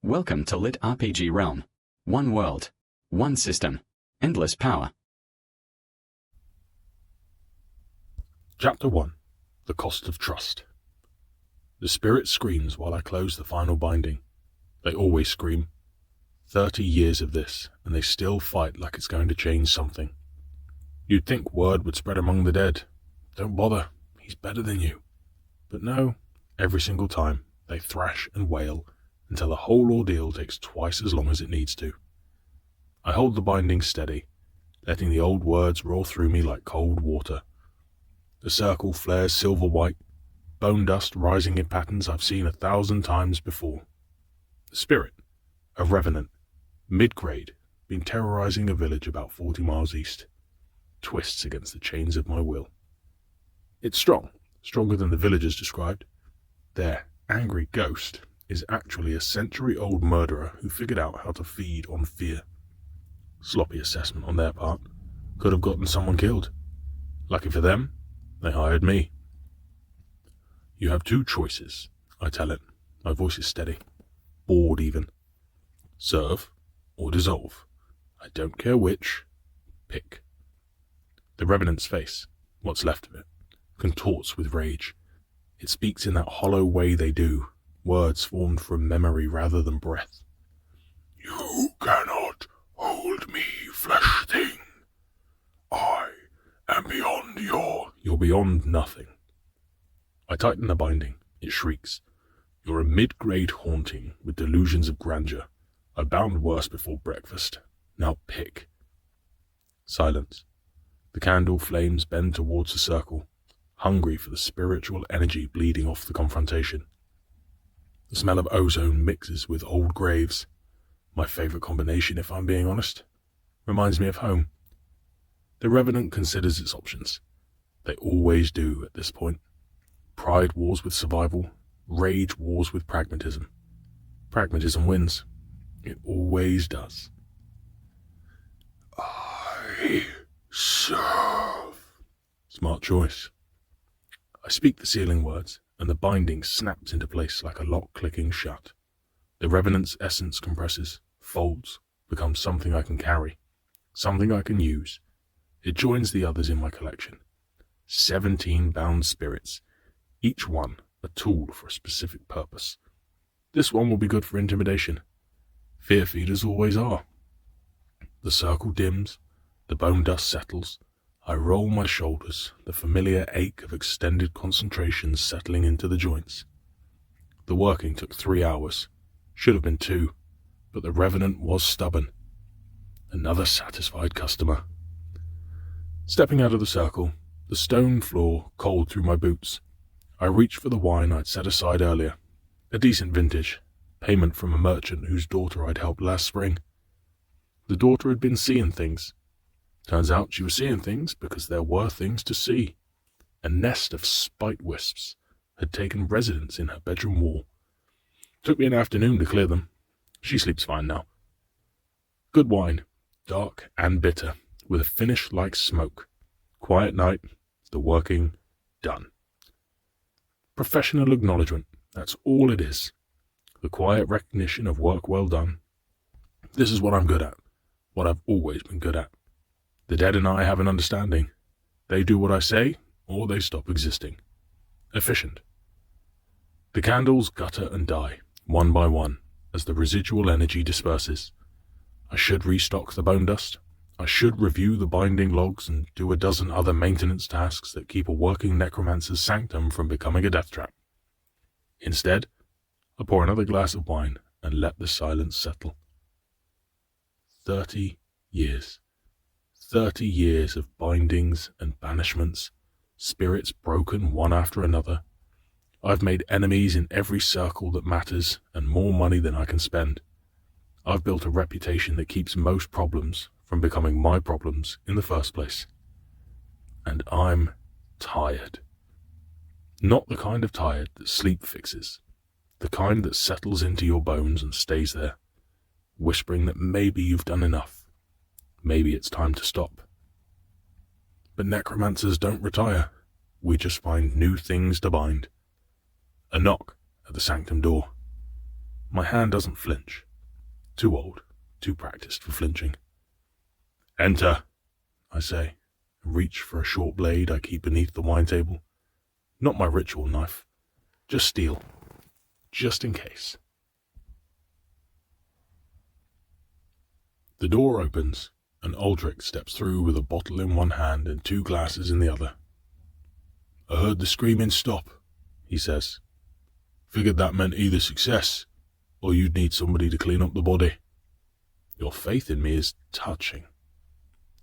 Welcome to Lit RPG Realm. One world, one system, endless power. Chapter 1. The Cost of Trust. The spirit screams while I close the final binding. They always scream. 30 years of this, and they still fight like it's going to change something. You'd think word would spread among the dead. Don't bother, he's better than you. But no, every single time, they thrash and wail until the whole ordeal takes twice as long as it needs to. I hold the binding steady, letting the old words roll through me like cold water. The circle flares silver white, bone dust rising in patterns I've seen 1,000 times before. The spirit, a revenant, mid-grade, been terrorizing a village about 40 miles east, twists against the chains of my will. It's strong, stronger than the villagers described. Their angry ghost is actually a century-old murderer who figured out how to feed on fear. Sloppy assessment on their part. Could have gotten someone killed. Lucky for them, they hired me. You have two choices, I tell it. My voice is steady. Bored even. Serve or dissolve. I don't care which. Pick. The Revenant's face, what's left of it, contorts with rage. It speaks in that hollow way they do, words formed from memory rather than breath. You cannot hold me, flesh thing. I am beyond You're beyond nothing. I tighten the binding. It shrieks. You're a mid-grade haunting with delusions of grandeur. I bound worse before breakfast. Now pick. Silence. The candle flames bend towards the circle, hungry for the spiritual energy bleeding off the confrontation. The smell of ozone mixes with old graves. My favourite combination, if I'm being honest. Reminds me of home. The Revenant considers its options. They always do at this point. Pride wars with survival. Rage wars with pragmatism. Pragmatism wins. It always does. I serve. Smart choice. I speak the sealing words, and the binding snaps into place like a lock clicking shut. The Revenant's essence compresses, folds, becomes something I can carry, something I can use. It joins the others in my collection. 17 bound spirits, each one a tool for a specific purpose. This one will be good for intimidation. Fear feeders always are. The circle dims, the bone dust settles. I roll my shoulders, the familiar ache of extended concentration settling into the joints. The working took 3 hours. Should have been 2, but the Revenant was stubborn. Another satisfied customer. Stepping out of the circle, the stone floor cold through my boots. I reach for the wine I'd set aside earlier. A decent vintage, payment from a merchant whose daughter I'd helped last spring. The daughter had been seeing things. Turns out she was seeing things because there were things to see. A nest of spite wisps had taken residence in her bedroom wall. Took me an afternoon to clear them. She sleeps fine now. Good wine, dark and bitter, with a finish like smoke. Quiet night, the working done. Professional acknowledgement, that's all it is. The quiet recognition of work well done. This is what I'm good at, what I've always been good at. The dead and I have an understanding. They do what I say, or they stop existing. Efficient. The candles gutter and die, one by one, as the residual energy disperses. I should restock the bone dust. I should review the binding logs and do a dozen other maintenance tasks that keep a working necromancer's sanctum from becoming a death trap. Instead, I pour another glass of wine and let the silence settle. 30 years. 30 years of bindings and banishments, spirits broken one after another. I've made enemies in every circle that matters and more money than I can spend. I've built a reputation that keeps most problems from becoming my problems in the first place. And I'm tired. Not the kind of tired that sleep fixes. The kind that settles into your bones and stays there, whispering that maybe you've done enough. Maybe it's time to stop. But necromancers don't retire. We just find new things to bind. A knock at the sanctum door. My hand doesn't flinch. Too old, too practiced for flinching. Enter, I say, and reach for a short blade I keep beneath the wine table. Not my ritual knife, just steel, just in case. The door opens, and Aldrich steps through with a bottle in one hand and 2 glasses in the other. I heard the screaming stop, he says. Figured that meant either success, or you'd need somebody to clean up the body. Your faith in me is touching.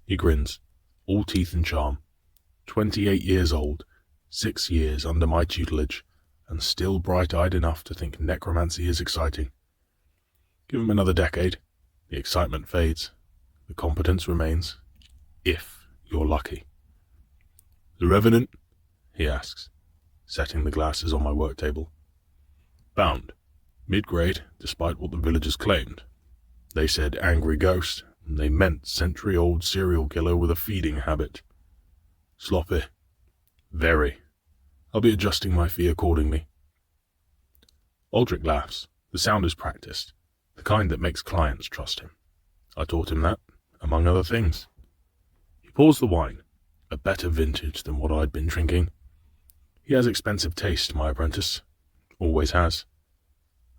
He grins, all teeth and charm. 28 years old, 6 years under my tutelage, and still bright-eyed enough to think necromancy is exciting. Give him another decade. The excitement fades. The competence remains. If you're lucky. The Revenant? He asks, setting the glasses on my work table. Bound. Mid-grade, despite what the villagers claimed. They said angry ghost, and they meant century-old serial killer with a feeding habit. Sloppy. Very. I'll be adjusting my fee accordingly. Aldrich laughs. The sound is practiced. The kind that makes clients trust him. I taught him that, among other things. He pours the wine, a better vintage than what I'd been drinking. He has expensive taste, my apprentice. Always has.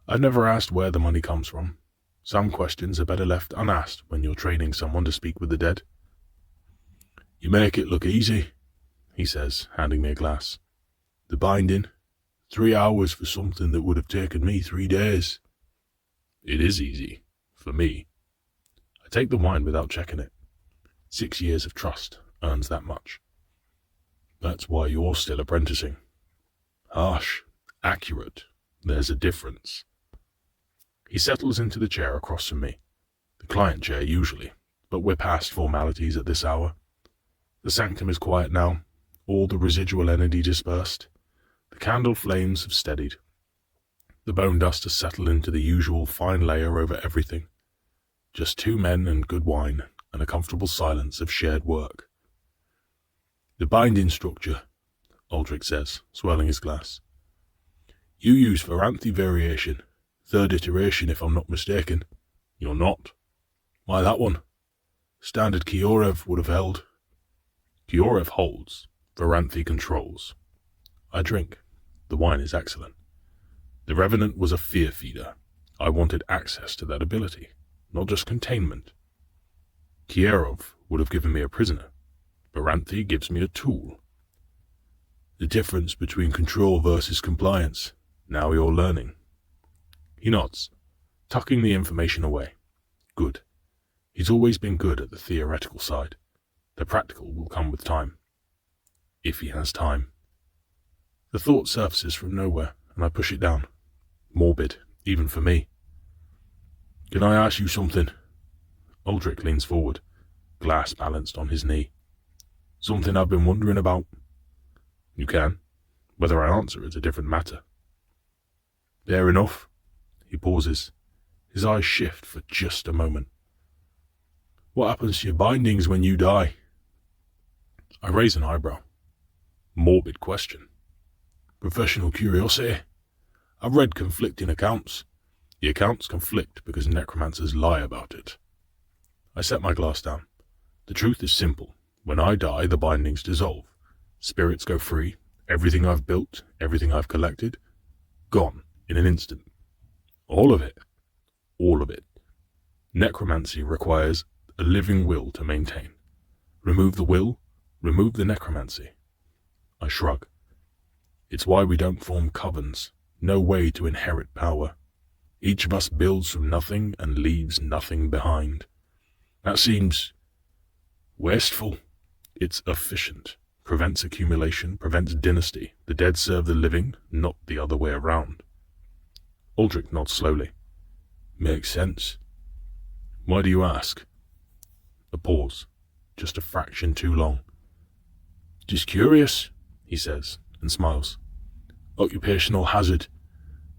I've never asked where the money comes from. Some questions are better left unasked when you're training someone to speak with the dead. You make it look easy, he says, handing me a glass. The binding, 3 hours for something that would have taken me 3 days. It is easy, for me. I take the wine without checking it. 6 years of trust earns that much. That's why you're still apprenticing. Harsh, accurate, there's a difference. He settles into the chair across from me, the client chair usually, but we're past formalities at this hour. The sanctum is quiet now, all the residual energy dispersed. The candle flames have steadied. The bone dust has settled into the usual fine layer over everything. Just 2 men and good wine, and a comfortable silence of shared work. The binding structure, Aldrich says, swirling his glass. You use Varanthi variation, 3rd iteration if I'm not mistaken. You're not. Why that one? Standard Kiorev would have held. Kiorev holds, Varanthi controls. I drink. The wine is excellent. The Revenant was a fear feeder. I wanted access to that ability, not just containment. Kierov would have given me a prisoner. Varanthi gives me a tool. The difference between control versus compliance. Now you're learning. He nods, tucking the information away. Good. He's always been good at the theoretical side. The practical will come with time. If he has time. The thought surfaces from nowhere, and I push it down. Morbid, even for me. Can I ask you something? Aldrich leans forward, glass balanced on his knee. Something I've been wondering about. You can. Whether I answer is a different matter. Fair enough. He pauses. His eyes shift for just a moment. What happens to your bindings when you die? I raise an eyebrow. Morbid question. Professional curiosity. I've read conflicting accounts. The accounts conflict because necromancers lie about it. I set my glass down. The truth is simple. When I die, the bindings dissolve. Spirits go free. Everything I've built, everything I've collected, gone in an instant. All of it. All of it. Necromancy requires a living will to maintain. Remove the will, remove the necromancy. I shrug. It's why we don't form covens. No way to inherit power. Each of us builds from nothing and leaves nothing behind. That seems wasteful. It's efficient. Prevents accumulation, prevents dynasty. The dead serve the living, not the other way around. Aldrich nods slowly. Makes sense. Why do you ask? A pause, just a fraction too long. Just curious, he says, and smiles. Occupational hazard.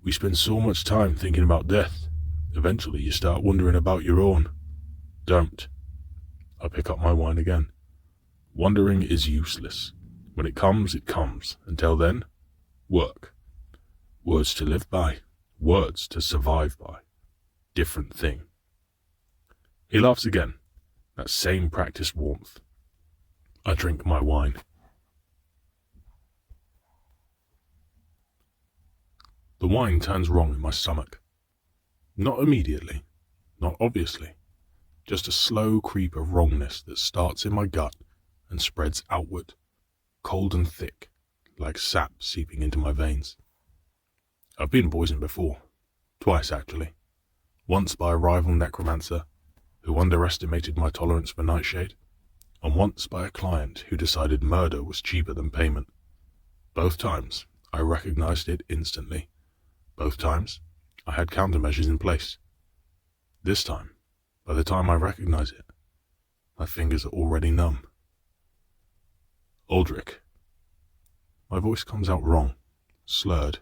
We spend so much time thinking about death. Eventually you start wondering about your own. Don't. I pick up my wine again. Wondering is useless. When it comes, it comes. Until then, work. Words to live by. words to survive by. Different thing. He laughs again, that same practiced warmth. I drink my wine. The wine turns wrong in my stomach. Not immediately, not obviously, just a slow creep of wrongness that starts in my gut and spreads outward, cold and thick, like sap seeping into my veins. I've been poisoned before, twice actually. Once by a rival necromancer who underestimated my tolerance for nightshade, and once by a client who decided murder was cheaper than payment. Both times I recognized it instantly. Both times I had countermeasures in place. This time, by the time I recognize it, my fingers are already numb. Aldrich. My voice comes out wrong, slurred.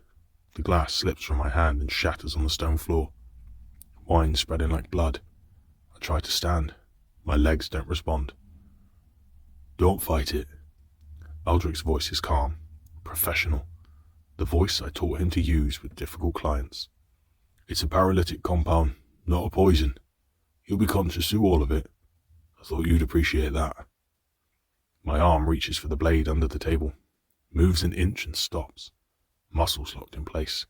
The glass slips from my hand and shatters on the stone floor. Wine spreading like blood. I try to stand. My legs don't respond. Don't fight it. Aldrich's voice is calm, professional. The voice I taught him to use with difficult clients. It's a paralytic compound, not a poison. You'll be conscious through all of it. I thought you'd appreciate that. My arm reaches for the blade under the table, moves an inch and stops. Muscles locked in place.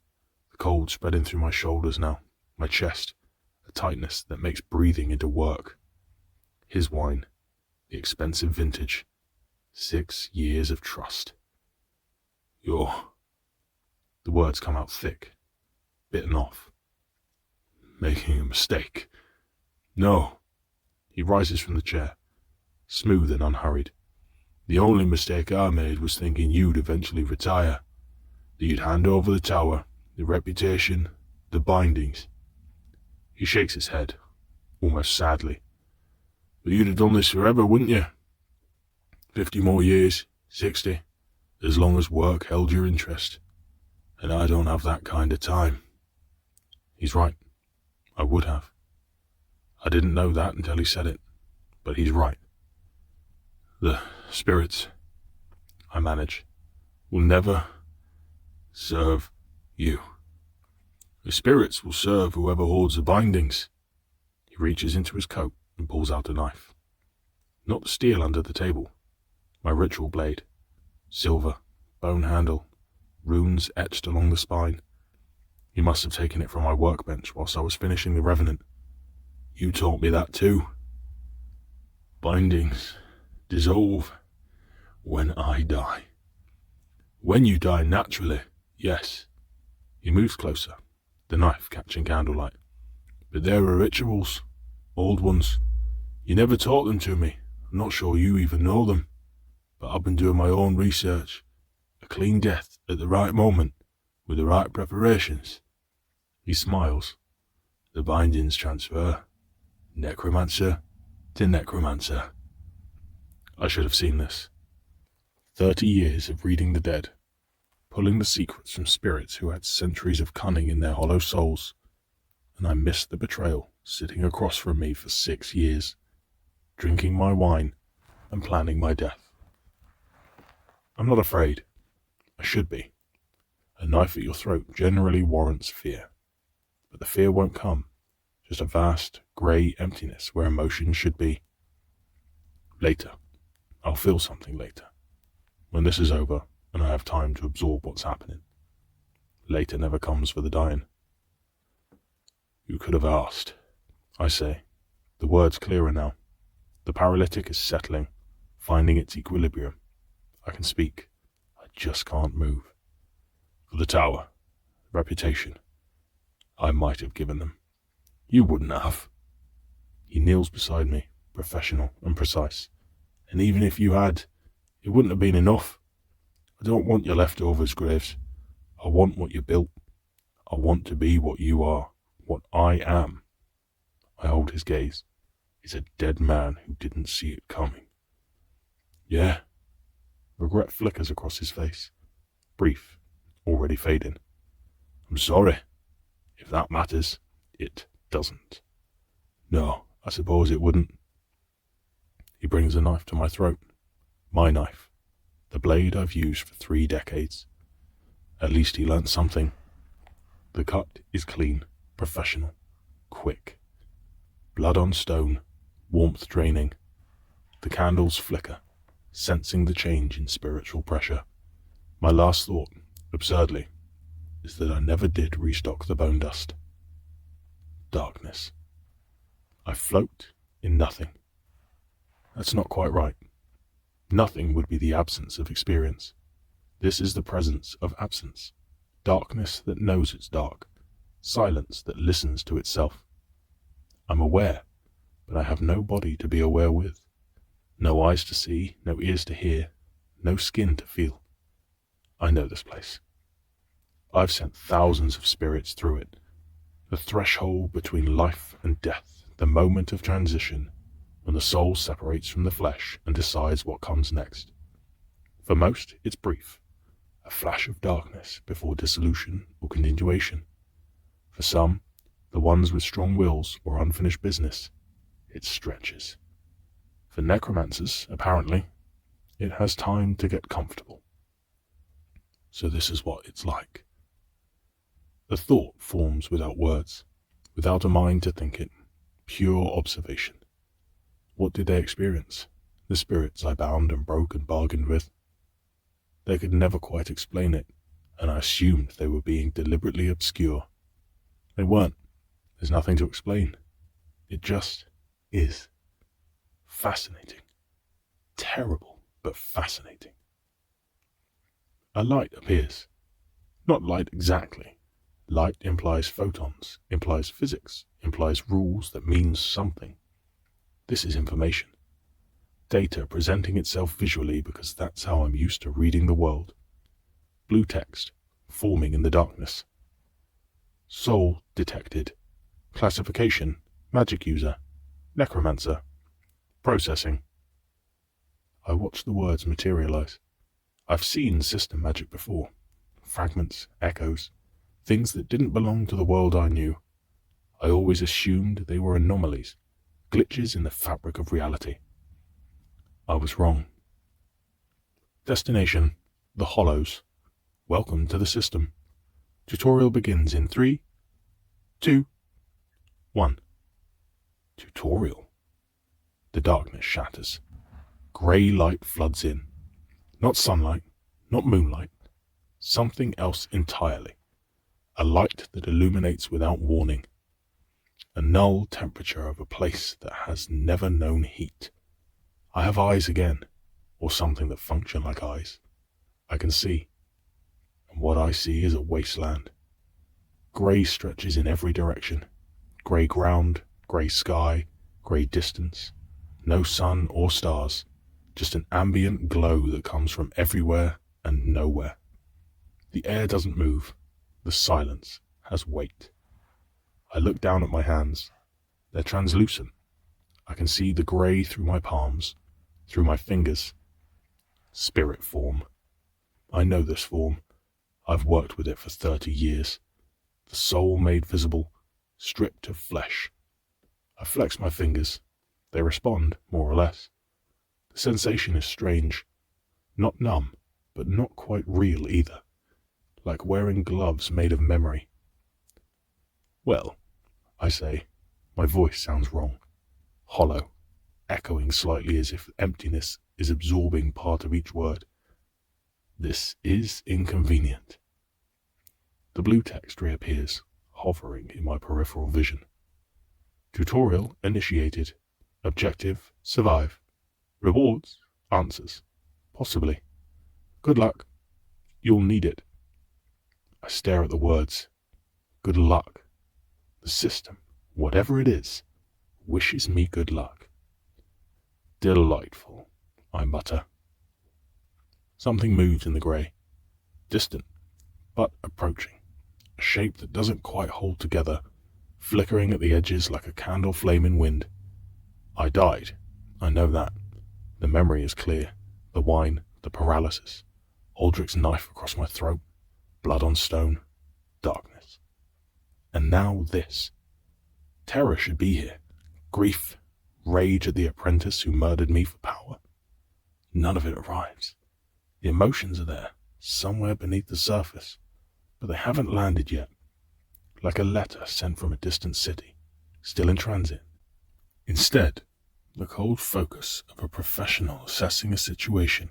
The cold spreading through my shoulders now, my chest, a tightness that makes breathing into work. His wine, the expensive vintage. 6 years of trust. The words come out thick, bitten off. Making a mistake. No. He rises from the chair, smooth and unhurried. The only mistake I made was thinking you'd eventually retire. That you'd hand over the tower, the reputation, the bindings. He shakes his head, almost sadly. But you'd have done this forever, wouldn't you? 50 more years, 60, as long as work held your interest. And I don't have that kind of time. He's right. I would have. I didn't know that until he said it, but he's right. The spirits, I manage, will never serve you. The spirits will serve whoever holds the bindings. He reaches into his coat and pulls out a knife. Not the steel under the table. My ritual blade. Silver, bone handle, runes etched along the spine. He must have taken it from my workbench whilst I was finishing the Revenant. You taught me that too. Bindings dissolve when I die. When you die naturally, yes. He moves closer, the knife catching candlelight. But there are rituals, old ones. You never taught them to me. I'm not sure you even know them. But I've been doing my own research. A clean death at the right moment, with the right preparations. He smiles. The bindings transfer. Necromancer to necromancer. I should have seen this. 30 years of reading the dead, pulling the secrets from spirits who had centuries of cunning in their hollow souls, and I missed the betrayal sitting across from me for 6 years, drinking my wine and planning my death. I'm not afraid. I should be. A knife at your throat generally warrants fear. But the fear won't come. Just a vast, grey emptiness where emotion should be. Later. I'll feel something later. When this is over, and I have time to absorb what's happening. Later never comes for the dying. You could have asked, I say. The words clearer now. The paralytic is settling, finding its equilibrium. I can speak. I just can't move. For the tower. Reputation. I might have given them. You wouldn't have. He kneels beside me, professional and precise. And even if you had, it wouldn't have been enough. I don't want your leftovers, Graves. I want what you built. I want to be what you are, what I am. I hold his gaze. He's a dead man who didn't see it coming. Yeah. Regret flickers across his face. Brief, already fading. I'm sorry. If that matters, it doesn't. No, I suppose it wouldn't. He brings a knife to my throat. My knife. The blade I've used for 3 decades. At least he learnt something. The cut is clean, professional, quick. Blood on stone, warmth draining. The candles flicker, sensing the change in spiritual pressure. My last thought, absurdly, is that I never did restock the bone dust. Darkness. I float in nothing. That's not quite right. Nothing would be the absence of experience. This is the presence of absence. Darkness that knows it's dark. Silence that listens to itself. I'm aware, but I have no body to be aware with. No eyes to see, no ears to hear, no skin to feel. I know this place. I've sent thousands of spirits through it. The threshold between life and death, the moment of transition, when the soul separates from the flesh and decides what comes next. For most, it's brief, a flash of darkness before dissolution or continuation. For some, the ones with strong wills or unfinished business, it stretches. For necromancers, apparently, it has time to get comfortable. So this is what it's like. The thought forms without words, without a mind to think it, pure observation. What did they experience? The spirits I bound and broke and bargained with? They could never quite explain it, and I assumed they were being deliberately obscure. They weren't. There's nothing to explain. It just is. Fascinating. Terrible, but fascinating. A light appears. Not light exactly. Light implies photons, implies physics, implies rules that mean something. This is information. Data presenting itself visually because that's how I'm used to reading the world. Blue text, forming in the darkness. Soul detected. Classification, magic user, necromancer. Processing. I watch the words materialize. I've seen system magic before. Fragments, echoes, things that didn't belong to the world I knew. I always assumed they were anomalies, glitches in the fabric of reality. I was wrong. Destination, the Hollows. Welcome to the system. Tutorial begins in 3, 2, 1. Tutorial. The darkness shatters. Grey light floods in. Not sunlight, not moonlight. Something else entirely. A light that illuminates without warning. A null temperature of a place that has never known heat. I have eyes again, or something that function like eyes. I can see. And what I see is a wasteland. Grey stretches in every direction. Grey ground, grey sky, grey distance. No sun or stars. Just an ambient glow that comes from everywhere and nowhere. The air doesn't move. The silence has weight. I look down at my hands. They're translucent. I can see the grey through my palms, through my fingers. Spirit form. I know this form. I've worked with it for 30 years. The soul made visible, stripped of flesh. I flex my fingers. They respond, more or less. The sensation is strange. Not numb, but not quite real either. Like wearing gloves made of memory. Well, I say, my voice sounds wrong. Hollow, echoing slightly as if emptiness is absorbing part of each word. This is inconvenient. The blue text reappears, hovering in my peripheral vision. Tutorial initiated. Objective, survive. Rewards, answers. Possibly. Good luck. You'll need it. I stare at the words. Good luck. The system, whatever it is, wishes me good luck. Delightful, I mutter. Something moves in the grey. Distant, but approaching. A shape that doesn't quite hold together, flickering at the edges like a candle flame in wind. I died. I know that. The memory is clear. The wine, the paralysis. Aldrich's knife across my throat. Blood on stone. Darkness. And now this. Terror should be here. Grief. Rage at the apprentice who murdered me for power. None of it arrives. The emotions are there, somewhere beneath the surface, but they haven't landed yet. like a letter sent from a distant city, still in transit. Instead, the cold focus of a professional assessing a situation.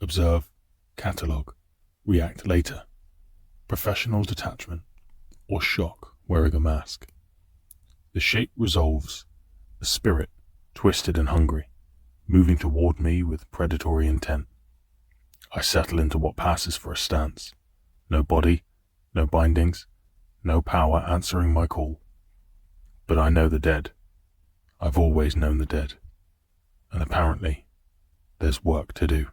Observe, catalogue, react later. Professional detachment, or shock wearing a mask. The shape resolves, a spirit, twisted and hungry, moving toward me with predatory intent. I settle into what passes for a stance. No body, no bindings, no power answering my call. But I know the dead. I've always known the dead. And apparently, there's work to do.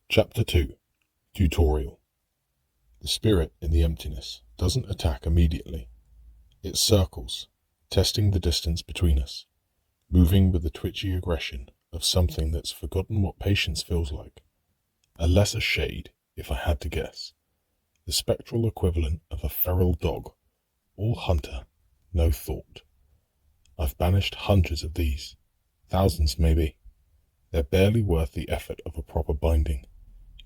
Chapter 2. Tutorial. The spirit in the emptiness doesn't attack immediately. It circles, testing the distance between us, moving with the twitchy aggression of something that's forgotten what patience feels like. A lesser shade, if I had to guess. The spectral equivalent of a feral dog. All hunter, no thought. I've banished hundreds of these. Thousands, maybe. They're barely worth the effort of a proper binding.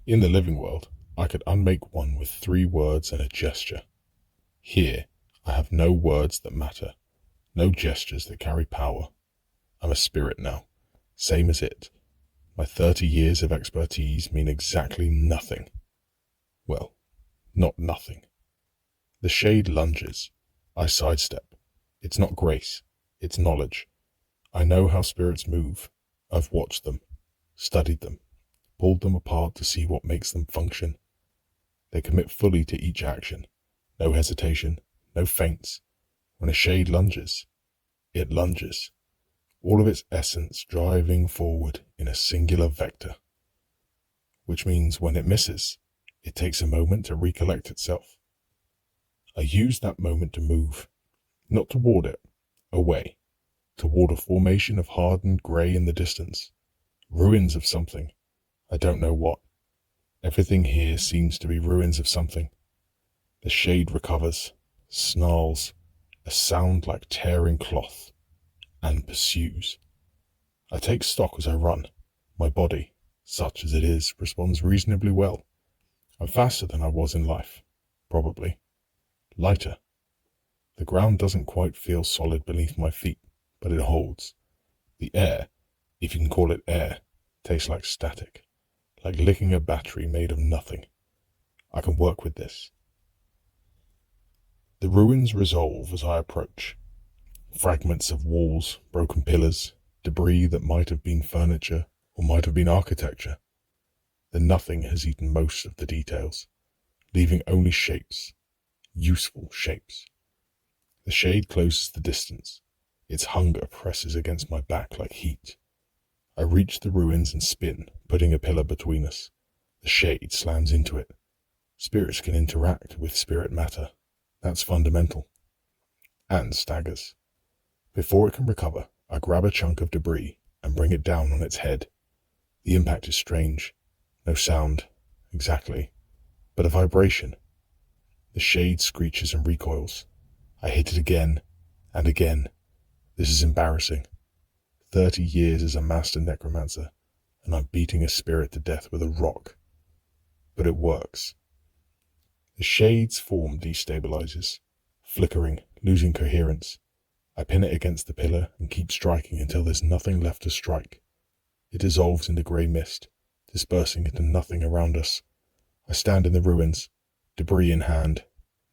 In the living world, I could unmake one with 3 words and a gesture. Here, I have no words that matter, no gestures that carry power. I'm a spirit now, same as it. My 30 years of expertise mean exactly nothing. Well, not nothing. The shade lunges. I sidestep. It's not grace, it's knowledge. I know how spirits move. I've watched them, studied them, pulled them apart to see what makes them function. They commit fully to each action. No hesitation, no feints. When a shade lunges, it lunges. All of its essence driving forward in a singular vector. Which means when it misses, it takes a moment to recollect itself. I use that moment to move, not toward it, away, toward a formation of hardened grey in the distance. Ruins of something. I don't know what. Everything here seems to be ruins of something. The shade recovers, snarls, a sound like tearing cloth, and pursues. I take stock as I run. My body, such as it is, responds reasonably well. I'm faster than I was in life, probably. Lighter. The ground doesn't quite feel solid beneath my feet, but it holds. The air, if you can call it air, tastes like static, like licking a battery made of nothing. I can work with this. The ruins resolve as I approach. Fragments of walls, broken pillars, debris that might have been furniture or might have been architecture. The nothing has eaten most of the details, leaving only shapes, useful shapes. The shade closes the distance. Its hunger presses against my back like heat. I reach the ruins and spin, putting a pillar between us. The shade slams into it. Spirits can interact with spirit matter. That's fundamental. And staggers. Before it can recover, I grab a chunk of debris and bring it down on its head. The impact is strange. No sound, exactly, but a vibration. The shade screeches and recoils. I hit it again and again. This is embarrassing. 30 years as a master necromancer, and I'm beating a spirit to death with a rock. But it works. The shade's form destabilizes, flickering, losing coherence. I pin it against the pillar and keep striking until there's nothing left to strike. It dissolves into grey mist, dispersing into nothing around us. I stand in the ruins, debris in hand,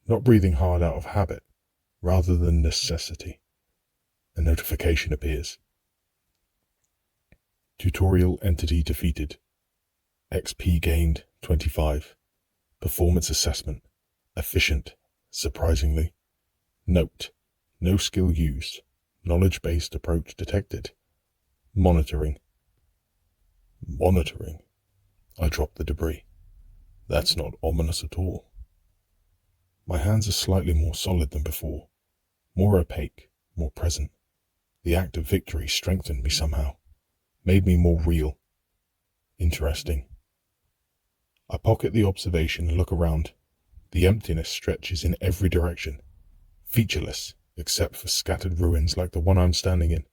not breathing hard out of habit, rather than necessity. A notification appears. Tutorial entity defeated. XP gained 25. Performance assessment. Efficient, surprisingly. Note: no skill used. Knowledge-based approach detected. Monitoring. Monitoring. I drop the debris. That's not ominous at all. My hands are slightly more solid than before, more opaque, more present. The act of victory strengthened me somehow, made me more real. Interesting. I pocket the observation and look around. The emptiness stretches in every direction, featureless except for scattered ruins like the one I'm standing in.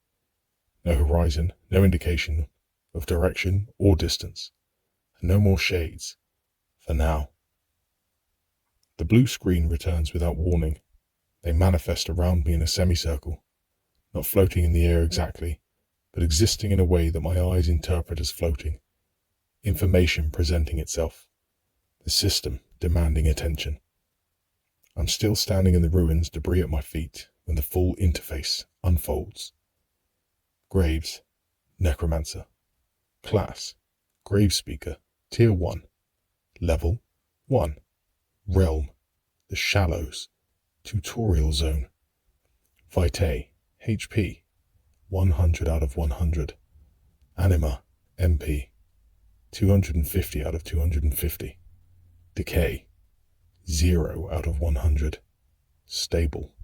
No horizon, no indication of direction or distance, and no more shades, for now. The blue screen returns without warning. They manifest around me in a semicircle, not floating in the air exactly, but existing in a way that my eyes interpret as floating. Information presenting itself. The system demanding attention. I'm still standing in the ruins, debris at my feet, when the full interface unfolds. Graves, necromancer. Class, grave speaker, tier 1. Level 1. Realm, the shallows. Tutorial zone. Vitae, HP, 100 out of 100. Anima, MP, 250 out of 250. Decay, 0 out of 100. Stable.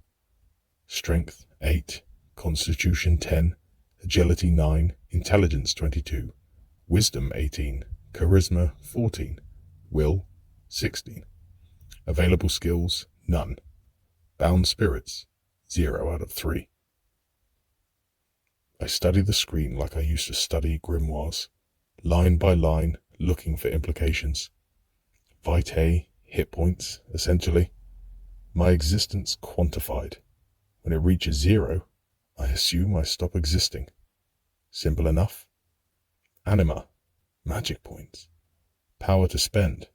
Strength 8, Constitution 10, Agility 9, Intelligence 22, Wisdom 18, Charisma 14, Will 16. Available skills, none. Bound spirits, 0 out of 3. I study the screen like I used to study grimoires, line by line, looking for implications. Vitae, hit points, essentially. My existence quantified. When it reaches 0, I assume I stop existing. Simple enough. Anima, magic points, power to spend.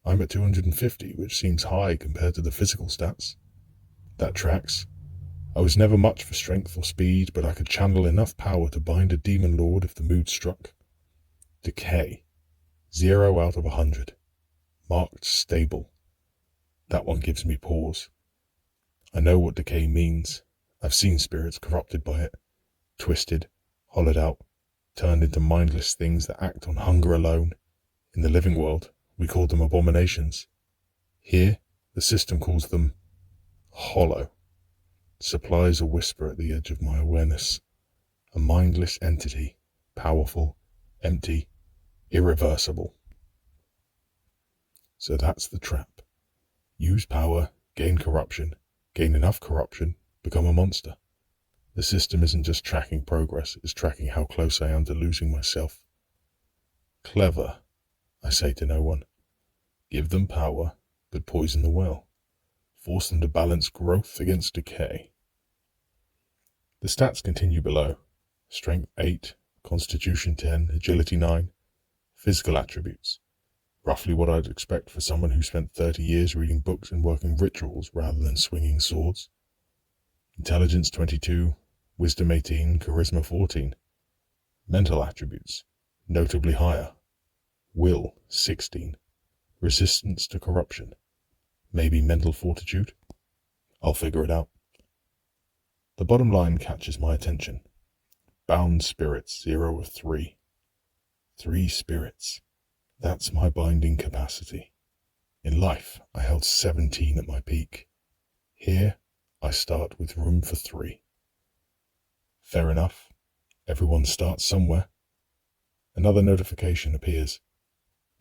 I'm at 250, which seems high compared to the physical stats. That tracks. I was never much for strength or speed, but I could channel enough power to bind a demon lord if the mood struck. Decay, 0 out of 100. Marked stable. That one gives me pause. I know what decay means. I've seen spirits corrupted by it, twisted, hollowed out, turned into mindless things that act on hunger alone. In the living world, we call them abominations. Here, the system calls them hollow. Supplies a whisper at the edge of my awareness. A mindless entity, powerful, empty, irreversible. So that's the trap. Use power, gain corruption, gain enough corruption, become a monster. The system isn't just tracking progress, it's tracking how close I am to losing myself. Clever, I say to no one. Give them power, but poison the well. Force them to balance growth against decay. The stats continue below. Strength 8, Constitution 10, Agility 9. Physical attributes. Roughly what I'd expect for someone who spent 30 years reading books and working rituals rather than swinging swords. Intelligence 22, Wisdom 18, Charisma 14. Mental attributes. Notably higher. Will 16. Resistance to corruption. Maybe mental fortitude? I'll figure it out. The bottom line catches my attention. Bound spirits, 0 of 3. 3 spirits. That's my binding capacity. In life, I held 17 at my peak. Here, I start with room for 3. Fair enough. Everyone starts somewhere. Another notification appears.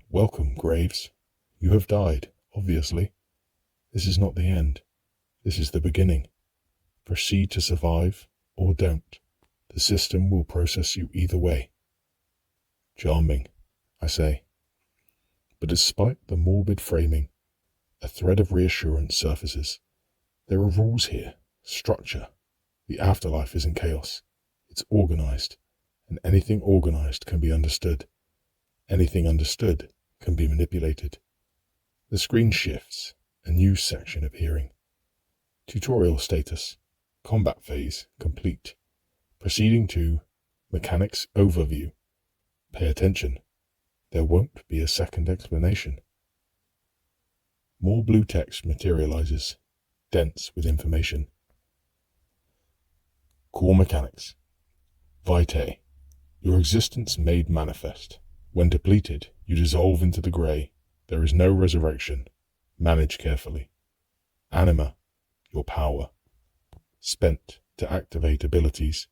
Welcome, Graves. You have died, obviously. This is not the end. This is the beginning. Proceed to survive, or don't. The system will process you either way. Charming, I say. But despite the morbid framing, a thread of reassurance surfaces. There are rules here, structure. The afterlife isn't chaos. It's organized, and anything organized can be understood. Anything understood can be manipulated. The screen shifts, a new section appearing. Tutorial status. Combat phase complete. Proceeding to Mechanics Overview. Pay attention. There won't be a second explanation. More blue text materializes, dense with information. Core mechanics. Vitae. Your existence made manifest. When depleted, you dissolve into the grey. There is no resurrection. Manage carefully. Anima. Your power. Spent to activate abilities.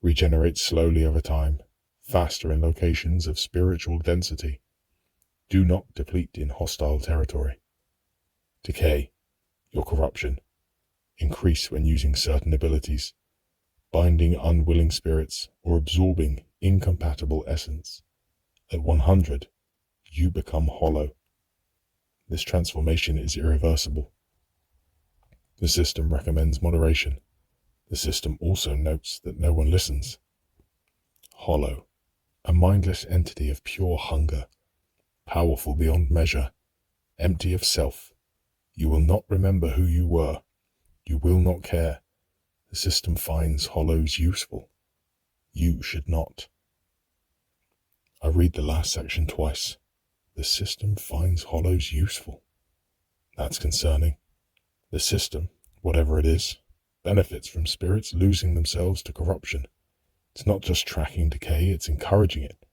Regenerate slowly over time. Faster in locations of spiritual density. Do not deplete in hostile territory. Decay. Your corruption. Increase when using certain abilities. Binding unwilling spirits or absorbing incompatible essence. At 100, you become hollow. This transformation is irreversible. The system recommends moderation. The system also notes that no one listens. Hollow. A mindless entity of pure hunger, powerful beyond measure, empty of self. You will not remember who you were. You will not care. The system finds hollows useful. You should not. I read the last section twice. The system finds hollows useful. That's concerning. The system, whatever it is, benefits from spirits losing themselves to corruption. It's not just tracking decay, it's encouraging it.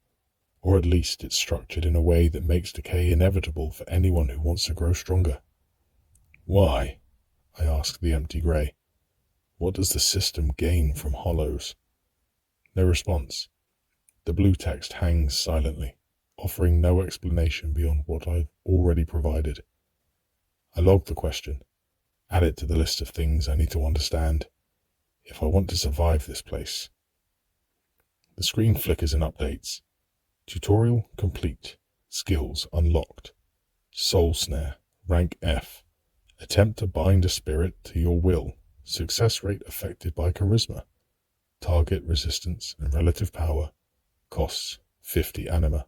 Or at least it's structured in a way that makes decay inevitable for anyone who wants to grow stronger. Why? I ask the empty grey. What does the system gain from hollows? No response. The blue text hangs silently, offering no explanation beyond what I've already provided. I log the question, add it to the list of things I need to understand if I want to survive this place. The screen flickers and updates. Tutorial complete. Skills unlocked. Soul Snare, rank F. Attempt to bind a spirit to your will. Success rate affected by charisma. Target resistance and relative power. Costs 50 anima.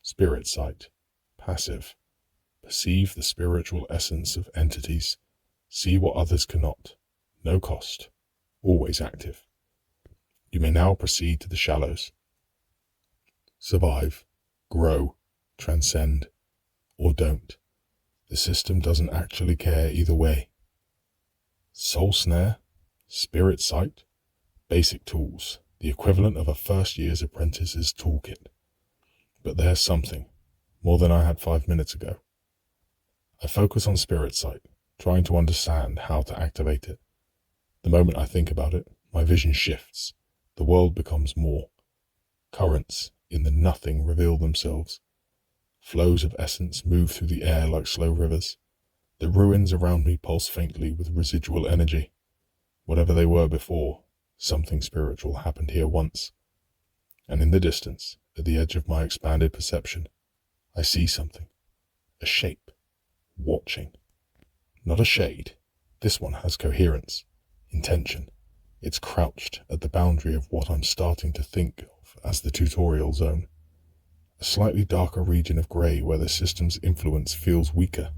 Spirit sight. Passive. Perceive the spiritual essence of entities. See what others cannot. No cost. Always active. You may now proceed to the shallows. Survive. Grow. Transcend. Or don't. The system doesn't actually care either way. Soul snare. Spirit sight. Basic tools. The equivalent of a first year's apprentice's toolkit. But there's something. More than I had 5 minutes ago. I focus on spirit sight, trying to understand how to activate it. The moment I think about it, my vision shifts. The world becomes more. Currents in the nothing reveal themselves. Flows of essence move through the air like slow rivers. The ruins around me pulse faintly with residual energy. Whatever they were before, something spiritual happened here once. And in the distance, at the edge of my expanded perception, I see something. A shape. Watching. Not a shade. This one has coherence. Intention. It's crouched at the boundary of what I'm starting to think of as the tutorial zone. A slightly darker region of grey where the system's influence feels weaker.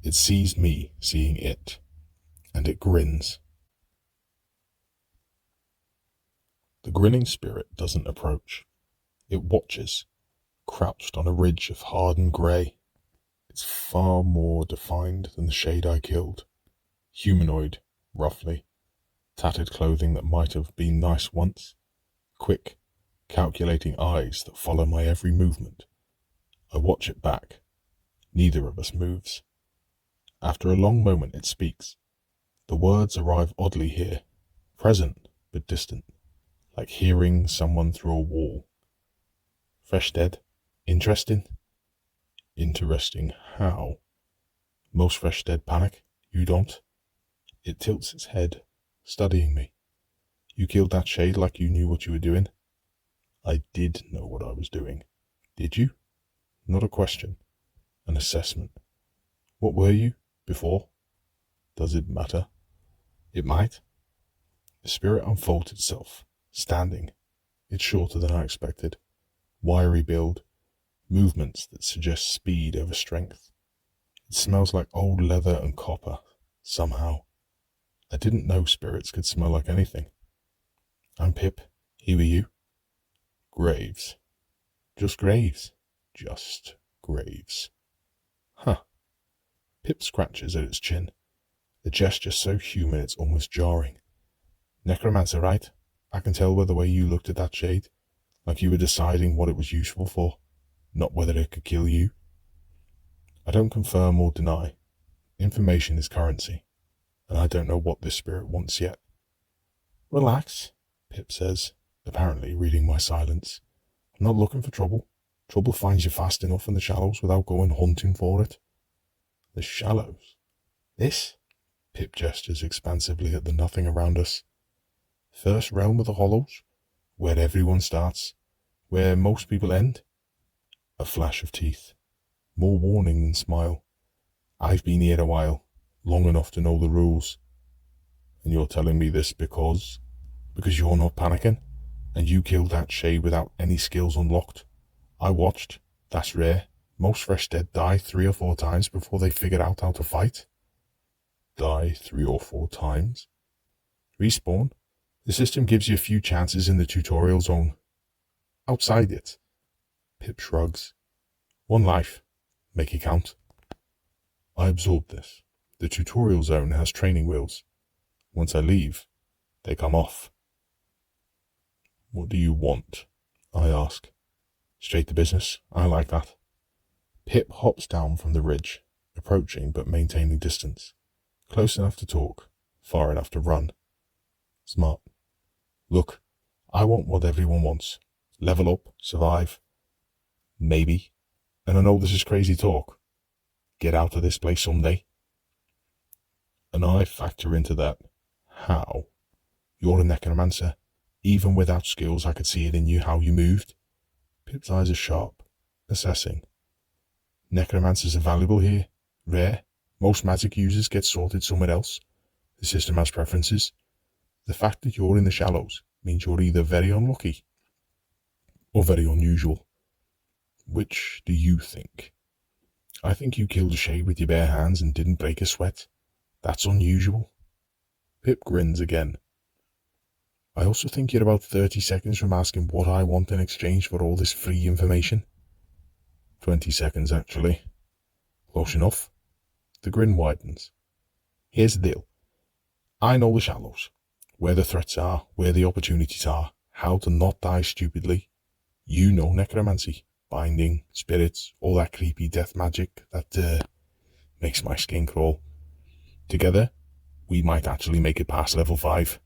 It sees me seeing it, and it grins. The grinning spirit doesn't approach. It watches, crouched on a ridge of hardened grey. It's far more defined than the shade I killed. Humanoid, roughly. Tattered clothing that might have been nice once. Quick, calculating eyes that follow my every movement. I watch it back. Neither of us moves. After a long moment it speaks. The words arrive oddly here. Present, but distant. Like hearing someone through a wall. Fresh dead? Interesting? Interesting how? Most fresh dead panic. You don't? It tilts its head, studying me. You killed that shade like you knew what you were doing? I did know what I was doing. Did you? Not a question. An assessment. What were you before? Does it matter? It might. The spirit unfolds itself, standing. It's shorter than I expected. Wiry build. Movements that suggest speed over strength. It smells like old leather and copper, somehow. I didn't know spirits could smell like anything. I'm Pip. Who are you? Graves. Just graves. Just graves. Huh. Pip scratches at its chin. The gesture so human it's almost jarring. Necromancer, right? I can tell by the way you looked at that shade. Like you were deciding what it was useful for. Not whether it could kill you. I don't confirm or deny. Information is currency, and I don't know what this spirit wants yet. Relax, Pip says, apparently reading my silence. I'm not looking for trouble. Trouble finds you fast enough in the shallows without going hunting for it. The shallows? This? Pip gestures expansively at the nothing around us. First realm of the hollows, where everyone starts, where most people end. A flash of teeth. More warning than smile. I've been here a while, long enough to know the rules. And you're telling me this because you're not panicking, and you killed that shade without any skills unlocked. I watched. That's rare. Most fresh dead die 3 or 4 times before they figure out how to fight. Die 3 or 4 times? Respawn? The system gives you a few chances in the tutorial zone. Outside it. Pip shrugs. 1 life. Make it count. I absorb this. The tutorial zone has training wheels. Once I leave, they come off. What do you want? I ask. Straight to business. I like that. Pip hops down from the ridge, approaching but maintaining distance. Close enough to talk, far enough to run. Smart. Look, I want what everyone wants. Level up, survive. Maybe. And I know this is crazy talk. Get out of this place someday. And I factor into that. How? You're a necromancer. Even without skills, I could see it in you how you moved. Pip's eyes are sharp, assessing. Necromancers are valuable here. Rare. Most magic users get sorted somewhere else. The system has preferences. The fact that you're in the shallows means you're either very unlucky or very unusual. Which do you think? I think you killed a shade with your bare hands and didn't break a sweat. That's unusual. Pip grins again. I also think you're about 30 seconds from asking what I want in exchange for all this free information. 20 seconds, actually. Close enough. The grin widens. Here's the deal. I know the shallows. Where the threats are, where the opportunities are, how to not die stupidly. You know necromancy, binding, spirits, all that creepy death magic that makes my skin crawl. Together, we might actually make it past level 5.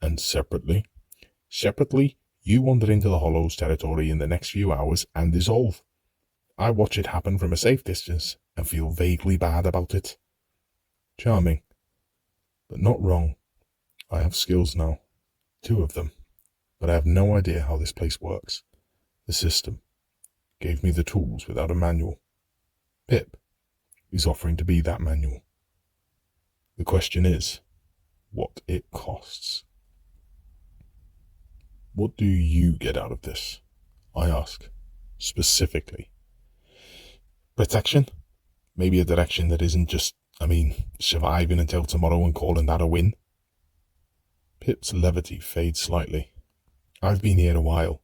And separately, you wander into the Hollows territory in the next few hours and dissolve. I watch it happen from a safe distance and feel vaguely bad about it. Charming, but not wrong. I have skills now, 2 of them, but I have no idea how this place works. The system gave me the tools without a manual. Pip is offering to be that manual. The question is, what it costs. What do you get out of this? I ask, specifically. Protection? Maybe a direction that isn't just, surviving until tomorrow and calling that a win? Pip's levity fades slightly. I've been here a while,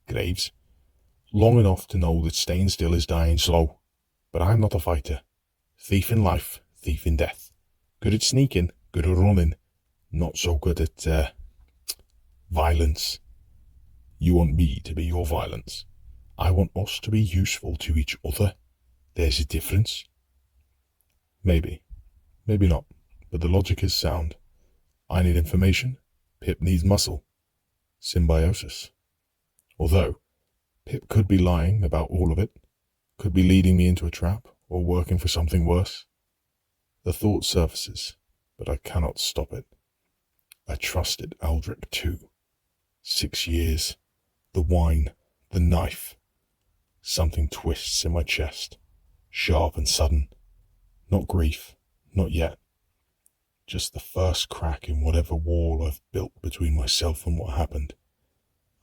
Graves. Long enough to know that staying still is dying slow. But I'm not a fighter. Thief in life, thief in death. Good at sneaking, good at running. Not so good at, violence. You want me to be your violence. I want us to be useful to each other. There's a difference. Maybe. Maybe not. But the logic is sound. I need information. Pip needs muscle. Symbiosis. Although, Pip could be lying about all of it. Could be leading me into a trap or working for something worse. The thought surfaces, but I cannot stop it. I trusted Aldrich too. 6 years. The wine. The knife. Something twists in my chest. Sharp and sudden. Not grief. Not yet. Just the first crack in whatever wall I've built between myself and what happened.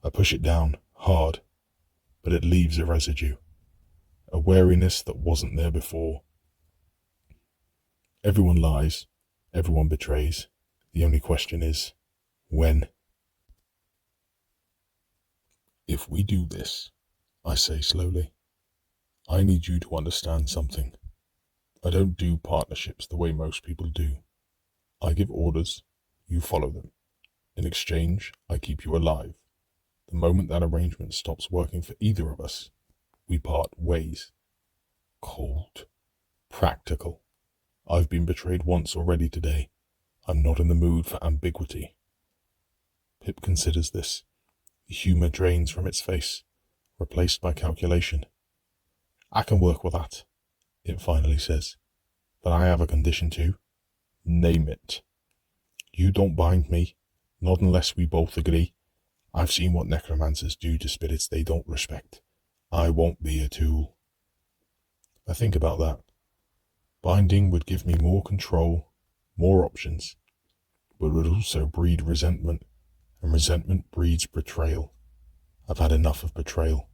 I push it down, hard, but it leaves a residue. A wariness that wasn't there before. Everyone lies. Everyone betrays. The only question is, when? If we do this, I say slowly, I need you to understand something. I don't do partnerships the way most people do. I give orders, you follow them. In exchange, I keep you alive. The moment that arrangement stops working for either of us, we part ways. Cold. Practical. I've been betrayed once already today. I'm not in the mood for ambiguity. Pip considers this. The humour drains from its face, replaced by calculation. I can work with that, it finally says. But I have a condition too. Name it. You don't bind me, not unless we both agree. I've seen what necromancers do to spirits they don't respect. I won't be a tool. I think about that. Binding would give me more control, more options, but would also breed resentment, and resentment breeds betrayal. I've had enough of betrayal.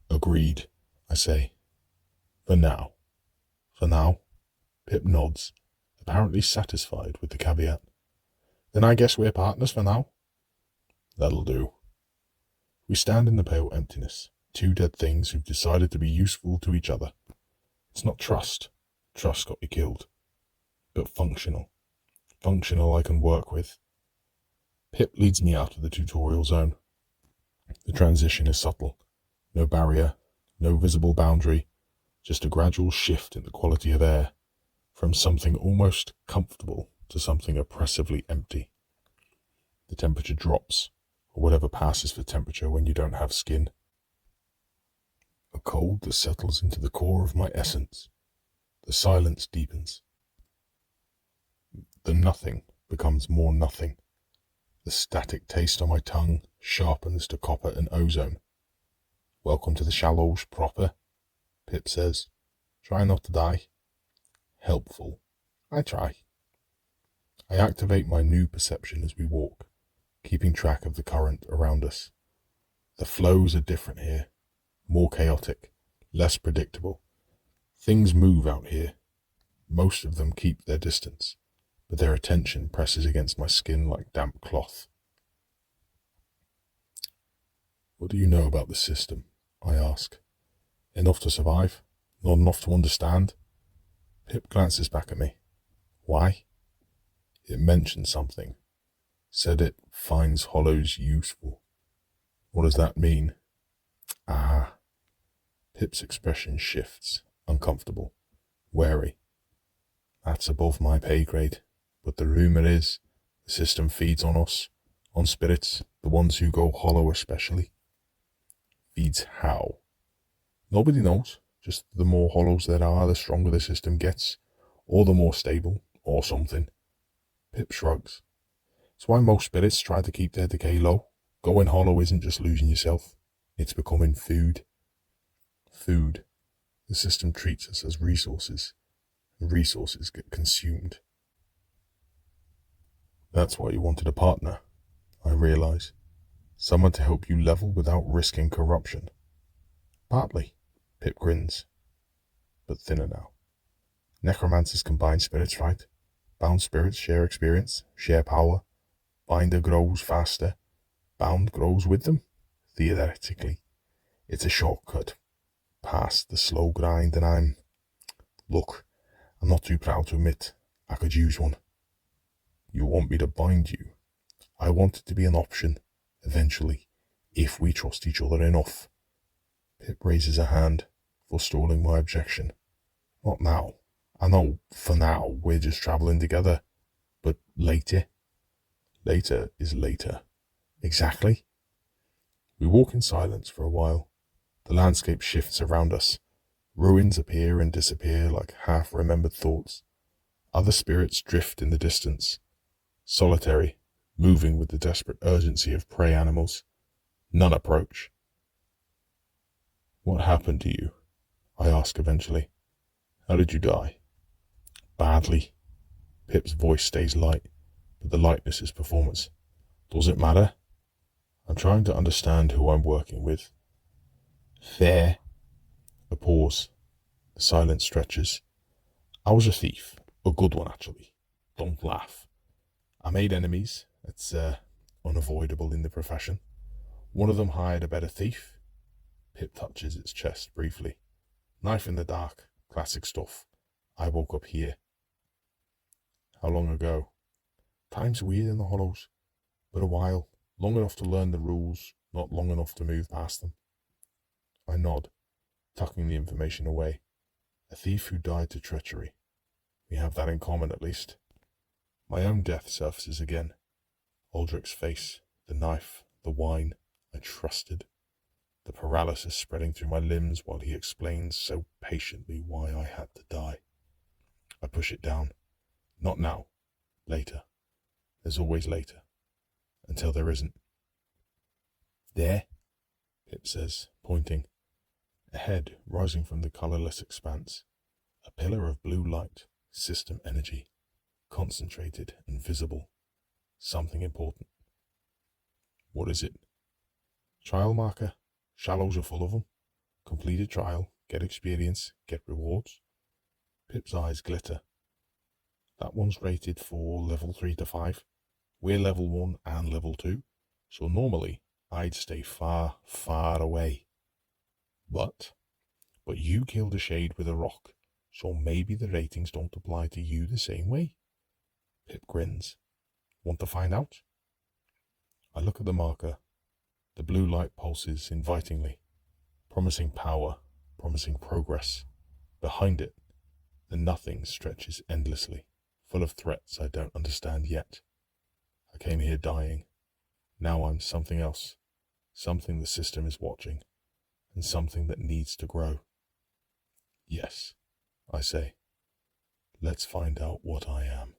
Agreed, I say. For now. For now? Pip nods, apparently satisfied with the caveat. Then I guess we're partners for now? That'll do. We stand in the pale emptiness, 2 dead things who've decided to be useful to each other. It's not trust. Trust got me killed. But functional. Functional I can work with. Pip leads me out of the tutorial zone. The transition is subtle. No barrier, no visible boundary, just a gradual shift in the quality of air, from something almost comfortable to something oppressively empty. The temperature drops, or whatever passes for temperature when you don't have skin. A cold that settles into the core of my essence. The silence deepens. The nothing becomes more nothing. The static taste on my tongue sharpens to copper and ozone. Welcome to the shallows proper, Pip says. Try not to die. Helpful. I try. I activate my new perception as we walk, keeping track of the current around us. The flows are different here, more chaotic, less predictable. Things move out here. Most of them keep their distance, but their attention presses against my skin like damp cloth. What do you know about the system? I ask. Enough to survive? Not enough to understand? Pip glances back at me. Why? It mentioned something. Said it finds hollows useful. What does that mean? Ah. Pip's expression shifts, uncomfortable, wary. That's above my pay grade, but the rumour is the system feeds on us, on spirits, the ones who go hollow especially. Feeds how? Nobody knows. Just the more hollows there are, the stronger the system gets, or the more stable, or something. Pip shrugs. It's why most spirits try to keep their decay low. Going hollow isn't just losing yourself, it's becoming food. Food. The system treats us as resources. Resources get consumed. That's why you wanted a partner, I realise. Someone to help you level without risking corruption. Partly, Pip grins, but thinner now. Necromancers combine spirits, right? Bound spirits share experience, share power. Binder grows faster. Bound grows with them, theoretically. It's a shortcut past the slow grind, and Look, I'm not too proud to admit I could use one. You want me to bind you? I want it to be an option, eventually, if we trust each other enough. Pip raises a hand, forestalling my objection. Not now. I know, for now, we're just travelling together. But later? Later is later. Exactly. We walk in silence for a while. The landscape shifts around us. Ruins appear and disappear like half-remembered thoughts. Other spirits drift in the distance. Solitary, moving with the desperate urgency of prey animals. None approach. What happened to you? I ask eventually. How did you die? Badly. Pip's voice stays light, but the lightness is performance. Does it matter? I'm trying to understand who I'm working with. Fair. A pause. The silence stretches. I was a thief. A good one, actually. Don't laugh. I made enemies. It's unavoidable in the profession. One of them hired a better thief. Pip touches its chest briefly. Knife in the dark. Classic stuff. I woke up here. How long ago? Time's weird in the hollows. But a while. Long enough to learn the rules, not long enough to move past them. I nod, tucking the information away. A thief who died to treachery. We have that in common, at least. My own death surfaces again. Aldrich's face, the knife, the wine. I trusted. The paralysis spreading through my limbs while he explains so patiently why I had to die. I push it down. Not now. Later. There's always later. Until there isn't. There, Pip says, pointing. A head rising from the colourless expanse. A pillar of blue light, system energy. Concentrated and visible. Something important. What is it? Trial marker. Shallows are full of them. Complete a trial, get experience, get rewards. Pip's eyes glitter. That one's rated for level 3 to 5. We're level 1 and level 2, so normally I'd stay far, far away. But you killed a shade with a rock, so maybe the ratings don't apply to you the same way. Pip grins. Want to find out? I look at the marker. The blue light pulses invitingly, promising power, promising progress. Behind it, the nothing stretches endlessly, full of threats I don't understand yet. I came here dying. Now I'm something else, something the system is watching, and something that needs to grow. Yes, I say. Let's find out what I am.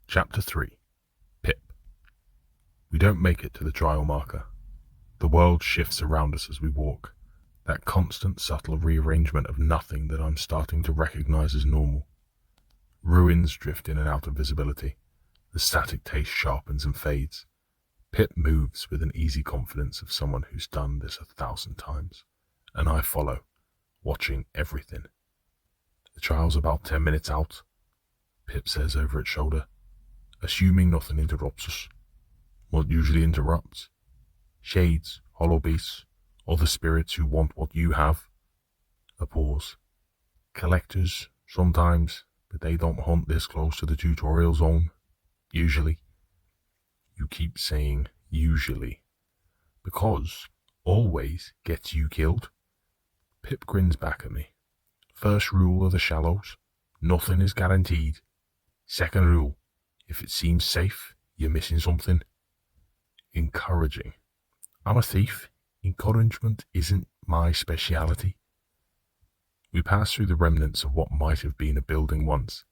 Chapter 3. Pip. We don't make it to the trial marker. The world shifts around us as we walk. That constant, subtle rearrangement of nothing that I'm starting to recognize as normal. Ruins drift in and out of visibility. The static taste sharpens and fades. Pip moves with an easy confidence of someone who's done this 1,000 times. And I follow, watching everything. The trial's about 10 minutes out, Pip says over its shoulder, assuming nothing interrupts us. What usually interrupts? Shades, hollow beasts, other spirits who want what you have. A pause. Collectors, sometimes, but they don't hunt this close to the tutorial zone. Usually. You keep saying usually. Because always gets you killed. Pip grins back at me. First rule of the Shallows, nothing is guaranteed. Second rule, if it seems safe, you're missing something. Encouraging. I'm a thief. Encouragement isn't my speciality. We pass through the remnants of what might have been a building once.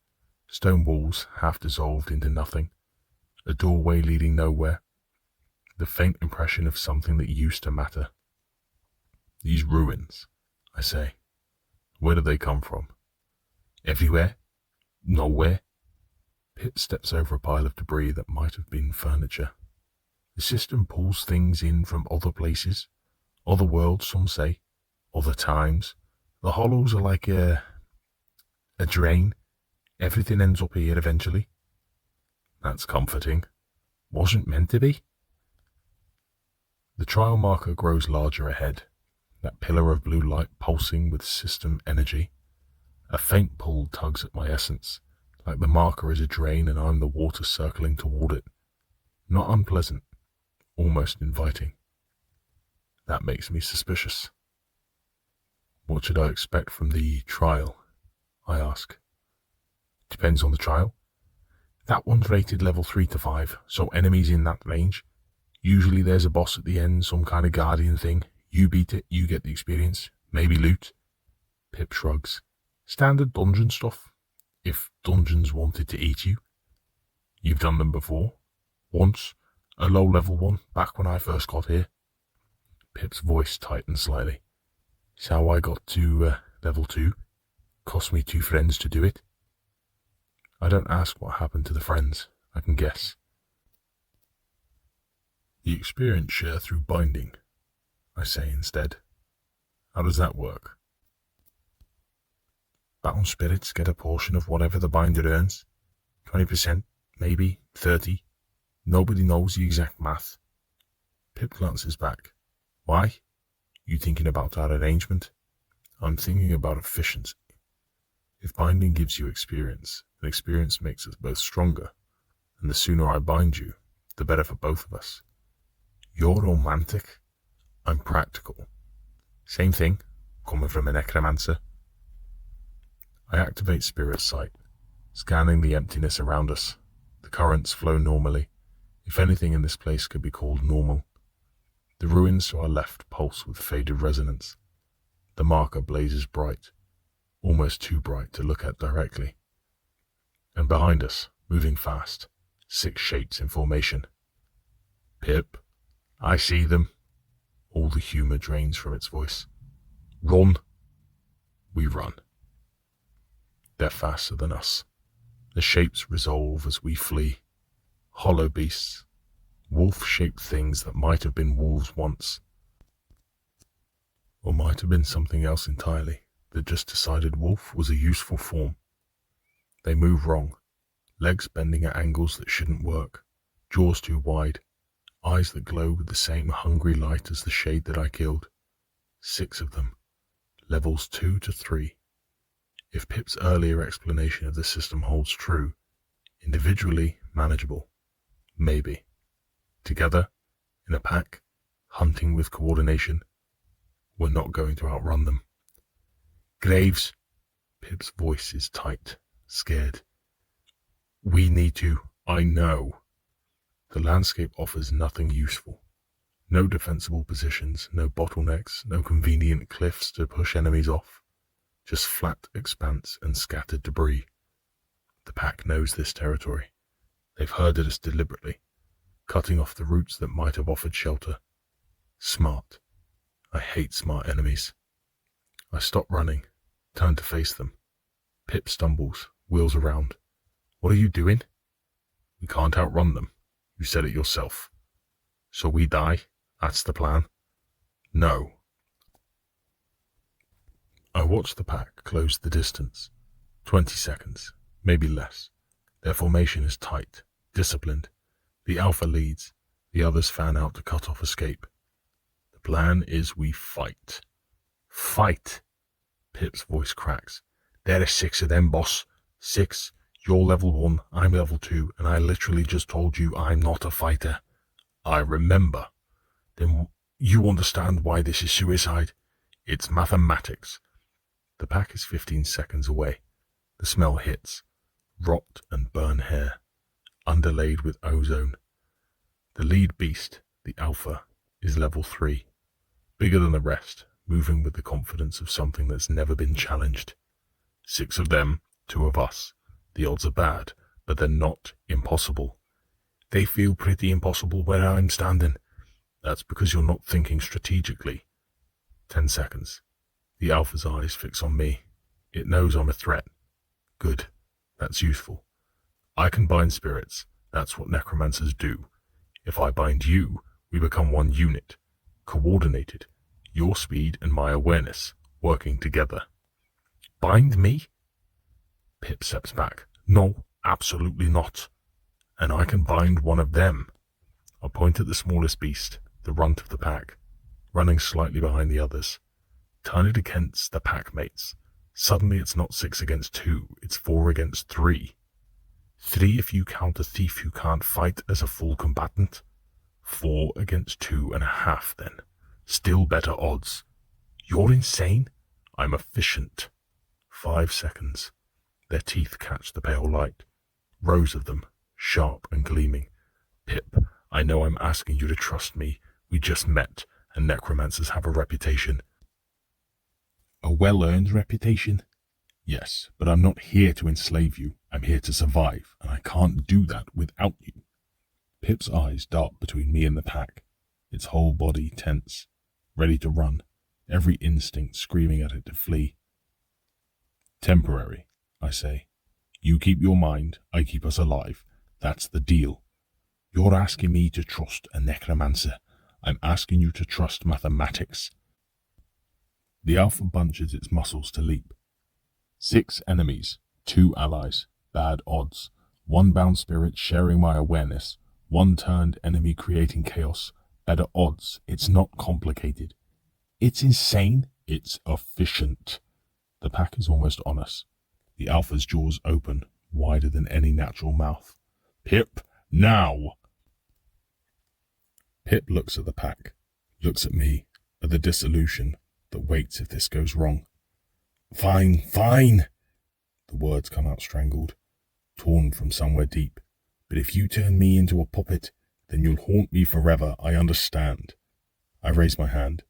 Stone walls half dissolved into nothing. A doorway leading nowhere. The faint impression of something that used to matter. These ruins, I say. Where do they come from? Everywhere? Nowhere? Pip steps over a pile of debris that might have been furniture. The system pulls things in from other places. Other worlds, some say. Other times. The hollows are like a drain. Everything ends up here eventually. That's comforting. Wasn't meant to be. The trial marker grows larger ahead, that pillar of blue light pulsing with system energy. A faint pull tugs at my essence, like the marker is a drain and I'm the water circling toward it. Not unpleasant, almost inviting. That makes me suspicious. What should I expect from the trial? I ask. Depends on the trial. That one's rated level 3 to 5, so enemies in that range. Usually there's a boss at the end, some kind of guardian thing. You beat it, you get the experience. Maybe loot. Pip shrugs. Standard dungeon stuff. If dungeons wanted to eat you. You've done them before. Once. A low level one, back when I first got here. Pip's voice tightened slightly. It's how I got to level 2. Cost me 2 friends to do it. I don't ask what happened to the friends. I can guess. The experience share through binding, I say instead. How does that work? Bound spirits get a portion of whatever the binder earns. 20%, maybe 30%. Nobody knows the exact math. Pip glances back. Why? You thinking about our arrangement? I'm thinking about efficiency. If binding gives you experience, and experience makes us both stronger, and the sooner I bind you, the better for both of us. You're romantic. I'm practical. Same thing, coming from a necromancer. I activate spirit sight, scanning the emptiness around us. The currents flow normally. If anything in this place could be called normal. The ruins to our left pulse with faded resonance. The marker blazes bright, almost too bright to look at directly. And behind us, moving fast, 6 shapes in formation. Pip, I see them. All the humour drains from its voice. Run. We run. They're faster than us. The shapes resolve as we flee. Hollow beasts. Wolf-shaped things that might have been wolves once. Or might have been something else entirely, that just decided wolf was a useful form. They move wrong. Legs bending at angles that shouldn't work. Jaws too wide. Eyes that glow with the same hungry light as the shade that I killed. 6 of them. Levels 2 to 3. If Pip's earlier explanation of the system holds true, individually manageable. Maybe. Together, in a pack, hunting with coordination, we're not going to outrun them. Graves. Pip's voice is tight, scared. We need to. I know. The landscape offers nothing useful. No defensible positions, no bottlenecks, no convenient cliffs to push enemies off. Just flat expanse and scattered debris. The pack knows this territory. They've herded us deliberately, cutting off the roots that might have offered shelter. Smart. I hate smart enemies. I stop running, turn to face them. Pip stumbles, wheels around. What are you doing? We can't outrun them. You said it yourself. So we die? That's the plan? No. I watch the pack close the distance. 20 seconds, maybe less. Their formation is tight, disciplined. The alpha leads. The others fan out to cut off escape. The plan is we fight. Fight! Pip's voice cracks. There are 6 of them, boss. 6. You're level 1, I'm level 2, and I literally just told you I'm not a fighter. I remember. Then you understand why this is suicide. It's mathematics. The pack is 15 seconds away. The smell hits. Rot and burn hair, underlaid with ozone. The lead beast, the alpha, is level 3. Bigger than the rest, moving with the confidence of something that's never been challenged. 6 of them, 2 of us. The odds are bad, but they're not impossible. They feel pretty impossible where I'm standing. That's because you're not thinking strategically. 10 seconds. The alpha's eyes fix on me. It knows I'm a threat. Good. That's useful. I can bind spirits. That's what necromancers do. If I bind you, we become one unit. Coordinated. Your speed and my awareness, working together. Bind me? Pip steps back. No, absolutely not. And I can bind one of them. I point at the smallest beast, the runt of the pack, running slightly behind the others. Turn it against the pack mates. Suddenly it's not 6 against 2, it's 4 against 3. 3 if you count a thief who can't fight as a full combatant. 4 against 2.5 then. Still better odds. You're insane? I'm efficient. 5 seconds. Their teeth catch the pale light. Rows of them, sharp and gleaming. Pip, I know I'm asking you to trust me. We just met, and necromancers have a reputation. A well-earned reputation? Yes, but I'm not here to enslave you. I'm here to survive, and I can't do that without you. Pip's eyes dart between me and the pack, its whole body tense, ready to run, every instinct screaming at it to flee. Temporary, I say. You keep your mind, I keep us alive. That's the deal. You're asking me to trust a necromancer. I'm asking you to trust mathematics. The alpha bunches its muscles to leap. 6 enemies, 2 allies, bad odds. 1 bound spirit sharing my awareness. 1 turned enemy creating chaos. Better odds. It's not complicated. It's insane. It's efficient. The pack is almost on us. The alpha's jaws open, wider than any natural mouth. Pip, now! Pip looks at the pack, looks at me, at the dissolution that waits if this goes wrong. Fine, fine! The words come out strangled, torn from somewhere deep. But if you turn me into a puppet, then you'll haunt me forever, I understand. I raise my hand,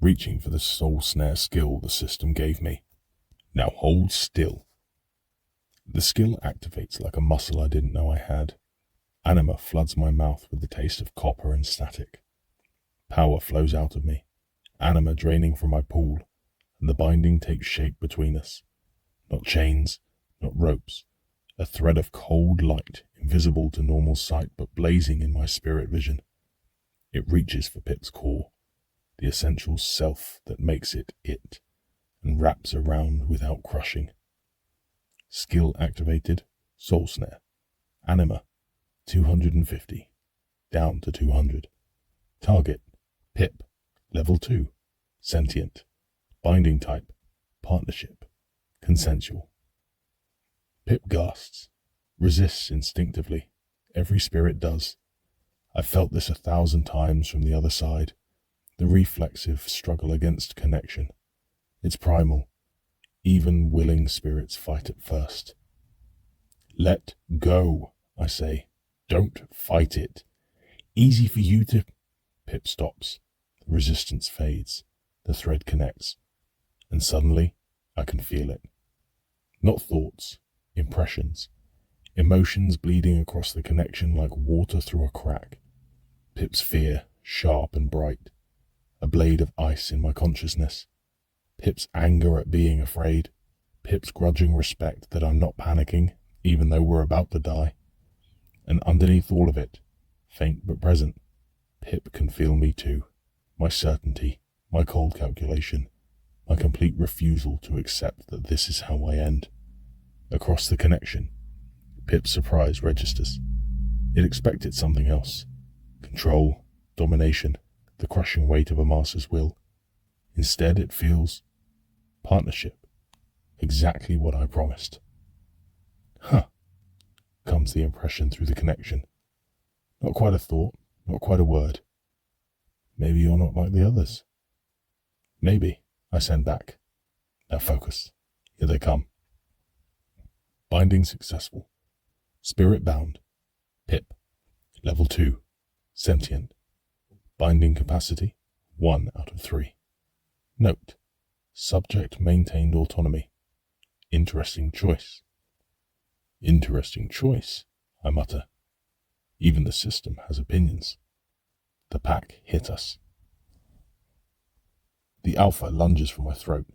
reaching for the soul snare skill the system gave me. Now hold still. The skill activates like a muscle I didn't know I had. Anima floods my mouth with the taste of copper and static. Power flows out of me, anima draining from my pool, and the binding takes shape between us. Not chains, not ropes, a thread of cold light, invisible to normal sight but blazing in my spirit vision. It reaches for Pip's core, the essential self that makes it, and wraps around without crushing. Skill activated, soul snare. Anima, 250, down to 200. Target, Pip, level 2, sentient. Binding type, partnership, consensual. Pip gasps, resists instinctively. Every spirit does. I've felt this 1,000 times from the other side. The reflexive struggle against connection. It's primal. Even willing spirits fight at first. Let go, I say. Don't fight it. Easy for you to... Pip stops. The resistance fades. The thread connects. And suddenly, I can feel it. Not thoughts, impressions. Emotions bleeding across the connection like water through a crack. Pip's fear, sharp and bright. A blade of ice in my consciousness. Pip's anger at being afraid. Pip's grudging respect that I'm not panicking, even though we're about to die. And underneath all of it, faint but present, Pip can feel me too. My certainty, my cold calculation, my complete refusal to accept that this is how I end. Across the connection, Pip's surprise registers. It expected something else. Control, domination, the crushing weight of a master's will. Instead, it feels partnership. Exactly what I promised. Huh, comes the impression through the connection. Not quite a thought, not quite a word. Maybe you're not like the others. Maybe, I send back. Now focus. Here they come. Binding successful. Spirit bound. Pip. Level 2. Sentient. Binding capacity 1 out of 3. Note. Subject maintained autonomy. Interesting choice. Interesting choice, I mutter. Even the system has opinions. The pack hit us. The alpha lunges for my throat.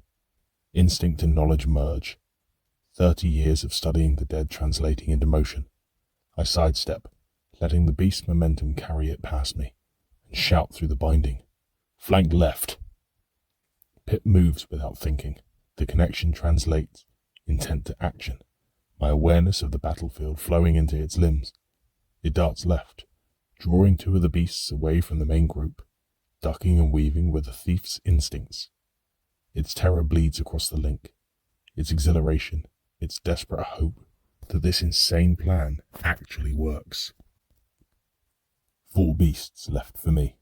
Instinct and knowledge merge. 30 years of studying the dead translating into motion. I sidestep, letting the beast's momentum carry it past me, and shout through the binding. Flank left. Pip moves without thinking. The connection translates, intent to action. My awareness of the battlefield flowing into its limbs. It darts left, drawing 2 of the beasts away from the main group, ducking and weaving with a thief's instincts. Its terror bleeds across the link. Its exhilaration, its desperate hope that this insane plan actually works. 4 beasts left for me.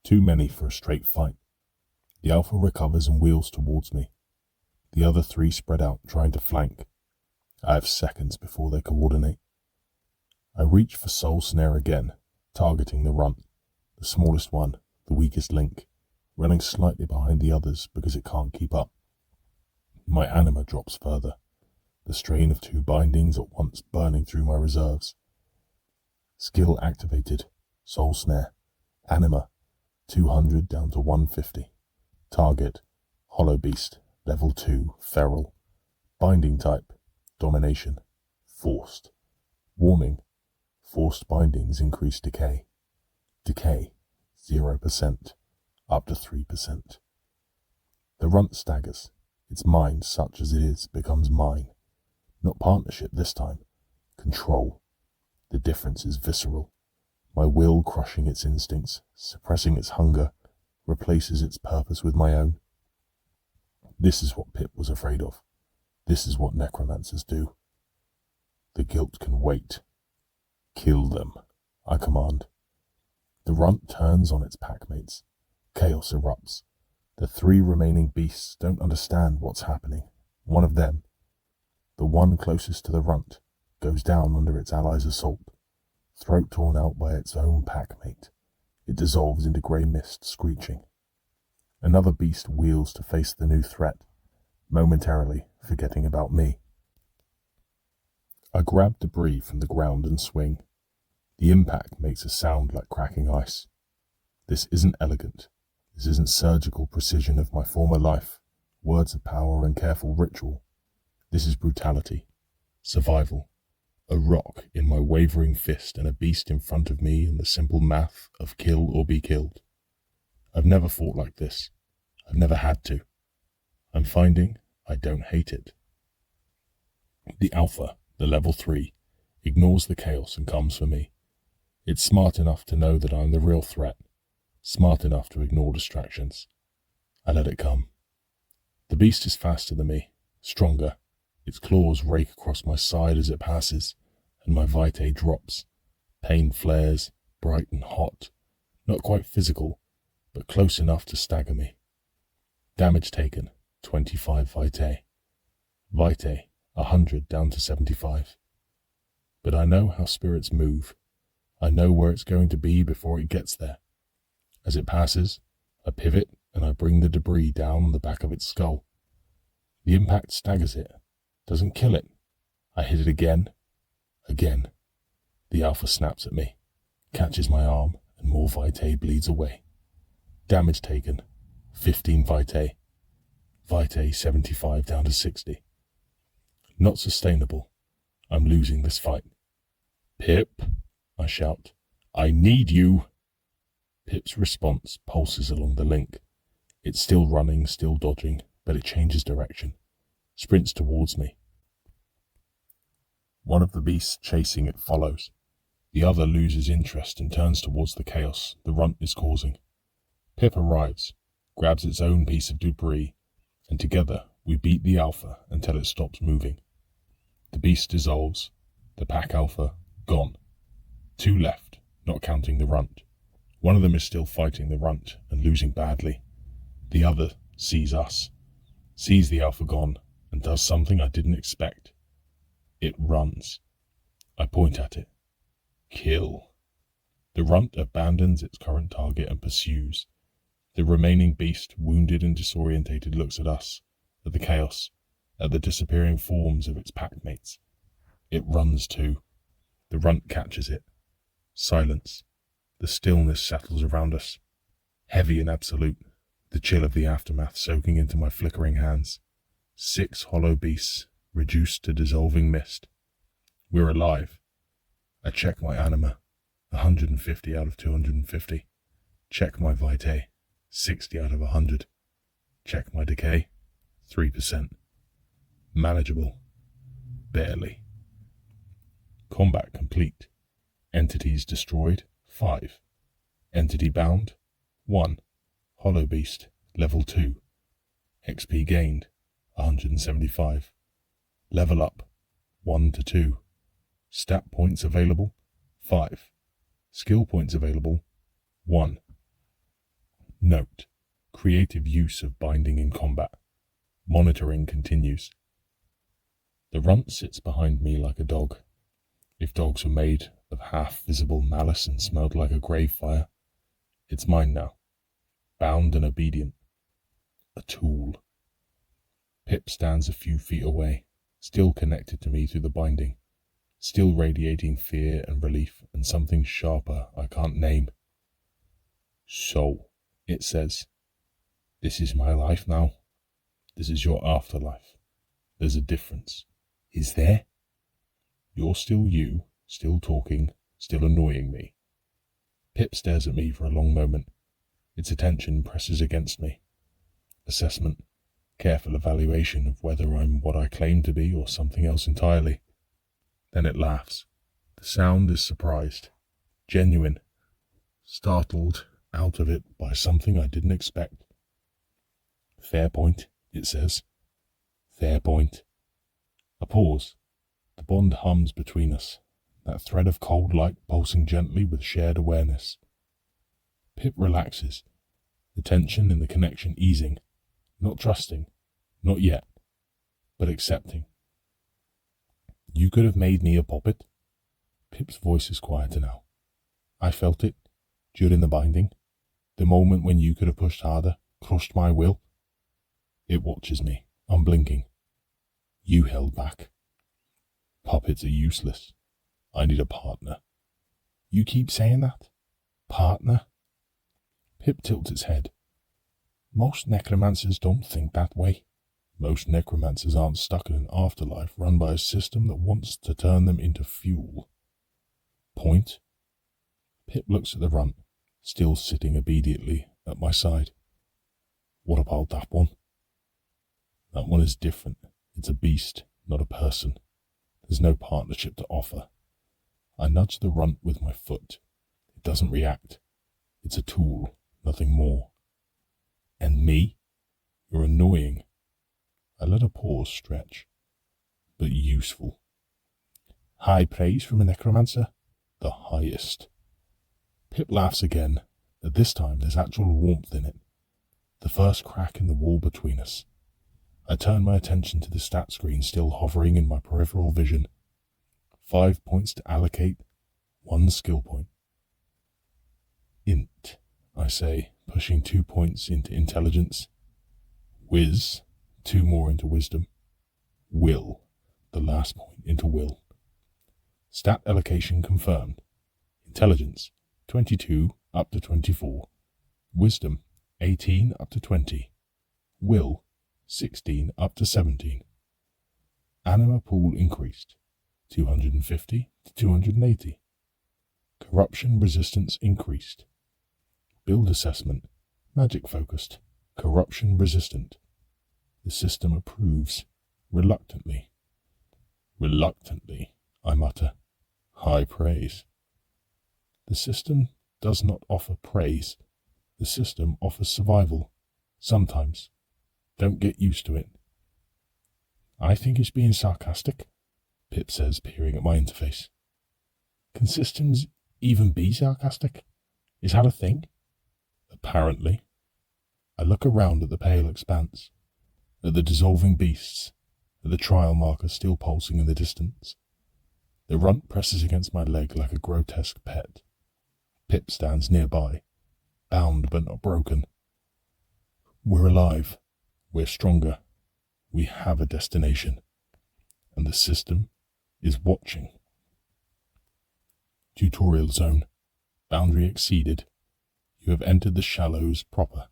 Too many for a straight fight. The alpha recovers and wheels towards me. The other 3 spread out, trying to flank. I have seconds before they coordinate. I reach for soul snare again, targeting the runt, the smallest one, the weakest link, running slightly behind the others because it can't keep up. My anima drops further, the strain of 2 bindings at once burning through my reserves. Skill activated, soul snare, anima, 200 down to 150. Target, hollow beast, level 2, feral. Binding type, domination, forced. Warning, forced bindings increase decay. Decay, 0%, up to 3%. The runt staggers. Its mind, such as it is, becomes mine. Not partnership this time. Control. The difference is visceral. My will crushing its instincts, suppressing its hunger, replaces its purpose with my own. This is what Pip was afraid of. This is what necromancers do. The guilt can wait. Kill them, I command. The runt turns on its packmates. Chaos erupts. The 3 remaining beasts don't understand what's happening. One of them, the one closest to the runt, goes down under its ally's assault. Throat torn out by its own packmate. It dissolves into grey mist, screeching. Another beast wheels to face the new threat, momentarily forgetting about me. I grab debris from the ground and swing. The impact makes a sound like cracking ice. This isn't elegant. This isn't surgical precision of my former life, words of power and careful ritual. This is brutality, survival, a rock in my wavering fist and a beast in front of me and the simple math of kill or be killed. I've never fought like this. I've never had to. I'm finding I don't hate it. The alpha, the level 3, ignores the chaos and comes for me. It's smart enough to know that I'm the real threat, smart enough to ignore distractions. I let it come. The beast is faster than me, stronger. Its claws rake across my side as it passes, and my vitae drops. Pain flares, bright and hot, not quite physical, but close enough to stagger me. Damage taken, 25 vitae. Vitae, 100 down to 75. But I know how spirits move. I know where it's going to be before it gets there. As it passes, I pivot and I bring the debris down on the back of its skull. The impact staggers it, doesn't kill it. I hit it again. Again, the alpha snaps at me, catches my arm, and more vitae bleeds away. Damage taken, 15 vitae. Vitae 75 down to 60. Not sustainable. I'm losing this fight. Pip, I shout. I need you. Pip's response pulses along the link. It's still running, still dodging, but it changes direction. Sprints towards me. One of the beasts chasing it follows. The other loses interest and turns towards the chaos the runt is causing. Pip arrives, grabs its own piece of debris, and together we beat the alpha until it stops moving. The beast dissolves, the pack alpha gone. 2 left, not counting the runt. One of them is still fighting the runt and losing badly. The other sees us, sees the alpha gone, and does something I didn't expect. It runs. I point at it. Kill. The runt abandons its current target and pursues. The remaining beast, wounded and disorientated, looks at us, at the chaos, at the disappearing forms of its packmates. It runs too. The runt catches it. Silence. The stillness settles around us. Heavy and absolute, the chill of the aftermath soaking into my flickering hands. 6 hollow beasts, reduced to dissolving mist. We're alive. I check my anima, 150 out of 250. Check my vitae, 60 out of 100. Check my decay, 3%. Manageable. Barely. Combat complete. Entities destroyed, 5. Entity bound, 1. Hollow beast, level 2. XP gained, 175. Level up, 1 to 2. Stat points available, 5. Skill points available, 1. Note: creative use of binding in combat. Monitoring continues. The runt sits behind me like a dog. If dogs were made of half-visible malice and smelled like a grave fire, it's mine now. Bound and obedient. A tool. Pip stands a few feet away, still connected to me through the binding, still radiating fear and relief and something sharper I can't name. So, it says, this is my life now. This is your afterlife. There's a difference. Is there? You're still you, still talking, still annoying me. Pip stares at me for a long moment. Its attention presses against me. Assessment. Careful evaluation of whether I'm what I claim to be or something else entirely. Then it laughs. The sound is surprised. Genuine. Startled out of it by something I didn't expect. Fair point, it says. Fair point. A pause. The bond hums between us, that thread of cold light pulsing gently with shared awareness. Pip relaxes, the tension in the connection easing, not trusting, not yet, but accepting. You could have made me a puppet. Pip's voice is quieter now. I felt it, during the binding, the moment when you could have pushed harder, crushed my will. It watches me, unblinking. You held back. Puppets are useless. I need a partner. You keep saying that? Partner? Pip tilts its head. Most necromancers don't think that way. Most necromancers aren't stuck in an afterlife run by a system that wants to turn them into fuel. Point? Pip looks at the runt, still sitting obediently at my side. What about that one? That one is different. It's a beast, not a person. There's no partnership to offer. I nudge the runt with my foot. It doesn't react. It's a tool, nothing more. And me? You're annoying. I let a pause stretch. But useful. High praise from a necromancer? The highest. Pip laughs again, but this time there's actual warmth in it. The first crack in the wall between us. I turn my attention to the stat screen still hovering in my peripheral vision. 5 points to allocate, 1 skill point. Int, I say, pushing 2 points into intelligence. Wiz, 2 more into wisdom. Will, the last point into will. Stat allocation confirmed. Intelligence 22 up to 24. Wisdom 18 up to 20. Will 16 up to 17. Anima pool increased 250 to 280. Corruption resistance increased. Build assessment magic focused, corruption resistant. The system approves reluctantly. Reluctantly, I mutter. High praise. The system does not offer praise. The system offers survival. Sometimes. Don't get used to it. I think it's being sarcastic, Pip says, peering at my interface. Can systems even be sarcastic? Is that a thing? Apparently. I look around at the pale expanse, at the dissolving beasts, at the trial marker still pulsing in the distance. The runt presses against my leg like a grotesque pet. Pip stands nearby, bound but not broken. We're alive. We're stronger. We have a destination. And the system is watching. Tutorial zone. Boundary exceeded. You have entered the shallows proper.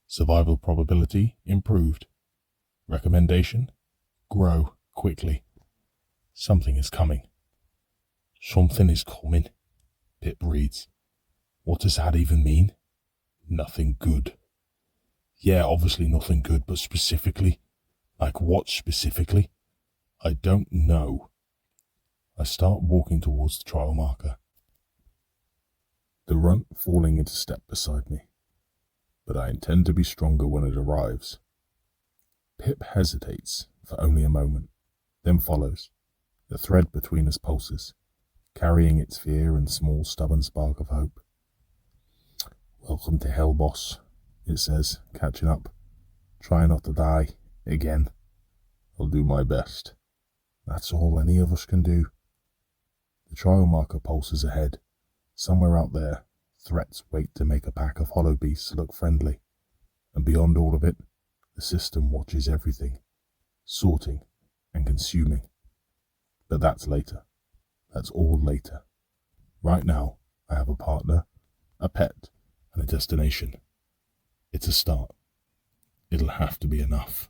Survival probability improved. Recommendation? Grow quickly. Something is coming. Something is coming, Pip reads. What does that even mean? Nothing good. Yeah, obviously nothing good, but specifically? Like what specifically? I don't know. I start walking towards the trial marker. The runt falling into step beside me. But I intend to be stronger when it arrives. Pip hesitates for only a moment, then follows. The thread between us pulses, carrying its fear and small stubborn spark of hope. Welcome to hell, boss, it says, catching up. Try not to die. Again. I'll do my best. That's all any of us can do. The trial marker pulses ahead. Somewhere out there, threats wait to make a pack of hollow beasts look friendly. And beyond all of it, the system watches everything, sorting and consuming. But that's later. That's all later. Right now, I have a partner, a pet, and a destination. It's a start. It'll have to be enough.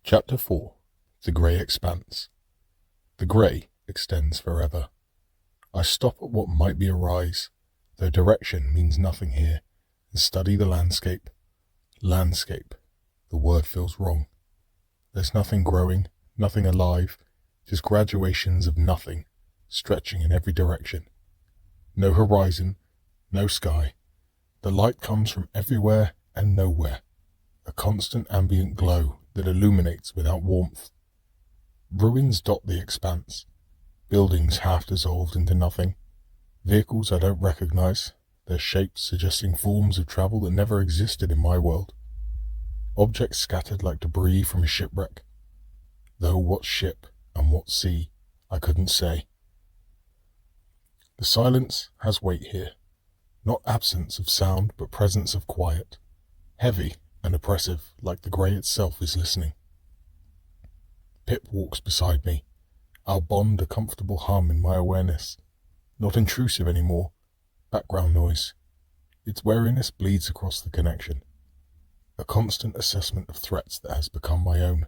Chapter 4. The Grey Expanse. The grey extends forever. I stop at what might be a rise, though direction means nothing here, and study the landscape. Landscape. The word feels wrong. There's nothing growing, nothing alive, just graduations of nothing, stretching in every direction. No horizon, no sky. The light comes from everywhere and nowhere, a constant ambient glow that illuminates without warmth. Ruins dot the expanse, buildings half dissolved into nothing, vehicles I don't recognize, their shapes suggesting forms of travel that never existed in my world. Objects scattered like debris from a shipwreck, though what ship and what sea I couldn't say. The silence has weight here, not absence of sound but presence of quiet, heavy and oppressive like the grey itself is listening. Pip walks beside me, our bond a comfortable hum in my awareness, not intrusive anymore, background noise. Its wariness bleeds across the connection, a constant assessment of threats that has become my own.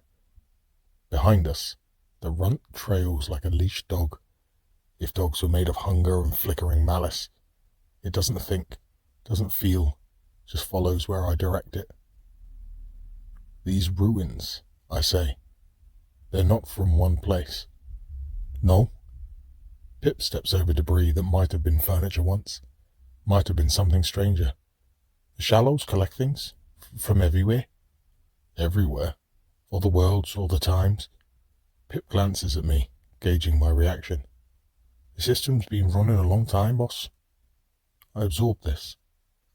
Behind us, the runt trails like a leashed dog. If dogs were made of hunger and flickering malice, it doesn't think, doesn't feel, just follows where I direct it. These ruins, I say, they're not from one place. No? Pip steps over debris that might have been furniture once, might have been something stranger. The shallows collect things from everywhere. Everywhere. All the worlds, all the times. Pip glances at me, gauging my reaction. The system's been running a long time, boss. I absorb this.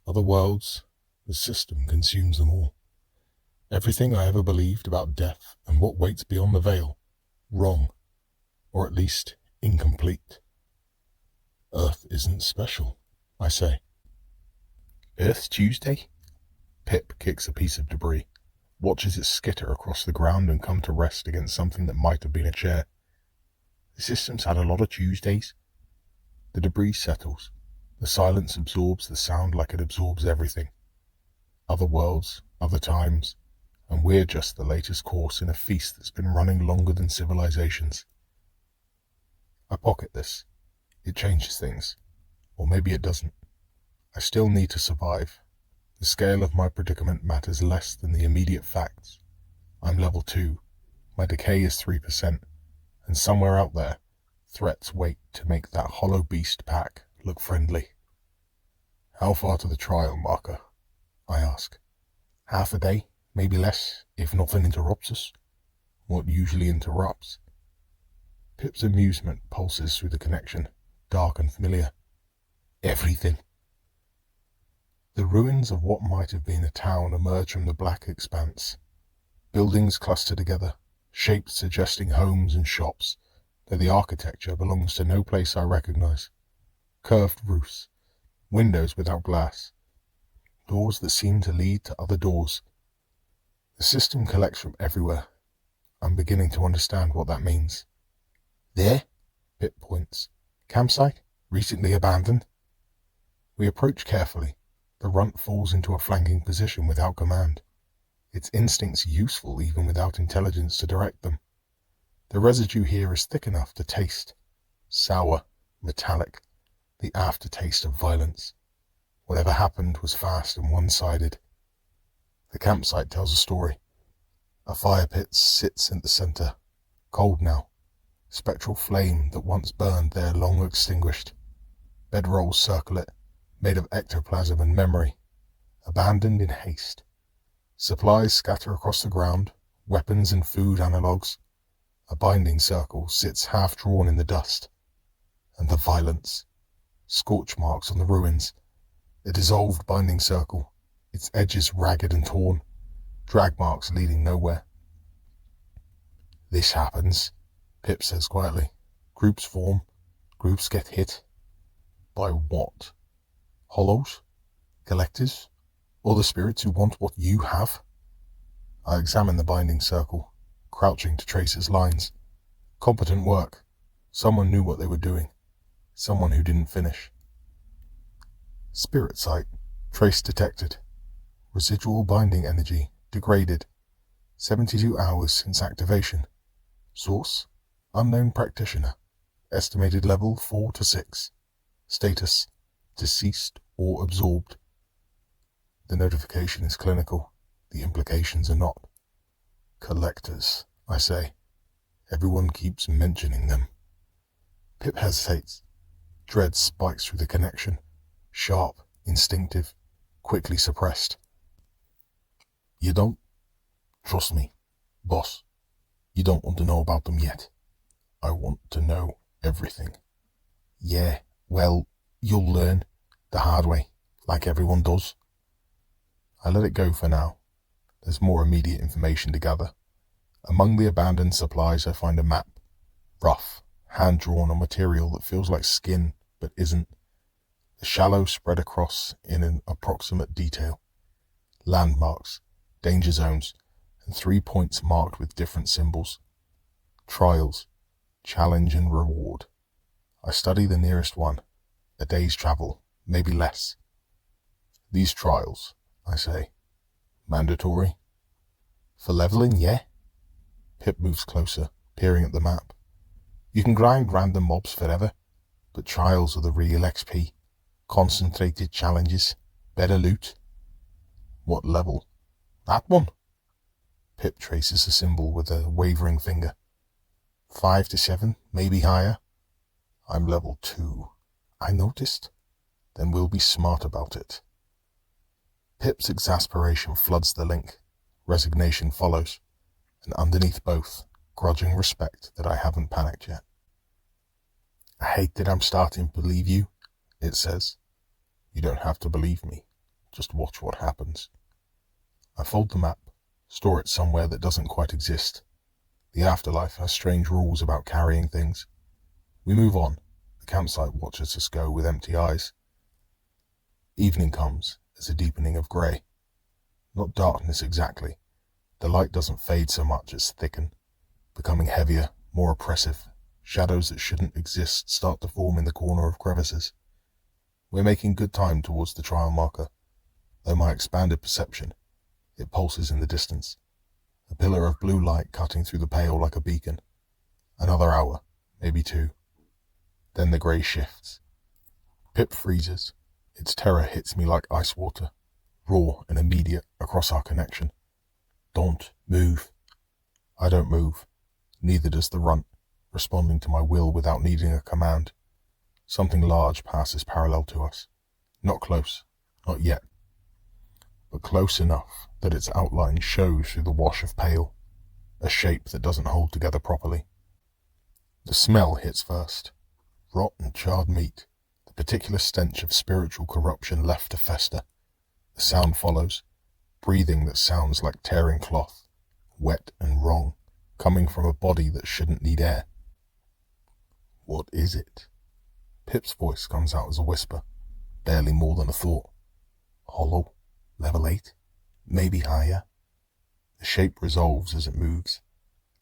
Other worlds, the system consumes them all. Everything I ever believed about death and what waits beyond the veil, wrong, or at least incomplete. Earth isn't special, I say. Earth's Tuesday? Pip kicks a piece of debris, watches it skitter across the ground and come to rest against something that might have been a chair. The system's had a lot of Tuesdays. The debris settles. The silence absorbs the sound like it absorbs everything. Other worlds, other times, and we're just the latest course in a feast that's been running longer than civilizations. I pocket this. It changes things. Or maybe it doesn't. I still need to survive. The scale of my predicament matters less than the immediate facts. I'm level 2. My decay is 3%. And somewhere out there, threats wait to make that hollow beast pack look friendly. How far to the trial marker? I ask. Half a day? Maybe less, if nothing interrupts us. What usually interrupts? Pip's amusement pulses through the connection, dark and familiar. Everything. The ruins of what might have been a town emerge from the black expanse. Buildings cluster together, shapes suggesting homes and shops, though the architecture belongs to no place I recognize. Curved roofs, windows without glass, doors that seem to lead to other doors. The system collects from everywhere. I'm beginning to understand what that means. There? Pip points. Campsite? Recently abandoned? We approach carefully. The runt falls into a flanking position without command. Its instincts useful even without intelligence to direct them. The residue here is thick enough to taste. Sour, metallic, the aftertaste of violence. Whatever happened was fast and one-sided. The campsite tells a story. A fire pit sits in the center, cold now, spectral flame that once burned there long extinguished. Bedrolls circle it, made of ectoplasm and memory, abandoned in haste. Supplies scatter across the ground, weapons and food analogues. A binding circle sits half-drawn in the dust. And the violence. Scorch marks on the ruins. A dissolved binding circle, its edges ragged and torn, drag marks leading nowhere. This happens, Pip says quietly. Groups form, groups get hit. By what? Hollows? Collectors? Or the spirits who want what you have? I examine the binding circle, crouching to trace its lines. Competent work. Someone knew what they were doing. Someone who didn't finish. Spirit site. Trace detected. Residual binding energy. Degraded. 72 hours since activation. Source: unknown practitioner. Estimated level 4 to 6. Status: deceased or absorbed. The notification is clinical. The implications are not. Collectors, I say. Everyone keeps mentioning them. Pip hesitates. Dread spikes through the connection. Sharp, instinctive, quickly suppressed. You don't trust me, boss. You don't want to know about them yet. I want to know everything. Yeah, well, you'll learn the hard way, like everyone does. I let it go for now. There's more immediate information to gather. Among the abandoned supplies I find a map. Rough, hand-drawn on material that feels like skin, but isn't. The shallow spread across in an approximate detail. Landmarks, danger zones, and 3 points marked with different symbols. Trials, challenge and reward. I study the nearest one. A day's travel, maybe less. These trials, I say. Mandatory? For leveling, yeah. Pip moves closer, peering at the map. You can grind random mobs forever, but trials are the real XP. Concentrated challenges, better loot. What level? That one. Pip traces a symbol with a wavering finger. 5 to 7, maybe higher. I'm level 2. I noticed. Then we'll be smart about it. Pip's exasperation floods the link. Resignation follows. And underneath both, grudging respect that I haven't panicked yet. I hate that I'm starting to believe you, it says. You don't have to believe me. Just watch what happens. I fold the map, store it somewhere that doesn't quite exist. The afterlife has strange rules about carrying things. We move on. The campsite watches us go with empty eyes. Evening comes as a deepening of grey. Not darkness exactly. The light doesn't fade so much as thicken, becoming heavier, more oppressive. Shadows that shouldn't exist start to form in the corner of crevices. We're making good time towards the trial marker, though my expanded perception, it pulses in the distance. A pillar of blue light cutting through the pale like a beacon. Another hour, maybe 2. Then the grey shifts. Pip freezes. Its terror hits me like ice water, raw and immediate across our connection. Don't move. I don't move. Neither does the runt, responding to my will without needing a command. Something large passes parallel to us. Not close, not yet, but close enough that its outline shows through the wash of pale, a shape that doesn't hold together properly. The smell hits first. Rot and charred meat, the particular stench of spiritual corruption left to fester. The sound follows. Breathing that sounds like tearing cloth, wet and wrong, coming from a body that shouldn't need air. What is it? Pip's voice comes out as a whisper, barely more than a thought. Hollow, level 8, maybe higher. The shape resolves as it moves.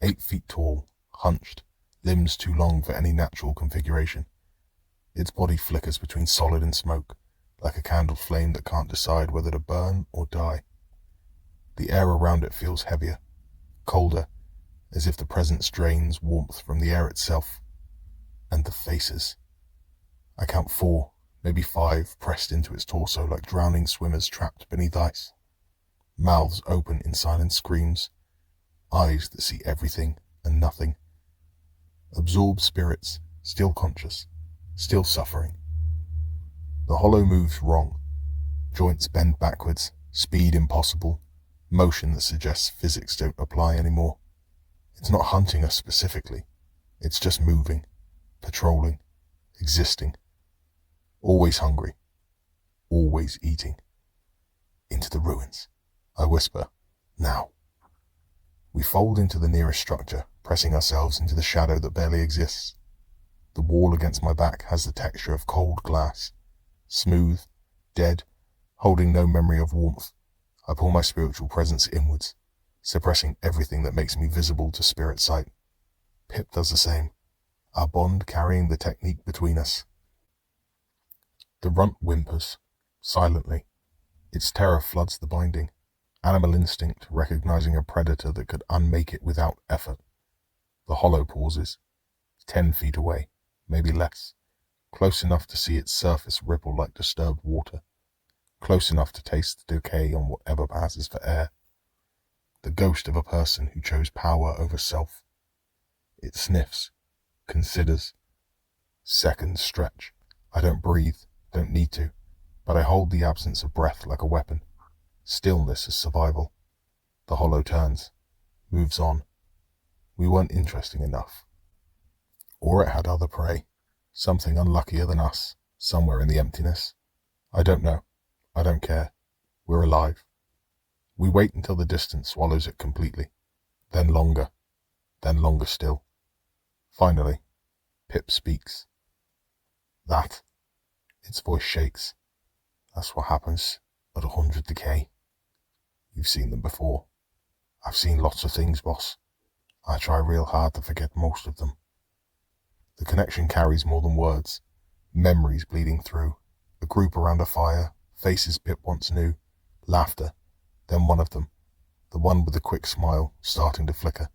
8 feet tall, hunched, limbs too long for any natural configuration. Its body flickers between solid and smoke, like a candle flame that can't decide whether to burn or die. The air around it feels heavier, colder, as if the presence drains warmth from the air itself. And the faces. I count 4, maybe 5, pressed into its torso like drowning swimmers trapped beneath ice. Mouths open in silent screams, eyes that see everything and nothing. Absorbed spirits, still conscious, still suffering. The hollow moves wrong. Joints bend backwards, speed impossible. Motion that suggests physics don't apply anymore. It's not hunting us specifically. It's just moving, patrolling, existing. Always hungry. Always eating. Into the ruins, I whisper. Now. We fold into the nearest structure, pressing ourselves into the shadow that barely exists. The wall against my back has the texture of cold glass. Smooth, dead, holding no memory of warmth. I pull my spiritual presence inwards, suppressing everything that makes me visible to spirit sight. Pip does the same, our bond carrying the technique between us. The runt whimpers, silently. Its terror floods the binding. Animal instinct recognizing a predator that could unmake it without effort. The hollow pauses, 10 feet away, maybe less, close enough to see its surface ripple like disturbed water, close enough to taste the decay on whatever passes for air. The ghost of a person who chose power over self. It sniffs, considers. Seconds stretch. I don't breathe, don't need to, but I hold the absence of breath like a weapon. Stillness is survival. The hollow turns, moves on. We weren't interesting enough. Or it had other prey, something unluckier than us, somewhere in the emptiness. I don't know. I don't care. We're alive. We wait until the distance swallows it completely. Then longer still. Finally, Pip speaks. That. Its voice shakes. That's what happens at 100 decay. You've seen them before. I've seen lots of things, boss. I try real hard to forget most of them. The connection carries more than words. Memories bleeding through. A group around a fire. Faces Pip once knew. Laughter. Then one of them. The one with the quick smile, starting to flicker.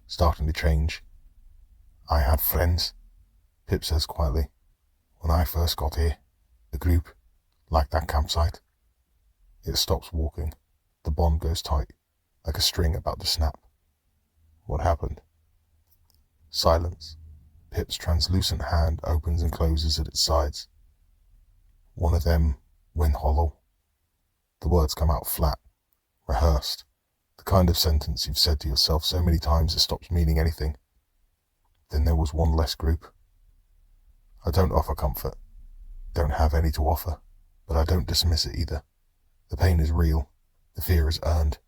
Starting to change. I had friends, Pip says quietly. When I first got here. A group. Like that campsite. It stops walking. The bond goes tight, like a string about to snap. What happened? Silence. Pip's translucent hand opens and closes at its sides. One of them went hollow. The words come out flat, rehearsed, the kind of sentence you've said to yourself so many times it stops meaning anything. Then there was one less group. I don't offer comfort, don't have any to offer, but I don't dismiss it either. The pain is real. The fear is earned.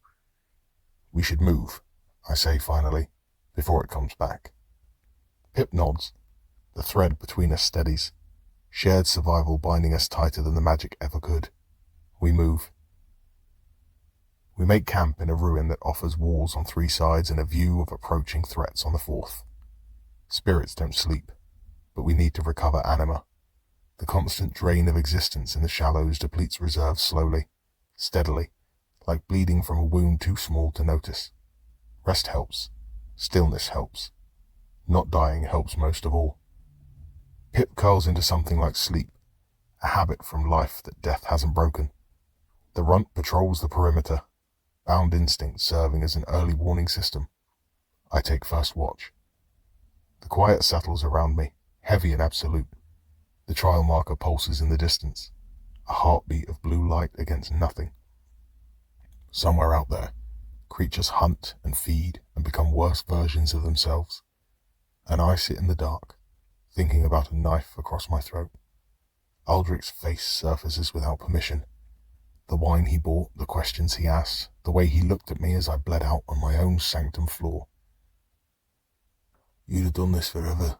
We should move, I say finally, before it comes back. Pip nods. The thread between us steadies. Shared survival binding us tighter than the magic ever could. We move. We make camp in a ruin that offers walls on 3 sides and a view of approaching threats on the 4th. Spirits don't sleep, but we need to recover anima. The constant drain of existence in the shallows depletes reserves slowly, steadily, like bleeding from a wound too small to notice. Rest helps. Stillness helps. Not dying helps most of all. Pip curls into something like sleep, a habit from life that death hasn't broken. The runt patrols the perimeter, bound instinct serving as an early warning system. I take first watch. The quiet settles around me, heavy and absolute. The trial marker pulses in the distance, a heartbeat of blue light against nothing. Somewhere out there, creatures hunt and feed and become worse versions of themselves. And I sit in the dark, thinking about a knife across my throat. Aldrich's face surfaces without permission. The wine he bought, the questions he asked, the way he looked at me as I bled out on my own sanctum floor. You'd have done this forever.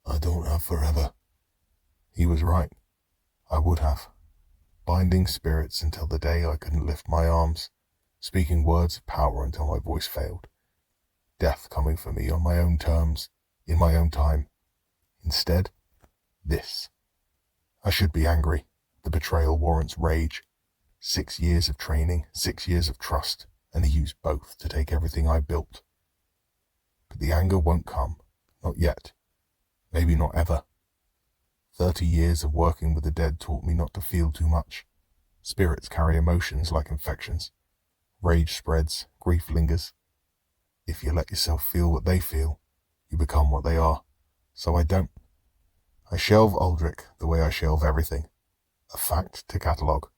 I don't have forever. He was right. I would have. Binding spirits until the day I couldn't lift my arms, speaking words of power until my voice failed. Death coming for me on my own terms, in my own time. Instead, this. I should be angry. The betrayal warrants rage. 6 years of training, 6 years of trust, and he used both to take everything I built. But the anger won't come. Not yet. Maybe not ever. 30 years of working with the dead taught me not to feel too much. Spirits carry emotions like infections. Rage spreads, grief lingers. If you let yourself feel what they feel, you become what they are. So I don't. I shelve Aldrich the way I shelve everything. A fact to catalogue,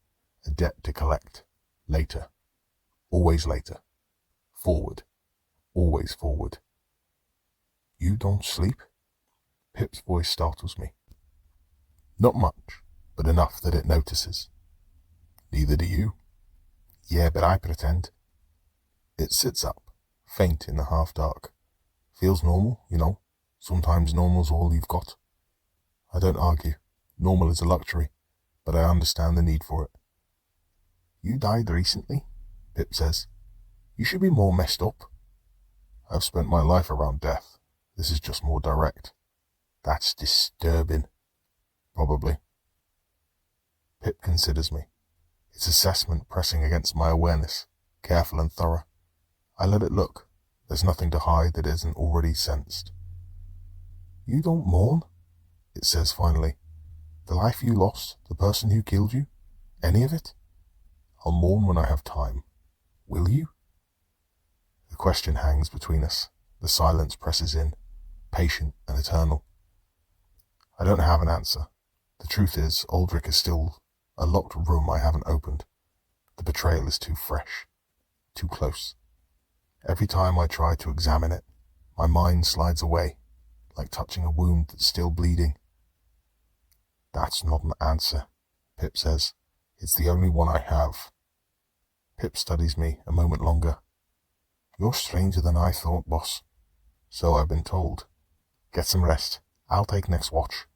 a debt to collect. Later. Always later. Forward. Always forward. You don't sleep? Pip's voice startles me. Not much, but enough that it notices. Neither do you. Yeah, but I pretend. It sits up, faint in the half-dark. Feels normal, you know. Sometimes normal's all you've got. I don't argue. Normal is a luxury, but I understand the need for it. You died recently, Pip says. You should be more messed up. I've spent my life around death. This is just more direct. That's disturbing. Probably. Pip considers me. Its assessment pressing against my awareness, careful and thorough. I let it look. There's nothing to hide that isn't already sensed. You don't mourn? It says finally. The life you lost, the person who killed you, any of it? I'll mourn when I have time. Will you? The question hangs between us. The silence presses in, patient and eternal. I don't have an answer. The truth is, Aldrich is still a locked room I haven't opened. The betrayal is too fresh, too close. Every time I try to examine it, my mind slides away, like touching a wound that's still bleeding. That's not an answer, Pip says. It's the only one I have. Pip studies me a moment longer. You're stranger than I thought, boss. So I've been told. Get some rest. I'll take next watch.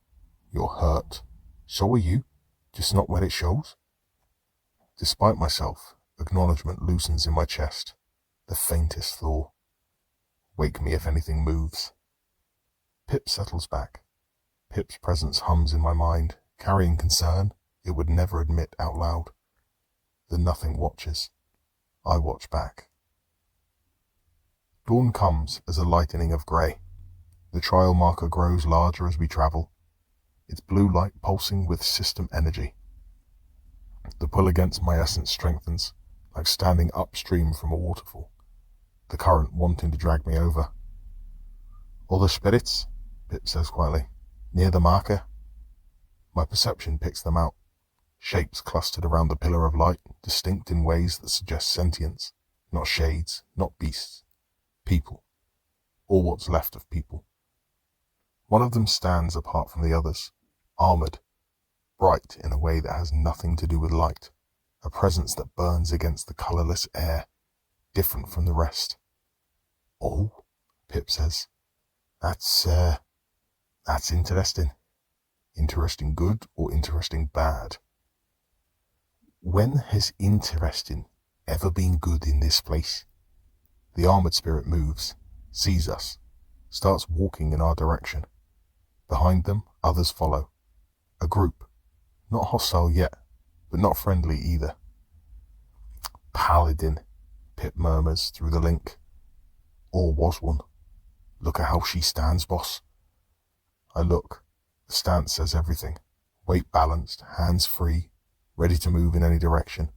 You're hurt. So are you, just not where it shows. Despite myself, acknowledgement loosens in my chest. The faintest thaw. Wake me if anything moves. Pip settles back. Pip's presence hums in my mind, carrying concern it would never admit out loud. The nothing watches. I watch back. Dawn comes as a lightening of grey. The trial marker grows larger as we travel, its blue light pulsing with system energy. The pull against my essence strengthens, like standing upstream from a waterfall, the current wanting to drag me over. Other spirits, Pip says quietly, near the marker. My perception picks them out, shapes clustered around the pillar of light, distinct in ways that suggest sentience, not shades, not beasts, people, or what's left of people. One of them stands apart from the others, armoured, bright in a way that has nothing to do with light, a presence that burns against the colourless air, different from the rest. Oh, Pip says, that's interesting. Interesting good or interesting bad? When has interesting ever been good in this place? The armoured spirit moves, sees us, starts walking in our direction. Behind them, others follow. A group, not hostile yet, but not friendly either. Paladin, Pip murmurs through the link. Or was one. Look at how she stands, boss. I look. The stance says everything. Weight balanced, hands free, ready to move in any direction.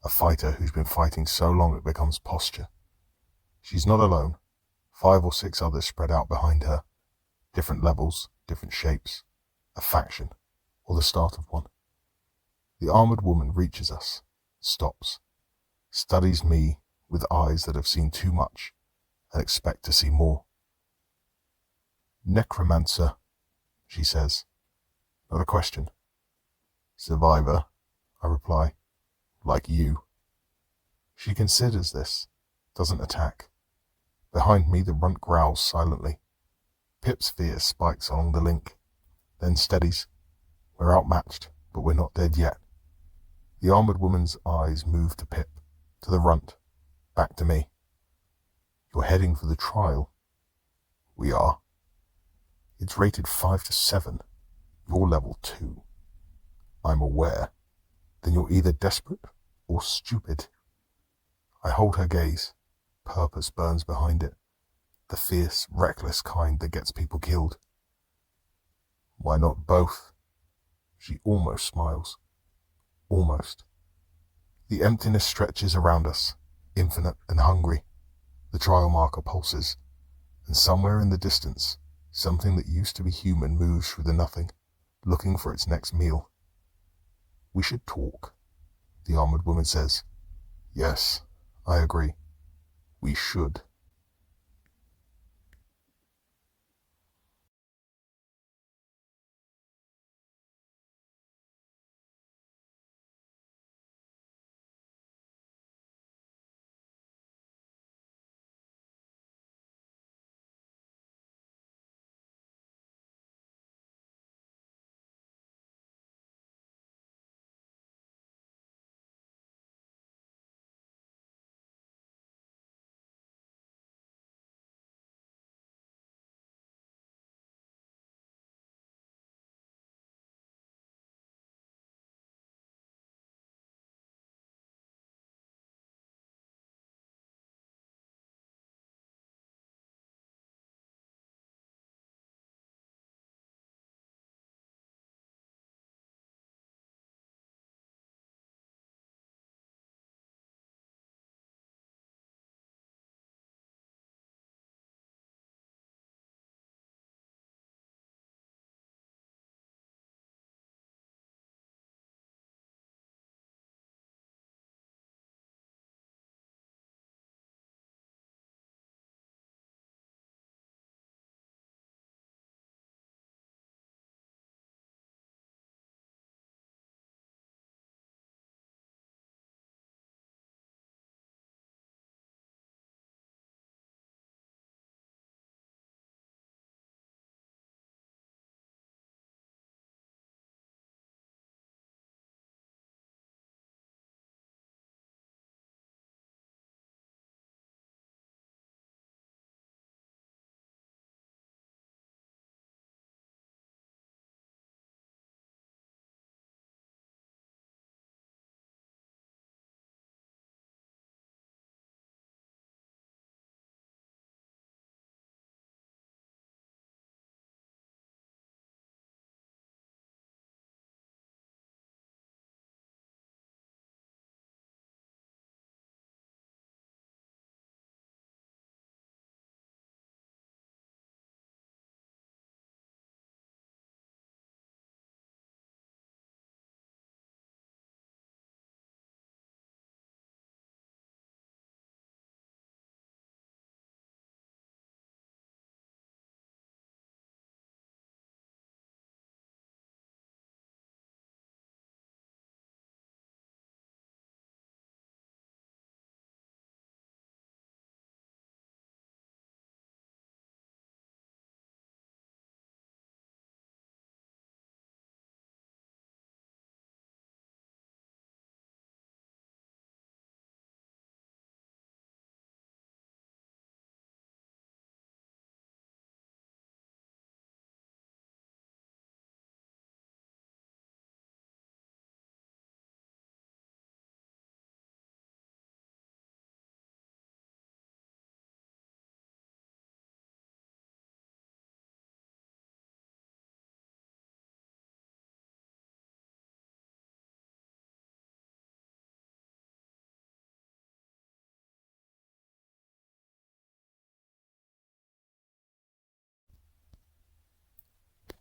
A fighter who's been fighting so long it becomes posture. She's not alone. 5 or 6 others spread out behind her. Different levels, different shapes. A faction, or the start of one. The armoured woman reaches us, stops, studies me with eyes that have seen too much and expect to see more. Necromancer, she says. Not a question. Survivor, I reply. Like you. She considers this, doesn't attack. Behind me the runt growls silently. Pip's fear spikes along the link, then steadies. We're outmatched, but we're not dead yet. The armoured woman's eyes move to Pip, to the runt, back to me. You're heading for the trial. We are. It's rated 5 to 7. You're level 2. I'm aware. Then you're either desperate or stupid. I hold her gaze. Purpose burns behind it. The fierce, reckless kind that gets people killed. Why not both? She almost smiles. Almost. The emptiness stretches around us, infinite and hungry. The trial marker pulses, and somewhere in the distance, something that used to be human moves through the nothing, looking for its next meal. We should talk, the armoured woman says. Yes, I agree. We should.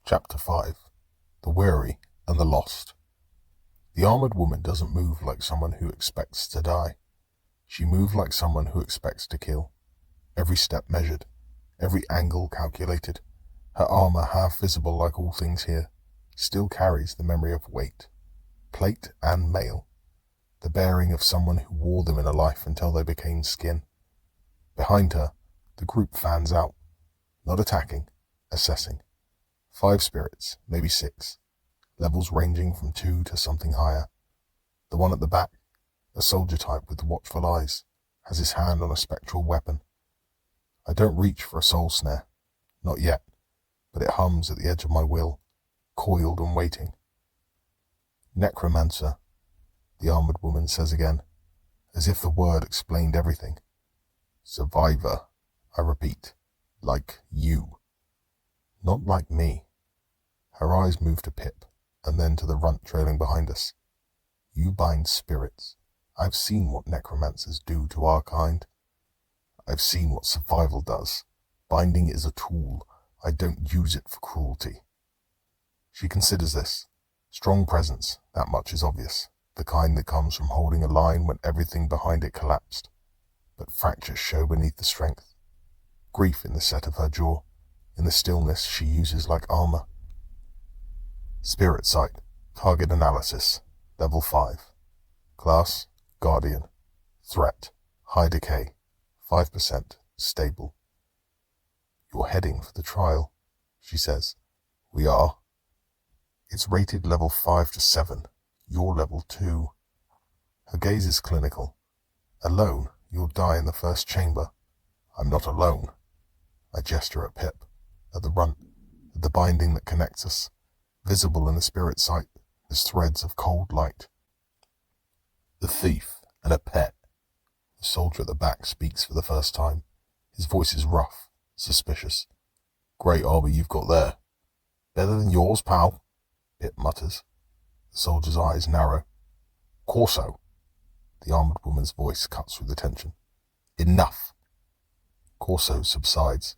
Chapter 5. The Weary and the Lost. The armored woman doesn't move like someone who expects to die. She moves like someone who expects to kill. Every step measured, every angle calculated. Her armor, half visible like all things here, still carries the memory of weight, plate and mail, the bearing of someone who wore them in a life until they became skin. Behind her, the group fans out, not attacking, assessing. 5 spirits, maybe 6, levels ranging from 2 to something higher. The one at the back, a soldier type with watchful eyes, has his hand on a spectral weapon. I don't reach for a soul snare, not yet, but it hums at the edge of my will, coiled and waiting. Necromancer, the armored woman says again, as if the word explained everything. Survivor, I repeat, like you. Not like me. Her eyes move to Pip, and then to the runt trailing behind us. You bind spirits. I've seen what necromancers do to our kind. I've seen what survival does. Binding is a tool. I don't use it for cruelty. She considers this. Strong presence, that much is obvious. The kind that comes from holding a line when everything behind it collapsed. But fractures show beneath the strength. Grief in the set of her jaw. In the stillness she uses like armor. Spirit sight. Target analysis. Level 5. Class, Guardian. Threat, high decay. 5%, stable. You're heading for the trial, she says. We are. It's rated level 5 to 7. You're level 2. Her gaze is clinical. Alone, you'll die in the first chamber. I'm not alone. I gesture at Pip, at the runt, at the binding that connects us, visible in the spirit sight as threads of cold light. The thief and a pet. The soldier at the back speaks for the first time. His voice is rough, suspicious. Great armor you've got there. Better than yours, pal, Pip mutters. The soldier's eyes narrow. Corso. The armored woman's voice cuts through the tension. Enough. Corso subsides,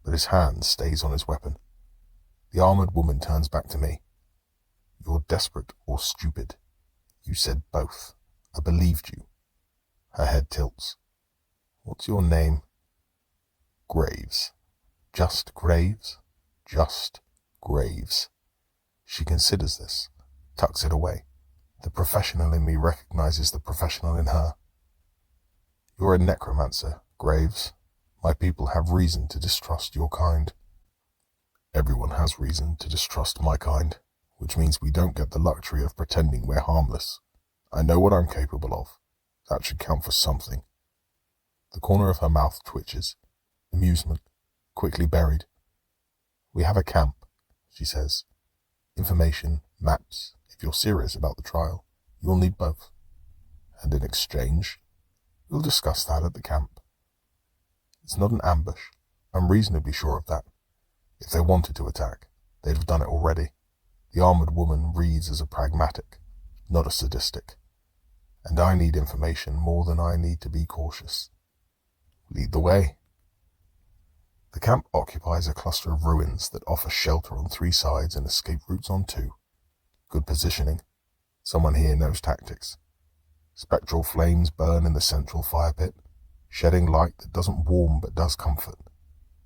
but his hand stays on his weapon. The armored woman turns back to me. You're desperate or stupid. You said both. I believed you. Her head tilts. What's your name? Graves. Just Graves? Just Graves. She considers this, tucks it away. The professional in me recognizes the professional in her. You're a necromancer, Graves. My people have reason to distrust your kind. Everyone has reason to distrust my kind, which means we don't get the luxury of pretending we're harmless. I know what I'm capable of. That should count for something. The corner of her mouth twitches. Amusement, quickly buried. We have a camp, she says. Information, maps. If you're serious about the trial, you'll need both. And in exchange, we'll discuss that at the camp. It's not an ambush. I'm reasonably sure of that. If they wanted to attack, they'd have done it already. The armored woman reads as a pragmatic, not a sadistic. And I need information more than I need to be cautious. Lead the way. The camp occupies a cluster of ruins that offer shelter on 3 sides and escape routes on 2. Good positioning. Someone here knows tactics. Spectral flames burn in the central fire pit, shedding light that doesn't warm but does comfort.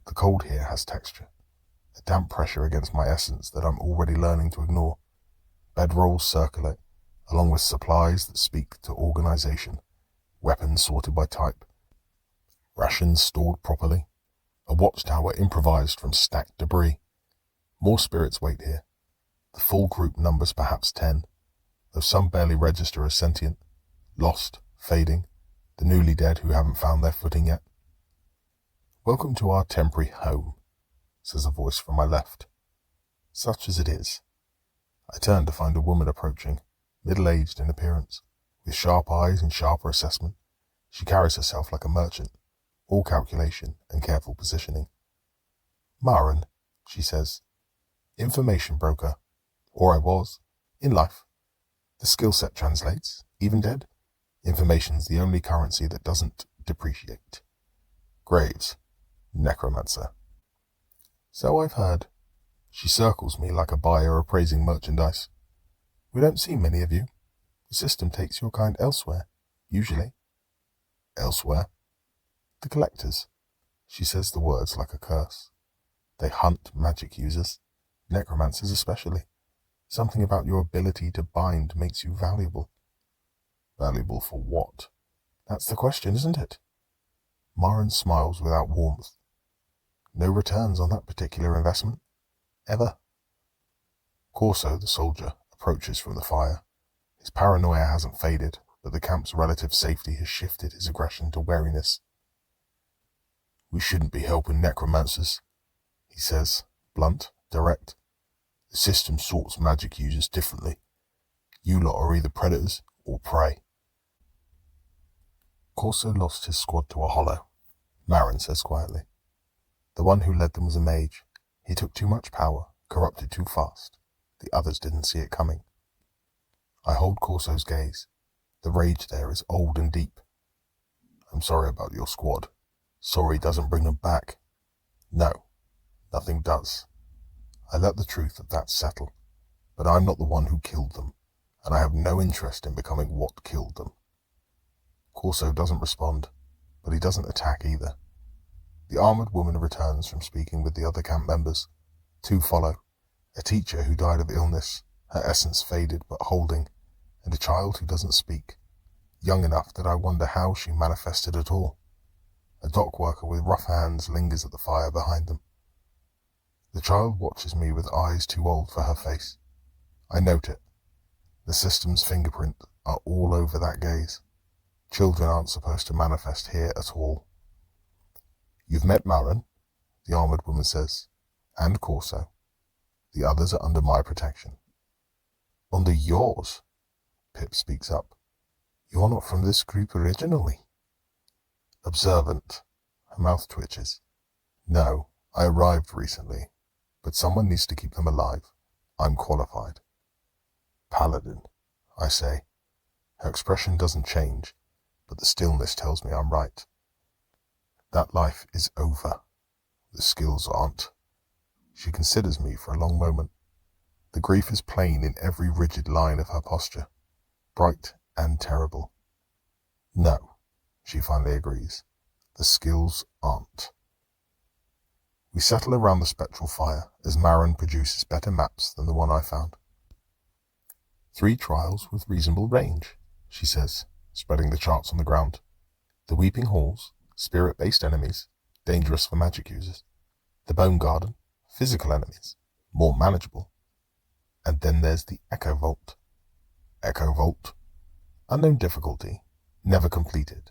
The cold here has texture, a damp pressure against my essence that I'm already learning to ignore. Bedrolls circulate, along with supplies that speak to organization, weapons sorted by type, rations stored properly, a watchtower improvised from stacked debris. More spirits wait here. The full group numbers perhaps 10, though some barely register as sentient, lost, fading, the newly dead who haven't found their footing yet. Welcome to our temporary home, says a voice from my left. Such as it is. I turn to find a woman approaching, middle-aged in appearance, with sharp eyes and sharper assessment. She carries herself like a merchant, all calculation and careful positioning. Maren, she says, information broker. Or I was, in life. The skill set translates, even dead. Information's the only currency that doesn't depreciate. Graves, necromancer. So I've heard. She circles me like a buyer appraising merchandise. We don't see many of you. The system takes your kind elsewhere, usually. Elsewhere? The collectors. She says the words like a curse. They hunt magic users, necromancers especially. Something about your ability to bind makes you valuable. Valuable for what? That's the question, isn't it? Maren smiles without warmth. No returns on that particular investment. Ever. Corso, the soldier, approaches from the fire. His paranoia hasn't faded, but the camp's relative safety has shifted his aggression to wariness. We shouldn't be helping necromancers, he says, blunt, direct. The system sorts magic users differently. You lot are either predators or prey. Corso lost his squad to a hollow, Maren says quietly. The one who led them was a mage. He took too much power, corrupted too fast. The others didn't see it coming. I hold Corso's gaze. The rage there is old and deep. I'm sorry about your squad. Sorry doesn't bring them back. No, nothing does. I let the truth of that settle. But I'm not the one who killed them, and I have no interest in becoming what killed them. Corso doesn't respond, but he doesn't attack either. The armoured woman returns from speaking with the other camp members. 2 follow. A teacher who died of illness, her essence faded but holding, and a child who doesn't speak, young enough that I wonder how she manifested at all. A dock worker with rough hands lingers at the fire behind them. The child watches me with eyes too old for her face. I note it. The system's fingerprint are all over that gaze. Children aren't supposed to manifest here at all. You've met Maren, the armoured woman says, and Corso. The others are under my protection. Under yours? Pip speaks up. You're not from this group originally. Observant. Her mouth twitches. No, I arrived recently, but someone needs to keep them alive. I'm qualified. Paladin, I say. Her expression doesn't change, but the stillness tells me I'm right. That life is over. The skills aren't. She considers me for a long moment. The grief is plain in every rigid line of her posture, bright and terrible. No, she finally agrees. The skills aren't. We settle around the spectral fire as Maren produces better maps than the one I found. 3 trials with reasonable range, she says, spreading the charts on the ground. The Weeping Halls, spirit-based enemies, dangerous for magic users. The Bone Garden, physical enemies, more manageable. And then there's the Echo Vault. Echo Vault. Unknown difficulty, never completed.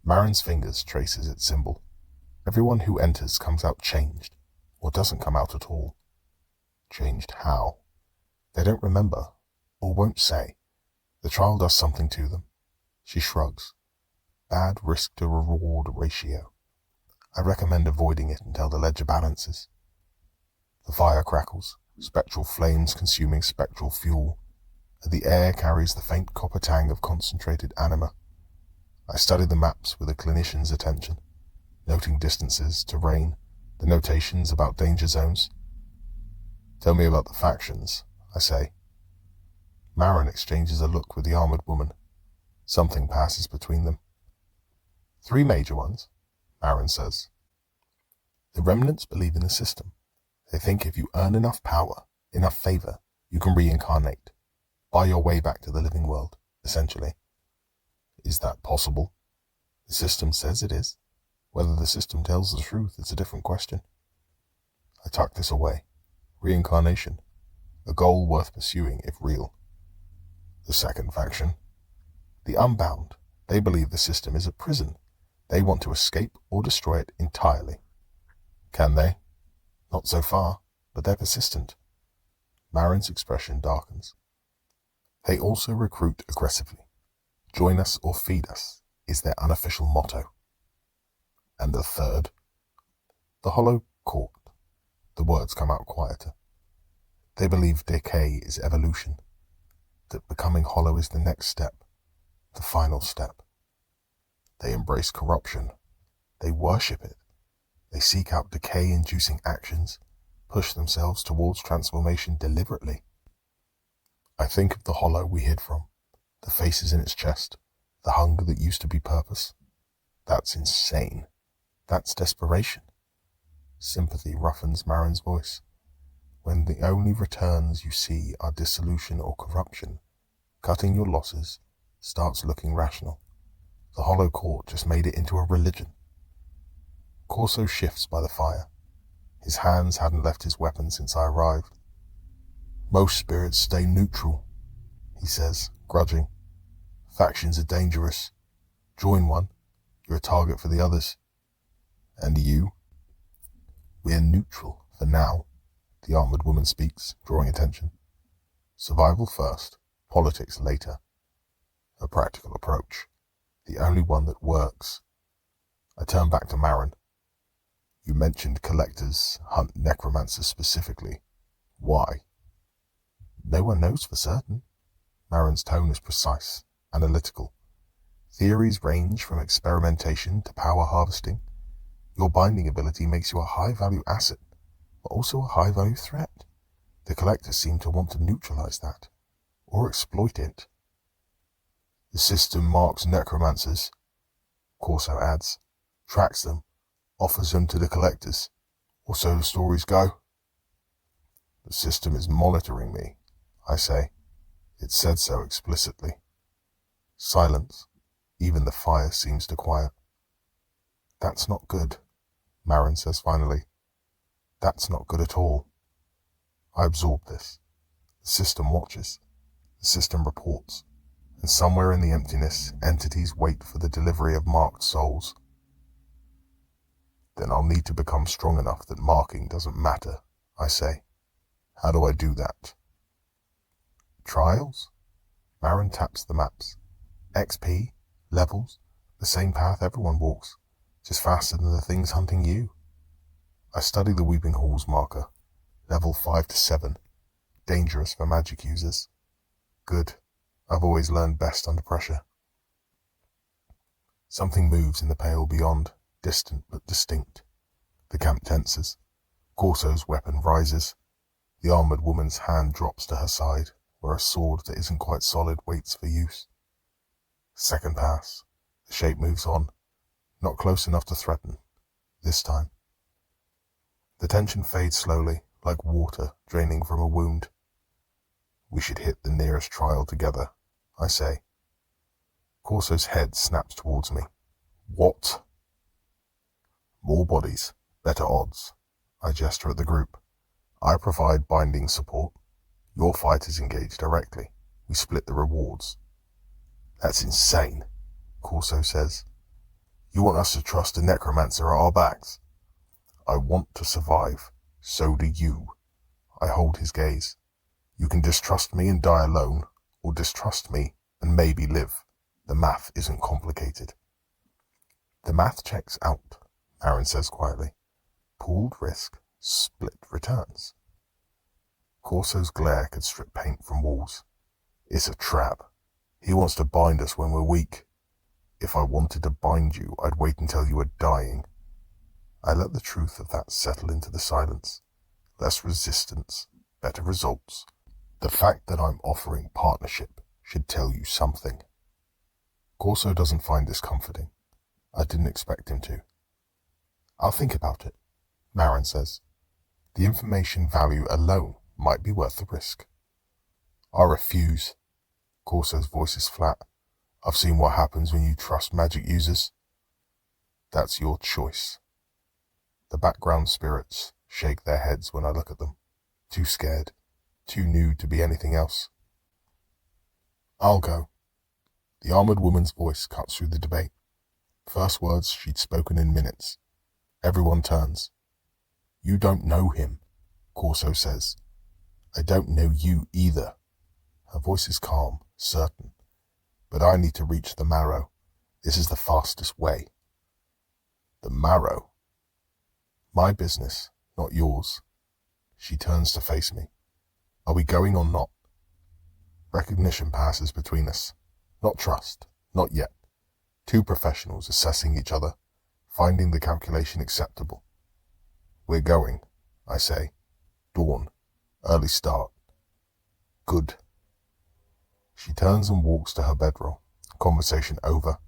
Maren's fingers traces its symbol. Everyone who enters comes out changed, or doesn't come out at all. Changed how? They don't remember, or won't say. The trial does something to them. She shrugs. Bad risk-to-reward ratio. I recommend avoiding it until the ledger balances. The fire crackles, spectral flames consuming spectral fuel, and the air carries the faint copper tang of concentrated anima. I study the maps with a clinician's attention, noting distances, terrain, the notations about danger zones. Tell me about the factions, I say. Maren exchanges a look with the armoured woman. Something passes between them. 3 major ones, Maren says. The remnants believe in the system. They think if you earn enough power, enough favour, you can reincarnate, buy your way back to the living world, essentially. Is that possible? The system says it is. Whether the system tells the truth is a different question. I tuck this away. Reincarnation. A goal worth pursuing if real. The second faction. The Unbound. They believe the system is a prison. They want to escape or destroy it entirely. Can they? Not so far, but they're persistent. Maren's expression darkens. They also recruit aggressively. Join us or feed us is their unofficial motto. And the third? The Hollow Court. The words come out quieter. They believe decay is evolution, that becoming hollow is the next step, the final step. They embrace corruption. They worship it. They seek out decay-inducing actions, push themselves towards transformation deliberately. I think of the hollow we hid from, the faces in its chest, the hunger that used to be purpose. That's insane. That's desperation. Sympathy roughens Marin's voice. When the only returns you see are dissolution or corruption, cutting your losses starts looking rational. The hollow court just made it into a religion. Corso shifts by the fire. His hands hadn't left his weapon since I arrived. Most spirits stay neutral, he says, grudging. Factions are dangerous. Join one, you're a target for the others. And you? We're neutral for now, the armored woman speaks, drawing attention. Survival first, politics later. A practical approach, the only one that works. I turn back to Marin. You mentioned collectors hunt necromancers specifically. Why? No one knows for certain. Marin's tone is precise, analytical. Theories range from experimentation to power harvesting. Your binding ability makes you a high-value asset, but also a high-value threat. The collectors seem to want to neutralize that, or exploit it. The system marks necromancers, Corso adds, tracks them, offers them to the collectors, or so the stories go. The system is monitoring me, I say. It said so explicitly. Silence. Even the fire seems to quiet. That's not good, Marin says finally. That's not good at all. I absorb this. The system watches. The system reports. And somewhere in the emptiness, entities wait for the delivery of marked souls. Then I'll need to become strong enough that marking doesn't matter, I say. How do I do that? Trials? Marin taps the maps. XP? Levels? The same path everyone walks, just faster than the things hunting you. I study the Weeping Halls marker. Level 5 to 7. Dangerous for magic users. Good. I've always learned best under pressure. Something moves in the pale beyond, distant but distinct. The camp tenses. Corso's weapon rises. The armored woman's hand drops to her side, where a sword that isn't quite solid waits for use. Second pass. The shape moves on, not close enough to threaten. This time. The tension fades slowly, like water draining from a wound. We should hit the nearest trial together, I say. Corso's head snaps towards me. What? More bodies, better odds. I gesture at the group. I provide binding support. Your fighters engage directly. We split the rewards. That's insane, Corso says. You want us to trust a necromancer at our backs? I want to survive. So do you. I hold his gaze. You can distrust me and die alone, or distrust me and maybe live. The math isn't complicated. The math checks out, Marin says quietly. Pooled risk, split returns. Corso's glare could strip paint from walls. It's a trap. He wants to bind us when we're weak. If I wanted to bind you, I'd wait until you were dying. I let the truth of that settle into the silence. Less resistance, better results. The fact that I'm offering partnership should tell you something. Corso doesn't find this comforting. I didn't expect him to. I'll think about it, Marin says. The information value alone might be worth the risk. I refuse. Corso's voice is flat. I've seen what happens when you trust magic users. That's your choice. The background spirits shake their heads when I look at them. Too scared, too new to be anything else. I'll go. The armored woman's voice cuts through the debate. First words she'd spoken in minutes. Everyone turns. You don't know him, Corso says. I don't know you either. Her voice is calm, certain. But I need to reach the marrow. This is the fastest way. The marrow? My business, not yours. She turns to face me. Are we going or not? Recognition passes between us. Not trust, not yet. Two professionals assessing each other, finding the calculation acceptable. We're going, I say, Dawn. Early start. Good. She turns and walks to her bedroll. Conversation over.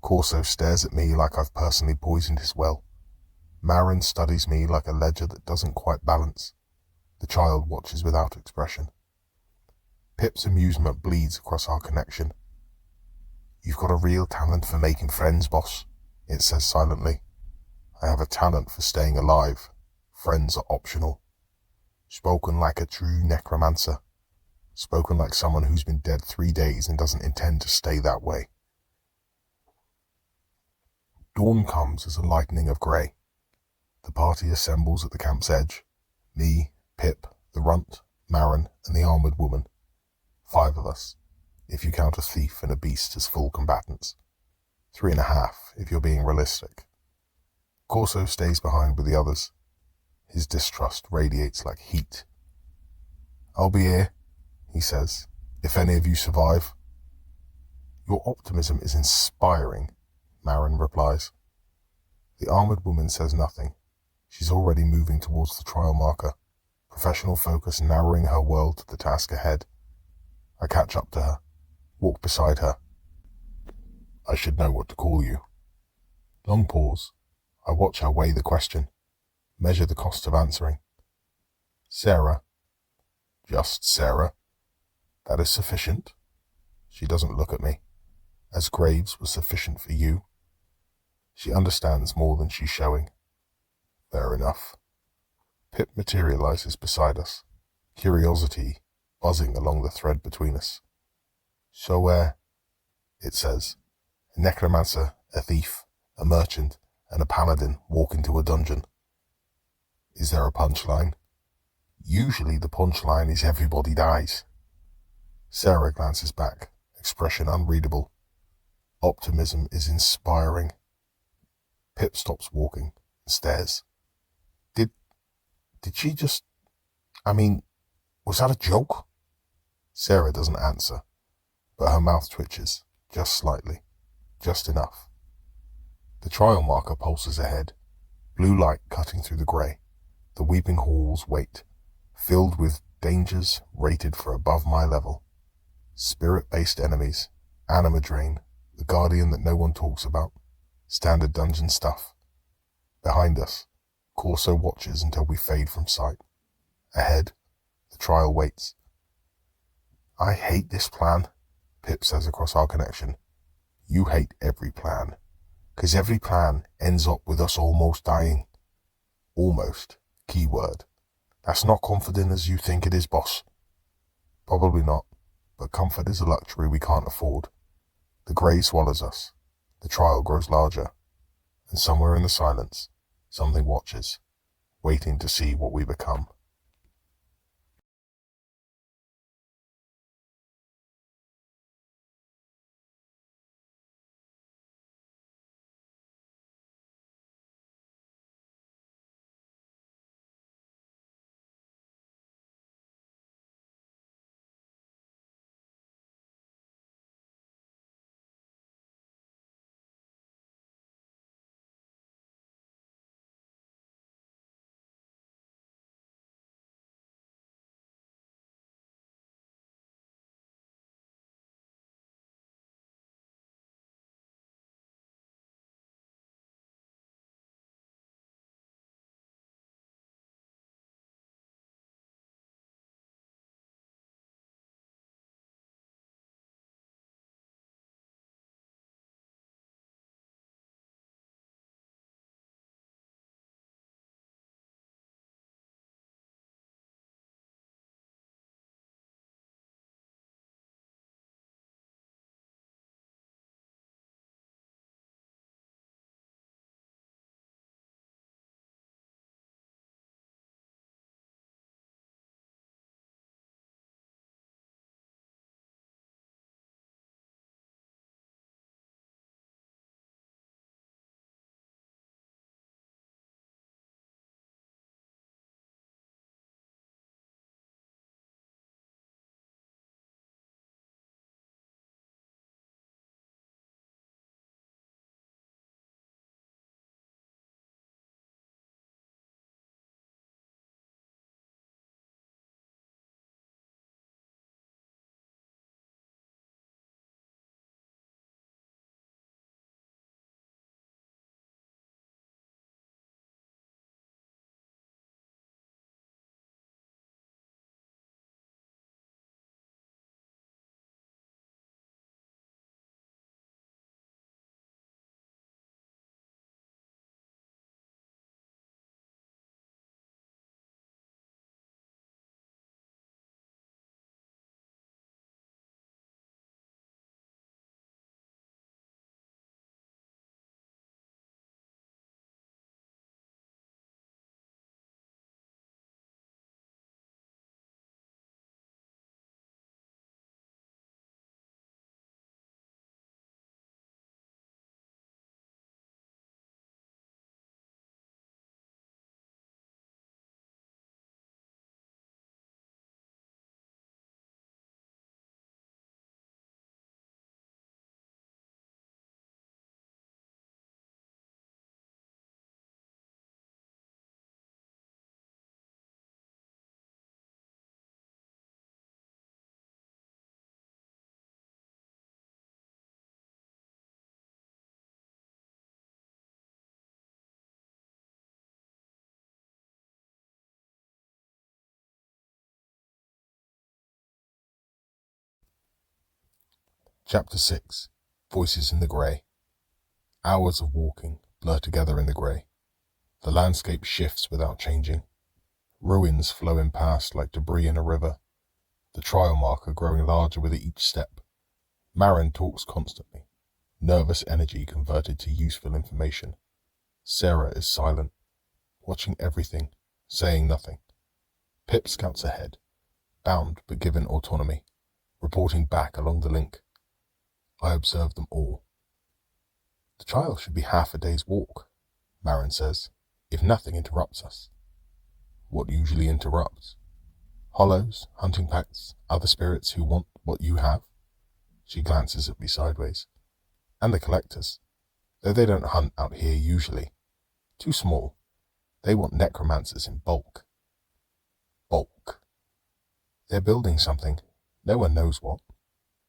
Corso stares at me like I've personally poisoned his well. Marin studies me like a ledger that doesn't quite balance. The child watches without expression. Pip's amusement bleeds across our connection. You've got a real talent for making friends, boss, it says silently. I have a talent for staying alive. Friends are optional. Spoken like a true necromancer. Spoken like someone who's been dead 3 days and doesn't intend to stay that way. Dawn comes as a lightening of grey. The party assembles at the camp's edge. Me, Pip, the runt, Marin, and the armoured woman. 5 of us, if you count a thief and a beast as full combatants. 3.5 if you're being realistic. Corso stays behind with the others. His distrust radiates like heat. I'll be here, he says, if any of you survive. Your optimism is inspiring, Marin replies. The armoured woman says nothing. She's already moving towards the trial marker, professional focus narrowing her world to the task ahead. I catch up to her, walk beside her. I should know what to call you. Long pause. I watch her weigh the question, measure the cost of answering. Sarah. Just Sarah. That is sufficient. She doesn't look at me. As Graves was sufficient for you. She understands more than she's showing. Fair enough. Pip materializes beside us, curiosity buzzing along the thread between us. So it says, a necromancer, a thief, a merchant, and a paladin walk into a dungeon. Is there a punchline? Usually the punchline is everybody dies. Sarah glances back, expression unreadable. Optimism is inspiring. Pip stops walking and stares. Did she just... was that a joke? Sarah doesn't answer, but her mouth twitches, just slightly, just enough. The trial marker pulses ahead, blue light cutting through the grey. The weeping halls wait, filled with dangers rated for above my level. Spirit-based enemies, anima drain, the guardian that no one talks about, standard dungeon stuff. Behind us, Corso watches until we fade from sight. Ahead, the trial waits. I hate this plan, Pip says across our connection. You hate every plan, 'cause every plan ends up with us almost dying. Almost, keyword. That's not confident as you think it is, boss. Probably not, but comfort is a luxury we can't afford. The grey swallows us. The trial grows larger. And somewhere in the silence, something watches, waiting to see what we become. Chapter 6. Voices in the Grey. Hours of walking blur together in the grey. The landscape shifts without changing. Ruins flowing past like debris in a river. The trial marker growing larger with each step. Marin talks constantly. Nervous energy converted to useful information. Sarah is silent, watching everything, saying nothing. Pip scouts ahead, bound but given autonomy, reporting back along the link. I observe them all. The trial should be half a day's walk, Marin says, if nothing interrupts us. What usually interrupts? Hollows, hunting packs, other spirits who want what you have? She glances at me sideways. And the collectors, though they don't hunt out here usually. Too small. They want necromancers in bulk. Bulk. They're building something. No one knows what.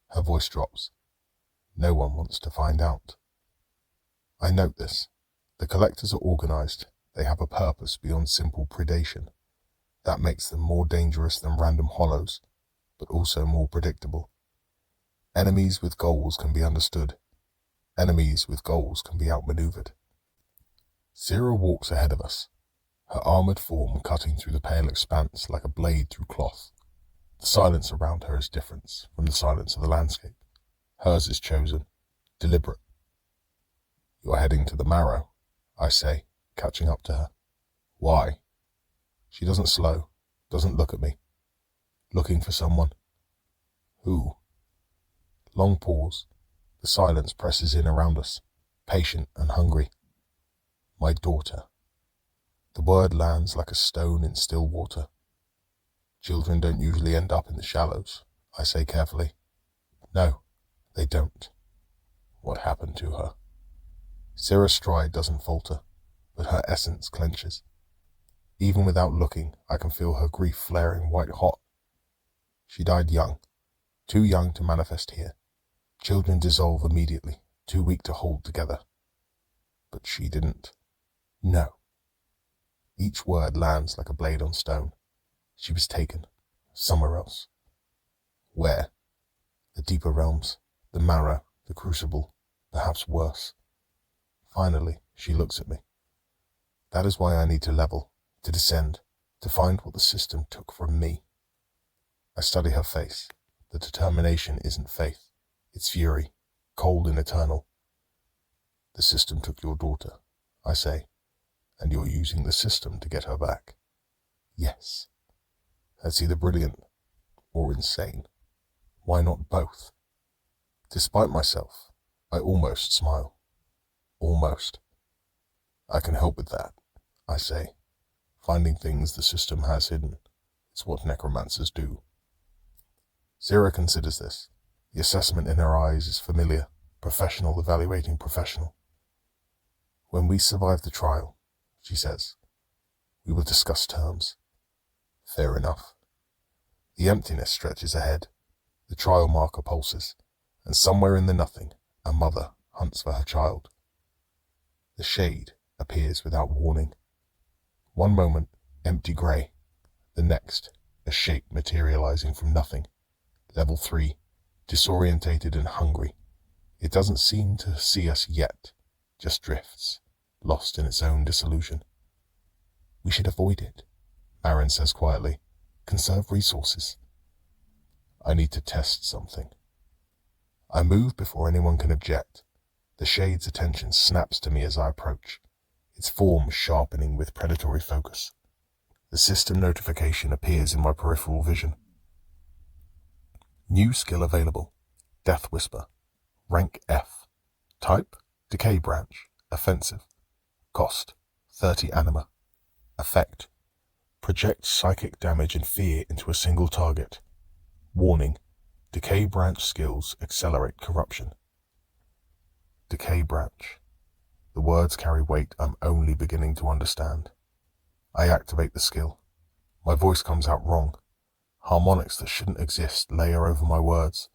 Her voice drops. No one wants to find out. I note this. The collectors are organized. They have a purpose beyond simple predation. That makes them more dangerous than random hollows, but also more predictable. Enemies with goals can be understood. Enemies with goals can be outmaneuvered. Sarah walks ahead of us, her armored form cutting through the pale expanse like a blade through cloth. The silence around her is different from the silence of the landscape. Hers is chosen, deliberate. You're heading to the Marrow, I say, catching up to her. Why? She doesn't slow, doesn't look at me. Looking for someone. Who? Long pause. The silence presses in around us, patient and hungry. My daughter. The word lands like a stone in still water. Children don't usually end up in the shallows, I say carefully. No, they don't. What happened to her? Sarah's stride doesn't falter, but her essence clenches. Even without looking, I can feel her grief flaring white hot. She died young, too young to manifest here. Children dissolve immediately, too weak to hold together. But she didn't. No. Each word lands like a blade on stone. She was taken, somewhere else. Where? The deeper realms, the Marrow, the Crucible, perhaps worse. Finally, she looks at me. That is why I need to level, to descend, to find what the system took from me. I study her face. The determination isn't faith. It's fury, cold and eternal. The system took your daughter, I say, and you're using the system to get her back. Yes. That's either brilliant or insane. Why not both? Despite myself, I almost smile. Almost. I can help with that, I say. Finding things the system has hidden. It's what necromancers do. Sarah considers this. The assessment in her eyes is familiar, professional evaluating professional. When we survive the trial, she says, we will discuss terms. Fair enough. The emptiness stretches ahead. The trial marker pulses, and somewhere in the nothing, a mother hunts for her child. The shade appears without warning. One moment, empty grey. The next, a shape materializing from nothing. Level 3, disorientated and hungry. It doesn't seem to see us yet, just drifts, lost in its own disillusion. We should avoid it, Marin says quietly. Conserve resources. I need to test something. I move before anyone can object. The shade's attention snaps to me as I approach, its form sharpening with predatory focus. The system notification appears in my peripheral vision. New skill available. Death Whisper. Rank F. Type, Decay Branch. Offensive. Cost, 30 anima. Effect, project psychic damage and fear into a single target. Warning, Decay Branch skills accelerate corruption. Decay Branch. The words carry weight I'm only beginning to understand. I activate the skill. My voice comes out wrong. Harmonics that shouldn't exist layer over my words.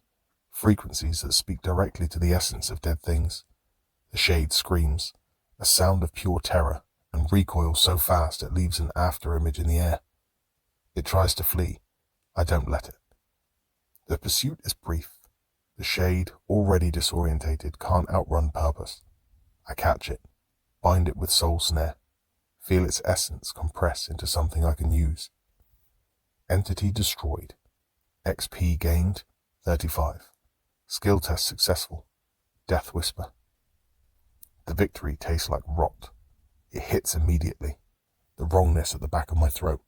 Frequencies that speak directly to the essence of dead things. The shade screams, a sound of pure terror, and recoils so fast it leaves an after-image in the air. It tries to flee. I don't let it. The pursuit is brief. The The shade, already disorientated, can't outrun purpose. I catch it, bind it with soul snare, feel its essence compress into something I can use. Entity destroyed. XP gained, 35. Skill test successful. Death whisper. The victory tastes like rot. It hits immediately. The wrongness at the back of my throat.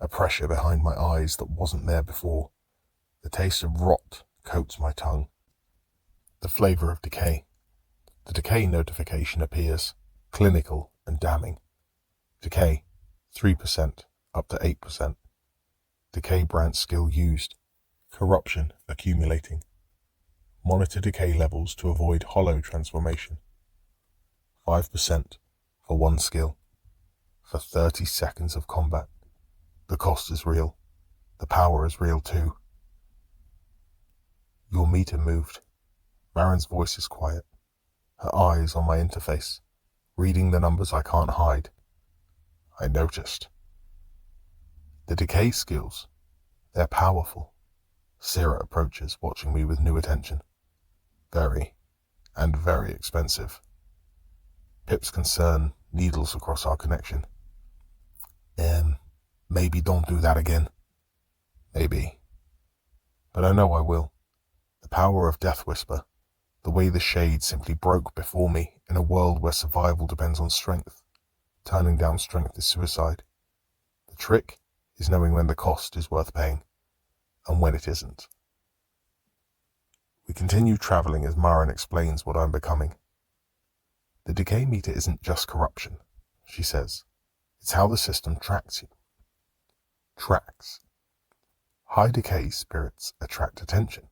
A pressure behind my eyes that wasn't there before. The taste of rot coats my tongue. The flavor of decay. The decay notification appears, clinical and damning. Decay, 3%, up to 8%. Decay branch skill used. Corruption accumulating. Monitor decay levels to avoid hollow transformation. 5% for one skill. For 30 seconds of combat. The cost is real. The power is real too. Your meter moved. Marin's voice is quiet. Her eyes on my interface, reading the numbers I can't hide. I noticed. The decay skills, they're powerful. Syrah approaches, watching me with new attention. Very expensive. Pip's concern needles across our connection. Maybe don't do that again. Maybe. But I know I will. The power of Death Whisper, the way the shade simply broke before me in a world where survival depends on strength. Turning down strength is suicide. The trick is knowing when the cost is worth paying, and when it isn't. We continue traveling as Marin explains what I'm becoming. The decay meter isn't just corruption, she says. It's how the system tracks you. Tracks. High decay spirits attract attention.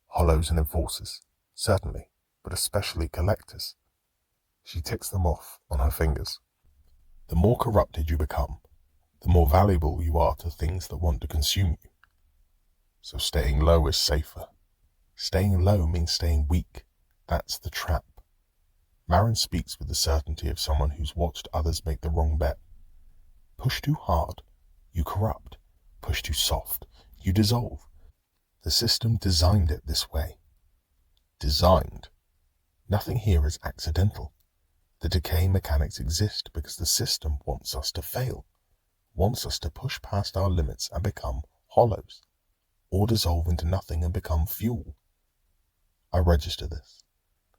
Hollows and enforcers, certainly, but especially collectors. She ticks them off on her fingers. The more corrupted you become, the more valuable you are to things that want to consume you. So staying low is safer. Staying low means staying weak. That's the trap. Marin speaks with the certainty of someone who's watched others make the wrong bet. Push too hard, you corrupt. Push too soft, you dissolve. The system designed it this way. Designed. Nothing here is accidental. The decay mechanics exist because the system wants us to fail, wants us to push past our limits and become hollows, or dissolve into nothing and become fuel. I register this.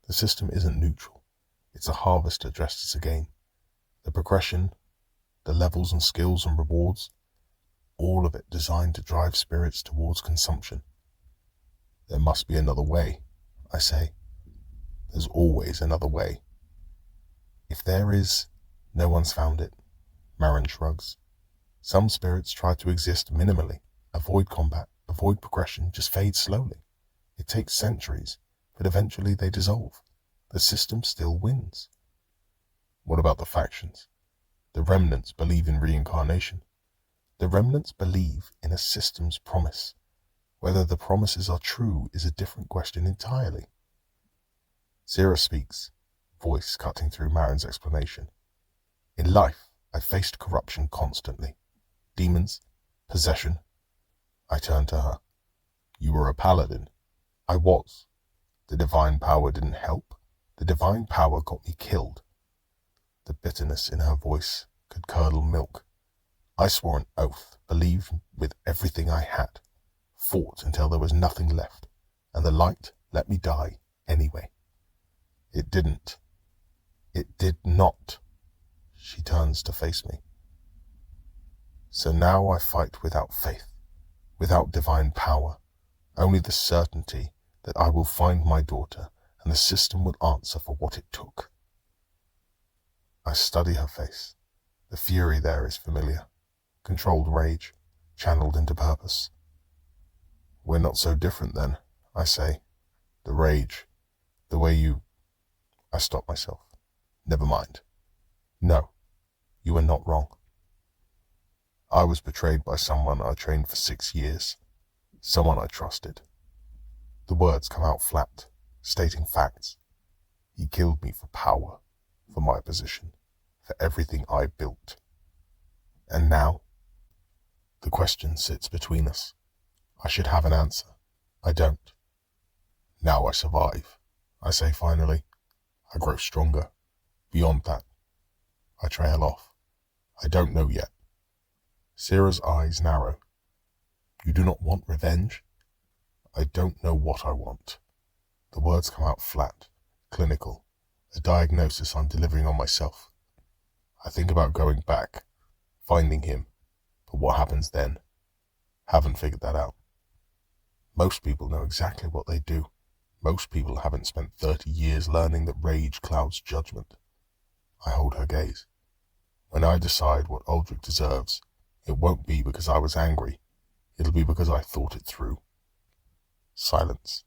The system isn't neutral. It's a harvester dressed as a game. The progression, the levels and skills and rewards, all of it designed to drive spirits towards consumption. There must be another way, I say. There's always another way. If there is, no one's found it. Marin shrugs. Some spirits try to exist minimally, avoid combat, avoid progression, just fade slowly. It takes centuries, but eventually they dissolve. The system still wins. What about the factions? The remnants believe in reincarnation. The remnants believe in a system's promise. Whether the promises are true is a different question entirely. Syrah speaks, voice cutting through Marin's explanation. In life, I faced corruption constantly. Demons, possession. I turned to her. You were a paladin. I was. The divine power didn't help. The divine power got me killed. The bitterness in her voice could curdle milk. I swore an oath, believed with everything I had, fought until there was nothing left, and the light let me die anyway. It didn't. It did not. She turns to face me. So now I fight without faith, without divine power, only the certainty that I will find my daughter and the system will answer for what it took. I study her face. The fury there is familiar. Controlled rage, channeled into purpose. We're not so different then, I say. The rage, the way you... I stop myself. Never mind. No, you are not wrong. I was betrayed by someone I trained for 6 years. Someone I trusted. The words come out flat, stating facts. He killed me for power, for my position, for everything I built. And now? The question sits between us. I should have an answer. I don't. Now I survive. I say finally. I grow stronger. Beyond that, I trail off. I don't know yet. Sarah's eyes narrow. You do not want revenge? I don't know what I want. The words come out flat, clinical, a diagnosis I'm delivering on myself. I think about going back, finding him, but what happens then? Haven't figured that out. Most people know exactly what they do. Most people haven't spent 30 years learning that rage clouds judgment. I hold her gaze. When I decide what Aldrich deserves, it won't be because I was angry. It'll be because I thought it through. Silence.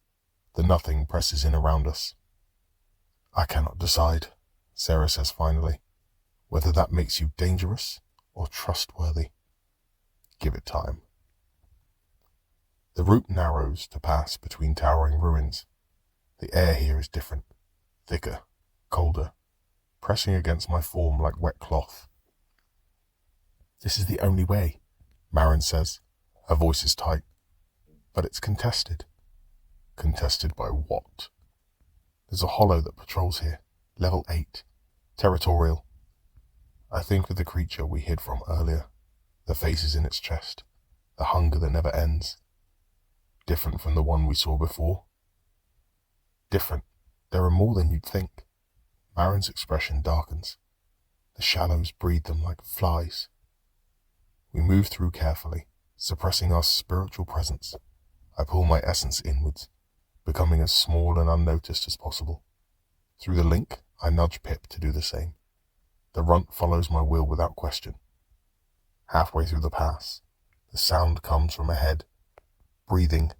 The nothing presses in around us. I cannot decide, Sarah says finally, whether that makes you dangerous or trustworthy. Give it time. The route narrows to pass between towering ruins. The air here is different, thicker, colder, pressing against my form like wet cloth. This is the only way, Marin says. Her voice is tight. But it's contested. Contested by what? There's a hollow that patrols here, level 8, territorial. I think of the creature we hid from earlier, the faces in its chest, the hunger that never ends. Different from the one we saw before. Different. There are more than you'd think. Marin's expression darkens. The shallows breed them like flies. We move through carefully, suppressing our spiritual presence. I pull my essence inwards, becoming as small and unnoticed as possible. Through the link, I nudge Pip to do the same. The runt follows my will without question. Halfway through the pass, the sound comes from ahead. Breathing.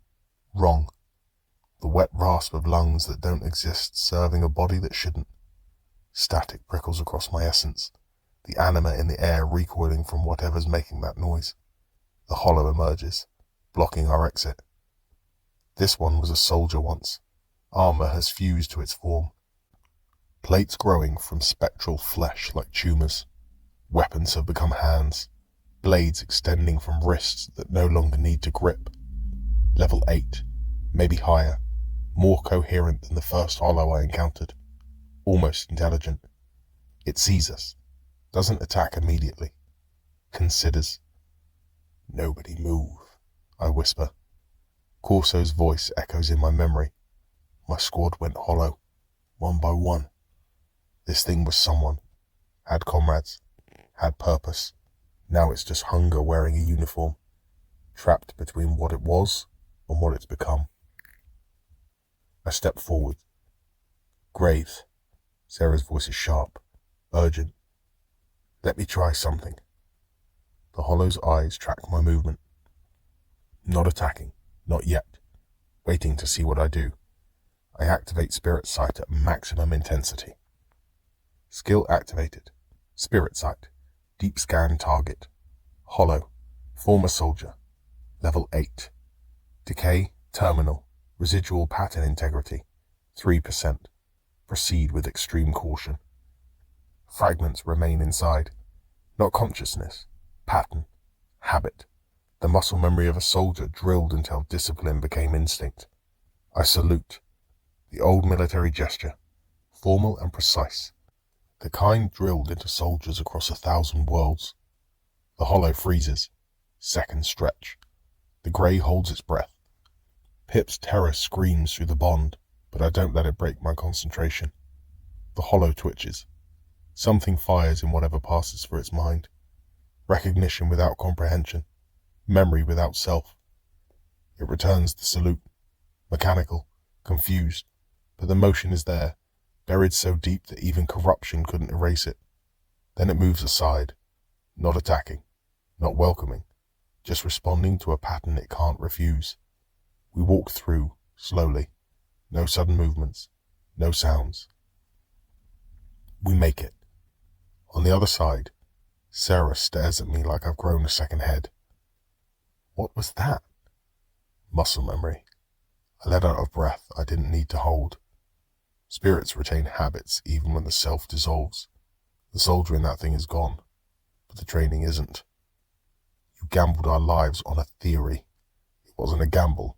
Wrong. The wet rasp of lungs that don't exist serving a body that shouldn't. Static prickles across my essence, the anima in the air recoiling from whatever's making that noise. The hollow emerges, blocking our exit. This one was a soldier once. Armor has fused to its form. Plates growing from spectral flesh like tumors. Weapons have become hands, blades extending from wrists that no longer need to grip. Level 8, maybe higher, more coherent than the first hollow I encountered. Almost intelligent. It sees us, doesn't attack immediately. Considers. Nobody move, I whisper. Corso's voice echoes in my memory. My squad went hollow, one by one. This thing was someone, had comrades, had purpose. Now it's just hunger wearing a uniform, trapped between what it was and what it's become. I step forward. Graves. Sarah's voice is sharp, urgent. Let me try something. The hollow's eyes track my movement. Not attacking, not yet. Waiting to see what I do. I activate Spirit Sight at maximum intensity. Skill activated. Spirit Sight. Deep scan target. Hollow. Former soldier. Level 8. Decay terminal. Residual pattern integrity. 3%. Proceed with extreme caution. Fragments remain inside. Not consciousness. Pattern. Habit. The muscle memory of a soldier drilled until discipline became instinct. I salute. The old military gesture. Formal and precise. The kind drilled into soldiers across 1,000 worlds. The hollow freezes. Second stretch. The grey holds its breath. Pip's terror screams through the bond, but I don't let it break my concentration. The hollow twitches. Something fires in whatever passes for its mind. Recognition without comprehension. Memory without self. It returns the salute. Mechanical. Confused. But the motion is there, buried so deep that even corruption couldn't erase it. Then it moves aside. Not attacking. Not welcoming. Just responding to a pattern it can't refuse. We walk through, slowly. No sudden movements. No sounds. We make it. On the other side, Sarah stares at me like I've grown a second head. What was that? Muscle memory. I let out a breath I didn't need to hold. Spirits retain habits even when the self dissolves. The soldier in that thing is gone, but the training isn't. You gambled our lives on a theory. It wasn't a gamble.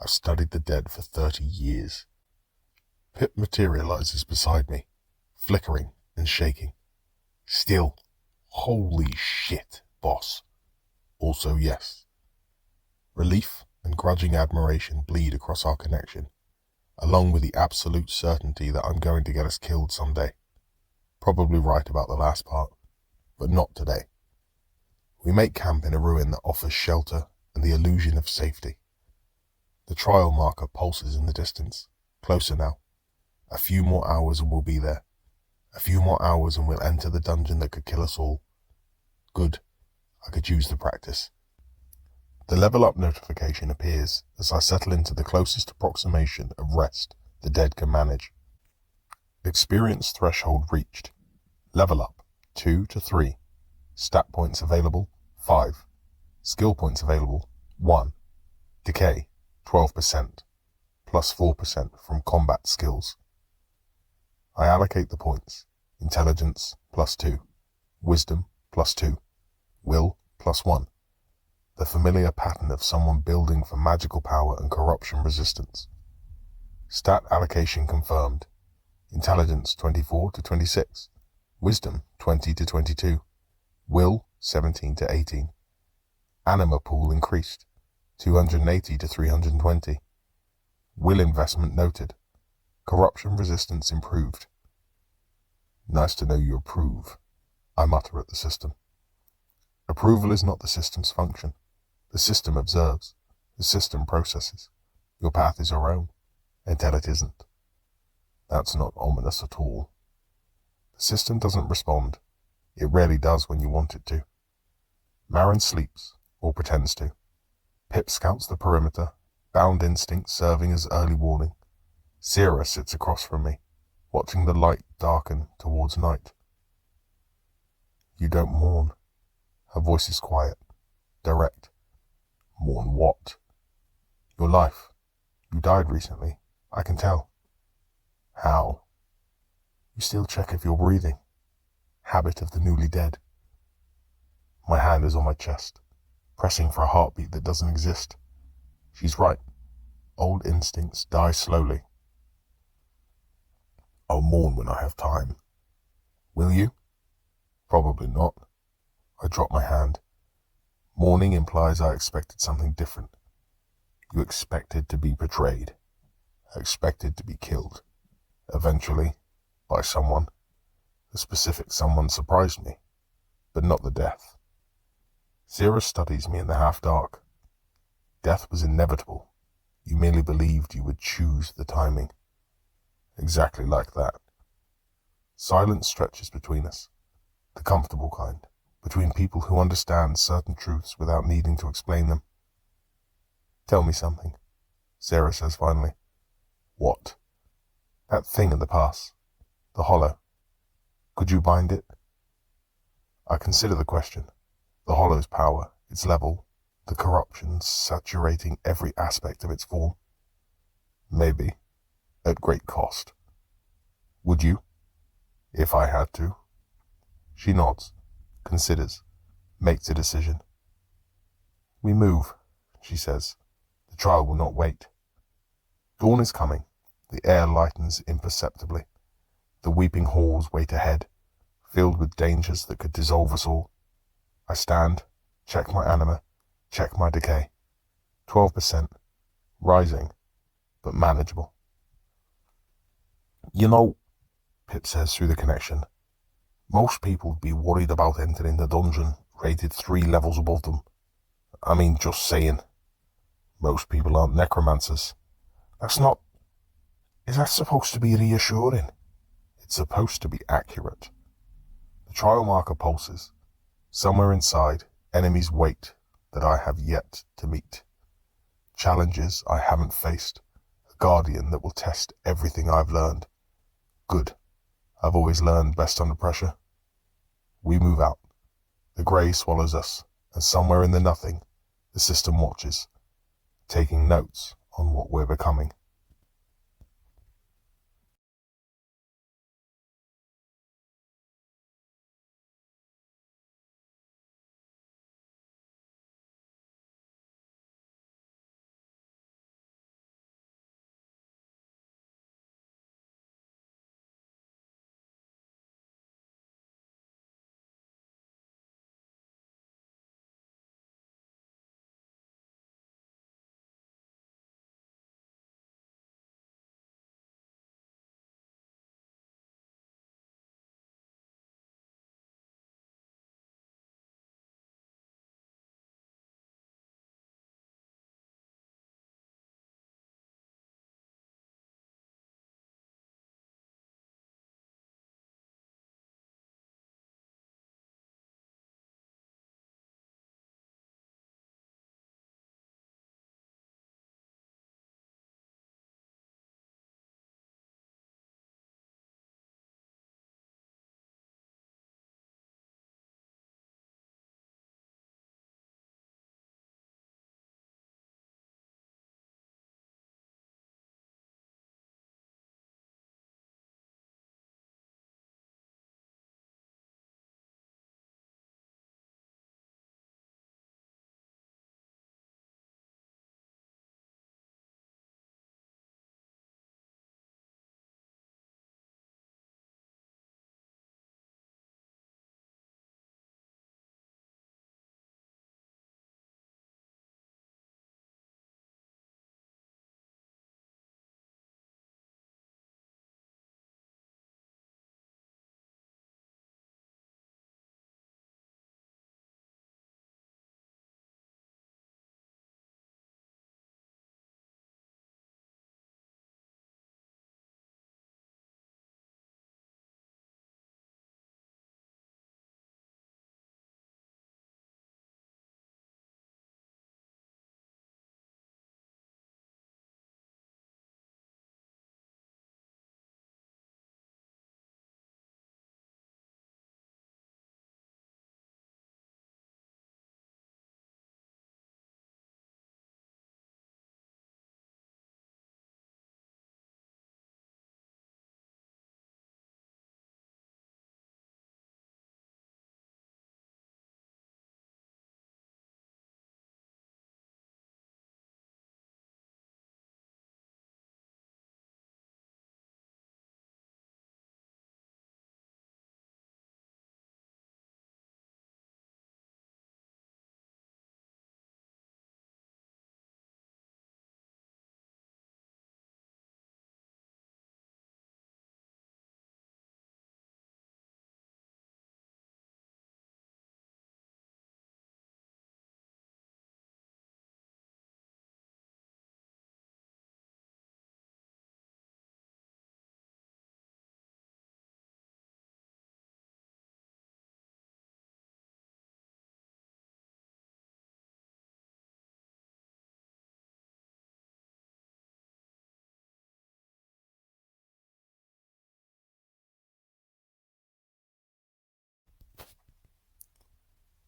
I've studied the dead for 30 years. Pip materializes beside me, flickering and shaking. Still, holy shit, boss. Also, yes. Relief and grudging admiration bleed across our connection, along with the absolute certainty that I'm going to get us killed someday. Probably right about the last part, but not today. We make camp in a ruin that offers shelter and the illusion of safety. The trial marker pulses in the distance, closer now. A few more hours and we'll be there. A few more hours and we'll enter the dungeon that could kill us all. Good. I could use the practice. The level up notification appears as I settle into the closest approximation of rest the dead can manage. Experience threshold reached. Level up 2 to 3. Stat points available 5. Skill points available 1. Decay 12%, plus 4% from combat skills. I allocate the points. Intelligence plus 2. Wisdom plus 2. Will plus 1. The familiar pattern of someone building for magical power and corruption resistance. Stat allocation confirmed. Intelligence 24 to 26. Wisdom 20 to 22. Will 17 to 18. Anima pool increased. 280 to 320. Will investment noted. Corruption resistance improved. Nice to know you approve, I mutter at the system. Approval is not the system's function. The system observes. The system processes. Your path is your own, until it isn't. That's not ominous at all. The system doesn't respond. It rarely does when you want it to. Marin sleeps, or pretends to. Pip scouts the perimeter, bound instinct serving as early warning. Sierra sits across from me, watching the light darken towards night. You don't mourn. Her voice is quiet, direct. Mourn what? Your life. You died recently. I can tell. How? You still check if you're breathing. Habit of the newly dead. My hand is on my chest, pressing for a heartbeat that doesn't exist. She's right. Old instincts die slowly. I'll mourn when I have time. Will you? Probably not. I drop my hand. Mourning implies I expected something different. You expected to be betrayed. I expected to be killed. Eventually, by someone. The specific someone surprised me, but not the death. Sierra studies me in the half-dark. Death was inevitable. You merely believed you would choose the timing. Exactly like that. Silence stretches between us, the comfortable kind, between people who understand certain truths without needing to explain them. Tell me something, Sarah says finally. What? That thing in the pass, the hollow. Could you bind it? I consider the question. The hollow's power, its level, the corruption saturating every aspect of its form. Maybe, at great cost. Would you? If I had to. She nods, considers, makes a decision. We move, she says. The trial will not wait. Dawn is coming. The air lightens imperceptibly. The weeping halls wait ahead, filled with dangers that could dissolve us all. I stand, check my anima, check my decay. 12%, rising, but manageable. You know, Pip says through the connection, most people would be worried about entering the dungeon rated 3 levels above them. I mean, just saying. Most people aren't necromancers. That's not... Is that supposed to be reassuring? It's supposed to be accurate. The trial marker pulses. Somewhere inside, enemies wait that I have yet to meet. Challenges I haven't faced. A guardian that will test everything I've learned. Good. I've always learned best under pressure. We move out. The grey swallows us, and somewhere in the nothing, the system watches, taking notes on what we're becoming.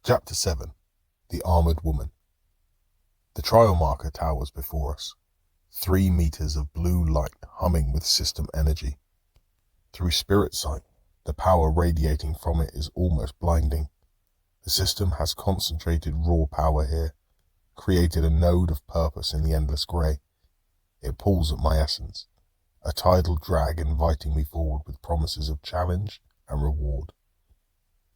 Chapter 7. The Armored Woman. The trial marker towers before us, 3 meters of blue light humming with system energy. Through spirit sight, the power radiating from it is almost blinding. The system has concentrated raw power here, created a node of purpose in the endless grey. It pulls at my essence, a tidal drag inviting me forward with promises of challenge and reward.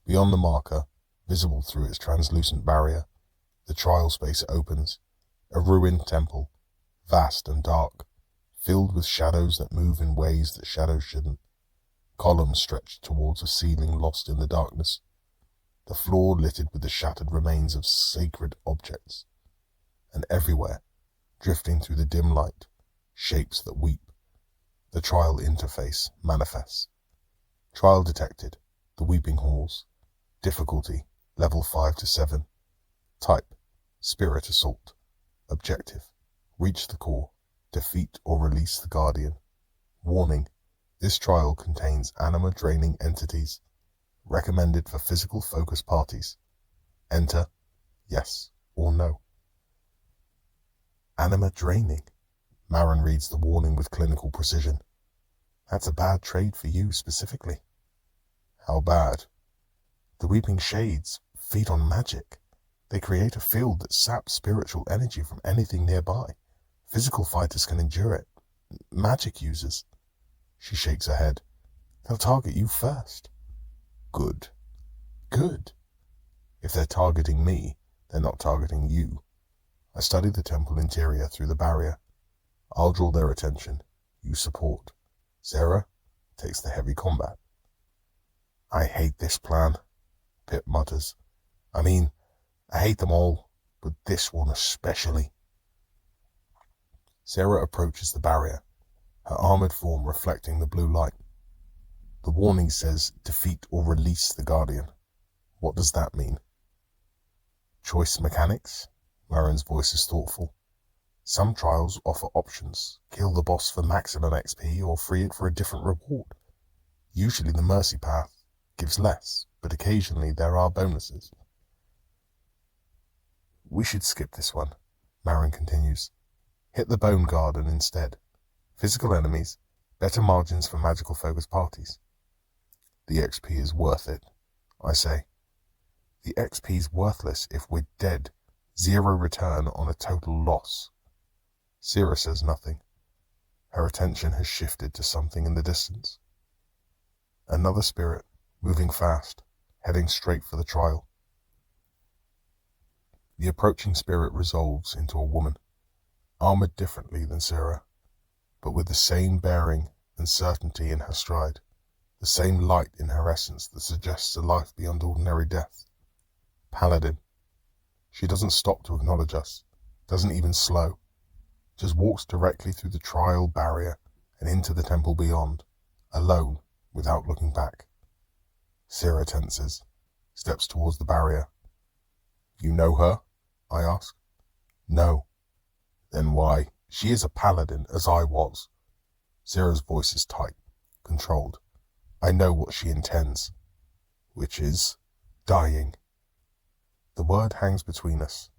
Beyond the marker, visible through its translucent barrier, the trial space opens, a ruined temple, vast and dark, filled with shadows that move in ways that shadows shouldn't. Columns stretched towards a ceiling lost in the darkness, the floor littered with the shattered remains of sacred objects. And everywhere, drifting through the dim light, shapes that weep. The trial interface manifests. Trial detected, the weeping halls. Difficulty, level 5 to 7. Type, spirit assault. Objective, reach the core, defeat or release the guardian. Warning, this trial contains anima-draining entities. Recommended for physical focus parties. Enter, yes or no. Anima-draining. Marin reads the warning with clinical precision. That's a bad trade for you specifically. How bad? The Weeping Shades feed on magic. They create a field that saps spiritual energy from anything nearby. Physical fighters can endure it. Magic users. She shakes her head. They'll target you first. Good. Good. If they're targeting me, they're not targeting you. I study the temple interior through the barrier. I'll draw their attention. You support. Sarah takes the heavy combat. I hate this plan, Pip mutters. I hate them all, but this one especially. Sarah approaches the barrier, her armored form reflecting the blue light. The warning says, defeat or release the guardian. What does that mean? Choice mechanics? Marin's voice is thoughtful. Some trials offer options. Kill the boss for maximum XP or free it for a different reward. Usually the mercy path gives less, but occasionally there are bonuses. We should skip this one, Marin continues. Hit the Bone Garden instead. Physical enemies, better margins for magical focus parties. The XP is worth it, I say. The XP is worthless if we're dead. 0 return on a total loss. Sarah says nothing. Her attention has shifted to something in the distance. Another spirit, moving fast, heading straight for the trial. The approaching spirit resolves into a woman, armored differently than Sarah, but with the same bearing and certainty in her stride, the same light in her essence that suggests a life beyond ordinary death. Paladin. She doesn't stop to acknowledge us, doesn't even slow, just walks directly through the trial barrier and into the temple beyond, alone, without looking back. Sarah tenses, steps towards the barrier. You know her? I ask. No. Then why? She is a paladin, as I was. Sarah's voice is tight, controlled. I know what she intends, which is dying. The word hangs between us.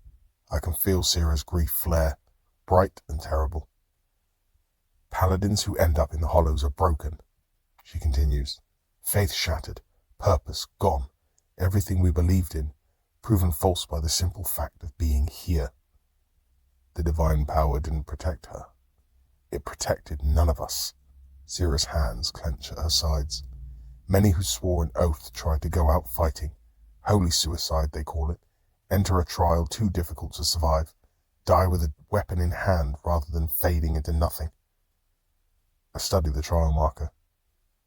I can feel Sarah's grief flare, bright and terrible. Paladins who end up in the hollows are broken, she continues. Faith shattered, purpose gone, everything we believed in, proven false by the simple fact of being here. The divine power didn't protect her. It protected none of us. Sarah's hands clench at her sides. Many who swore an oath tried to go out fighting. Holy suicide, they call it. Enter a trial too difficult to survive. Die with a weapon in hand rather than fading into nothing. I study the trial marker.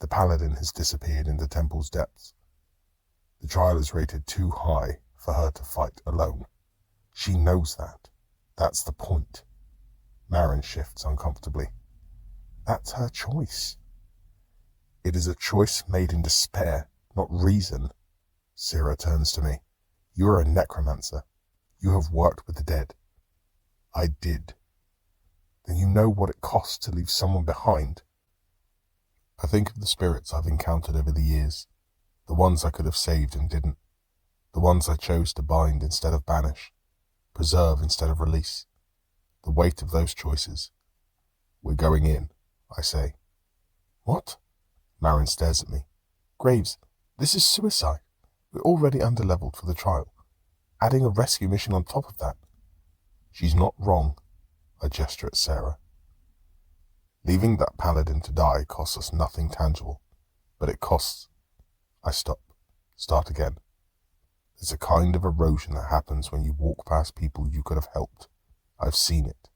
The paladin has disappeared in the temple's depths. The trial is rated too high for her to fight alone. She knows that. That's the point. Marin shifts uncomfortably. That's her choice. It is a choice made in despair, not reason. Sarah turns to me. You are a necromancer. You have worked with the dead. I did. Then you know what it costs to leave someone behind. I think of the spirits I've encountered over the years, the ones I could have saved and didn't, The ones I chose to bind instead of banish, preserve instead of release. The weight of those choices. We're going in, I say. What? Marin stares at me. Graves, this is suicide. We're already underleveled for the trial. Adding a rescue mission on top of that. She's not wrong, I gesture at Sarah. Leaving that paladin to die costs us nothing tangible, but it costs. I stop. Start again. There's a kind of erosion that happens when you walk past people you could have helped. I've seen it.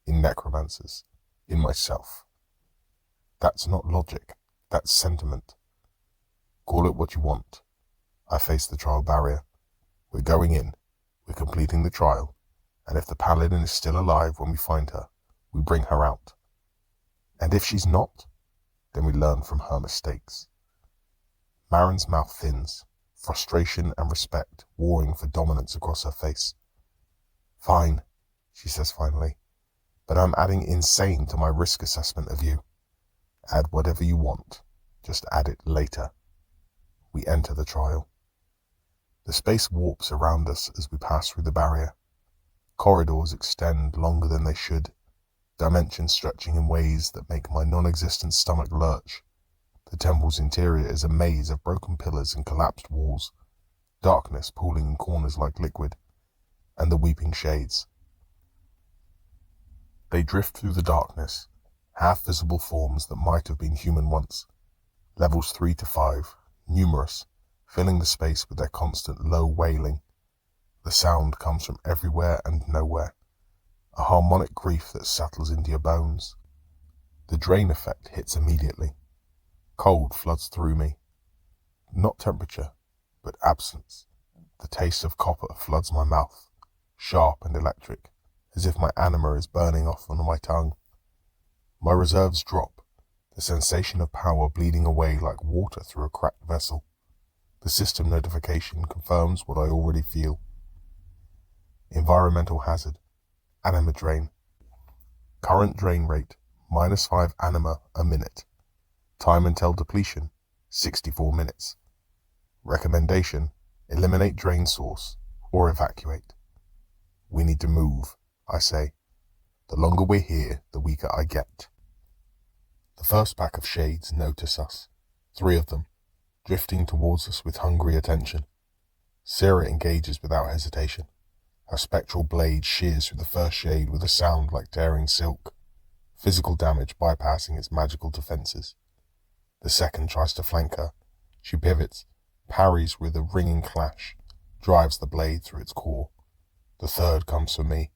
In necromancers. In myself. That's not logic. That's sentiment. Call it what you want. I face the trial barrier. We're going in. We're completing the trial. And if the paladin is still alive when we find her, we bring her out. And if she's not, then we learn from her mistakes. Marin's mouth thins, frustration and respect warring for dominance across her face. Fine, she says finally, but I'm adding insane to my risk assessment of you. Add whatever you want, just add it later. We enter the trial. The space warps around us as we pass through the barrier. Corridors extend longer than they should, dimensions stretching in ways that make my non-existent stomach lurch. The temple's interior is a maze of broken pillars and collapsed walls, darkness pooling in corners like liquid, and the weeping shades. They drift through the darkness, half-visible forms that might have been human once. Levels 3 to 5, numerous, filling the space with their constant low wailing. The sound comes from everywhere and nowhere, a harmonic grief that settles into your bones. The drain effect hits immediately. Cold floods through me. Not temperature, but absence. The taste of copper floods my mouth, sharp and electric, as if my anima is burning off under my tongue. My reserves drop, the sensation of power bleeding away like water through a cracked vessel. The system notification confirms what I already feel. Environmental hazard. Anima drain. Current drain rate, -5 anima a minute. Time until depletion, 64 minutes. Recommendation, eliminate drain source or evacuate. We need to move, I say. The longer we're here, the weaker I get. The first pack of shades notice us, 3 of them, drifting towards us with hungry attention. Sarah engages without hesitation. Her spectral blade shears through the first shade with a sound like tearing silk, physical damage bypassing its magical defenses. The second tries to flank her. She pivots, parries with a ringing clash, drives the blade through its core. The third comes for me.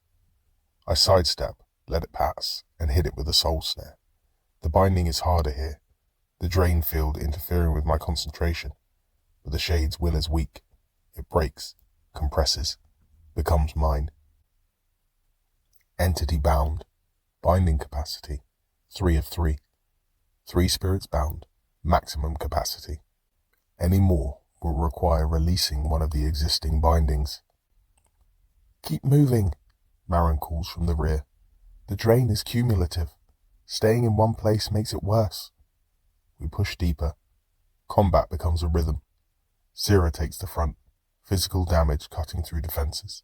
I sidestep, let it pass, and hit it with a soul snare. The binding is harder here, the drain field interfering with my concentration, but the shade's will is weak. It breaks, compresses, becomes mine. Entity bound. Binding capacity, 3 of 3. 3 spirits bound, maximum capacity. Any more will require releasing one of the existing bindings. Keep moving, Marin calls from the rear. The drain is cumulative. Staying in one place makes it worse. We push deeper. Combat becomes a rhythm. Sarah takes the front, physical damage cutting through defenses.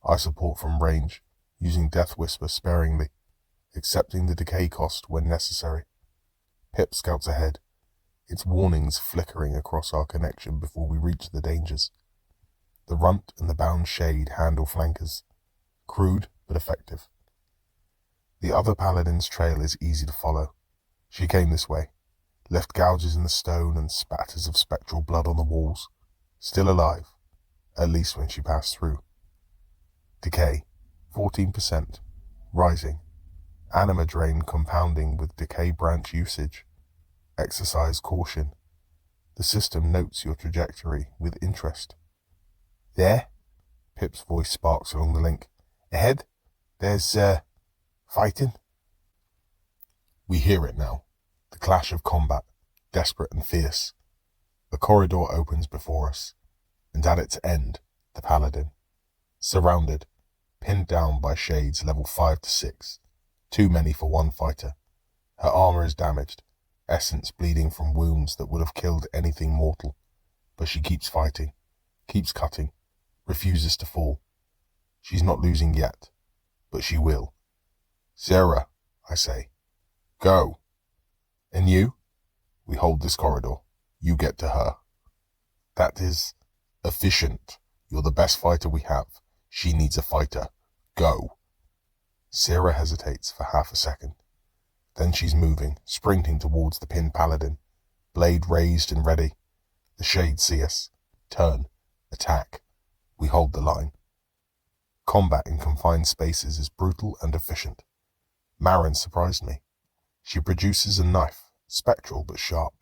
I support from range, using Death Whisper sparingly, accepting the decay cost when necessary. Pip scouts ahead, its warnings flickering across our connection before we reach the dangers. The runt and the bound shade handle flankers, crude but effective. The other paladin's trail is easy to follow. She came this way, left gouges in the stone and spatters of spectral blood on the walls, still alive, at least when she passed through. Decay, 14%, rising. Anima drain compounding with decay branch usage. Exercise caution. The system notes your trajectory with interest. There? Pip's voice sparks along the link. Ahead? There's, fighting? We hear it now. The clash of combat, desperate and fierce. The corridor opens before us, and at its end, the paladin. Surrounded, pinned down by shades level 5 to 6. Too many for one fighter. Her armor is damaged, essence bleeding from wounds that would have killed anything mortal. But she keeps fighting, keeps cutting, refuses to fall. She's not losing yet, but she will. Sarah, I say, go. And you? We hold this corridor. You get to her. That is efficient. You're the best fighter we have. She needs a fighter. Go. Sarah hesitates for half a second. Then she's moving, sprinting towards the pinned paladin, blade raised and ready. The shades see us. Turn. Attack. We hold the line. Combat in confined spaces is brutal and efficient. Marin surprised me. She produces a knife, spectral but sharp,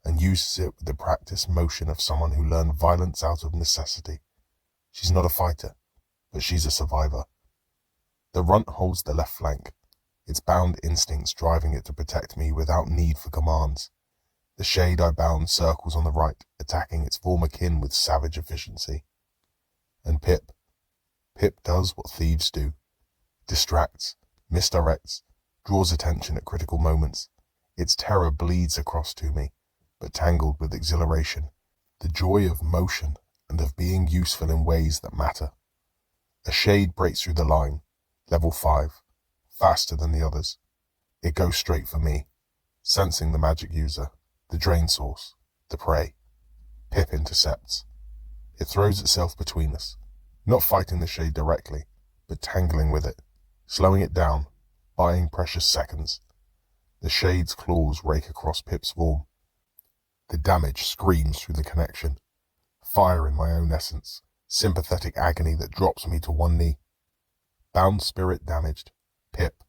and uses it with the practiced motion of someone who learned violence out of necessity. She's not a fighter, but she's a survivor. The runt holds the left flank, its bound instincts driving it to protect me without need for commands. The shade I bound circles on the right, attacking its former kin with savage efficiency. And Pip does what thieves do. Distracts, misdirects, draws attention at critical moments. Its terror bleeds across to me, but tangled with exhilaration, the joy of motion and of being useful in ways that matter. A shade breaks through the line, level 5, faster than the others. It goes straight for me, sensing the magic user, the drain source, the prey. Pip intercepts. It throws itself between us, not fighting the shade directly, but tangling with it, slowing it down, buying precious seconds. The shade's claws rake across Pip's form. The damage screams through the connection. Fire in my own essence, sympathetic agony that drops me to one knee. Bound spirit damaged. Pip.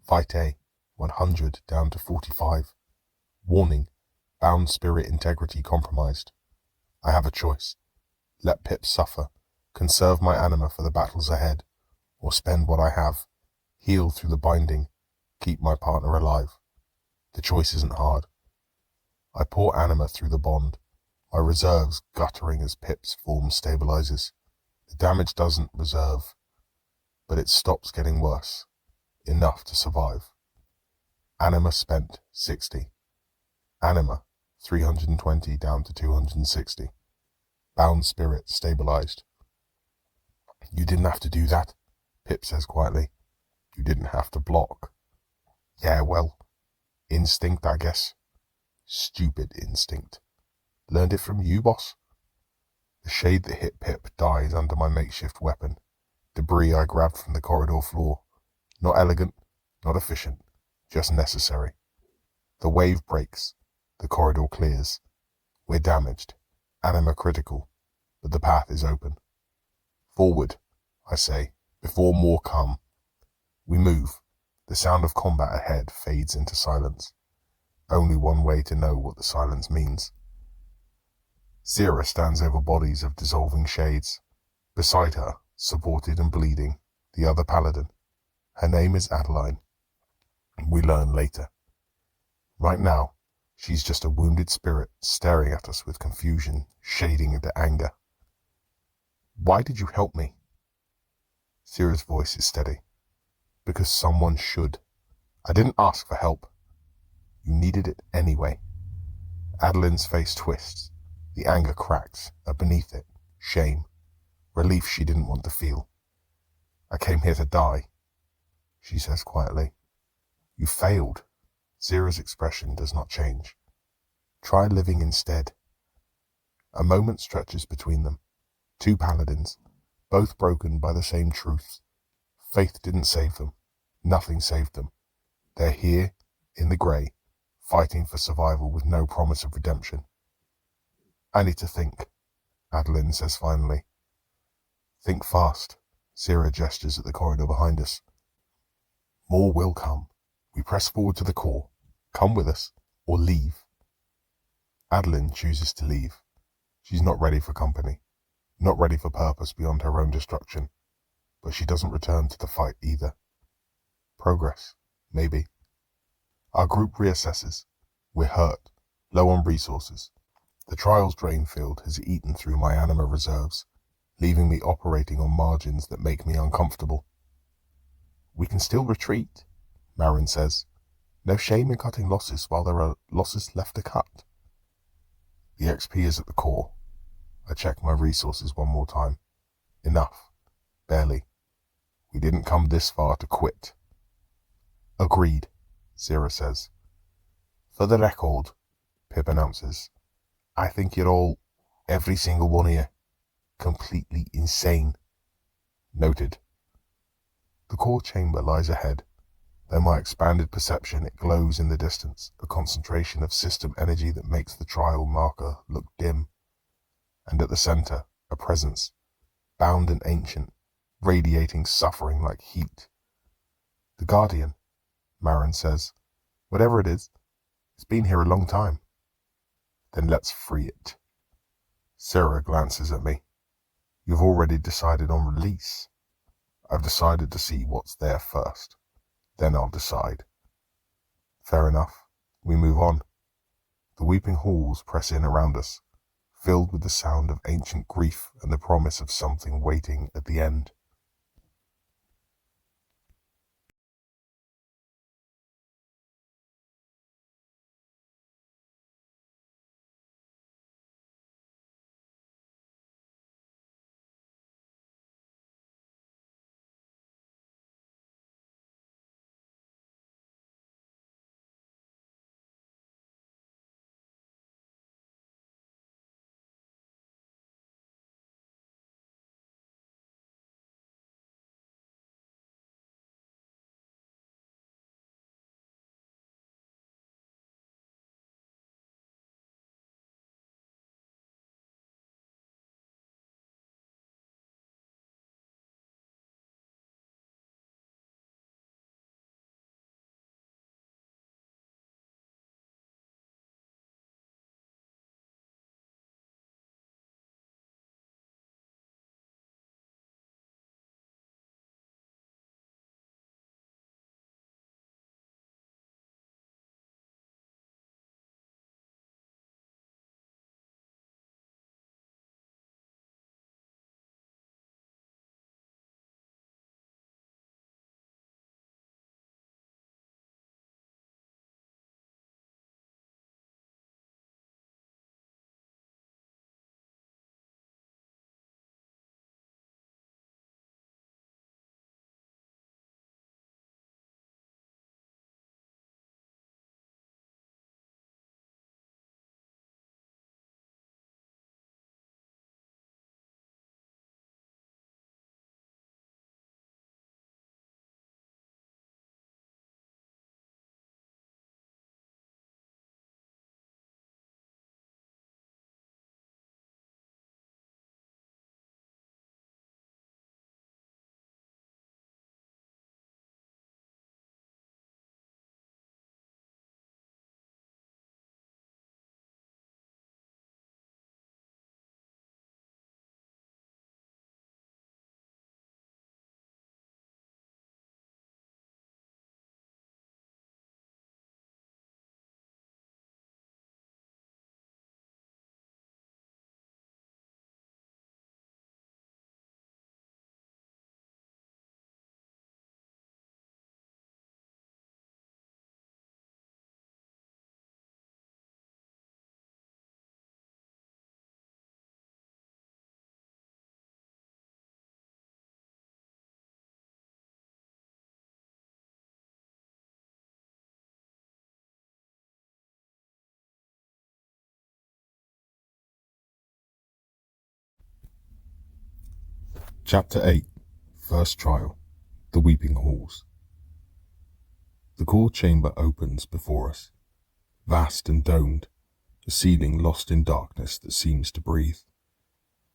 Vitae, 100 down to 45. Warning, bound spirit integrity compromised. I have a choice. Let Pip suffer, conserve my anima for the battles ahead, or spend what I have, heal through the binding, keep my partner alive. The choice isn't hard. I pour anima through the bond, my reserves guttering as Pip's form stabilizes. The damage doesn't reserve, but it stops getting worse, enough to survive. Anima spent, 60. Anima, 320 down to 260. Bound spirit stabilized. You didn't have to do that, Pip says quietly. You didn't have to block. Yeah, well, instinct, I guess. Stupid instinct. Learned it from you, boss? The shade that hit Pip dies under my makeshift weapon, debris I grabbed from the corridor floor. Not elegant, not efficient, just necessary. The wave breaks, the corridor clears. We're damaged, anima critical, but the path is open. Forward, I say, before more come. We move. The sound of combat ahead fades into silence. Only one way to know what the silence means. Zira stands over bodies of dissolving shades. Beside her, supported and bleeding, the other paladin. Her name is Adeline. We learn later. Right now, she's just a wounded spirit staring at us with confusion, shading into anger. Why did you help me? Zira's voice is steady. Because someone should. I didn't ask for help. You needed it anyway. Adeline's face twists. The anger cracks, and beneath it, shame. Relief she didn't want to feel. I came here to die, she says quietly. You failed. Zira's expression does not change. Try living instead. A moment stretches between them. Two paladins, both broken by the same truths. Faith didn't save them. Nothing saved them. They're here, in the grey, fighting for survival with no promise of redemption. I need to think, Adeline says finally. Think fast. Zira gestures at the corridor behind us. More will come. We press forward to the core. Come with us, or leave. Adeline chooses to leave. She's not ready for company, not ready for purpose beyond her own destruction, but she doesn't return to the fight either. Progress, maybe. Our group reassesses. We're hurt, low on resources. The trials drain field has eaten through my anima reserves, leaving me operating on margins that make me uncomfortable. We can still retreat, Marin says. No shame in cutting losses while there are losses left to cut. The XP is at the core. I check my resources one more time. Enough. Barely. We didn't come this far to quit. Agreed, Zira says. For the record, Pip announces, I think you're all, every single one of you, completely insane. Noted. The core chamber lies ahead. Though my expanded perception, it glows in the distance, a concentration of system energy that makes the trial marker look dim. And at the center, a presence, bound and ancient, radiating suffering like heat. The Guardian, Marin says. Whatever it is, it's been here a long time. Then let's free it. Sarah glances at me. You've already decided on release. I've decided to see what's there first. Then I'll decide. Fair enough. We move on. The weeping halls press in around us, filled with the sound of ancient grief and the promise of something waiting at the end. Chapter 8. First Trial. The Weeping Halls. The core chamber opens before us, vast and domed, a ceiling lost in darkness that seems to breathe.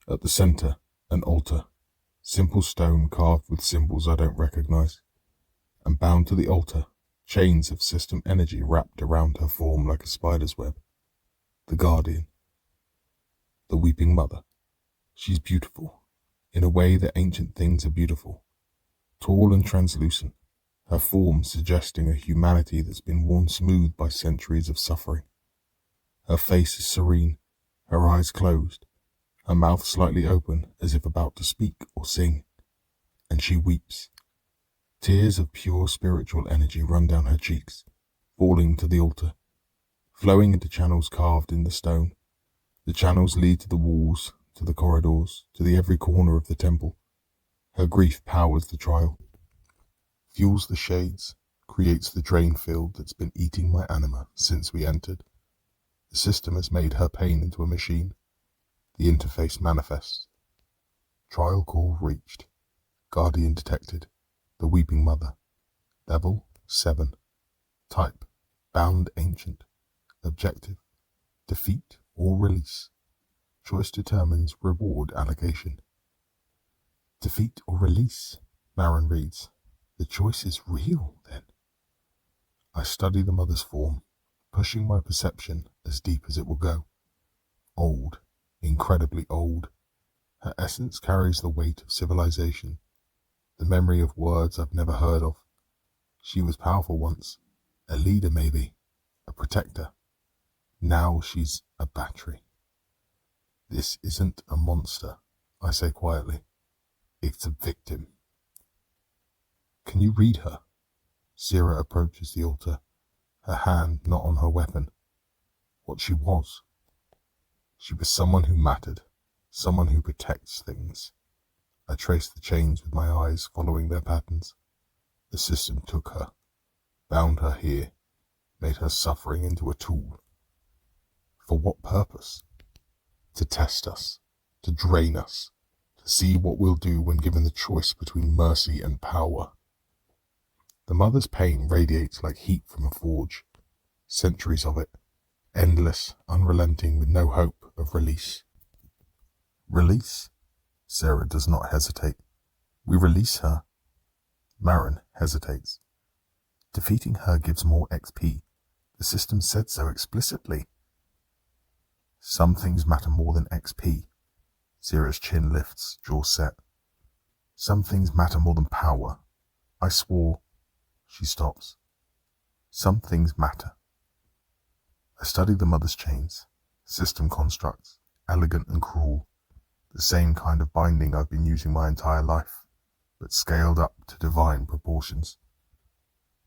At the center, an altar, simple stone carved with symbols I don't recognize, and bound to the altar, chains of system energy wrapped around her form like a spider's web. The Guardian. The Weeping Mother. She's beautiful, in a way that ancient things are beautiful. Tall and translucent, her form suggesting a humanity that's been worn smooth by centuries of suffering. Her face is serene, her eyes closed, her mouth slightly open as if about to speak or sing, and she weeps. Tears of pure spiritual energy run down her cheeks, falling to the altar, flowing into channels carved in the stone. The channels lead to the walls, to the corridors, to the every corner of the temple, Her grief powers the trial, fuels the shades, creates the drain field that's been eating my anima since we entered. The system has made her pain into a machine. The interface manifests. Trial call reached. Guardian detected. The weeping mother. Level 7. Type: bound ancient. Objective: defeat or release. Choice determines reward allocation. Defeat or release, Marin reads. The choice is real, then. I study the mother's form, pushing my perception as deep as it will go. Old, incredibly old. Her essence carries the weight of civilization, the memory of words I've never heard of. She was powerful once, a leader maybe, a protector. Now she's a battery. This isn't a monster, I say quietly. It's a victim. Can you read her? Sira approaches the altar, her hand not on her weapon. What she was. She was someone who mattered, someone who protects things. I traced the chains with my eyes, following their patterns. The system took her, bound her here, made her suffering into a tool. For what purpose? To test us, to drain us, to see what we'll do when given the choice between mercy and power. The mother's pain radiates like heat from a forge. Centuries of it, endless, unrelenting, with no hope of release. Release? Sarah does not hesitate. We release her. Marin hesitates. Defeating her gives more XP. The system said so explicitly. Some things matter more than XP. Sarah's chin lifts, jaw set. Some things matter more than power. I swore. She stops. Some things matter. I studied the mother's chains, system constructs, elegant and cruel, the same kind of binding I've been using my entire life, but scaled up to divine proportions.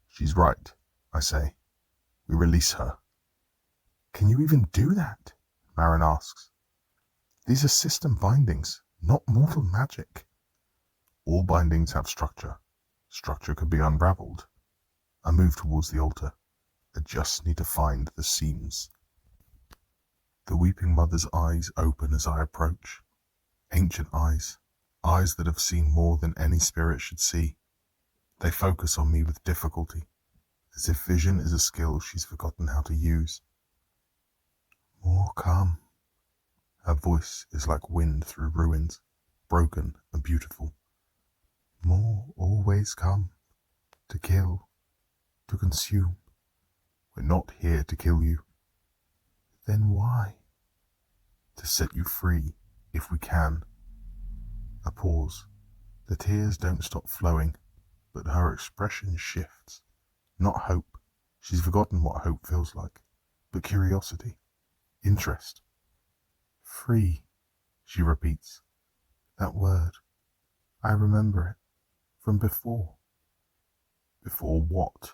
She's right, I say. We release her. Can you even do that? Marin asks. These are system bindings, not mortal magic. All bindings have structure. Structure can be unraveled. I move towards the altar. I just need to find the seams. The weeping mother's eyes open as I approach. Ancient eyes. Eyes that have seen more than any spirit should see. They focus on me with difficulty, as if vision is a skill she's forgotten how to use. More come. Her voice is like wind through ruins, broken and beautiful. More always come, to kill, to consume. We're not here to kill you. Then why? To set you free, if we can. A pause. The tears don't stop flowing, but her expression shifts. Not hope. She's forgotten what hope feels like, but curiosity, interest. Free, she repeats. That word. I remember it. From before. Before what?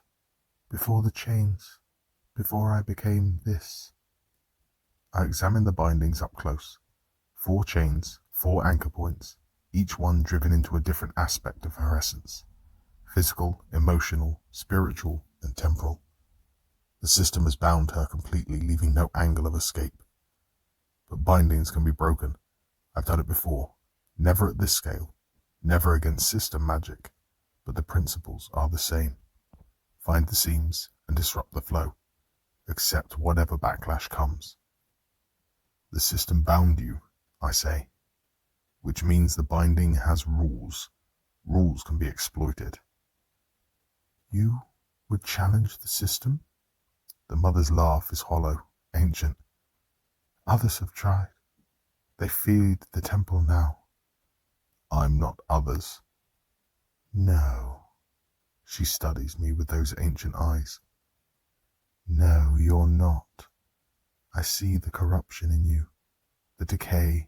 Before the chains. Before I became this. I examine the bindings up close. 4 chains, 4 anchor points, each one driven into a different aspect of her essence. Physical, emotional, spiritual, and temporal. The system has bound her completely, leaving no angle of escape. But bindings can be broken. I've done it before. Never at this scale. Never against system magic. But the principles are the same. Find the seams and disrupt the flow. Accept whatever backlash comes. The system bound you, I say. Which means the binding has rules. Rules can be exploited. You would challenge the system? The mother's laugh is hollow, ancient. Others have tried. They feed the temple now. I'm not others. No. She studies me with those ancient eyes. No, you're not. I see the corruption in you, the decay.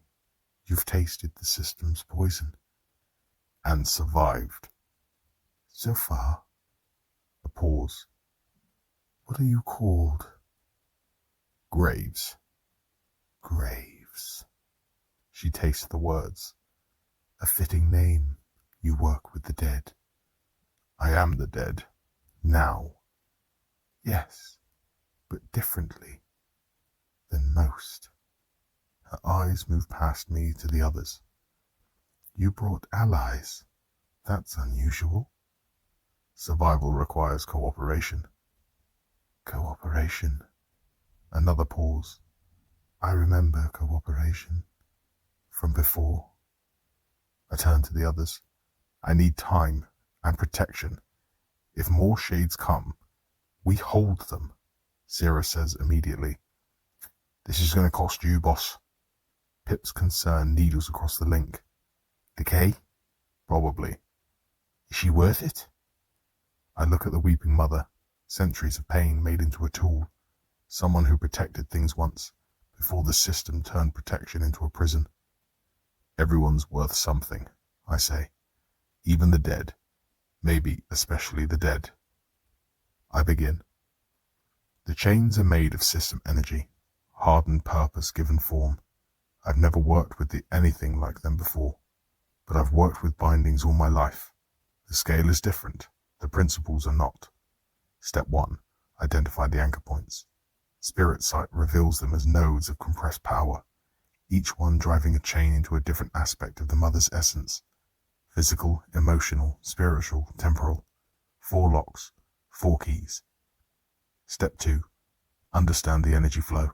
You've tasted the system's poison. And survived. So far. A pause. What are you called? Graves. Graves. She tastes the words. A fitting name. You work with the dead. I am the dead. Now. Yes, but differently than most. Her eyes move past me to the others. You brought allies. That's unusual. Survival requires cooperation. Cooperation. Another pause. I remember cooperation from before. I turn to the others. I need time and protection. If more shades come, we hold them, Sierra says immediately. This is going to cost you, boss. Pip's concern needles across the link. Decay? Probably. Is she worth it? I look at the weeping mother, centuries of pain made into a tool, someone who protected things once, before the system turned protection into a prison. Everyone's worth something, I say. Even the dead. Maybe especially the dead. I begin. The chains are made of system energy, hardened purpose given form. I've never worked with anything like them before, but I've worked with bindings all my life. The scale is different. The principles are not. Step 1. Identify the anchor points. Spirit sight reveals them as nodes of compressed power, each one driving a chain into a different aspect of the mother's essence. Physical, emotional, spiritual, temporal. 4 locks, 4 keys. Step 2. Understand the energy flow.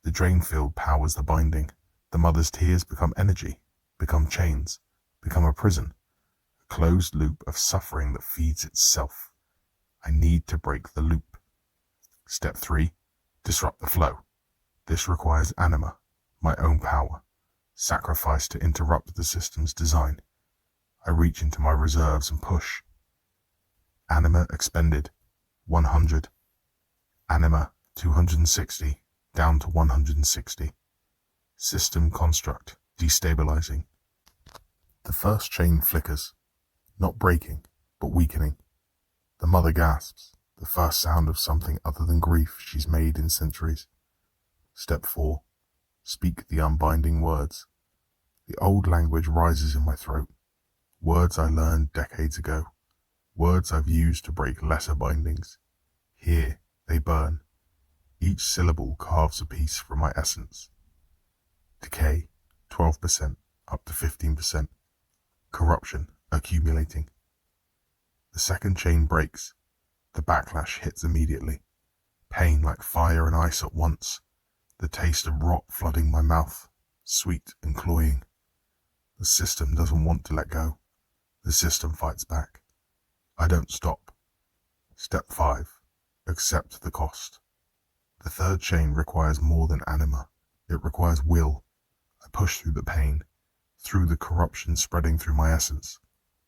The drain field powers the binding. The mother's tears become energy, become chains, become a prison. A closed loop of suffering that feeds itself. I need to break the loop. Step 3. Disrupt the flow. This requires anima, my own power, sacrifice to interrupt the system's design. I reach into my reserves and push. Anima expended, 100. Anima, 260, down to 160. System construct, destabilizing. The first chain flickers, not breaking, but weakening. The mother gasps, the first sound of something other than grief she's made in centuries. Step 4. Speak the unbinding words. The old language rises in my throat. Words I learned decades ago. Words I've used to break lesser bindings. Here, they burn. Each syllable carves a piece from my essence. Decay, 12%, up to 15%. Corruption, accumulating. The second chain breaks. The backlash hits immediately. Pain like fire and ice at once. The taste of rot flooding my mouth, sweet and cloying. The system doesn't want to let go. The system fights back. I don't stop. Step 5. Accept the cost. The third chain requires more than anima. It requires will. I push through the pain, through the corruption spreading through my essence,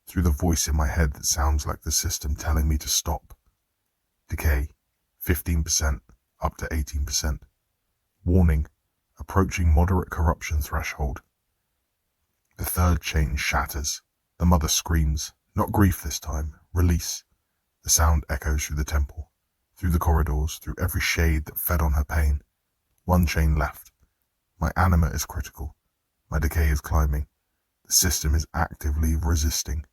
through the voice in my head that sounds like the system telling me to stop. Decay, 15%, up to 18%. Warning, approaching moderate corruption threshold. The third chain shatters. The mother screams, not grief this time, release. The sound echoes through the temple, through the corridors, through every shade that fed on her pain. 1 chain left. My anima is critical. My decay is climbing. The system is actively resisting,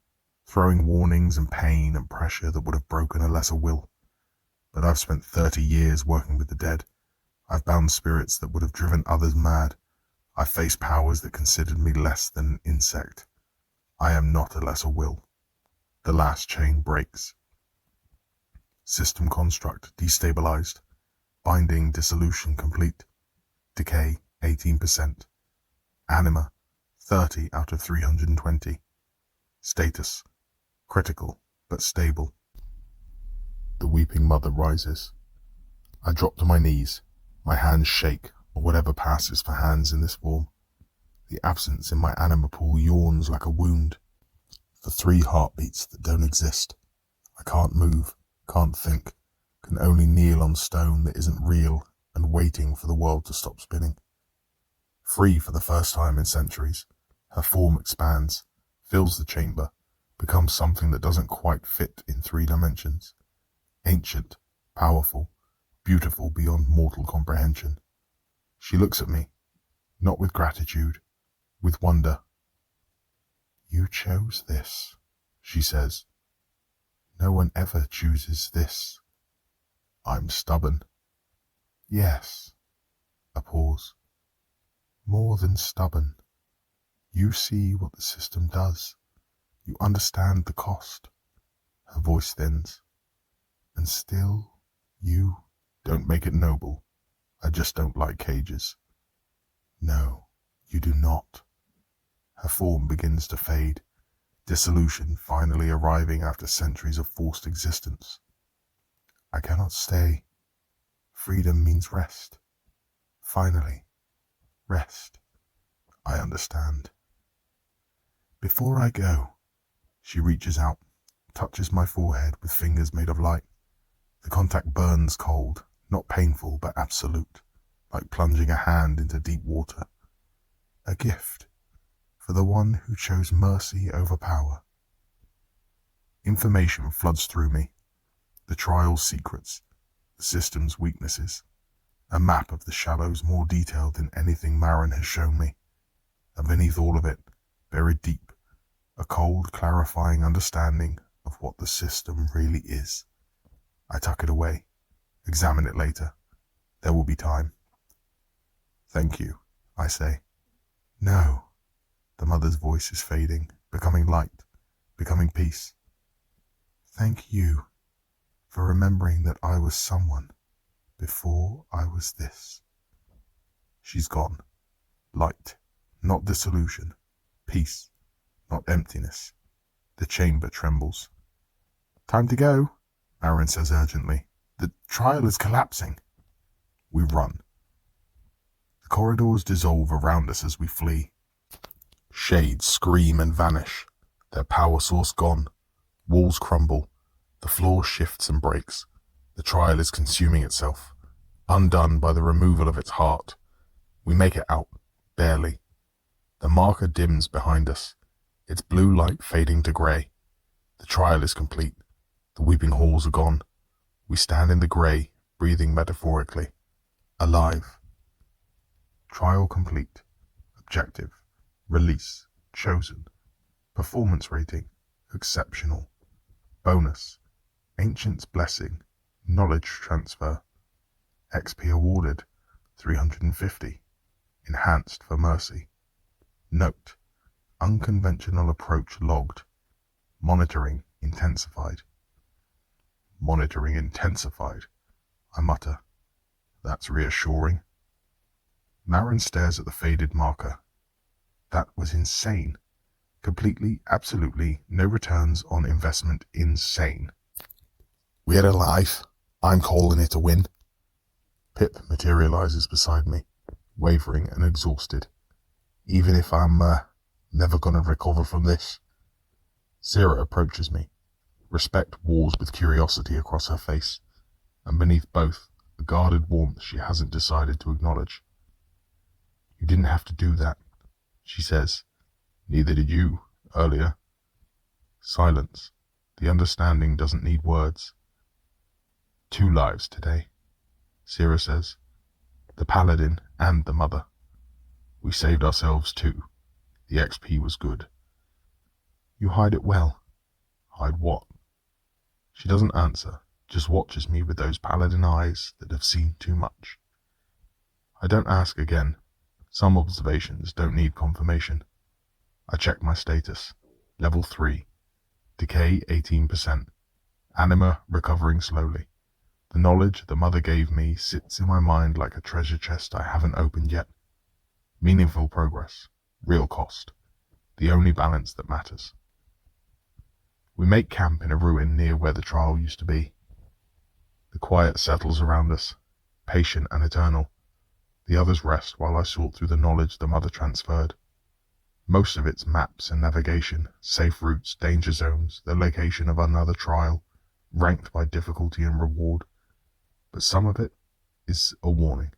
throwing warnings and pain and pressure that would have broken a lesser will. But I've spent 30 years working with the dead. I've bound spirits that would have driven others mad. I've faced powers that considered me less than an insect. I am not a lesser will. The last chain breaks. System construct destabilized. Binding dissolution complete. Decay 18%. Anima 30 out of 320. Status critical but stable. The weeping mother rises. I drop to my knees. My hands shake, or whatever passes for hands in this form. The absence in my anima pool yawns like a wound. For 3 heartbeats that don't exist. I can't move, can't think, can only kneel on stone that isn't real and waiting for the world to stop spinning. Free for the first time in centuries, her form expands, fills the chamber, becomes something that doesn't quite fit in 3 dimensions. Ancient, powerful, beautiful beyond mortal comprehension. She looks at me, not with gratitude, with wonder. You chose this, she says. No one ever chooses this. I'm stubborn. Yes. A pause. More than stubborn. You see what the system does. You understand the cost. Her voice thins. And still, you don't make it noble. I just don't like cages. No, you do not. Her form begins to fade, dissolution finally arriving after centuries of forced existence. I cannot stay. Freedom means rest. Finally, rest. I understand. Before I go, she reaches out, touches my forehead with fingers made of light. The contact burns cold, not painful but absolute, like plunging a hand into deep water. A gift for the one who chose mercy over power. Information floods through me. The trial's secrets, the system's weaknesses, a map of the shallows more detailed than anything Marin has shown me. And beneath all of it, buried deep, a cold, clarifying understanding of what the system really is. I tuck it away, examine it later. There will be time. Thank you, I say. No. The mother's voice is fading, becoming light, becoming peace. Thank you for remembering that I was someone before I was this. She's gone. Light, not dissolution. Peace, not emptiness. The chamber trembles. Time to go, Marin says urgently. The trial is collapsing. We run. The corridors dissolve around us as we flee. Shades scream and vanish, their power source gone. Walls crumble. The floor shifts and breaks. The trial is consuming itself, undone by the removal of its heart. We make it out, barely. The marker dims behind us, its blue light fading to grey. The trial is complete. The weeping halls are gone. We stand in the grey, breathing metaphorically. Alive. Trial complete. Objective. Release. Chosen. Performance rating. Exceptional. Bonus. Ancient's blessing. Knowledge transfer. XP awarded. 350. Enhanced for mercy. Note. Unconventional approach logged. Monitoring intensified. Monitoring intensified, I mutter. That's reassuring. Marin stares at the faded marker. That was insane. Completely, absolutely, no returns on investment. Insane. We're alive. I'm calling it a win. Pip materializes beside me, wavering and exhausted. Even if I'm never gonna recover from this. Zira approaches me. Respect wars with curiosity across her face, and beneath both, a guarded warmth she hasn't decided to acknowledge. You didn't have to do that, she says. Neither did you, earlier. Silence. The understanding doesn't need words. 2 lives today, Zira says. The paladin and the mother. We saved ourselves too. The XP was good. You hide it well. Hide what? She doesn't answer, just watches me with those paladin eyes that have seen too much. I don't ask again. Some observations don't need confirmation. I check my status. Level 3. Decay 18%. Anima recovering slowly. The knowledge the mother gave me sits in my mind like a treasure chest I haven't opened yet. Meaningful progress. Real cost. The only balance that matters. We make camp in a ruin near where the trial used to be. The quiet settles around us, patient and eternal. The others rest while I sort through the knowledge the mother transferred. Most of it's maps and navigation, safe routes, danger zones, the location of another trial, ranked by difficulty and reward. But some of it is a warning.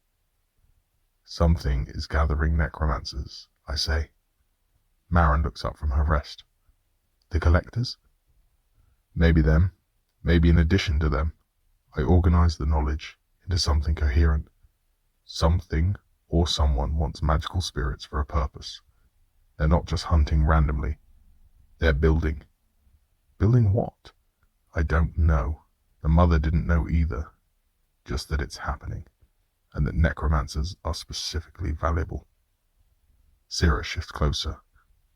Something is gathering necromancers, I say. Marin looks up from her rest. The collectors? Maybe them, maybe in addition to them. I organize the knowledge into something coherent. Something or someone wants magical spirits for a purpose. They're not just hunting randomly. They're building. Building what? I don't know. The mother didn't know either. Just that it's happening, and that necromancers are specifically valuable. Syrah shifts closer.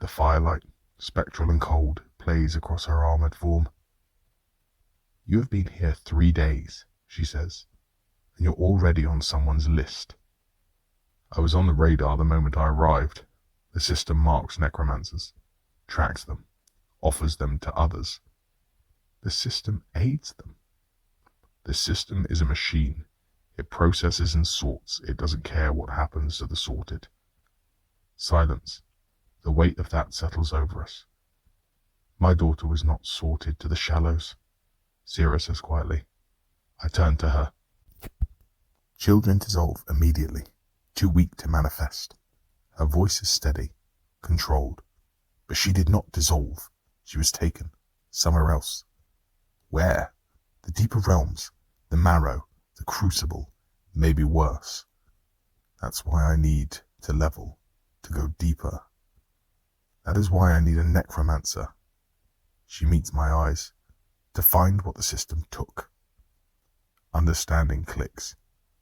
The firelight, spectral and cold, plays across her armored form. You have been here 3 days, she says, and you're already on someone's list. I was on the radar the moment I arrived. The system marks necromancers, tracks them, offers them to others. The system aids them. The system is a machine. It processes and sorts. It doesn't care what happens to the sorted. Silence. The weight of that settles over us. My daughter was not sorted to the shallows, Syrah says quietly. I turn to her. Children dissolve immediately, too weak to manifest. Her voice is steady, controlled. But she did not dissolve. She was taken, somewhere else. Where? The deeper realms, the marrow, the crucible, maybe worse. That's why I need to level, to go deeper. That is why I need a necromancer. She meets my eyes, to find what the system took. Understanding clicks.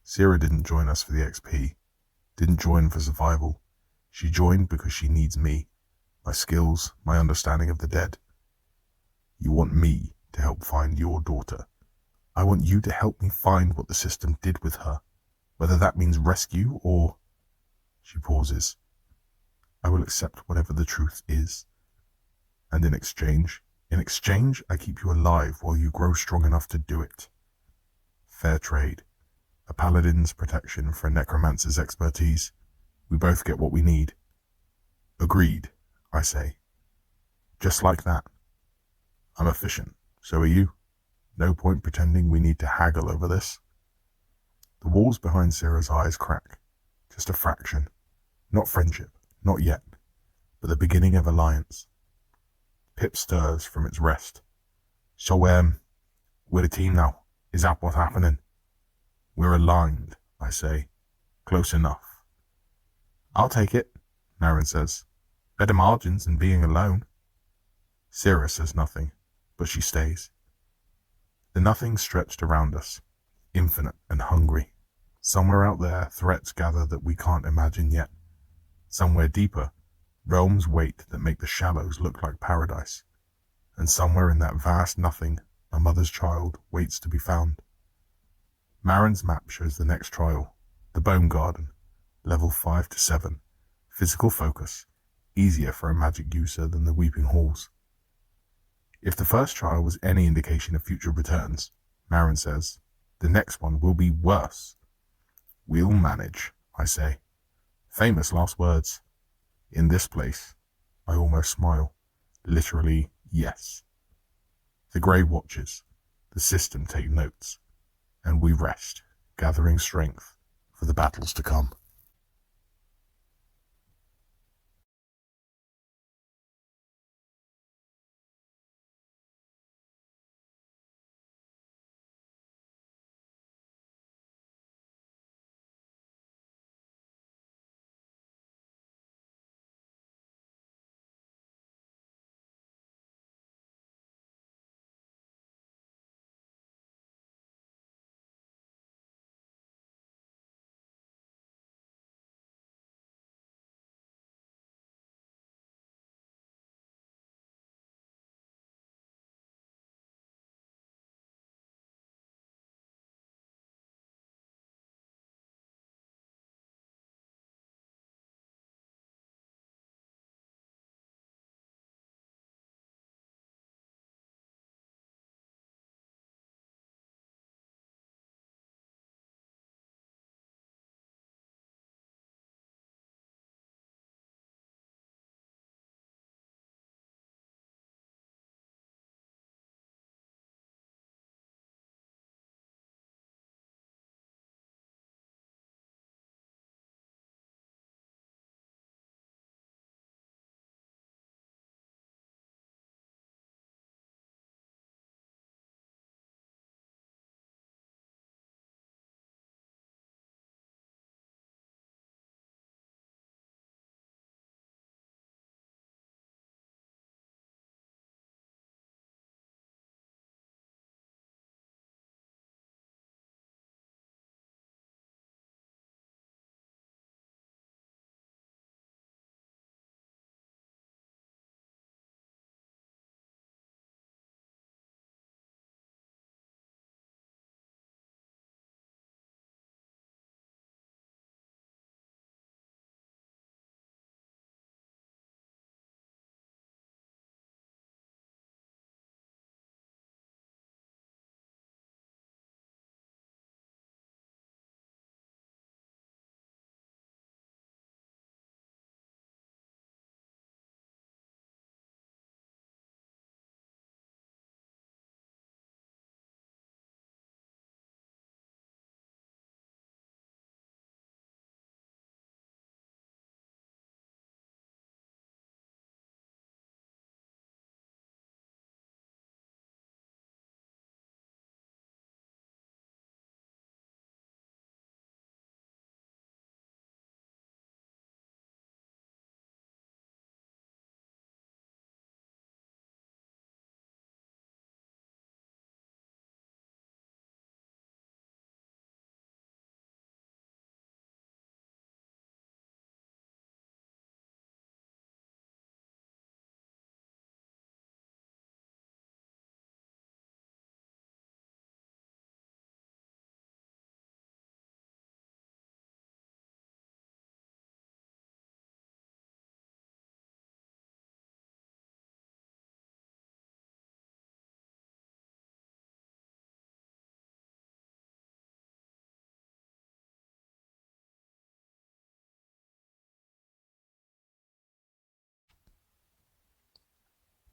Syrah didn't join us for the XP, didn't join for survival. She joined because she needs me, my skills, my understanding of the dead. You want me to help find your daughter. I want you to help me find what the system did with her, whether that means rescue or... She pauses. I will accept whatever the truth is. And in exchange, I keep you alive while you grow strong enough to do it. Fair trade. A paladin's protection for a necromancer's expertise. We both get what we need. Agreed, I say. Just like that. I'm efficient, so are you. No point pretending we need to haggle over this. The walls behind Syrah's eyes crack. Just a fraction. Not friendship, not yet, but the beginning of alliance. Pip stirs from its rest. So, we're a team now. Is that what's happening? We're aligned, I say. Close enough. I'll take it, Naren says. Better margins than being alone. Syrah says nothing, but she stays. The nothing stretched around us, infinite and hungry. Somewhere out there, threats gather that we can't imagine yet. Somewhere deeper, realms wait that make the shallows look like paradise. And somewhere in that vast nothing, a mother's child waits to be found. Marin's map shows the next trial, the Bone Garden, level 5 to 7, physical focus, easier for a magic user than the Weeping Halls. If the first trial was any indication of future returns, Marin says, the next one will be worse. We'll manage, I say. Famous last words. In this place, I almost smile. Literally, yes. The Grey watches, the system take notes, and we rest, gathering strength for the battles to come.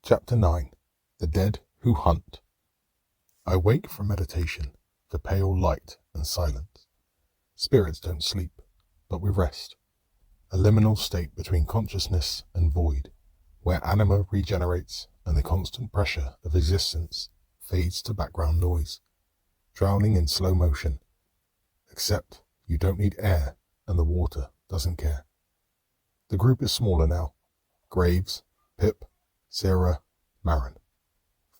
Chapter 9. The Dead Who Hunt. I wake from meditation to pale light and silence. Spirits don't sleep, but we rest. A liminal state between consciousness and void, where anima regenerates and the constant pressure of existence fades to background noise, drowning in slow motion. Except you don't need air and the water doesn't care. The group is smaller now. Graves, Pip, Sarah, Marin.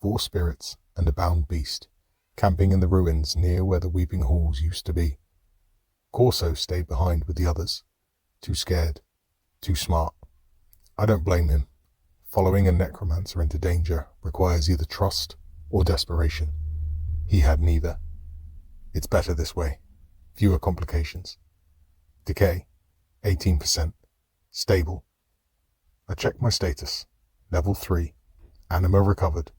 4 spirits and a bound beast, camping in the ruins near where the weeping halls used to be. Corso stayed behind with the others. Too scared, too smart. I don't blame him. Following a necromancer into danger requires either trust or desperation. He had neither. It's better this way. Fewer complications. Decay, 18%. Stable. I checked my status. Level 3. Anima recovered.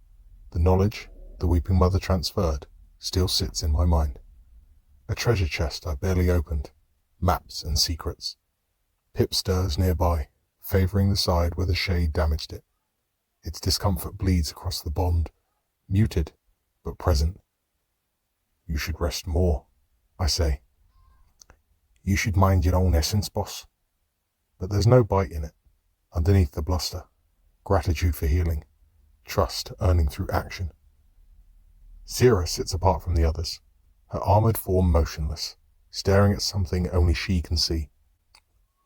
The knowledge the weeping mother transferred still sits in my mind. A treasure chest I barely opened. Maps and secrets. Pip stirs nearby, favouring the side where the shade damaged it. Its discomfort bleeds across the bond, muted but present. You should rest more, I say. You should mind your own essence, boss. But there's no bite in it. Underneath the bluster, gratitude for healing, trust earning through action. Sira sits apart from the others, her armoured form motionless, staring at something only she can see.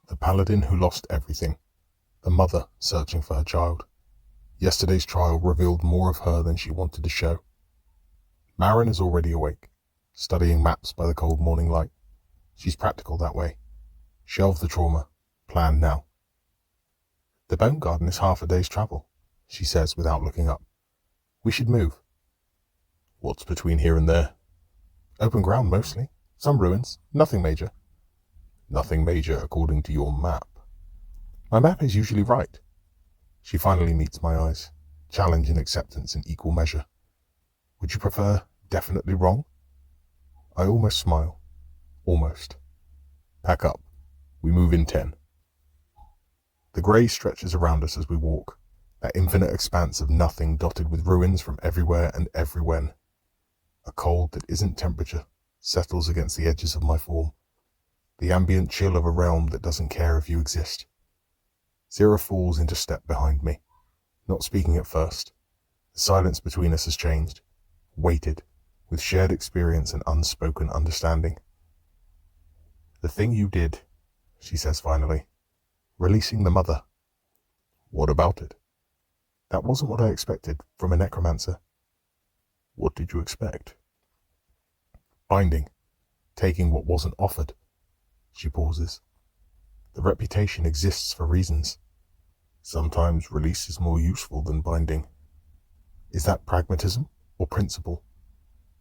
The paladin who lost everything, the mother searching for her child. Yesterday's trial revealed more of her than she wanted to show. Marin is already awake, studying maps by the cold morning light. She's practical that way. Shelve the trauma. Plan now. The Bone Garden is half a day's travel, she says without looking up. We should move. What's between here and there? Open ground mostly. Some ruins. Nothing major. Nothing major according to your map. My map is usually right. She finally meets my eyes. Challenge and acceptance in equal measure. Would you prefer definitely wrong? I almost smile. Almost. Pack up. We move in 10. The grey stretches around us as we walk, that infinite expanse of nothing dotted with ruins from everywhere and everywhen. A cold that isn't temperature settles against the edges of my form, the ambient chill of a realm that doesn't care if you exist. Zira falls into step behind me, not speaking at first. The silence between us has changed, weighted, with shared experience and unspoken understanding. The thing you did, she says finally. Releasing the mother. What about it? That wasn't what I expected from a necromancer. What did you expect? Binding. Taking what wasn't offered. She pauses. The reputation exists for reasons. Sometimes release is more useful than binding. Is that pragmatism or principle?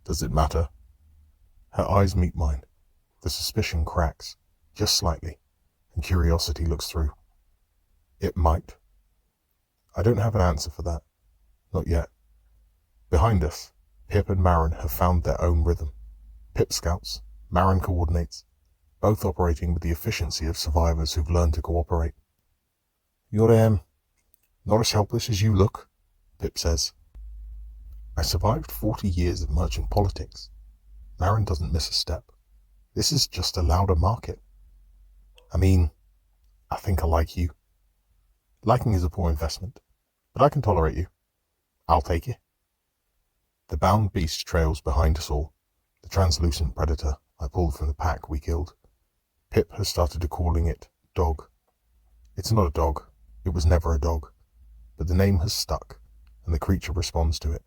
Does it matter? Her eyes meet mine. The suspicion cracks, just slightly, and curiosity looks through. It might. I don't have an answer for that. Not yet. Behind us, Pip and Marin have found their own rhythm. Pip scouts, Marin coordinates, both operating with the efficiency of survivors who've learned to cooperate. You're, not as helpless as you look, Pip says. I survived 40 years of merchant politics. Marin doesn't miss a step. This is just a louder market. I mean, I think I like you. Liking is a poor investment, but I can tolerate you. I'll take you. The bound beast trails behind us all, the translucent predator I pulled from the pack we killed. Pip has started to calling it dog. It's not a dog. It was never a dog. But the name has stuck, and the creature responds to it.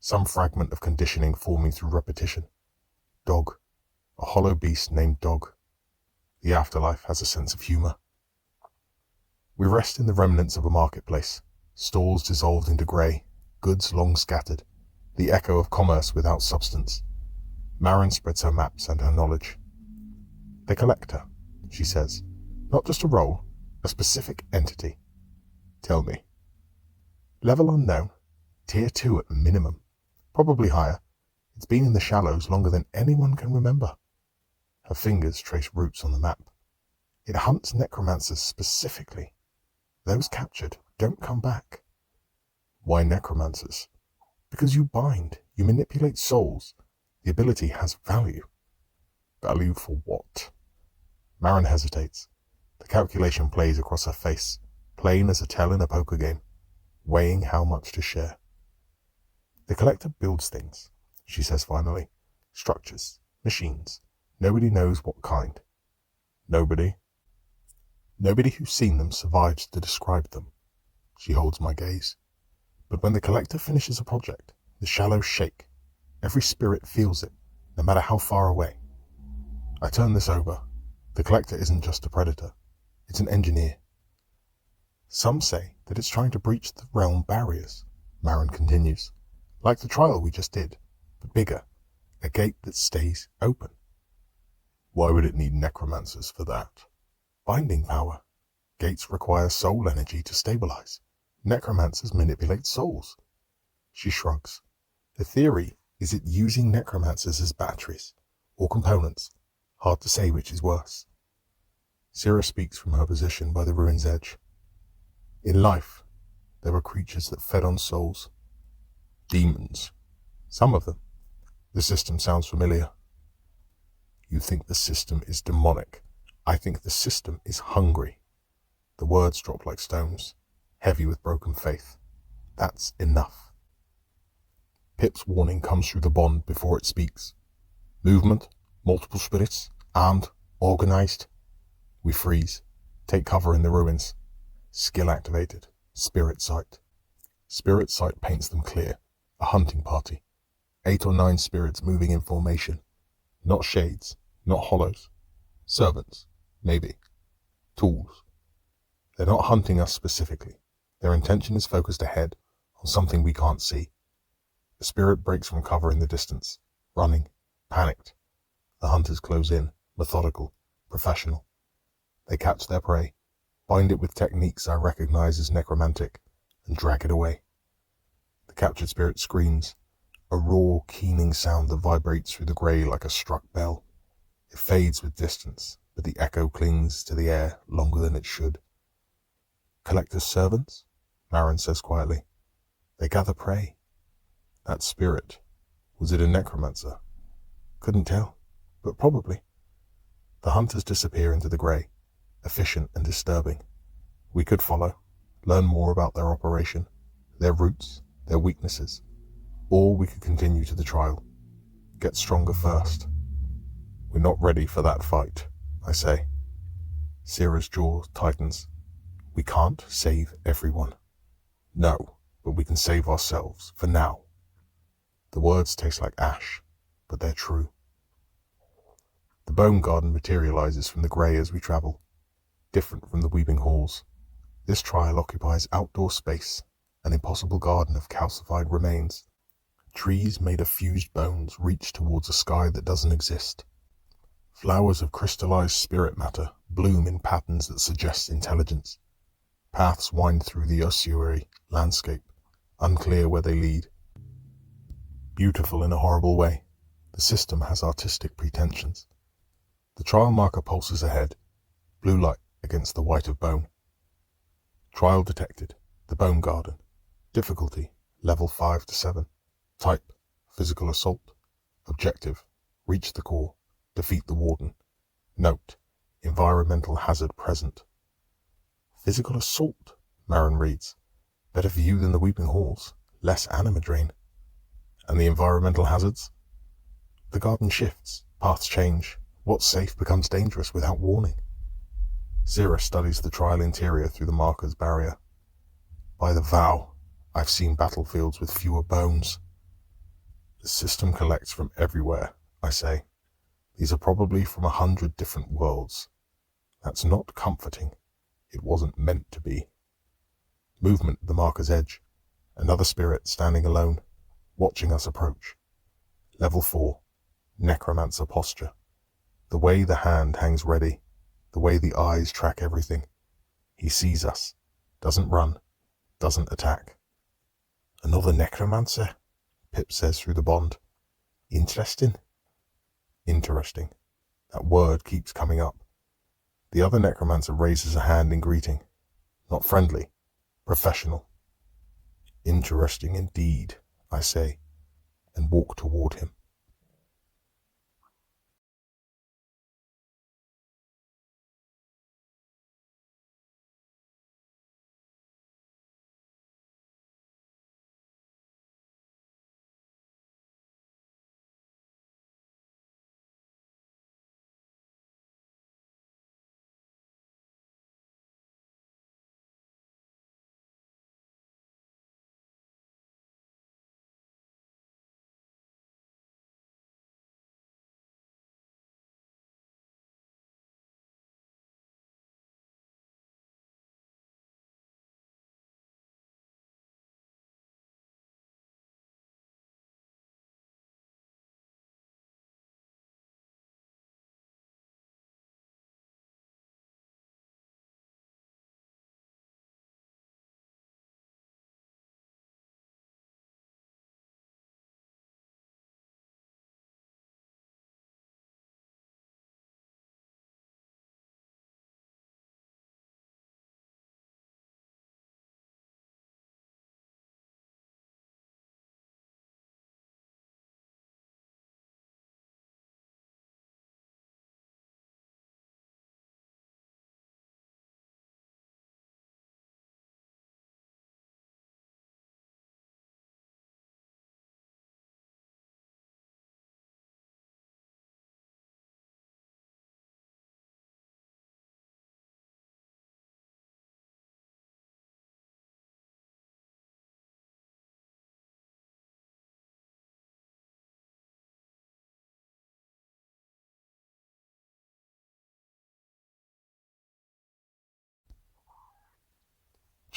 Some fragment of conditioning forming through repetition. Dog. A hollow beast named Dog. The afterlife has a sense of humour. We rest in the remnants of a marketplace, stalls dissolved into grey, goods long scattered, the echo of commerce without substance. Marin spreads her maps and her knowledge. The collector, she says, not just a role, a specific entity. Tell me. Level unknown, tier 2 at minimum, probably higher. It's been in the shallows longer than anyone can remember. Her fingers trace routes on the map. It hunts necromancers specifically. Those captured don't come back. Why necromancers? Because you bind, you manipulate souls. The ability has value. Value for what? Marin hesitates. The calculation plays across her face, plain as a tell in a poker game, weighing how much to share. The collector builds things, she says finally. Structures, machines. Nobody knows what kind. Nobody who's seen them survives to describe them. She holds my gaze. But when the collector finishes a project, the shallows shake. Every spirit feels it, no matter how far away. I turn this over. The collector isn't just a predator. It's an engineer. Some say that it's trying to breach the realm barriers, Marin continues. Like the trial we just did, but bigger. A gate that stays open. Why would it need necromancers for that? Binding power. Gates require soul energy to stabilize. Necromancers manipulate souls. She shrugs. The theory is it using necromancers as batteries, or components. Hard to say which is worse. Syrah speaks from her position by the ruin's edge. In life, there were creatures that fed on souls. Demons. Some of them. The system sounds familiar. You think the system is demonic. I think the system is hungry. The words drop like stones, heavy with broken faith. That's enough. Pip's warning comes through the bond before it speaks. Movement, multiple spirits, armed, organized. We freeze, take cover in the ruins. Skill activated, spirit sight. Spirit sight paints them clear, a hunting party. 8 or 9 spirits moving in formation. Not shades, not hollows. Servants, maybe. Tools. They're not hunting us specifically. Their intention is focused ahead on something we can't see. The spirit breaks from cover in the distance, running, panicked. The hunters close in, methodical, professional. They catch their prey, bind it with techniques I recognize as necromantic, and drag it away. The captured spirit screams, a raw, keening sound that vibrates through the grey like a struck bell. It fades with distance, but the echo clings to the air longer than it should. Collector's servants? Marin says quietly. They gather prey. That spirit, was it a necromancer? Couldn't tell, but probably. The hunters disappear into the grey, efficient and disturbing. We could follow, learn more about their operation, their roots, their weaknesses. Or we could continue to the trial, get stronger first. We're not ready for that fight, I say. Syrah's jaw tightens. We can't save everyone. No, but we can save ourselves, for now. The words taste like ash, but they're true. The bone garden materializes from the grey as we travel, different from the weeping halls. This trial occupies outdoor space, an impossible garden of calcified remains. Trees made of fused bones reach towards a sky that doesn't exist. Flowers of crystallized spirit matter bloom in patterns that suggest intelligence. Paths wind through the ossuary landscape, unclear where they lead. Beautiful in a horrible way, the system has artistic pretensions. The trial marker pulses ahead, blue light against the white of bone. Trial detected, the bone garden. Difficulty, level 5 to 7. Type, physical assault. Objective, reach the core, defeat the warden. Note, environmental hazard present. Physical assault, Marin reads. Better view than the weeping halls, less anima drain. And the environmental hazards? The garden shifts, paths change. What's safe becomes dangerous without warning. Syrah studies the trial interior through the marker's barrier. By the vow, I've seen battlefields with fewer bones. The system collects from everywhere, I say. These are probably from 100 different worlds. That's not comforting. It wasn't meant to be. Movement at the marker's edge. Another spirit standing alone, watching us approach. Level 4. Necromancer posture. The way the hand hangs ready. The way the eyes track everything. He sees us. Doesn't run. Doesn't attack. Another necromancer? Pip says through the bond. Interesting. Interesting. That word keeps coming up. The other necromancer raises a hand in greeting. Not friendly. Professional. Interesting indeed, I say, and walk toward him.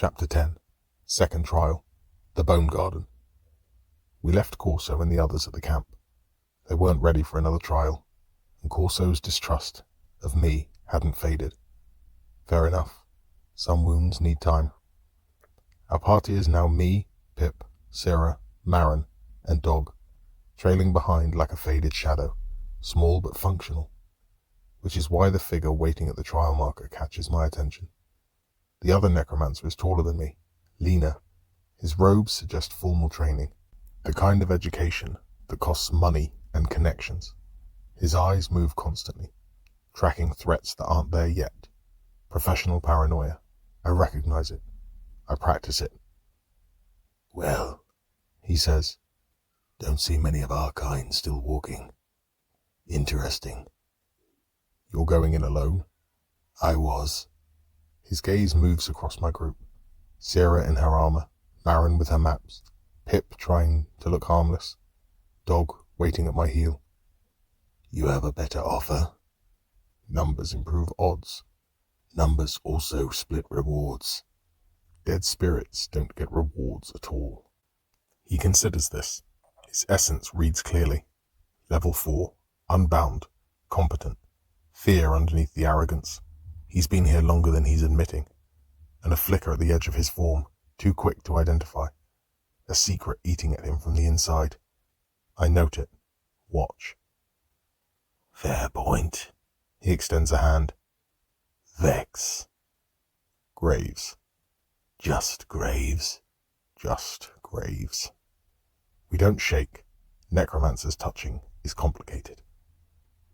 Chapter 10. Second Trial. The Bone Garden. We left Corso and the others at the camp. They weren't ready for another trial, and Corso's distrust of me hadn't faded. Fair enough. Some wounds need time. Our party is now me, Pip, Sarah, Marin, and Dog, trailing behind like a faded shadow, small but functional, which is why the figure waiting at the trial marker catches my attention. The other necromancer is taller than me, leaner. His robes suggest formal training, the kind of education that costs money and connections. His eyes move constantly, tracking threats that aren't there yet. Professional paranoia. I recognize it. I practice it. Well, he says, don't see many of our kind still walking. Interesting. You're going in alone? I was. His gaze moves across my group. Sarah in her armor, Marin with her maps, Pip trying to look harmless, Dog waiting at my heel. You have a better offer? Numbers improve odds. Numbers also split rewards. Dead spirits don't get rewards at all. He considers this. His essence reads clearly. Level 4, unbound, competent, fear underneath the arrogance. He's been here longer than he's admitting, and a flicker at the edge of his form, too quick to identify. A secret eating at him from the inside. I note it. Watch. Fair point. He extends a hand. Vex. Graves. Just Graves. Just Graves. We don't shake. Necromancer's touching is complicated.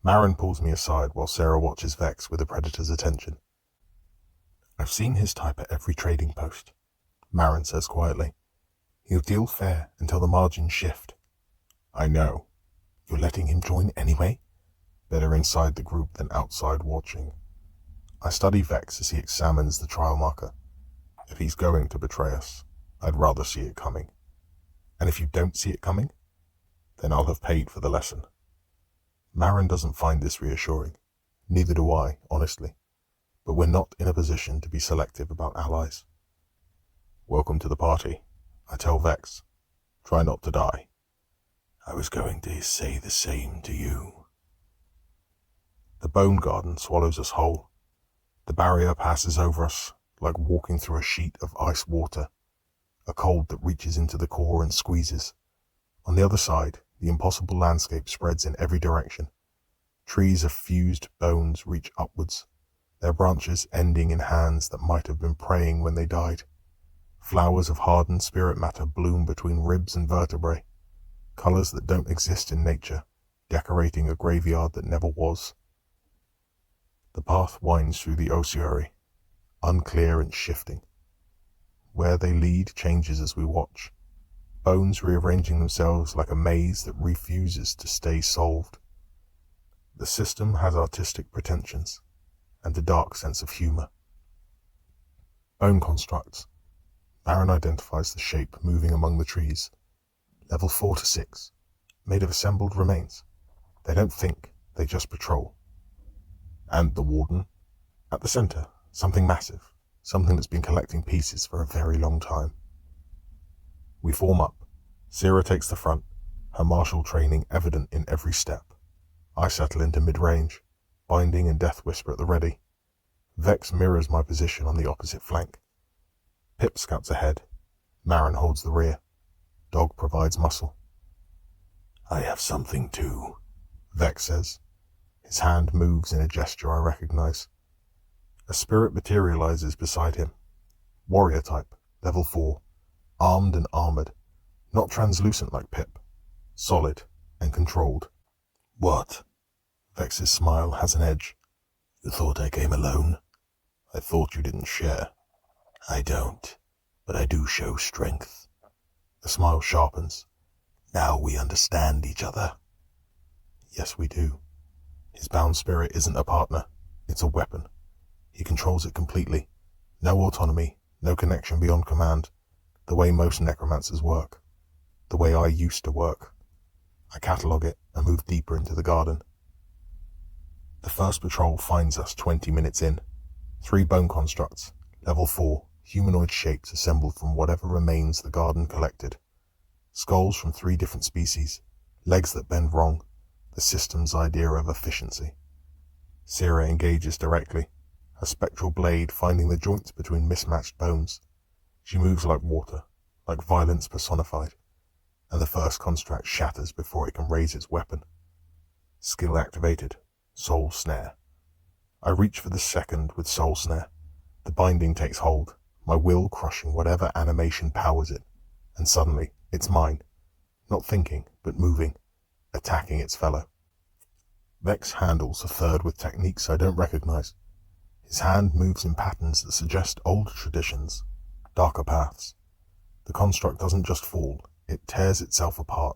Marin pulls me aside while Sarah watches Vex with the predator's attention. I've seen his type at every trading post, Marin says quietly. He'll deal fair until the margins shift. I know. You're letting him join anyway? Better inside the group than outside watching. I study Vex as he examines the trial marker. If he's going to betray us, I'd rather see it coming. And if you don't see it coming, then I'll have paid for the lesson. Marin doesn't find this reassuring. Neither do I, honestly. But we're not in a position to be selective about allies. Welcome to the party, I tell Vex. Try not to die. I was going to say the same to you. The bone garden swallows us whole. The barrier passes over us like walking through a sheet of ice water, a cold that reaches into the core and squeezes. On the other side, the impossible landscape spreads in every direction. Trees of fused bones reach upwards, their branches ending in hands that might have been praying when they died. Flowers of hardened spirit matter bloom between ribs and vertebrae, colors that don't exist in nature, decorating a graveyard that never was. The path winds through the ossuary, unclear and shifting. Where they lead changes as we watch, bones rearranging themselves like a maze that refuses to stay solved. The system has artistic pretensions and a dark sense of humor. Bone constructs. Baron identifies the shape moving among the trees. Level 4 to 6, made of assembled remains. They don't think, they just patrol. And the warden? At the center, something massive, something that's been collecting pieces for a very long time. We form up. Sierra takes the front, her martial training evident in every step. I settle into mid-range, binding and death whisper at the ready. Vex mirrors my position on the opposite flank. Pip scouts ahead. Marin holds the rear. Dog provides muscle. I have something too, Vex says. His hand moves in a gesture I recognize. A spirit materializes beside him. Warrior type, level 4, armed and armored, not translucent like Pip, solid and controlled. What? Vex's smile has an edge. You thought I came alone? I thought you didn't share. I don't, but I do show strength. The smile sharpens. Now we understand each other. Yes, we do. His bound spirit isn't a partner, it's a weapon. He controls it completely. No autonomy, no connection beyond command. The way most necromancers work. The way I used to work. I catalogue it and move deeper into the garden. The first patrol finds us 20 minutes in. 3 bone constructs, level 4, humanoid shapes assembled from whatever remains the garden collected. Skulls from 3 different species, legs that bend wrong, the system's idea of efficiency. Sierra engages directly, her spectral blade finding the joints between mismatched bones. She moves like water, like violence personified, and the first construct shatters before it can raise its weapon. Skill activated, soul snare. I reach for the second with soul snare. The binding takes hold, my will crushing whatever animation powers it, and suddenly it's mine, not thinking, but moving, attacking its fellow. Vex handles a third with techniques I don't recognize. His hand moves in patterns that suggest old traditions, darker paths. The construct doesn't just fall, it tears itself apart,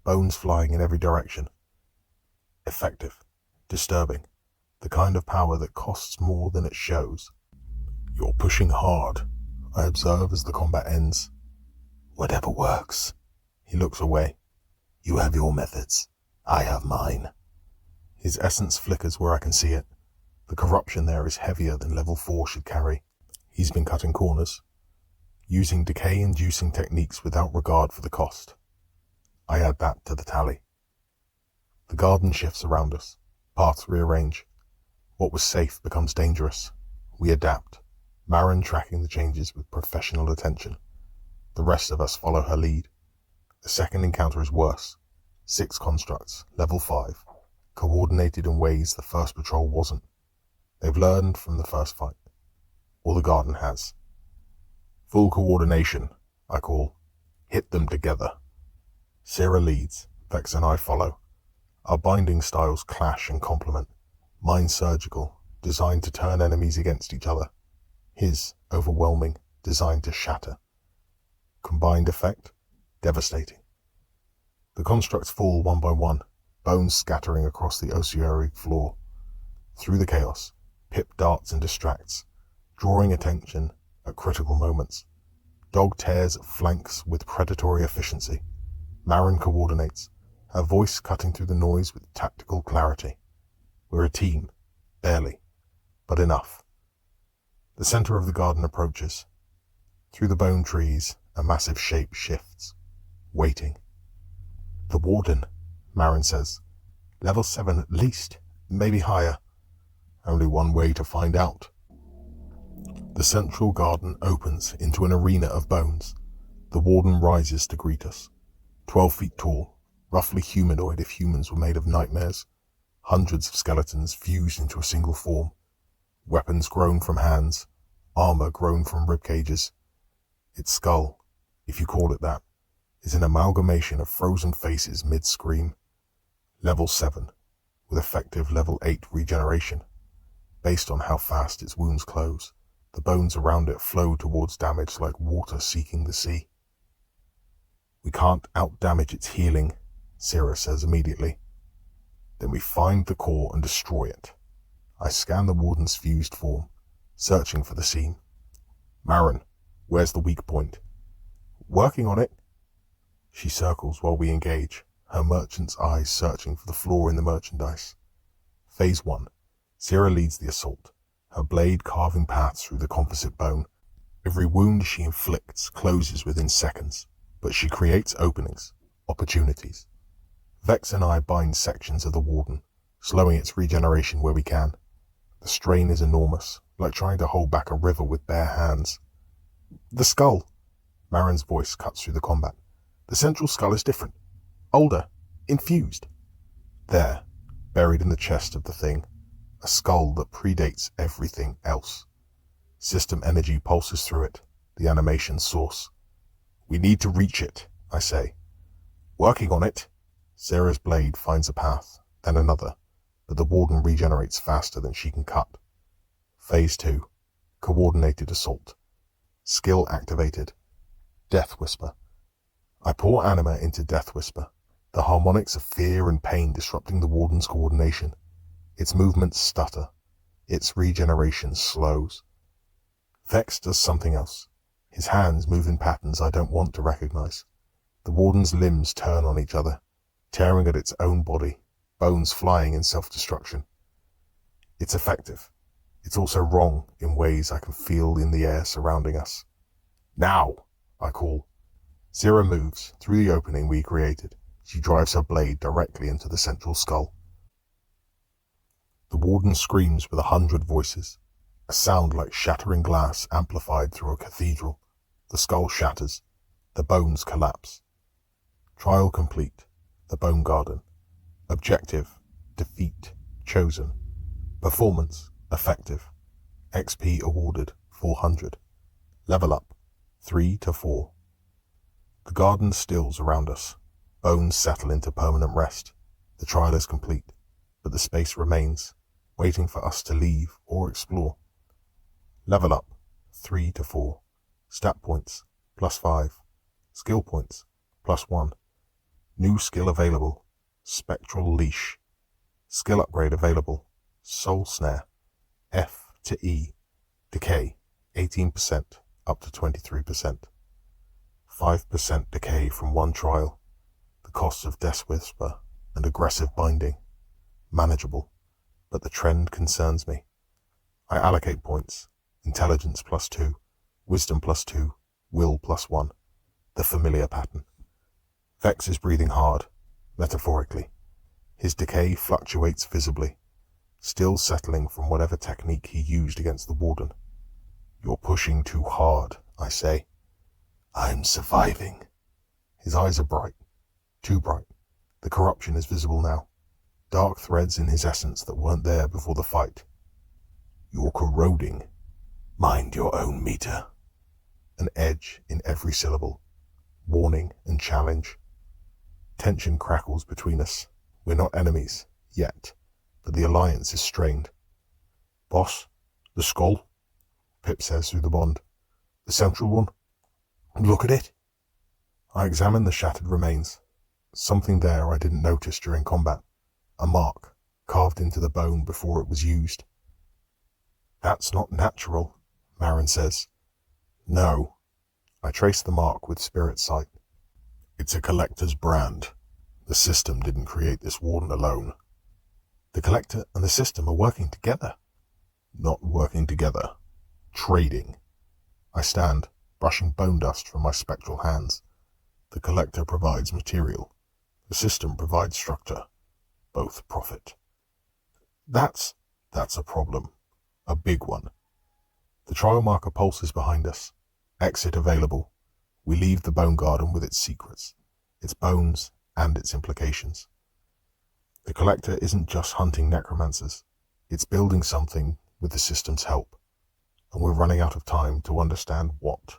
bones flying in every direction. Effective, disturbing, the kind of power that costs more than it shows. You're pushing hard, I observe as the combat ends. Whatever works. He looks away. You have your methods, I have mine. His essence flickers where I can see it. The corruption there is heavier than level 4 should carry. He's been cutting corners, using decay-inducing techniques without regard for the cost. I add that to the tally. The garden shifts around us. Paths rearrange. What was safe becomes dangerous. We adapt, Marin tracking the changes with professional attention. The rest of us follow her lead. The second encounter is worse. 6 constructs, level 5, coordinated in ways the first patrol wasn't. They've learned from the first fight. Or the garden has. Full coordination, I call. Hit them together. Sierra leads, Vex and I follow. Our binding styles clash and complement. Mine surgical, designed to turn enemies against each other. His, overwhelming, designed to shatter. Combined effect, devastating. The constructs fall one by one, bones scattering across the ossuary floor. Through the chaos, Pip darts and distracts, drawing attention at critical moments. Dog tears at flanks with predatory efficiency. Marin coordinates, her voice cutting through the noise with tactical clarity. We're a team, barely, but enough. The center of the garden approaches. Through the bone trees, a massive shape shifts, waiting. The warden, Marin says. Level 7 at least, maybe higher. Only one way to find out. The central garden opens into an arena of bones. The warden rises to greet us. 12 feet tall, roughly humanoid if humans were made of nightmares. Hundreds of skeletons fused into a single form. Weapons grown from hands, armor grown from rib cages. Its skull, if you call it that, is an amalgamation of frozen faces mid-scream. Level 7, with effective level 8 regeneration. Based on how fast its wounds close, the bones around it flow towards damage like water seeking the sea. We can't out-damage its healing, Sira says immediately. Then we find the core and destroy it. I scan the warden's fused form, searching for the seam. Marin, where's the weak point? Working on it. She circles while we engage, her merchant's eyes searching for the flaw in the merchandise. Phase 1. Sira leads the assault, her blade carving paths through the composite bone. Every wound she inflicts closes within seconds, but she creates openings, opportunities. Vex and I bind sections of the warden, slowing its regeneration where we can. The strain is enormous, like trying to hold back a river with bare hands. The skull. Marin's voice cuts through the combat. The central skull is different. Older. Infused. There, buried in the chest of the thing, a skull that predates everything else. System energy pulses through it, the animation source. We need to reach it, I say. Working on it. Sarah's blade finds a path, then another, but the warden regenerates faster than she can cut. Phase 2. Coordinated assault. Skill activated. Death Whisper. I pour anima into Death Whisper, the harmonics of fear and pain disrupting the warden's coordination. Its movements stutter. Its regeneration slows. Vex does something else. His hands move in patterns I don't want to recognize. The warden's limbs turn on each other, tearing at its own body, bones flying in self-destruction. It's effective. It's also wrong in ways I can feel in the air surrounding us. Now, I call. Sira moves through the opening we created. She drives her blade directly into the central skull. The warden screams with 100 voices, a sound like shattering glass amplified through a cathedral. The skull shatters. The bones collapse. Trial complete. The Bone Garden. Objective, defeat, chosen. Performance, effective. XP awarded, 400. Level up, 3 to 4. The garden stills around us. Bones settle into permanent rest. The trial is complete, but the space remains, waiting for us to leave or explore. Level up, 3 to 4. Stat points, +5. Skill points, +1. New skill available, Spectral Leash. Skill upgrade available, Soul Snare. F to E. Decay, 18% up to 23%. 5% decay from one trial. The cost of Death Whisper and aggressive binding. Manageable, but the trend concerns me. I allocate points. Intelligence +2, Wisdom +2, Will +1. The familiar pattern. Vex is breathing hard, metaphorically. His decay fluctuates visibly, still settling from whatever technique he used against the warden. You're pushing too hard, I say. I'm surviving. His eyes are bright, too bright. The corruption is visible now. Dark threads in his essence that weren't there before the fight. You're corroding. Mind your own meter. An edge in every syllable. Warning and challenge. Tension crackles between us. We're not enemies, yet, but the alliance is strained. Boss, the skull, Pip says through the bond. The central one. Look at it. I examine the shattered remains. Something there I didn't notice during combat. A mark, carved into the bone before it was used. That's not natural, Marin says. No. I trace the mark with spirit sight. It's a collector's brand. The system didn't create this warden alone. The collector and the system are working together. Not working together. Trading. I stand, brushing bone dust from my spectral hands. The collector provides material. The system provides structure. Both profit. That's a problem. A big one. The trial marker pulses behind us. Exit available. We leave the Bone Garden with its secrets, its bones, and its implications. The collector isn't just hunting necromancers. It's building something with the system's help. And we're running out of time to understand what.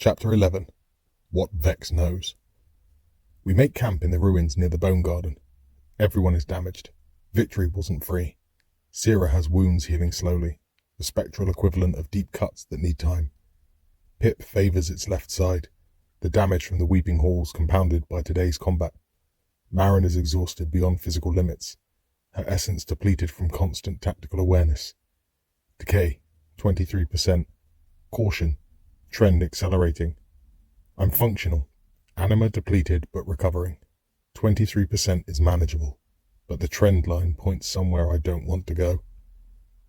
Chapter 11. What Vex Knows. We make camp in the ruins near the Bone Garden. Everyone is damaged. Victory wasn't free. Sierra has wounds healing slowly, the spectral equivalent of deep cuts that need time. Pip favours its left side, the damage from the Weeping Halls compounded by today's combat. Marin is exhausted beyond physical limits, her essence depleted from constant tactical awareness. Decay, 23%. Caution, trend accelerating. I'm functional, anima depleted but recovering. 23% is manageable, but the trend line points somewhere I don't want to go.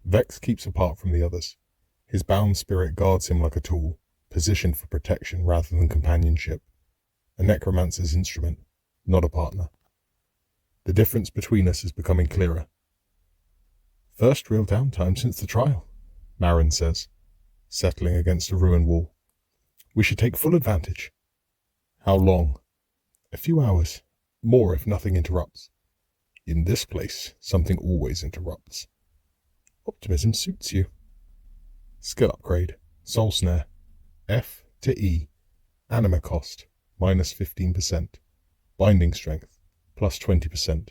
Vex keeps apart from the others. His bound spirit guards him like a tool, positioned for protection rather than companionship. A necromancer's instrument, not a partner. The difference between us is becoming clearer. First real downtime since the trial, Marin says, settling against a ruin wall. We should take full advantage. How long? A few hours. More if nothing interrupts. In this place, something always interrupts. Optimism suits you. Skill upgrade. Soul Snare. F to E. Anima cost. Minus 15%. Binding strength. Plus 20%.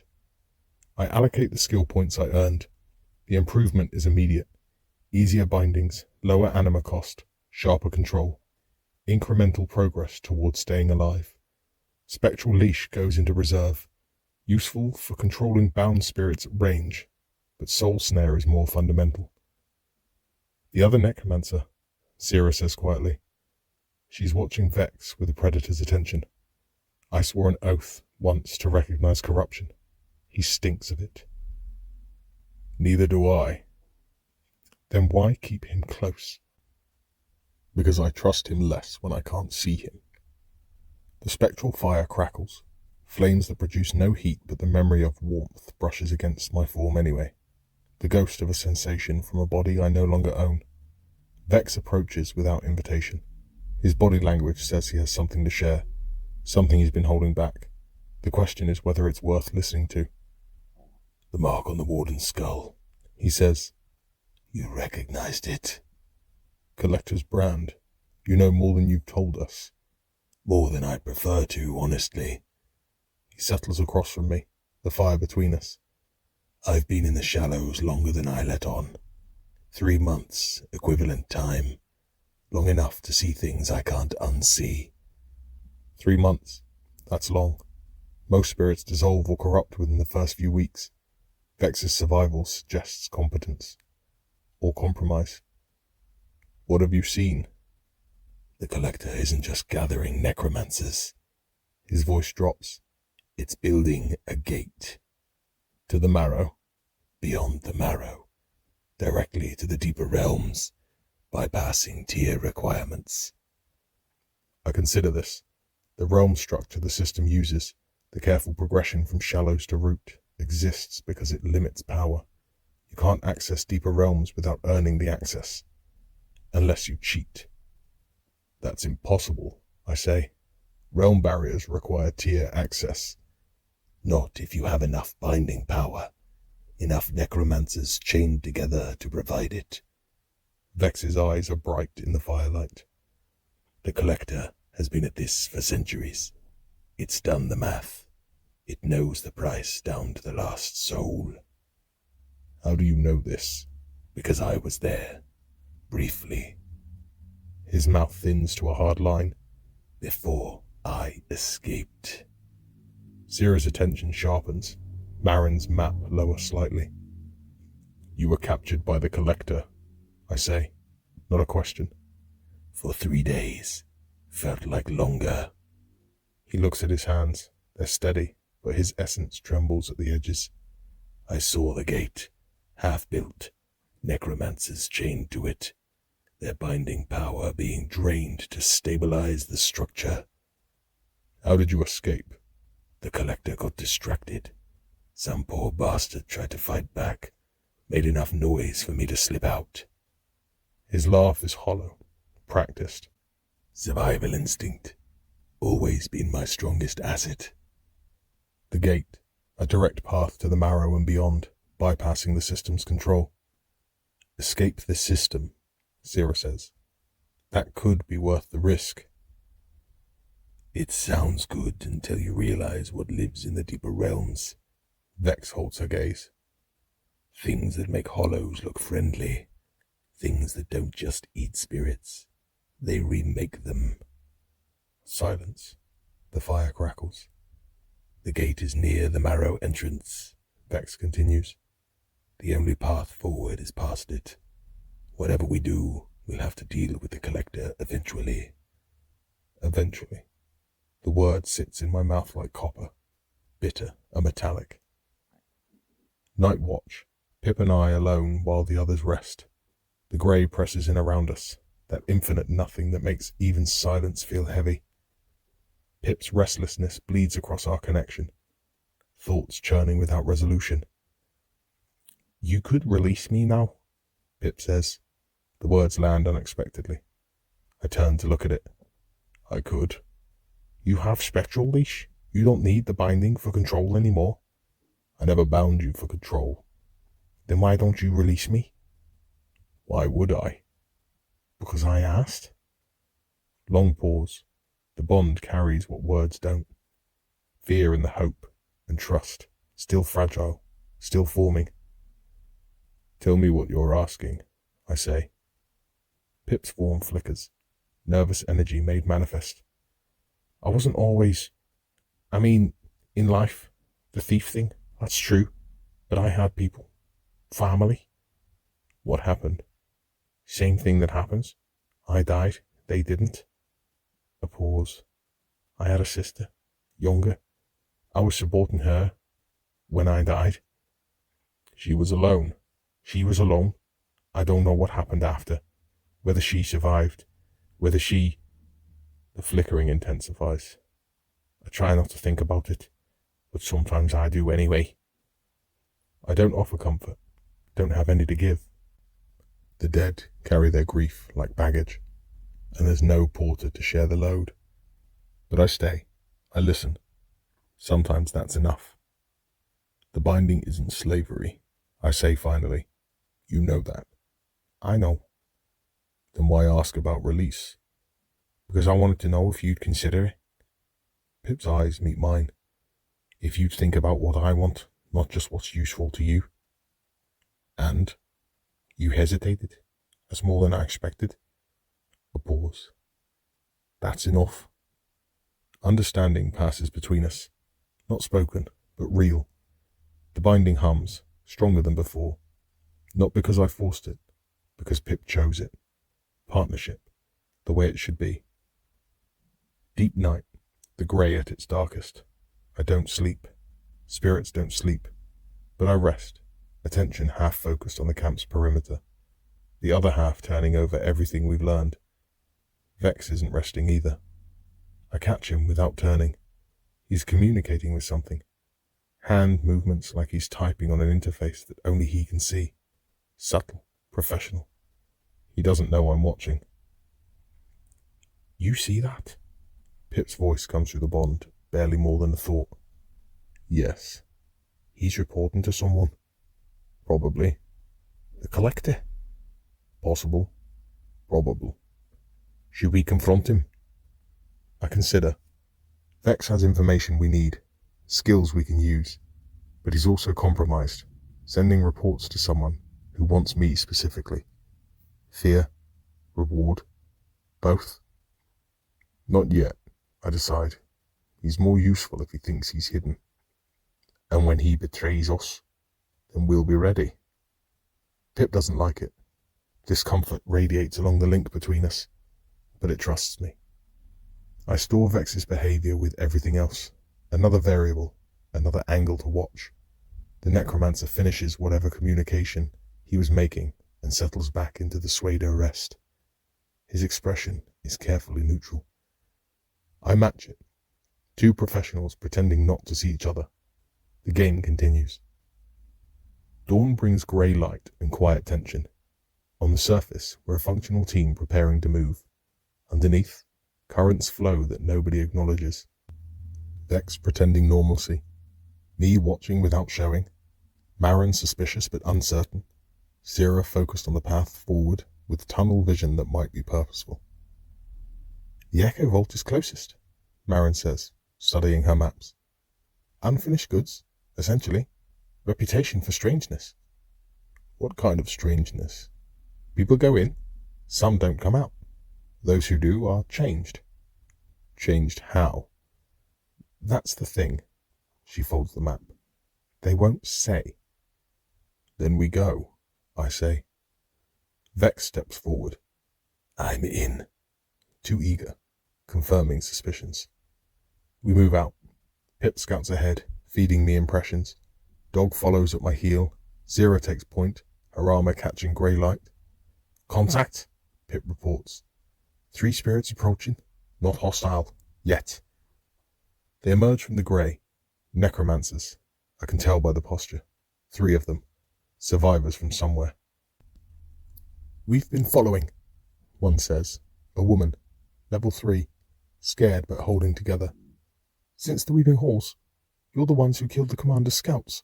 I allocate the skill points I earned. The improvement is immediate. Easier bindings, lower anima cost, sharper control. Incremental progress towards staying alive. Spectral Leash goes into reserve. Useful for controlling bound spirits at range, but Soul Snare is more fundamental. The other necromancer, Sierra says quietly. She's watching Vex with the Predator's attention. I swore an oath once to recognize corruption. He stinks of it. Neither do I. Then why keep him close? Because I trust him less when I can't see him. The spectral fire crackles. Flames that produce no heat but the memory of warmth brushes against my form anyway. The ghost of a sensation from a body I no longer own. Vex approaches without invitation. His body language says he has something to share, something he's been holding back. The question is whether it's worth listening to. The mark on the warden's skull, he says. You recognized it. Collector's brand. You know more than you've told us. More than I'd prefer to, honestly. He settles across from me, the fire between us. I've been in the shallows longer than I let on. 3 months, equivalent time. Long enough to see things I can't unsee. 3 months. That's long. Most spirits dissolve or corrupt within the first few weeks. Vex's survival suggests competence. Or compromise. What have you seen? The Collector isn't just gathering necromancers. His voice drops. It's building a gate. To the marrow. Beyond the marrow. Directly to the deeper realms. Bypassing tier requirements. I consider this. The realm structure the system uses, the careful progression from shallows to root, exists because it limits power. You can't access deeper realms without earning the access. Unless you cheat. That's impossible, I say. Realm barriers require tier access. Not if you have enough binding power. Enough necromancers chained together to provide it. Vex's eyes are bright in the firelight. The Collector has been at this for centuries. It's done the math. It knows the price down to the last soul. How do you know this? Because I was there. Briefly. His mouth thins to a hard line. Before I escaped. Sierra's attention sharpens. Marin's map lowers slightly. You were captured by the Collector, I say. Not a question. For 3 days. Felt like longer. He looks at his hands. They're steady, but his essence trembles at the edges. I saw the gate. Half-built. Necromancers chained to it. Their binding power being drained to stabilize the structure. How did you escape? The Collector got distracted. Some poor bastard tried to fight back. Made enough noise for me to slip out. His laugh is hollow. Practiced. Survival instinct. Always been my strongest asset. The gate. A direct path to the marrow and beyond, bypassing the system's control. Escape this system, Sierra says. That could be worth the risk. It sounds good until you realize what lives in the deeper realms. Vex holds her gaze. Things that make hollows look friendly. Things that don't just eat spirits. They remake them. Silence. The fire crackles. The gate is near the Marrow entrance. Vex continues. The only path forward is past it. Whatever we do, we'll have to deal with the Collector eventually. Eventually. The word sits in my mouth like copper, bitter and metallic. Night watch. Pip and I alone while the others rest. The grey presses in around us, that infinite nothing that makes even silence feel heavy. Pip's restlessness bleeds across our connection, thoughts churning without resolution. You could release me now, Pip says. The words land unexpectedly. I turn to look at it. I could. You have spectral leash. You don't need the binding for control anymore. I never bound you for control. Then why don't you release me? Why would I? Because I asked? Long pause. The bond carries what words don't. Fear and the hope and trust, still fragile, still forming. Tell me what you're asking, I say. Pip's form flickers, nervous energy made manifest. I wasn't always... in life, the thief thing, that's true, but I had people. Family. What happened? Same thing that happens. I died, they didn't. A pause. I had a sister, younger. I was supporting her when I died. She was alone. She was alone. I don't know what happened after. Whether she survived. Whether she... The flickering intensifies. I try not to think about it, but sometimes I do anyway. I don't offer comfort. Don't have any to give. The dead carry their grief like baggage, and there's no porter to share the load. But I stay. I listen. Sometimes that's enough. The binding isn't slavery, I say finally. You know that. I know. Then why ask about release? Because I wanted to know if you'd consider it. Pip's eyes meet mine. If you'd think about what I want, not just what's useful to you. And you hesitated. That's more than I expected. A pause. That's enough. Understanding passes between us. Not spoken, but real. The binding hums, stronger than before. Not because I forced it, because Pip chose it. Partnership, the way it should be. Deep night, the grey at its darkest. I don't sleep. Spirits don't sleep. But I rest, attention half focused on the camp's perimeter. The other half turning over everything we've learned. Vex isn't resting either. I catch him without turning. He's communicating with something. Hand movements like he's typing on an interface that only he can see. Subtle, professional. He doesn't know I'm watching. You see that? Pip's voice comes through the bond, barely more than a thought. Yes. He's reporting to someone. Probably. The Collector? Possible. Probable. Should we confront him? I consider. Vex has information we need, skills we can use, but he's also compromised, sending reports to someone who wants me specifically. Fear? Reward? Both? Not yet, I decide. He's more useful if he thinks he's hidden. And when he betrays us, then we'll be ready. Pip doesn't like it. Discomfort radiates along the link between us, but it trusts me. I store Vex's behavior with everything else. Another variable, another angle to watch. The necromancer finishes whatever communication he was making and settles back into the pseudo rest. His expression is carefully neutral. I match it. Two professionals pretending not to see each other. The game continues. Dawn brings grey light and quiet tension. On the surface, we're a functional team preparing to move. Underneath, currents flow that nobody acknowledges. Vex pretending normalcy. Me watching without showing. Marin suspicious but uncertain. Sierra focused on the path forward with tunnel vision that might be purposeful. The Echo Vault is closest. Marin says, studying her maps. Unfinished goods, essentially. Reputation for strangeness. What kind of strangeness? People go in, some don't come out. Those who do are changed. Changed how? That's the thing. She folds the map. They won't say. Then we go, I say. Vex steps forward. I'm in. Too eager, confirming suspicions. We move out. Pip scouts ahead, feeding me impressions. Dog follows at my heel. Zira takes point, her armor catching grey light. Contact, Pip reports. 3 spirits approaching, not hostile, yet. They emerge from the grey. Necromancers. I can tell by the posture. 3 of them. Survivors from somewhere. We've been following, one says. A woman. Level 3. Scared but holding together. Since the Weeping Halls. You're the ones who killed the commander's scouts.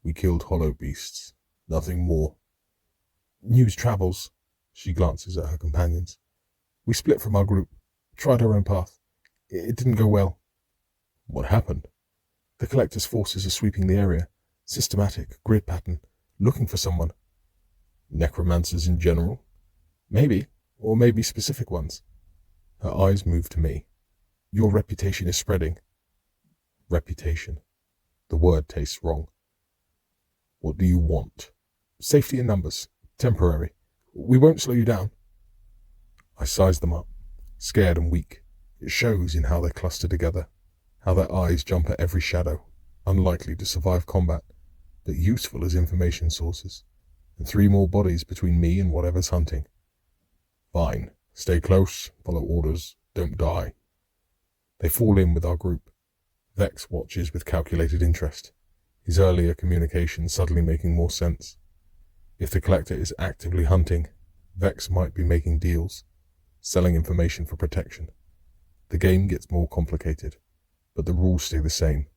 We killed hollow beasts. Nothing more. News travels. She glances at her companions. We split from our group. Tried our own path. It didn't go well. What happened? The Collector's forces are sweeping the area. Systematic, grid pattern. Looking for someone. Necromancers in general? Maybe. Or maybe specific ones. Her eyes move to me. Your reputation is spreading. Reputation. The word tastes wrong. What do you want? Safety in numbers. Temporary. We won't slow you down. I size them up. Scared and weak. It shows in how they cluster together. How their eyes jump at every shadow. Unlikely to survive combat, but useful as information sources. And 3 more bodies between me and whatever's hunting. Fine. Stay close. Follow orders. Don't die. They fall in with our group. Vex watches with calculated interest, his earlier communication suddenly making more sense. If the Collector is actively hunting, Vex might be making deals, selling information for protection. The game gets more complicated, but the rules stay the same.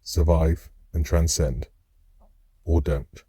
Survive and transcend. Or don't.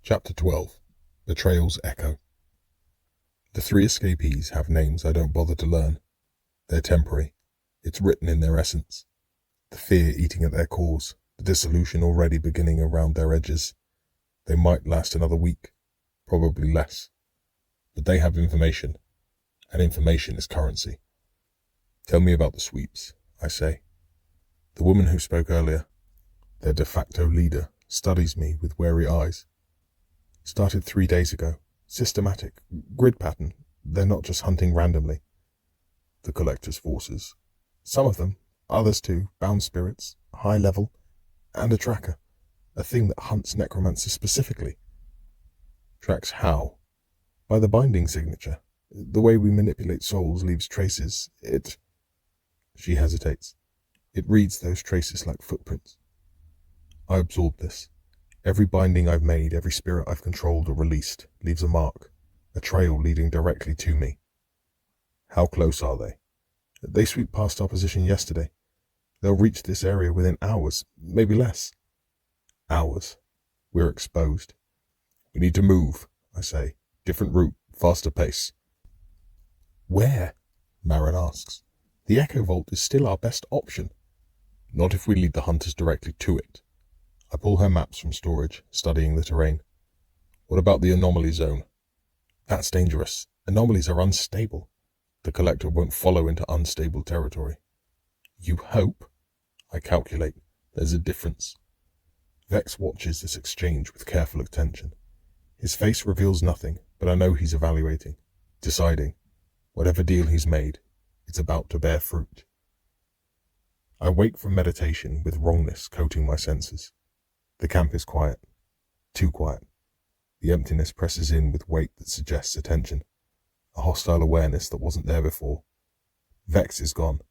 Chapter 12. Betrayal's Echo. The 3 escapees have names I don't bother to learn. They're temporary. It's written in their essence. The fear eating at their cores, the dissolution already beginning around their edges. They might last another week, probably less. But they have information, and information is currency. Tell me about the sweeps, I say. The woman who spoke earlier, their de facto leader, studies me with wary eyes. Started 3 days ago. Systematic. Grid pattern. They're not just hunting randomly. The collector's forces. Some of them, others too, bound spirits, high level, and a tracker. A thing that hunts necromancers specifically. Tracks how? By the binding signature. The way we manipulate souls leaves traces. She hesitates. It reads those traces like footprints. I absorb this. Every binding I've made, every spirit I've controlled or released, leaves a mark, a trail leading directly to me. How close are they? They sweep past our position yesterday. They'll reach this area within hours, maybe less. Hours. We're exposed. We need to move, I say. Different route, faster pace. Where? Marin asks. The Echo Vault is still our best option. Not if we lead the hunters directly to it. I pull her maps from storage, studying the terrain. What about the anomaly zone? That's dangerous. Anomalies are unstable. The collector won't follow into unstable territory. You hope? I calculate. There's a difference. Vex watches this exchange with careful attention. His face reveals nothing, but I know he's evaluating, deciding. Whatever deal he's made, it's about to bear fruit. I wake from meditation with wrongness coating my senses. The camp is quiet. Too quiet. The emptiness presses in with weight that suggests attention. A hostile awareness that wasn't there before. Vex is gone.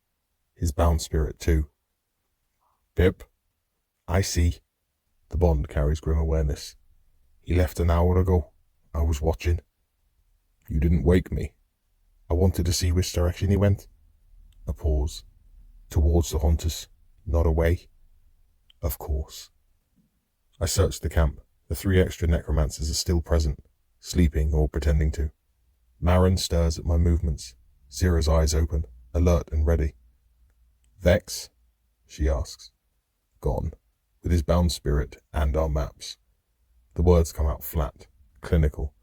His bound spirit too. Pip? I see. The bond carries grim awareness. He left an hour ago. I was watching. You didn't wake me. I wanted to see which direction he went. A pause. Towards the hunters, not away. Of course. I search the camp. The 3 extra necromancers are still present, sleeping or pretending to. Marin stirs at my movements. Zira's eyes open, alert and ready. Vex? She asks. Gone, with his bound spirit and our maps. The words come out flat, clinical,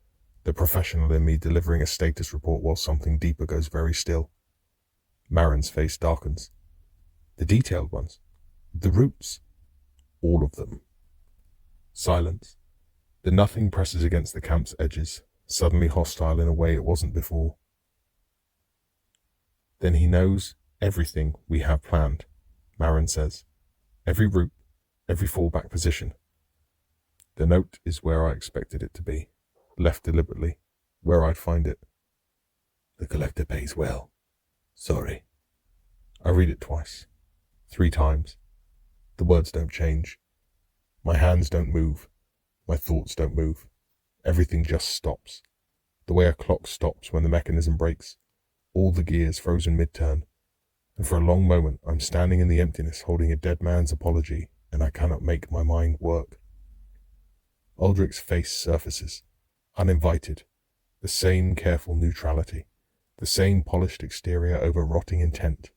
the professional in me delivering a status report while something deeper goes very still. Marin's face darkens. The detailed ones. The roots. All of them. Silence. The nothing presses against the camp's edges, suddenly hostile in a way it wasn't before. Then he knows everything we have planned, Marin says. Every route, every fallback position. The note is where I expected it to be, left deliberately, where I'd find it. The collector pays well. Sorry. I read it twice, 3 times. The words don't change. My hands don't move. My thoughts don't move. Everything just stops. The way a clock stops when the mechanism breaks. All the gears frozen mid-turn. And for a long moment I'm standing in the emptiness holding a dead man's apology, and I cannot make my mind work. Aldrich's face surfaces, uninvited. The same careful neutrality. The same polished exterior over rotting intent.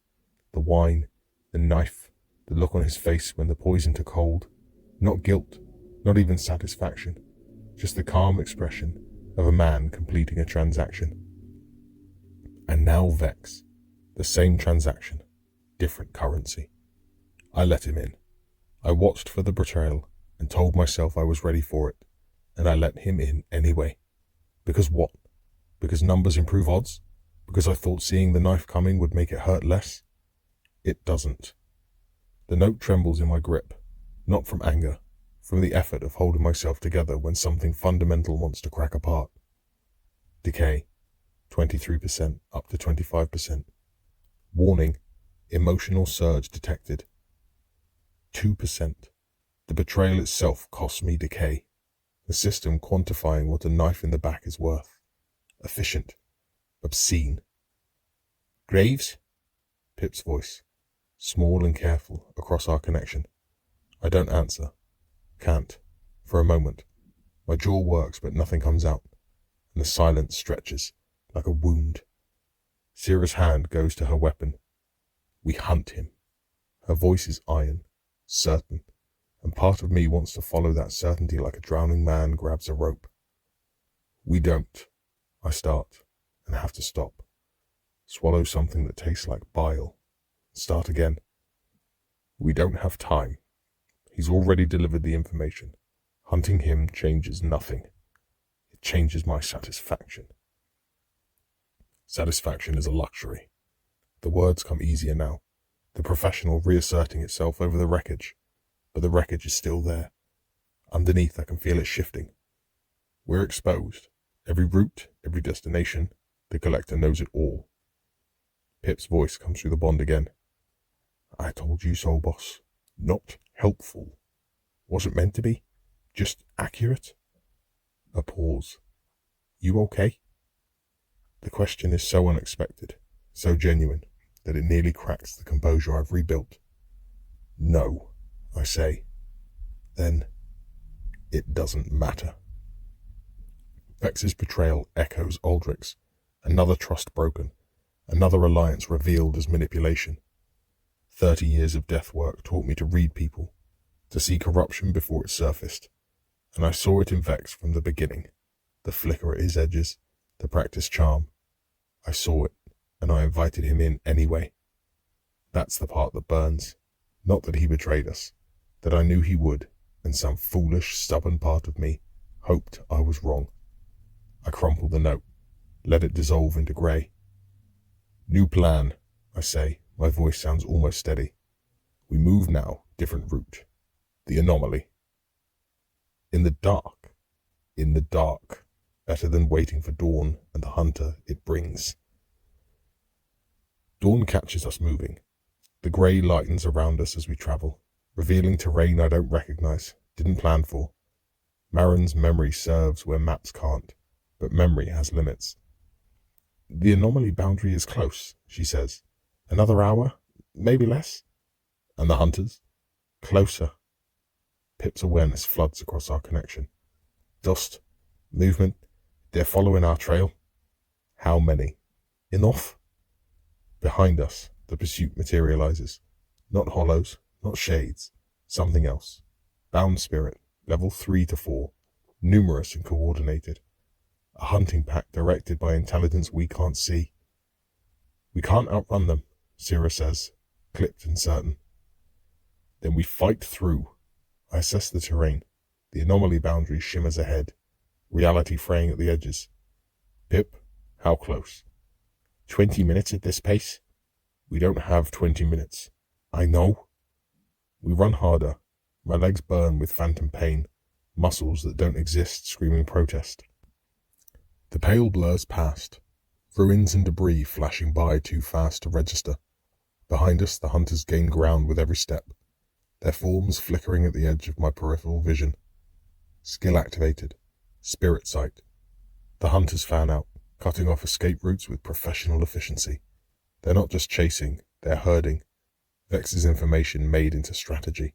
The wine, the knife, the look on his face when the poison took hold. Not guilt, not even satisfaction, just the calm expression of a man completing a transaction. And now Vex, the same transaction, different currency. I let him in. I watched for the betrayal and told myself I was ready for it, and I let him in anyway. Because what? Because numbers improve odds? Because I thought seeing the knife coming would make it hurt less? It doesn't. The note trembles in my grip, not from anger, from the effort of holding myself together when something fundamental wants to crack apart. Decay, 23% up to 25%. Warning, emotional surge detected. 2%. The betrayal itself costs me decay. The system quantifying what a knife in the back is worth. Efficient. Obscene. Graves? Pip's voice, small and careful across our connection. I don't answer. Can't. For a moment. My jaw works but nothing comes out, and the silence stretches like a wound. Zira's hand goes to her weapon. We hunt him. Her voice is iron, certain, and part of me wants to follow that certainty like a drowning man grabs a rope. We don't. I start, and have to stop. Swallow something that tastes like bile. Start again. We don't have time. He's already delivered the information. Hunting him changes nothing. It changes my satisfaction. Satisfaction is a luxury. The words come easier now, the professional reasserting itself over the wreckage. But the wreckage is still there. Underneath I can feel it shifting. We're exposed. Every route, every destination, the collector knows it all. Pip's voice comes through the bond again. I told you so, boss. Not helpful. Wasn't meant to be. Just accurate. A pause. You okay? The question is so unexpected, so genuine, that it nearly cracks the composure I've rebuilt. No, I say. Then it doesn't matter. Vex's betrayal echoes Aldrich's. Another trust broken. Another alliance revealed as manipulation. 30 years of death work taught me to read people, to see corruption before it surfaced. And I saw it in Vex from the beginning. The flicker at his edges, the practiced charm. I saw it, and I invited him in anyway. That's the part that burns. Not that he betrayed us, that I knew he would, and some foolish, stubborn part of me hoped I was wrong. I crumpled the note, let it dissolve into grey. New plan, I say, my voice sounds almost steady. We move now, different route. The anomaly. In the dark. In the dark. Better than waiting for dawn and the hunter it brings. Dawn catches us moving. The grey lightens around us as we travel, revealing terrain I don't recognize, didn't plan for. Marin's memory serves where maps can't, but memory has limits. The anomaly boundary is close, she says. Another hour, maybe less. And the hunters? Closer. Pip's awareness floods across our connection. Dust, movement, they're following our trail. How many? Enough? Behind us, the pursuit materializes. Not hollows, not shades, something else. Bound spirit, level 3 to 4, numerous and coordinated. A hunting pack directed by intelligence we can't see. We can't outrun them, Sira says, clipped and certain. Then we fight through. I assess the terrain. The anomaly boundary shimmers ahead, reality fraying at the edges. Pip, how close? 20 minutes at this pace? We don't have 20 minutes. I know. We run harder. My legs burn with phantom pain, muscles that don't exist screaming protest. The pale blurs past, ruins and debris flashing by too fast to register. Behind us, the hunters gain ground with every step, their forms flickering at the edge of my peripheral vision. Skill activated. Spirit sight. The hunters fan out, cutting off escape routes with professional efficiency. They're not just chasing, they're herding. Vex's information made into strategy.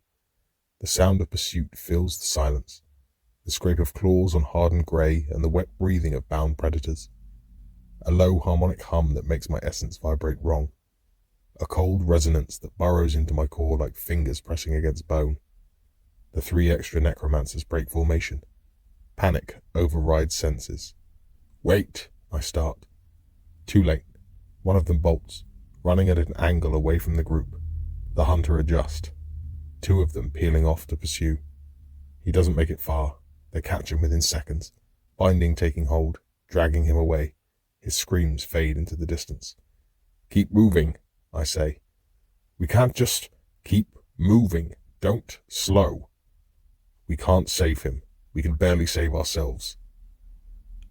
The sound of pursuit fills the silence. The scrape of claws on hardened grey and the wet breathing of bound predators. A low harmonic hum that makes my essence vibrate wrong. A cold resonance that burrows into my core like fingers pressing against bone. The 3 extra necromancers break formation. Panic overrides senses. Wait, I start. Too late. One of them bolts, running at an angle away from the group. The hunter adjusts. 2 of them peeling off to pursue. He doesn't make it far. They catch him within seconds, binding taking hold, dragging him away. His screams fade into the distance. Keep moving, I say. We can't just keep moving. Don't slow. We can't save him. We can barely save ourselves.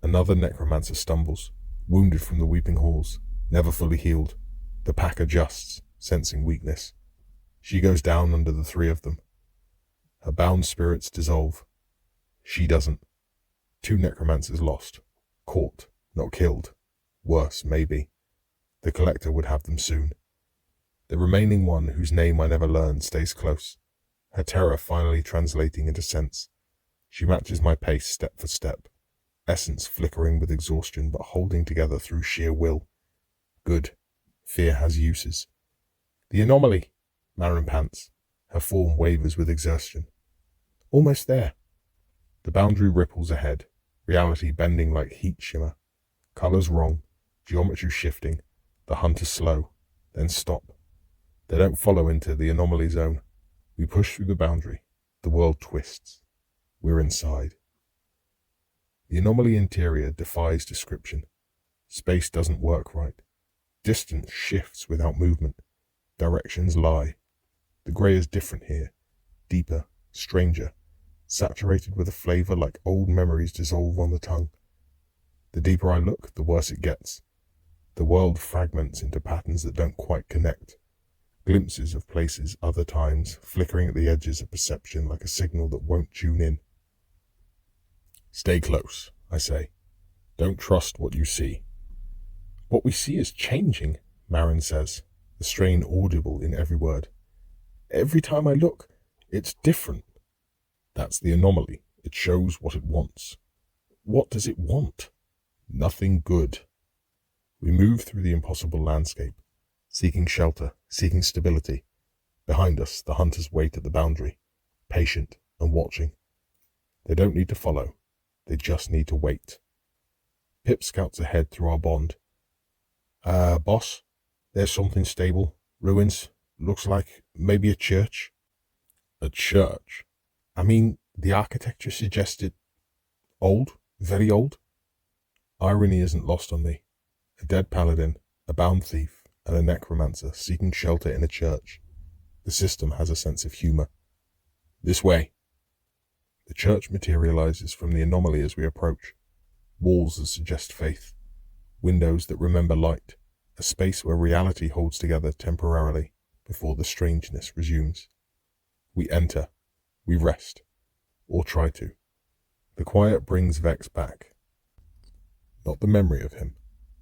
Another necromancer stumbles, wounded from the weeping halls, never fully healed. The pack adjusts, sensing weakness. She goes down under the 3 of them. Her bound spirits dissolve. She doesn't. 2 necromancers lost. Caught, not killed. Worse, maybe. The collector would have them soon. The remaining one, whose name I never learned, stays close, her terror finally translating into sense. She matches my pace step for step, essence flickering with exhaustion but holding together through sheer will. Good. Fear has uses. The anomaly, Marin pants. Her form wavers with exertion. Almost there. The boundary ripples ahead, reality bending like heat shimmer. Colors wrong, geometry shifting. The hunters slow, then stop. They don't follow into the anomaly zone. We push through the boundary. The world twists. We're inside. The anomaly interior defies description. Space doesn't work right. Distance shifts without movement. Directions lie. The grey is different here. Deeper, stranger, saturated with a flavour like old memories dissolve on the tongue. The deeper I look, the worse it gets. The world fragments into patterns that don't quite connect. Glimpses of places, other times, flickering at the edges of perception like a signal that won't tune in. Stay close, I say. Don't trust what you see. What we see is changing, Marin says, the strain audible in every word. Every time I look, it's different. That's the anomaly. It shows what it wants. What does it want? Nothing good. We move through the impossible landscape, seeking shelter, seeking stability. Behind us, the hunters wait at the boundary, patient and watching. They don't need to follow. They just need to wait. Pip scouts ahead through our bond. Boss, there's something stable. Ruins. Looks like maybe a church. A church? I mean, the architecture suggested old, very old. Irony isn't lost on me. A dead paladin, a bound thief, and a necromancer seeking shelter in a church. The system has a sense of humour. This way. The church materializes from the anomaly as we approach. Walls that suggest faith. Windows that remember light. A space where reality holds together temporarily before the strangeness resumes. We enter. We rest. Or try to. The quiet brings Vex back. Not the memory of him,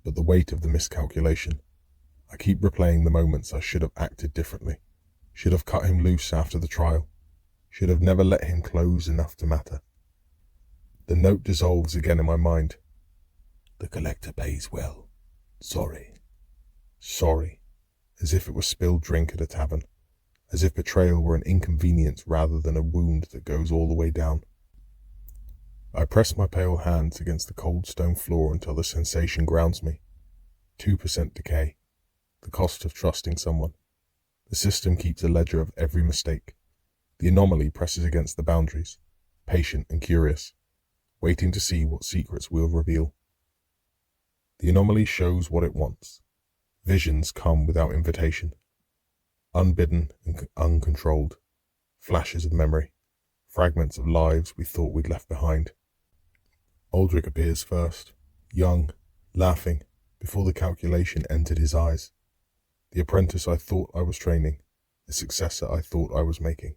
but the weight of the miscalculation. I keep replaying the moments I should have acted differently. Should have cut him loose after the trial. Should have never let him close enough to matter. The note dissolves again in my mind. The collector pays well. Sorry. Sorry. As if it were spilled drink at a tavern. As if betrayal were an inconvenience rather than a wound that goes all the way down. I press my pale hands against the cold stone floor until the sensation grounds me. 2% decay. The cost of trusting someone. The system keeps a ledger of every mistake. The anomaly presses against the boundaries, patient and curious, waiting to see what secrets we'll reveal. The anomaly shows what it wants. Visions come without invitation. Unbidden and uncontrolled. Flashes of memory. Fragments of lives we thought we'd left behind. Aldrich appears first, young, laughing, before the calculation entered his eyes. The apprentice I thought I was training, the successor I thought I was making.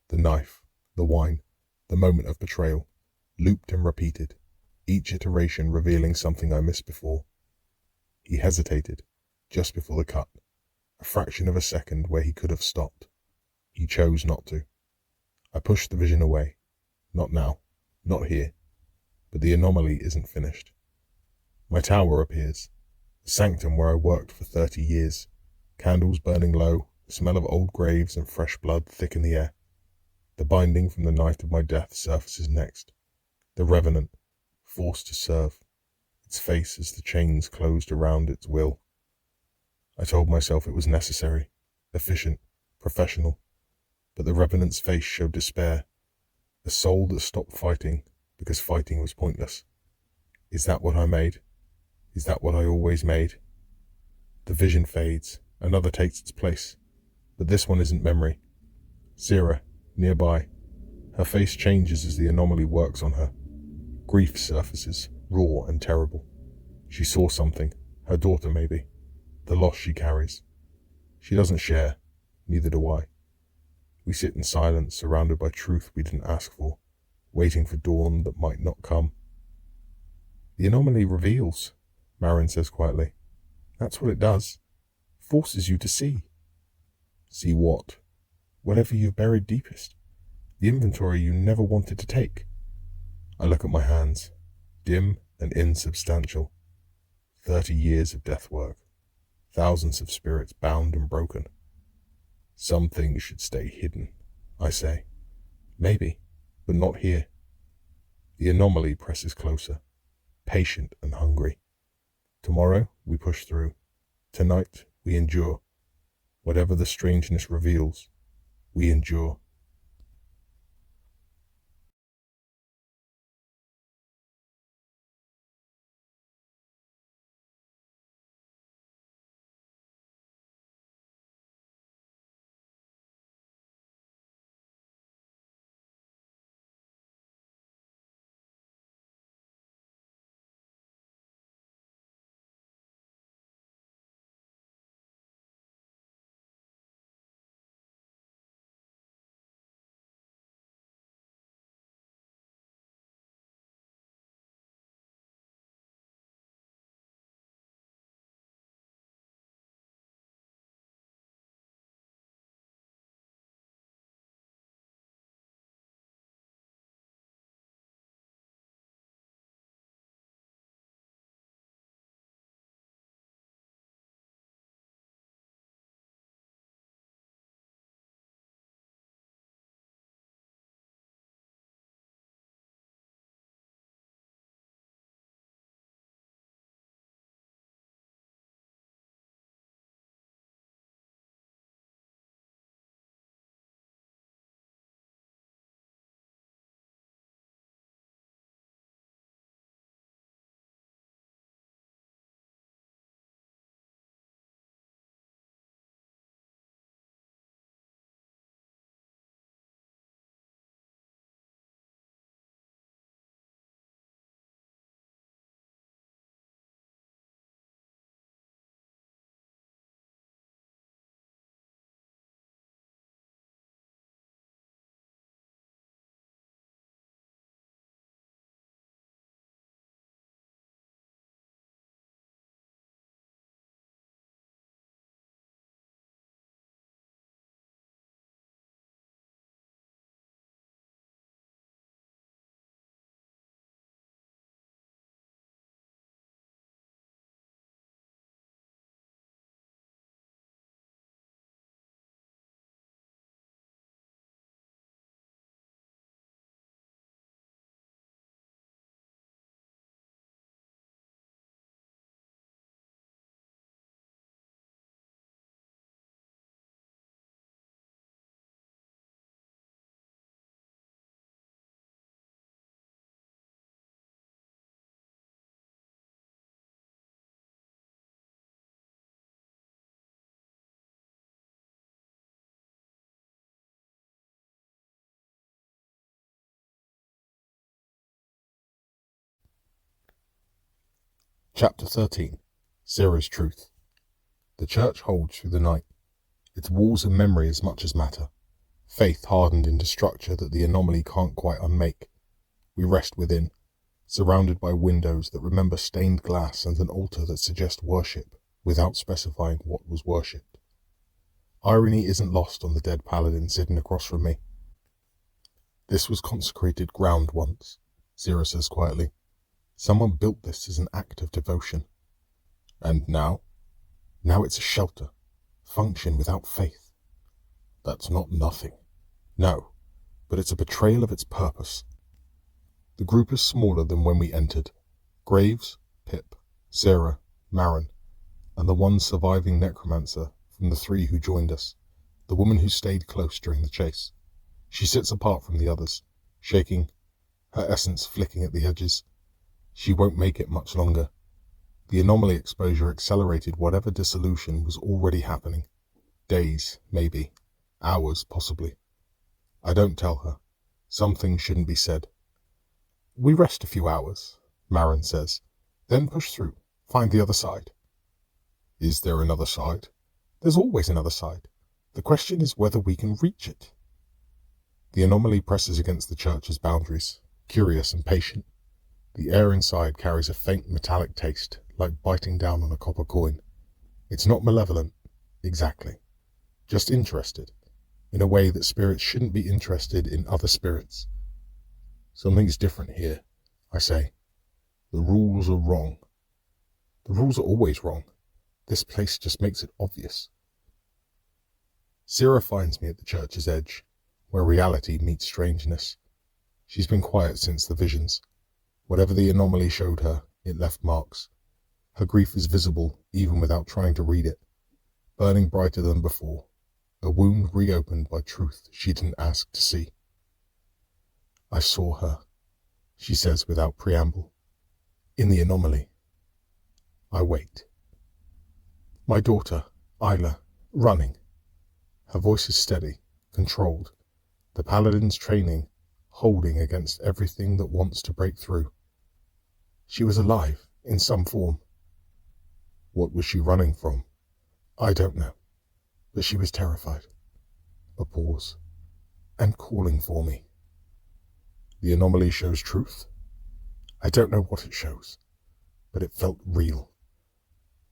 The knife, the wine, the moment of betrayal, looped and repeated, each iteration revealing something I missed before. He hesitated, just before the cut, a fraction of a second where he could have stopped. He chose not to. I pushed the vision away. Not now, not here. But the anomaly isn't finished. My tower appears, the sanctum where I worked for 30 years, candles burning low, the smell of old graves and fresh blood thick in the air. The binding from the night of my death surfaces next. The revenant, forced to serve, its face as the chains closed around its will. I told myself it was necessary, efficient, professional, but the revenant's face showed despair, a soul that stopped fighting because fighting was pointless. Is that what I made? Is that what I always made? The vision fades, another takes its place, but this one isn't memory. Sira, nearby. Her face changes as the anomaly works on her. Grief surfaces, raw and terrible. She saw something, her daughter maybe, the loss she carries. She doesn't share, neither do I. We sit in silence, surrounded by truth we didn't ask for, waiting for dawn that might not come. The anomaly reveals, Marin says quietly. That's what it does. Forces you to see. See what? Whatever you've buried deepest. The inventory you never wanted to take. I look at my hands, dim and insubstantial. 30 years of death work. Thousands of spirits bound and broken. Some things should stay hidden, I say. Maybe, but not here. The anomaly presses closer, patient and hungry. Tomorrow we push through. Tonight we endure. Whatever the strangeness reveals, we endure. Chapter 13. Zera's Truth. The church holds through the night, its walls and memory as much as matter, faith hardened into structure that the anomaly can't quite unmake. We rest within, surrounded by windows that remember stained glass and an altar that suggests worship without specifying what was worshipped. Irony isn't lost on the dead paladin sitting across from me. This was consecrated ground once, Zera says quietly. Someone built this as an act of devotion. And now? Now it's a shelter, function without faith. That's not nothing. No, but it's a betrayal of its purpose. The group is smaller than when we entered. Graves, Pip, Zera, Marin, and the one surviving necromancer from the three who joined us, the woman who stayed close during the chase. She sits apart from the others, shaking, her essence flicking at the edges. She won't make it much longer. The anomaly exposure accelerated whatever dissolution was already happening. Days, maybe. Hours, possibly. I don't tell her. Some things shouldn't be said. We rest a few hours, Marin says, then push through, find the other side. Is there another side? There's always another side. The question is whether we can reach it. The anomaly presses against the church's boundaries, curious and patient. The air inside carries a faint metallic taste, like biting down on a copper coin. It's not malevolent, exactly. Just interested, in a way that spirits shouldn't be interested in other spirits. Something's different here, I say. The rules are wrong. The rules are always wrong. This place just makes it obvious. Zera finds me at the church's edge, where reality meets strangeness. She's been quiet since the visions. Whatever the anomaly showed her, it left marks. Her grief is visible even without trying to read it, burning brighter than before, a wound reopened by truth she didn't ask to see. I saw her, she says without preamble, in the anomaly. I wait. My daughter, Isla, running. Her voice is steady, controlled, the paladin's training holding against everything that wants to break through. She was alive, in some form. What was she running from? I don't know, but she was terrified. A pause, and calling for me. The anomaly shows truth? I don't know what it shows, but it felt real.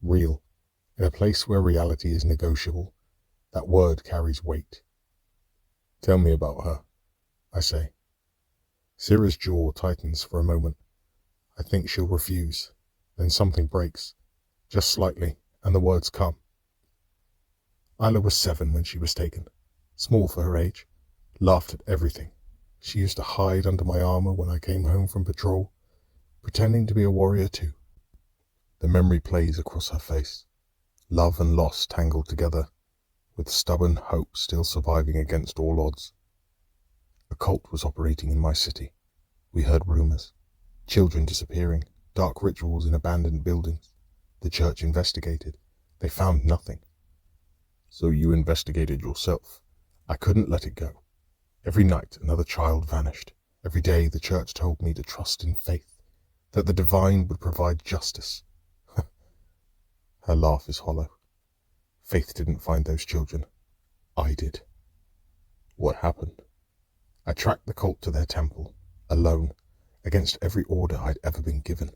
Real, in a place where reality is negotiable. That word carries weight. Tell me about her, I say. Syrah's jaw tightens for a moment. I think she'll refuse. Then something breaks, just slightly, and the words come. Isla was 7 when she was taken, small for her age, laughed at everything. She used to hide under my armor when I came home from patrol, pretending to be a warrior too. The memory plays across her face, love and loss tangled together, with stubborn hope still surviving against all odds. A cult was operating in my city. We heard rumors, children disappearing, dark rituals in abandoned buildings. The church investigated. They found nothing. So you investigated yourself. I couldn't let it go. Every night another child vanished. Every day the church told me to trust in faith, that the divine would provide justice. Her laugh is hollow. Faith didn't find those children. I did. What happened? I tracked the cult to their temple, alone, against every order I'd ever been given.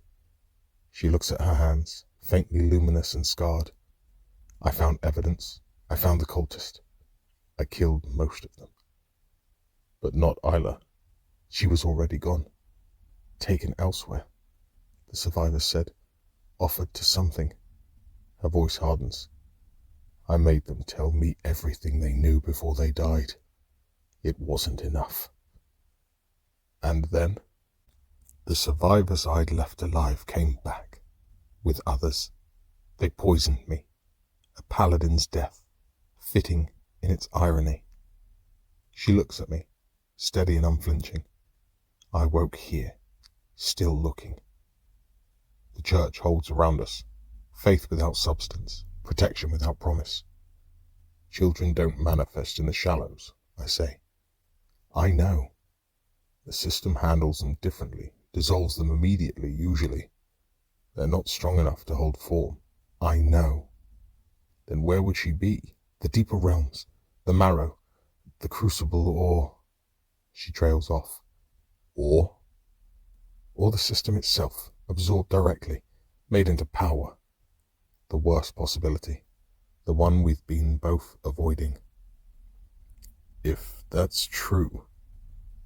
She looks at her hands, faintly luminous and scarred. I found evidence. I found the cultist. I killed most of them. But not Isla. She was already gone. Taken elsewhere. The survivor said, offered to something. Her voice hardens. I made them tell me everything they knew before they died. It wasn't enough. And then, the survivors I'd left alive came back, with others. They poisoned me. A paladin's death, fitting in its irony. She looks at me, steady and unflinching. I woke here, still looking. The church holds around us, faith without substance, protection without promise. Children don't manifest in the shallows, I say. I know. The system handles them differently, dissolves them immediately, usually. They're not strong enough to hold form. I know. Then where would she be? The deeper realms, the marrow, the crucible, or... She trails off. Or the system itself, absorbed directly, made into power. The worst possibility, the one we've been both avoiding. If that's true,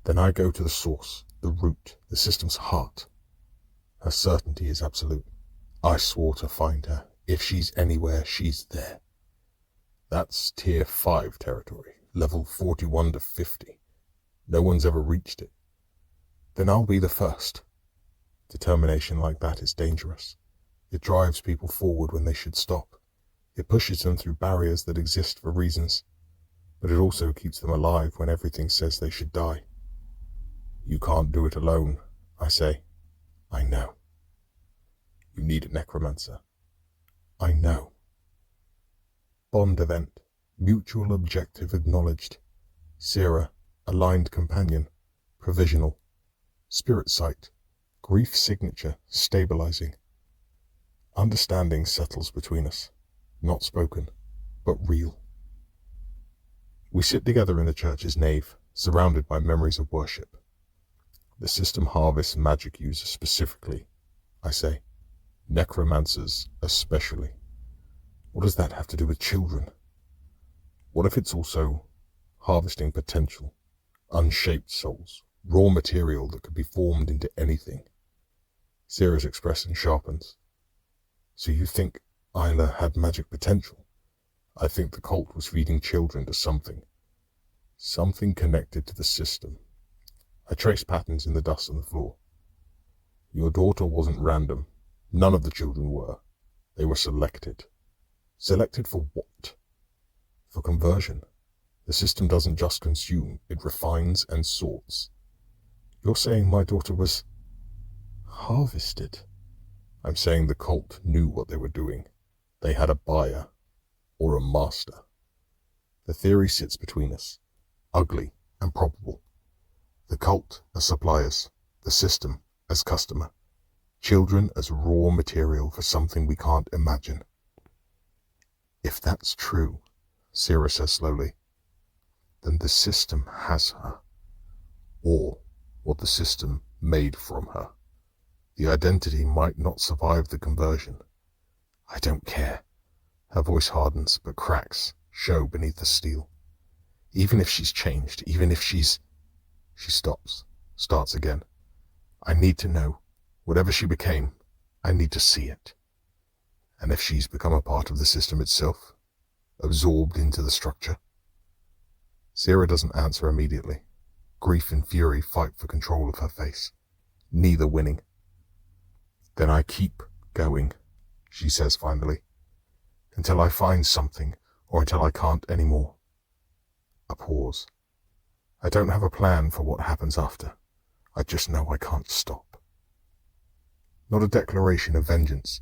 then I go to the source, the root, the system's heart. Her certainty is absolute. I swore to find her. If she's anywhere, she's there. That's tier 5 territory, level 41 to 50. No one's ever reached it. Then I'll be the first. Determination like that is dangerous. It drives people forward when they should stop. It pushes them through barriers that exist for reasons, but it also keeps them alive when everything says they should die. You can't do it alone, I say. I know. You need a necromancer. I know. Bond event, mutual objective acknowledged. Syrah, aligned companion, provisional. Spirit sight, grief signature, stabilizing. Understanding settles between us, not spoken, but real. We sit together in the church's nave, surrounded by memories of worship. The system harvests magic users specifically, I say. Necromancers especially. What does that have to do with children? What if it's also harvesting potential, unshaped souls, raw material that could be formed into anything? Syrah's expression sharpens. So you think Isla had magic potential? I think the cult was feeding children to something. Something connected to the system. I trace patterns in the dust on the floor. Your daughter wasn't random. None of the children were. They were selected. Selected for what? For conversion. The system doesn't just consume, it refines and sorts. You're saying my daughter was harvested? I'm saying the cult knew what they were doing. They had a buyer, or a master. The theory sits between us, ugly and probable. The cult as suppliers, the system as customer, children as raw material for something we can't imagine. If that's true, Sira says slowly, then the system has her, or what the system made from her. The identity might not survive the conversion. I don't care. Her voice hardens, but cracks show beneath the steel. Even if she's changed, even if she's... She stops, starts again. I need to know. Whatever she became, I need to see it. And if she's become a part of the system itself, absorbed into the structure? Sira doesn't answer immediately. Grief and fury fight for control of her face, neither winning. Then I keep going, she says finally, until I find something, or until I can't anymore. A pause. I don't have a plan for what happens after. I just know I can't stop. Not a declaration of vengeance,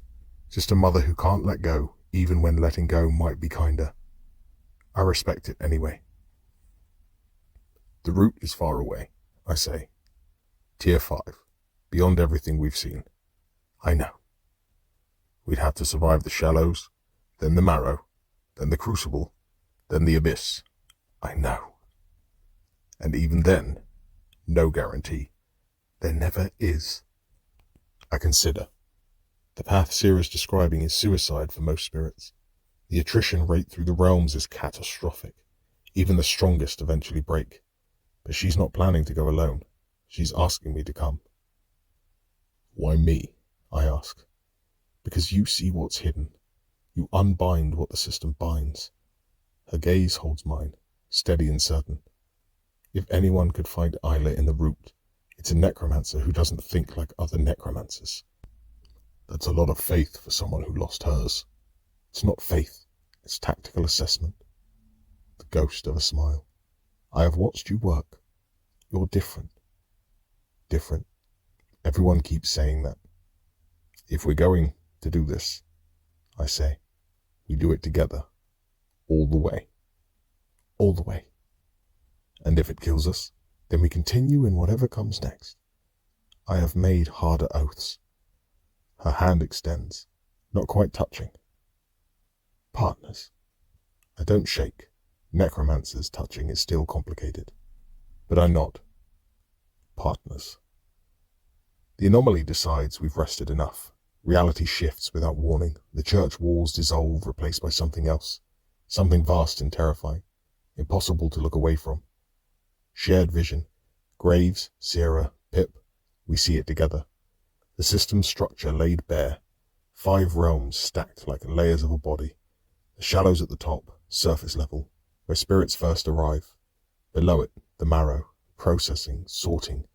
just a mother who can't let go, even when letting go might be kinder. I respect it anyway. The route is far away, I say. Tier 5, beyond everything we've seen. I know. We'd have to survive the shallows, then the marrow, then the crucible, then the abyss. I know. And even then, no guarantee. There never is. I consider. The path Sira's describing is suicide for most spirits. The attrition rate through the realms is catastrophic. Even the strongest eventually break. But she's not planning to go alone. She's asking me to come. Why me? I ask. Because you see what's hidden. You unbind what the system binds. Her gaze holds mine, steady and certain. If anyone could find Isla in the root, it's a necromancer who doesn't think like other necromancers. That's a lot of faith for someone who lost hers. It's not faith, it's tactical assessment. The ghost of a smile. I have watched you work. You're different. Different. Everyone keeps saying that. If we're going to do this, I say, we do it together. All the way. All the way. And if it kills us, then we continue in whatever comes next. I have made harder oaths. Her hand extends, not quite touching. Partners. I don't shake. Necromancers touching is still complicated. But I nod. Partners. The anomaly decides we've rested enough. Reality shifts without warning. The church walls dissolve, replaced by something else. Something vast and terrifying. Impossible to look away from. Shared vision. Graves, Sira, Pip. We see it together. The system's structure laid bare. 5 realms stacked like layers of a body. The shallows at the top, surface level, where spirits first arrive. Below it, the marrow, processing, sorting,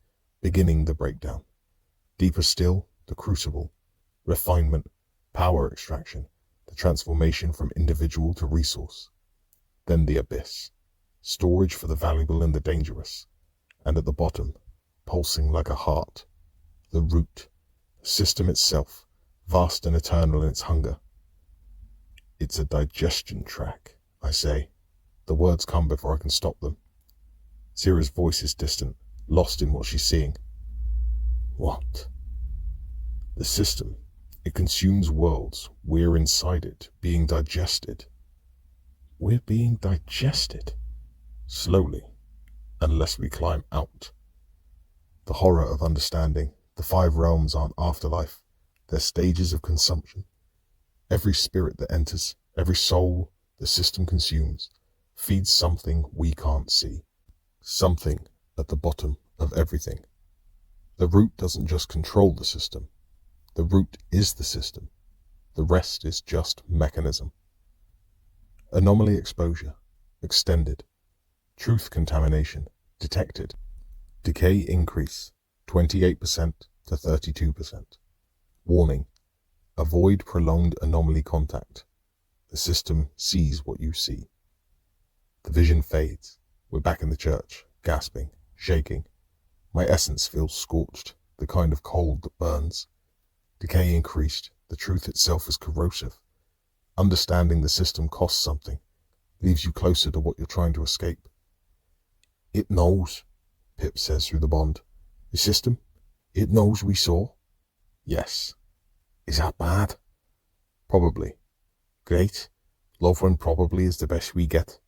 beginning the breakdown. Deeper still, the crucible, refinement, power extraction, the transformation from individual to resource. Then the abyss, storage for the valuable and the dangerous. And at the bottom, pulsing like a heart, the root, the system itself, vast and eternal in its hunger. It's a digestion track, I say. The words come before I can stop them. Sira's voice is distant, lost in what she's seeing. What? The system. It consumes worlds. We're inside it, being digested. We're being digested. Slowly, unless we climb out. The horror of understanding. The 5 realms aren't afterlife. They're stages of consumption. Every spirit that enters, every soul the system consumes, feeds something we can't see. Something at the bottom of everything. The root doesn't just control the system. The root is the system. The rest is just mechanism. Anomaly exposure, extended. Truth contamination, detected. Decay increase, 28% to 32%. Warning, Avoid prolonged anomaly contact. The system sees what you see. The vision fades. We're back in the church, gasping, shaking. My essence feels scorched, the kind of cold that burns. Decay increased. The truth itself is corrosive. Understanding the system costs something, leaves you closer to what you're trying to escape. It knows, Pip says through the bond. The system, it knows we saw. Yes. Is that bad? Probably. Great. Love when probably is the best we get.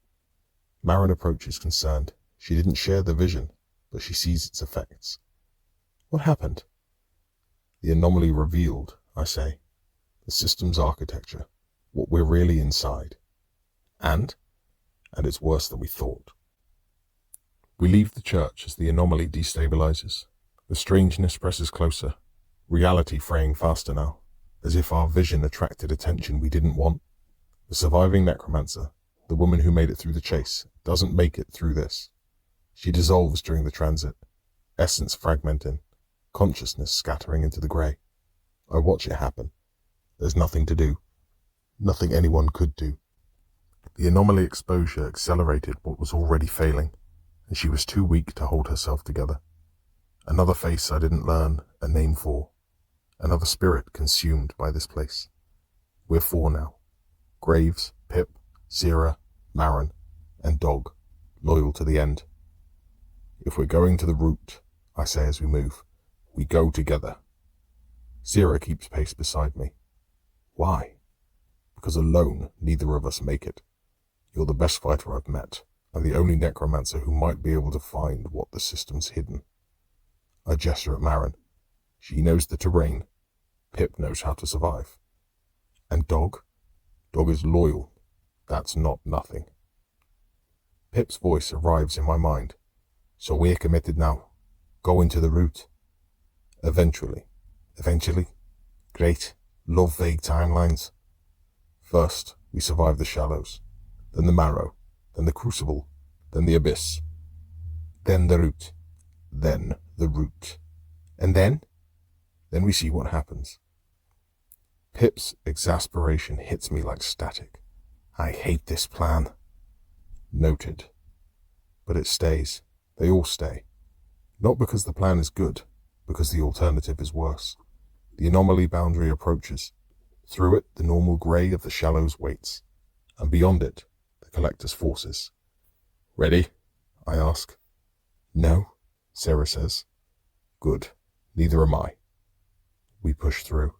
Marin approaches concerned. She didn't share the vision, but she sees its effects. What happened? The anomaly revealed, I say. The system's architecture. What we're really inside. And it's worse than we thought. We leave the church as the anomaly destabilizes. The strangeness presses closer. Reality fraying faster now, as if our vision attracted attention we didn't want. The surviving necromancer, the woman who made it through the chase, doesn't make it through this. She dissolves during the transit, essence fragmenting, consciousness scattering into the grey. I watch it happen. There's nothing to do. Nothing anyone could do. The anomaly exposure accelerated what was already failing, and she was too weak to hold herself together. Another face I didn't learn a name for. Another spirit consumed by this place. We're 4 now. Graves, Pip, Sierra, Marin, and Dog, loyal to the end. If we're going to the root, I say as we move, we go together. Sierra keeps pace beside me. Why? Because alone, neither of us make it. You're the best fighter I've met, and the only necromancer who might be able to find what the system's hidden. I gesture at Marin. She knows the terrain. Pip knows how to survive. And Dog? Dog is loyal. That's not nothing. Pip's voice arrives in my mind. So we're committed now. Go into the root. Eventually. Eventually? Great. Love vague timelines. First, we survive the shallows. Then the marrow. Then the crucible. Then the abyss. Then the root. Then the root. And then? Then we see what happens. Pip's exasperation hits me like static. I hate this plan. Noted. But it stays. They all stay. Not because the plan is good, because the alternative is worse. The anomaly boundary approaches. Through it, the normal grey of the shallows waits. And beyond it, the collector's forces. Ready? I ask. No, Sarah says. Good. Neither am I. We push through.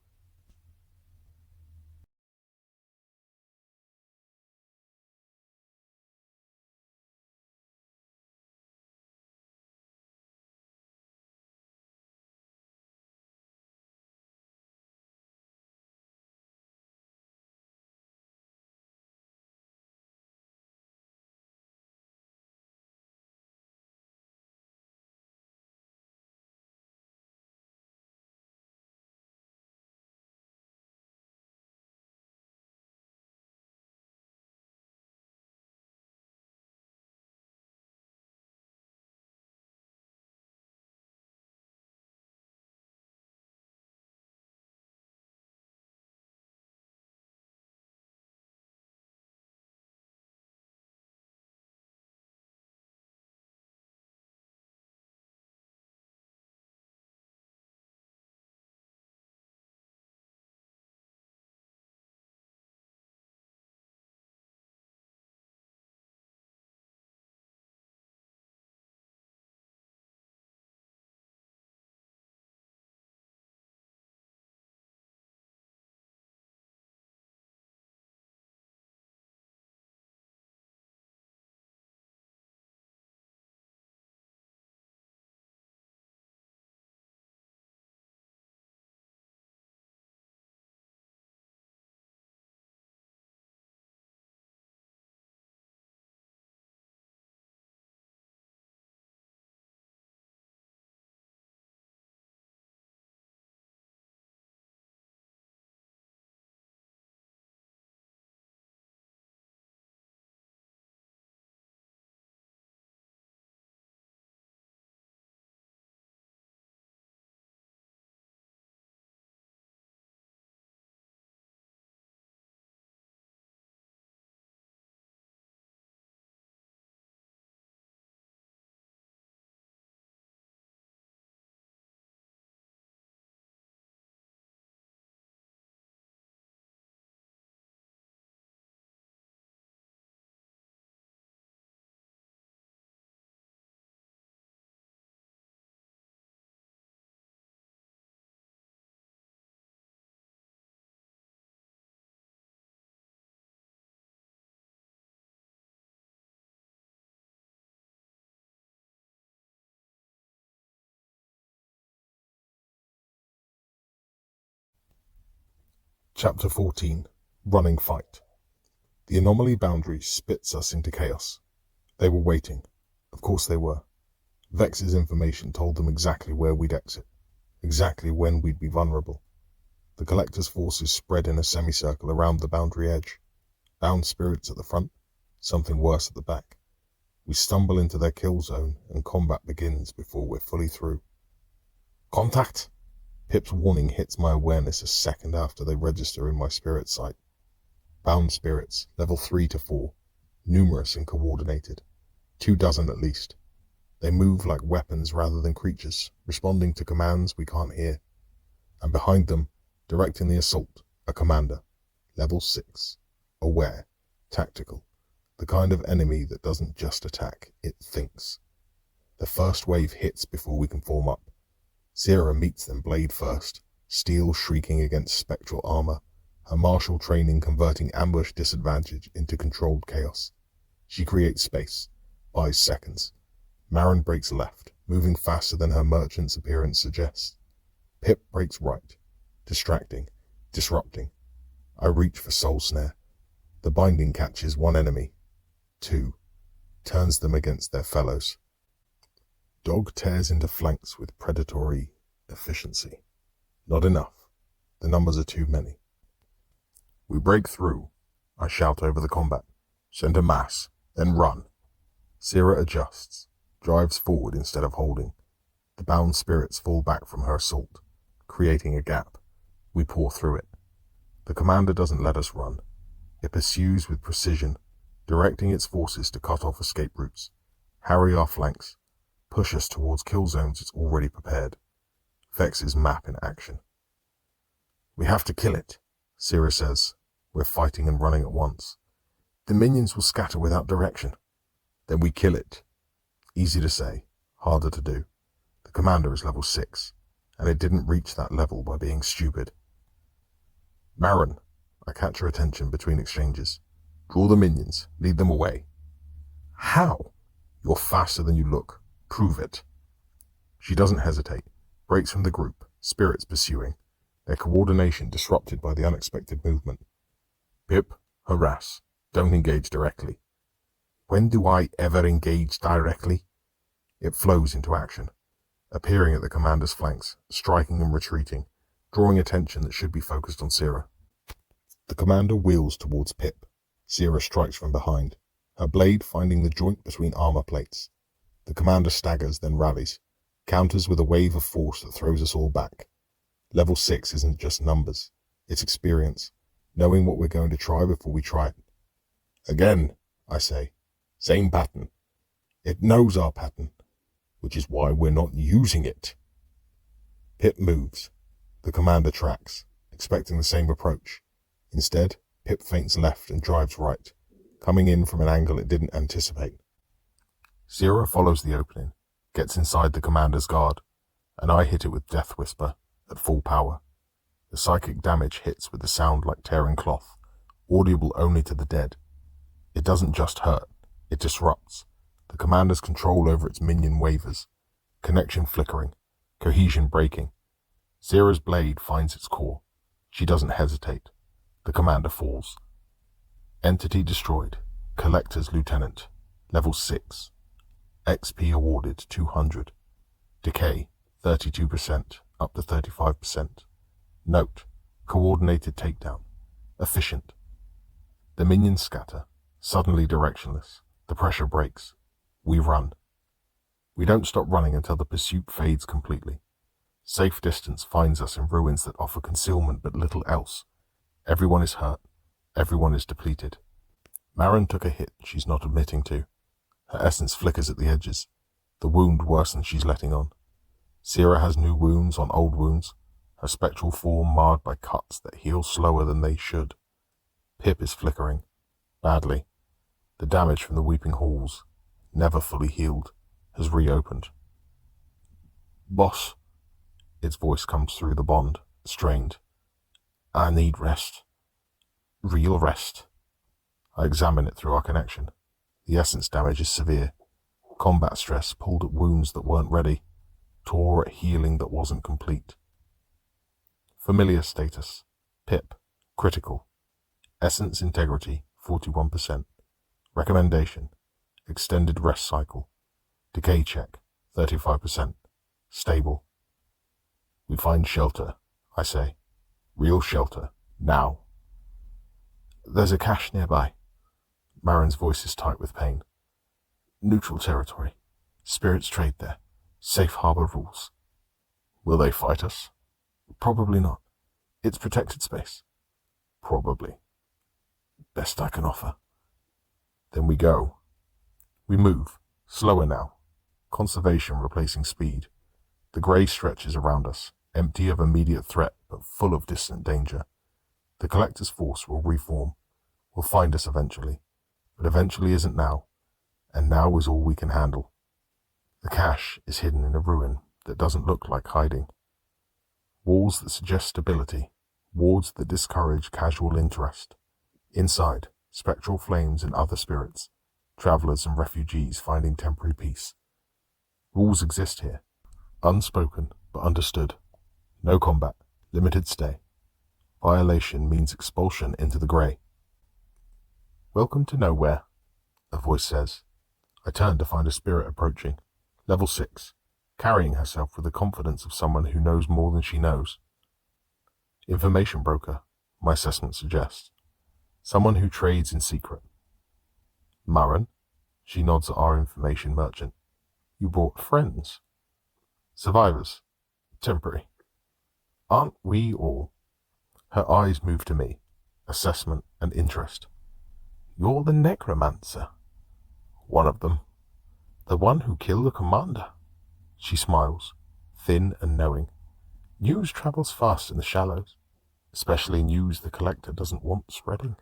Chapter 14. Running Fight. The anomaly boundary spits us into chaos. They were waiting. Of course they were. Vex's information told them exactly where we'd exit, exactly when we'd be vulnerable. The Collector's forces spread in a semicircle around the boundary edge. Bound spirits at the front, something worse at the back. We stumble into their kill zone and combat begins before we're fully through. Contact! Pip's warning hits my awareness a second after they register in my spirit sight. Bound spirits, level 3 to 4, numerous and coordinated, 24 at least. They move like weapons rather than creatures, responding to commands we can't hear. And behind them, directing the assault, a commander, level 6, aware, tactical, the kind of enemy that doesn't just attack, it thinks. The first wave hits before we can form up. Sierra meets them blade first, steel shrieking against spectral armor, her martial training converting ambush disadvantage into controlled chaos. She creates space, buys seconds. Marin breaks left, moving faster than her merchant's appearance suggests. Pip breaks right, distracting, disrupting. I reach for Soul Snare. The binding catches one enemy. 2. Turns them against their fellows. Dog tears into flanks with predatory efficiency. Not enough. The numbers are too many. We break through. I shout over the combat. Send a mass, then run. Sierra adjusts, drives forward instead of holding. The bound spirits fall back from her assault, creating a gap. We pour through it. The commander doesn't let us run. It pursues with precision, directing its forces to cut off escape routes, harry our flanks, push us towards kill zones it's already prepared. Vex's map in action. We have to kill it, Sierra says. We're fighting and running at once. The minions will scatter without direction. Then we kill it. Easy to say, harder to do. The commander is level 6, and it didn't reach that level by being stupid. Marin, I catch her attention between exchanges. Draw the minions, lead them away. How? You're faster than you look. Prove it. She doesn't hesitate, breaks from the group, spirits pursuing, their coordination disrupted by the unexpected movement. Pip, harass. Don't engage directly. When do I ever engage directly? It flows into action, appearing at the commander's flanks, striking and retreating, drawing attention that should be focused on Sierra. The commander wheels towards Pip. Sierra strikes from behind, her blade finding the joint between armor plates. The commander staggers, then rallies, counters with a wave of force that throws us all back. Level 6 isn't just numbers, it's experience, knowing what we're going to try before we try it. Again, I say, same pattern. It knows our pattern, which is why we're not using it. Pip moves. The commander tracks, expecting the same approach. Instead, Pip feints left and drives right, coming in from an angle it didn't anticipate. Sierra follows the opening, gets inside the commander's guard, and I hit it with Death Whisper at full power. The psychic damage hits with a sound like tearing cloth, audible only to the dead. It doesn't just hurt, it disrupts. The commander's control over its minion wavers, connection flickering, cohesion breaking. Sierra's blade finds its core. She doesn't hesitate. The commander falls. Entity destroyed. Collector's Lieutenant. Level 6. XP awarded 200. Decay 32%, up to 35%. Note, coordinated takedown. Efficient. The minions scatter, suddenly directionless. The pressure breaks. We run. We don't stop running until the pursuit fades completely. Safe distance finds us in ruins that offer concealment but little else. Everyone is hurt. Everyone is depleted. Marin took a hit she's not admitting to. Her essence flickers at the edges. The wound worsens she's letting on. Sierra has new wounds on old wounds, her spectral form marred by cuts that heal slower than they should. Pip is flickering. Badly. The damage from the weeping halls, never fully healed, has reopened. Boss. Its voice comes through the bond, strained. I need rest. Real rest. I examine it through our connection. The essence damage is severe. Combat stress pulled at wounds that weren't ready, tore at healing that wasn't complete. Familiar status. Pip. Critical. Essence integrity 41%. Recommendation. Extended rest cycle. Decay check 35%. Stable. We find shelter, I say. Real shelter. Now. There's a cache nearby. Marin's voice is tight with pain. Neutral territory. Spirits trade there. Safe harbor rules. Will they fight us? Probably not. It's protected space. Probably. Best I can offer. Then we go. We move. Slower now. Conservation replacing speed. The grey stretches around us, empty of immediate threat but full of distant danger. The collector's force will reform. Will find us eventually. But eventually isn't now. And now is all we can handle. The cache is hidden in a ruin that doesn't look like hiding. Walls that suggest stability. Wards that discourage casual interest. Inside, spectral flames and other spirits. Travelers and refugees finding temporary peace. Rules exist here. Unspoken, but understood. No combat. Limited stay. Violation means expulsion into the grey. Welcome to nowhere, a voice says. I turn to find a spirit approaching. Level 6, carrying herself with the confidence of someone who knows more than she knows. Information broker, my assessment suggests. Someone who trades in secret. Marin, she nods at our information merchant. You brought friends. Survivors. Temporary. Aren't we all? Her eyes move to me. Assessment and interest. You're the necromancer. One of them. The one who killed the commander. She smiles, thin and knowing. News travels fast in the shallows, especially news the collector doesn't want spreading.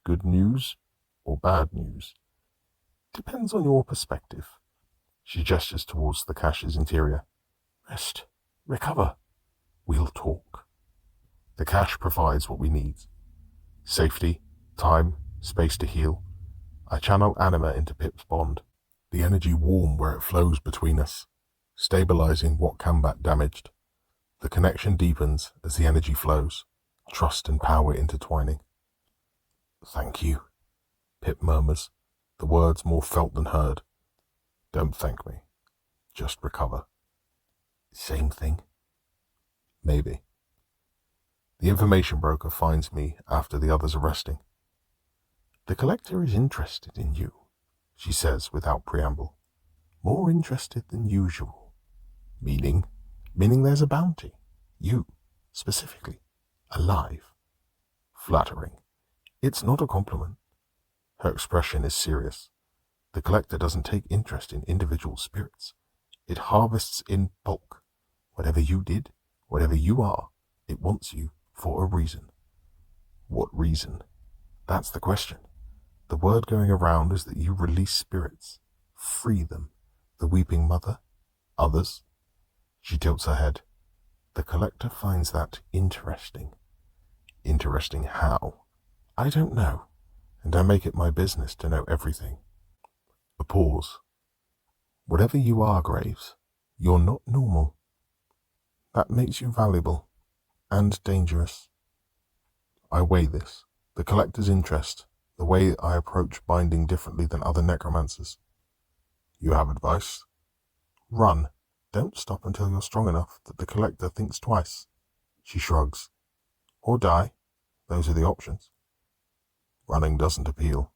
Good news or bad news? Depends on your perspective. She gestures towards the cache's interior. Rest. Recover. We'll talk. The cache provides what we need. Safety, time, space to heal. I channel anima into Pip's bond. The energy warm where it flows between us, stabilizing what combat damaged. The connection deepens as the energy flows, trust and power intertwining. Thank you, Pip murmurs, the words more felt than heard. Don't thank me. Just recover. Same thing? Maybe. The information broker finds me after the others are resting. The collector is interested in you, she says without preamble. More interested than usual. Meaning there's a bounty. You, specifically, alive. Flattering. It's not a compliment. Her expression is serious. The collector doesn't take interest in individual spirits. It harvests in bulk. Whatever you did, whatever you are, it wants you for a reason. What reason? That's the question. The word going around is that you release spirits. Free them. The weeping mother. Others. She tilts her head. The collector finds that interesting. Interesting how? I don't know, and I make it my business to know everything. A pause. Whatever you are, Graves, you're not normal. That makes you valuable and dangerous. I weigh this, the collector's interest, the way I approach binding differently than other necromancers. You have advice? Run. Don't stop until you're strong enough that the collector thinks twice. She shrugs. Or die. Those are the options. Running doesn't appeal.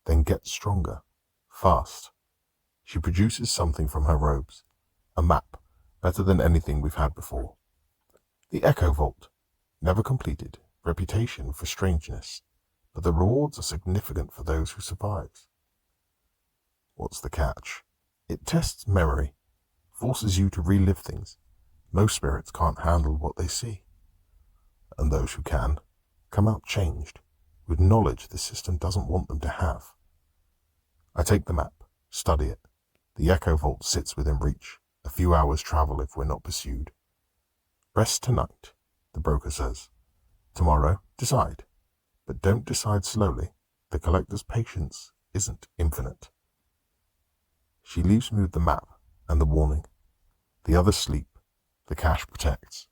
Then get stronger. Fast. She produces something from her robes. A map, better than anything we've had before. The Echo Vault. Never completed. Reputation for strangeness. But the rewards are significant for those who survive. What's the catch? It tests memory. Forces you to relive things. Most spirits can't handle what they see. And those who can, come out changed, with knowledge the system doesn't want them to have. I take the map, study it. The Echo Vault sits within reach, a few hours' travel if we're not pursued. Rest tonight, the broker says. Tomorrow, decide. But don't decide slowly. The collector's patience isn't infinite. She leaves me with the map and the warning. The others sleep, the cache protects,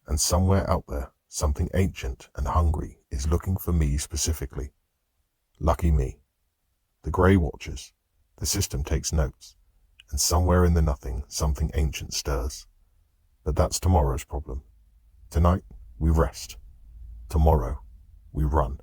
and somewhere out there, Something ancient and hungry is looking for me specifically. Lucky me. The Grey watches. The system takes notes. And somewhere in the nothing, something ancient stirs. But that's tomorrow's problem. Tonight, we rest. Tomorrow, we run.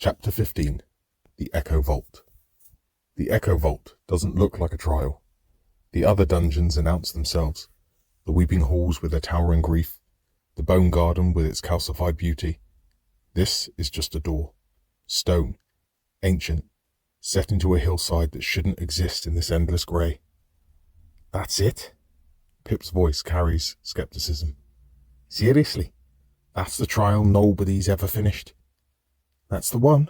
Chapter 15. The Echo Vault. The Echo Vault doesn't look like a trial. The other dungeons announce themselves. The Weeping Halls with their towering grief. The Bone Garden with its calcified beauty. This is just a door. Stone. Ancient. Set into a hillside that shouldn't exist in this endless grey. That's it? Pip's voice carries skepticism. Seriously? That's the trial nobody's ever finished? That's the one.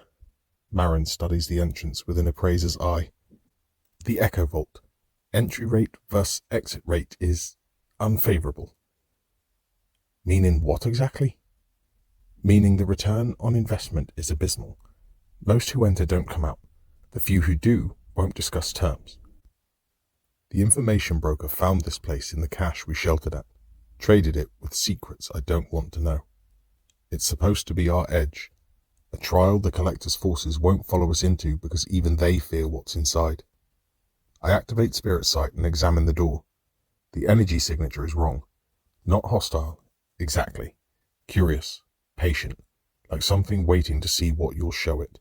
Marin studies the entrance with an appraiser's eye. The Echo Vault. Entry rate versus exit rate is unfavorable. Meaning what exactly? Meaning the return on investment is abysmal. Most who enter don't come out. The few who do won't discuss terms. The information broker found this place in the cache we sheltered at, traded it with secrets I don't want to know. It's supposed to be our edge. A trial the Collector's forces won't follow us into because even they fear what's inside. I activate Spirit Sight and examine the door. The energy signature is wrong. Not hostile, exactly. Curious, patient, like something waiting to see what you'll show it.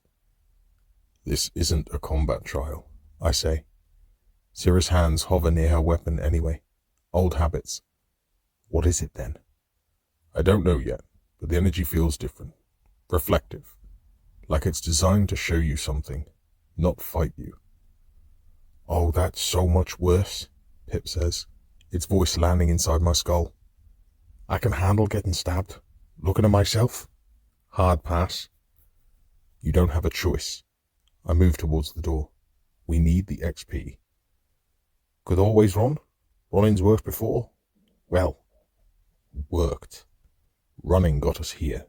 This isn't a combat trial, I say. Syrah's hands hover near her weapon anyway. Old habits. What is it then? I don't know yet, but the energy feels different. Reflective. Like it's designed to show you something, not fight you. Oh, that's so much worse, Pip says, its voice landing inside my skull. I can handle getting stabbed. Looking at myself? Hard pass. You don't have a choice. I move towards the door. We need the XP. Could always run. Running's worked before. Well, worked. Running got us here.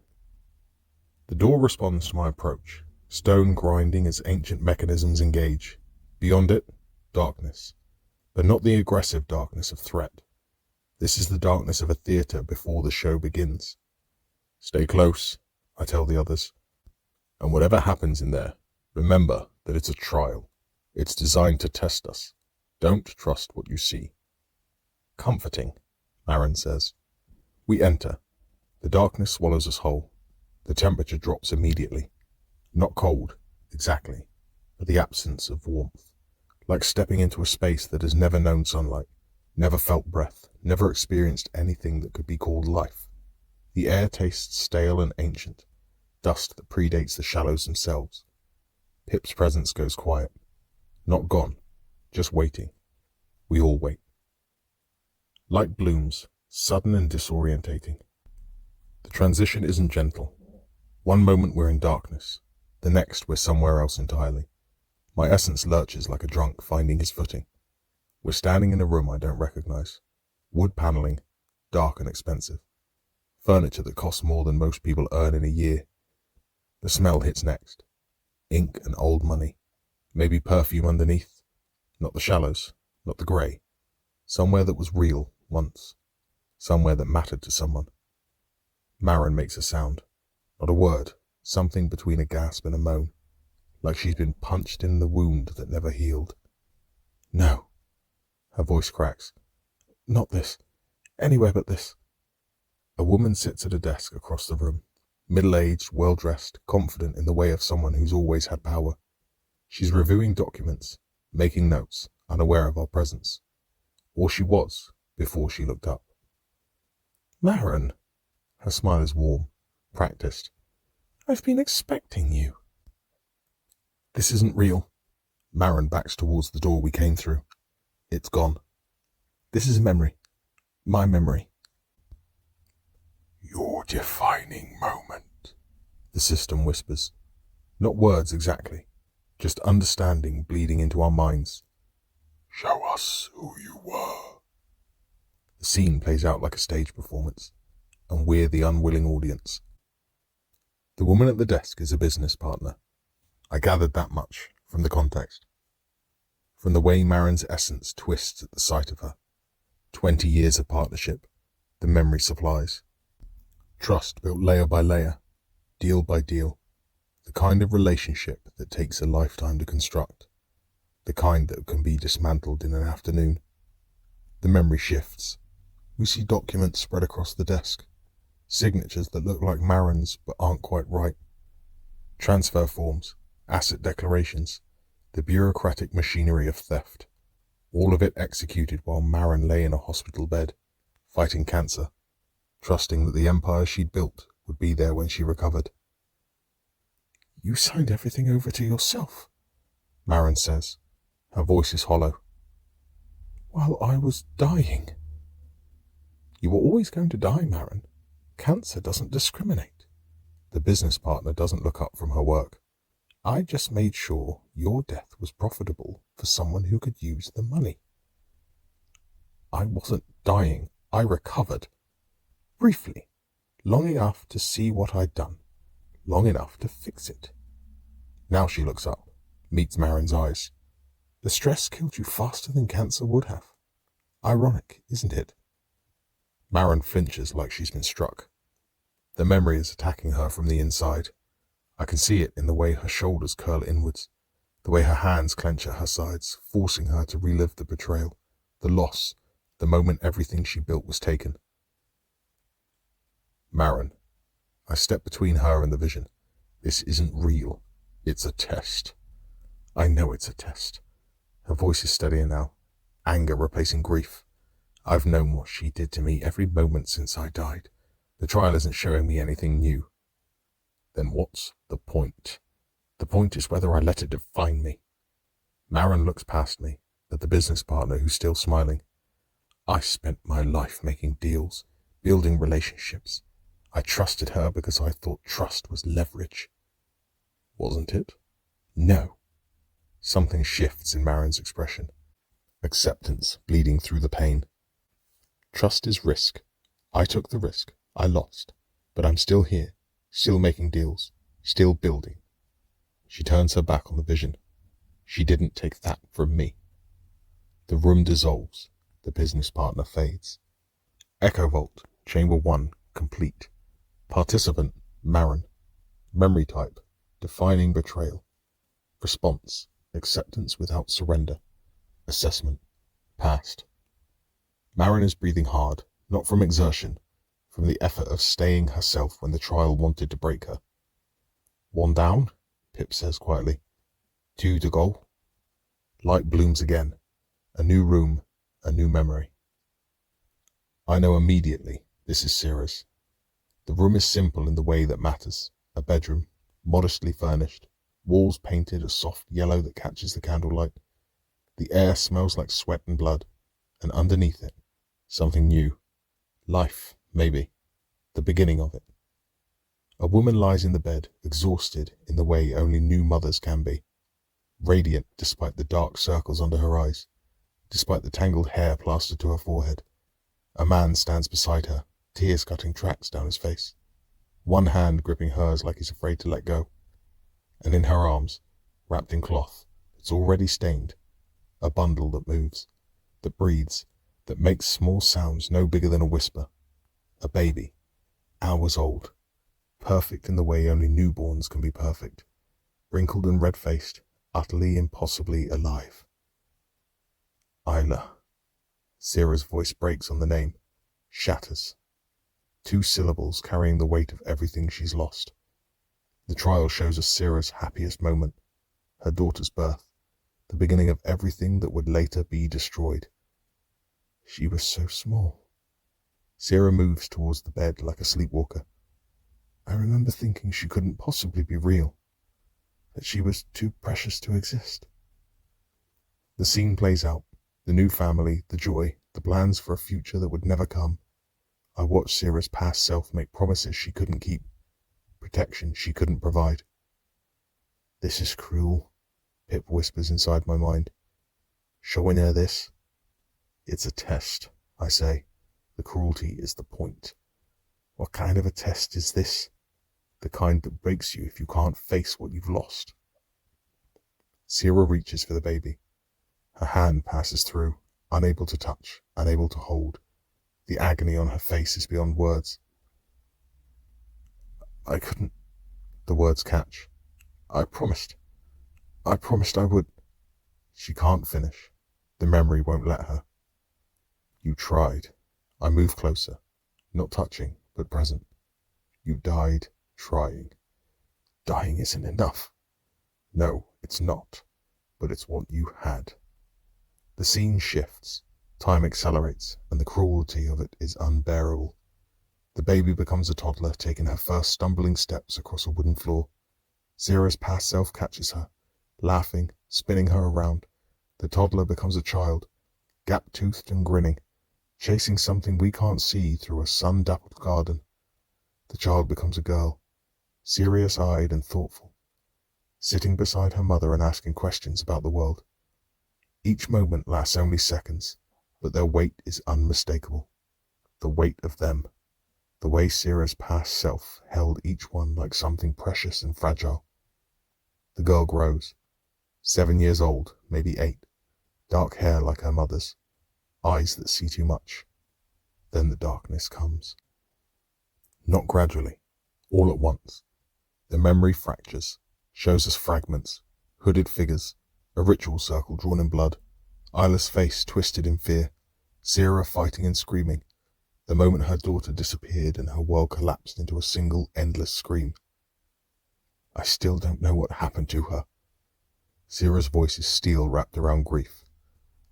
The door responds to my approach, stone grinding as ancient mechanisms engage. Beyond it, darkness. But not the aggressive darkness of threat. This is the darkness of a theatre before the show begins. Stay close, I tell the others. And whatever happens in there, remember that it's a trial. It's designed to test us. Don't trust what you see. Comforting, Marin says. We enter. The darkness swallows us whole. The temperature drops immediately. Not cold, exactly, but the absence of warmth. Like stepping into a space that has never known sunlight, never felt breath, never experienced anything that could be called life. The air tastes stale and ancient, dust that predates the shallows themselves. Pip's presence goes quiet. Not gone, just waiting. We all wait. Light blooms, sudden and disorientating. The transition isn't gentle. One moment we're in darkness, the next we're somewhere else entirely. My essence lurches like a drunk finding his footing. We're standing in a room I don't recognize. Wood paneling, dark and expensive. Furniture that costs more than most people earn in a year. The smell hits next. Ink and old money. Maybe perfume underneath. Not the shallows, not the grey. Somewhere that was real once. Somewhere that mattered to someone. Marin makes a sound. Not a word. Something between a gasp and a moan. Like she's been punched in the wound that never healed. No. Her voice cracks. Not this. Anywhere but this. A woman sits at a desk across the room. Middle-aged, well-dressed, confident in the way of someone who's always had power. She's reviewing documents, making notes, unaware of our presence. Or she was, before she looked up. Marin. Her smile is warm, practiced. I've been expecting you. This isn't real. Marin backs towards the door we came through. It's gone. This is a memory. My memory. Your defining moment, the system whispers. Not words exactly, just understanding bleeding into our minds. Show us who you were. The scene plays out like a stage performance, and we're the unwilling audience. The woman at the desk is a business partner. I gathered that much from the context. From the way Marin's essence twists at the sight of her. 20 years of partnership, the memory supplies. Trust built layer by layer, deal by deal. The kind of relationship that takes a lifetime to construct. The kind that can be dismantled in an afternoon. The memory shifts. We see documents spread across the desk. Signatures that look like Marin's but aren't quite right. Transfer forms, asset declarations, the bureaucratic machinery of theft. All of it executed while Marin lay in a hospital bed, fighting cancer, trusting that the empire she'd built would be there when she recovered. You signed everything over to yourself, Marin says. Her voice is hollow. While I was dying. You were always going to die, Marin. Cancer doesn't discriminate. The business partner doesn't look up from her work. I just made sure your death was profitable for someone who could use the money. I wasn't dying. I recovered. Briefly. Long enough to see what I'd done. Long enough to fix it. Now she looks up, meets Marin's eyes. The stress killed you faster than cancer would have. Ironic, isn't it? Marin flinches like she's been struck. The memory is attacking her from the inside. I can see it in the way her shoulders curl inwards, the way her hands clench at her sides, forcing her to relive the betrayal, the loss, the moment everything she built was taken. Marin. I step between her and the vision. This isn't real. It's a test. I know it's a test. Her voice is steadier now, anger replacing grief. I've known what she did to me every moment since I died. The trial isn't showing me anything new. Then what's the point? The point is whether I let it define me. Marin looks past me, at the business partner who's still smiling. I spent my life making deals, building relationships. I trusted her because I thought trust was leverage. Wasn't it? No. Something shifts in Marin's expression. Acceptance bleeding through the pain. Trust is risk. I took the risk. I lost. But I'm still here, still making deals, still building. She turns her back on the vision. She didn't take that from me. The room dissolves. The business partner fades. Echo Vault, Chamber 1, complete. Participant, Marin. Memory type, defining betrayal. Response, acceptance without surrender. Assessment, passed. Marin is breathing hard, not from exertion, from the effort of staying herself when the trial wanted to break her. 1 down, Pip says quietly. 2 to go. Light blooms again. A new room, a new memory. I know immediately this is serious. The room is simple in the way that matters. A bedroom, modestly furnished. walls painted a soft yellow that catches the candlelight. The air smells like sweat and blood, and underneath it, something new. Life, maybe. The beginning of it. A woman lies in the bed, exhausted in the way only new mothers can be. Radiant despite the dark circles under her eyes, despite the tangled hair plastered to her forehead. A man stands beside her, tears cutting tracks down his face. One hand gripping hers like he's afraid to let go. And in her arms, wrapped in cloth that's already stained, a bundle that moves, that breathes, that makes small sounds no bigger than a whisper. A baby, hours old, perfect in the way only newborns can be perfect, wrinkled and red-faced, utterly impossibly alive. Isla. Sierra's voice breaks on the name, shatters. 2 syllables carrying the weight of everything she's lost. The trial shows us Sierra's happiest moment, her daughter's birth, the beginning of everything that would later be destroyed. She was so small. Sierra moves towards the bed like a sleepwalker. I remember thinking she couldn't possibly be real, that she was too precious to exist. The scene plays out, the new family, the joy, the plans for a future that would never come. I watched Sierra's past self make promises she couldn't keep, protection she couldn't provide. This is cruel, Pip whispers inside my mind. Showing her this? It's a test, I say. The cruelty is the point. What kind of a test is this? The kind that breaks you if you can't face what you've lost. Sierra reaches for the baby. Her hand passes through, unable to touch, unable to hold. The agony on her face is beyond words. I couldn't. The words catch. I promised I would. She can't finish. The memory won't let her. You tried. I move closer, not touching, but present. You died trying. Dying isn't enough. No, it's not, but it's what you had. The scene shifts, time accelerates, and the cruelty of it is unbearable. The baby becomes a toddler, taking her first stumbling steps across a wooden floor. Sierra's past self catches her, laughing, spinning her around. The toddler becomes a child, gap-toothed and grinning, chasing something we can't see through a sun-dappled garden. The child becomes a girl, serious-eyed and thoughtful, sitting beside her mother and asking questions about the world. Each moment lasts only seconds, but their weight is unmistakable. The weight of them. The way Sierra's past self held each one like something precious and fragile. The girl grows. 7 years old, maybe 8. Dark hair like her mother's. Eyes that see too much. Then the darkness comes. Not gradually, all at once. The memory fractures, shows us fragments, hooded figures, a ritual circle drawn in blood, Isla's face twisted in fear, Sierra fighting and screaming. The moment her daughter disappeared and her world collapsed into a single endless scream. I still don't know what happened to her. Sierra's voice is steel wrapped around grief.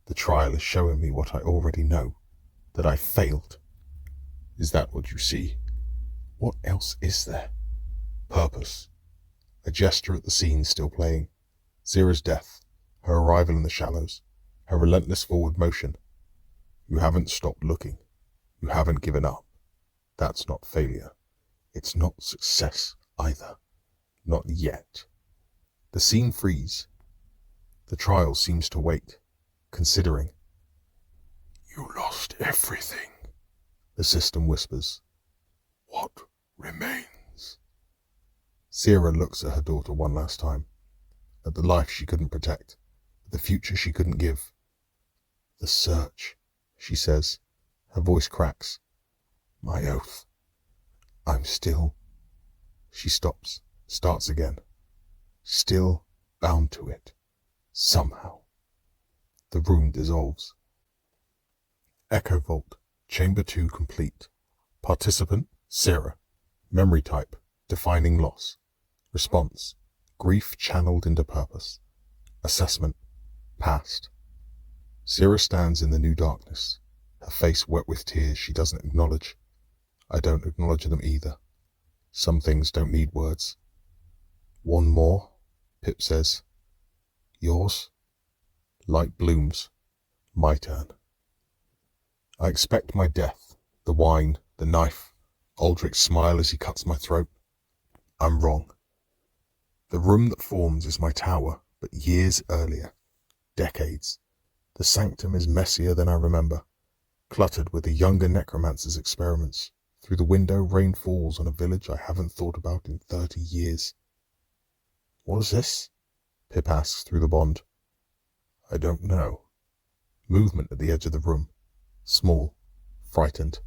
The trial is showing me what I already know, that I failed. Is that what you see? What else is there? Purpose. A gesture at the scene still playing. Sierra's death, her arrival in the shallows, her relentless forward motion. You haven't stopped looking. You haven't given up. That's not failure. It's not success either. Not yet. The scene frees. The trial seems to wait, considering. You lost everything, the system whispers. What remains? Sierra looks at her daughter one last time, at the life she couldn't protect, at the future she couldn't give. The search, she says. Her voice cracks. My oath. I'm still. She stops, starts again. Still bound to it. Somehow. The room dissolves. Echo Vault, Chamber 2 complete. Participant, Sierra. Memory type, defining loss. Response, grief channeled into purpose. Assessment, past. Sierra stands in the new darkness, her face wet with tears she doesn't acknowledge. I don't acknowledge them either. Some things don't need words. One more? Pip says. Yours? Light blooms. My turn. I expect my death, the wine, the knife, Aldrich's smile as he cuts my throat. I'm wrong. The room that forms is my tower, but years earlier. Decades. The sanctum is messier than I remember, cluttered with the younger necromancer's experiments. Through the window, rain falls on a village I haven't thought about in 30 years. What is this? Pip asks through the bond. I don't know. Movement at the edge of the room. Small. Frightened.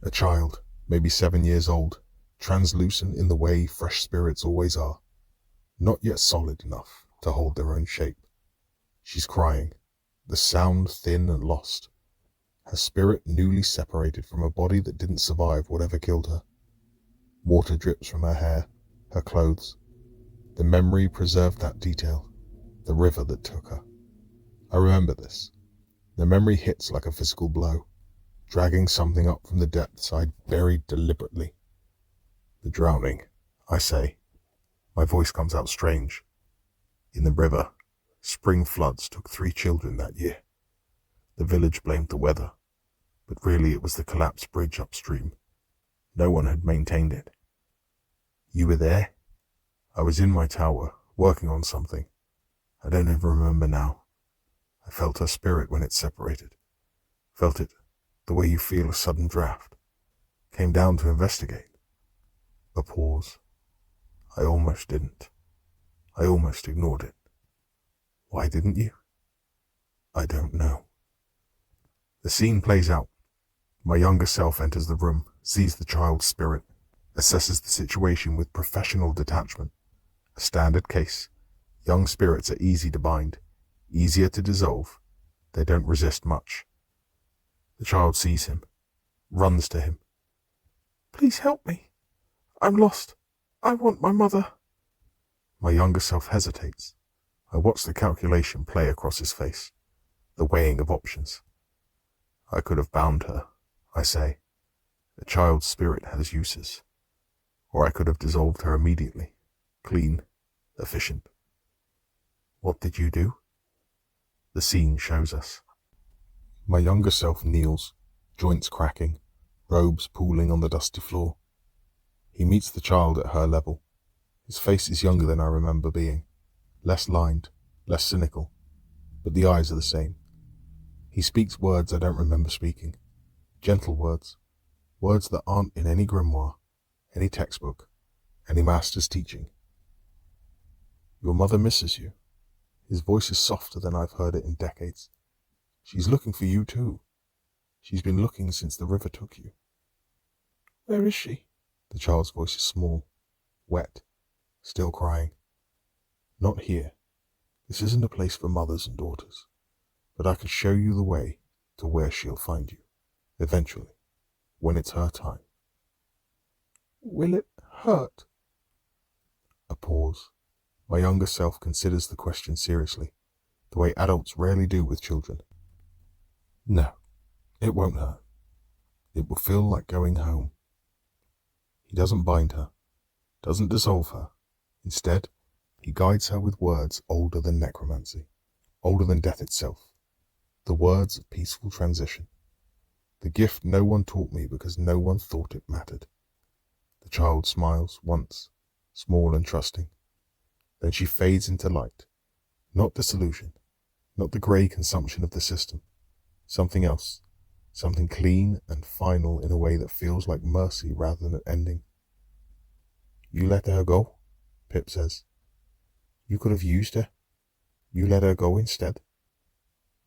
A child, maybe 7 years old, translucent in the way fresh spirits always are. Not yet solid enough to hold their own shape. She's crying, the sound thin and lost. Her spirit newly separated from a body that didn't survive whatever killed her. Water drips from her hair, her clothes. The memory preserved that detail, the river that took her. I remember this. The memory hits like a physical blow, dragging something up from the depths I'd buried deliberately. The drowning, I say. My voice comes out strange. In the river, spring floods took 3 children that year. The village blamed the weather, but really it was the collapsed bridge upstream. No one had maintained it. You were there? I was in my tower, working on something. I don't even remember now. I felt her spirit when it separated. Felt it the way you feel a sudden draft. Came down to investigate. A pause. I almost didn't. I almost ignored it. Why didn't you? I don't know. The scene plays out. My younger self enters the room, sees the child's spirit, assesses the situation with professional detachment. A standard case. Young spirits are easy to bind, easier to dissolve. They don't resist much. The child sees him, runs to him. Please help me. I'm lost. I want my mother. My younger self hesitates. I watch the calculation play across his face, the weighing of options. I could have bound her, I say. The child's spirit has uses. Or I could have dissolved her immediately, clean, efficient. What did you do? The scene shows us. My younger self kneels, joints cracking, robes pooling on the dusty floor. He meets the child at her level. His face is younger than I remember being, less lined, less cynical, but the eyes are the same. He speaks words I don't remember speaking, gentle words, words that aren't in any grimoire, any textbook, any master's teaching. Your mother misses you. His voice is softer than I've heard it in decades. She's looking for you too. She's been looking since the river took you. Where is she? The child's voice is small, wet, still crying. Not here. This isn't a place for mothers and daughters. But I can show you the way to where she'll find you, eventually, when it's her time. Will it hurt? A pause. My younger self considers the question seriously, the way adults rarely do with children. No, it won't hurt. It will feel like going home. He doesn't bind her, doesn't dissolve her. Instead, he guides her with words older than necromancy, older than death itself. The words of peaceful transition. The gift no one taught me because no one thought it mattered. The child smiles once, small and trusting. Then she fades into light. Not disillusion, not the grey consumption of the system. Something else, something clean and final in a way that feels like mercy rather than an ending. You let her go, Pip says. You could have used her. You let her go instead.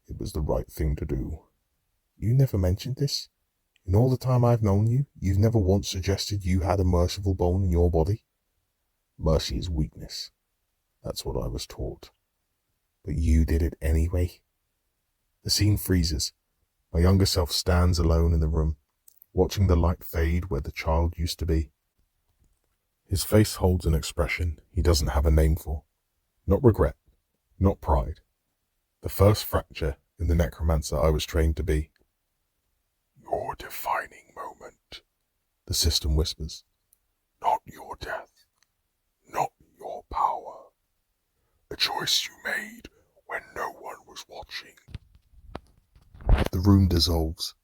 It was the right thing to do. You never mentioned this. In all the time I've known you, you've never once suggested you had a merciful bone in your body. Mercy is weakness. That's what I was taught. But you did it anyway. The scene freezes. My younger self stands alone in the room, watching the light fade where the child used to be. His face holds an expression he doesn't have a name for. Not regret, not pride. The first fracture in the necromancer I was trained to be. Your defining moment, the system whispers. Not your death, not your power. A choice you made when no one was watching. The room dissolves.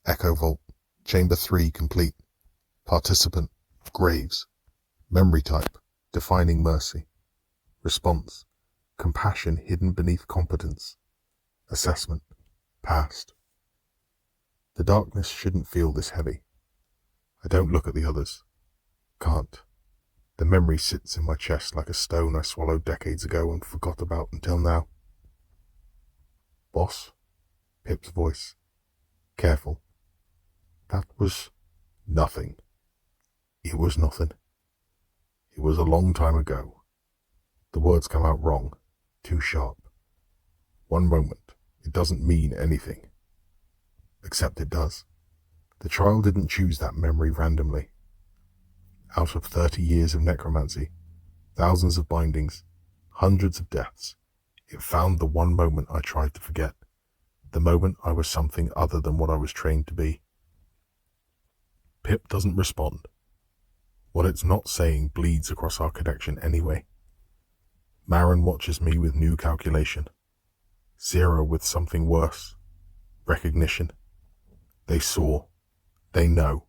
Echo Vault, Chamber 3 complete. Participant, Graves. Memory type, defining mercy. Response, compassion hidden beneath competence. Assessment, passed. The darkness shouldn't feel this heavy. I don't look at the others. Can't. The memory sits in my chest like a stone I swallowed decades ago and forgot about until now. Boss? Pip's voice. Careful. That was nothing. It was nothing. It was a long time ago. The words come out wrong, too sharp. One moment, it doesn't mean anything. Except it does. The trial didn't choose that memory randomly. Out of 30 years of necromancy, thousands of bindings, hundreds of deaths, it found the one moment I tried to forget. The moment I was something other than what I was trained to be. Pip doesn't respond. What it's not saying bleeds across our connection anyway. Marin watches me with new calculation. Sierra with something worse. Recognition. They saw. They know.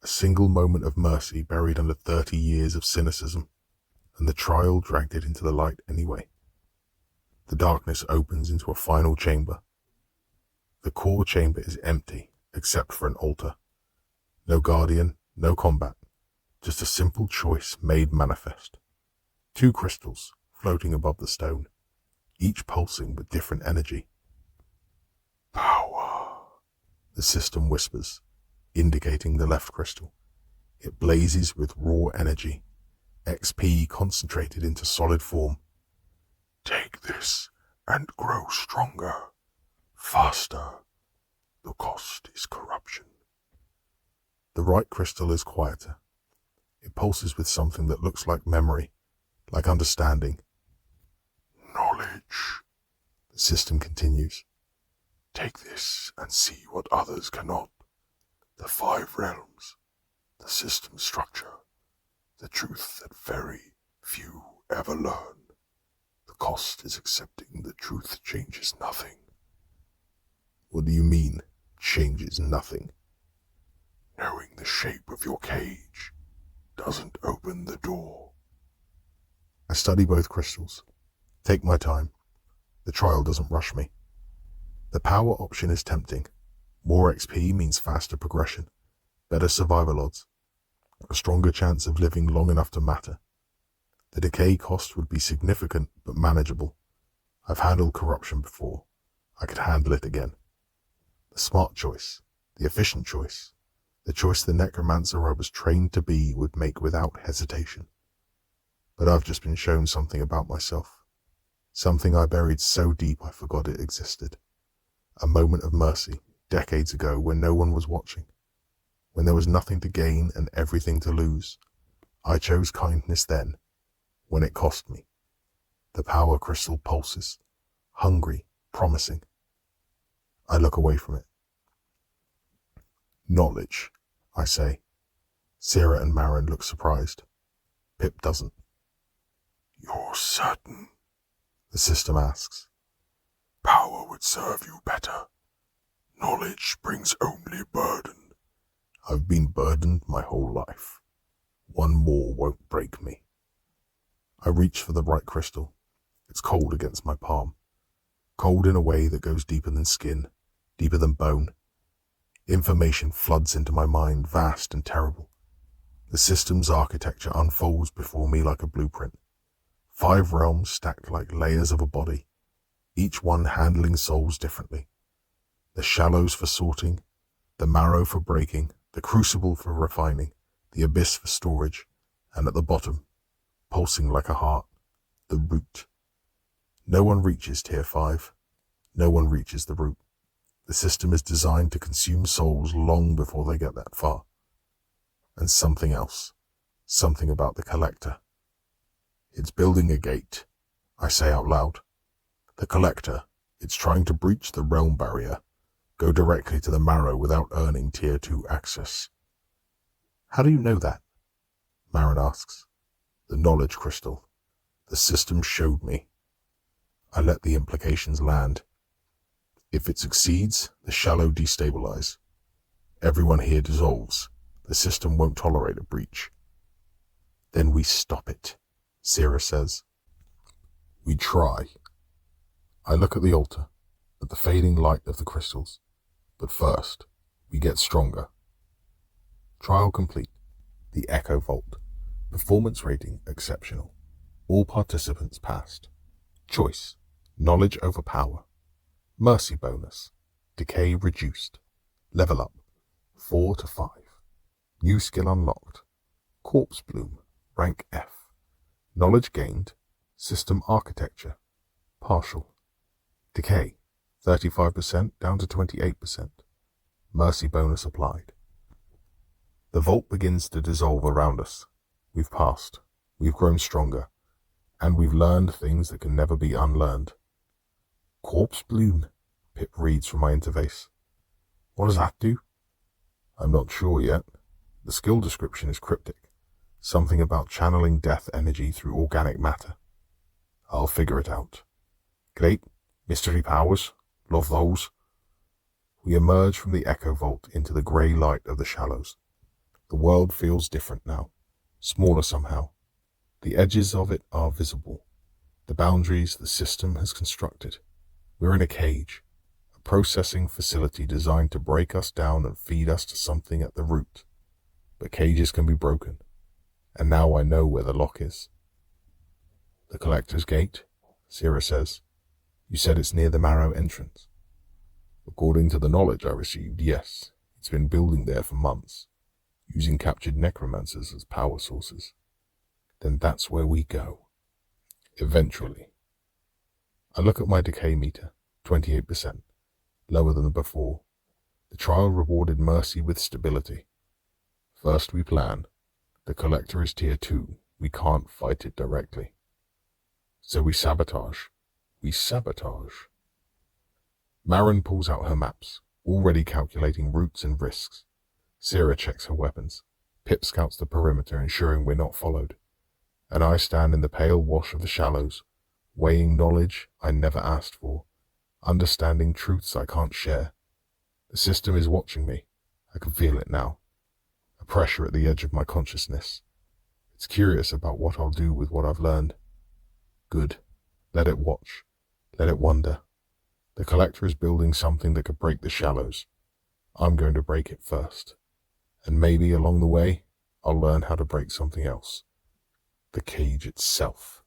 A single moment of mercy buried under 30 years of cynicism, and the trial dragged it into the light anyway. The darkness opens into a final chamber. The core chamber is empty, except for an altar. No guardian, no combat, just a simple choice made manifest. 2 crystals floating above the stone, each pulsing with different energy. Power, the system whispers, indicating the left crystal. It blazes with raw energy, XP concentrated into solid form. Take this and grow stronger, faster. The cost is corruption. The right crystal is quieter. It pulses with something that looks like memory, like understanding. Knowledge, the system continues. Take this and see what others cannot. The 5 realms, the system structure, the truth that very few ever learn. The cost is accepting the truth changes nothing. What do you mean, changes nothing? Knowing the shape of your cage doesn't open the door. I study both crystals. Take my time. The trial doesn't rush me. The power option is tempting. More XP means faster progression, better survival odds, a stronger chance of living long enough to matter. The decay cost would be significant but manageable. I've handled corruption before. I could handle it again. The smart choice, the efficient choice, the choice the necromancer I was trained to be would make without hesitation. But I've just been shown something about myself. Something I buried so deep I forgot it existed. A moment of mercy, decades ago when no one was watching. When there was nothing to gain and everything to lose. I chose kindness then, when it cost me. The power crystal pulses, hungry, promising. I look away from it. Knowledge, I say. Sierra and Marin look surprised. Pip doesn't. You're certain? The system asks. Power would serve you better. Knowledge brings only burden. I've been burdened my whole life. One more won't break me. I reach for the right crystal. It's cold against my palm. Cold in a way that goes deeper than skin, deeper than bone. Information floods into my mind, vast and terrible. The system's architecture unfolds before me like a blueprint. 5 realms stacked like layers of a body, each one handling souls differently. The shallows for sorting, the marrow for breaking, the crucible for refining, the abyss for storage, and at the bottom, pulsing like a heart, the root. No one reaches tier 5. No one reaches the root. The system is designed to consume souls long before they get that far. And something else, something about the collector. It's building a gate, I say out loud. The collector, it's trying to breach the realm barrier, go directly to the marrow without earning tier 2 access. How do you know that? Marin asks. The knowledge crystal. The system showed me. I let the implications land. If it succeeds, the shallow destabilize. Everyone here dissolves. The system won't tolerate a breach. Then we stop it, Sierra says. We try. I look at the altar, at the fading light of the crystals. But first, we get stronger. Trial complete. The Echo Vault. Performance rating exceptional. All participants passed. Choice: knowledge over power. Mercy bonus: decay reduced. Level up: 4 to 5. New skill unlocked: Corpse Bloom, rank F. Knowledge gained: System architecture, partial. Decay: 35% down to 28%. Mercy bonus applied. The vault begins to dissolve around us. We've passed. We've grown stronger. And we've learned things that can never be unlearned. Corpse Bloom, Pip reads from my interface. What does that do? I'm not sure yet. The skill description is cryptic. Something about channeling death energy through organic matter. I'll figure it out. Great. Mystery powers. Love those. We emerge from the Echo Vault into the grey light of the shallows. The world feels different now. Smaller somehow. The edges of it are visible. The boundaries the system has constructed. We're in a cage. A processing facility designed to break us down and feed us to something at the root. But cages can be broken. And now I know where the lock is. The Collector's Gate, Sierra says. You said it's near the Marrow entrance. According to the knowledge I received, yes. It's been building there for months, using captured necromancers as power sources. Then that's where we go. Eventually. I look at my decay meter, 28%, lower than before. The trial rewarded mercy with stability. First we plan. The Collector is tier 2. We can't fight it directly. So we sabotage. Marin pulls out her maps, already calculating routes and risks. Sierra checks her weapons. Pip scouts the perimeter, ensuring we're not followed. And I stand in the pale wash of the shallows, weighing knowledge I never asked for, understanding truths I can't share. The system is watching me. I can feel it now. A pressure at the edge of my consciousness. It's curious about what I'll do with what I've learned. Good. Let it watch. Let it wonder. The Collector is building something that could break the shallows. I'm going to break it first. And maybe along the way, I'll learn how to break something else. The cage itself.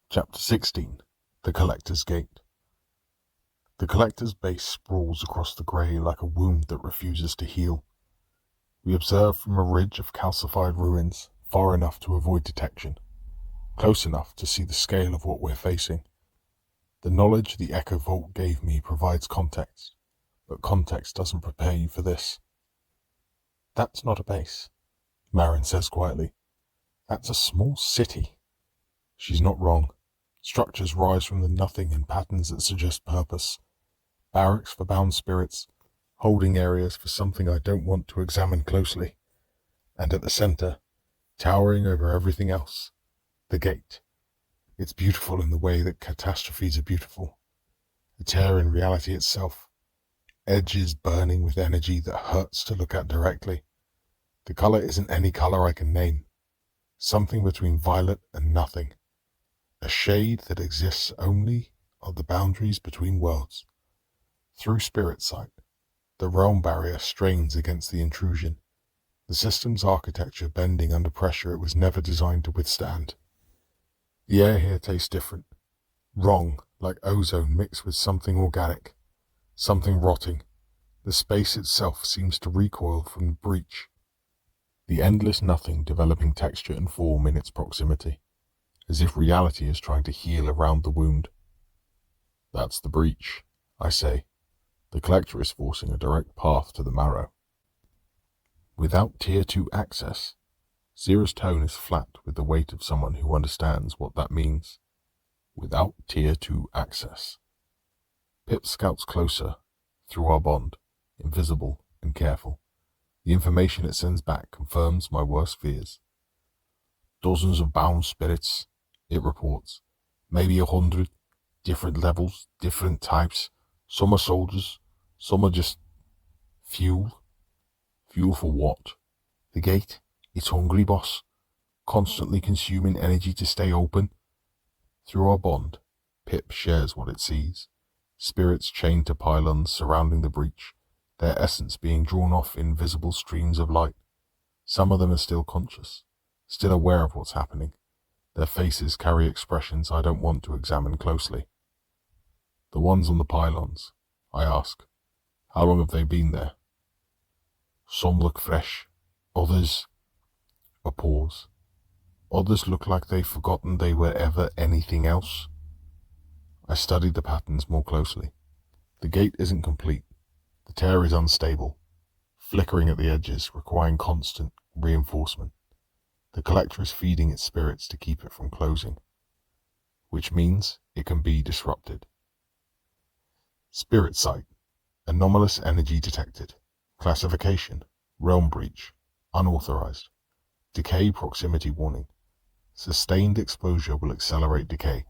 Chapter 16. The Collector's Gate. The Collector's base sprawls across the grey like a wound that refuses to heal. We observe from a ridge of calcified ruins, far enough to avoid detection, close enough to see the scale of what we're facing. The knowledge the Echo Vault gave me provides context, but context doesn't prepare you for this. "That's not a base," Marin says quietly. "That's a small city." She's not wrong. Structures rise from the nothing in patterns that suggest purpose. Barracks for bound spirits, holding areas for something I don't want to examine closely. And at the center, towering over everything else, the gate. It's beautiful in the way that catastrophes are beautiful. A tear in reality itself. Edges burning with energy that hurts to look at directly. The color isn't any color I can name. Something between violet and nothing. A shade that exists only on the boundaries between worlds. Through spirit sight, the realm barrier strains against the intrusion, the system's architecture bending under pressure it was never designed to withstand. The air here tastes different. Wrong, like ozone mixed with something organic, something rotting. The space itself seems to recoil from the breach. The endless nothing developing texture and form in its proximity, as if reality is trying to heal around the wound. "That's the breach," I say. "The Collector is forcing a direct path to the marrow." Without Tier 2 access, Zira's tone is flat with the weight of someone who understands what that means. Without Tier 2 access. Pip scouts closer, through our bond, invisible and careful. The information it sends back confirms my worst fears. "Dozens of bound spirits," it reports. "Maybe 100. Different levels, different types. Some are soldiers, some are just fuel." "Fuel for what?" "The gate. It's hungry, boss. Constantly consuming energy to stay open." Through our bond, Pip shares what it sees. Spirits chained to pylons surrounding the breach, their essence being drawn off in visible streams of light. Some of them are still conscious, still aware of what's happening. Their faces carry expressions I don't want to examine closely. "The ones on the pylons," I ask. "How long have they been there?" "Some look fresh. Others..." A pause. "Others look like they've forgotten they were ever anything else." I studied the patterns more closely. The gate isn't complete. The tear is unstable, flickering at the edges, requiring constant reinforcement. The Collector is feeding its spirits to keep it from closing, which means it can be disrupted. Spirit sight. Anomalous energy detected. Classification. Realm breach. Unauthorized. Decay proximity warning. Sustained exposure will accelerate decay.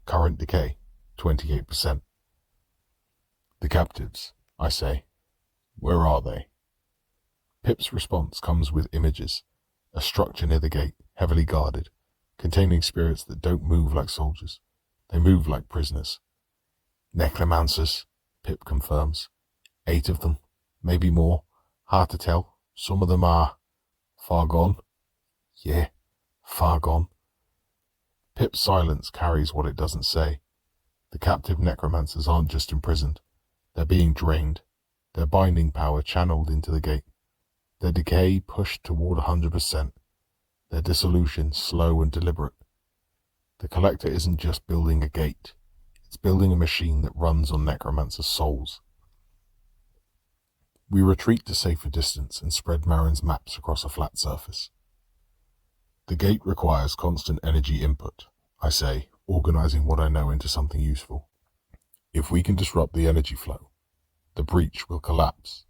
Current decay, 28%. "The captives," I say. "Where are they?" Pip's response comes with images. A structure near the gate, heavily guarded, containing spirits that don't move like soldiers. They move like prisoners. "Necromancers," Pip confirms. 8 of them, maybe more. Hard to tell. Some of them are far gone. Yeah, far gone. Pip's silence carries what it doesn't say. The captive necromancers aren't just imprisoned. They're being drained. Their binding power channeled into the gate. Their decay pushed toward 100%. Their dissolution slow and deliberate. The Collector isn't just building a gate. It's building a machine that runs on necromancers' souls. We retreat to safer distance and spread Marin's maps across a flat surface. "The gate requires constant energy input," I say, organizing what I know into something useful. "If we can disrupt the energy flow, the breach will collapse."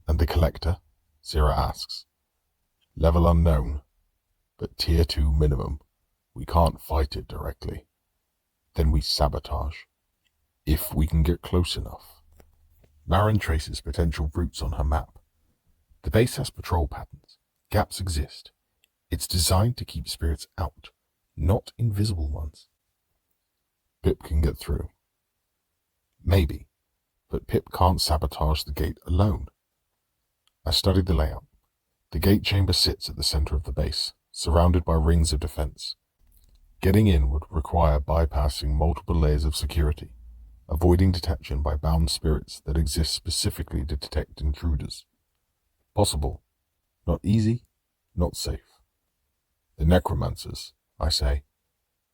"And the Collector?" Zira asks. "Level unknown, but Tier 2 minimum. We can't fight it directly. Then we sabotage. If we can get close enough." Marin traces potential routes on her map. The base has patrol patterns. Gaps exist. It's designed to keep spirits out, not invisible ones. "Pip can get through." "Maybe, but Pip can't sabotage the gate alone." I studied the layout. The gate chamber sits at the center of the base, surrounded by rings of defense. Getting in would require bypassing multiple layers of security, avoiding detection by bound spirits that exist specifically to detect intruders. Possible, not easy, not safe. The necromancers, I say,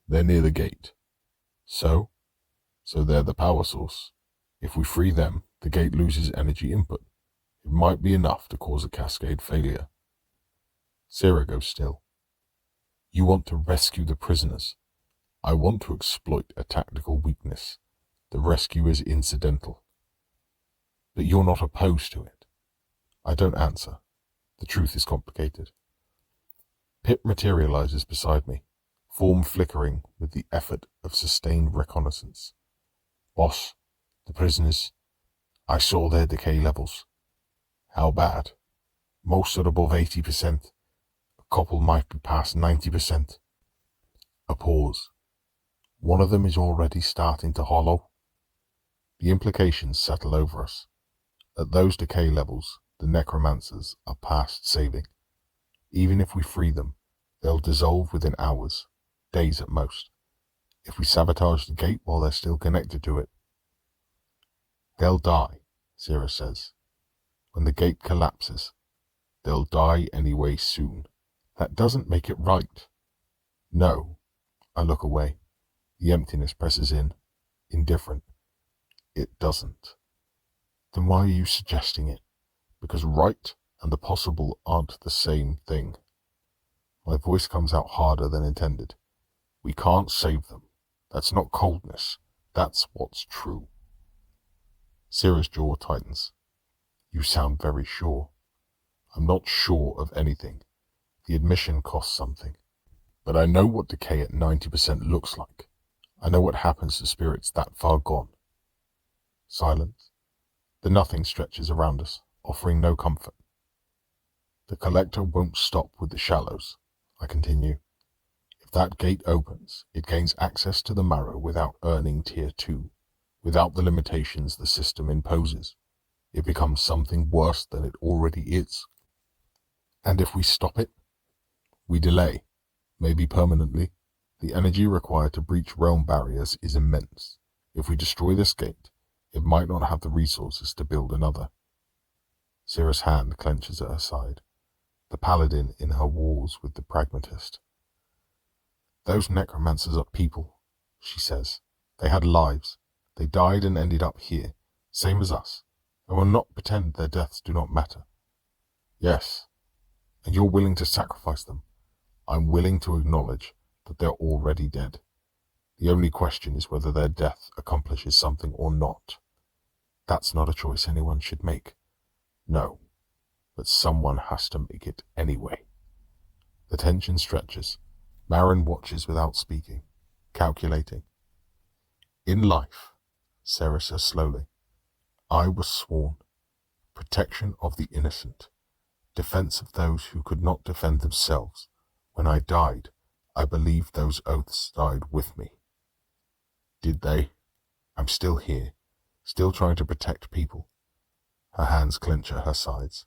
they're near the gate. So they're the power source. If we free them, the gate loses energy input. It might be enough to cause a cascade failure. Sarah goes still. You want to rescue the prisoners. I want to exploit a tactical weakness. The rescue is incidental. But you're not opposed to it. I don't answer. The truth is complicated. Pip materializes beside me, form flickering with the effort of sustained reconnaissance. Boss, the prisoners, I saw their decay levels. How bad? Most are above 80%. A couple might be past 90%. A pause. One of them is already starting to hollow. The implications settle over us. At those decay levels, the necromancers are past saving. Even if we free them, they'll dissolve within hours, days at most. If we sabotage the gate while they're still connected to it, they'll die, Sarah says. When the gate collapses, they'll die anyway soon. That doesn't make it right. No. I look away. The emptiness presses in, indifferent. It doesn't. Then why are you suggesting it? Because right and the possible aren't the same thing. My voice comes out harder than intended. We can't save them. That's not coldness. That's what's true. Sarah's jaw tightens. You sound very sure. I'm not sure of anything. The admission costs something. But I know what decay at 90% looks like. I know what happens to spirits that far gone. Silence. The nothing stretches around us, offering no comfort. The collector won't stop with the shallows, I continue. If that gate opens, it gains access to the marrow without earning Tier 2, without the limitations the system imposes. It becomes something worse than it already is. And if we stop it, we delay, maybe permanently. The energy required to breach realm barriers is immense. If we destroy this gate, it might not have the resources to build another. Sarah's hand clenches at her side, the paladin in her wars with the pragmatist. Those necromancers are people, she says. They had lives. They died and ended up here, same as us, and will not pretend their deaths do not matter. Yes, and you're willing to sacrifice them. I'm willing to acknowledge that they're already dead. The only question is whether their death accomplishes something or not. That's not a choice anyone should make. No, but someone has to make it anyway. The tension stretches. Marin watches without speaking, calculating. In life, Sarah says slowly, I was sworn protection of the innocent, defense of those who could not defend themselves. When I died, I believe those oaths died with me. Did they? I'm still here, still trying to protect people. Her hands clench at her sides.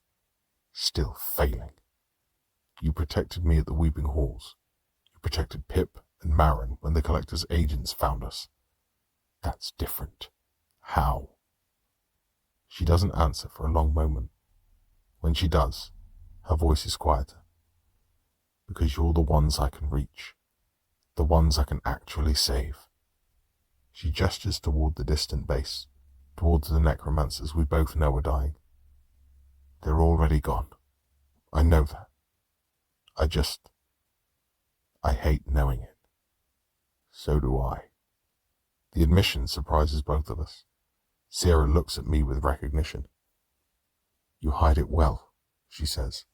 Still failing. You protected me at the Weeping Halls. You protected Pip and Marin when the Collector's agents found us. That's different. How? She doesn't answer for a long moment. When she does, her voice is quieter. Because you're the ones I can reach. The ones I can actually save. She gestures toward the distant base, towards the necromancers we both know are dying. They're already gone. I know that. I hate knowing it. So do I. The admission surprises both of us. Sarah looks at me with recognition. You hide it well, she says.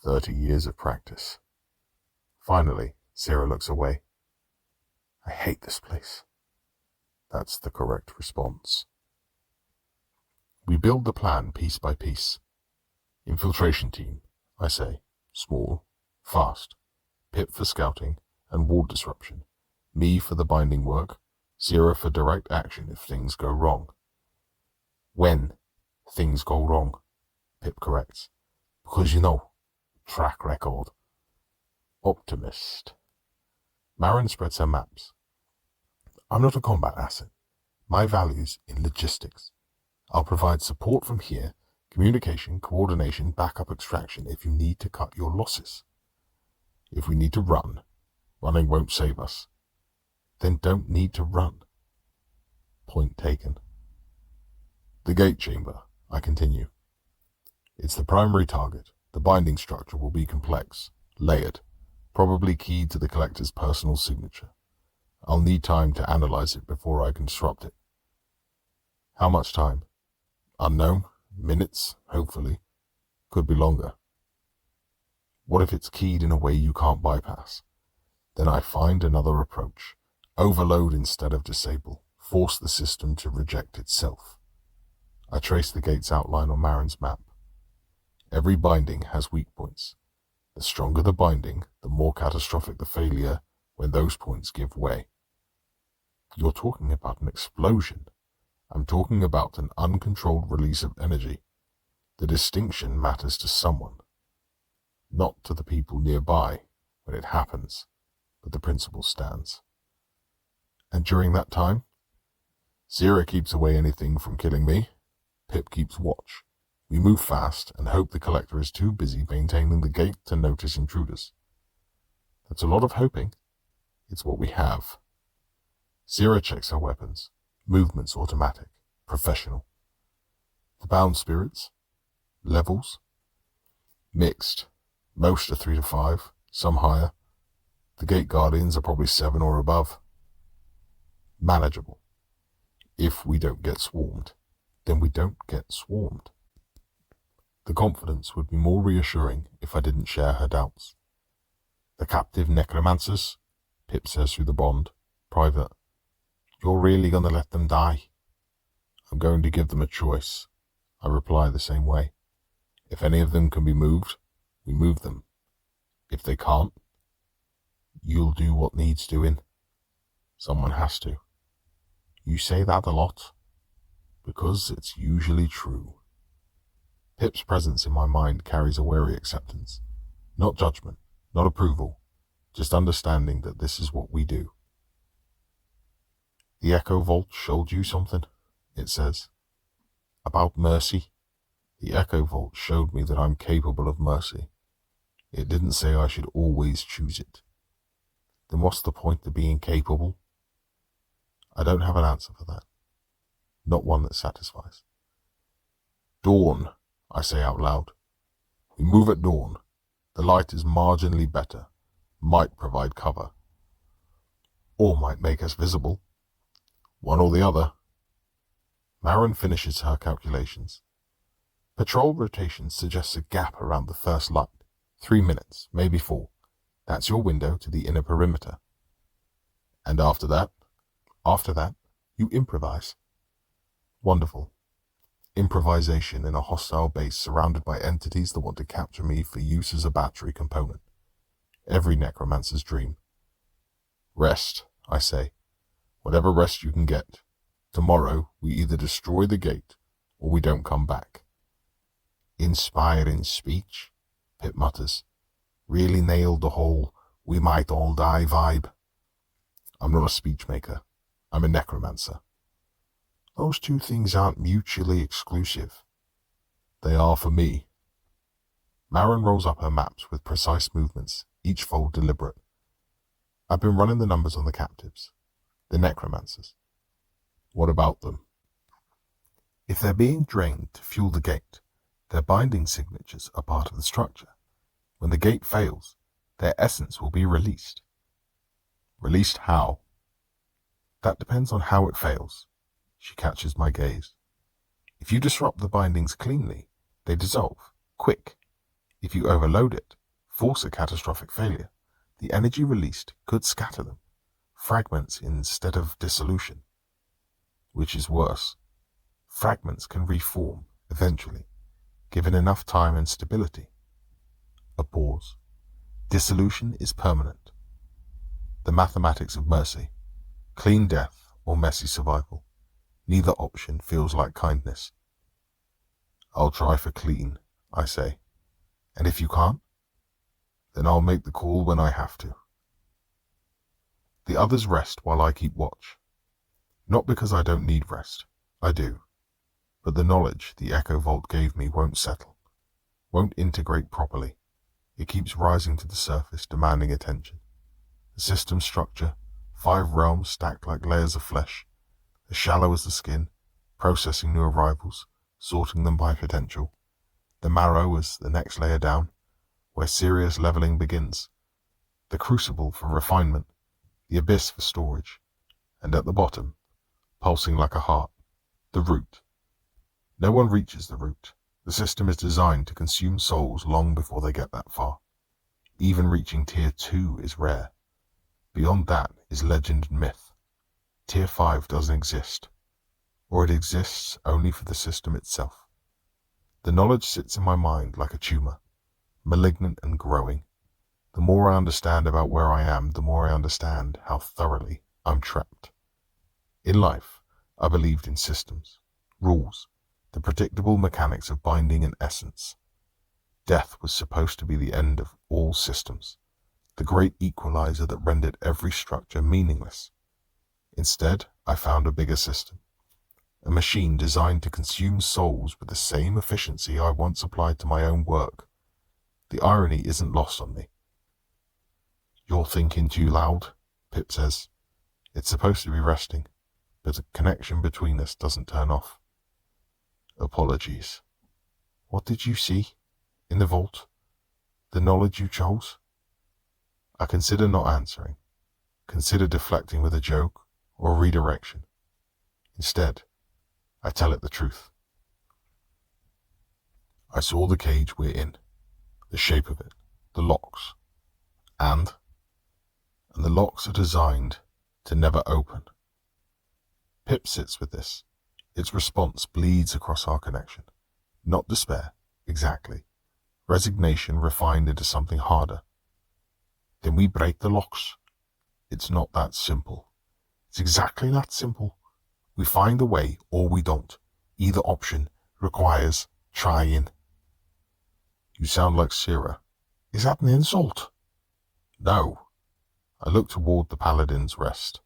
30 years of practice. Finally, Sarah looks away. I hate this place. That's the correct response. We build the plan piece by piece. Infiltration team, I say. Small, fast. Pip for scouting and ward disruption. Me for the binding work. Sarah for direct action if things go wrong. When things go wrong, Pip corrects. Because track record. Optimist. Marin spreads her maps. I'm not a combat asset. My value's in logistics. I'll provide support from here, communication, coordination, backup extraction if you need to cut your losses. If we need to run, running won't save us. Then don't need to run. Point taken. The gate chamber, I continue. It's the primary target. The binding structure will be complex, layered, probably keyed to the collector's personal signature. I'll need time to analyze it before I can disrupt it. How much time? Unknown. Minutes, hopefully. Could be longer. What if it's keyed in a way you can't bypass? Then I find another approach. Overload instead of disable. Force the system to reject itself. I trace the gate's outline on Marin's map. Every binding has weak points. The stronger the binding, the more catastrophic the failure when those points give way. You're talking about an explosion. I'm talking about an uncontrolled release of energy. The distinction matters to someone, not to the people nearby when it happens, but the principle stands. And during that time, Zira keeps away anything from killing me. Pip keeps watch. We move fast and hope the collector is too busy maintaining the gate to notice intruders. That's a lot of hoping. It's what we have. Zira checks her weapons. Movements automatic. Professional. The bound spirits? Levels? Mixed. Most are 3 to 5, some higher. The gate guardians are probably 7 or above. Manageable. If we don't get swarmed, then we don't get swarmed. The confidence would be more reassuring if I didn't share her doubts. The captive necromancers, Pip says through the bond, private. You're really going to let them die? I'm going to give them a choice. I reply the same way. If any of them can be moved, we move them. If they can't, you'll do what needs doing. Someone has to. You say that a lot, because it's usually true. Pip's presence in my mind carries a wary acceptance. Not judgment, not approval, just understanding that this is what we do. The Echo Vault showed you something, it says. About mercy. The Echo Vault showed me that I'm capable of mercy. It didn't say I should always choose it. Then what's the point of being capable? I don't have an answer for that. Not one that satisfies. Dawn, I say out loud. We move at dawn. The light is marginally better, might provide cover, or might make us visible. One or the other. Marin finishes her calculations. Patrol rotation suggests a gap around the first light. 3 minutes, maybe 4. That's your window to the inner perimeter. And after that, you improvise. Wonderful. Improvisation in a hostile base surrounded by entities that want to capture me for use as a battery component. Every necromancer's dream. Rest, I say. Whatever rest you can get. Tomorrow, we either destroy the gate, or we don't come back. Inspiring speech, Pip mutters. Really nailed the whole we might all die vibe. I'm not a speech maker. I'm a necromancer. Those two things aren't mutually exclusive. They are for me. Marin rolls up her maps with precise movements, each fold deliberate. I've been running the numbers on the captives, the necromancers. What about them? If they're being drained to fuel the gate, their binding signatures are part of the structure. When the gate fails, their essence will be released. Released how? That depends on how it fails. She catches my gaze. If you disrupt the bindings cleanly, they dissolve, quick. If you overload it, force a catastrophic failure, the energy released could scatter them, fragments instead of dissolution. Which is worse. Fragments can reform, eventually, given enough time and stability. A pause. Dissolution is permanent. The mathematics of mercy. Clean death or messy survival. Neither option feels like kindness. I'll try for clean, I say. And if you can't, then I'll make the call when I have to. The others rest while I keep watch. Not because I don't need rest. I do. But the knowledge the Echo Vault gave me won't settle, won't integrate properly. It keeps rising to the surface, demanding attention. The system structure, 5 realms stacked like layers of flesh, as shallow as the skin, processing new arrivals, sorting them by potential. The marrow is the next layer down, where serious leveling begins. The crucible for refinement, the abyss for storage, and at the bottom, pulsing like a heart, the root. No one reaches the root. The system is designed to consume souls long before they get that far. Even reaching Tier 2 is rare. Beyond that is legend and myth. Tier 5 doesn't exist, or it exists only for the system itself. The knowledge sits in my mind like a tumor, malignant and growing. The more I understand about where I am, the more I understand how thoroughly I'm trapped. In life, I believed in systems, rules, the predictable mechanics of binding and essence. Death was supposed to be the end of all systems, the great equalizer that rendered every structure meaningless. Instead, I found a bigger system, a machine designed to consume souls with the same efficiency I once applied to my own work. The irony isn't lost on me. "You're thinking too loud," Pip says. "It's supposed to be resting, but the connection between us doesn't turn off." "Apologies. What did you see? In the vault? The knowledge you chose?" I consider not answering, consider deflecting with a joke or redirection. Instead, I tell it the truth. "I saw the cage we're in, the shape of it, the locks, and the locks are designed to never open." Pip sits with this. Its response bleeds across our connection. Not despair, exactly. Resignation refined into something harder. "Then we break the locks." "It's not that simple." "It's exactly that simple. We find a way or we don't. Either option requires trying." "You sound like Syrah." "Is that an insult?" "No." I look toward the paladin's rest,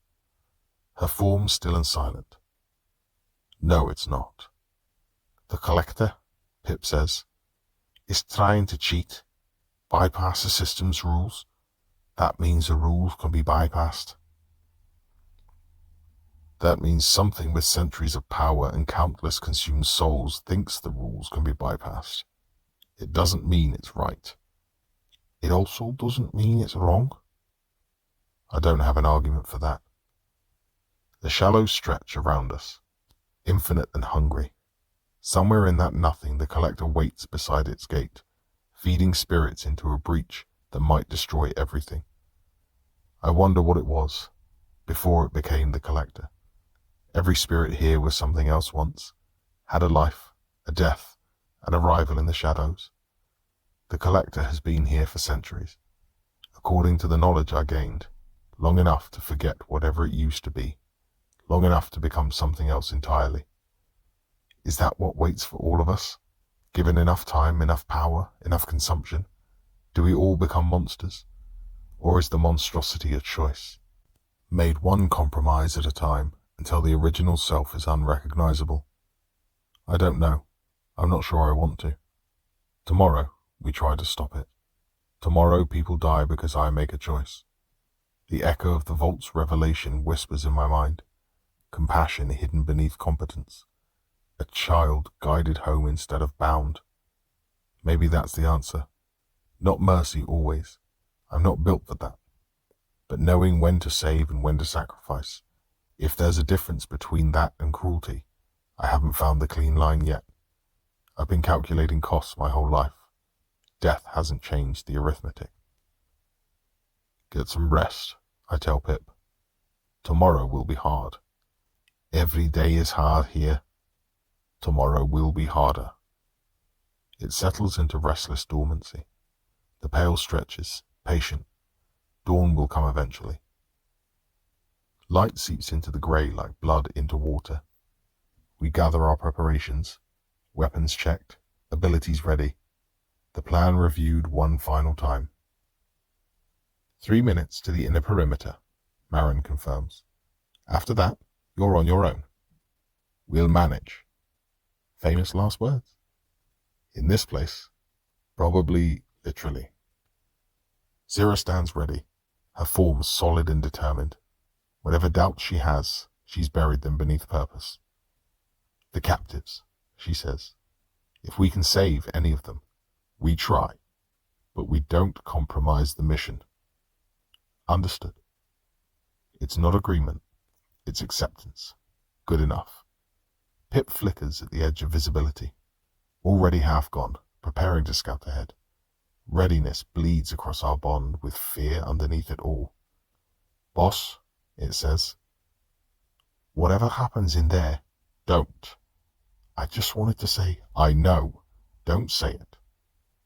her form still and silent. "No, it's not." "The Collector," Pip says, "is trying to cheat, bypass the system's rules. That means the rules can be bypassed." "That means something with centuries of power and countless consumed souls thinks the rules can be bypassed. It doesn't mean it's right. It also doesn't mean it's wrong." I don't have an argument for that. The shallows stretch around us, infinite and hungry. Somewhere in that nothing, the Collector waits beside its gate, feeding spirits into a breach that might destroy everything. I wonder what it was, before it became the Collector. Every spirit here was something else once, had a life, a death, an arrival in the shadows. The Collector has been here for centuries, according to the knowledge I gained, long enough to forget whatever it used to be, long enough to become something else entirely. Is that what waits for all of us? Given enough time, enough power, enough consumption, do we all become monsters? Or is the monstrosity a choice, made one compromise at a time until the original self is unrecognizable? I don't know. I'm not sure I want to. Tomorrow, we try to stop it. Tomorrow, people die because I make a choice. The echo of the vault's revelation whispers in my mind, compassion hidden beneath competence, a child guided home instead of bound. Maybe that's the answer. Not mercy always. I'm not built for that. But knowing when to save and when to sacrifice. If there's a difference between that and cruelty, I haven't found the clean line yet. I've been calculating costs my whole life. Death hasn't changed the arithmetic. "Get some rest," I tell Pip. "Tomorrow will be hard. Every day is hard here. Tomorrow will be harder." It settles into restless dormancy. The pale stretches, patient. Dawn will come eventually. Light seeps into the grey like blood into water. We gather our preparations, weapons checked, abilities ready, the plan reviewed one final time. 3 minutes to the inner perimeter, Marin confirms. After that, you're on your own. We'll manage. Famous last words. In this place, probably literally. Zira stands ready, her form solid and determined. Whatever doubts she has, she's buried them beneath purpose. The captives, she says. If we can save any of them, we try, but we don't compromise the mission. Understood. It's not agreement, it's acceptance. Good enough. Pip flickers at the edge of visibility. Already half gone, preparing to scout ahead. Readiness bleeds across our bond with fear underneath it all. Boss, it says, whatever happens in there, don't. I just wanted to say, I know. Don't say it.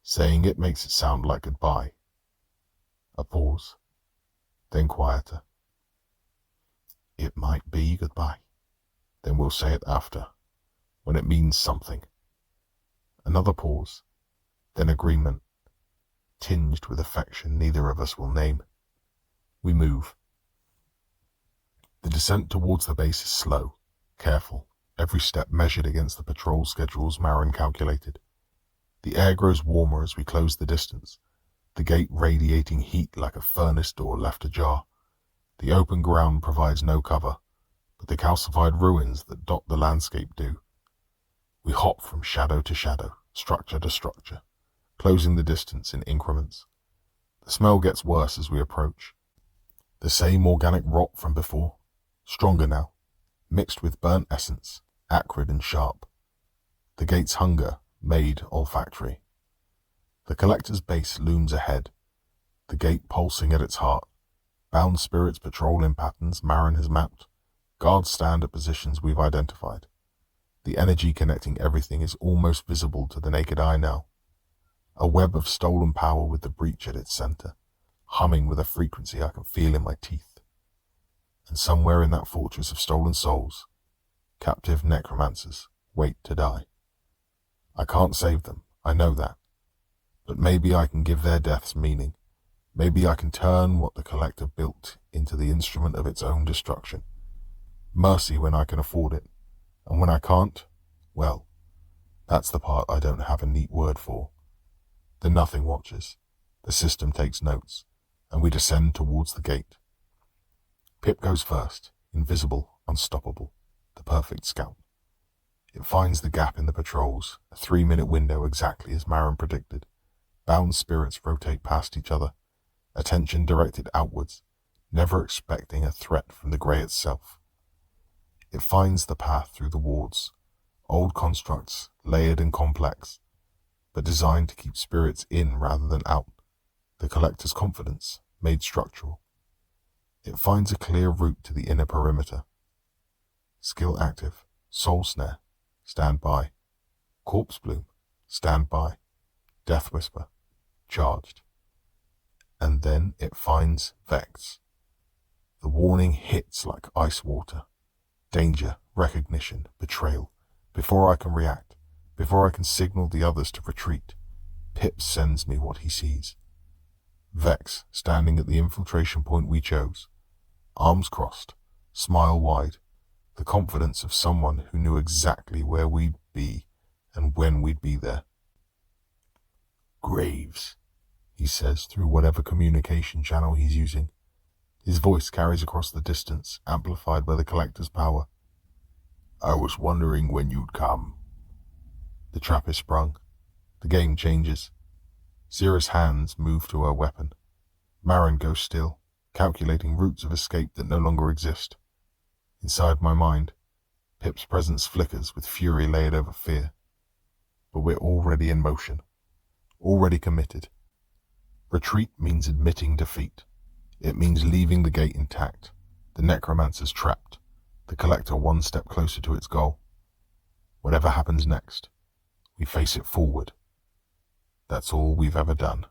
Saying it makes it sound like goodbye. A pause, then quieter. It might be goodbye. Then we'll say it after, when it means something. Another pause, then agreement, tinged with affection neither of us will name. We move. The descent towards the base is slow, careful, every step measured against the patrol schedules Marin calculated. The air grows warmer as we close the distance, the gate radiating heat like a furnace door left ajar. The open ground provides no cover, but the calcified ruins that dot the landscape do. We hop from shadow to shadow, structure to structure, closing the distance in increments. The smell gets worse as we approach. The same organic rot from before, stronger now, mixed with burnt essence, acrid and sharp. The gate's hunger made olfactory. The collector's base looms ahead, the gate pulsing at its heart. Bound spirits patrol in patterns Marin has mapped. Guards stand at positions we've identified. The energy connecting everything is almost visible to the naked eye now. A web of stolen power with the breach at its center, humming with a frequency I can feel in my teeth. And somewhere in that fortress of stolen souls, captive necromancers wait to die. I can't save them, I know that. But maybe I can give their deaths meaning. Maybe I can turn what the collector built into the instrument of its own destruction. Mercy when I can afford it, and when I can't, well, that's the part I don't have a neat word for. The nothing watches, the system takes notes, and we descend towards the gate. Pip goes first, invisible, unstoppable, the perfect scout. It finds the gap in the patrols, a 3-minute window exactly as Marin predicted. Bound spirits rotate past each other, attention directed outwards, never expecting a threat from the grey itself. It finds the path through the wards, old constructs, layered and complex, but designed to keep spirits in rather than out, the collector's confidence made structural. It finds a clear route to the inner perimeter. Skill active, soul snare, stand by. Corpse bloom, stand by. Death whisper, charged. And then it finds Vex. The warning hits like ice water. Danger, recognition, betrayal. Before I can react, before I can signal the others to retreat, Pip sends me what he sees. Vex standing at the infiltration point we chose. Arms crossed, smile wide, the confidence of someone who knew exactly where we'd be and when we'd be there. Graves, he says through whatever communication channel he's using. His voice carries across the distance, amplified by the collector's power. I was wondering when you'd come. The trap is sprung. The game changes. Zira's hands move to her weapon. Marin goes still, calculating routes of escape that no longer exist. Inside my mind, Pip's presence flickers with fury layered over fear. But we're already in motion, already committed. Retreat means admitting defeat. It means leaving the gate intact, the necromancers trapped, the collector one step closer to its goal. Whatever happens next, we face it forward. That's all we've ever done.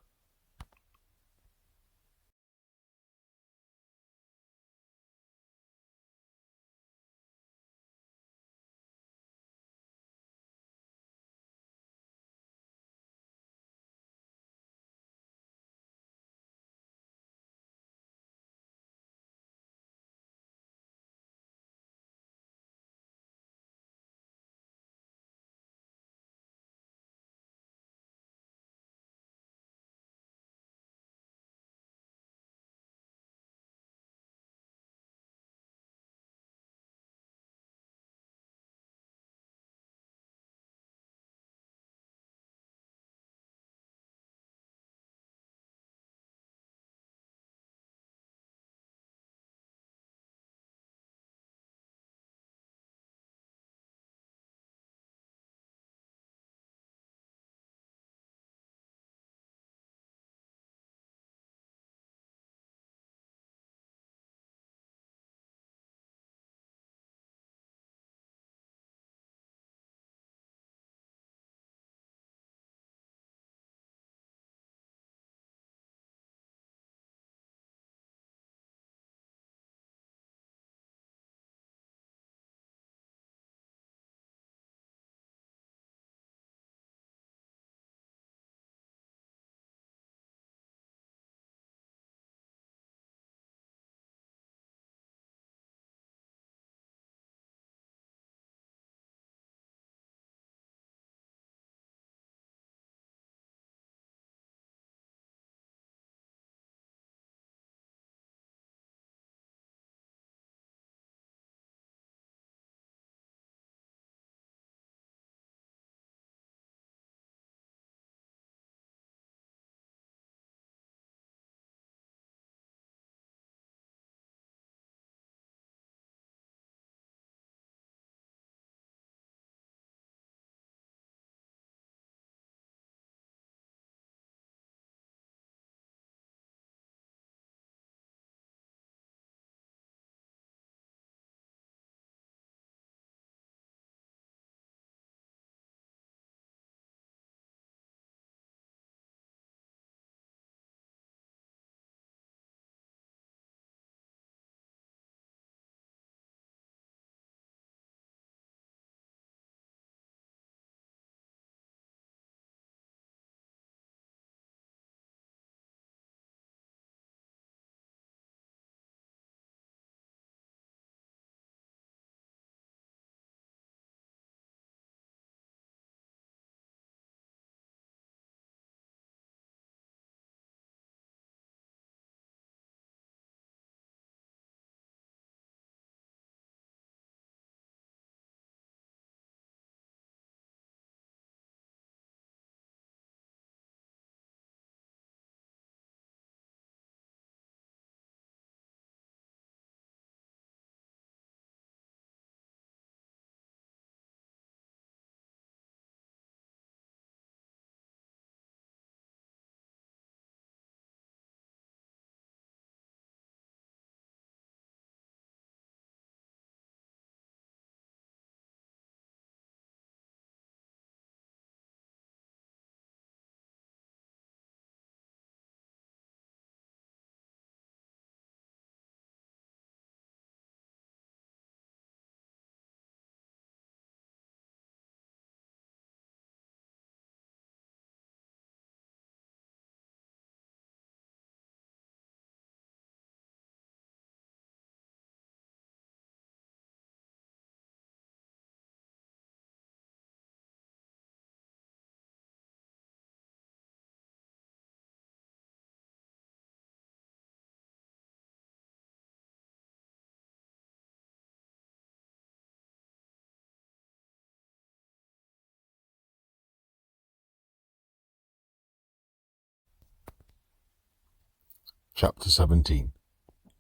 Chapter 17.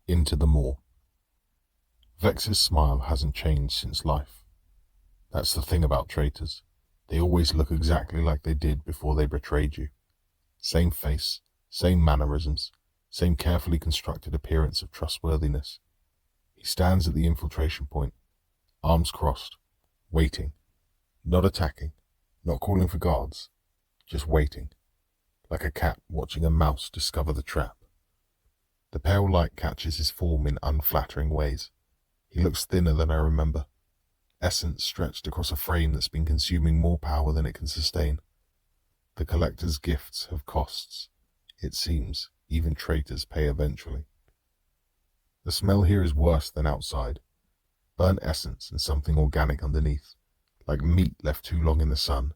Into the Maw. Vex's smile hasn't changed since life. That's the thing about traitors. They always look exactly like they did before they betrayed you. Same face, same mannerisms, same carefully constructed appearance of trustworthiness. He stands at the infiltration point, arms crossed, waiting, not attacking, not calling for guards, just waiting, like a cat watching a mouse discover the trap. The pale light catches his form in unflattering ways. He looks thinner than I remember, essence stretched across a frame that's been consuming more power than it can sustain. The collector's gifts have costs. It seems even traitors pay eventually. The smell here is worse than outside. Burnt essence and something organic underneath, like meat left too long in the sun.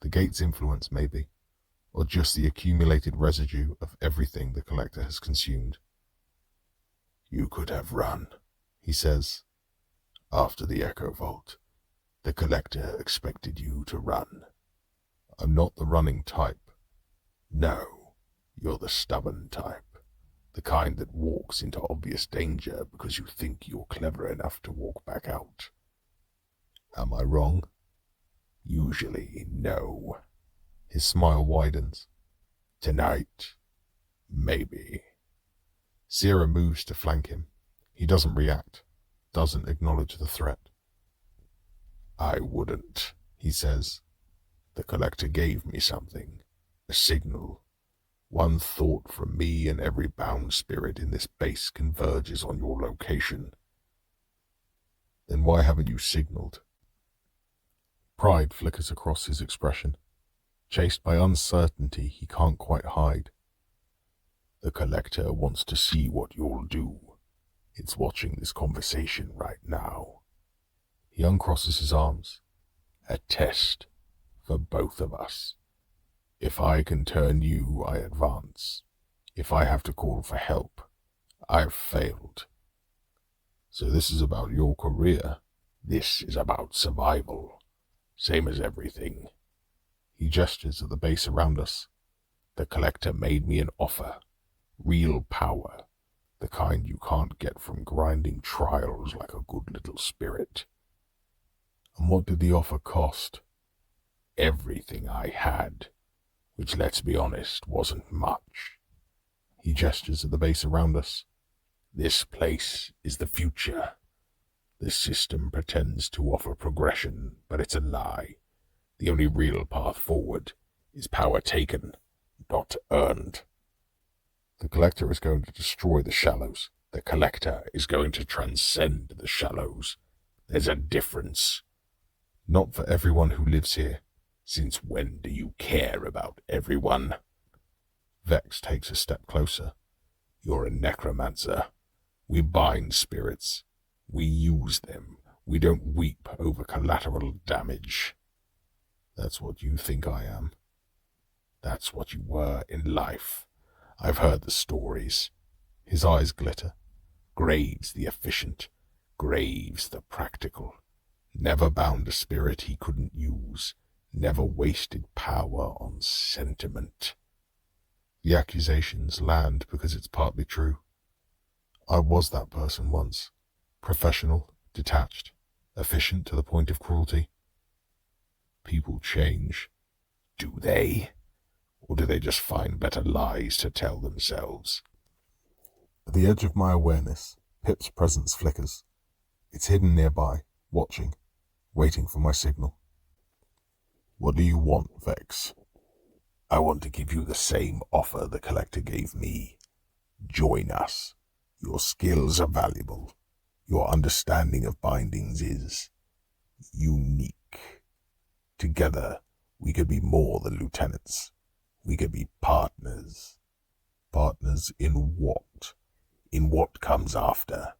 The gate's influence, maybe, or just the accumulated residue of everything the collector has consumed. "You could have run," he says. "After the Echo Vault, the collector expected you to run." I'm not the running type. "No, you're the stubborn type. The kind that walks into obvious danger because you think you're clever enough to walk back out." Am I wrong? "Usually, no." His smile widens. "Tonight, maybe." Sierra moves to flank him. He doesn't react, doesn't acknowledge the threat. "I wouldn't," he says. "The collector gave me something, a signal. One thought from me and every bound spirit in this base converges on your location." Then why haven't you signaled? Pride flickers across his expression, chased by uncertainty he can't quite hide. "The collector wants to see what you'll do. It's watching this conversation right now." He uncrosses his arms. "A test for both of us. If I can turn you, I advance. If I have to call for help, I've failed." So this is about your career. "This is about survival. Same as everything." He gestures at the base around us. "The collector made me an offer. Real power. The kind you can't get from grinding trials like a good little spirit." And what did the offer cost? "Everything I had, which, let's be honest, wasn't much." He gestures at the base around us. "This place is the future. The system pretends to offer progression, but it's a lie. The only real path forward is power taken, not earned. The collector is going to destroy the shallows. The collector is going to transcend the shallows. There's a difference." "Not for everyone who lives here." "Since when do you care about everyone?" Vex takes a step closer. "You're a necromancer. We bind spirits. We use them. We don't weep over collateral damage." "That's what you think I am." "That's what you were in life. I've heard the stories." His eyes glitter. "Graves the efficient, Graves the practical. Never bound a spirit he couldn't use. Never wasted power on sentiment." The accusations land because it's partly true. I was that person once. Professional, detached, efficient to the point of cruelty. People change. Do they? Or do they just find better lies to tell themselves? At the edge of my awareness, Pip's presence flickers. It's hidden nearby, watching, waiting for my signal. "What do you want, Vex?" "I want to give you the same offer the collector gave me. Join us. Your skills are valuable. Your understanding of bindings is unique. Together, we could be more than lieutenants. We could be partners." "Partners in what?" "In what comes after.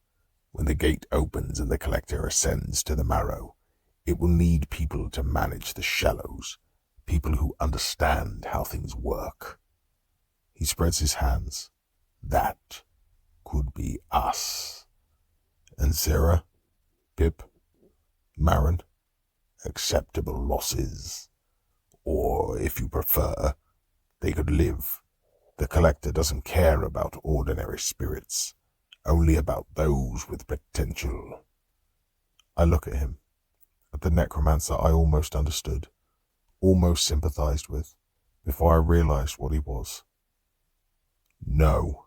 When the gate opens and the collector ascends to the marrow, it will need people to manage the shallows, people who understand how things work." He spreads his hands. "That could be us." "And Sarah? Pip? Marin?" "Acceptable losses. Or, if you prefer, they could live. The collector doesn't care about ordinary spirits, only about those with potential. I look at him, at the necromancer I almost understood, almost sympathized with, before I realized what he was. No.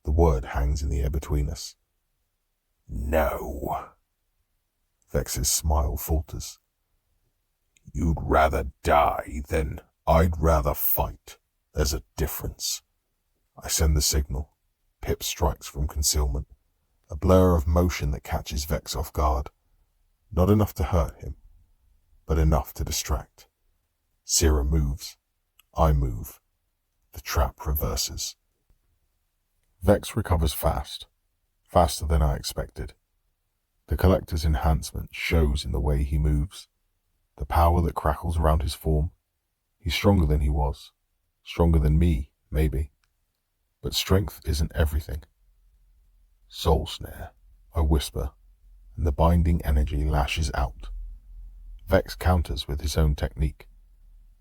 The word hangs in the air between us. No. Vex's smile falters. You'd rather die than I'd rather fight. There's a difference. I send the signal. Pip strikes from concealment, a blur of motion that catches Vex off guard. Not enough to hurt him, but enough to distract. Sierra moves. I move. The trap reverses. Vex recovers fast, faster than I expected. The collector's enhancement shows in the way he moves, the power that crackles around his form. He's stronger than he was, stronger than me, maybe. But strength isn't everything. Soul snare, I whisper, and the binding energy lashes out. Vex counters with his own technique,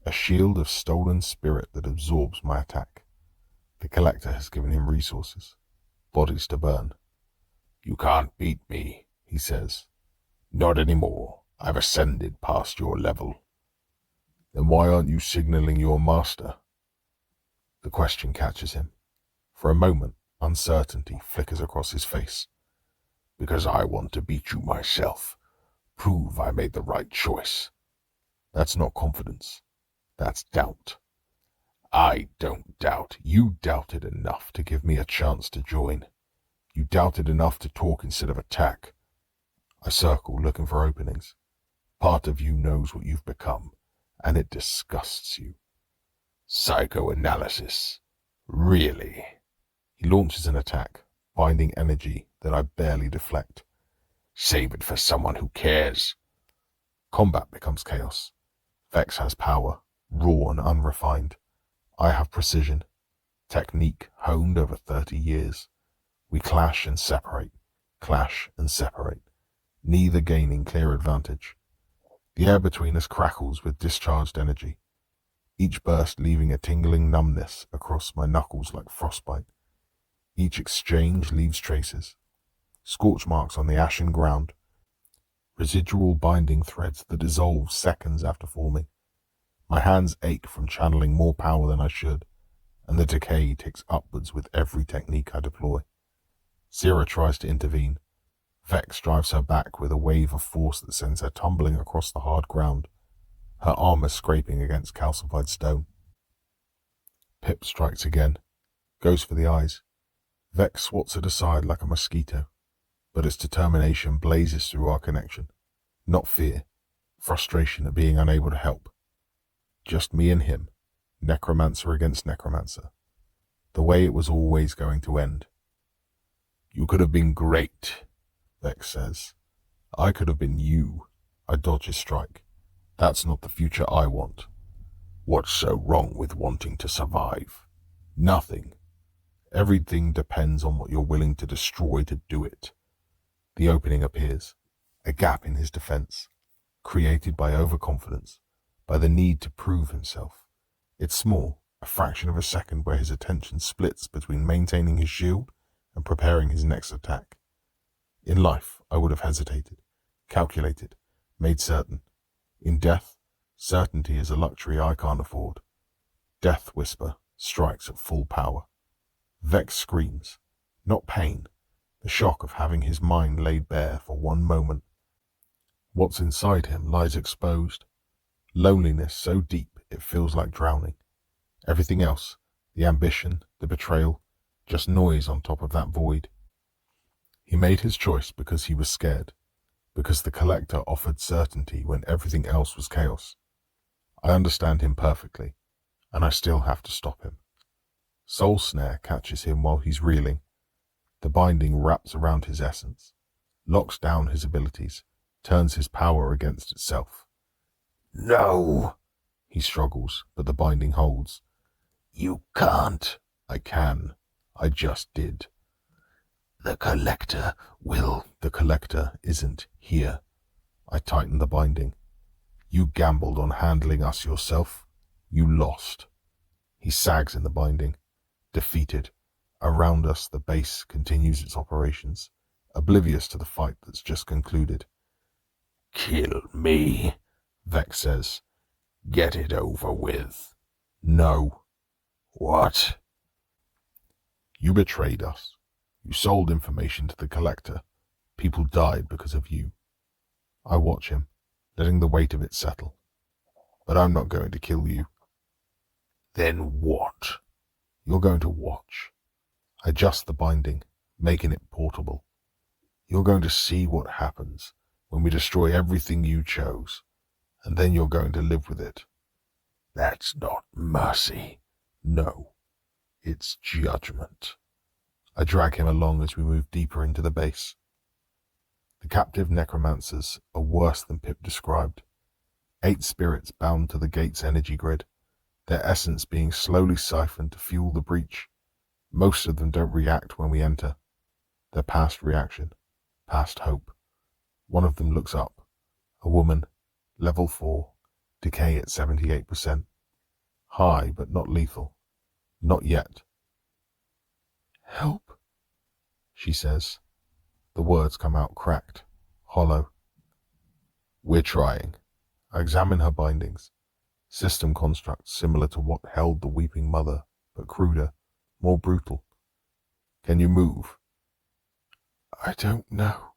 a shield of stolen spirit that absorbs my attack. The collector has given him resources, bodies to burn. You can't beat me, he says. Not anymore. I've ascended past your level. Then why aren't you signaling your master? The question catches him. For a moment, uncertainty flickers across his face. Because I want to beat you myself. Prove I made the right choice. That's not confidence. That's doubt. I don't doubt. You doubted enough to give me a chance to join. You doubted enough to talk instead of attack. I circle, looking for openings. Part of you knows what you've become, and it disgusts you. Psychoanalysis. Really? He launches an attack, binding energy that I barely deflect. Save it for someone who cares. Combat becomes chaos. Vex has power, raw and unrefined. I have precision, technique honed over 30 years. We clash and separate, neither gaining clear advantage. The air between us crackles with discharged energy, each burst leaving a tingling numbness across my knuckles like frostbite. Each exchange leaves traces, scorch marks on the ashen ground, residual binding threads that dissolve seconds after forming. My hands ache from channeling more power than I should, and the decay ticks upwards with every technique I deploy. Sierra tries to intervene. Vex drives her back with a wave of force that sends her tumbling across the hard ground, her armor scraping against calcified stone. Pip strikes again, goes for the eyes. Vex swats it aside like a mosquito, but its determination blazes through our connection. Not fear, frustration at being unable to help. Just me and him, necromancer against necromancer. The way it was always going to end. You could have been great, Vex says. I could have been you. I dodge his strike. That's not the future I want. What's so wrong with wanting to survive? Nothing. Everything depends on what you're willing to destroy to do it. The opening appears, a gap in his defense, created by overconfidence, by the need to prove himself. It's small, a fraction of a second where his attention splits between maintaining his shield and preparing his next attack. In life, I would have hesitated, calculated, made certain. In death, certainty is a luxury I can't afford. Death whisper strikes at full power. Vex screams, not pain, the shock of having his mind laid bare for one moment. What's inside him lies exposed. Loneliness so deep it feels like drowning. Everything else, the ambition, the betrayal, just noise on top of that void. He made his choice because he was scared, because the collector offered certainty when everything else was chaos. I understand him perfectly, and I still have to stop him. Soul snare catches him while he's reeling. The binding wraps around his essence, locks down his abilities, turns his power against itself. No, he struggles, but the binding holds. You can't. I can. I just did. The collector will. The collector isn't here. I tighten the binding. You gambled on handling us yourself. You lost. He sags in the binding, Defeated, around us the base continues its operations, oblivious to the fight that's just concluded. Kill me, Vex says. Get it over with. No. What? You betrayed us. You sold information to the Collector. People died because of you. I watch him, letting the weight of it settle. But I'm not going to kill you. Then what? You're going to watch. Adjust the binding, making it portable. You're going to see what happens when we destroy everything you chose, and then you're going to live with it. That's not mercy. No, it's judgment. I drag him along as we move deeper into the base. The captive necromancers are worse than Pip described. 8 spirits bound to the gate's energy grid, their essence being slowly siphoned to fuel the breach. Most of them don't react when we enter. They're past reaction, past hope. One of them looks up. A woman, level 4, decay at 78%. High, but not lethal. Not yet. Help, she says. The words come out cracked, hollow. We're trying. I examine her bindings. System constructs similar to what held the Weeping Mother, but cruder, more brutal. Can you move? I don't know.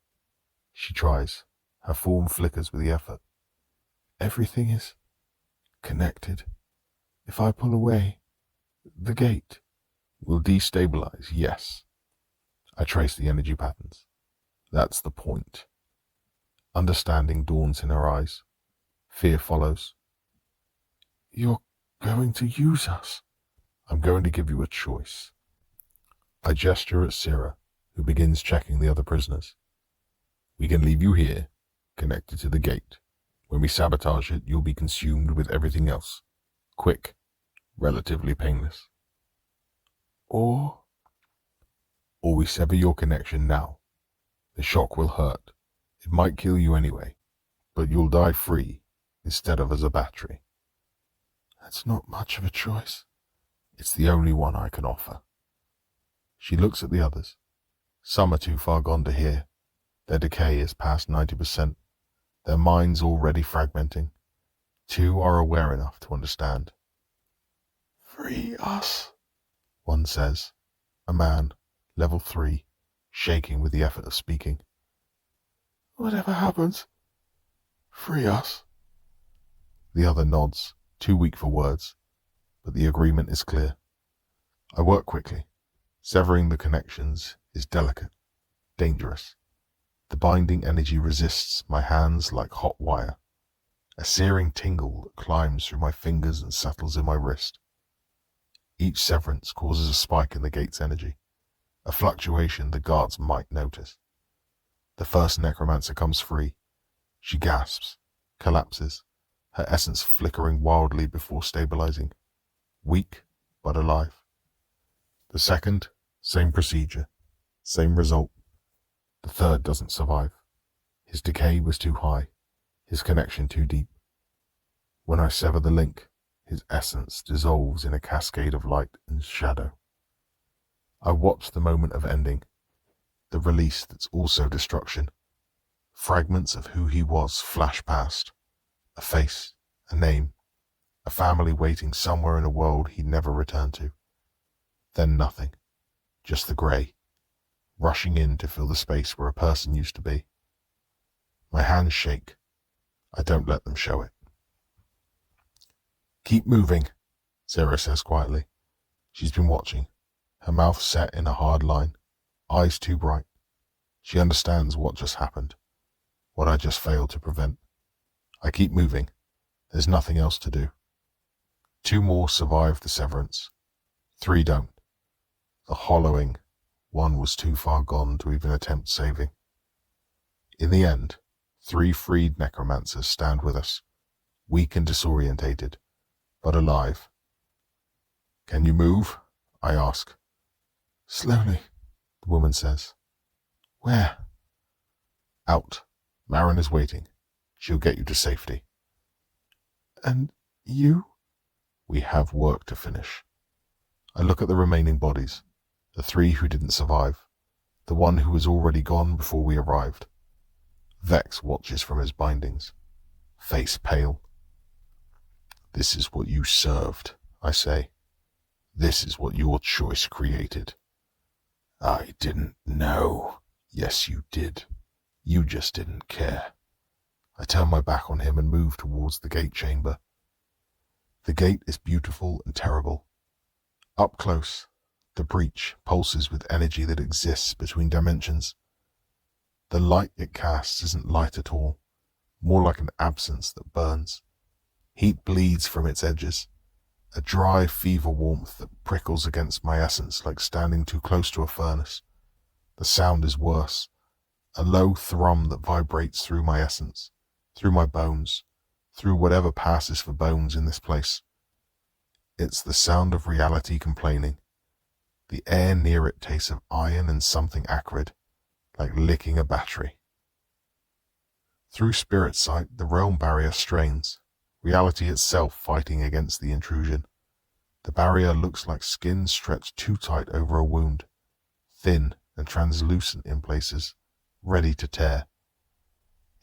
She tries. Her form flickers with the effort. Everything is connected. If I pull away, the gate will destabilize, yes. I trace the energy patterns. That's the point. Understanding dawns in her eyes. Fear follows. You're going to use us. I'm going to give you a choice. I gesture at Syrah, who begins checking the other prisoners. We can leave you here, connected to the gate. When we sabotage it, you'll be consumed with everything else. Quick, relatively painless. Or we sever your connection now. The shock will hurt. It might kill you anyway, but you'll die free instead of as a battery. That's not much of a choice. It's the only one I can offer. She looks at the others. Some are too far gone to hear. Their decay is past 90%. Their minds already fragmenting. 2 are aware enough to understand. Free us, one says. A man, level 3, shaking with the effort of speaking. Whatever happens, free us. The other nods, too weak for words, but the agreement is clear. I work quickly. Severing the connections is delicate, dangerous. The binding energy resists my hands like hot wire. A searing tingle that climbs through my fingers and settles in my wrist. Each severance causes a spike in the gate's energy, a fluctuation the guards might notice. The first necromancer comes free. She gasps, collapses, her essence flickering wildly before stabilizing. Weak, but alive. The second, same procedure, same result. The third doesn't survive. His decay was too high, his connection too deep. When I sever the link, his essence dissolves in a cascade of light and shadow. I watch the moment of ending, the release that's also destruction. Fragments of who he was flash past. A face, a name, a family waiting somewhere in a world he'd never return to. Then nothing, just the grey, rushing in to fill the space where a person used to be. My hands shake. I don't let them show it. Keep moving, Syrah says quietly. She's been watching, her mouth set in a hard line, eyes too bright. She understands what just happened, what I just failed to prevent. I keep moving. There's nothing else to do. 2 more survive the severance. 3 don't. The hollowing, one was too far gone to even attempt saving. In the end, 3 freed necromancers stand with us, weak and disorientated, but alive. Can you move? I ask. Slowly, the woman says. Where? Out. Marin is waiting. She'll get you to safety. And you? We have work to finish. I look at the remaining bodies, the 3 who didn't survive, the one who was already gone before we arrived. Vex watches from his bindings, face pale. This is what you served, I say. This is what your choice created. I didn't know. Yes, you did. You just didn't care. I turn my back on him and move towards the gate chamber. The gate is beautiful and terrible. Up close, the breach pulses with energy that exists between dimensions. The light it casts isn't light at all, more like an absence that burns. Heat bleeds from its edges, a dry fever warmth that prickles against my essence like standing too close to a furnace. The sound is worse, a low thrum that vibrates through my essence, through my bones, through whatever passes for bones in this place. It's the sound of reality complaining. The air near it tastes of iron and something acrid, like licking a battery. Through spirit sight, the realm barrier strains, reality itself fighting against the intrusion. The barrier looks like skin stretched too tight over a wound, thin and translucent in places, ready to tear.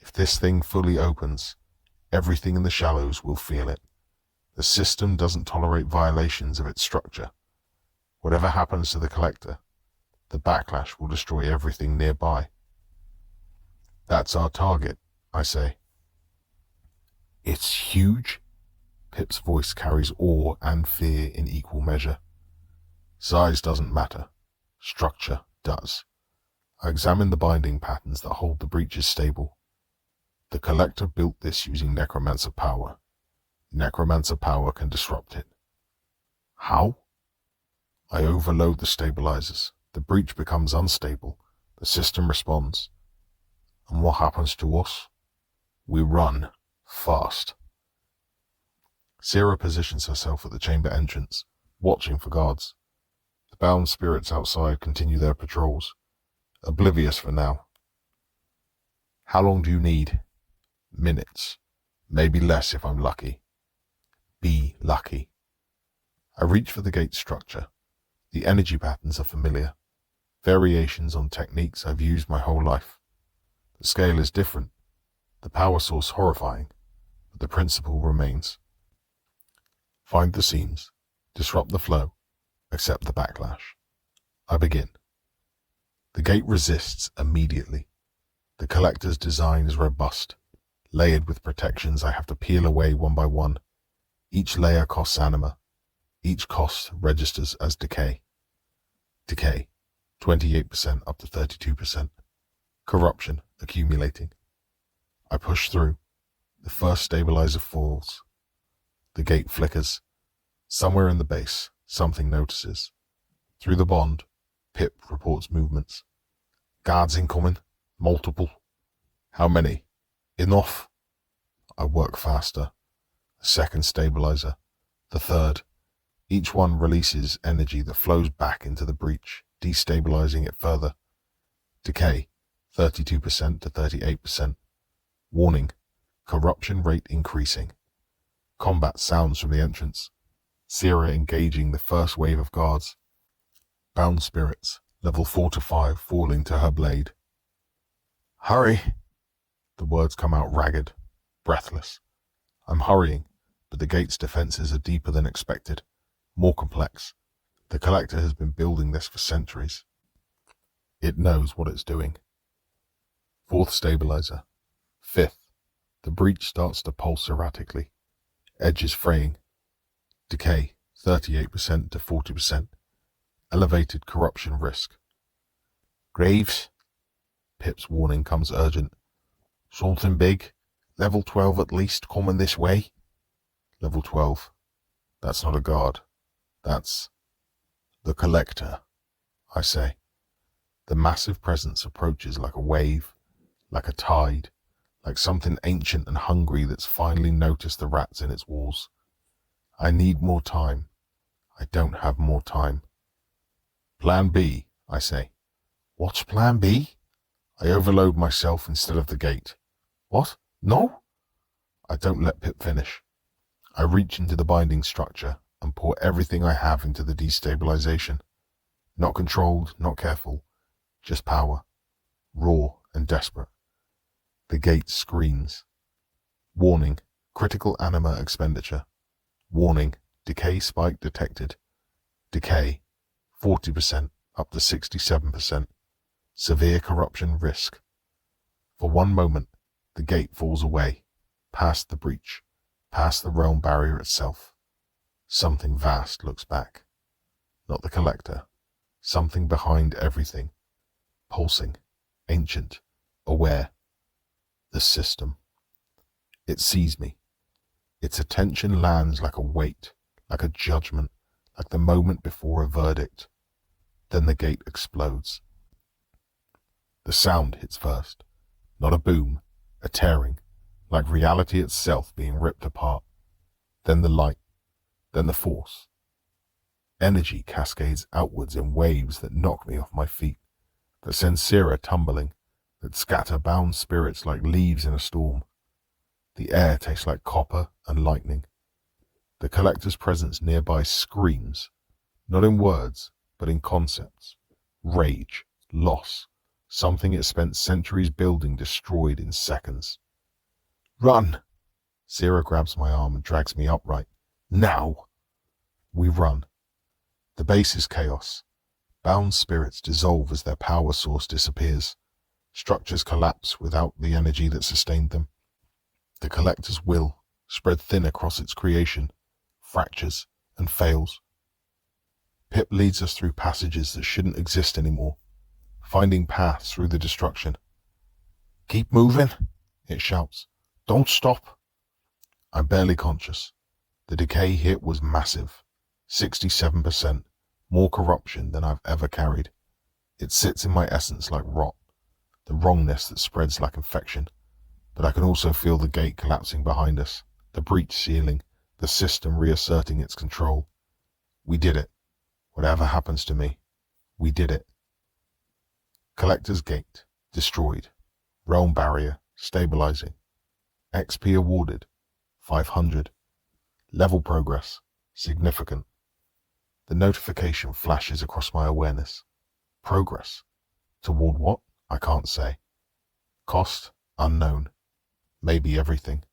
If this thing fully opens, everything in the shallows will feel it. The system doesn't tolerate violations of its structure. Whatever happens to the collector, the backlash will destroy everything nearby. That's our target, I say. It's huge. Pip's voice carries awe and fear in equal measure. Size doesn't matter. Structure does. I examine the binding patterns that hold the breaches stable. The collector built this using necromancer power. Necromancer power can disrupt it. How? I overload the stabilizers. The breach becomes unstable. The system responds. And what happens to us? We run fast. Sierra positions herself at the chamber entrance, watching for guards. The bound spirits outside continue their patrols, oblivious for now. How long do you need? Minutes. Maybe less if I'm lucky. Be lucky. I reach for the gate structure. The energy patterns are familiar. Variations on techniques I've used my whole life. The scale is different. The power source horrifying, but the principle remains. Find the seams, disrupt the flow, accept the backlash. I begin. The gate resists immediately. The collector's design is robust, layered with protections I have to peel away one by one. Each layer costs anima. Each cost registers as decay. Decay, 28% up to 32%. Corruption accumulating. I push through. The first stabilizer falls. The gate flickers. Somewhere in the base, something notices. Through the bond, Pip reports movements. Guards incoming. Multiple. How many? Enough. I work faster. The second stabilizer. The third. Each one releases energy that flows back into the breach, destabilizing it further. Decay, 32% to 38%. Warning, corruption rate increasing. Combat sounds from the entrance. Sierra engaging the first wave of guards. Bound spirits, level 4 to 5, falling to her blade. Hurry! The words come out ragged, breathless. I'm hurrying, but the gate's defenses are deeper than expected, more complex. The collector has been building this for centuries. It knows what it's doing. Fourth stabilizer. Fifth. The breach starts to pulse erratically. Edges fraying. Decay, 38% to 40%. Elevated corruption risk. Graves? Pip's warning comes urgent. Something big. Level 12 at least, coming this way. Level 12. That's not a guard. That's the collector, I say. The massive presence approaches like a wave, like a tide, like something ancient and hungry that's finally noticed the rats in its walls. I need more time. I don't have more time. Plan B, I say. What's plan B? I overload myself instead of the gate. What? No? I don't let Pip finish. I reach into the binding structure and pour everything I have into the destabilization. Not controlled, not careful, just power, raw and desperate. The gate screams. Warning, critical anima expenditure. Warning, decay spike detected. Decay, 40% up to 67%. Severe corruption risk. For one moment, the gate falls away, past the breach, past the realm barrier itself. Something vast looks back. Not the collector. Something behind everything. Pulsing, ancient, aware. The system. It sees me. Its attention lands like a weight, like a judgment, like the moment before a verdict. Then the gate explodes. The sound hits first. Not a boom, a tearing, like reality itself being ripped apart. Then the light, then the force. Energy cascades outwards in waves that knock me off my feet, that send Sira tumbling, that scatter bound spirits like leaves in a storm. The air tastes like copper and lightning. The collector's presence nearby screams, not in words, but in concepts. Rage, loss, something it spent centuries building destroyed in seconds. Run! Sira grabs my arm and drags me upright. Now! We run. The base is chaos. Bound spirits dissolve as their power source disappears. Structures collapse without the energy that sustained them. The collector's will, spread thin across its creation, fractures and fails. Pip leads us through passages that shouldn't exist anymore, finding paths through the destruction. Keep moving, it shouts. Don't stop. I'm barely conscious. The decay hit was massive. 67%, more corruption than I've ever carried. It sits in my essence like rot, the wrongness that spreads like infection. But I can also feel the gate collapsing behind us, the breach sealing, the system reasserting its control. We did it. Whatever happens to me, we did it. Collector's Gate, destroyed. Realm barrier, stabilizing. XP awarded, 500. Level progress, significant. The notification flashes across my awareness. Progress. Toward what? I can't say. Cost, unknown. Maybe everything.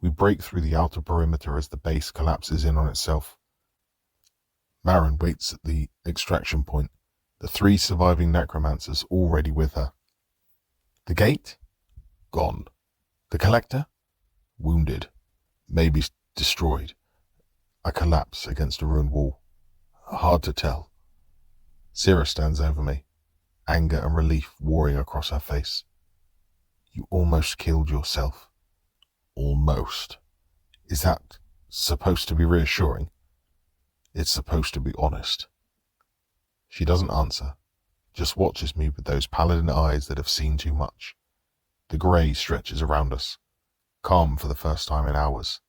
We break through the outer perimeter as the base collapses in on itself. Marin waits at the extraction point, the 3 surviving necromancers already with her. The gate? Gone. The collector? Wounded. Maybe destroyed. I collapse against a ruined wall. Hard to tell. Sira stands over me, anger and relief warring across her face. You almost killed yourself. Almost. Is that supposed to be reassuring? It's supposed to be honest. She doesn't answer, just watches me with those paladin eyes that have seen too much. The grey stretches around us, calm for the first time in hours.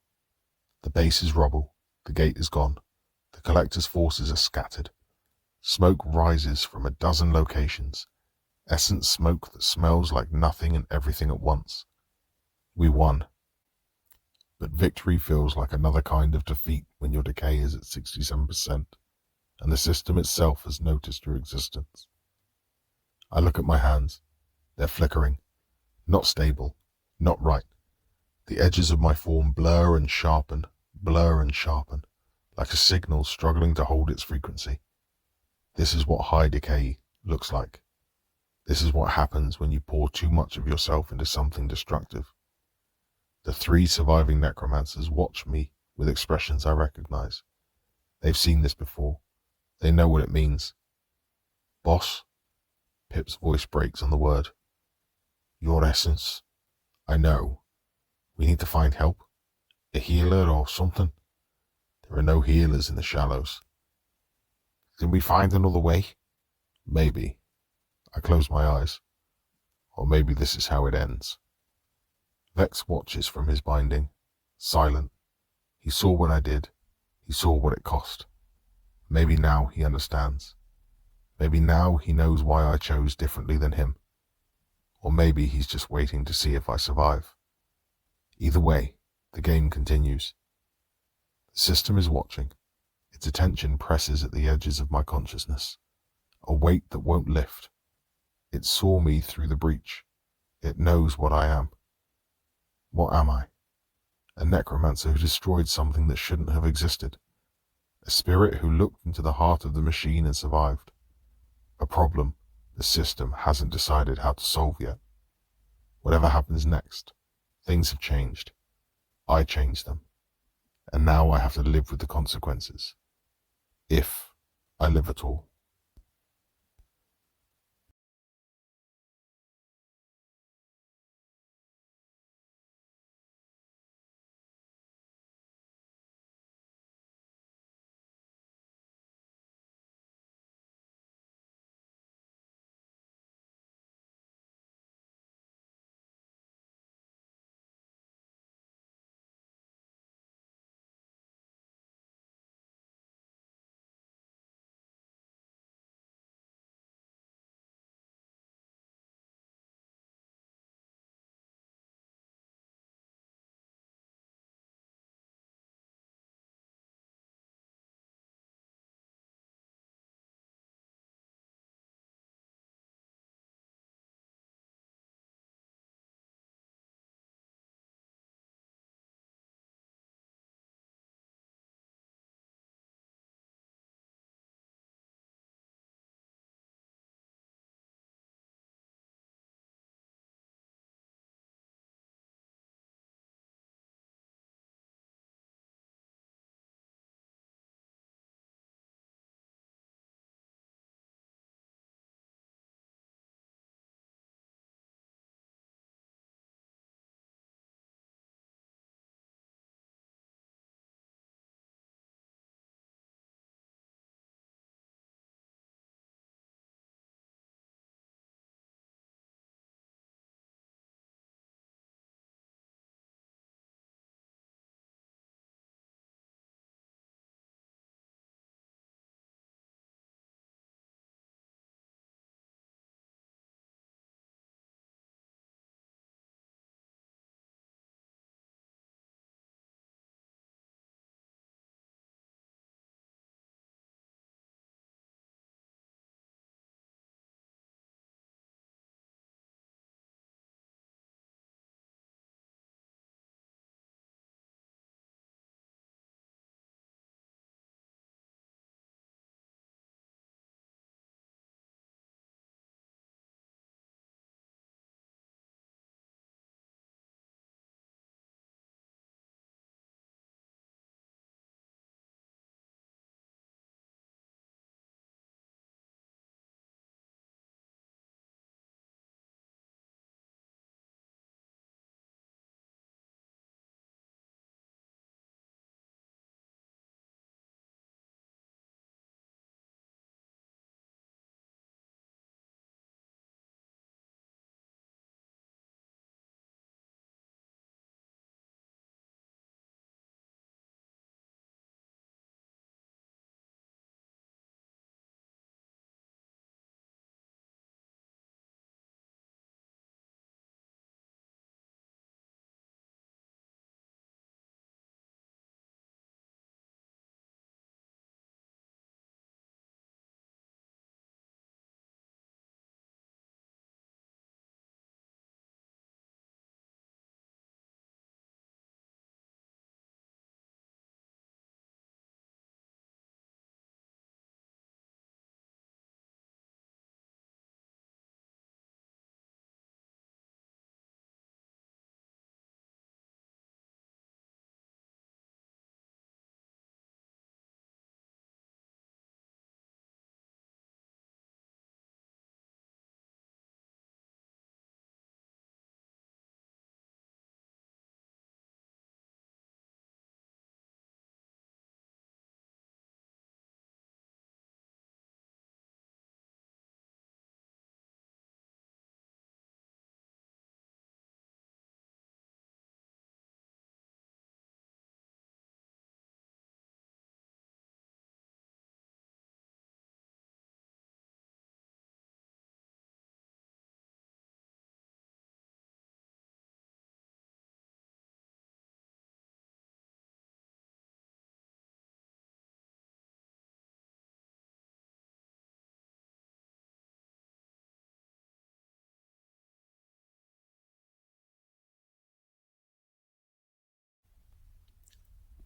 The base is rubble, the gate is gone, the collector's forces are scattered. Smoke rises from a dozen locations, essence smoke that smells like nothing and everything at once. We won. But victory feels like another kind of defeat when your decay is at 67%, and the system itself has noticed your existence. I look at my hands. They're flickering. Not stable. Not right. The edges of my form blur and sharpen, like a signal struggling to hold its frequency. This is what high decay looks like. This is what happens when you pour too much of yourself into something destructive. The 3 surviving necromancers watch me with expressions I recognize. They've seen this before. They know what it means. Boss? Pip's voice breaks on the word. Your essence? I know. We need to find help. A healer or something. There are no healers in the shallows. Can we find another way? Maybe. I close my eyes. Or maybe this is how it ends. Vex watches from his binding, silent. He saw what I did. He saw what it cost. Maybe now he understands. Maybe now he knows why I chose differently than him. Or maybe he's just waiting to see if I survive. Either way, the game continues. The system is watching, Its attention presses at the edges of my consciousness, a weight that won't lift. It saw me through the breach. It knows what I am. What am I? A necromancer who destroyed something that shouldn't have existed. A spirit who looked into the heart of the machine and survived. A problem the system hasn't decided how to solve yet. Whatever happens next, things have changed. I changed them. And now I have to live with the consequences. If I live at all.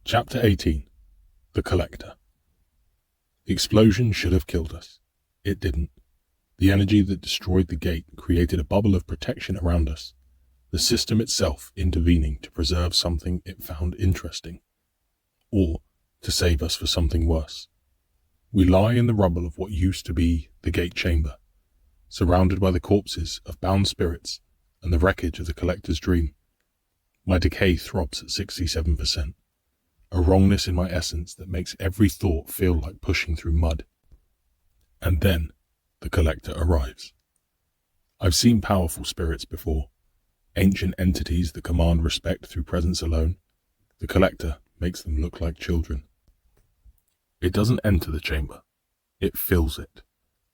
Chapter 18. The Collector. The explosion should have killed us. It didn't. The energy that destroyed the gate created a bubble of protection around us, the system itself intervening to preserve something it found interesting, or to save us for something worse. We lie in the rubble of what used to be the gate chamber, surrounded by the corpses of bound spirits and the wreckage of the collector's dream. My decay throbs at 67%, a wrongness in my essence that makes every thought feel like pushing through mud. And then the collector arrives. I've seen powerful spirits before, ancient entities that command respect through presence alone. The collector makes them look like children. It doesn't enter the chamber. It fills it.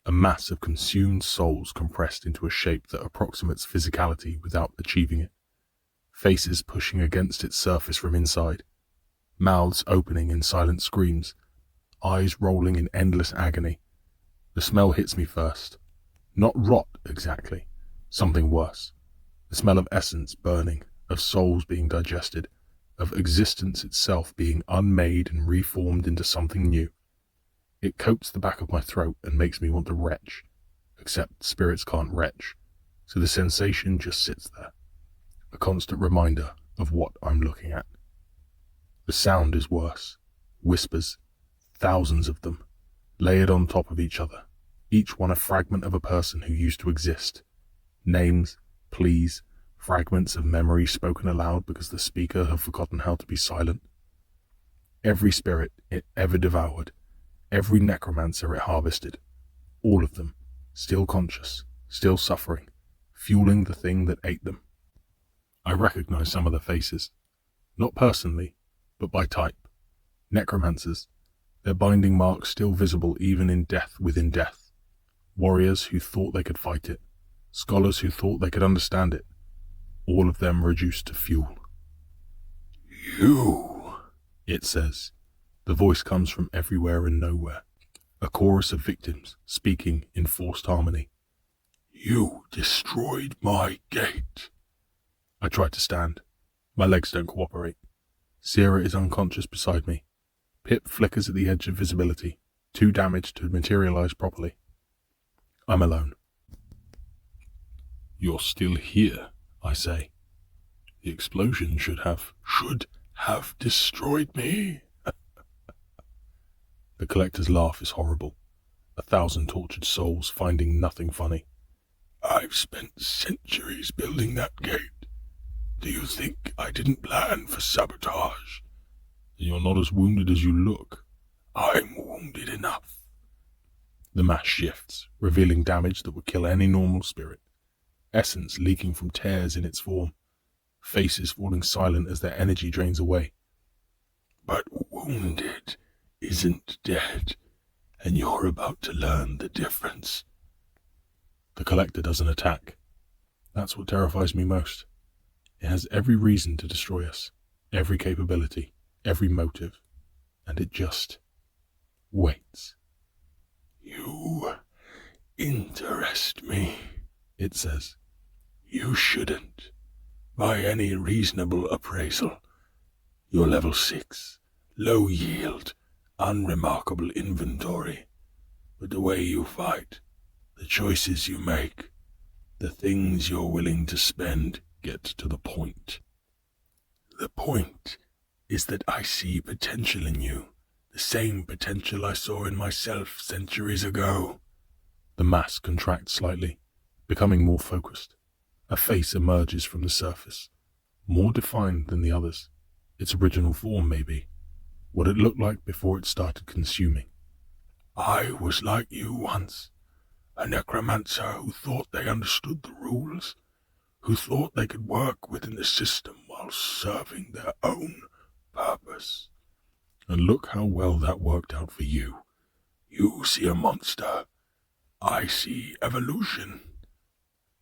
A mass of consumed souls compressed into a shape that approximates physicality without achieving it. Faces pushing against its surface from inside. Mouths opening in silent screams. Eyes rolling in endless agony. The smell hits me first. Not rot, exactly. Something worse. The smell of essence burning, of souls being digested, of existence itself being unmade and reformed into something new. It coats the back of my throat and makes me want to retch, except spirits can't retch, so the sensation just sits there, a constant reminder of what I'm looking at. The sound is worse. Whispers, thousands of them, layered on top of each other, each one a fragment of a person who used to exist. Names, pleas, fragments of memory spoken aloud because the speaker had forgotten how to be silent. Every spirit it ever devoured, every necromancer it harvested, all of them, still conscious, still suffering, fueling the thing that ate them. I recognize some of the faces, not personally, but by type. Necromancers, their binding marks still visible even in death within death. Warriors who thought they could fight it, scholars who thought they could understand it, all of them reduced to fuel. You, it says. The voice comes from everywhere and nowhere, a chorus of victims speaking in forced harmony. You destroyed my gate. I try to stand. My legs don't cooperate. Sierra is unconscious beside me. Pip flickers at the edge of visibility, too damaged to materialize properly. I'm alone. You're still here, I say. The explosion should have destroyed me. The collector's laugh is horrible. 1,000 tortured souls finding nothing funny. I've spent centuries building that gate. Do you think I didn't plan for sabotage? You're not as wounded as you look. I'm wounded enough. The mass shifts, revealing damage that would kill any normal spirit. Essence leaking from tears in its form. Faces falling silent as their energy drains away. But wounded isn't dead, and you're about to learn the difference. The collector doesn't attack. That's what terrifies me most. It has every reason to destroy us, every capability, every motive, and it just waits. You interest me, it says. You shouldn't, by any reasonable appraisal. You're level 6, low yield, unremarkable inventory. But the way you fight, the choices you make, the things you're willing to spend get to the point. The point is that I see potential in you, the same potential I saw in myself centuries ago. The mass contracts slightly, becoming more focused. A face emerges from the surface, more defined than the others. Its original form, maybe. What it looked like before it started consuming. I was like you once, a necromancer who thought they understood the rules, who thought they could work within the system while serving their own purpose. And look how well that worked out for you. You see a monster. I see evolution.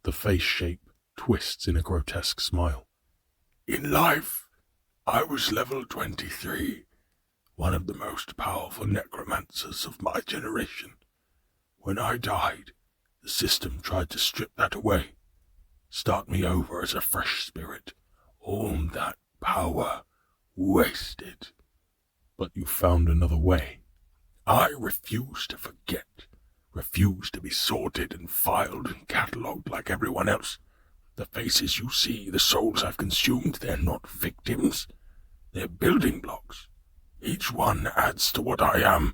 The face shape twists in a grotesque smile. In life, I was level 23, one of the most powerful necromancers of my generation. When I died, the system tried to strip that away, start me over as a fresh spirit, all that power wasted. But you found another way. I refuse to forget. Refuse to be sorted and filed and catalogued like everyone else. The faces you see, the souls I've consumed, they're not victims. They're building blocks. Each one adds to what I am,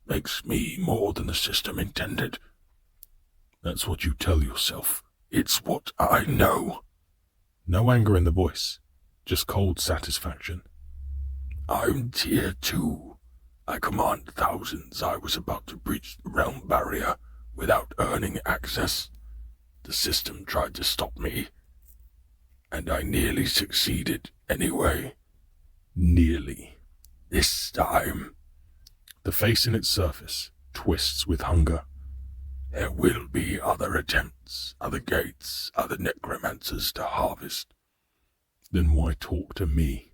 makes me more than the system intended. That's what you tell yourself. It's what I know. No anger in the voice, just cold satisfaction. I'm tier 2. I command thousands. I was about to breach the realm barrier without earning access. The system tried to stop me, and I nearly succeeded anyway. Nearly. This time. The face in its surface twists with hunger. There will be other attempts, other gates, other necromancers to harvest. Then why talk to me?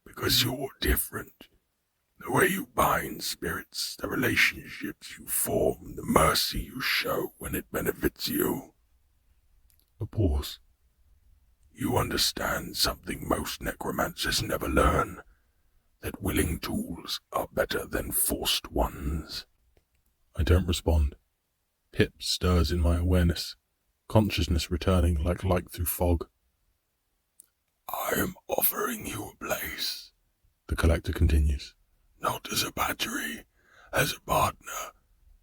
Because you're different. The way you bind spirits, the relationships you form, the mercy you show when it benefits you. A pause. You understand something most necromancers never learn, that willing tools are better than forced ones. I don't respond. Pip stirs in my awareness, consciousness returning like light through fog. I am offering you a place, the collector continues. Not as a battery, as a partner.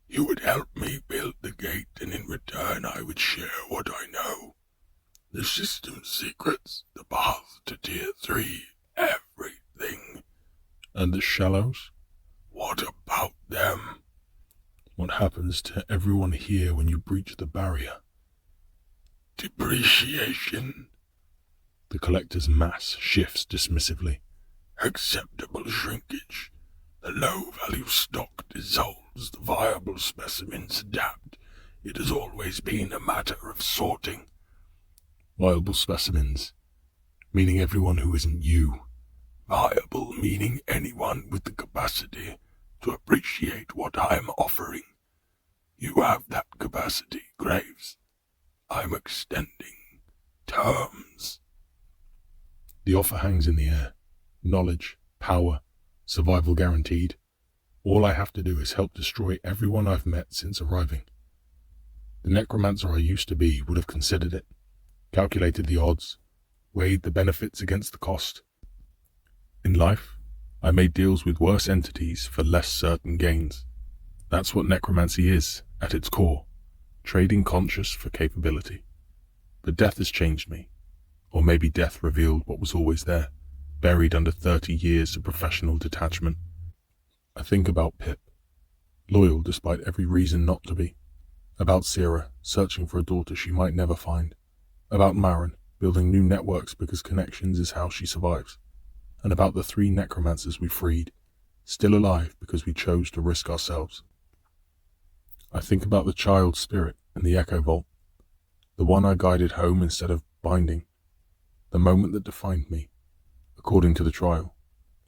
You would help me build the gate, and in return I would share what I know. The system's secrets, the path to tier 3, everything. And the shallows? What about them? What happens to everyone here when you breach the barrier? Depreciation. The collector's mass shifts dismissively. Acceptable shrinkage. The low-value stock dissolves, the viable specimens adapt. It has always been a matter of sorting. Viable specimens, meaning everyone who isn't you. Viable meaning anyone with the capacity to appreciate what I am offering. You have that capacity, Graves. I'm extending terms. The offer hangs in the air. Knowledge, power, survival guaranteed. All I have to do is help destroy everyone I've met since arriving. The necromancer I used to be would have considered it, calculated the odds, weighed the benefits against the cost. In life, I made deals with worse entities for less certain gains. That's what necromancy is, at its core, trading conscious for capability. But death has changed me, or maybe death revealed what was always there, buried under 30 years of professional detachment. I think about Pip, loyal despite every reason not to be. About Sierra, searching for a daughter she might never find. About Marin, building new networks because connections is how she survives. And about the 3 necromancers we freed, still alive because we chose to risk ourselves. I think about the child spirit in the Echo Vault, the one I guided home instead of binding, the moment that defined me. According to the trial,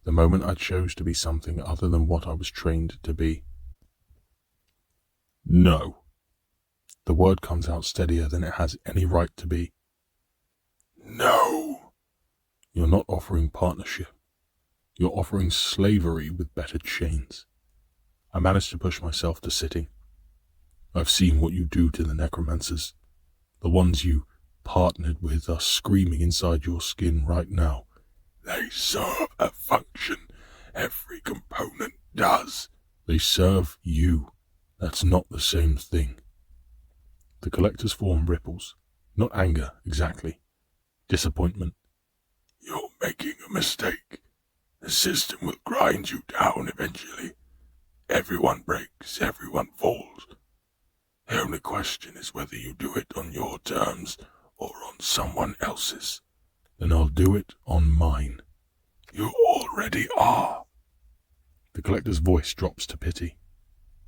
the moment I chose to be something other than what I was trained to be. No. The word comes out steadier than it has any right to be. No. You're not offering partnership. You're offering slavery with better chains. I managed to push myself to sitting. I've seen what you do to the necromancers. The ones you partnered with are screaming inside your skin right now. They serve a function. Every component does. They serve you. That's not the same thing. The collector's form ripples. Not anger, exactly. Disappointment. You're making a mistake. The system will grind you down eventually. Everyone breaks, everyone falls. The only question is whether you do it on your terms or on someone else's. Then I'll do it on mine. You already are. The collector's voice drops to pity.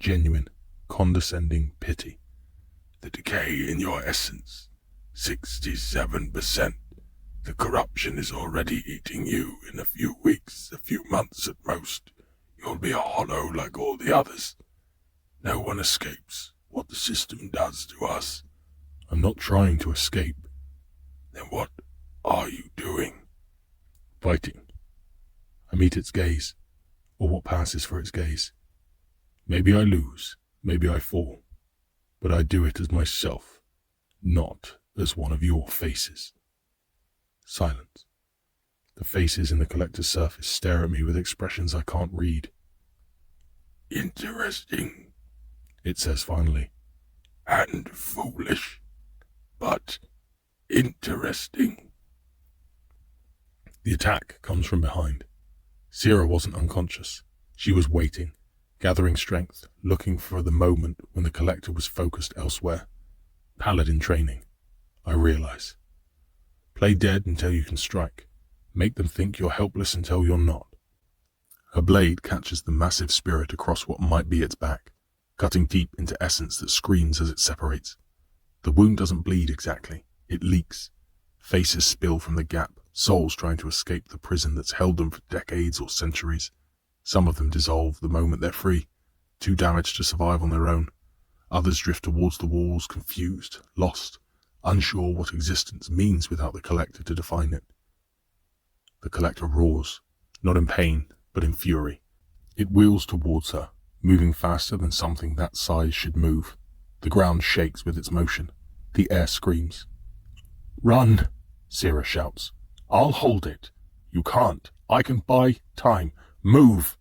Genuine, condescending pity. The decay in your essence, 67%. The corruption is already eating you in a few weeks, a few months at most. You'll be a hollow like all the others. No one escapes what the system does to us. I'm not trying to escape. Then what are you doing? Fighting. I meet its gaze, or what passes for its gaze. Maybe I lose, maybe I fall, but I do it as myself, not as one of your faces. Silence. The faces in the collector's surface stare at me with expressions I can't read. Interesting, it says finally, and foolish, but interesting. The attack comes from behind. Sierra wasn't unconscious. She was waiting, gathering strength, looking for the moment when the collector was focused elsewhere. Paladin training, I realize. Play dead until you can strike. Make them think you're helpless until you're not. Her blade catches the massive spirit across what might be its back, cutting deep into essence that screams as it separates. The wound doesn't bleed exactly. It leaks. Faces spill from the gap, souls trying to escape the prison that's held them for decades or centuries. Some of them dissolve the moment they're free, too damaged to survive on their own. Others drift towards the walls, confused, lost, unsure what existence means without the collector to define it. The collector roars, not in pain, but in fury. It wheels towards her, moving faster than something that size should move. The ground shakes with its motion. The air screams. Run, Sierra shouts. I'll hold it. You can't. I can buy time. Move.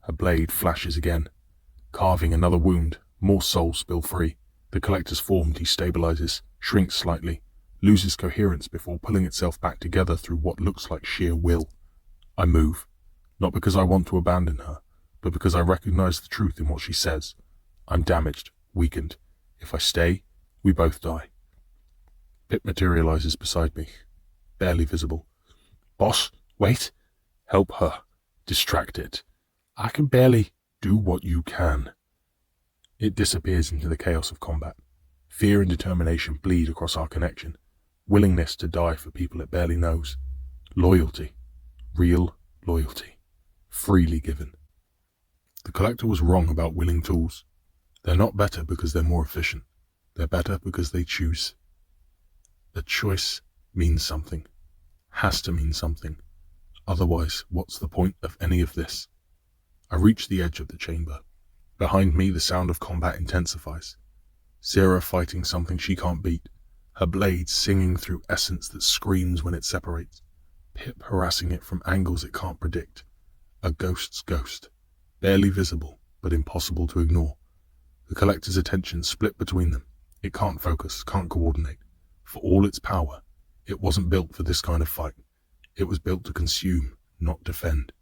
Her blade flashes again, carving another wound. More souls spill free. The collector's form destabilizes, shrinks slightly, loses coherence before pulling itself back together through what looks like sheer will. I move, not because I want to abandon her, but because I recognize the truth in what she says. I'm damaged, weakened. If I stay, we both die. Pip materializes beside me, barely visible. Boss, wait. Help her. Distract it. I can barely do what you can. It disappears into the chaos of combat. Fear and determination bleed across our connection. Willingness to die for people it barely knows. Loyalty. Real loyalty. Freely given. The collector was wrong about willing tools. They're not better because they're more efficient. They're better because they choose. A choice means something. Has to mean something. Otherwise, what's the point of any of this? I reach the edge of the chamber. Behind me, the sound of combat intensifies. Sierra fighting something she can't beat. Her blade singing through essence that screams when it separates. Pip harassing it from angles it can't predict. A ghost's ghost. Barely visible, but impossible to ignore. The collector's attention split between them. It can't focus, can't coordinate. For all its power, it wasn't built for this kind of fight. It was built to consume, not defend.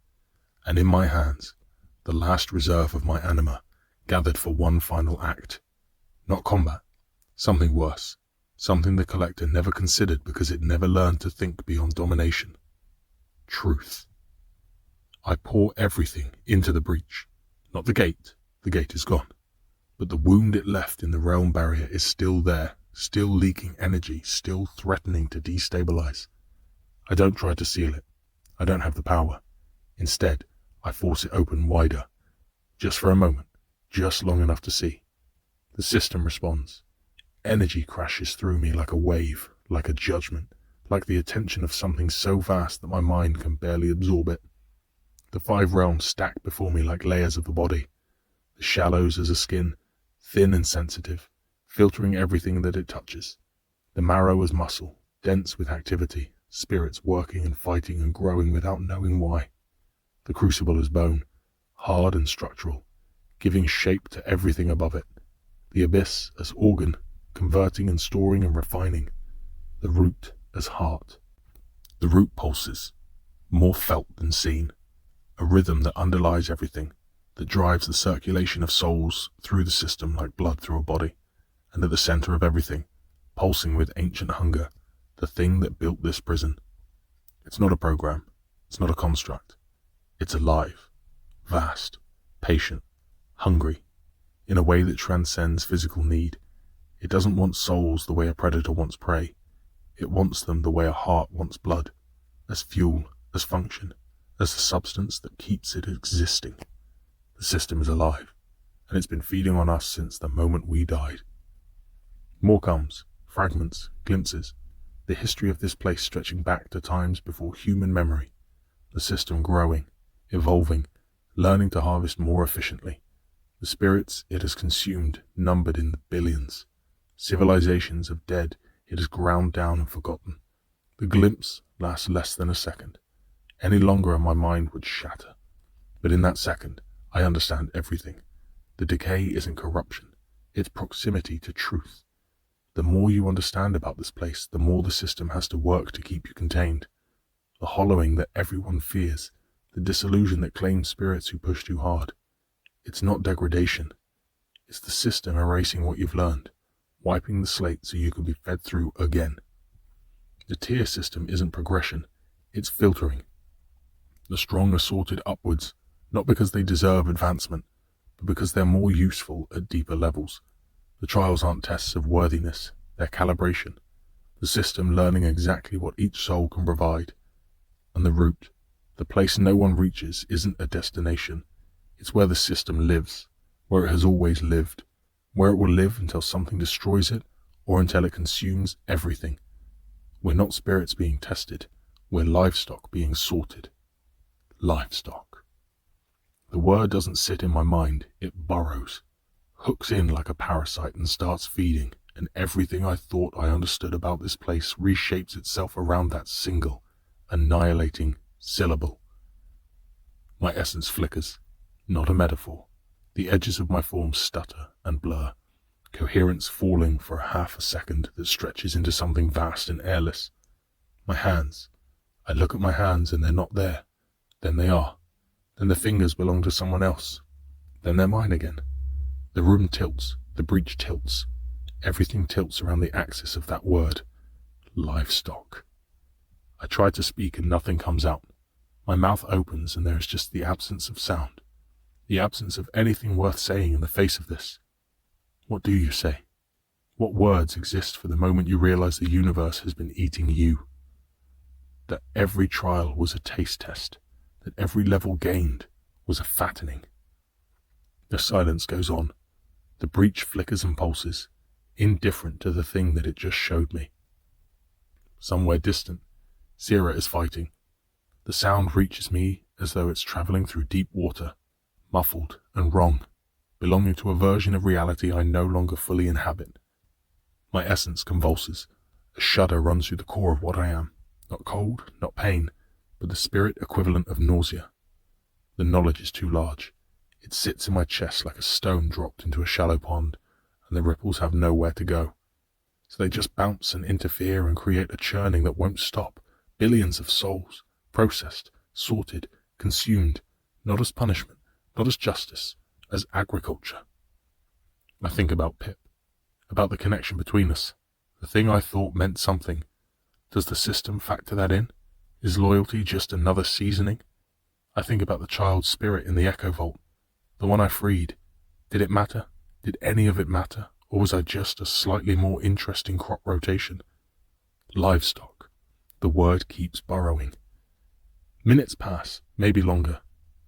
And in my hands, the last reserve of my anima, gathered for one final act. Not combat. Something worse. Something the collector never considered because it never learned to think beyond domination. Truth. I pour everything into the breach. Not the gate is gone. But the wound it left in the realm barrier is still there, still leaking energy, still threatening to destabilize. I don't try to seal it. I don't have the power. Instead, I force it open wider. Just for a moment, just long enough to see. The system responds. Energy crashes through me like a wave, like a judgment, like the attention of something so vast that my mind can barely absorb it. The 5 realms stack before me like layers of the body. The shallows as a skin, thin and sensitive, filtering everything that it touches. The marrow as muscle, dense with activity, spirits working and fighting and growing without knowing why. The crucible as bone, hard and structural, giving shape to everything above it. The abyss as organ, converting and storing and refining. The root as heart. The root pulses, more felt than seen. A rhythm that underlies everything, that drives the circulation of souls through the system like blood through a body. And at the center of everything, pulsing with ancient hunger, the thing that built this prison. It's not a program. It's not a construct. It's alive, vast, patient, hungry, in a way that transcends physical need. It doesn't want souls the way a predator wants prey. It wants them the way a heart wants blood, as fuel, as function, as the substance that keeps it existing. The system is alive, and it's been feeding on us since the moment we died. More comes, fragments, glimpses, the history of this place stretching back to times before human memory, the system growing, evolving, learning to harvest more efficiently. The spirits it has consumed numbered in the billions. Civilizations of dead it has ground down and forgotten. The glimpse lasts less than a second. Any longer and my mind would shatter. But in that second, I understand everything. The decay isn't corruption, it's proximity to truth. The more you understand about this place, the more the system has to work to keep you contained. The hollowing that everyone fears, the disillusion that claims spirits who push too hard. It's not degradation. It's the system erasing what you've learned, wiping the slate so you can be fed through again. The tier system isn't progression, it's filtering. The strong are sorted upwards, not because they deserve advancement, but because they're more useful at deeper levels. The trials aren't tests of worthiness, they're calibration. The system learning exactly what each soul can provide. And the route, the place no one reaches, isn't a destination. It's where the system lives, where it has always lived, where it will live until something destroys it or until it consumes everything. We're not spirits being tested, we're livestock being sorted. Livestock. The word doesn't sit in my mind, it burrows, hooks in like a parasite and starts feeding, and everything I thought I understood about this place reshapes itself around that single, annihilating syllable. My essence flickers, not a metaphor. The edges of my form stutter and blur, coherence falling for half a second that stretches into something vast and airless. My hands. I look at my hands and they're not there. Then they are. Then the fingers belong to someone else. Then they're mine again. The room tilts. The breach tilts. Everything tilts around the axis of that word. Livestock. I try to speak and nothing comes out. My mouth opens and there is just the absence of sound. The absence of anything worth saying in the face of this. What do you say? What words exist for the moment you realize the universe has been eating you? That every trial was a taste test, that every level gained was a fattening. The silence goes on. The breach flickers and pulses, indifferent to the thing that it just showed me. Somewhere distant, Sierra is fighting. The sound reaches me as though it's traveling through deep water, muffled and wrong, belonging to a version of reality I no longer fully inhabit. My essence convulses. A shudder runs through the core of what I am. Not cold, not pain, but the spirit equivalent of nausea. The knowledge is too large. It sits in my chest like a stone dropped into a shallow pond, and the ripples have nowhere to go. So they just bounce and interfere and create a churning that won't stop. Billions of souls, processed, sorted, consumed, not as punishment, not as justice, as agriculture. I think about Pip, about the connection between us, the thing I thought meant something. Does the system factor that in? Is loyalty just another seasoning? I think about the child's spirit in the Echo Vault, the one I freed. Did it matter? Did any of it matter? Or was I just a slightly more interesting crop rotation? Livestock. The word keeps burrowing. Minutes pass, maybe longer.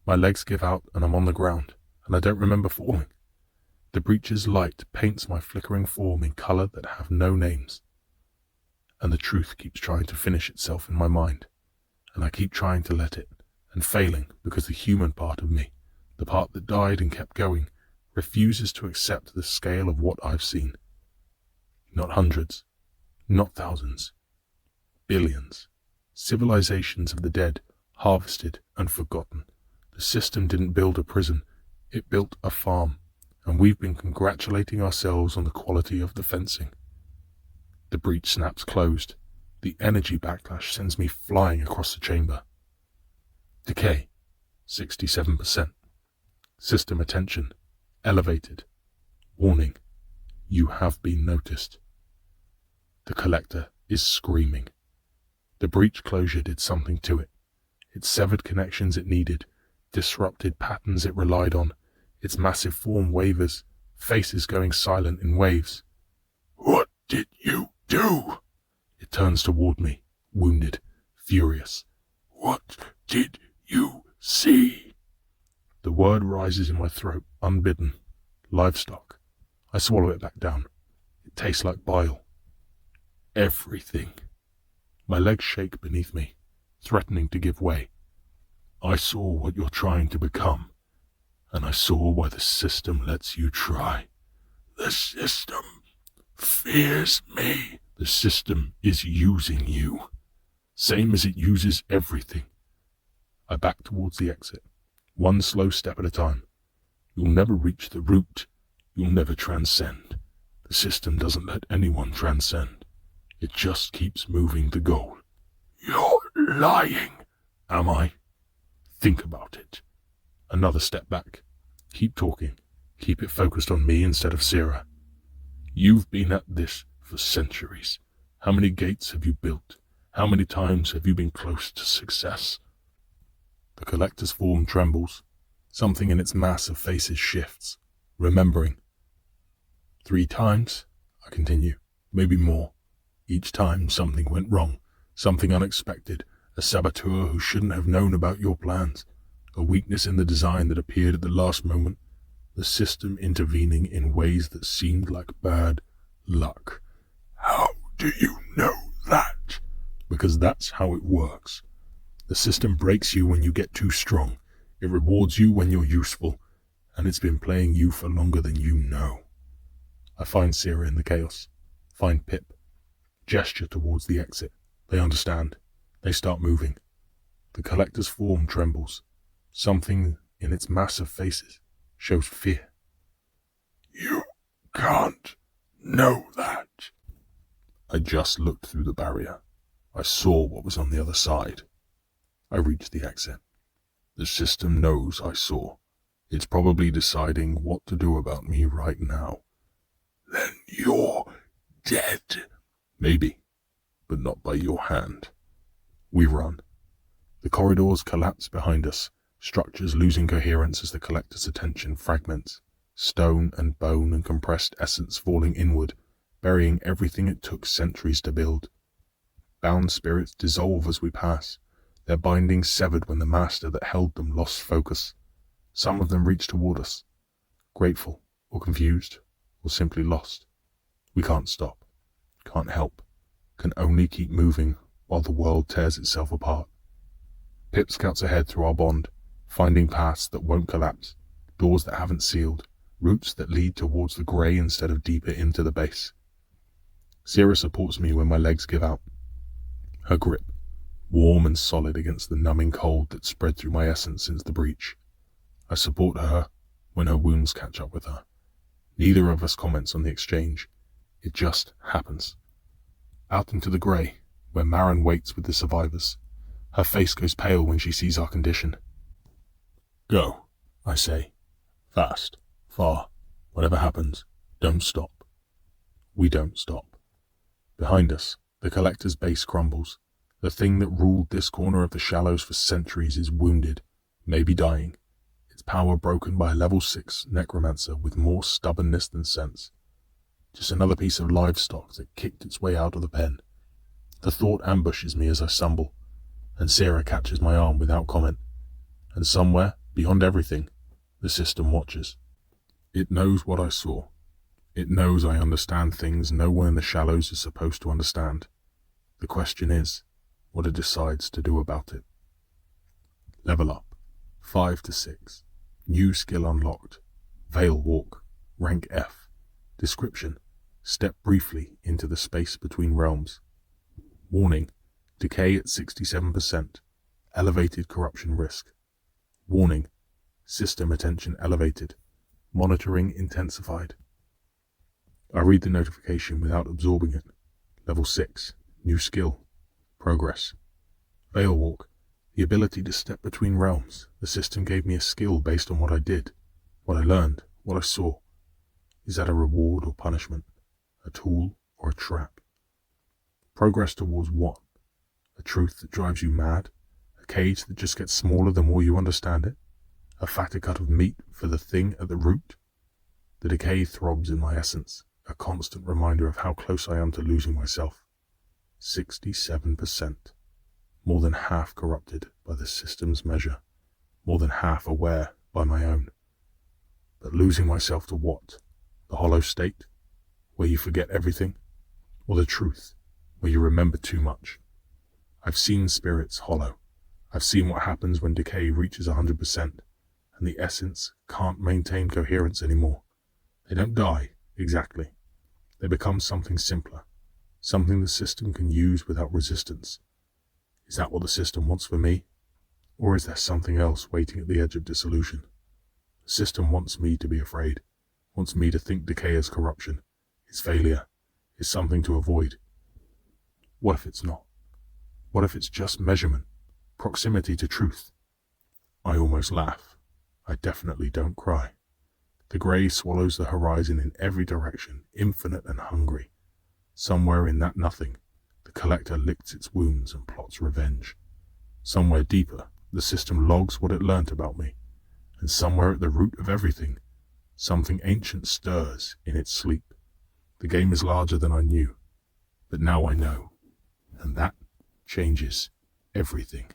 My legs give out and I'm on the ground, and I don't remember falling. The breach's light paints my flickering form in colour that have no names. And the truth keeps trying to finish itself in my mind, and I keep trying to let it, and failing because the human part of me, the part that died and kept going, refuses to accept the scale of what I've seen. Not hundreds, not thousands, billions, civilizations of the dead, harvested and forgotten. The system didn't build a prison, it built a farm, and we've been congratulating ourselves on the quality of the fencing. The breach snaps closed. The energy backlash sends me flying across the chamber. Decay, 67%. System attention, elevated. Warning, you have been noticed. The collector is screaming. The breach closure did something to it. It severed connections it needed, disrupted patterns it relied on. Its massive form wavers, faces going silent in waves. What did you do? It turns toward me, wounded, furious. What did you see? The word rises in my throat, unbidden. Livestock. I swallow it back down. It tastes like bile. Everything. My legs shake beneath me, threatening to give way. I saw what you're trying to become. and I saw why the system lets you try. The system fears me. The system is using you, same as it uses everything. I backed towards the exit, one slow step at a time. You'll never reach the root. You'll never transcend. The system doesn't let anyone transcend. It just keeps moving the goal. You're lying. Am I? Think about it. Another step back. Keep talking. Keep it focused on me instead of Sarah. You've been at this for centuries. How many gates have you built? How many times have you been close to success? The collector's form trembles. Something in its mass of faces shifts, remembering. 3 times, I continue, maybe more. Each time something went wrong, something unexpected, a saboteur who shouldn't have known about your plans, a weakness in the design that appeared at the last moment, the system intervening in ways that seemed like bad luck. How do you know that? Because that's how it works. The system breaks you when you get too strong. It rewards you when you're useful, and it's been playing you for longer than you know. I find Sarah in the chaos. Find Pip. Gesture towards the exit. They understand. They start moving. The collector's form trembles. Something in its mass of faces shows fear. You can't know that. I just looked through the barrier. I saw what was on the other side. I reached the exit. The system knows I saw. It's probably deciding what to do about me right now. Then you're dead. Maybe, but not by your hand. We run. The corridors collapse behind us, structures losing coherence as the collector's attention fragments, stone and bone and compressed essence falling inward, burying everything it took centuries to build. Bound spirits dissolve as we pass, their bindings severed when the master that held them lost focus. Some of them reach toward us, grateful or confused or simply lost. We can't stop, can't help, can only keep moving while the world tears itself apart. Pip scouts ahead through our bond, finding paths that won't collapse, doors that haven't sealed, routes that lead towards the grey instead of deeper into the base. Sarah supports me when my legs give out. Her grip, warm and solid against the numbing cold that spread through my essence since the breach. I support her when her wounds catch up with her. Neither of us comments on the exchange. It just happens. Out into the grey, where Marin waits with the survivors. Her face goes pale when she sees our condition. Go, I say. Fast, far, whatever happens, don't stop. We don't stop. Behind us, the collector's base crumbles. The thing that ruled this corner of the shallows for centuries is wounded, maybe dying. Its power broken by a level 6 necromancer with more stubbornness than sense. Just another piece of livestock that kicked its way out of the pen. The thought ambushes me as I stumble, and Sarah catches my arm without comment. And somewhere, beyond everything, the system watches. It knows what I saw. It knows I understand things no one in the shallows is supposed to understand. The question is, what it decides to do about it. Level up. 5 to 6. New skill unlocked. Veil walk. Rank F. Description. Step briefly into the space between realms. Warning. Decay at 67%. Elevated corruption risk. Warning. System attention elevated. Monitoring intensified. I read the notification without absorbing it. Level 6. New skill. Progress. Veil walk. The ability to step between realms. The system gave me a skill based on what I did, what I learned, what I saw. Is that a reward or punishment? A tool or a trap? Progress towards what? A truth that drives you mad? A cage that just gets smaller the more you understand it? A fatter cut of meat for the thing at the root? The decay throbs in my essence, a constant reminder of how close I am to losing myself. 67%. More than half corrupted by the system's measure. More than half aware by my own. But losing myself to what? The hollow state, where you forget everything? Or the truth, where you remember too much? I've seen spirits hollow. I've seen what happens when decay reaches 100%. and the essence can't maintain coherence anymore. They don't die, exactly. They become something simpler, something the system can use without resistance. Is that what the system wants for me? Or is there something else waiting at the edge of dissolution? The system wants me to be afraid, wants me to think decay is corruption, is failure, is something to avoid. What if it's not? What if it's just measurement, proximity to truth? I almost laugh. I definitely don't cry. The grey swallows the horizon in every direction, infinite and hungry. Somewhere in that nothing, the collector licks its wounds and plots revenge. Somewhere deeper, the system logs what it learnt about me. And somewhere at the root of everything, something ancient stirs in its sleep. The game is larger than I knew, but now I know, and that changes everything.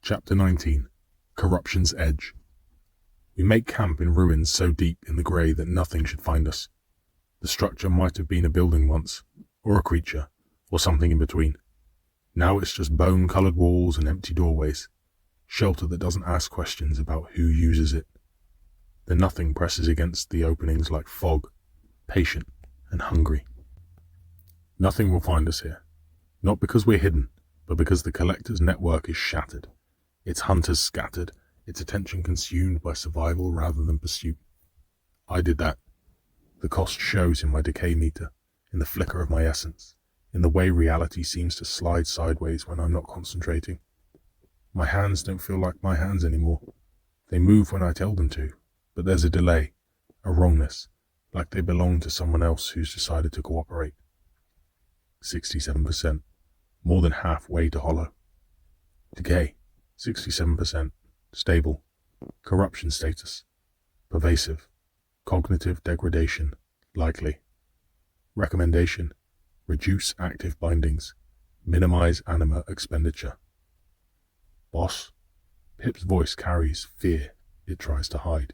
Chapter 19. Corruption's Edge. We make camp in ruins so deep in the grey that nothing should find us. The structure might have been a building once, or a creature, or something in between. Now it's just bone-coloured walls and empty doorways, shelter that doesn't ask questions about who uses it. The nothing presses against the openings like fog, patient and hungry. Nothing will find us here, not because we're hidden, but because the collector's network is shattered, its hunters scattered, its attention consumed by survival rather than pursuit. I did that. The cost shows in my decay meter, in the flicker of my essence, in the way reality seems to slide sideways when I'm not concentrating. My hands don't feel like my hands anymore. They move when I tell them to, but there's a delay, a wrongness, like they belong to someone else who's decided to cooperate. 67%, more than halfway to hollow. Decay, 67%, stable. Corruption status, pervasive. Cognitive degradation, likely. Recommendation, reduce active bindings, minimize anima expenditure. Boss? Pip's voice carries fear it tries to hide.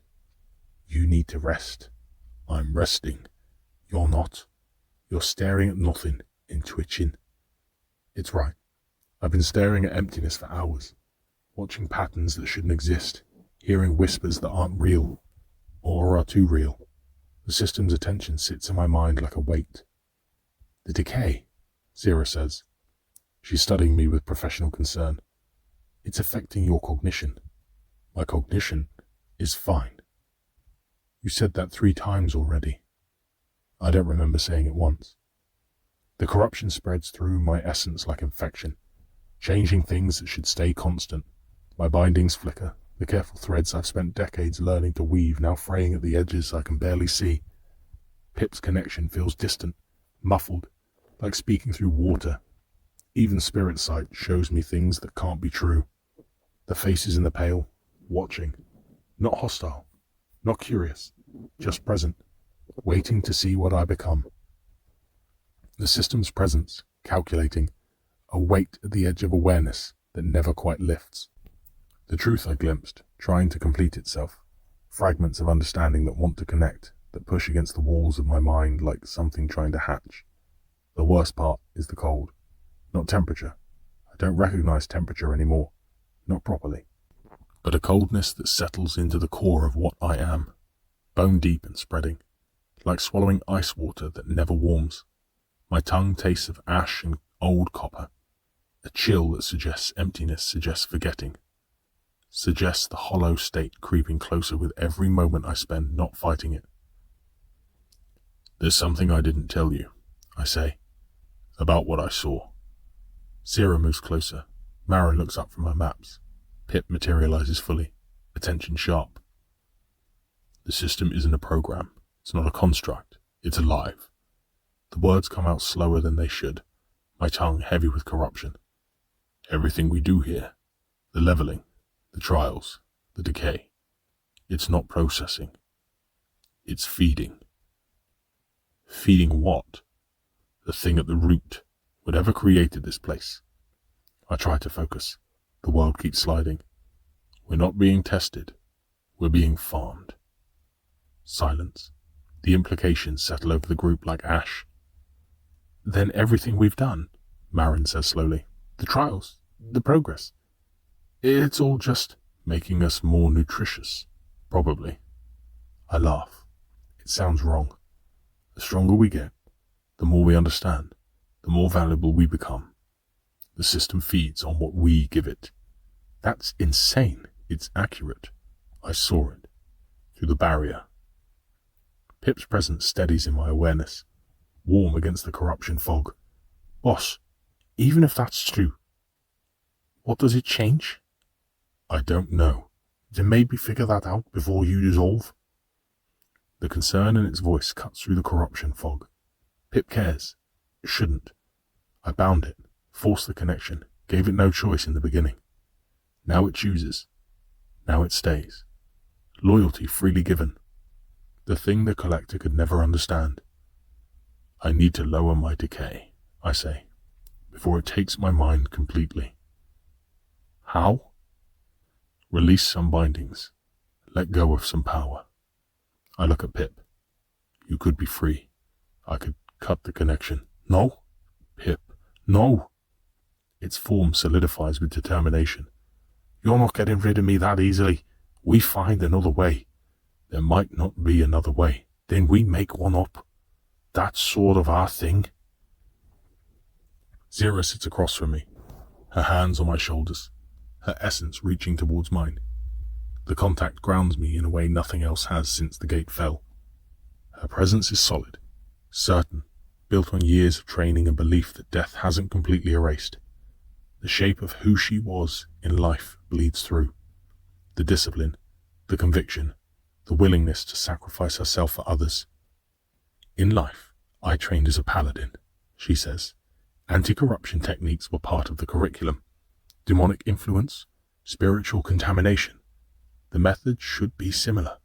You need to rest. I'm resting. You're not. You're staring at nothing and twitching. It's right. I've been staring at emptiness for hours, watching patterns that shouldn't exist, hearing whispers that aren't real, or are too real. The system's attention sits in my mind like a weight. The decay, Zira says. She's studying me with professional concern. It's affecting your cognition. My cognition is fine. You said that 3 times already. I don't remember saying it once. The corruption spreads through my essence like infection, changing things that should stay constant. My bindings flicker, the careful threads I've spent decades learning to weave now fraying at the edges I can barely see. Pip's connection feels distant, muffled, like speaking through water. Even spirit sight shows me things that can't be true. The faces in the pale, watching, not hostile, not curious, just present, waiting to see what I become. The system's presence, calculating, a weight at the edge of awareness that never quite lifts. The truth I glimpsed, trying to complete itself, fragments of understanding that want to connect, that push against the walls of my mind like something trying to hatch. The worst part is the cold, not temperature. I don't recognize temperature anymore, not properly, but a coldness that settles into the core of what I am, bone deep and spreading, like swallowing ice water that never warms. My tongue tastes of ash and old copper. A chill that suggests emptiness, suggests forgetting, suggests the hollow state creeping closer with every moment I spend not fighting it. There's something I didn't tell you, I say, about what I saw. Zira moves closer. Marin looks up from her maps. Pip materializes fully, attention sharp. The system isn't a program. It's not a construct. It's alive. The words come out slower than they should, my tongue heavy with corruption. Everything we do here, the leveling, the trials, the decay, it's not processing. It's feeding. Feeding what? The thing at the root, whatever created this place. I try to focus. The world keeps sliding. We're not being tested. We're being farmed. Silence. The implications settle over the group like ash. Then everything we've done, Marin says slowly, the trials, the progress, it's all just making us more nutritious, probably. I laugh. It sounds wrong. The stronger we get, the more we understand, the more valuable we become. The system feeds on what we give it. That's insane. It's accurate. I saw it. Through the barrier. Pip's presence steadies in my awareness, warm against the corruption fog. Boss, even if that's true, what does it change? I don't know. Then maybe figure that out before you dissolve. The concern in its voice cuts through the corruption fog. Pip cares. It shouldn't. I bound it, forced the connection, gave it no choice in the beginning. Now it chooses. Now it stays. Loyalty freely given. The thing the collector could never understand. I need to lower my decay, I say, before it takes my mind completely. How? Release some bindings. Let go of some power. I look at Pip. You could be free. I could cut the connection. No, Pip, no. Its form solidifies with determination. You're not getting rid of me that easily. We find another way. There might not be another way. Then we make one up. That's sort of our thing. Zira sits across from me, her hands on my shoulders, her essence reaching towards mine. The contact grounds me in a way nothing else has since the gate fell. Her presence is solid, certain, built on years of training and belief that death hasn't completely erased. The shape of who she was in life bleeds through. The discipline, the conviction, the willingness to sacrifice herself for others. In life, I trained as a paladin, she says. Anti-corruption techniques were part of the curriculum. Demonic influence, spiritual contamination. The method should be similar.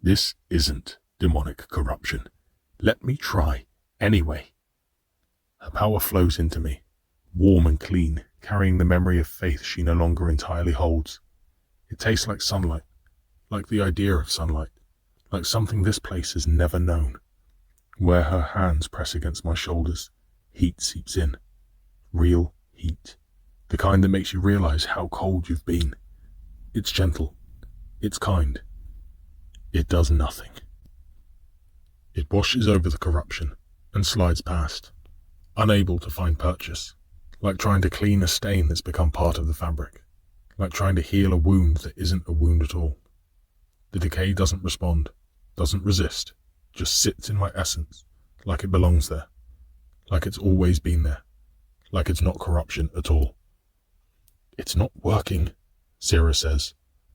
This isn't demonic corruption. Let me try anyway. Her power flows into me, warm and clean, carrying the memory of faith she no longer entirely holds. It tastes like sunlight, like the idea of sunlight, like something this place has never known. Where her hands press against my shoulders, heat seeps in. Real heat. The kind that makes you realize how cold you've been. It's gentle. It's kind. It does nothing. It washes over the corruption and slides past, unable to find purchase, like trying to clean a stain that's become part of the fabric, like trying to heal a wound that isn't a wound at all. The decay doesn't respond, doesn't resist, just sits in my essence, like it belongs there, like it's always been there, like it's not corruption at all. It's not working, Zira says,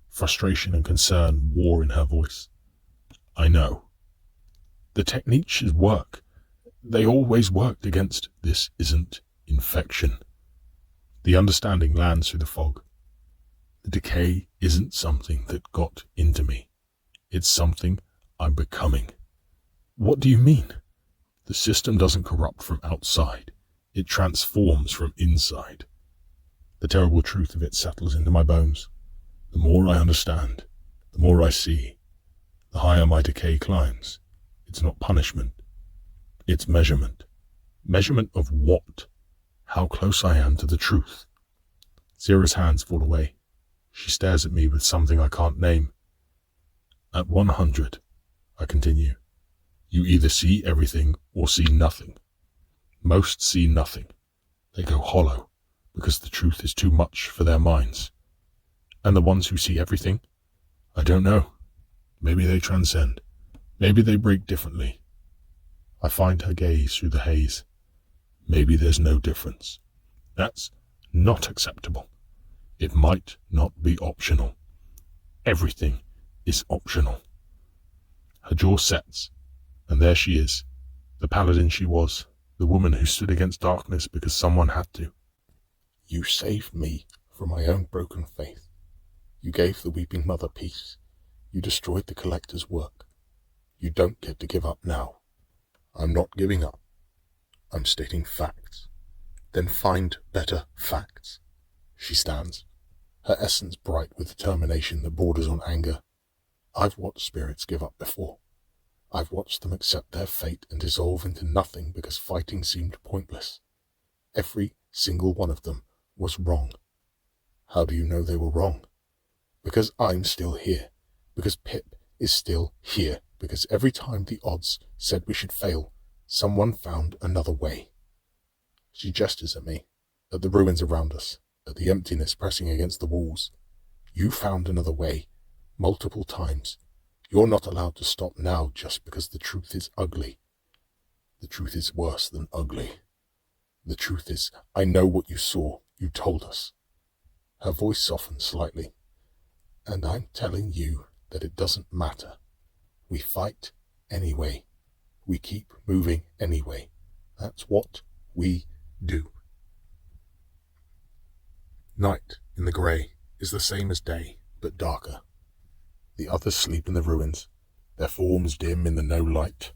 frustration and concern war in her voice. I know. The techniques work. They always worked against this isn't infection. The understanding lands through the fog. The decay isn't something that got into me. It's something I'm becoming. What do you mean? The system doesn't corrupt from outside. It transforms from inside. The terrible truth of it settles into my bones. The more I understand, the more I see, the higher my decay climbs. It's not punishment. It's measurement. Measurement of what? How close I am to the truth. Zira's hands fall away. She stares at me with something I can't name. At 100, I continue, you either see everything or see nothing. Most see nothing. They go hollow because the truth is too much for their minds. And the ones who see everything? I don't know. Maybe they transcend. Maybe they break differently. I find her gaze through the haze. Maybe there's no difference. That's not acceptable. It might not be optional. Everything is optional. Her jaw sets, and there she is, the paladin she was, the woman who stood against darkness because someone had to. You saved me from my own broken faith. You gave the weeping mother peace. You destroyed the collector's work. You don't get to give up now. I'm not giving up. I'm stating facts. Then find better facts. She stands, her essence bright with determination that borders on anger. I've watched spirits give up before. I've watched them accept their fate and dissolve into nothing because fighting seemed pointless. Every single one of them was wrong. How do you know they were wrong? Because I'm still here. Because Pip is still here. Because every time the odds said we should fail, someone found another way. She gestures at me, at the ruins around us, at the emptiness pressing against the walls. You found another way, multiple times. You're not allowed to stop now just because the truth is ugly. The truth is worse than ugly. The truth is, I know what you saw, you told us. Her voice softens slightly. And I'm telling you that it doesn't matter. We fight anyway. We keep moving anyway. That's what we do. Night in the grey is the same as day, but darker. The others sleep in the ruins, their forms dim in the no light.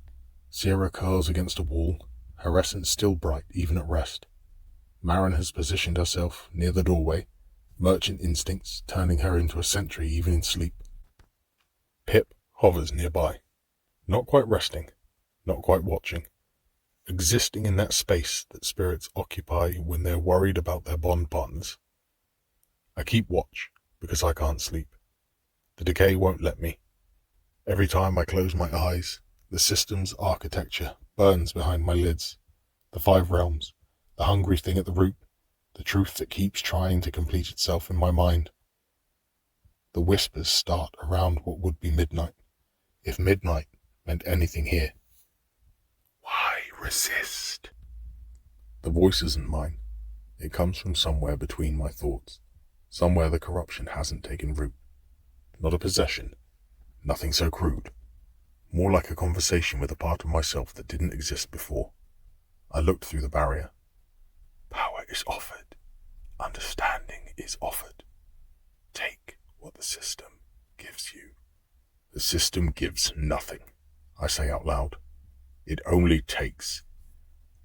Zira curls against a wall, her essence still bright even at rest. Marin has positioned herself near the doorway, merchant instincts turning her into a sentry even in sleep. Pip hovers nearby, not quite resting, not quite watching, existing in that space that spirits occupy when they're worried about their bond partners. I keep watch because I can't sleep. The decay won't let me. Every time I close my eyes, the system's architecture burns behind my lids. The 5 realms, the hungry thing at the root, the truth that keeps trying to complete itself in my mind. The whispers start around what would be midnight, if midnight meant anything here. Why resist? The voice isn't mine. It comes from somewhere between my thoughts, somewhere the corruption hasn't taken root. Not a possession, nothing so crude. More like a conversation with a part of myself that didn't exist before. I looked through the barrier. Power is offered. Understanding is offered. Take what the system gives you. The system gives nothing, I say out loud. It only takes.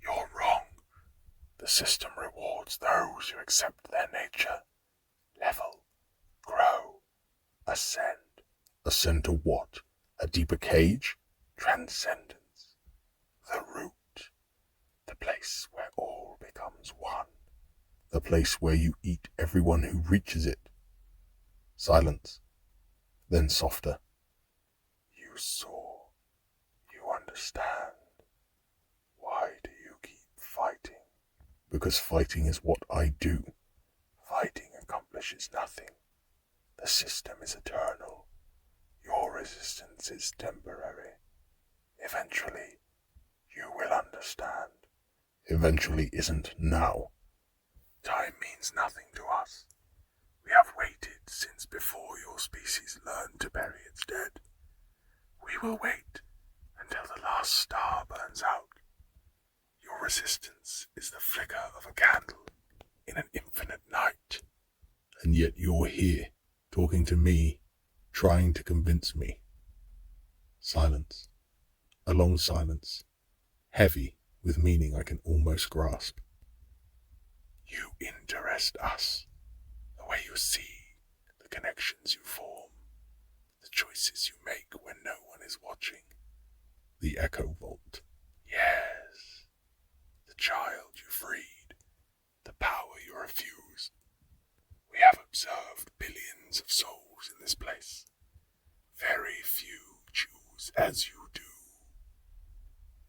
You're wrong. The system rewards those who accept their nature. Level. Grow. Ascend. Ascend to what? A deeper cage? Transcendence. The root. The place where all becomes one. The place where you eat everyone who reaches it. Silence. Then softer. You saw. You understand. Why do you keep fighting? Because fighting is what I do. Fighting accomplishes nothing. The system is eternal. Your resistance is temporary. Eventually, you will understand. Eventually isn't now. Time means nothing to us. We have waited since before your species learned to bury its dead. We will wait until the last star burns out. Your resistance is the flicker of a candle in an infinite night. And yet you're here, talking to me, trying to convince me. Silence. A long silence, heavy with meaning I can almost grasp. You interest us. The way you see, the connections you form, the choices you make when no one is watching. The echo vault. Yes. The child you freed. The power you refused. We have observed billions of souls in this place. Very few choose as you do.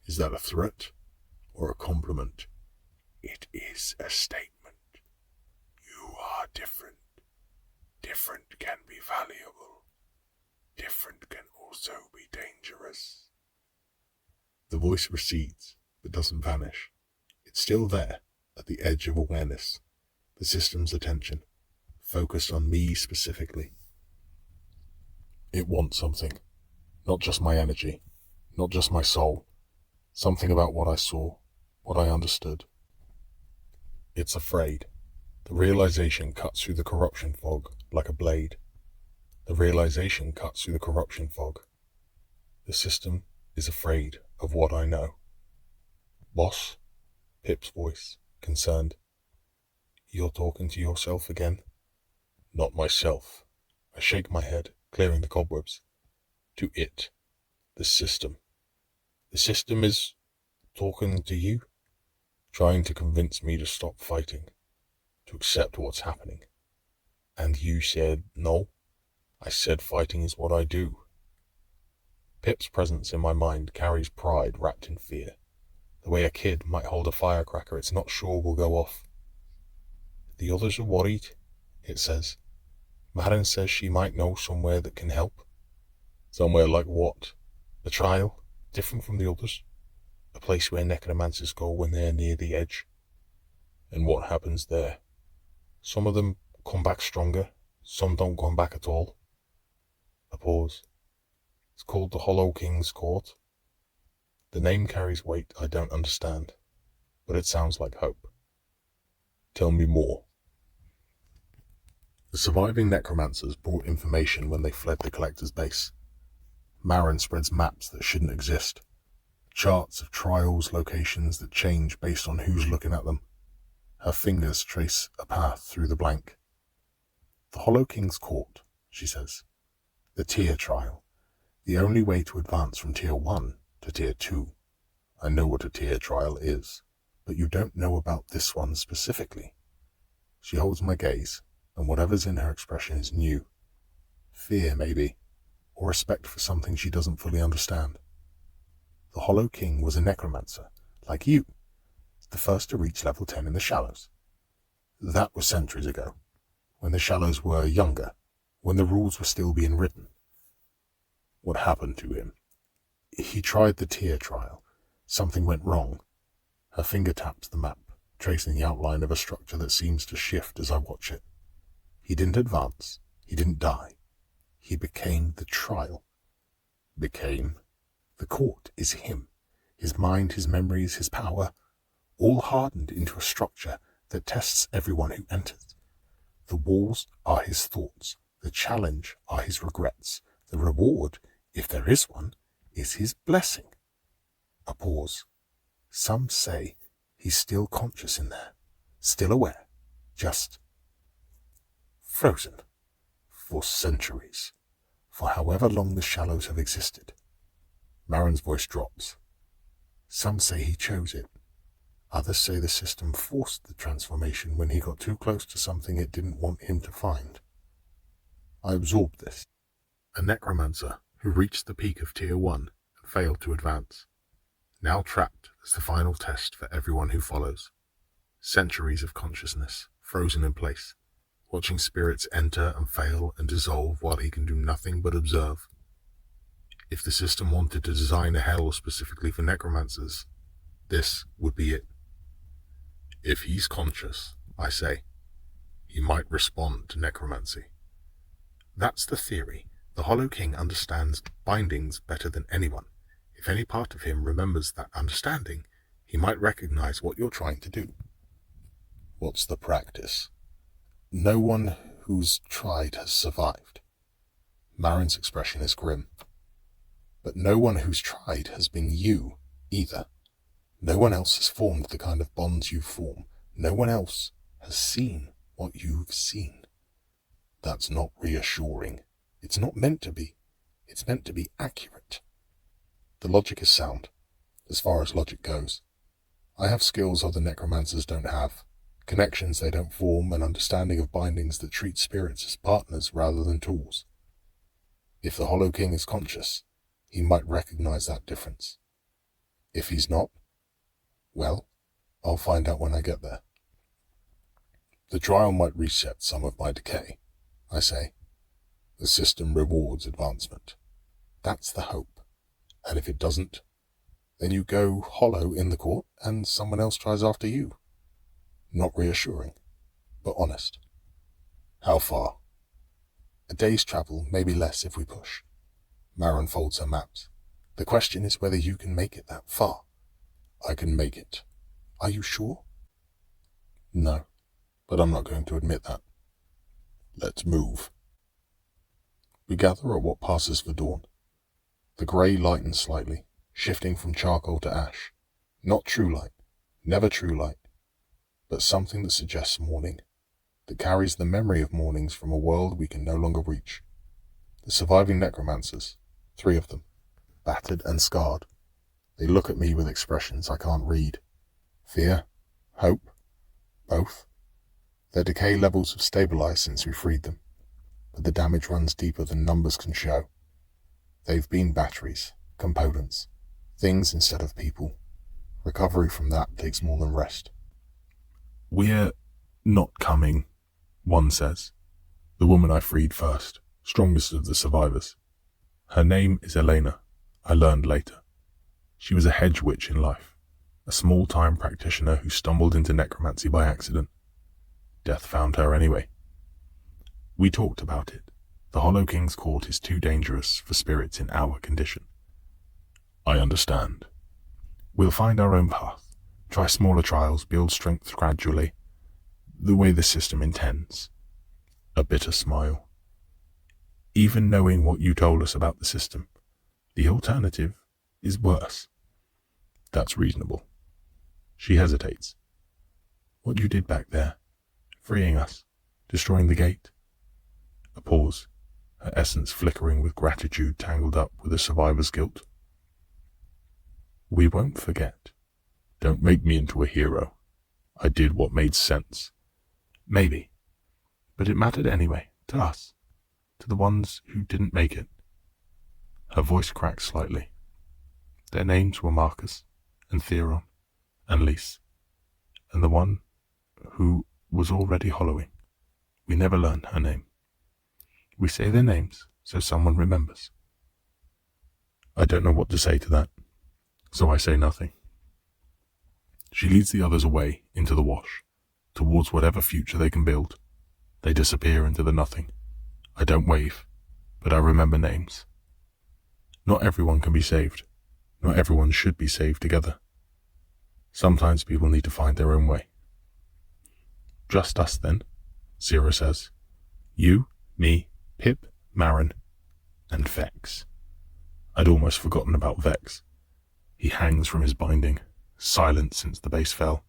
Is that a threat or a compliment? It is a statement. You are different. Different can be valuable. Different can also be dangerous. The voice recedes, but doesn't vanish. It's still there, at the edge of awareness, the system's attention, focused on me specifically. It wants something, not just my energy, not just my soul, something about what I saw, what I understood. It's afraid. The realization cuts through the corruption fog like a blade. The realization cuts through the corruption fog. The system is afraid of what I know. Boss? Pip's voice, concerned. You're talking to yourself again? Not myself. I shake my head, clearing the cobwebs. To it. The system. The system is talking to you? Trying to convince me to stop fighting, to accept what's happening. And you said no? I said fighting is what I do. Pip's presence in my mind carries pride wrapped in fear. The way a kid might hold a firecracker it's not sure will go off. The others are worried, it says. Marin says she might know somewhere that can help. Somewhere like what? The trial? Different from the others? A place where necromancers go when they're near the edge. And what happens there? Some of them come back stronger, some don't come back at all. A pause. It's called the Hollow King's Court. The name carries weight I don't understand, but it sounds like hope. Tell me more. The surviving necromancers brought information when they fled the collector's base. Marin spreads maps that shouldn't exist. Charts of trials, locations that change based on who's looking at them. Her fingers trace a path through the blank. The Hollow King's Court, she says. The tier trial. The only way to advance from tier 1 to tier 2. I know what a tier trial is, but you don't know about this one specifically. She holds my gaze, and whatever's in her expression is new. Fear, maybe, or respect for something she doesn't fully understand. The Hollow King was a necromancer, like you, the first to reach level 10 in the Shallows. That was centuries ago, when the Shallows were younger, when the rules were still being written. What happened to him? He tried the tier trial. Something went wrong. Her finger taps the map, tracing the outline of a structure that seems to shift as I watch it. He didn't advance. He didn't die. He became the trial. Became. The court is him. His mind, his memories, his power, all hardened into a structure that tests everyone who enters. The walls are his thoughts. The challenge are his regrets. The reward, if there is one, is his blessing. A pause. Some say he's still conscious in there, still aware, just frozen. For centuries, for however long the Shallows have existed. Marin's voice drops. Some say he chose it. Others say the system forced the transformation when he got too close to something it didn't want him to find. I absorbed this. A necromancer who reached the peak of tier 1 and failed to advance. Now trapped as the final test for everyone who follows. Centuries of consciousness, frozen in place, watching spirits enter and fail and dissolve while he can do nothing but observe. If the system wanted to design a hell specifically for necromancers, this would be it. If he's conscious, I say, he might respond to necromancy. That's the theory. The Hollow King understands bindings better than anyone. If any part of him remembers that understanding, he might recognize what you're trying to do. What's the practice? No one who's tried has survived. Marin's expression is grim. But no one who's tried has been you, either. No one else has formed the kind of bonds you form. No one else has seen what you've seen. That's not reassuring. It's not meant to be. It's meant to be accurate. The logic is sound, as far as logic goes. I have skills other necromancers don't have, connections they don't form, an understanding of bindings that treat spirits as partners rather than tools. If the Hollow King is conscious, he might recognize that difference. If he's not, well, I'll find out when I get there. The trial might reset some of my decay, I say. The system rewards advancement. That's the hope. And if it doesn't, then you go hollow in the court and someone else tries after you. Not reassuring, but honest. How far? A day's travel, maybe less if we push. Marin folds her maps. The question is whether you can make it that far. I can make it. Are you sure? No, but I'm not going to admit that. Let's move. We gather at what passes for dawn. The grey lightens slightly, shifting from charcoal to ash. Not true light, never true light, but something that suggests morning, that carries the memory of mornings from a world we can no longer reach. The surviving necromancers, 3 of them, battered and scarred. They look at me with expressions I can't read. Fear? Hope? Both? Their decay levels have stabilized since we freed them, but the damage runs deeper than numbers can show. They've been batteries, components, things instead of people. Recovery from that takes more than rest. We're not coming, one says. The woman I freed first, strongest of the survivors. Her name is Elena, I learned later. She was a hedge witch in life, a small-time practitioner who stumbled into necromancy by accident. Death found her anyway. We talked about it. The Hollow King's Court is too dangerous for spirits in our condition. I understand. We'll find our own path, try smaller trials, build strength gradually, the way the system intends. A bitter smile. Even knowing what you told us about the system, the alternative is worse. That's reasonable. She hesitates. What you did back there, freeing us, destroying the gate, A pause, her essence flickering with gratitude tangled up with a survivor's guilt. We won't forget. Don't make me into a hero. I did what made sense. Maybe. But it mattered anyway, to us. To the ones who didn't make it. Her voice cracked slightly. Their names were Marcus, and Theron, and Lise, and the one who was already hollowing. We never learn her name. We say their names so someone remembers. I don't know what to say to that, so I say nothing. She leads the others away into the wash, towards whatever future they can build. They disappear into the nothing. I don't wave, but I remember names. Not everyone can be saved. Not everyone should be saved together. Sometimes people need to find their own way. Just us then, Zira says. You, me, Pip, Marin, and Vex. I'd almost forgotten about Vex. He hangs from his binding, silent since the base fell.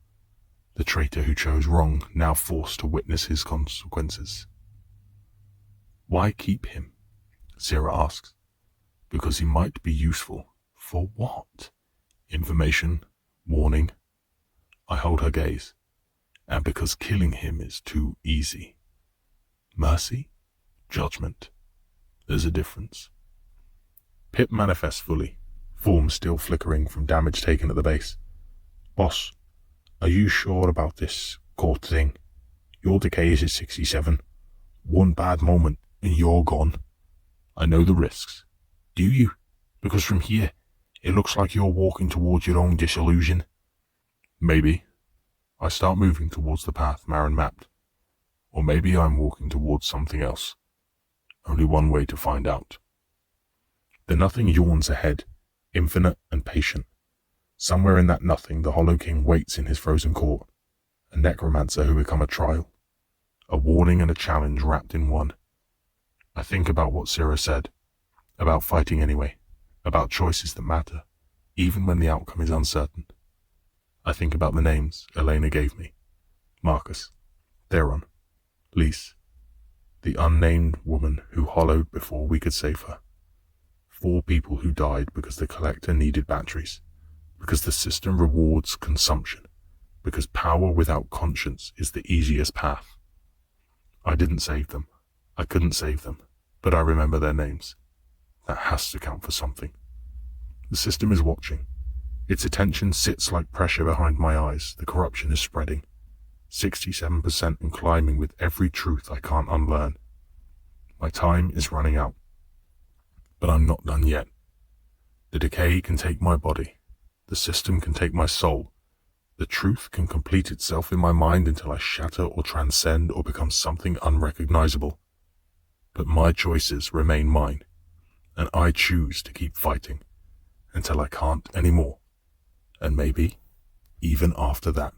The traitor who chose wrong, now forced to witness his consequences. Why keep him? Zira asks. Because he might be useful. For what? Information, warning. I hold her gaze. And because killing him is too easy. Mercy? Judgment. There's a difference. Pip manifests fully, form still flickering from damage taken at the base. Boss, are you sure about this court thing? Your decay is at 67. One bad moment and you're gone. I know the risks. Do you? Because from here, it looks like you're walking towards your own disillusion. Maybe. I start moving towards the path Marin mapped. Or maybe I'm walking towards something else. Only one way to find out. The nothing yawns ahead, infinite and patient. Somewhere in that nothing, the Hollow King waits in his frozen court. A necromancer who become a trial. A warning and a challenge wrapped in one. I think about what Zira said. About fighting anyway. About choices that matter, even when the outcome is uncertain. I think about the names Elena gave me. Marcus, Theron, Lise, the unnamed woman who hollowed before we could save her. 4 people who died because the collector needed batteries, because the system rewards consumption, because power without conscience is the easiest path. I didn't save them. I couldn't save them, but I remember their names. That has to count for something. The system is watching. Its attention sits like pressure behind my eyes. The corruption is spreading. 67% and climbing with every truth I can't unlearn. My time is running out. But I'm not done yet. The decay can take my body. The system can take my soul. The truth can complete itself in my mind until I shatter or transcend or become something unrecognizable. But my choices remain mine, and I choose to keep fighting until I can't anymore, and maybe even after that.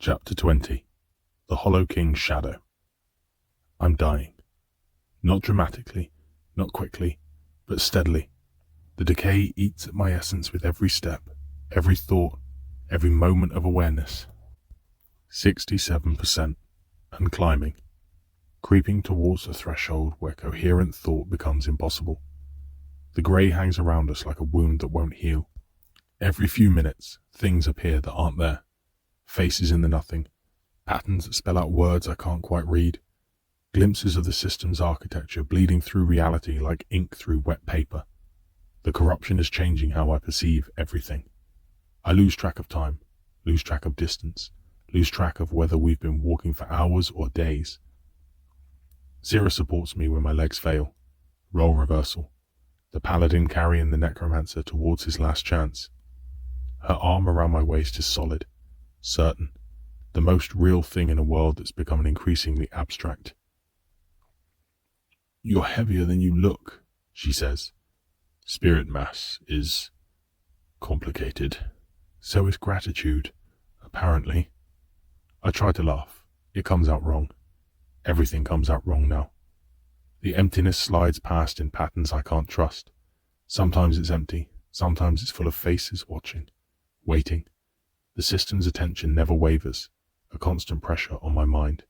Chapter 20. The Hollow King's Shadow. I'm dying. Not dramatically, not quickly, but steadily. The decay eats at my essence with every step, every thought, every moment of awareness. 67%, and climbing. Creeping towards the threshold where coherent thought becomes impossible. The grey hangs around us like a wound that won't heal. Every few minutes, things appear that aren't there. Faces in the nothing. Patterns that spell out words I can't quite read. Glimpses of the system's architecture bleeding through reality like ink through wet paper. The corruption is changing how I perceive everything. I lose track of time, lose track of distance, lose track of whether we've been walking for hours or days. Zira supports me when my legs fail. Role reversal. The paladin carrying the necromancer towards his last chance. Her arm around my waist is solid, certain, the most real thing in a world that's becoming increasingly abstract. "You're heavier than you look," she says. "Spirit mass is complicated. So is gratitude, apparently." I try to laugh. It comes out wrong. Everything comes out wrong now. The emptiness slides past in patterns I can't trust. Sometimes it's empty, sometimes it's full of faces watching, waiting. The system's attention never wavers, a constant pressure on my mind.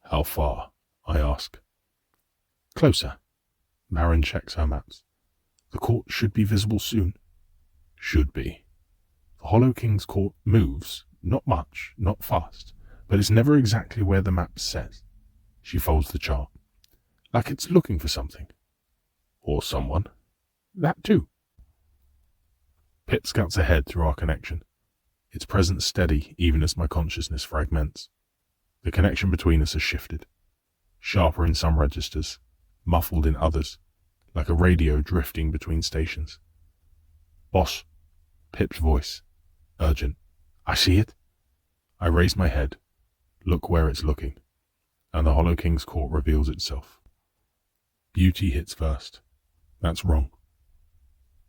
"How far?" I ask. "Closer." Marin checks her maps. "The court should be visible soon." "Should be." The Hollow King's court moves, not much, not fast, but it's never exactly where the map says. She folds the chart, like it's looking for something. Or someone. That too. Pip scouts ahead through our connection, its presence steady even as my consciousness fragments. The connection between us has shifted, sharper in some registers, muffled in others, like a radio drifting between stations. "Boss," Pip's voice, urgent. "I see it." I raise my head, look where it's looking, and the Hollow King's court reveals itself. Beauty hits first. That's wrong.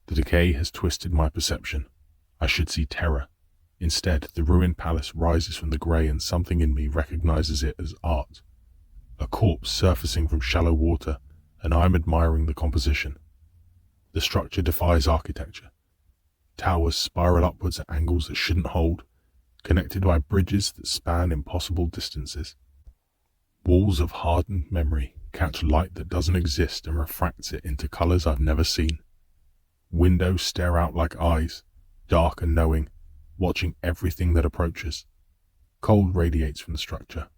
The decay has twisted my perception. I should see terror. Instead, the ruined palace rises from the grey and something in me recognizes it as art. A corpse surfacing from shallow water, and I'm admiring the composition. The structure defies architecture. Towers spiral upwards at angles that shouldn't hold, connected by bridges that span impossible distances. Walls of hardened memory catch light that doesn't exist and refracts it into colors I've never seen. Windows stare out like eyes, dark and knowing, watching everything that approaches. Cold radiates from the structure,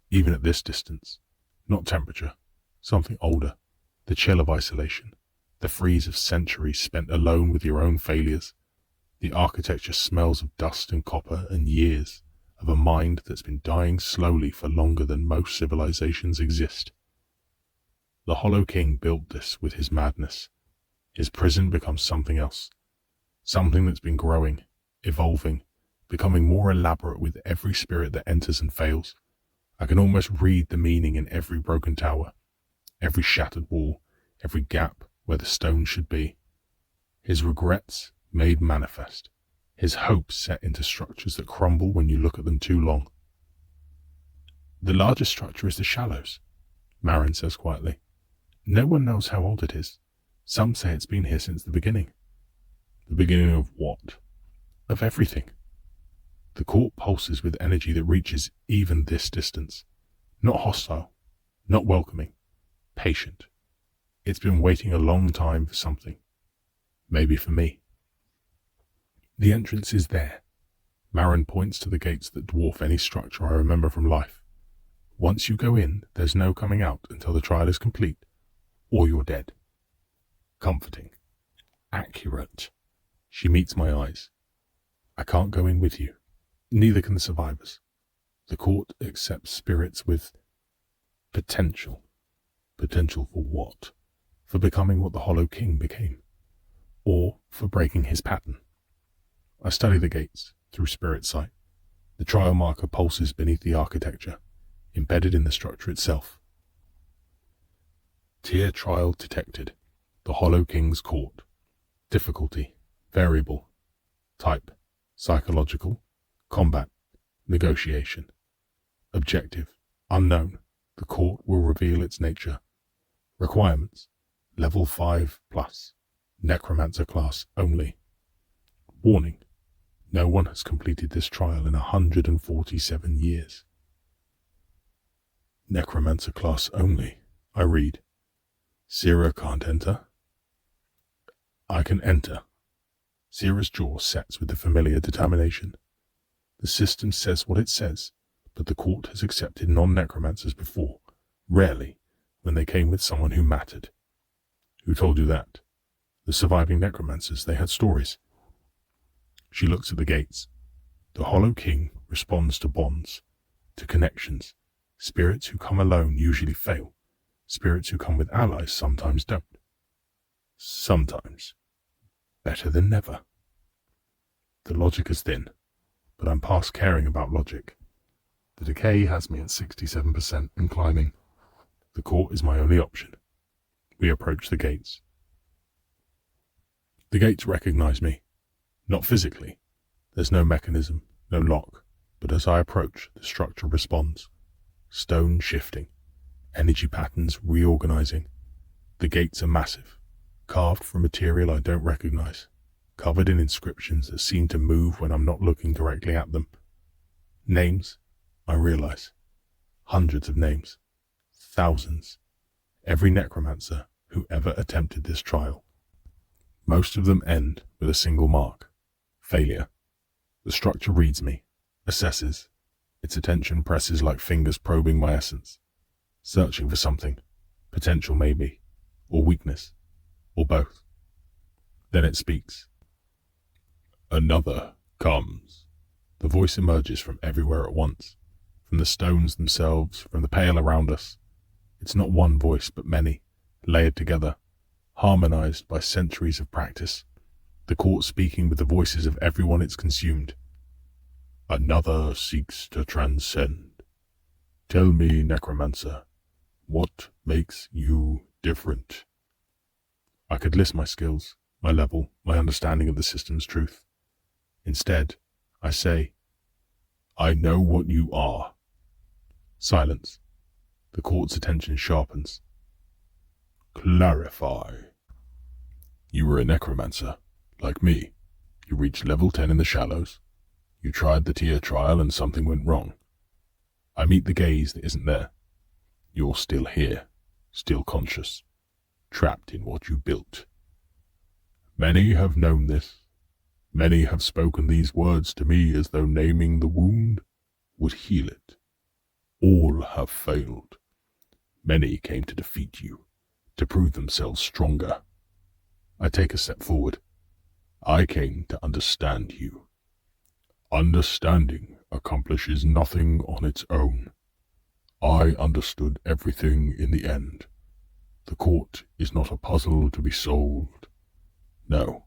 even at this distance. Not temperature, something older, the chill of isolation, the freeze of centuries spent alone with your own failures. The architecture smells of dust and copper and years of a mind that's been dying slowly for longer than most civilizations exist. The Hollow King built this with his madness. His prison becomes something else, something that's been growing, evolving, becoming more elaborate with every spirit that enters and fails. I can almost read the meaning in every broken tower, every shattered wall, every gap where the stone should be. His regrets made manifest, his hopes set into structures that crumble when you look at them too long. "The largest structure is the shallows," Marin says quietly. "No one knows how old it is. Some say it's been here since the beginning." "The beginning of what?" "Of everything." The court pulses with energy that reaches even this distance. Not hostile, not welcoming, patient. It's been waiting a long time for something. Maybe for me. The entrance is there. Marin points to the gates that dwarf any structure I remember from life. Once you go in, there's no coming out until the trial is complete, or you're dead. Comforting. Accurate. She meets my eyes. "I can't go in with you. Neither can the survivors. The court accepts spirits with potential. Potential for what? For becoming what the Hollow King became. Or for breaking his pattern." I study the gates through spirit sight. The trial marker pulses beneath the architecture, embedded in the structure itself. Tier trial detected. The Hollow King's court. Difficulty, variable. Type, psychological. Combat, Negotiation. Objective. Unknown. The court will reveal its nature. Requirements. Level 5+. Necromancer class only. Warning. No one has completed this trial in 147 years. Necromancer class only. I read. Sira can't enter. I can enter. Sira's jaw sets with the familiar determination. The system says what it says, but the court has accepted non-necromancers before, rarely, when they came with someone who mattered. Who told you that? The surviving necromancers, they had stories. She looks at the gates. The Hollow King responds to bonds, to connections. Spirits who come alone usually fail. Spirits who come with allies sometimes don't. Sometimes. Better than never. The logic is thin, but I'm past caring about logic. The decay has me at 67% and climbing. The court is my only option. We approach the gates. The gates recognize me. Not physically. There's no mechanism, no lock, but as I approach, the structure responds. Stone shifting. Energy patterns reorganizing. The gates are massive, carved from material I don't recognize, covered in inscriptions that seem to move when I'm not looking directly at them. Names, I realize. Hundreds of names. Thousands. Every necromancer who ever attempted this trial. Most of them end with a single mark. Failure. The structure reads me, assesses. Its attention presses like fingers probing my essence. Searching for something. Potential maybe. Or weakness. Or both. Then it speaks. Another comes. The voice emerges from everywhere at once. From the stones themselves, from the pale around us. It's not one voice, but many, layered together, harmonized by centuries of practice. The court speaking with the voices of everyone it's consumed. Another seeks to transcend. Tell me, necromancer, what makes you different? I could list my skills, my level, my understanding of the system's truth. Instead, I say, I know what you are. Silence. The court's attention sharpens. Clarify. You were a necromancer, like me. You reached level 10 in the shallows. You tried the tier trial and something went wrong. I meet the gaze that isn't there. You're still here, still conscious, trapped in what you built. Many have known this. Many have spoken these words to me as though naming the wound would heal it. All have failed. Many came to defeat you, to prove themselves stronger. I take a step forward. I came to understand you. Understanding accomplishes nothing on its own. I understood everything in the end. The court is not a puzzle to be solved. No,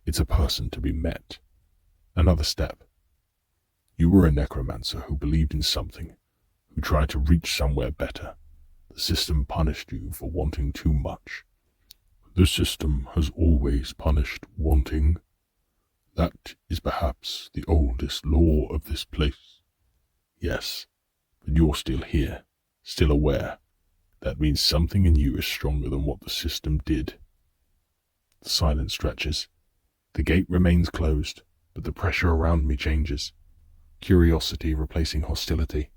it's a person to be met. Another step. You were a necromancer who believed in something, who tried to reach somewhere better. The system punished you for wanting too much. The system has always punished wanting. That is perhaps the oldest law of this place. Yes, but you're still here, still aware. That means something in you is stronger than what the system did. The silence stretches. The gate remains closed, but the pressure around me changes. Curiosity replacing hostility.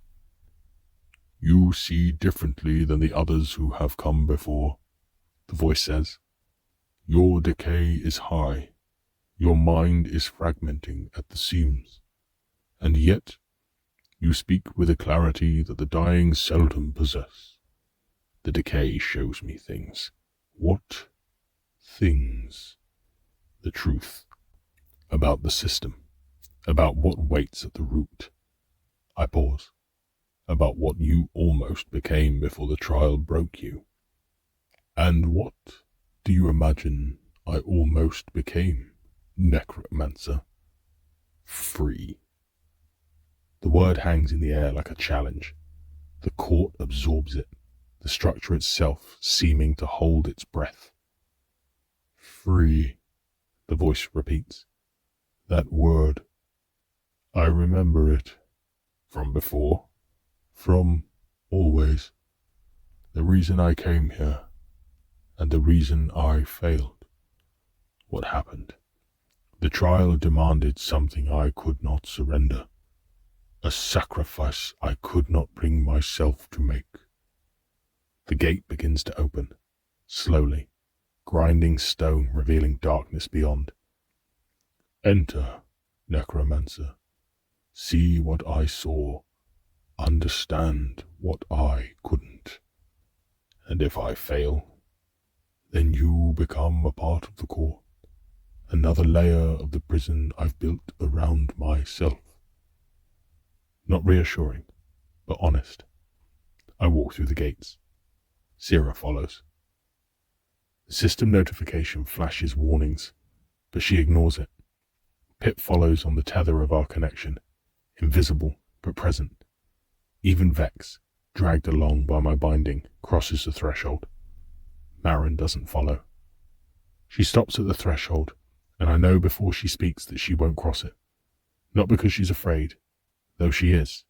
You see differently than the others who have come before, the voice says. Your decay is high. Your mind is fragmenting at the seams. And yet, you speak with a clarity that the dying seldom possess. The decay shows me things. What things? The truth. About the system. About what waits at the root. I pause. About what you almost became before the trial broke you. And what do you imagine I almost became, necromancer? Free. The word hangs in the air like a challenge. The court absorbs it, the structure itself seeming to hold its breath. Free, the voice repeats. That word. I remember it. From before? From always. The reason I came here, and the reason I failed. What happened? The trial demanded something I could not surrender. A sacrifice I could not bring myself to make. The gate begins to open, slowly, grinding stone revealing darkness beyond. Enter, necromancer. See what I saw. Understand what I couldn't. And if I fail, then you become a part of the court, another layer of the prison I've built around myself. Not reassuring, but honest. I walk through the gates. Sierra follows. The system notification flashes warnings, but she ignores it. Pip follows on the tether of our connection, invisible but present. Even Vex, dragged along by my binding, crosses the threshold. Marin doesn't follow. She stops at the threshold, and I know before she speaks that she won't cross it. Not because she's afraid, though she is.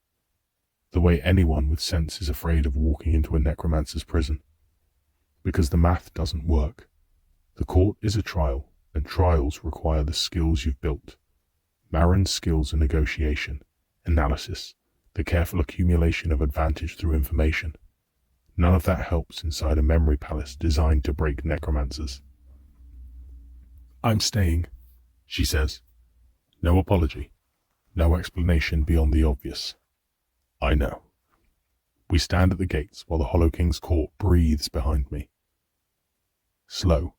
The way anyone with sense is afraid of walking into a necromancer's prison. Because the math doesn't work. The court is a trial, and trials require the skills you've built. Marin's skills are negotiation, analysis, the careful accumulation of advantage through information. None of that helps inside a memory palace designed to break necromancers. I'm staying, she says. No apology. No explanation beyond the obvious. I know. We stand at the gates while the Hollow King's court breathes behind me. Slow.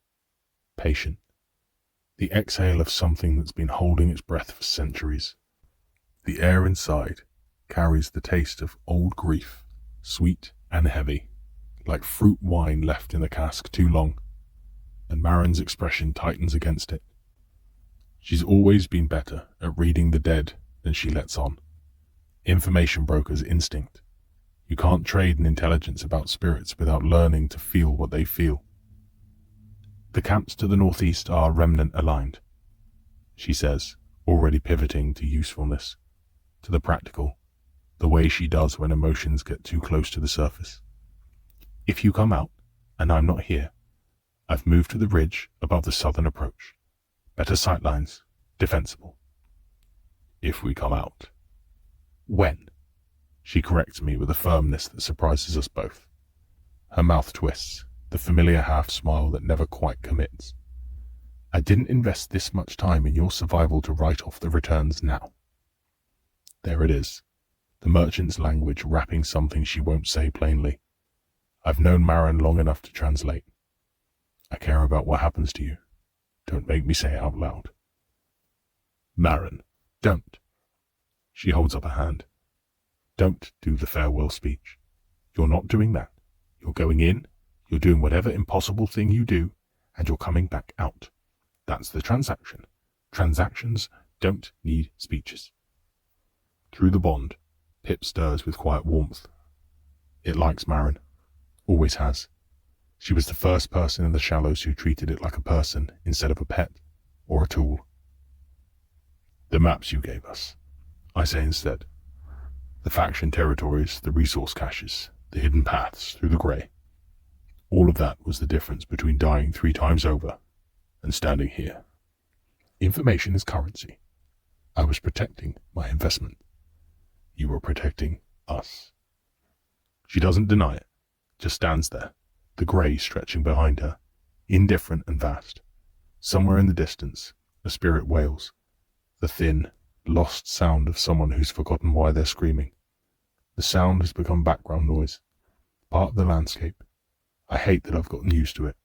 Patient. The exhale of something that's been holding its breath for centuries. The air inside carries the taste of old grief, sweet and heavy, like fruit wine left in the cask too long, and Marin's expression tightens against it. She's always been better at reading the dead than she lets on. Information broker's instinct. You can't trade an intelligence about spirits without learning to feel what they feel. The camps to the northeast are remnant aligned, she says, already pivoting to usefulness, to the practical, the way she does when emotions get too close to the surface. If you come out, and I'm not here, I've moved to the ridge above the southern approach. Better sightlines, defensible. If we come out. When? She corrects me with a firmness that surprises us both. Her mouth twists, the familiar half-smile that never quite commits. I didn't invest this much time in your survival to write off the returns now. There it is, the merchant's language wrapping something she won't say plainly. I've known Marin long enough to translate. I care about what happens to you. Don't make me say it out loud. Marin, don't. She holds up a hand. Don't do the farewell speech. You're not doing that. You're going in, you're doing whatever impossible thing you do, and you're coming back out. That's the transaction. Transactions don't need speeches. Through the bond, Pip stirs with quiet warmth. It likes Marin. Always has. She was the first person in the Shallows who treated it like a person instead of a pet or a tool. The maps you gave us, I say instead. The faction territories, the resource caches, the hidden paths through the grey. All of that was the difference between dying 3 times over and standing here. Information is currency. I was protecting my investment. You were protecting us. She doesn't deny it, just stands there, the grey stretching behind her, indifferent and vast. Somewhere in the distance, a spirit wails, the thin, lost sound of someone who's forgotten why they're screaming. The sound has become background noise, part of the landscape. I hate that I've gotten used to it.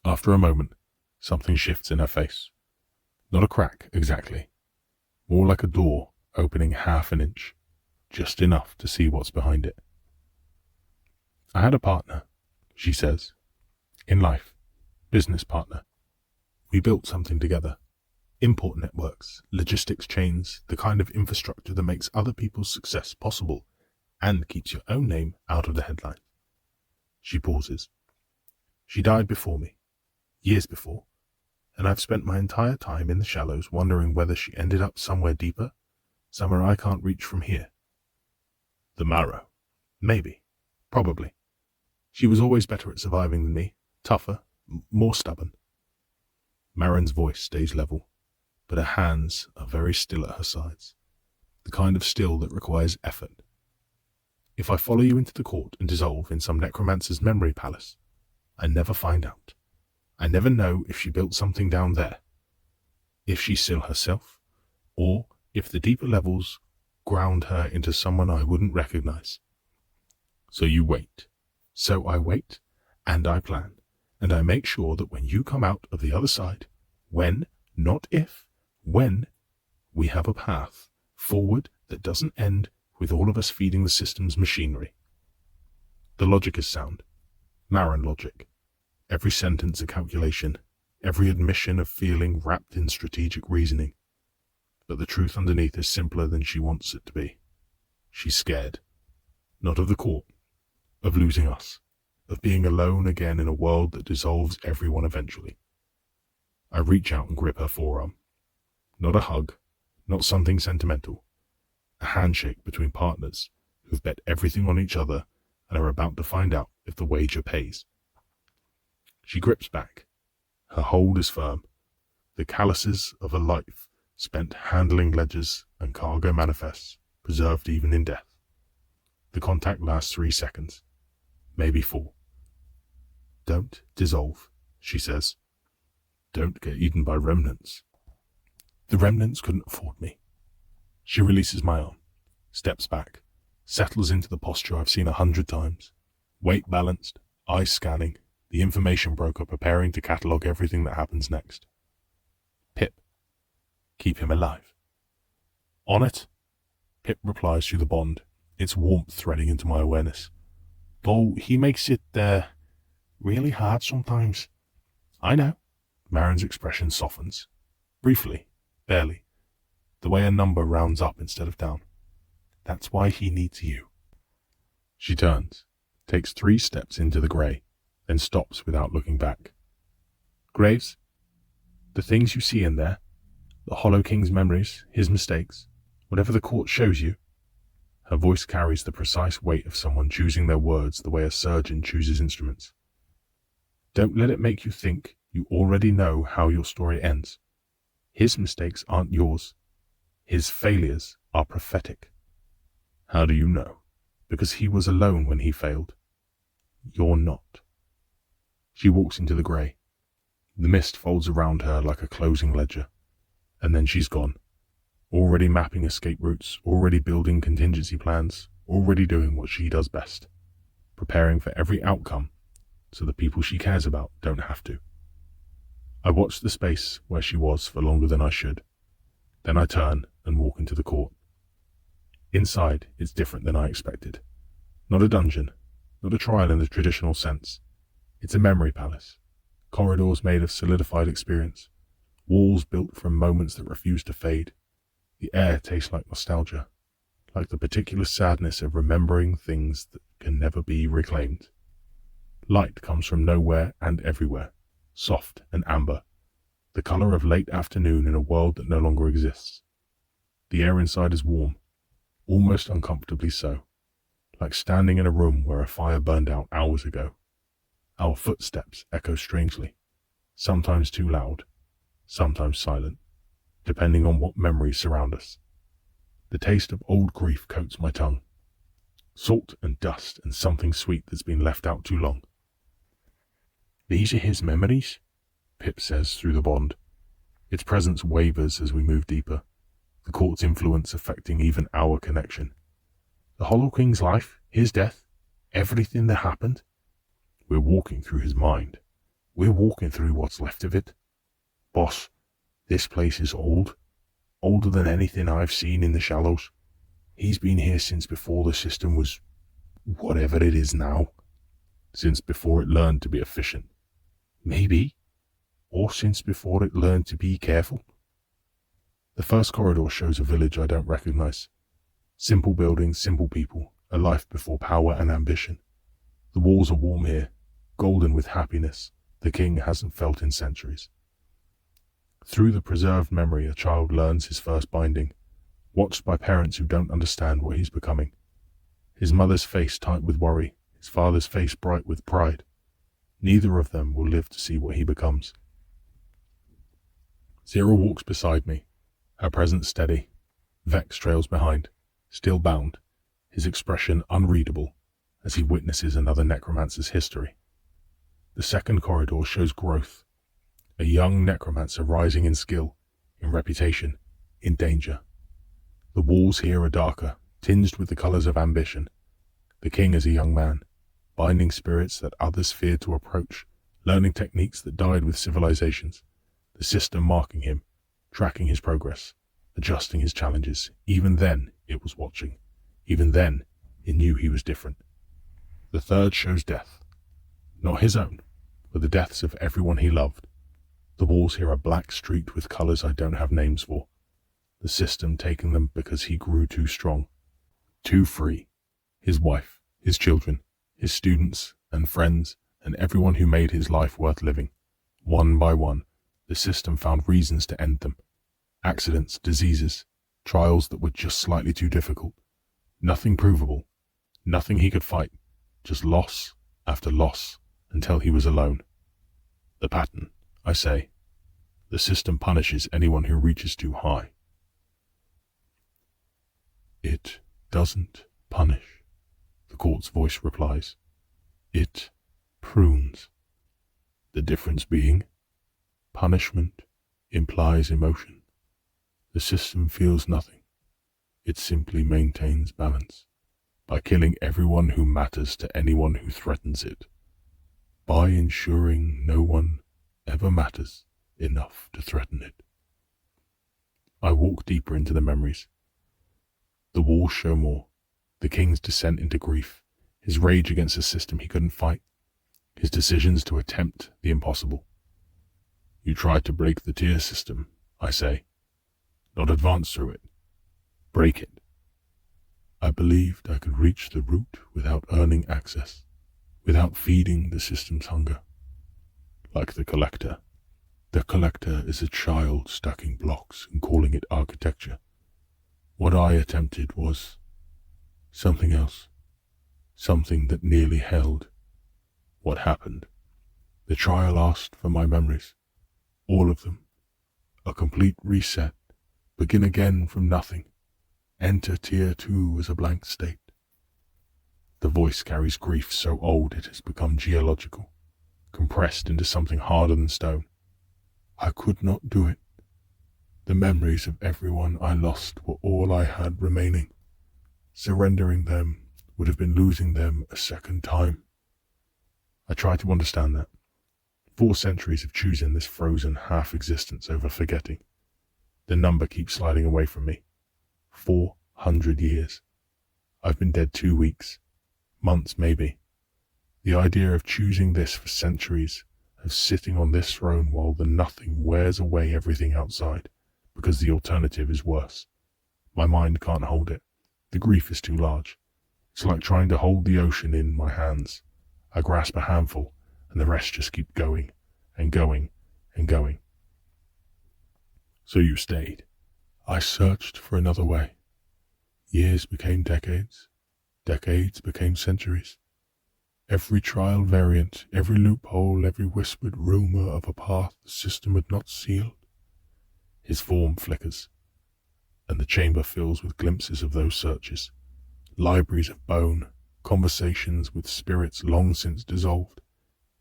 After a moment, something shifts in her face. Not a crack, exactly. More like a door opening half an inch, just enough to see what's behind it. I had a partner, she says. In life. Business partner. We built something together. Import networks, logistics chains, the kind of infrastructure that makes other people's success possible and keeps your own name out of the headlines. She pauses. She died before me, years before, and I've spent my entire time in the Shallows wondering whether she ended up somewhere deeper, Somewhere I can't reach from here. The marrow. Maybe. Probably. She was always better at surviving than me. Tougher. More stubborn. Marin's voice stays level, but her hands are very still at her sides. The kind of still that requires effort. If I follow you into the court and dissolve in some necromancer's memory palace, I never find out. I never know if she built something down there. If she's still herself, or if the deeper levels ground her into someone I wouldn't recognize. So you wait. So I wait, and I plan, and I make sure that when you come out of the other side, when, not if, when, we have a path forward that doesn't end with all of us feeding the system's machinery. The logic is sound. Marin logic. Every sentence a calculation, every admission of feeling wrapped in strategic reasoning. But the truth underneath is simpler than she wants it to be. She's scared. Not of the court, of losing us, of being alone again in a world that dissolves everyone eventually. I reach out and grip her forearm. Not a hug, not something sentimental. A handshake between partners who've bet everything on each other and are about to find out if the wager pays. She grips back. Her hold is firm. The calluses of a life spent handling ledgers and cargo manifests, preserved even in death. The contact lasts 3 seconds, maybe 4. Don't dissolve, she says. Don't get eaten by remnants. The remnants couldn't afford me. She releases my arm, steps back, settles into the posture I've seen 100 times. Weight balanced, eyes scanning, the information broker preparing to catalogue everything that happens next. Pip. Keep him alive. On it. Pip replies through the bond, its warmth threading into my awareness. Though he makes it, really hard sometimes. I know. Marin's expression softens. Briefly. Barely. The way a number rounds up instead of down. That's why he needs you. She turns, takes 3 steps into the grey, then stops without looking back. Graves, the things you see in there, the Hollow King's memories, his mistakes, whatever the court shows you. Her voice carries the precise weight of someone choosing their words the way a surgeon chooses instruments. Don't let it make you think you already know how your story ends. His mistakes aren't yours. His failures are prophetic. How do you know? Because he was alone when he failed. You're not. She walks into the grey. The mist folds around her like a closing ledger, and then she's gone. Already mapping escape routes, already building contingency plans, already doing what she does best, preparing for every outcome so the people she cares about don't have to. I watch the space where she was for longer than I should. Then I turn and walk into the court. Inside, it's different than I expected. Not a dungeon, not a trial in the traditional sense. It's a memory palace. Corridors made of solidified experience. Walls built from moments that refuse to fade. The air tastes like nostalgia, like the particular sadness of remembering things that can never be reclaimed. Light comes from nowhere and everywhere, soft and amber, the colour of late afternoon in a world that no longer exists. The air inside is warm, almost uncomfortably so, like standing in a room where a fire burned out hours ago. Our footsteps echo strangely, sometimes too loud, sometimes silent, depending on what memories surround us. The taste of old grief coats my tongue. Salt and dust and something sweet that's been left out too long. These are his memories, Pip says through the bond. Its presence wavers as we move deeper, the court's influence affecting even our connection. The Hollow King's life, his death, everything that happened. We're walking through his mind. We're walking through what's left of it. Boss, this place is old. Older than anything I've seen in the Shallows. He's been here since before the system was whatever it is now. Since before it learned to be efficient. Maybe. Or since before it learned to be careful. The first corridor shows a village I don't recognize. Simple buildings, simple people, a life before power and ambition. The walls are warm here, golden with happiness the king hasn't felt in centuries. Through the preserved memory, a child learns his first binding, watched by parents who don't understand what he's becoming. His mother's face tight with worry, his father's face bright with pride. Neither of them will live to see what he becomes. Zero walks beside me, her presence steady. Vex trails behind, still bound, his expression unreadable as he witnesses another necromancer's history. The second corridor shows growth, a young necromancer rising in skill, in reputation, in danger. The walls here are darker, tinged with the colors of ambition. The king is a young man, binding spirits that others feared to approach, learning techniques that died with civilizations, the system marking him, tracking his progress, adjusting his challenges. Even then, it was watching. Even then, it knew he was different. The third shows death. Not his own, but the deaths of everyone he loved. The walls here are black streaked with colors I don't have names for. The system taking them because he grew too strong, too free. His wife, his children, his students and friends, and everyone who made his life worth living. One by one, the system found reasons to end them. Accidents, diseases, trials that were just slightly too difficult. Nothing provable, nothing he could fight, just loss after loss until he was alone. The pattern, I say. The system punishes anyone who reaches too high. It doesn't punish, the court's voice replies. It prunes. The difference being, punishment implies emotion. The system feels nothing. It simply maintains balance by killing everyone who matters to anyone who threatens it, by ensuring no one ever matters enough to threaten it. I walk deeper into the memories. The walls show more. The king's descent into grief, his rage against a system he couldn't fight, his decisions to attempt the impossible. You tried to break the tier system, I say. Not advance through it. Break it. I believed I could reach the root without earning access, without feeding the system's hunger. Like the collector. The collector is a child stacking blocks and calling it architecture. What I attempted was something else, something that nearly held. What happened? The trial asked for my memories, all of them. A complete reset, begin again from nothing, enter tier 2 as a blank state. The voice carries grief so old it has become geological, compressed into something harder than stone. I could not do it. The memories of everyone I lost were all I had remaining. Surrendering them would have been losing them a second time. I try to understand that. 4 centuries of choosing this frozen half-existence over forgetting. The number keeps sliding away from me. 400 years. I've been dead 2 weeks. Months, maybe. The idea of choosing this for centuries, of sitting on this throne while the nothing wears away everything outside, because the alternative is worse. My mind can't hold it. The grief is too large. It's like trying to hold the ocean in my hands. I grasp a handful, and the rest just keep going, and going, and going. So you stayed. I searched for another way. Years became decades. Decades became centuries. Every trial variant, every loophole, every whispered rumor of a path the system had not sealed. His form flickers, and the chamber fills with glimpses of those searches. Libraries of bone, conversations with spirits long since dissolved,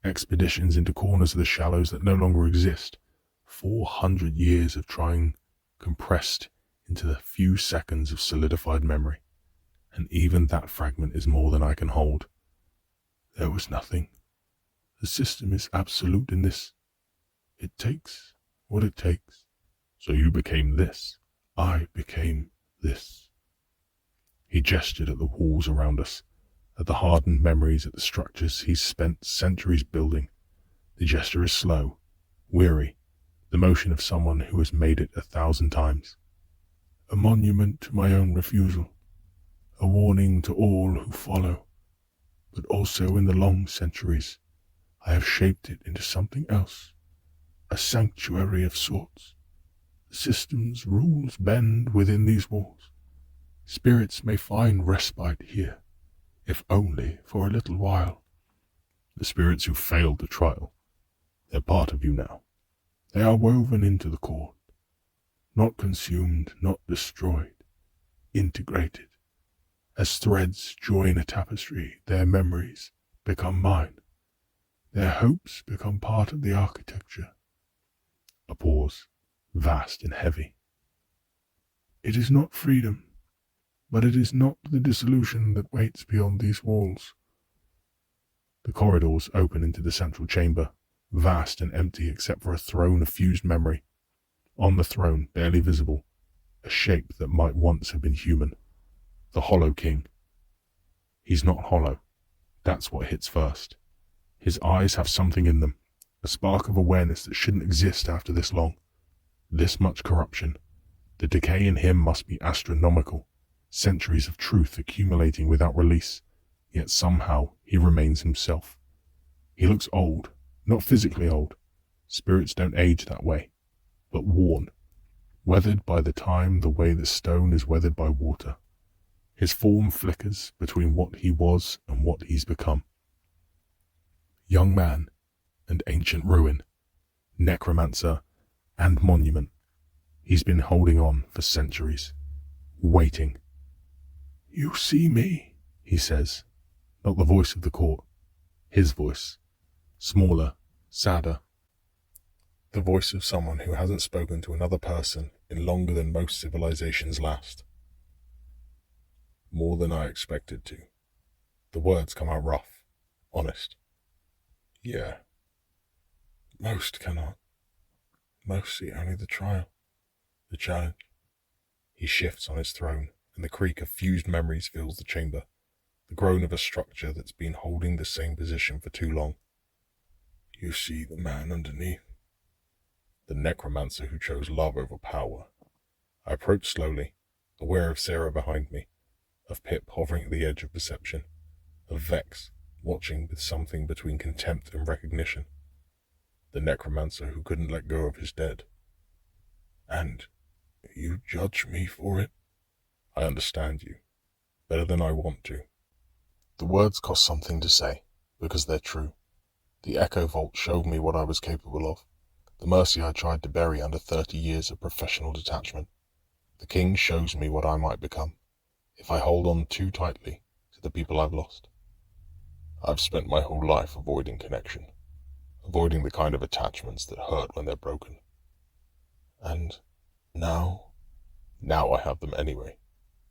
expeditions into corners of the shallows that no longer exist. 400 years of trying compressed into the few seconds of solidified memory. And even that fragment is more than I can hold. There was nothing. The system is absolute in this. It takes what it takes. So you became this. I became this. He gestured at the walls around us, at the hardened memories, at the structures he's spent centuries building. The gesture is slow, weary, the motion of someone who has made it 1,000 times. A monument to my own refusal, a warning to all who follow. But also in the long centuries, I have shaped it into something else, a sanctuary of sorts, The system's rules bend within these walls. Spirits may find respite here, if only for a little while. The spirits who failed the trial, they're part of you now. They are woven into the cord, not consumed, not destroyed, integrated. As threads join a tapestry, their memories become mine. Their hopes become part of the architecture. A pause, vast and heavy. It is not freedom, but it is not the dissolution that waits beyond these walls. The corridors open into the central chamber, vast and empty except for a throne of fused memory. On the throne, barely visible, a shape that might once have been human. The Hollow King. He's not hollow. That's what hits first. His eyes have something in them, a spark of awareness that shouldn't exist after this long. This much corruption. The decay in him must be astronomical. Centuries of truth accumulating without release, yet somehow he remains himself. He looks old, not physically old. Spirits don't age that way, but worn, weathered by the time the way the stone is weathered by water. His form flickers between what he was and what he's become. Young man and ancient ruin, necromancer and monument. He's been holding on for centuries, waiting. "You see me," he says, not the voice of the court, his voice, smaller, sadder. The voice of someone who hasn't spoken to another person in longer than most civilizations last. More than I expected to. The words come out rough, honest. Yeah. Most cannot. Most see only the trial, the challenge. He shifts on his throne, and the creak of fused memories fills the chamber, the groan of a structure that's been holding the same position for too long. You see the man underneath. The necromancer who chose love over power. I approach slowly, aware of Sarah behind me, of Pip hovering at the edge of perception, of Vex watching with something between contempt and recognition. The necromancer who couldn't let go of his dead. And you judge me for it? I understand you, better than I want to. The words cost something to say, because they're true. The Echo Vault showed me what I was capable of, the mercy I tried to bury under 30 years of professional detachment. The King shows me what I might become, if I hold on too tightly to the people I've lost. I've spent my whole life avoiding connection, avoiding the kind of attachments that hurt when they're broken. And now I have them anyway.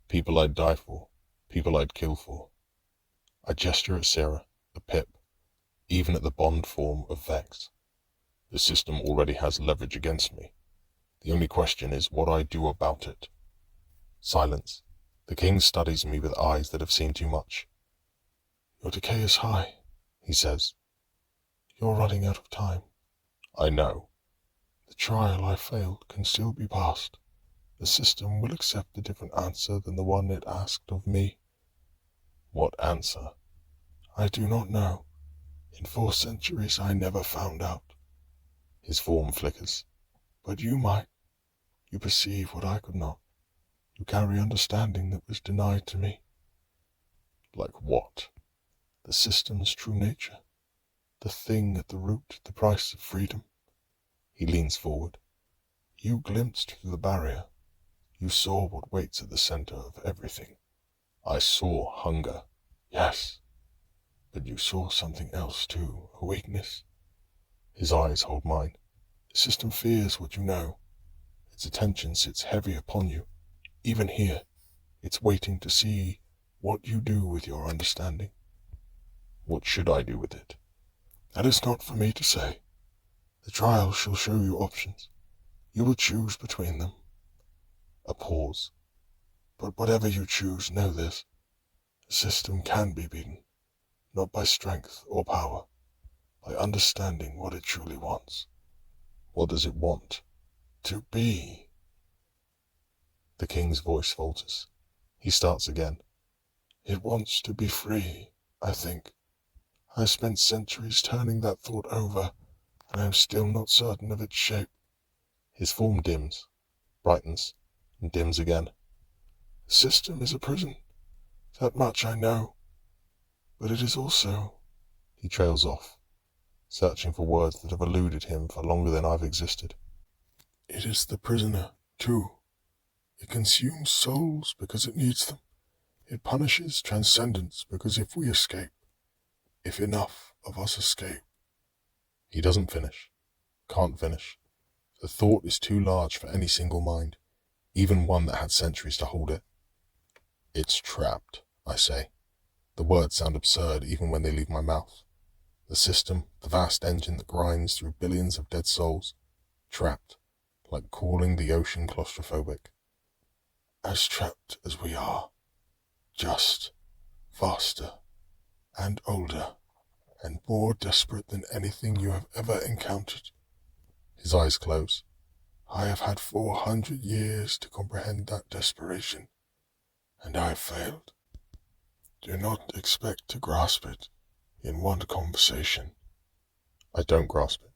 People I'd die for, people I'd kill for. I gesture at Sarah, at Pip, even at the bond form of Vex. The system already has leverage against me. The only question is what I do about it. Silence. The King studies me with eyes that have seen too much. Your decay is high, he says. You're running out of time. I know. The trial I failed can still be passed. The system will accept a different answer than the one it asked of me. What answer? I do not know. In 4 centuries I never found out. His form flickers. But you might. You perceive what I could not. You carry understanding that was denied to me. Like what? The system's true nature. The thing at the root, the price of freedom. He leans forward. You glimpsed through the barrier. You saw what waits at the center of everything. I saw hunger, yes. But you saw something else too, a weakness. His eyes hold mine. The system fears what you know. Its attention sits heavy upon you. Even here, it's waiting to see what you do with your understanding. What should I do with it? That is not for me to say. The trial shall show you options. You will choose between them. A pause. But whatever you choose, know this. The system can be beaten, not by strength or power, by understanding what it truly wants. What does it want? To be. The King's voice falters. He starts again. It wants to be free, I think. I spent centuries turning that thought over, and I am still not certain of its shape. His form dims, brightens, and dims again. The system is a prison. That much I know. But it is also... He trails off, searching for words that have eluded him for longer than I've existed. It is the prisoner, too. It consumes souls because it needs them. It punishes transcendence because if we escape, if enough of us escape... He doesn't finish. Can't finish. The thought is too large for any single mind, even one that had centuries to hold it. It's trapped, I say. The words sound absurd even when they leave my mouth. The system, the vast engine that grinds through billions of dead souls, trapped, like calling the ocean claustrophobic. As trapped as we are, just faster and older and more desperate than anything you have ever encountered. His eyes close. I have had 400 years to comprehend that desperation, and I have failed. Do not expect to grasp it in one conversation. I don't grasp it.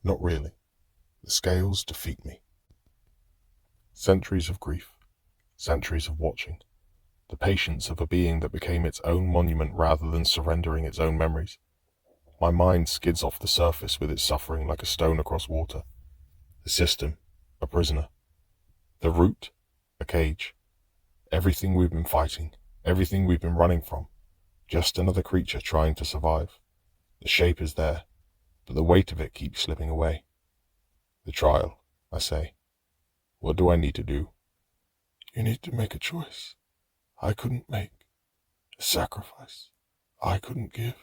Not really. The scales defeat me. Centuries of grief, centuries of watching, the patience of a being that became its own monument rather than surrendering its own memories. My mind skids off the surface with its suffering like a stone across water. The system, a prisoner. The root, a cage. Everything we've been fighting, everything we've been running from. Just another creature trying to survive. The shape is there, but the weight of it keeps slipping away. The trial, I say. What do I need to do? You need to make a choice. I couldn't make. A sacrifice I couldn't give.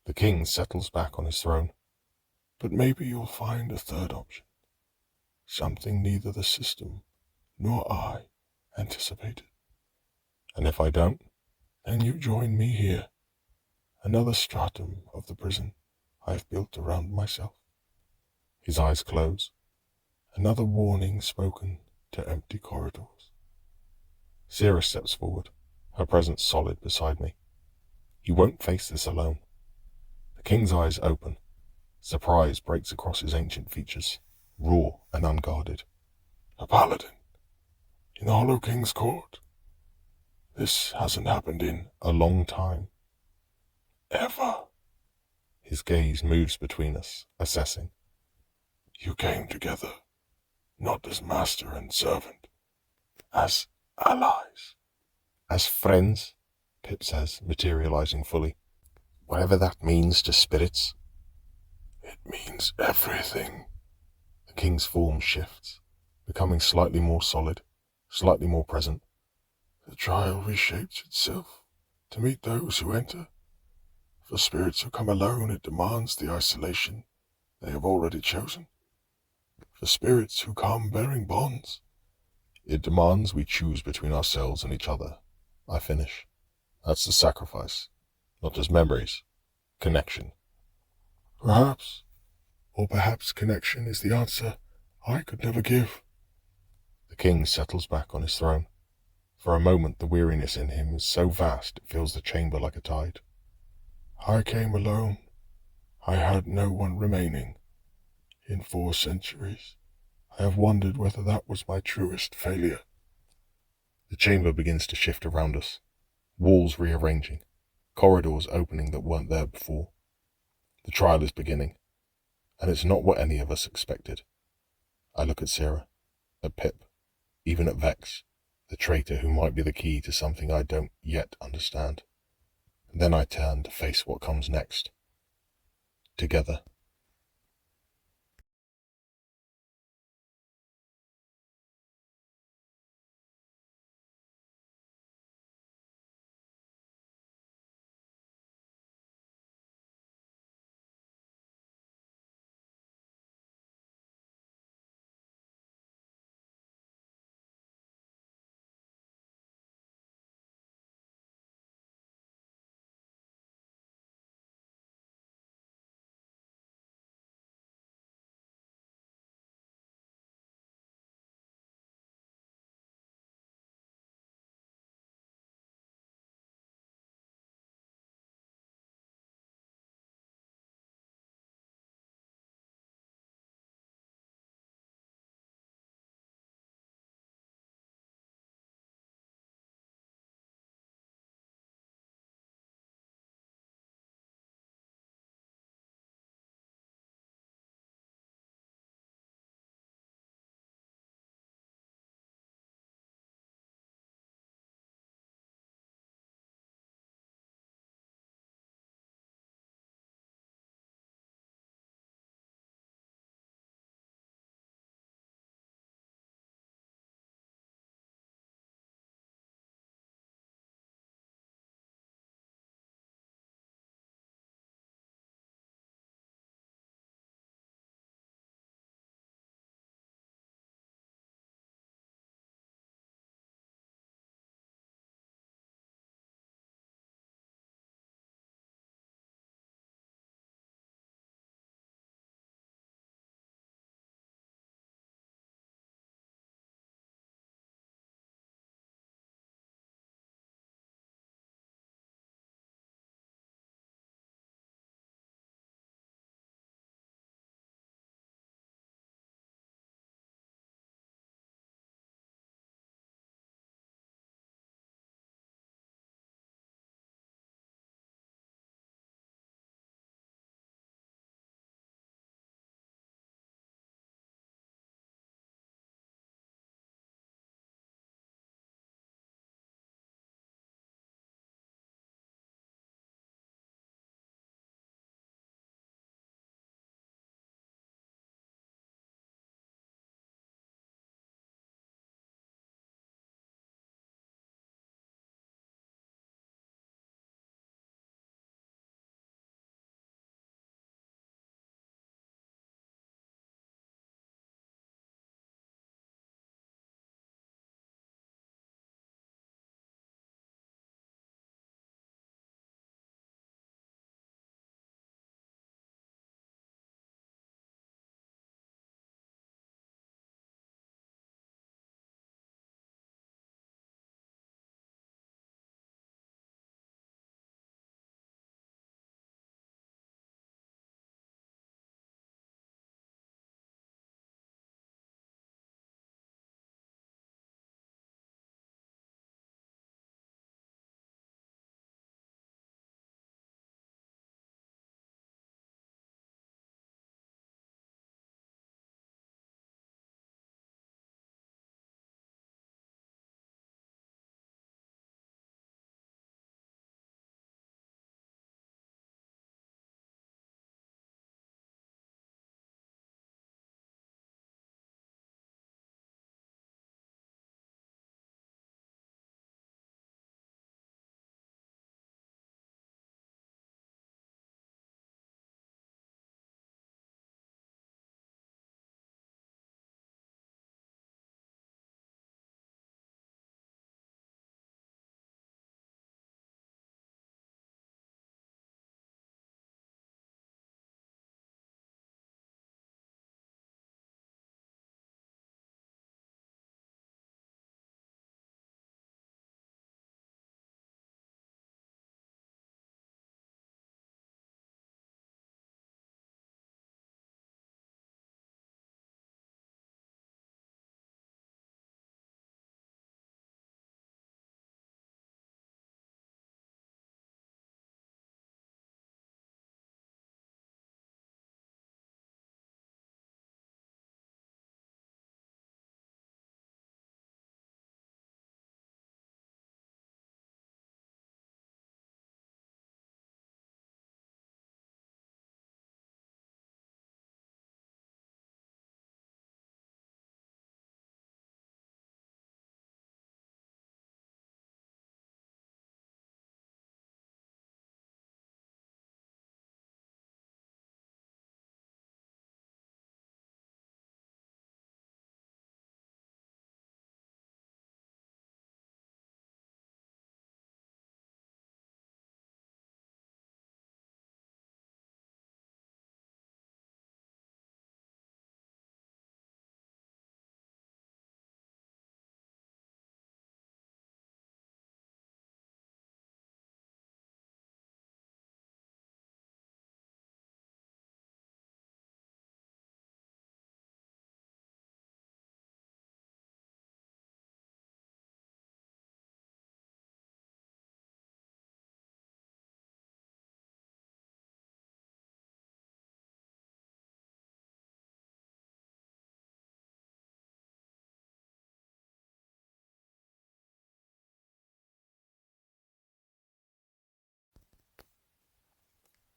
The king settles back on his throne. But maybe you'll find a third option. Something neither the system nor I anticipated. And if I don't? Then you join me here. Another stratum of the prison I have built around myself. His eyes close. Another warning spoken to empty corridors. Sira steps forward, her presence solid beside me. He won't face this alone. The king's eyes open. Surprise breaks across his ancient features, raw and unguarded. A paladin? In the Hollow King's court? This hasn't happened in a long time. Ever? His gaze moves between us, assessing. You came together, not as master and servant, as allies. As friends, Pip says, materializing fully. Whatever that means to spirits. It means everything. The king's form shifts, becoming slightly more solid, slightly more present. The trial reshapes itself to meet those who enter. For spirits who come alone, it demands the isolation they have already chosen. For spirits who come bearing bonds, it demands we choose between ourselves and each other. I finish. That's the sacrifice. Not just memories. Connection. Perhaps. Or perhaps connection is the answer I could never give. The king settles back on his throne. For a moment the weariness in him is so vast it fills the chamber like a tide. I came alone. I had no one remaining. In 4 centuries, I have wondered whether that was my truest failure. The chamber begins to shift around us. Walls rearranging. Corridors opening that weren't there before. The trial is beginning. And it's not what any of us expected. I look at Sira, at Pip, even at Vex, the traitor who might be the key to something I don't yet understand. And then I turn to face what comes next. Together.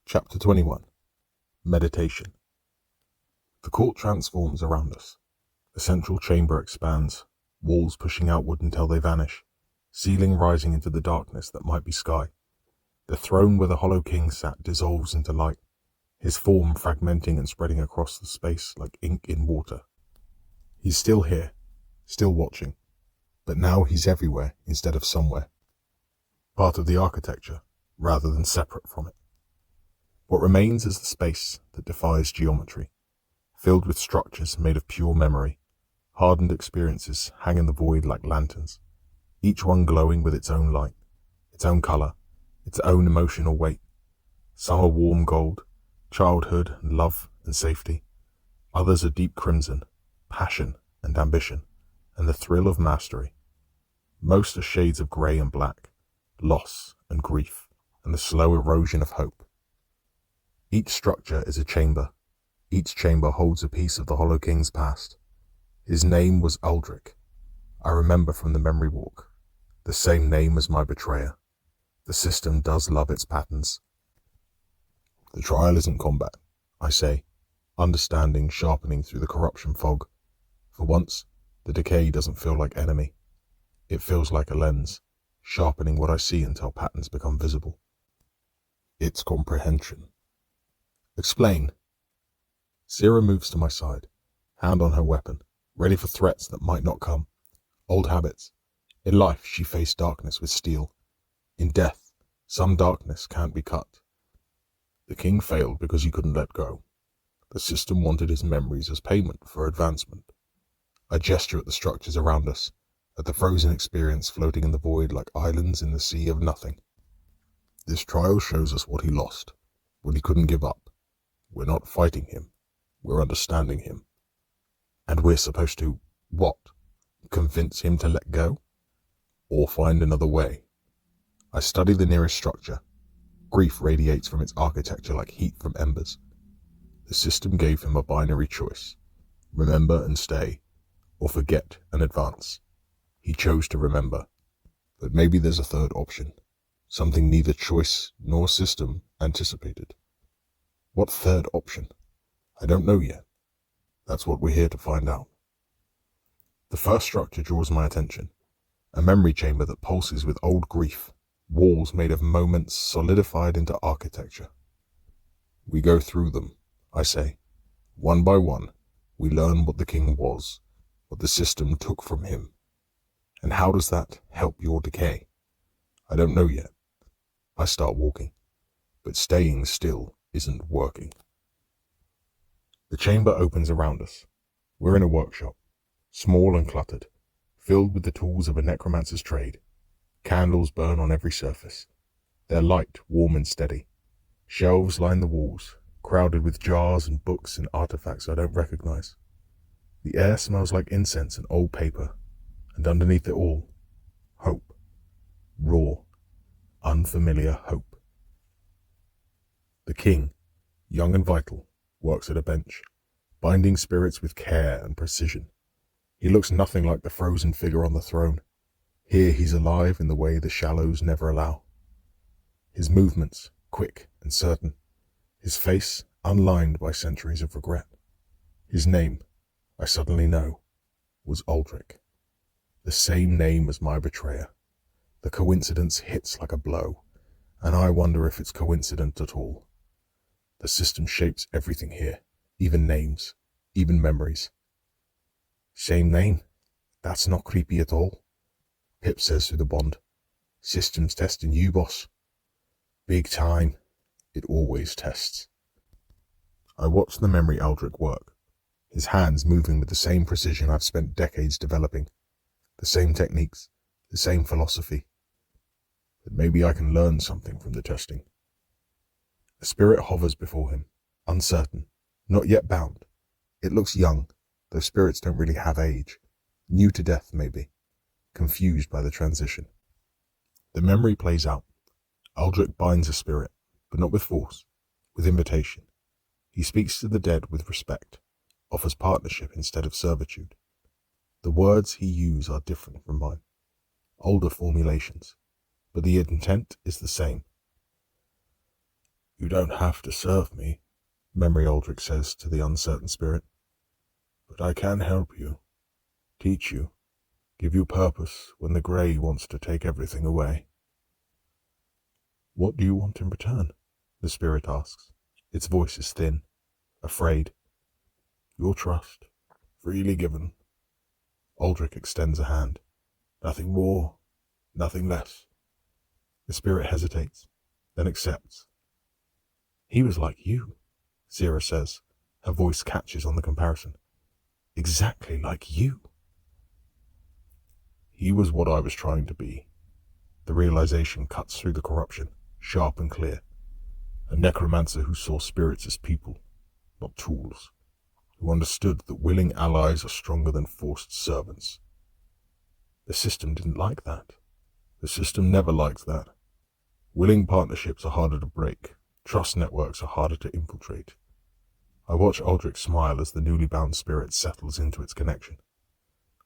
Chapter 21. Meditation. The court transforms around us. The central chamber expands, walls pushing outward until they vanish, ceiling rising into the darkness that might be sky. The throne where the Hollow King sat dissolves into light, his form fragmenting and spreading across the space like ink in water. He's still here, still watching, but now he's everywhere instead of somewhere. Part of the architecture, rather than separate from it. What remains is the space that defies geometry, filled with structures made of pure memory. Hardened experiences hang in the void like lanterns, each one glowing with its own light, its own color, its own emotional weight. Some are warm gold, childhood and love and safety. Others are deep crimson, passion and ambition, and the thrill of mastery. Most are shades of grey and black, loss and grief, and the slow erosion of hope. Each structure is a chamber. Each chamber holds a piece of the Hollow King's past. His name was Aldrich. I remember from the memory walk. The same name as my betrayer. The system does love its patterns. The trial isn't combat, I say, understanding sharpening through the corruption fog. For once, the decay doesn't feel like enemy. It feels like a lens, sharpening what I see until patterns become visible. It's comprehension. Explain. Sierra moves to my side, hand on her weapon, ready for threats that might not come. Old habits. In life, she faced darkness with steel. In death, some darkness can't be cut. The king failed because he couldn't let go. The system wanted his memories as payment for advancement. I gesture at the structures around us, at the frozen experience floating in the void like islands in the sea of nothing. This trial shows us what he lost, when he couldn't give up. We're not fighting him, we're understanding him. And we're supposed to, what? Convince him to let go? Or find another way? I study the nearest structure. Grief radiates from its architecture like heat from embers. The system gave him a binary choice. Remember and stay, or forget and advance. He chose to remember. But maybe there's a third option. Something neither choice nor system anticipated. What third option? I don't know yet. That's what we're here to find out. The first structure draws my attention. A memory chamber that pulses with old grief. Walls made of moments solidified into architecture. We go through them, I say. One by one, we learn what the king was, what the system took from him. And how does that help your decay? I don't know yet. I start walking, but staying still isn't working. The chamber opens around us. We're in a workshop, small and cluttered, filled with the tools of a necromancer's trade. Candles burn on every surface, their light warm and steady. Shelves line the walls, crowded with jars and books and artifacts I don't recognize. The air smells like incense and old paper, and underneath it all, hope. Raw, unfamiliar hope. The king, young and vital, works at a bench, binding spirits with care and precision. He looks nothing like the frozen figure on the throne. Here he's alive in the way the shallows never allow. His movements, quick and certain. His face, unlined by centuries of regret. His name, I suddenly know, was Aldrich. The same name as my betrayer. The coincidence hits like a blow, and I wonder if it's coincident at all. The system shapes everything here, even names, even memories. Same name? That's not creepy at all. Pip says through the bond. System's testing you, boss. Big time. It always tests. I watch the memory Aldrich work, his hands moving with the same precision I've spent decades developing. The same techniques, the same philosophy. But maybe I can learn something from the testing. A spirit hovers before him, uncertain, not yet bound. It looks young, though spirits don't really have age. New to death, maybe. Confused by the transition. The memory plays out. Aldrich binds a spirit, but not with force, with invitation. He speaks to the dead with respect, offers partnership instead of servitude. The words he uses are different from mine. Older formulations, but the intent is the same. You don't have to serve me, Memory Aldrich says to the uncertain spirit. But I can help you, teach you, give you purpose when the grey wants to take everything away. What do you want in return? The spirit asks. Its voice is thin, afraid. Your trust, freely given. Aldrich extends a hand. Nothing more, nothing less. The spirit hesitates, then accepts. He was like you, Zira says. Her voice catches on the comparison. Exactly like you. He was what I was trying to be. The realization cuts through the corruption, sharp and clear. A necromancer who saw spirits as people, not tools. Who understood that willing allies are stronger than forced servants. The system didn't like that. The system never liked that. Willing partnerships are harder to break. Trust networks are harder to infiltrate. I watch Aldrich smile as the newly bound spirit settles into its connection.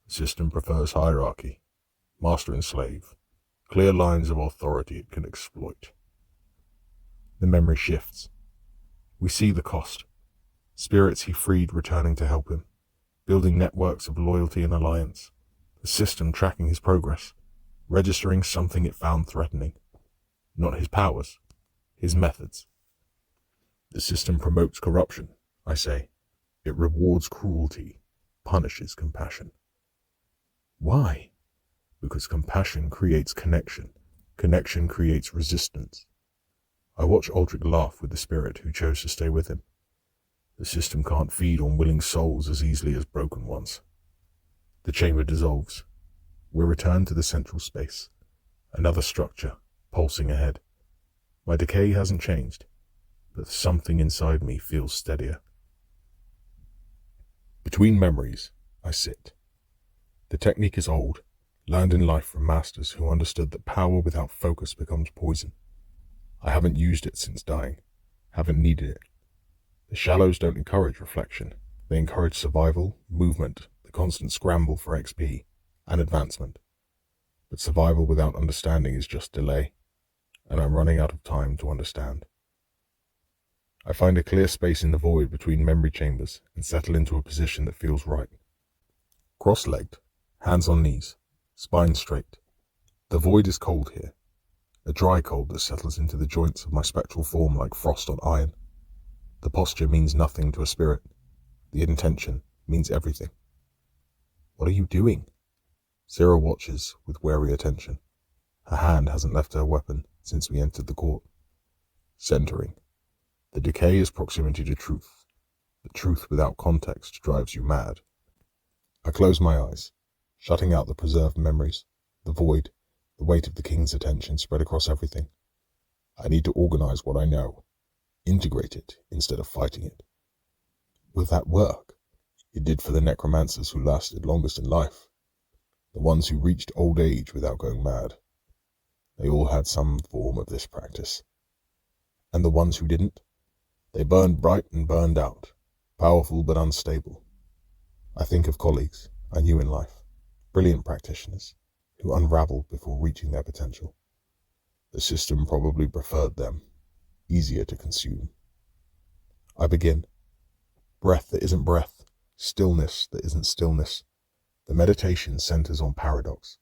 The system prefers hierarchy, master and slave, clear lines of authority it can exploit. The memory shifts. We see the cost. Spirits he freed returning to help him, building networks of loyalty and alliance. The system tracking his progress, registering something it found threatening. Not his powers, his methods. The system promotes corruption, I say. It rewards cruelty, punishes compassion. Why? Because compassion creates connection. Connection creates resistance. I watch Aldrich laugh with the spirit who chose to stay with him. The system can't feed on willing souls as easily as broken ones. The chamber dissolves. We return to the central space. Another structure, pulsing ahead. My decay hasn't changed, but something inside me feels steadier. Between memories, I sit. The technique is old, learned in life from masters who understood that power without focus becomes poison. I haven't used it since dying, haven't needed it. The shallows don't encourage reflection. They encourage survival, movement, the constant scramble for XP, and advancement. But survival without understanding is just delay, and I'm running out of time to understand. I find a clear space in the void between memory chambers and settle into a position that feels right. Cross-legged, hands on knees, spine straight. The void is cold here, a dry cold that settles into the joints of my spectral form like frost on iron. The posture means nothing to a spirit. The intention means everything. What are you doing? Zira watches with wary attention. Her hand hasn't left her weapon since we entered the court. Centering. The decay is proximity to truth. The truth without context drives you mad. I close my eyes, shutting out the preserved memories, the void, the weight of the king's attention spread across everything. I need to organize what I know. Integrate it instead of fighting it. Will that work? It did for the necromancers who lasted longest in life. The ones who reached old age without going mad. They all had some form of this practice. And the ones who didn't? They burned bright and burned out, powerful but unstable. I think of colleagues I knew in life, brilliant practitioners, who unraveled before reaching their potential. The system probably preferred them. Easier to consume. I begin. Breath that isn't breath, stillness that isn't stillness. The meditation centers on paradox,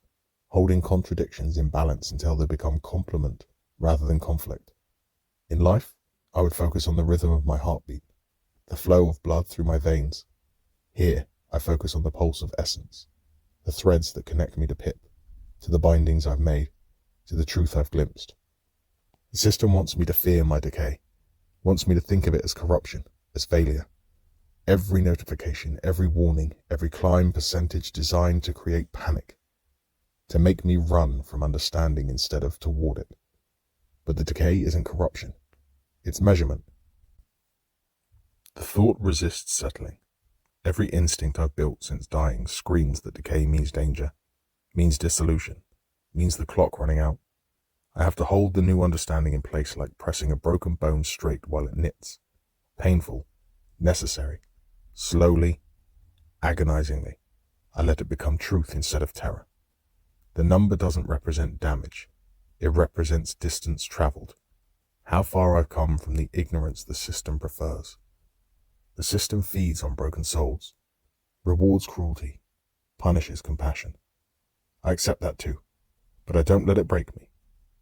holding contradictions in balance until they become complement rather than conflict. In life, I would focus on the rhythm of my heartbeat, the flow of blood through my veins. Here, I focus on the pulse of essence, the threads that connect me to Pip, to the bindings I've made, to the truth I've glimpsed. The system wants me to fear my decay, wants me to think of it as corruption, as failure. Every notification, every warning, every climb percentage designed to create panic, to make me run from understanding instead of toward it. But the decay isn't corruption, it's measurement. The thought resists settling. Every instinct I've built since dying screams that decay means danger, means dissolution, means the clock running out. I have to hold the new understanding in place like pressing a broken bone straight while it knits. Painful, necessary, slowly, agonizingly. I let it become truth instead of terror. The number doesn't represent damage. It represents distance traveled. how far I've come from the ignorance the system prefers. The system feeds on broken souls, rewards cruelty, punishes compassion. I accept that too, but I don't let it break me.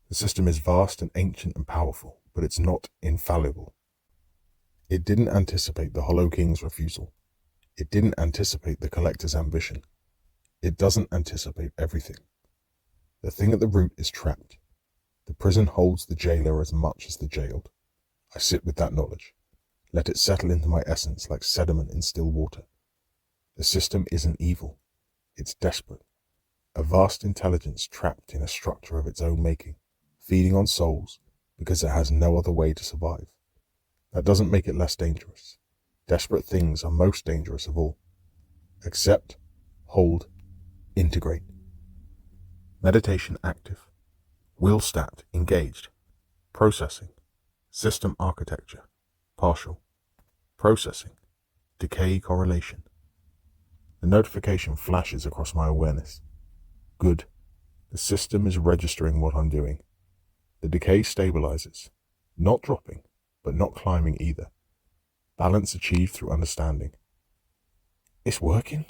The system is vast and ancient and powerful, but it's not infallible. It didn't anticipate the Hollow King's refusal. It didn't anticipate the collector's ambition. It doesn't anticipate everything. The thing at the root is trapped. The prison holds the jailer as much as the jailed. I sit with that knowledge. Let it settle into my essence like sediment in still water. The system isn't evil. It's desperate. A vast intelligence trapped in a structure of its own making, feeding on souls because it has no other way to survive. That doesn't make it less dangerous. Desperate things are most dangerous of all. Accept, hold, integrate. Meditation active. Will stat engaged. Processing. System architecture. Partial. Processing. Decay correlation. The notification flashes across my awareness. Good. The system is registering what I'm doing. The decay stabilizes. Not dropping, but not climbing either. Balance achieved through understanding. It's working?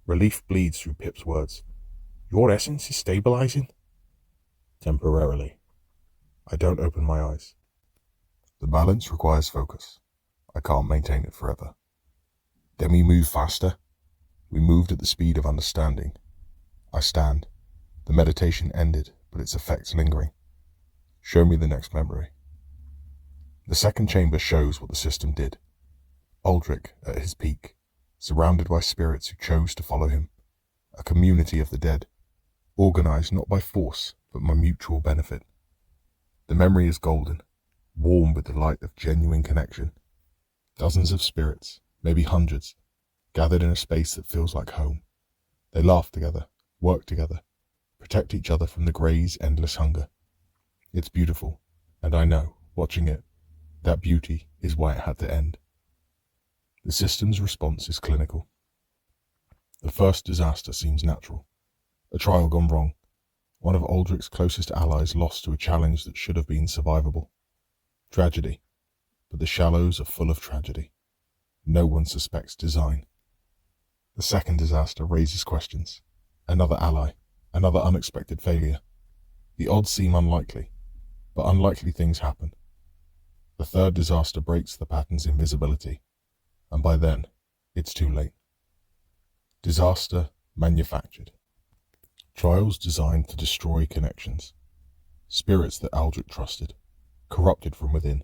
Relief bleeds through Pip's words. Your essence is stabilizing? Temporarily. I don't open my eyes. The balance requires focus. I can't maintain it forever. Then we move faster. We moved at the speed of understanding. I stand. The meditation ended, but its effects lingering. Show me the next memory. The second chamber shows what the system did. Aldrich at his peak, surrounded by spirits who chose to follow him. A community of the dead, organized not by force, but by mutual benefit. The memory is golden, warm with the light of genuine connection. Dozens of spirits, maybe hundreds, gathered in a space that feels like home. They laugh together, work together, protect each other from the grey's endless hunger. It's beautiful, and I know, watching it, that beauty is why it had to end. The system's response is clinical. The first disaster seems natural. A trial gone wrong. One of Aldrich's closest allies lost to a challenge that should have been survivable. Tragedy. But the shallows are full of tragedy. No one suspects design. The second disaster raises questions. Another ally. Another unexpected failure. The odds seem unlikely, but unlikely things happen. The third disaster breaks the pattern's invisibility, and by then, it's too late. Disaster manufactured. Trials designed to destroy connections. Spirits that Aldrich trusted, corrupted from within,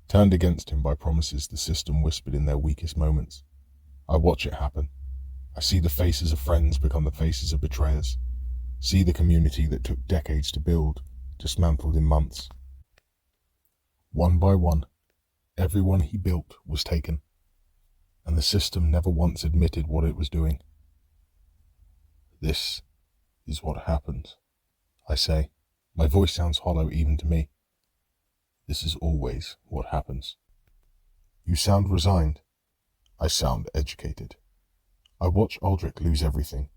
turned against him by promises the system whispered in their weakest moments. I watch it happen. I see the faces of friends become the faces of betrayers. See the community that took decades to build, dismantled in months. One by one, everyone he built was taken, and the system never once admitted what it was doing. This is what happened, I say. My voice sounds hollow even to me. This is always what happens. You sound resigned. I sound educated. I watch Aldrich lose everything.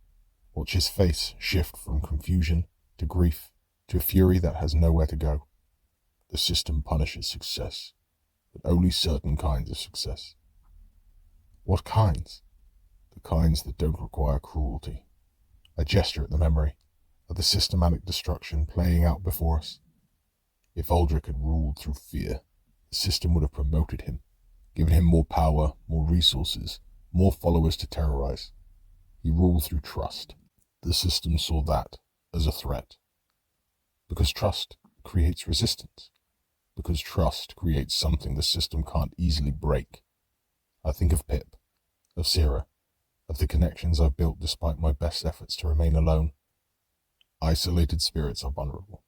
Watch his face shift from confusion to grief to a fury that has nowhere to go. The system punishes success, but only certain kinds of success. What kinds? The kinds that don't require cruelty. I gesture at the memory of the systematic destruction playing out before us. If Aldrich had ruled through fear, the system would have promoted him, given him more power, more resources, more followers to terrorize. He ruled through trust. The system saw that as a threat. Because trust creates resistance. Because trust creates something the system can't easily break. I think of Pip, of Sierra, of the connections I've built despite my best efforts to remain alone. Isolated spirits are vulnerable.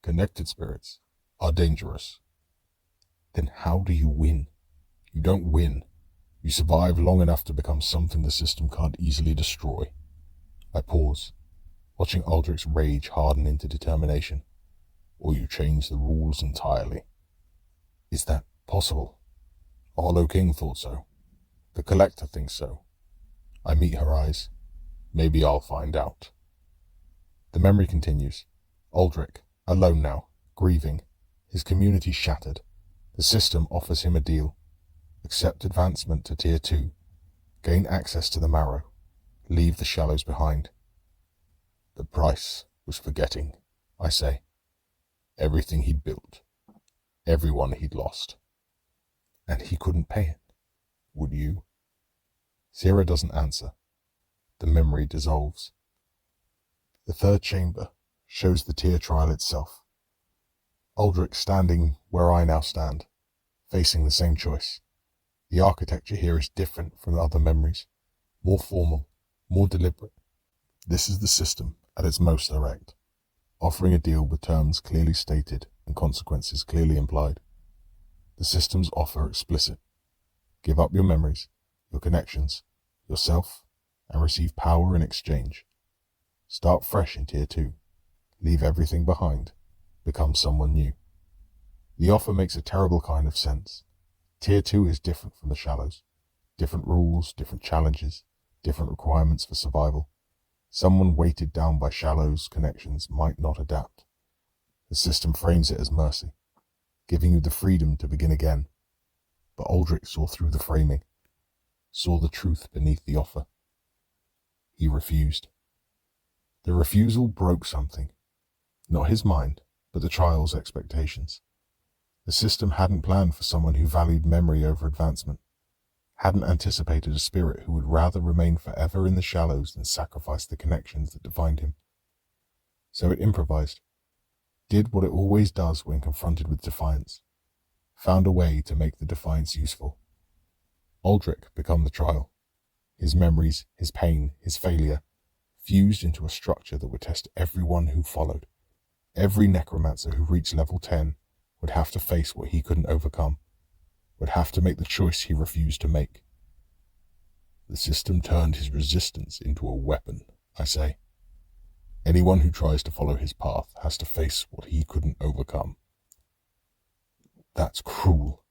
Connected spirits are dangerous. Then how do you win? You don't win. You survive long enough to become something the system can't easily destroy. I pause, watching Aldrich's rage harden into determination. Or you change the rules entirely. Is that possible? The Hollow King thought so. The Collector thinks so. I meet her eyes. Maybe I'll find out. The memory continues. Aldrich, alone now, grieving, His community shattered. The system offers him a deal. Accept advancement to Tier 2. Gain access to the Marrow. Leave the Shallows behind. The price was forgetting, I say. Everything he'd built. Everyone he'd lost. And he couldn't pay it. Would you? Sierra doesn't answer. The memory dissolves. The third chamber shows the tier trial itself. Aldrich standing where I now stand, facing the same choice. The architecture here is different from other memories, more formal, more deliberate. This is the system at its most direct, offering a deal with terms clearly stated and consequences clearly implied. The system's offer explicit. Give up your memories, your connections, yourself, and receive power in exchange. Start fresh in Tier 2. Leave everything behind. Become someone new. The offer makes a terrible kind of sense. Tier 2 is different from the Shallows. Different rules, different challenges, different requirements for survival. Someone weighted down by Shallows' connections might not adapt. The system frames it as mercy, giving you the freedom to begin again. But Aldrich saw through the framing, saw the truth beneath the offer. He refused. The refusal broke something. Not his mind, but the trial's expectations. The system hadn't planned for someone who valued memory over advancement, hadn't anticipated a spirit who would rather remain forever in the Shallows than sacrifice the connections that defined him. So it improvised, did what it always does when confronted with defiance, found a way to make the defiance useful. Aldrich became the trial. His memories, his pain, his failure, fused into a structure that would test everyone who followed. Every necromancer who reached level 10 would have to face what he couldn't overcome, would have to make the choice he refused to make. The system turned his resistance into a weapon, I say. Anyone who tries to follow his path has to face what he couldn't overcome. That's cruel.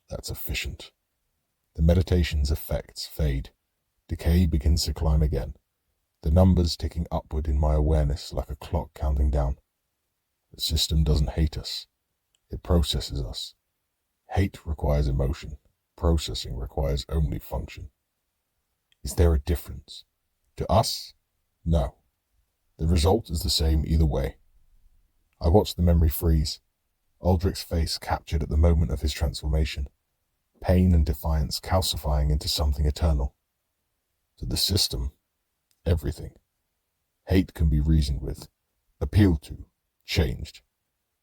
That's efficient. The meditation's effects fade. Decay begins to climb again. The numbers ticking upward in my awareness like a clock counting down. The system doesn't hate us. It processes us. Hate requires emotion. Processing requires only function. Is there a difference? To us? No. The result is the same either way. I watched the memory freeze. Aldrich's face captured at the moment of his transformation. Pain and defiance calcifying into something eternal. To the system, everything. Hate can be reasoned with, appealed to, changed.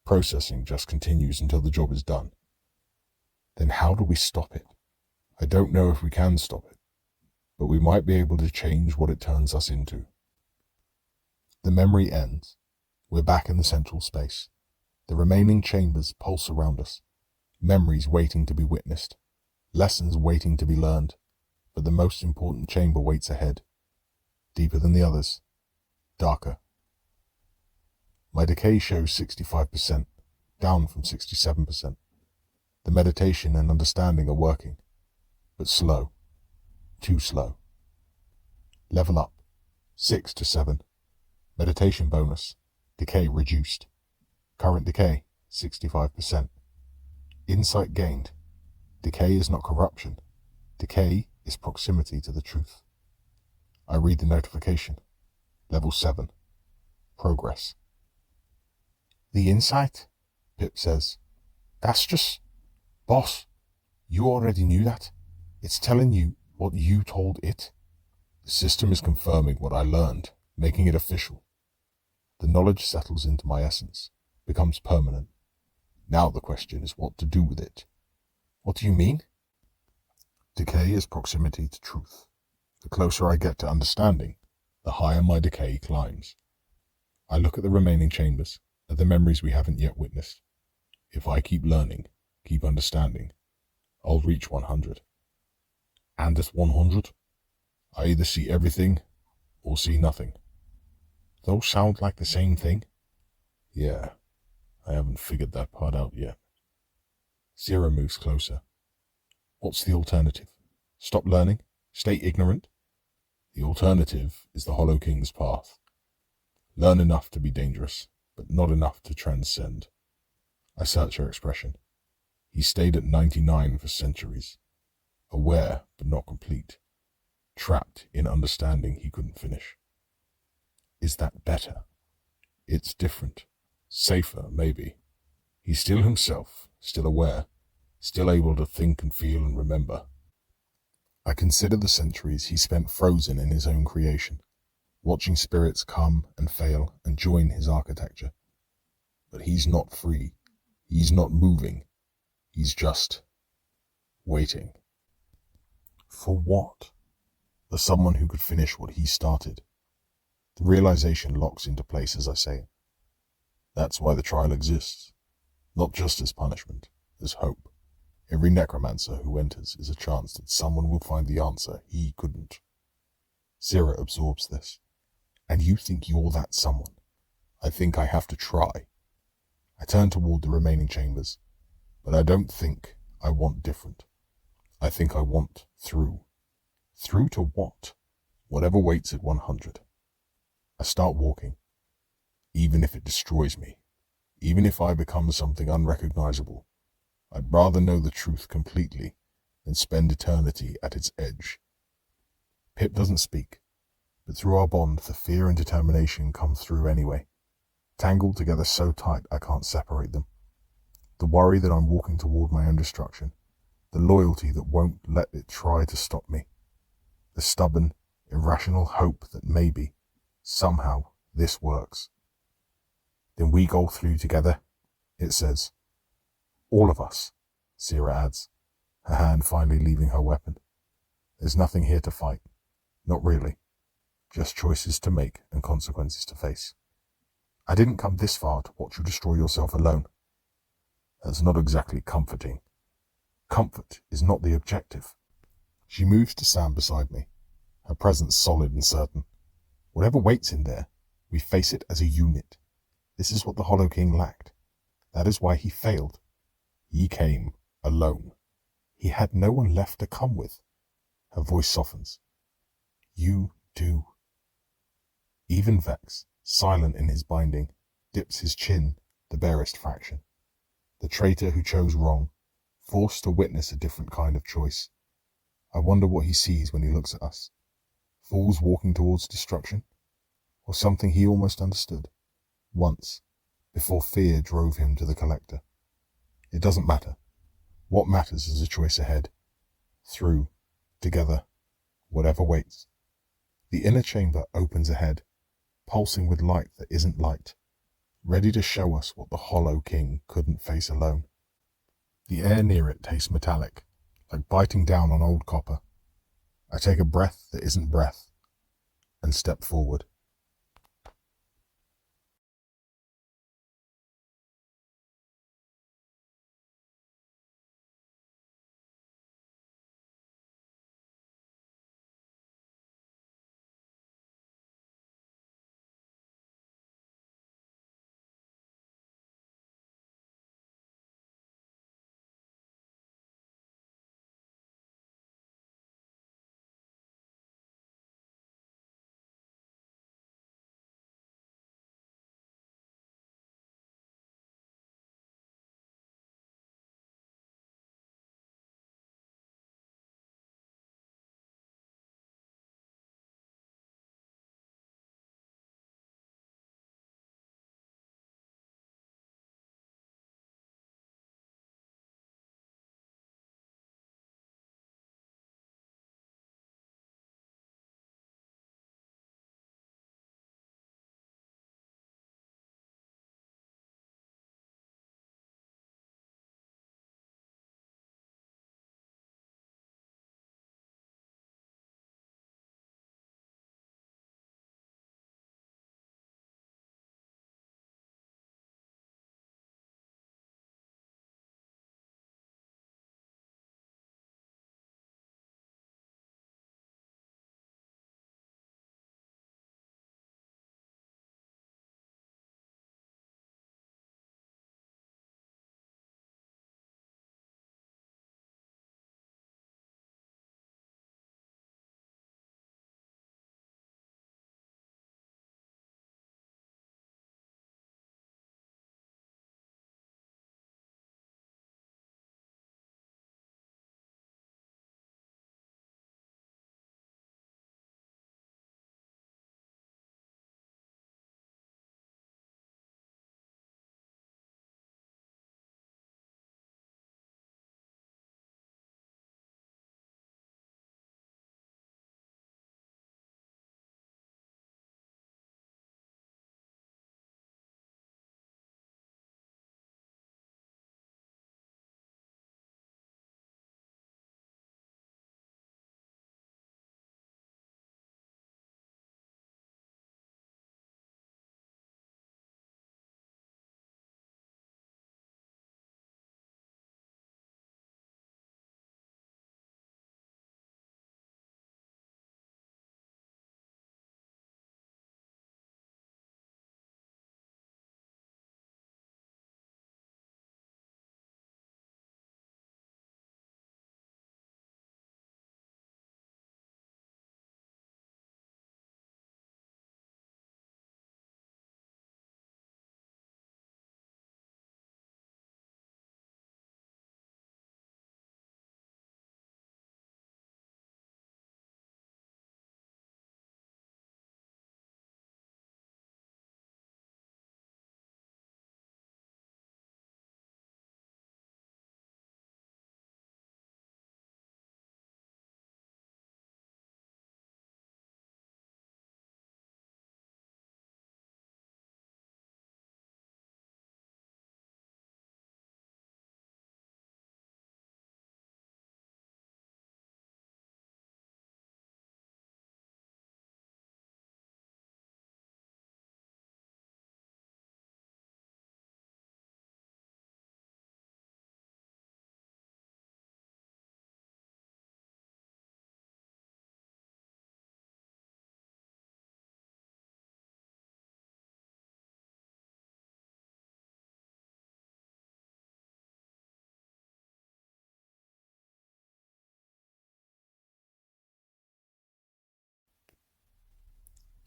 Processing just continues until the job is done. Then how do we stop it? I don't know if we can stop it, but we might be able to change what it turns us into. The memory ends. We're back in the central space. The remaining chambers pulse around us. Memories waiting to be witnessed. Lessons waiting to be learned. But the most important chamber waits ahead. Deeper than the others. Darker. My decay shows 65%, down from 67%. The meditation and understanding are working, but slow. Too slow. Level up. 6 to 7. Meditation bonus. Decay reduced. Current decay, 65%. Insight gained. Decay is not corruption. Decay is proximity to the truth. I read the notification. Level 7. Progress. The insight? Pip says. That's just... Boss, you already knew that. It's telling you what you told it. The system is confirming what I learned, making it official. The knowledge settles into my essence, becomes permanent. Now the question is what to do with it. What do you mean? Decay is proximity to truth. The closer I get to understanding, the higher my decay climbs. I look at the remaining chambers, at the memories we haven't yet witnessed. If I keep learning, keep understanding, I'll reach 100. And at 100, I either see everything or see nothing. Those sound like the same thing? Yeah, I haven't figured that part out yet. Zero moves closer. What's the alternative? Stop learning? Stay ignorant? The alternative is the Hollow King's path. Learn enough to be dangerous, but not enough to transcend. I searched her expression. He stayed at 99 for centuries, aware but not complete, trapped in understanding he couldn't finish. Is that better? It's different. Safer, maybe. He's still himself, still aware, still able to think and feel and remember. I consider the centuries he spent frozen in his own creation, watching spirits come and fail and join his architecture. But he's not free. He's not moving. He's just waiting. For what? For someone who could finish what he started. The realization locks into place as I say it. That's why the trial exists. Not just as punishment, as hope. Every necromancer who enters is a chance that someone will find the answer he couldn't. Sira absorbs this. And you think you're that someone. I think I have to try. I turn toward the remaining chambers, but I don't think I want different. I think I want through. Through to what? Whatever waits at 100. I start walking, even if it destroys me, even if I become something unrecognizable. I'd rather know the truth completely than spend eternity at its edge. Pip doesn't speak, but through our bond the fear and determination come through anyway, tangled together so tight I can't separate them. The worry that I'm walking toward my own destruction, the loyalty that won't let it try to stop me, the stubborn, irrational hope that maybe, somehow, this works. Then we go through together, it says. All of us, Sira adds, her hand finally leaving her weapon. There's nothing here to fight. Not really. Just choices to make and consequences to face. I didn't come this far to watch you destroy yourself alone. That's not exactly comforting. Comfort is not the objective. She moves to stand beside me, her presence solid and certain. Whatever waits in there, we face it as a unit. This is what the Hollow King lacked. That is why he failed. He came alone. He had no one left to come with. Her voice softens. You do. Even Vex, silent in his binding, dips his chin the barest fraction. The traitor who chose wrong, forced to witness a different kind of choice. I wonder what he sees when he looks at us. Fools walking towards destruction? Or something he almost understood, once, before fear drove him to the collector. It doesn't matter. What matters is a choice ahead. Through, together, whatever waits. The inner chamber opens ahead, pulsing with light that isn't light, ready to show us what the Hollow King couldn't face alone. The air near it tastes metallic, like biting down on old copper. I take a breath that isn't breath, and step forward.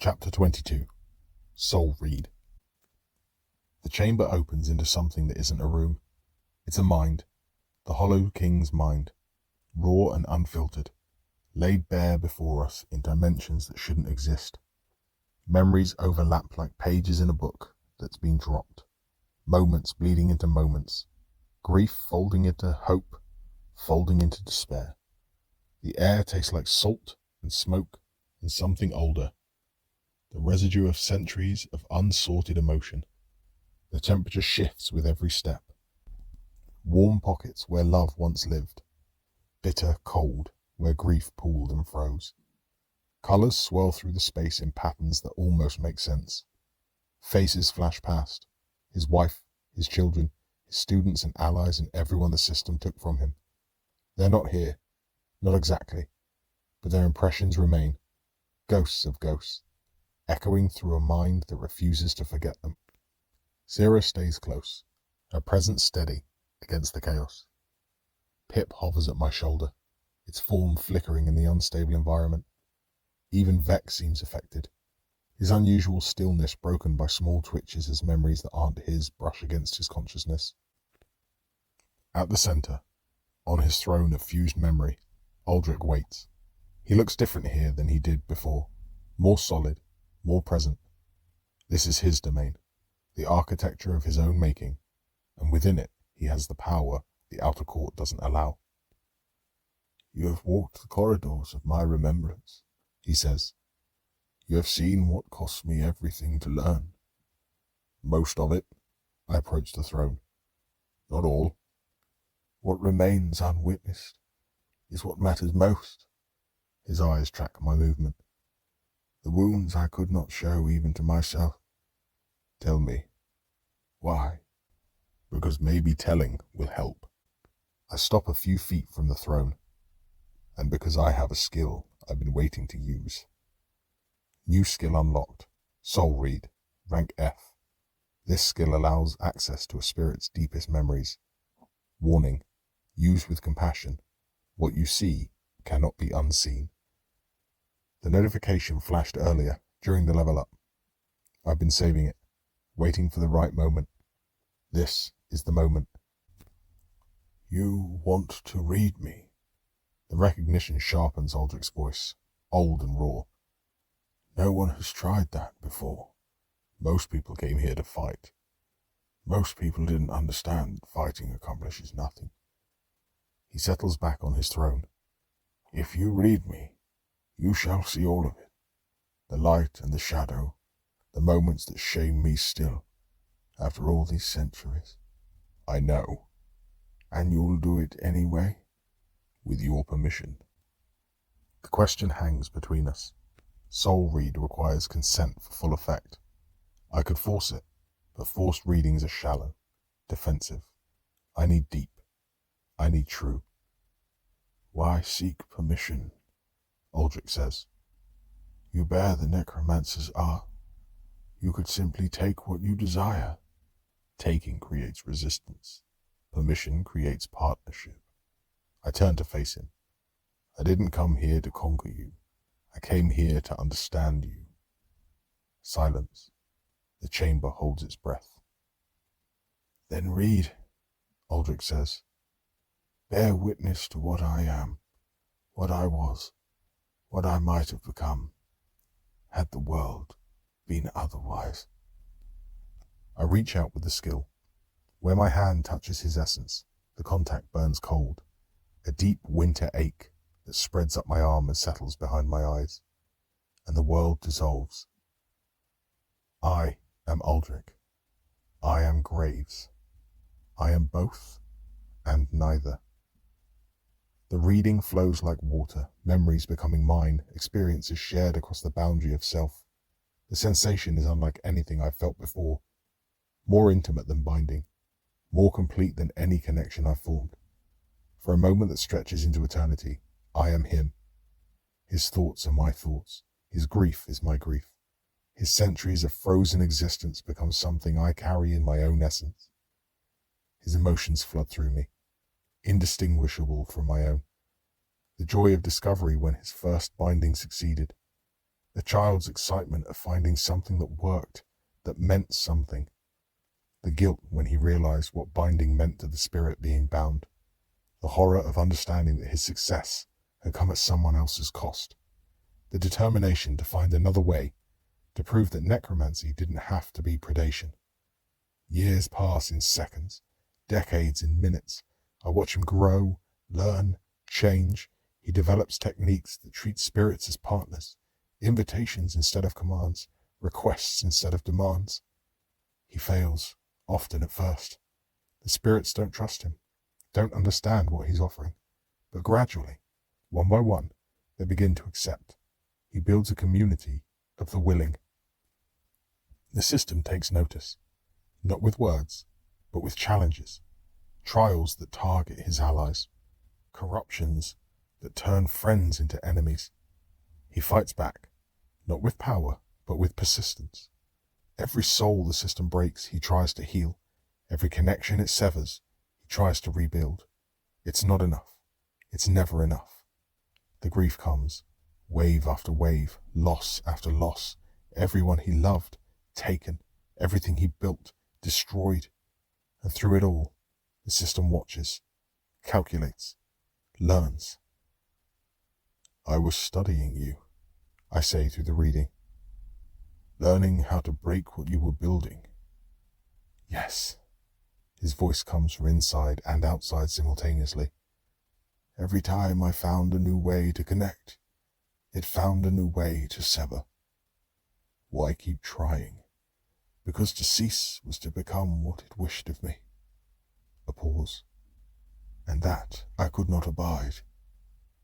Chapter 22. Soul Read. The chamber opens into something that isn't a room. It's a mind, the Hollow King's mind, raw and unfiltered, laid bare before us in dimensions that shouldn't exist. Memories overlap like pages in a book that's been dropped, moments bleeding into moments, grief folding into hope, folding into despair. The air tastes like salt and smoke and something older, the residue of centuries of unsorted emotion. The temperature shifts with every step. Warm pockets where love once lived, bitter cold where grief pooled and froze. Colors swirl through the space in patterns that almost make sense. Faces flash past, his wife, his children, his students and allies and everyone the system took from him. They're not here, not exactly, but their impressions remain, ghosts of ghosts, echoing through a mind that refuses to forget them. Zira stays close, her presence steady against the chaos. Pip hovers at my shoulder, its form flickering in the unstable environment. Even Vex seems affected, his unusual stillness broken by small twitches as memories that aren't his brush against his consciousness. At the center, on his throne of fused memory, Aldrich waits. He looks different here than he did before, more solid, more present. This is his domain, the architecture of his own making, and within it he has the power the outer court doesn't allow. You have walked the corridors of my remembrance, he says. You have seen what cost me everything to learn. Most of it. I approach the throne. Not all. What remains unwitnessed is what matters most. His eyes track my movement. The wounds I could not show even to myself. Tell me. Why? Because maybe telling will help. I stop a few feet from the throne, and because I have a skill I've been waiting to use. New skill unlocked. Soul Read. Rank F. This skill allows access to a spirit's deepest memories. Warning. Use with compassion. What you see cannot be unseen. The notification flashed earlier, during the level up. I've been saving it, waiting for the right moment. This is the moment. You want to read me? The recognition sharpens Aldrich's voice, old and raw. No one has tried that before. Most people came here to fight. Most people didn't understand that fighting accomplishes nothing. He settles back on his throne. If you read me, you shall see all of it. The light and the shadow, the moments that shame me still, after all these centuries. I know. And you'll do it anyway? With your permission. The question hangs between us. Soul Read requires consent for full effect. I could force it, but forced readings are shallow, defensive. I need deep. I need true. Why seek permission? Aldrich says. You bear the necromancer's art. You could simply take what you desire. Taking creates resistance. Permission creates partnership. I turn to face him. I didn't come here to conquer you. I came here to understand you. Silence. The chamber holds its breath. Then read, Aldrich says. Bear witness to what I am, what I was, what I might have become, had the world been otherwise. I reach out with the skill. Where my hand touches his essence, the contact burns cold, a deep winter ache that spreads up my arm and settles behind my eyes, and the world dissolves. I am Aldrich. I am Graves. I am both and neither. The reading flows like water, memories becoming mine, experiences shared across the boundary of self. The sensation is unlike anything I've felt before, more intimate than binding, more complete than any connection I've formed. For a moment that stretches into eternity, I am him. His thoughts are my thoughts. His grief is my grief. His centuries of frozen existence become something I carry in my own essence. His emotions flood through me, indistinguishable from my own. The joy of discovery when his first binding succeeded. A child's excitement of finding something that worked, that meant something. The guilt when he realized what binding meant to the spirit being bound. The horror of understanding that his success had come at someone else's cost. The determination to find another way, to prove that necromancy didn't have to be predation. Years pass in seconds, decades in minutes. I watch him grow, learn, change. He develops techniques that treat spirits as partners, invitations instead of commands, requests instead of demands. He fails, often at first. The spirits don't trust him, don't understand what he's offering. But gradually, one by one, they begin to accept. He builds a community of the willing. The system takes notice, not with words, but with challenges, trials that target his allies, corruptions that turn friends into enemies. He fights back, not with power, but with persistence. Every soul the system breaks, he tries to heal. Every connection it severs, he tries to rebuild. It's not enough. It's never enough. The grief comes, wave after wave, loss after loss. Everyone he loved, taken. Everything he built, destroyed. And through it all, the system watches, calculates, learns. I was studying you, I say through the reading. Learning how to break what you were building. Yes. His voice comes from inside and outside simultaneously. Every time I found a new way to connect, it found a new way to sever. Why keep trying? Because to cease was to become what it wished of me. A pause. And that I could not abide.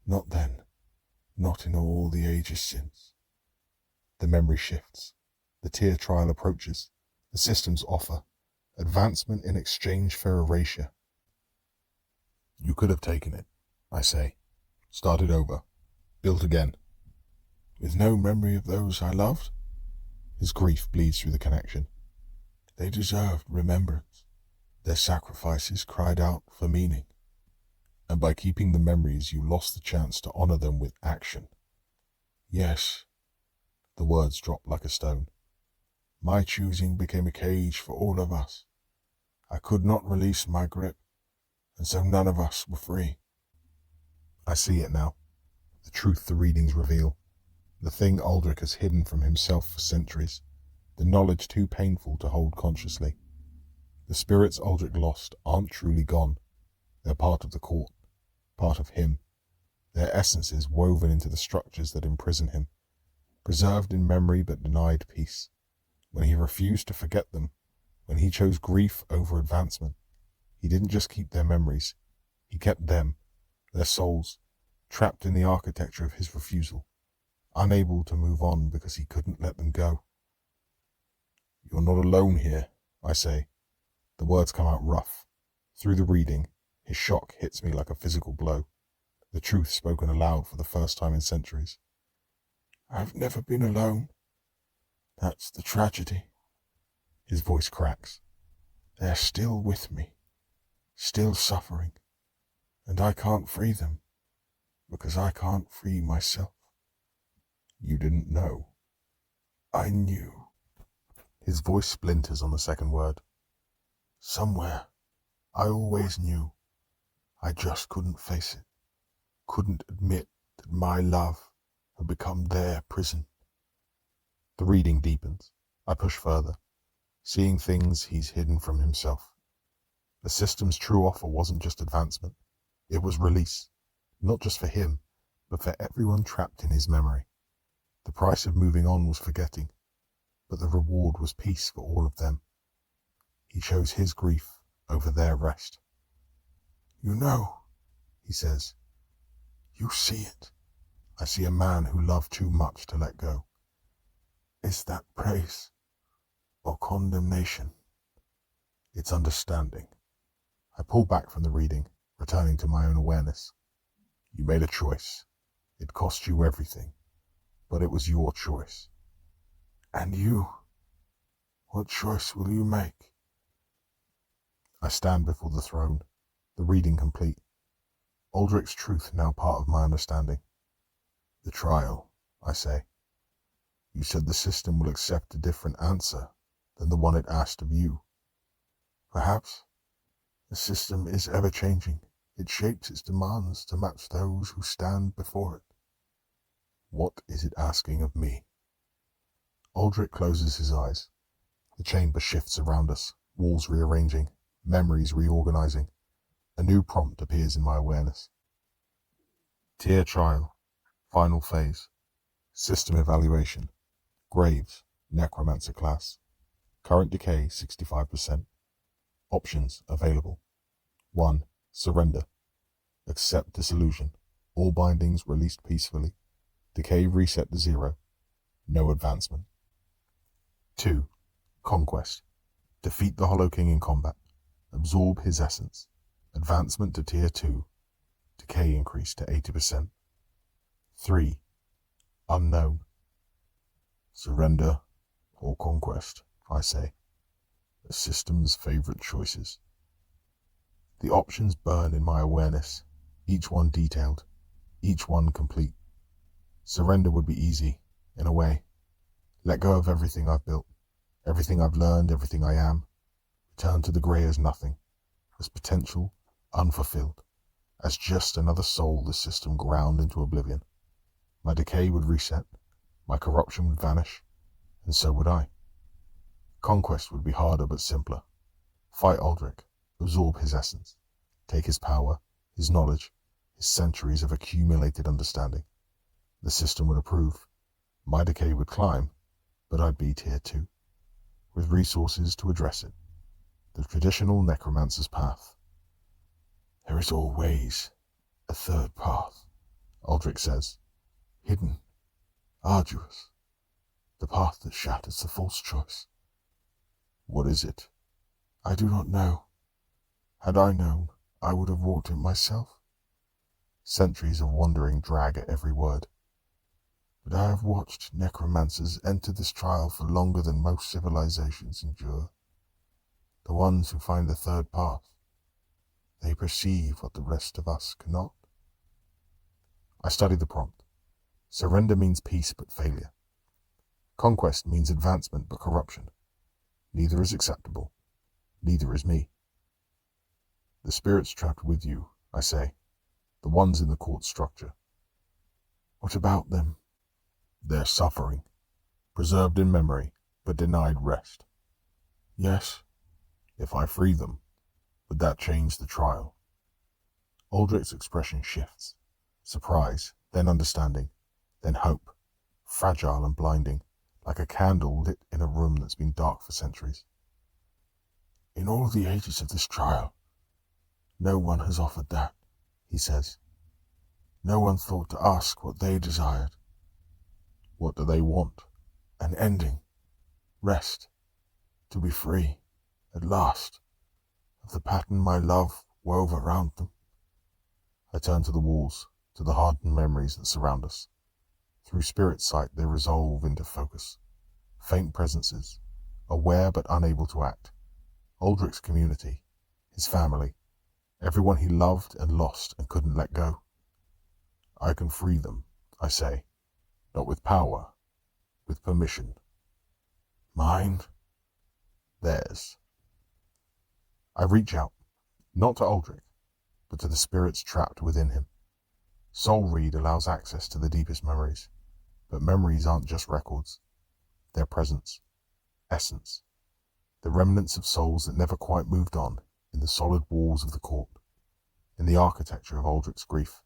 Not then. Not in all the ages since. The memory shifts. The tier trial approaches. The system's offer. Advancement in exchange for erasure. You could have taken it, I say. Started over. Built again. With no memory of those I loved? His grief bleeds through the connection. They deserved remembrance. Their sacrifices cried out for meaning. And by keeping the memories, you lost the chance to honor them with action. Yes. The words drop like a stone. My choosing became a cage for all of us. I could not release my grip, and so none of us were free. I see it now. The truth the readings reveal. The thing Aldrich has hidden from himself for centuries. The knowledge too painful to hold consciously. The spirits Aldrich lost aren't truly gone. They're part of the court, part of him. Their essences woven into the structures that imprison him. Preserved in memory but denied peace. When he refused to forget them, when he chose grief over advancement, he didn't just keep their memories, he kept them, their souls, trapped in the architecture of his refusal, unable to move on because he couldn't let them go. You're not alone here, I say. The words come out rough. Through the reading, his shock hits me like a physical blow, the truth spoken aloud for the first time in centuries. I've never been alone. That's the tragedy. His voice cracks. They're still with me, still suffering, and I can't free them, because I can't free myself. You didn't know. I knew. His voice splinters on the second word. Somewhere, I always knew. I just couldn't face it, couldn't admit that my love had become their prison. The reading deepens. I push further, seeing things he's hidden from himself. The system's true offer wasn't just advancement. It was release, not just for him, but for everyone trapped in his memory. The price of moving on was forgetting, but the reward was peace for all of them. He chose his grief over their rest. You know, he says. You see it. I see a man who loved too much to let go. Is that praise or condemnation? It's understanding. I pull back from the reading, returning to my own awareness. You made a choice. It cost you everything, but it was your choice. And you? What choice will you make? I stand before the throne, the reading complete. Aldrich's truth now part of my understanding. The trial, I say. You said the system will accept a different answer than the one it asked of you. Perhaps. The system is ever-changing. It shapes its demands to match those who stand before it. What is it asking of me? Aldrich closes his eyes. The chamber shifts around us, walls rearranging, memories reorganizing. A new prompt appears in my awareness. Tier trial. Final phase. System evaluation. Graves, necromancer class. Current decay 65%. Options available. 1. Surrender. Accept disillusion. All bindings released peacefully. Decay reset to 0. No advancement. 2. Conquest. Defeat the Hollow King in combat. Absorb his essence. Advancement to Tier 2. Decay increase to 80%. 3. Unknown. Surrender or conquest, I say. The system's favorite choices. The options burn in my awareness, each one detailed, each one complete. Surrender would be easy, in a way. Let go of everything I've built, everything I've learned, everything I am. Return to the grey as nothing, as potential, unfulfilled, as just another soul the system ground into oblivion. My decay would reset, my corruption would vanish, and so would I. Conquest would be harder but simpler. Fight Aldrich, absorb his essence, take his power, his knowledge, his centuries of accumulated understanding. The system would approve. My decay would climb, but I'd be Tier 2, with resources to address it. The traditional necromancer's path. There is always a third path, Aldrich says. Hidden, arduous, the path that shatters the false choice. What is it? I do not know. Had I known, I would have walked it myself. Centuries of wandering drag at every word. But I have watched necromancers enter this trial for longer than most civilizations endure. The ones who find the third path, they perceive what the rest of us cannot. I study the prompt. Surrender means peace but failure. Conquest means advancement but corruption. Neither is acceptable. Neither is me. The spirits trapped with you, I say. The ones in the court structure. What about them? They're suffering. Preserved in memory, but denied rest. Yes, if I free them, would that change the trial? Aldrich's expression shifts. Surprise, then understanding, then hope. Fragile and blinding, like a candle lit in a room that's been dark for centuries. In all the ages of this trial, no one has offered that, he says. No one thought to ask what they desired. What do they want? An ending. Rest. To be free, at last, of the pattern my love wove around them. I turn to the walls, to the hardened memories that surround us. Through spirit sight they resolve into focus. Faint presences, aware but unable to act. Aldrich's community, his family, everyone he loved and lost and couldn't let go. I can free them, I say, not with power, with permission. Mine, theirs. I reach out, not to Aldrich, but to the spirits trapped within him. Soul Read allows access to the deepest memories, but memories aren't just records. They're presence, essence, the remnants of souls that never quite moved on in the solid walls of the court, in the architecture of Aldrich's grief.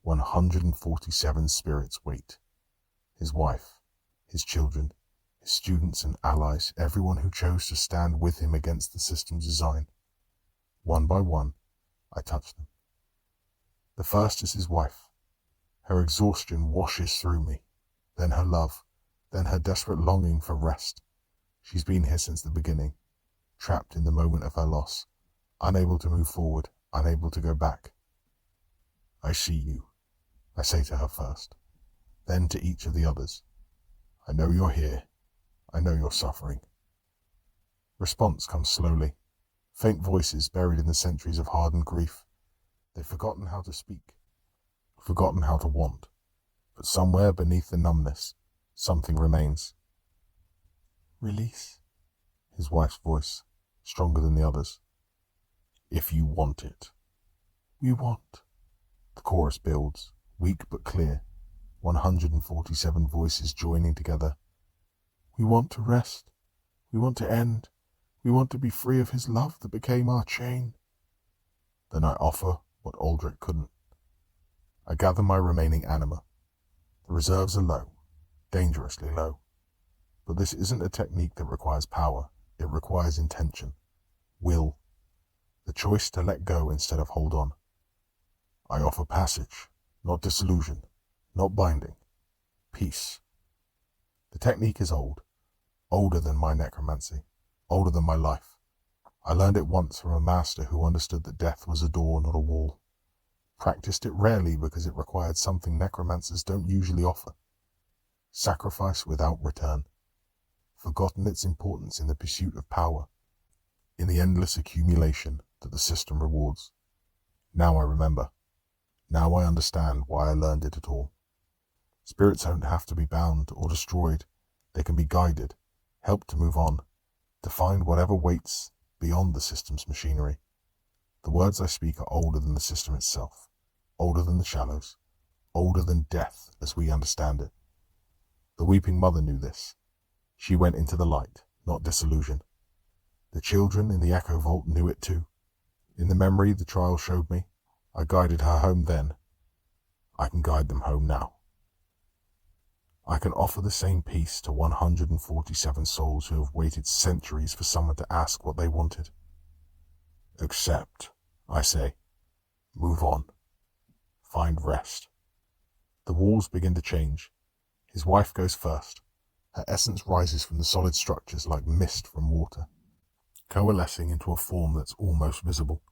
147 spirits wait. His wife, his children, his students and allies, everyone who chose to stand with him against the system's design. One by one, I touch them. The first is his wife. Her exhaustion washes through me, then her love, then her desperate longing for rest. She's been here since the beginning, trapped in the moment of her loss, unable to move forward, unable to go back. I see you, I say to her first, then to each of the others. I know you're here. I know you're suffering. Response comes slowly. Faint voices buried in the centuries of hardened grief. They've forgotten how to speak, forgotten how to want. But somewhere beneath the numbness, Something remains. Release, his wife's voice, stronger than the others. If you want it. We want. The chorus builds, weak but clear, 147 voices joining together. We want to rest. We want to end. We want to be free of his love that became our chain. Then I offer what Aldrich couldn't. I gather my remaining anima. The reserves are low, dangerously low. But this isn't a technique that requires power. It requires intention, will, the choice to let go instead of hold on. I offer passage, not disillusion, not binding, peace. The technique is old, older than my necromancy, older than my life. I learned it once from a master who understood that death was a door, not a wall. Practiced it rarely because it required something necromancers don't usually offer. Sacrifice without return. Forgotten its importance in the pursuit of power, in the endless accumulation that the system rewards. Now I remember. Now I understand why I learned it at all. Spirits don't have to be bound or destroyed. They can be guided, helped to move on, to find whatever waits beyond the system's machinery. The words I speak are older than the system itself, older than the shallows, older than death as we understand it. The Weeping Mother knew this. She went into the light, not disillusion. The children in the Echo Vault knew it too. In the memory the trial showed me, I guided her home then. I can guide them home now. I can offer the same peace to 147 souls who have waited centuries for someone to ask what they wanted. Accept, I say. Move on. Find rest. The walls begin to change. His wife goes first. Her essence rises from the solid structures like mist from water, coalescing into a form that's almost visible.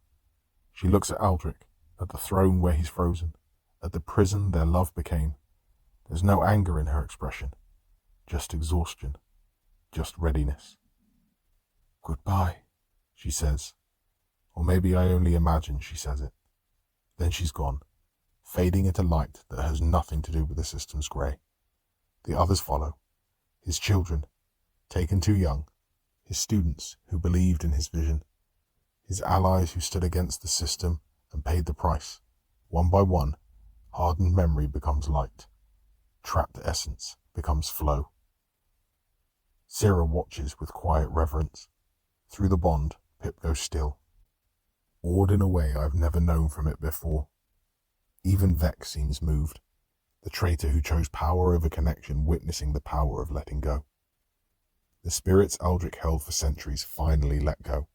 She looks at Aldrich, at the throne where he's frozen, at the prison their love became. There's no anger in her expression, just exhaustion, just readiness. Goodbye, she says. Or maybe I only imagine she says it. Then she's gone, fading into light that has nothing to do with the system's grey. The others follow. His children, taken too young, his students who believed in his vision, his allies who stood against the system and paid the price. One by one, hardened memory becomes light. Trapped essence becomes flow. Sarah watches with quiet reverence. Through the bond, Pip goes still, awed in a way I've never known from it before. Even Vex seems moved. The traitor who chose power over connection witnessing the power of letting go. The spirits Aldrich held for centuries finally let go,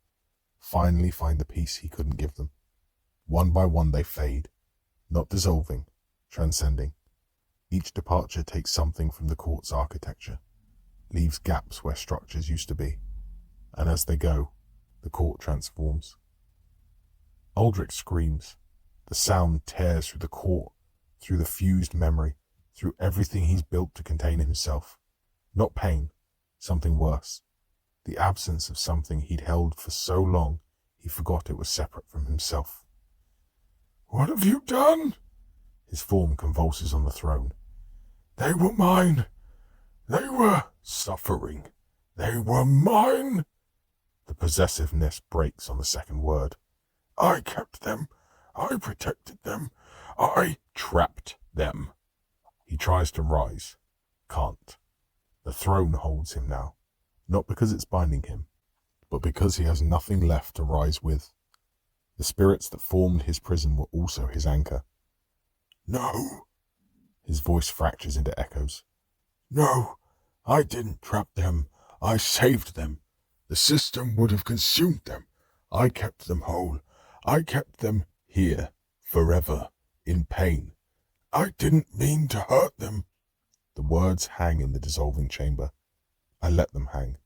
finally find the peace he couldn't give them. One by one they fade, not dissolving, transcending. Each departure takes something from the court's architecture, leaves gaps where structures used to be, and as they go, the court transforms. Aldrich screams. The sound tears through the court, through the fused memory, through everything he's built to contain himself. Not pain, something worse. The absence of something he'd held for so long, he forgot it was separate from himself. What have you done? His form convulses on the throne. They were mine. They were suffering. They were mine. The possessiveness breaks on the second word. I kept them. I protected them. I trapped them. He tries to rise. Can't. The throne holds him now. Not because it's binding him, but because he has nothing left to rise with. The spirits that formed his prison were also his anchor. No. His voice fractures into echoes. No, I didn't trap them. I saved them. The system would have consumed them. I kept them whole. I kept them here, forever, in pain. I didn't mean to hurt them. The words hang in the dissolving chamber. I let them hang.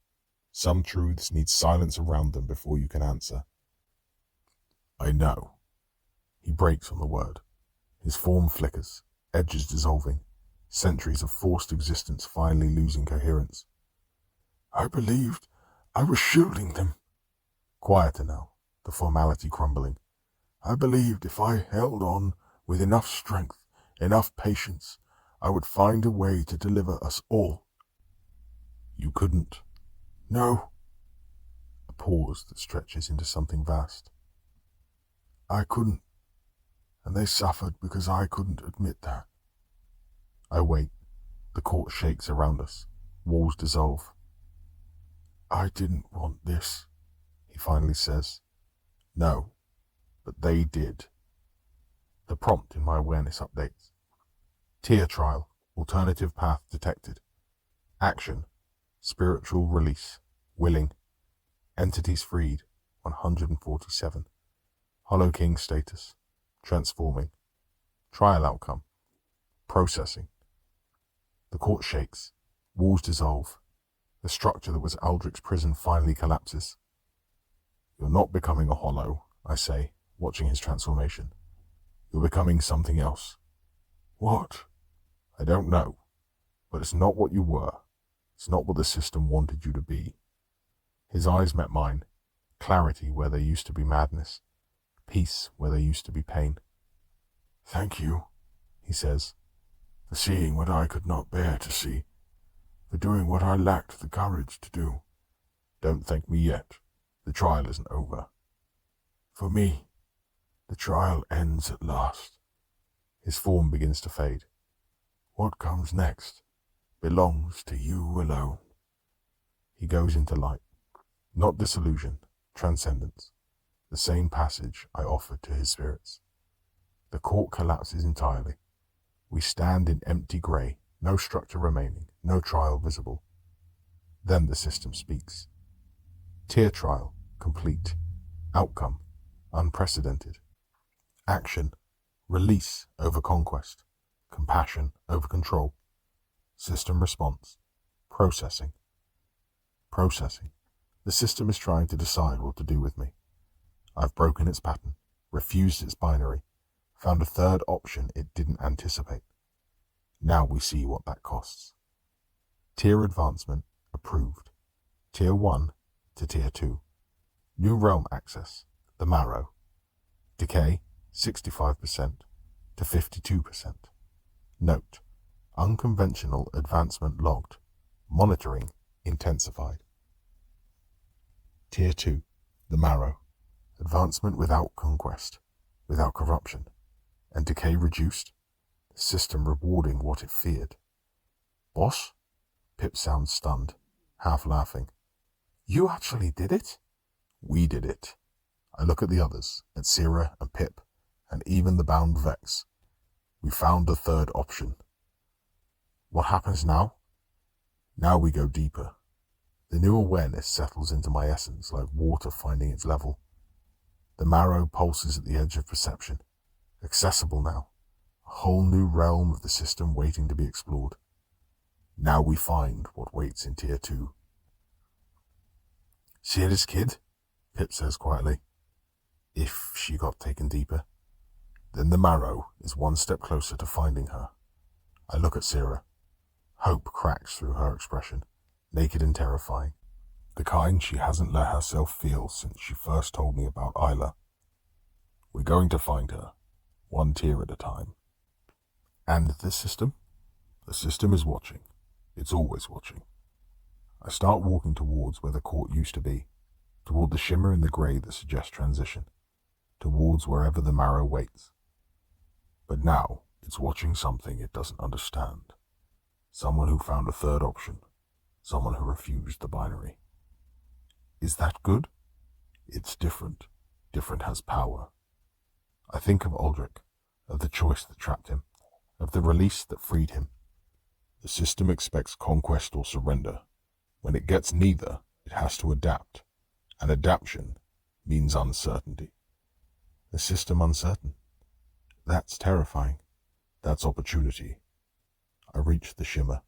Some truths need silence around them before you can answer. I know. He breaks on the word. His form flickers, edges dissolving, centuries of forced existence finally losing coherence. I believed I was shielding them. Quieter now, the formality crumbling. I believed if I held on with enough strength, enough patience, I would find a way to deliver us all. You couldn't. No, A pause that stretches into something vast. I couldn't. And they suffered because I couldn't admit that. I wait. The court shakes around us. Walls dissolve. I didn't want this. He finally says, "No, but they did." The prompt in my awareness updates. Tier trial. Alternative path detected. Action. Spiritual release. Willing. Entities freed. 147. Hollow King status. Transforming. Trial outcome. Processing. The court shakes. Walls dissolve. The structure that was Aldrich's prison finally collapses. "You're not becoming a hollow," I say, watching his transformation. "You're becoming something else." What? "I don't know, but it's not what you were. It's not what the system wanted you to be." His eyes met mine. Clarity where there used to be madness. Peace where there used to be pain. Thank you, He says, for seeing what I could not bear to see, for doing what I lacked the courage to do. "Don't thank me yet. The trial isn't over." For me, the trial ends at last. His form begins to fade. What comes next belongs to you alone. He goes into light. Not disillusion, transcendence. The same passage I offered to his spirits. The court collapses entirely. We stand in empty grey, no structure remaining, no trial visible. Then the system speaks. Tier trial, complete. Outcome, unprecedented. Action, release over conquest. Compassion over control. System response, processing. Processing. The system is trying to decide what to do with me. I've broken its pattern, refused its binary, found a third option it didn't anticipate. Now we see what that costs. Tier advancement approved. Tier 1 to Tier 2. New realm access, the marrow. Decay 65% to 52%. Note, unconventional advancement logged. Monitoring intensified. Tier 2, the marrow. Advancement without conquest, without corruption, and decay reduced. The system rewarding what it feared. "Boss?" Pip sounds stunned, half laughing. "You actually did it?" "We did it." I look at the others, at Sierra and Pip, and even the bound Vex. We found the third option. What happens now? Now we go deeper. The new awareness settles into my essence like water finding its level. The marrow pulses at the edge of perception. Accessible now. A whole new realm of the system waiting to be explored. Now we find what waits in Tier 2. "See this kid?" Pip says quietly. "If she got taken deeper." Then the marrow is one step closer to finding her. I look at Sierra. Hope cracks through her expression, naked and terrifying. The kind she hasn't let herself feel since she first told me about Isla. We're going to find her, one tier at a time. And the system? The system is watching. It's always watching. I start walking towards where the court used to be, toward the shimmer in the grey that suggests transition, towards wherever the marrow waits. But now it's watching something it doesn't understand. Someone who found a third option. Someone who refused the binary. Is that good? It's different. Different has power. I think of Aldrich, of the choice that trapped him, of the release that freed him. The system expects conquest or surrender. When it gets neither, it has to adapt. And adaptation means uncertainty. The system uncertain. That's terrifying. That's opportunity. I reach the shimmer.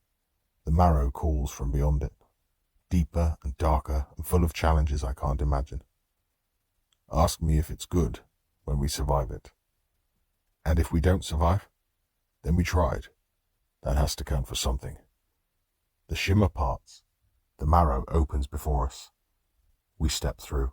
The marrow calls from beyond it. Deeper and darker and full of challenges I can't imagine. Ask me if it's good when we survive it. And if we don't survive, then we tried. That has to count for something. The shimmer parts. The marrow opens before us. We step through.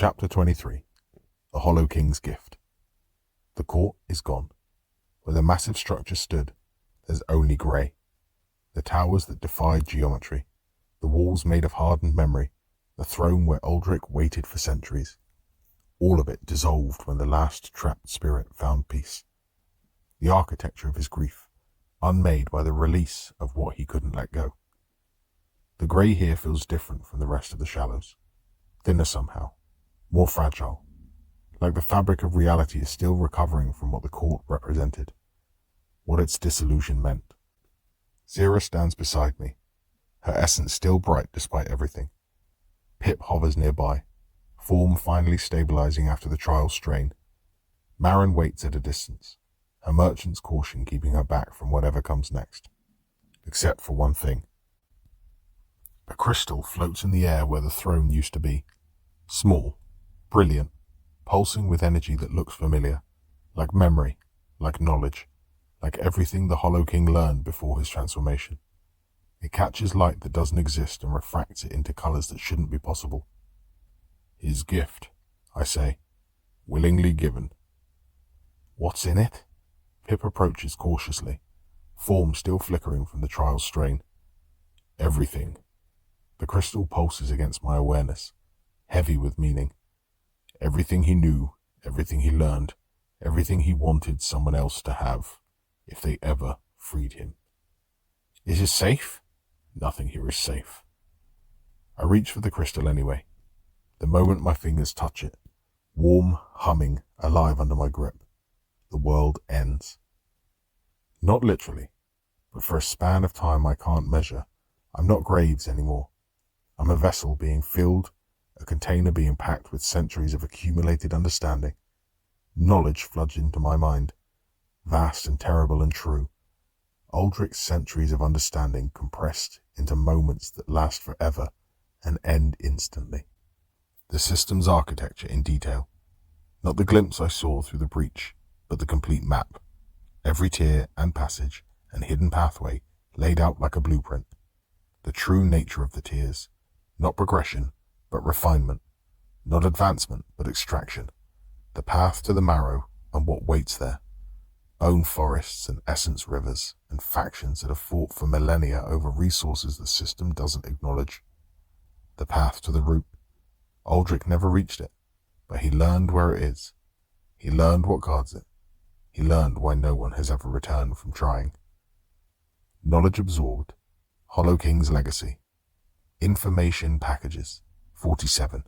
Chapter 23. The Hollow King's Gift. The court is gone. Where the massive structure stood, there's only grey. The towers that defied geometry, the walls made of hardened memory, the throne where Aldrich waited for centuries. All of it dissolved when the last trapped spirit found peace. The architecture of his grief, unmade by the release of what he couldn't let go. The grey here feels different from the rest of the shallows. Thinner somehow, more fragile, like the fabric of reality is still recovering from what the court represented, what its dissolution meant. Zira stands beside me, her essence still bright despite everything. Pip hovers nearby, form finally stabilizing after the trial strain. Marin waits at a distance, her merchant's caution keeping her back from whatever comes next. Except for one thing. A crystal floats in the air where the throne used to be. Small, brilliant, pulsing with energy that looks familiar, like memory, like knowledge, like everything the Hollow King learned before his transformation. It catches light that doesn't exist and refracts it into colors that shouldn't be possible. His gift, I say, willingly given. What's in it? Pip approaches cautiously, form still flickering from the trial strain. Everything. The crystal pulses against my awareness, heavy with meaning. Everything he knew, everything he learned, everything he wanted someone else to have, if they ever freed him. Is it safe? Nothing here is safe. I reach for the crystal anyway. The moment my fingers touch it, warm, humming, alive under my grip, the world ends. Not literally, but for a span of time I can't measure, I'm not Graves anymore. I'm a vessel being filled, a container being packed with centuries of accumulated understanding. Knowledge floods into my mind, vast and terrible and true. Aldrich's centuries of understanding compressed into moments that last forever and end instantly. The system's architecture in detail. Not the glimpse I saw through the breach, but the complete map. Every tier and passage and hidden pathway laid out like a blueprint. The true nature of the tiers. Not progression, but refinement. Not advancement, but extraction. The path to the marrow and what waits there. Bone forests and essence rivers and factions that have fought for millennia over resources the system doesn't acknowledge. The path to the root. Aldrich never reached it, but he learned where it is. He learned what guards it. He learned why no one has ever returned from trying. Knowledge absorbed. Hollow King's legacy. Information packages, 47.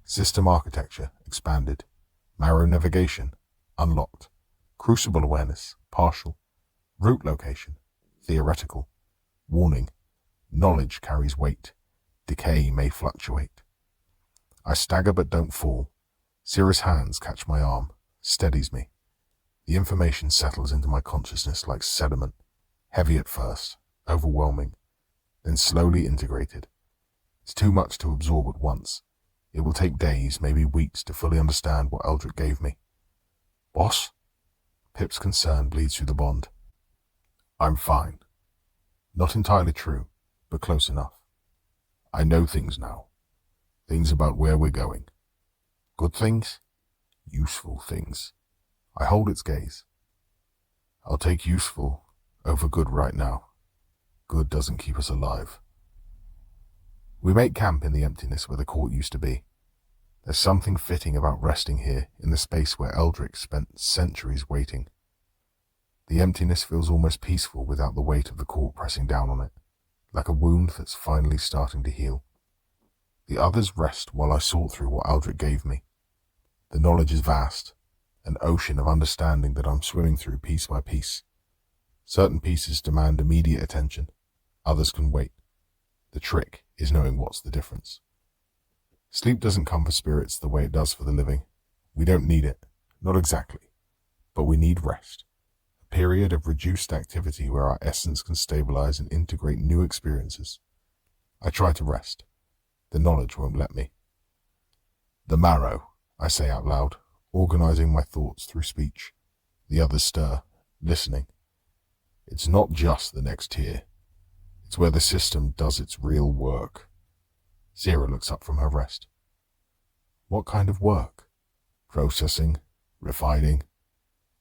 System architecture, expanded. Marrow navigation, unlocked. Crucible awareness, partial. Route location, theoretical. Warning, knowledge carries weight. Decay may fluctuate. I stagger but don't fall. Zira's hands catch my arm, steadies me. The information settles into my consciousness like sediment, heavy at first, overwhelming, then slowly integrated. It's too much to absorb at once. It will take days, maybe weeks, to fully understand what Aldrich gave me. Boss? Pip's concern bleeds through the bond. I'm fine. Not entirely true, but close enough. I know things now. Things about where we're going. Good things? Useful things. I hold its gaze. I'll take useful over good right now. Good doesn't keep us alive. We make camp in the emptiness where the court used to be. There's something fitting about resting here in the space where Aldrich spent centuries waiting. The emptiness feels almost peaceful without the weight of the court pressing down on it, like a wound that's finally starting to heal. The others rest while I sort through what Aldrich gave me. The knowledge is vast, an ocean of understanding that I'm swimming through piece by piece. Certain pieces demand immediate attention, others can wait. The trick is knowing what's the difference. Sleep doesn't come for spirits the way it does for the living. We don't need it, not exactly, but we need rest. A period of reduced activity where our essence can stabilize and integrate new experiences. I try to rest. The knowledge won't let me. The marrow, I say out loud, organizing my thoughts through speech. The others stir, listening. It's not just the next tier. It's where the system does its real work. Zira looks up from her rest. What kind of work? Processing, refining.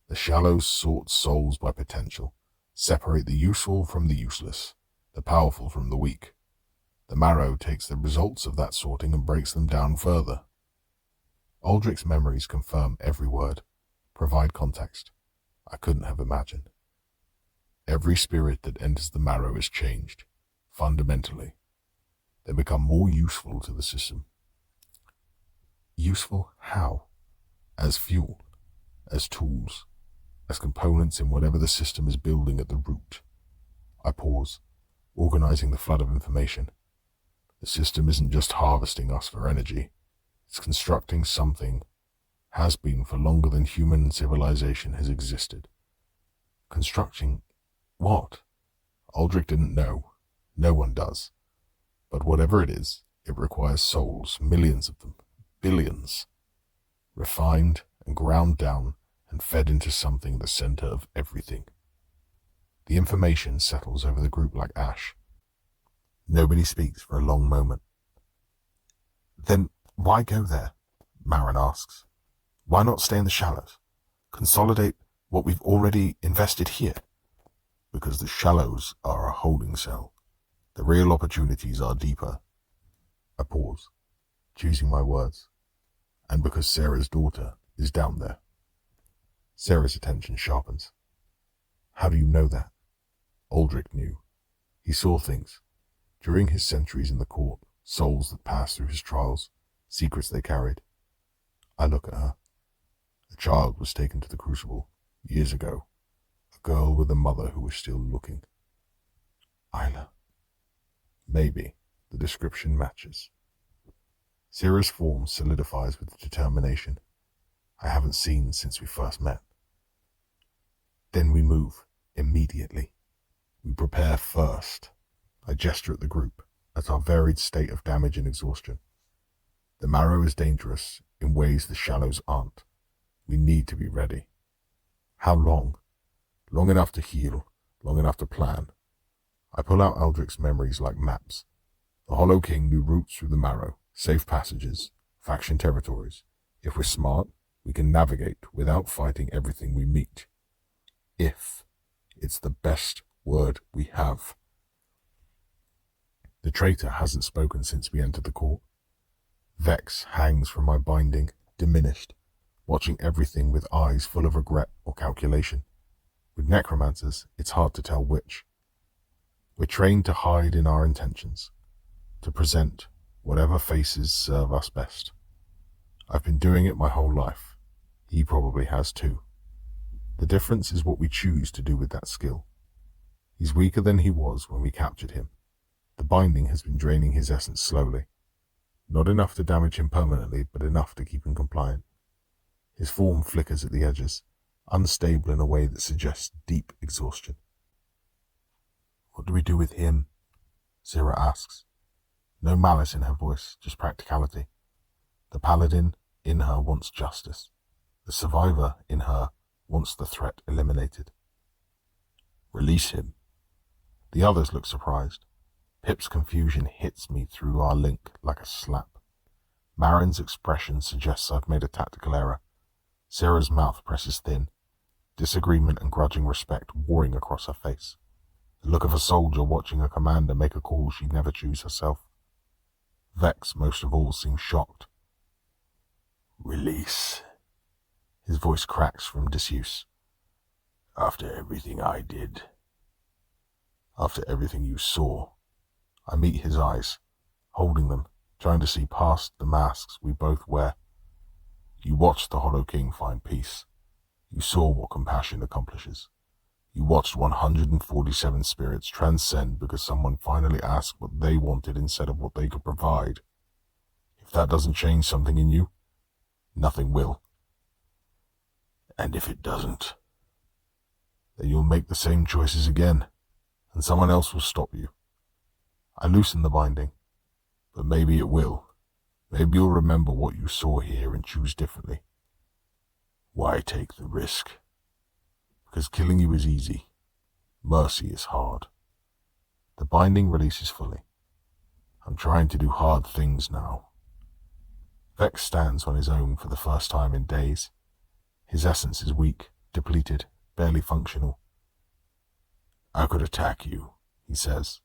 The shallows sort souls by potential, separate the useful from the useless, the powerful from the weak. The marrow takes the results of that sorting and breaks them down further. Aldrich's memories confirm every word, provide context. I couldn't have imagined. Every spirit that enters the marrow is changed, fundamentally. They become more useful to the system. Useful how? As fuel, as tools, as components in whatever the system is building at the root. I pause, organizing the flood of information. The system isn't just harvesting us for energy. It's constructing something, has been for longer than human civilization has existed. Constructing what? Aldrich didn't know. No one does. But whatever it is, it requires souls, millions of them, billions, refined and ground down and fed into something the center of everything. The information settles over the group like ash. Nobody speaks for a long moment. Then why go there? Marin asks. Why not stay in the shallows? Consolidate what we've already invested here? Because the shallows are a holding cell. The real opportunities are deeper. I pause, choosing my words. And because Sarah's daughter is down there. Sarah's attention sharpens. How do you know that? Aldrich knew. He saw things. During his centuries in the court, souls that passed through his trials, secrets they carried. I look at her. A child was taken to the crucible, years ago. A girl with a mother who was still looking. Isla. Maybe the description matches. Sarah's form solidifies with determination I haven't seen since we first met. Then we move, immediately. We prepare first. I gesture at the group, at our varied state of damage and exhaustion. The marrow is dangerous in ways the shallows aren't. We need to be ready. How long? Long enough to heal, long enough to plan. I pull out Aldrich's memories like maps. The Hollow King knew routes through the marrow, safe passages, faction territories. If we're smart, we can navigate without fighting everything we meet. If. It's the best word we have. The traitor hasn't spoken since we entered the court. Vex hangs from my binding, diminished, watching everything with eyes full of regret or calculation. With necromancers, it's hard to tell which. We're trained to hide in our intentions, to present whatever faces serve us best. I've been doing it my whole life. He probably has too. The difference is what we choose to do with that skill. He's weaker than he was when we captured him. The binding has been draining his essence slowly. Not enough to damage him permanently, but enough to keep him compliant. His form flickers at the edges, unstable in a way that suggests deep exhaustion. What do we do with him? Sarah asks. No malice in her voice, just practicality. The paladin in her wants justice. The survivor in her wants the threat eliminated. Release him. The others look surprised. Pip's confusion hits me through our link like a slap. Marin's expression suggests I've made a tactical error. Sarah's mouth presses thin, disagreement and grudging respect warring across her face. The look of a soldier watching a commander make a call she'd never choose herself. Vex, most of all, seems shocked. Release. His voice cracks from disuse. After everything I did. After everything you saw. I meet his eyes, holding them, trying to see past the masks we both wear. You watched the Hollow King find peace. You saw what compassion accomplishes. You watched 147 spirits transcend because someone finally asked what they wanted instead of what they could provide. If that doesn't change something in you, nothing will. And if it doesn't, then you'll make the same choices again, and someone else will stop you. I loosen the binding, but maybe it will. Maybe you'll remember what you saw here and choose differently. Why take the risk? Because killing you is easy. Mercy is hard. The binding releases fully. I'm trying to do hard things now. Vex stands on his own for the first time in days. His essence is weak, depleted, barely functional. "I could attack you," he says.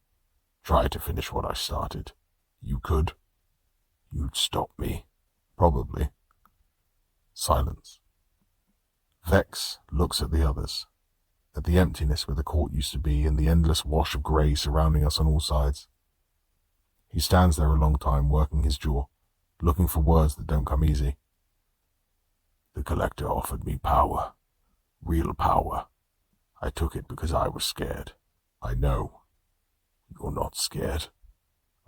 "Try to finish what I started. You could. You'd stop me. Probably." Silence. Vex looks at the others, at the emptiness where the court used to be and the endless wash of grey surrounding us on all sides. He stands there a long time, working his jaw, looking for words that don't come easy. "The Collector offered me power. Real power. I took it because I was scared. I know. You're not scared.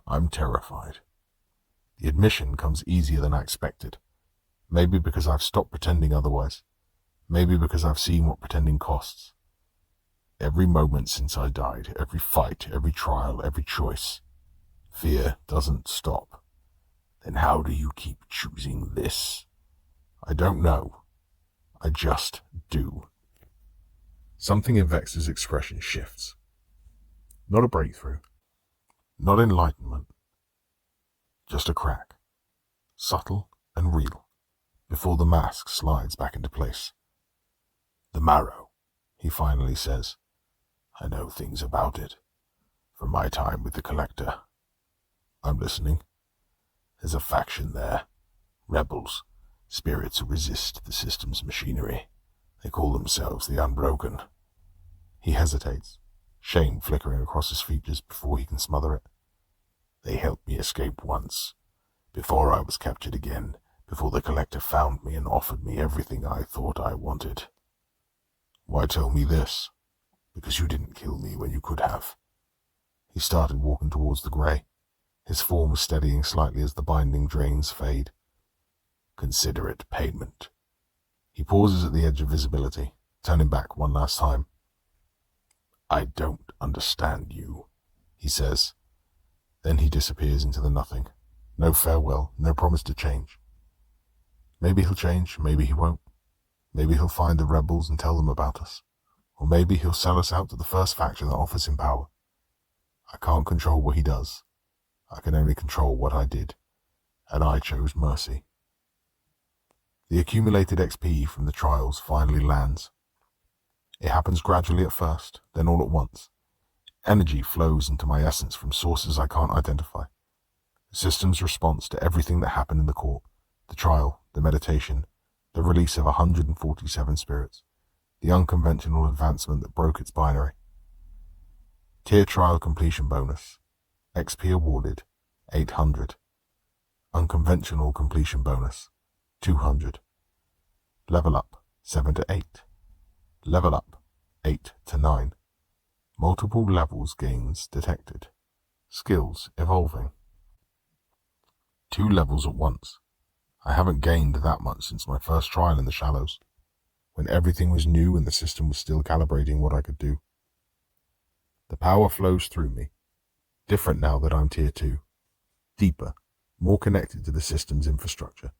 I'm terrified." The admission comes easier than I expected. Maybe because I've stopped pretending otherwise. Maybe because I've seen what pretending costs. Every moment since I died, every fight, every trial, every choice. Fear doesn't stop. Then how do you keep choosing this? I don't know. I just do. Something in Vex's expression shifts. Not a breakthrough. Not enlightenment. Just a crack. Subtle and real. Before the mask slides back into place. "The marrow," he finally says. "I know things about it. From my time with the Collector." I'm listening. "There's a faction there. Rebels. Spirits who resist the system's machinery. They call themselves the Unbroken." He hesitates, shame flickering across his features before he can smother it. "They helped me escape once. Before I was captured again. Before the Collector found me and offered me everything I thought I wanted." "Why tell me this?" "Because you didn't kill me when you could have." He started walking towards the grey, his form steadying slightly as the binding drains fade. "Consider it payment." He pauses at the edge of visibility, turning back one last time. "I don't understand you," he says. Then he disappears into the nothing. No farewell, no promise to change. Maybe he'll change, maybe he won't. Maybe he'll find the rebels and tell them about us. Or maybe he'll sell us out to the first faction that offers him power. I can't control what he does. I can only control what I did. And I chose mercy. The accumulated XP from the trials finally lands. It happens gradually at first, then all at once. Energy flows into my essence from sources I can't identify. The system's response to everything that happened in the court, the trial, the meditation, the release of 147 spirits, the unconventional advancement that broke its binary. Tier trial completion bonus. XP awarded, 800. Unconventional completion bonus, 200. Level up, 7 to 8. Level up, 8 to 9. Multiple levels gains detected. Skills evolving. 2 levels at once. I haven't gained that much since my first trial in the Shallows, when everything was new and the system was still calibrating what I could do. The power flows through me, different now that I'm Tier 2, deeper, more connected to the system's infrastructure.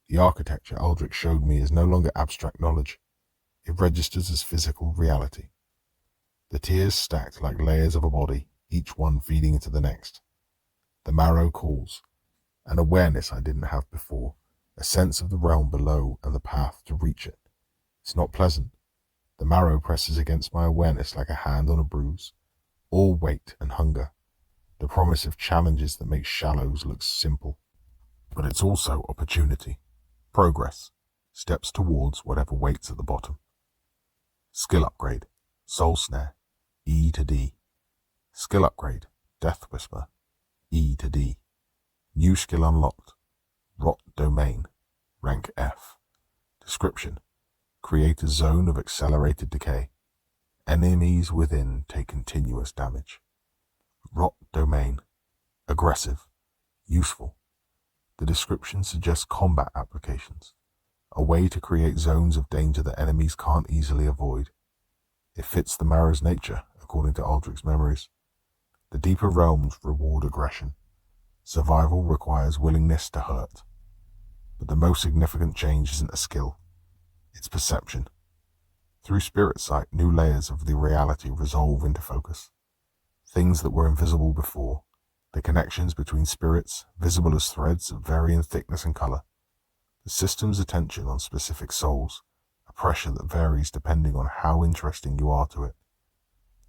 The architecture Aldrich showed me is no longer abstract knowledge. It registers as physical reality. The tiers stacked like layers of a body, each one feeding into the next. The marrow calls, an awareness I didn't have before, a sense of the realm below and the path to reach it. It's not pleasant. The marrow presses against my awareness like a hand on a bruise. All weight and hunger. The promise of challenges that make Shallows look simple. But it's also opportunity. Progress. Steps towards whatever waits at the bottom. Skill upgrade. Soul Snare. E to D. Skill upgrade. Death Whisper. E to D. New skill unlocked. Rot Domain. Rank F. Description. Create a zone of accelerated decay. Enemies within take continuous damage. Rot Domain. Aggressive. Useful. The description suggests combat applications. A way to create zones of danger that enemies can't easily avoid. It fits the marrow's nature, according to Aldrich's memories. The deeper realms reward aggression. Survival requires willingness to hurt. But the most significant change isn't a skill. It's perception. Through spirit sight, new layers of the reality resolve into focus. Things that were invisible before, the connections between spirits visible as threads of varying thickness and color, the system's attention on specific souls, a pressure that varies depending on how interesting you are to it,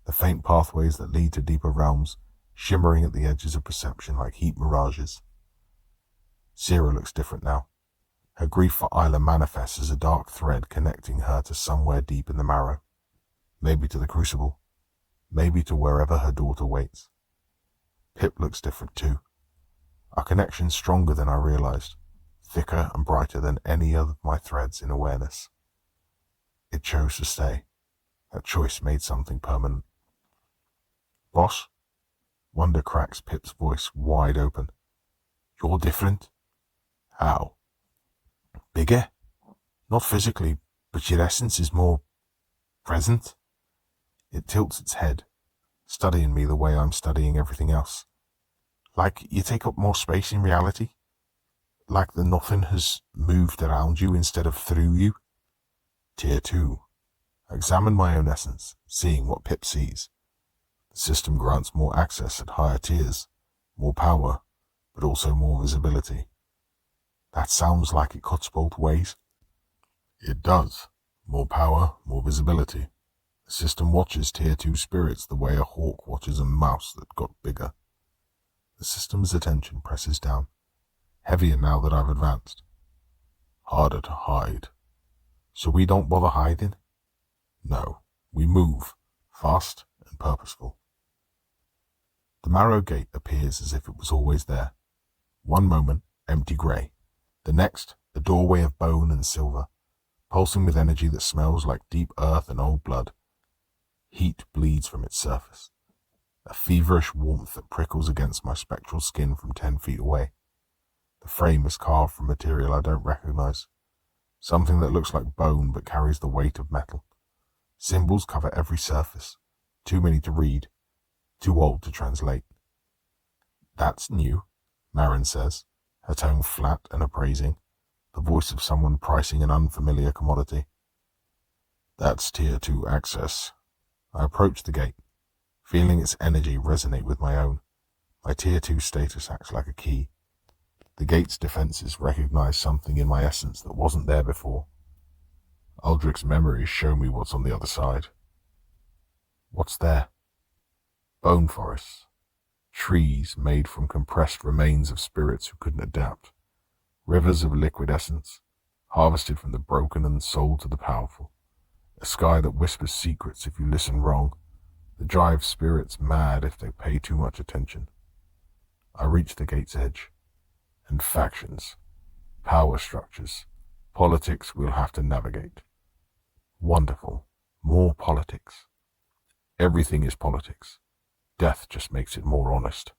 the faint pathways that lead to deeper realms shimmering at the edges of perception like heat mirages. Sierra looks different now. Her grief for Isla manifests as a dark thread connecting her to somewhere deep in the marrow, maybe to the crucible, maybe to wherever her daughter waits. Pip looks different too. Our connection's stronger than I realized, thicker and brighter than any of my threads in awareness. It chose to stay. That choice made something permanent. Boss? Wonder cracks Pip's voice wide open. You're different? How? Bigger? Not physically, but your essence is more present. It tilts its head, studying me the way I'm studying everything else. Like you take up more space in reality? Like the nothing has moved around you instead of through you? Tier 2. I examine my own essence, seeing what Pip sees. The system grants more access at higher tiers, more power, but also more visibility. That sounds like it cuts both ways. It does. More power, more visibility. The system watches Tier 2 spirits the way a hawk watches a mouse that got bigger. The system's attention presses down, heavier now that I've advanced. Harder to hide. So we don't bother hiding? No, we move, fast and purposeful. The marrow gate appears as if it was always there. One moment, empty grey. The next, a doorway of bone and silver, pulsing with energy that smells like deep earth and old blood. Heat bleeds from its surface, a feverish warmth that prickles against my spectral skin from 10 feet away. The frame is carved from material I don't recognize, something that looks like bone but carries the weight of metal. Symbols cover every surface, too many to read, too old to translate. That's new, Marin says, her tone flat and appraising, the voice of someone pricing an unfamiliar commodity. That's Tier 2 access. I approach the gate, feeling its energy resonate with my own. My Tier 2 status acts like a key. The gate's defenses recognize something in my essence that wasn't there before. Aldrich's memories show me what's on the other side. What's there? Bone forests. Trees made from compressed remains of spirits who couldn't adapt. Rivers of liquid essence, harvested from the broken and sold to the powerful. A sky that whispers secrets if you listen wrong, that drives spirits mad if they pay too much attention. I reach the gate's edge. And factions, power structures, politics we'll have to navigate. Wonderful. More politics. Everything is politics. Death just makes it more honest.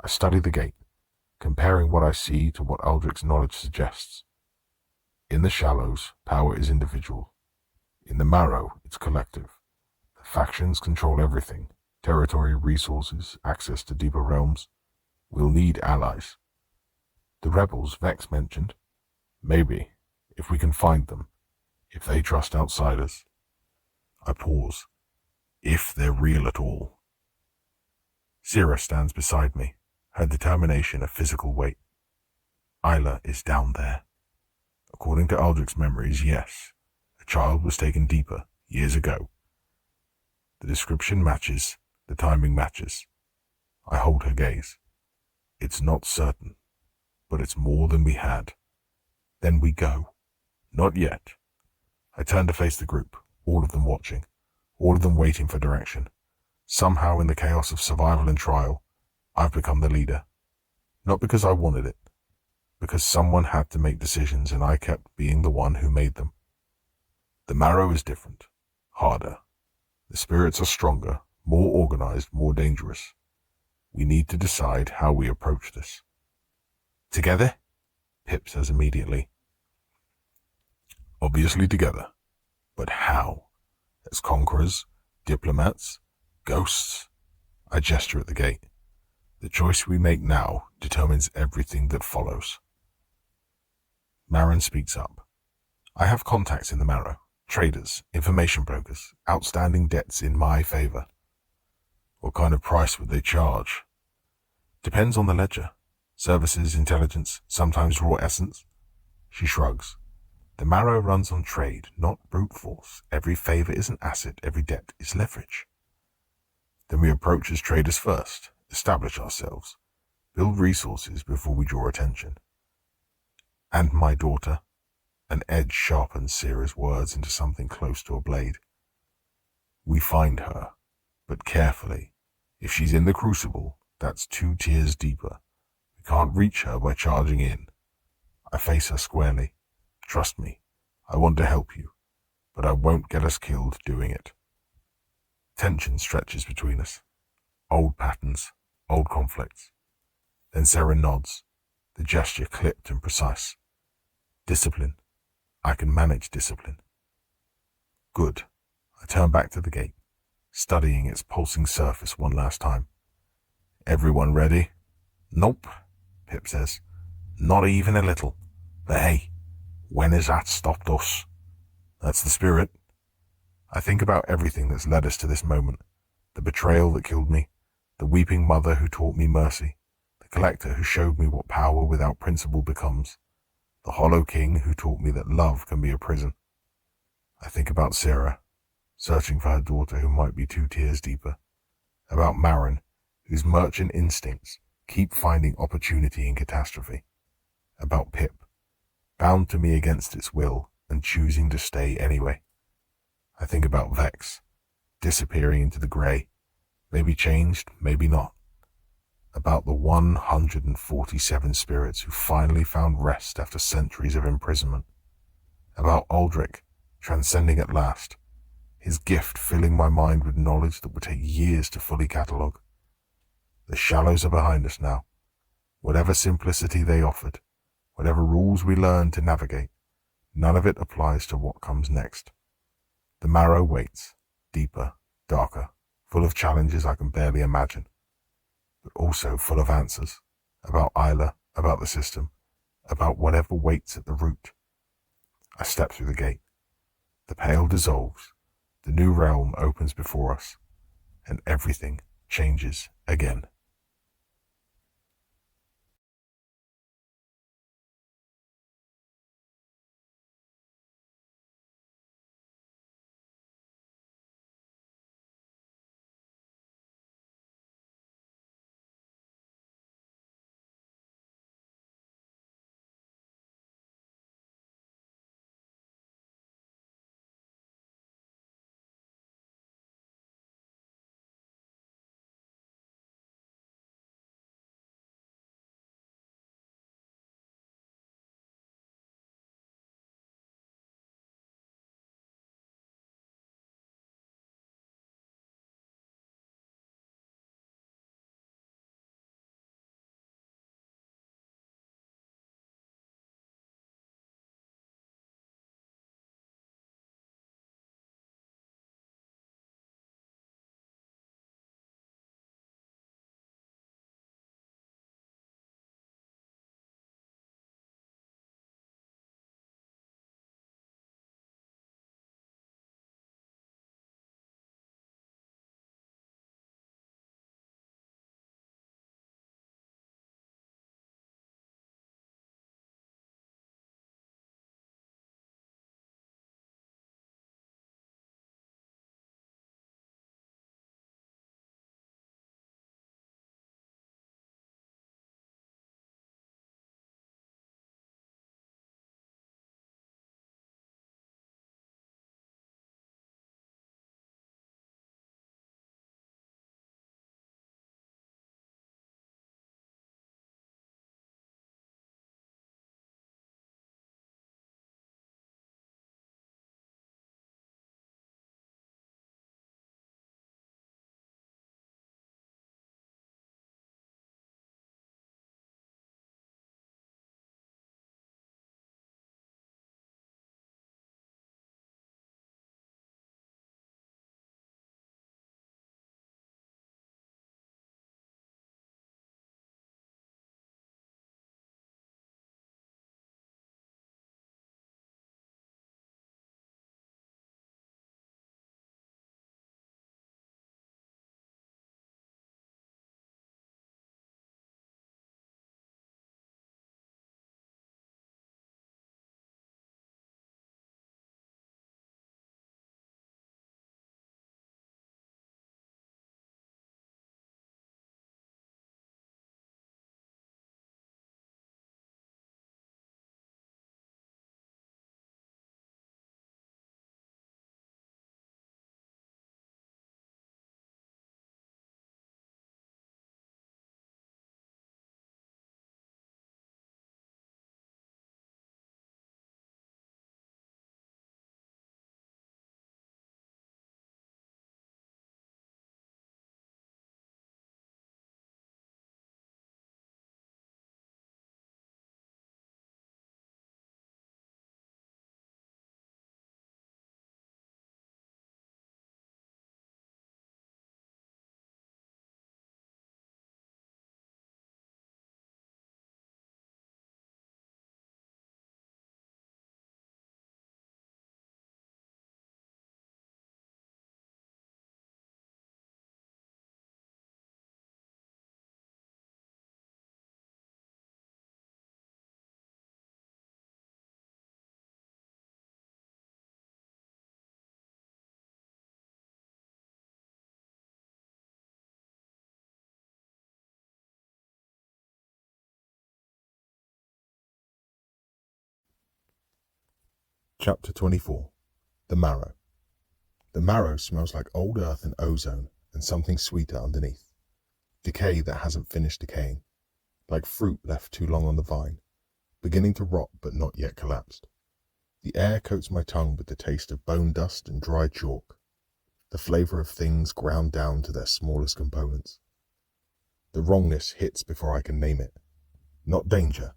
I study the gate, comparing what I see to what Aldrich's knowledge suggests. In the shallows, power is individual. In the marrow, it's collective. The factions control everything. Territory, resources, access to deeper realms. We'll need allies. The rebels Vex mentioned. Maybe, if we can find them. If they trust outsiders. I pause. If they're real at all. Sierra stands beside me, her determination a physical weight. Isla is down there. According to Aldrich's memories, yes, a child was taken deeper, years ago. The description matches, the timing matches. I hold her gaze. It's not certain, but it's more than we had. Then we go. Not yet. I turn to face the group, all of them watching, all of them waiting for direction. Somehow in the chaos of survival and trial, I've become the leader. Not because I wanted it, because someone had to make decisions and I kept being the one who made them. The marrow is different, harder. The spirits are stronger, more organized, more dangerous. We need to decide how we approach this. Together? Pip says immediately. Obviously together. But how? As conquerors, diplomats, ghosts? I gesture at the gate. The choice we make now determines everything that follows. Marin speaks up. I have contacts in the marrow, traders, information brokers, outstanding debts in my favor. What kind of price would they charge? Depends on the ledger. Services, intelligence, sometimes raw essence. She shrugs. The marrow runs on trade, not brute force. Every favor is an asset, every debt is leverage. Then we approach as traders first, establish ourselves, build resources before we draw attention. And my daughter. An edge sharpens Sierra's words into something close to a blade. We find her, but carefully. If she's in the crucible, that's 2 tiers deeper. We can't reach her by charging in. I face her squarely. Trust me, I want to help you, but I won't get us killed doing it. Tension stretches between us. Old patterns, old conflicts. Then Sarah nods, the gesture clipped and precise. Discipline. I can manage discipline. Good. I turn back to the gate, studying its pulsing surface one last time. Everyone ready? Nope, Pip says. Not even a little. But hey, when has that stopped us? That's the spirit. I think about everything that's led us to this moment. The betrayal that killed me, the weeping mother who taught me mercy, the collector who showed me what power without principle becomes, the hollow king who taught me that love can be a prison. I think about Sarah, searching for her daughter who might be 2 tiers deeper, about Marin, whose merchant instincts keep finding opportunity in catastrophe, about Pip, bound to me against its will and choosing to stay anyway. I think about Vex, disappearing into the grey, maybe changed, maybe not, about the 147 spirits who finally found rest after centuries of imprisonment, about Aldrich, transcending at last, his gift filling my mind with knowledge that would take years to fully catalogue. The shallows are behind us now. Whatever simplicity they offered, whatever rules we learned to navigate, none of it applies to what comes next. The marrow waits, deeper, darker, full of challenges I can barely imagine, but also full of answers, about Isla, about the system, about whatever waits at the root. I step through the gate. The pale dissolves, the new realm opens before us, and everything changes again. Chapter 24. The Marrow. The marrow smells like old earth and ozone and something sweeter underneath. Decay that hasn't finished decaying, like fruit left too long on the vine, beginning to rot but not yet collapsed. The air coats my tongue with the taste of bone dust and dry chalk, the flavor of things ground down to their smallest components. The wrongness hits before I can name it. Not danger,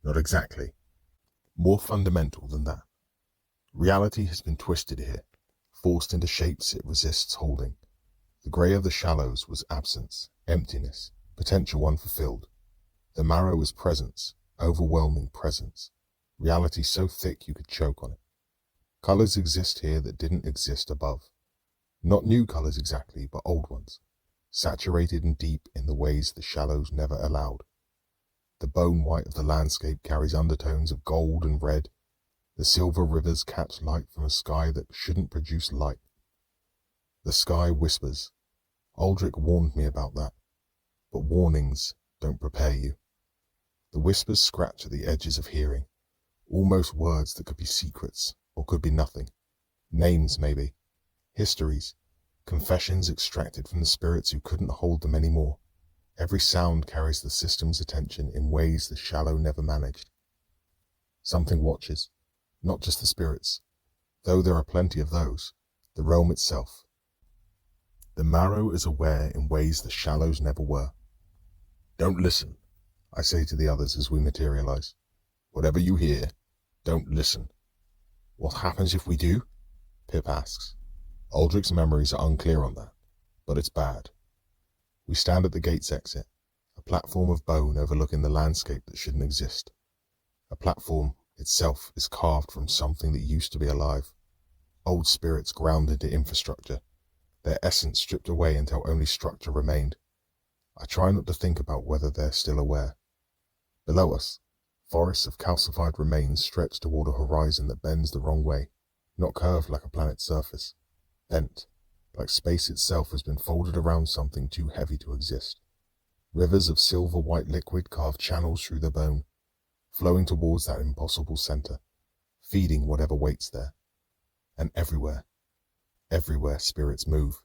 not exactly. More fundamental than that. Reality has been twisted here, forced into shapes it resists holding. The grey of the shallows was absence, emptiness, potential unfulfilled. The marrow is presence, overwhelming presence. Reality so thick you could choke on it. Colours exist here that didn't exist above. Not new colours exactly, but old ones, saturated and deep in the ways the shallows never allowed. The bone white of the landscape carries undertones of gold and red. The silver rivers catch light from a sky that shouldn't produce light. The sky whispers. Aldrich warned me about that. But warnings don't prepare you. The whispers scratch at the edges of hearing, almost words that could be secrets or could be nothing. Names maybe, histories, confessions extracted from the spirits who couldn't hold them anymore. Every sound carries the system's attention in ways the shallow never managed. Something watches. Not just the spirits, though there are plenty of those, the realm itself. The marrow is aware in ways the shallows never were. Don't listen, I say to the others as we materialize. Whatever you hear, don't listen. What happens if we do? Pip asks. Aldrich's memories are unclear on that, but it's bad. We stand at the gate's exit, a platform of bone overlooking the landscape that shouldn't exist. A platform itself is carved from something that used to be alive. Old spirits ground into infrastructure, their essence stripped away until only structure remained. I try not to think about whether they're still aware. Below us, forests of calcified remains stretch toward a horizon that bends the wrong way, not curved like a planet's surface, bent, like space itself has been folded around something too heavy to exist. Rivers of silver-white liquid carve channels through the bone, flowing towards that impossible center, feeding whatever waits there. And everywhere spirits move.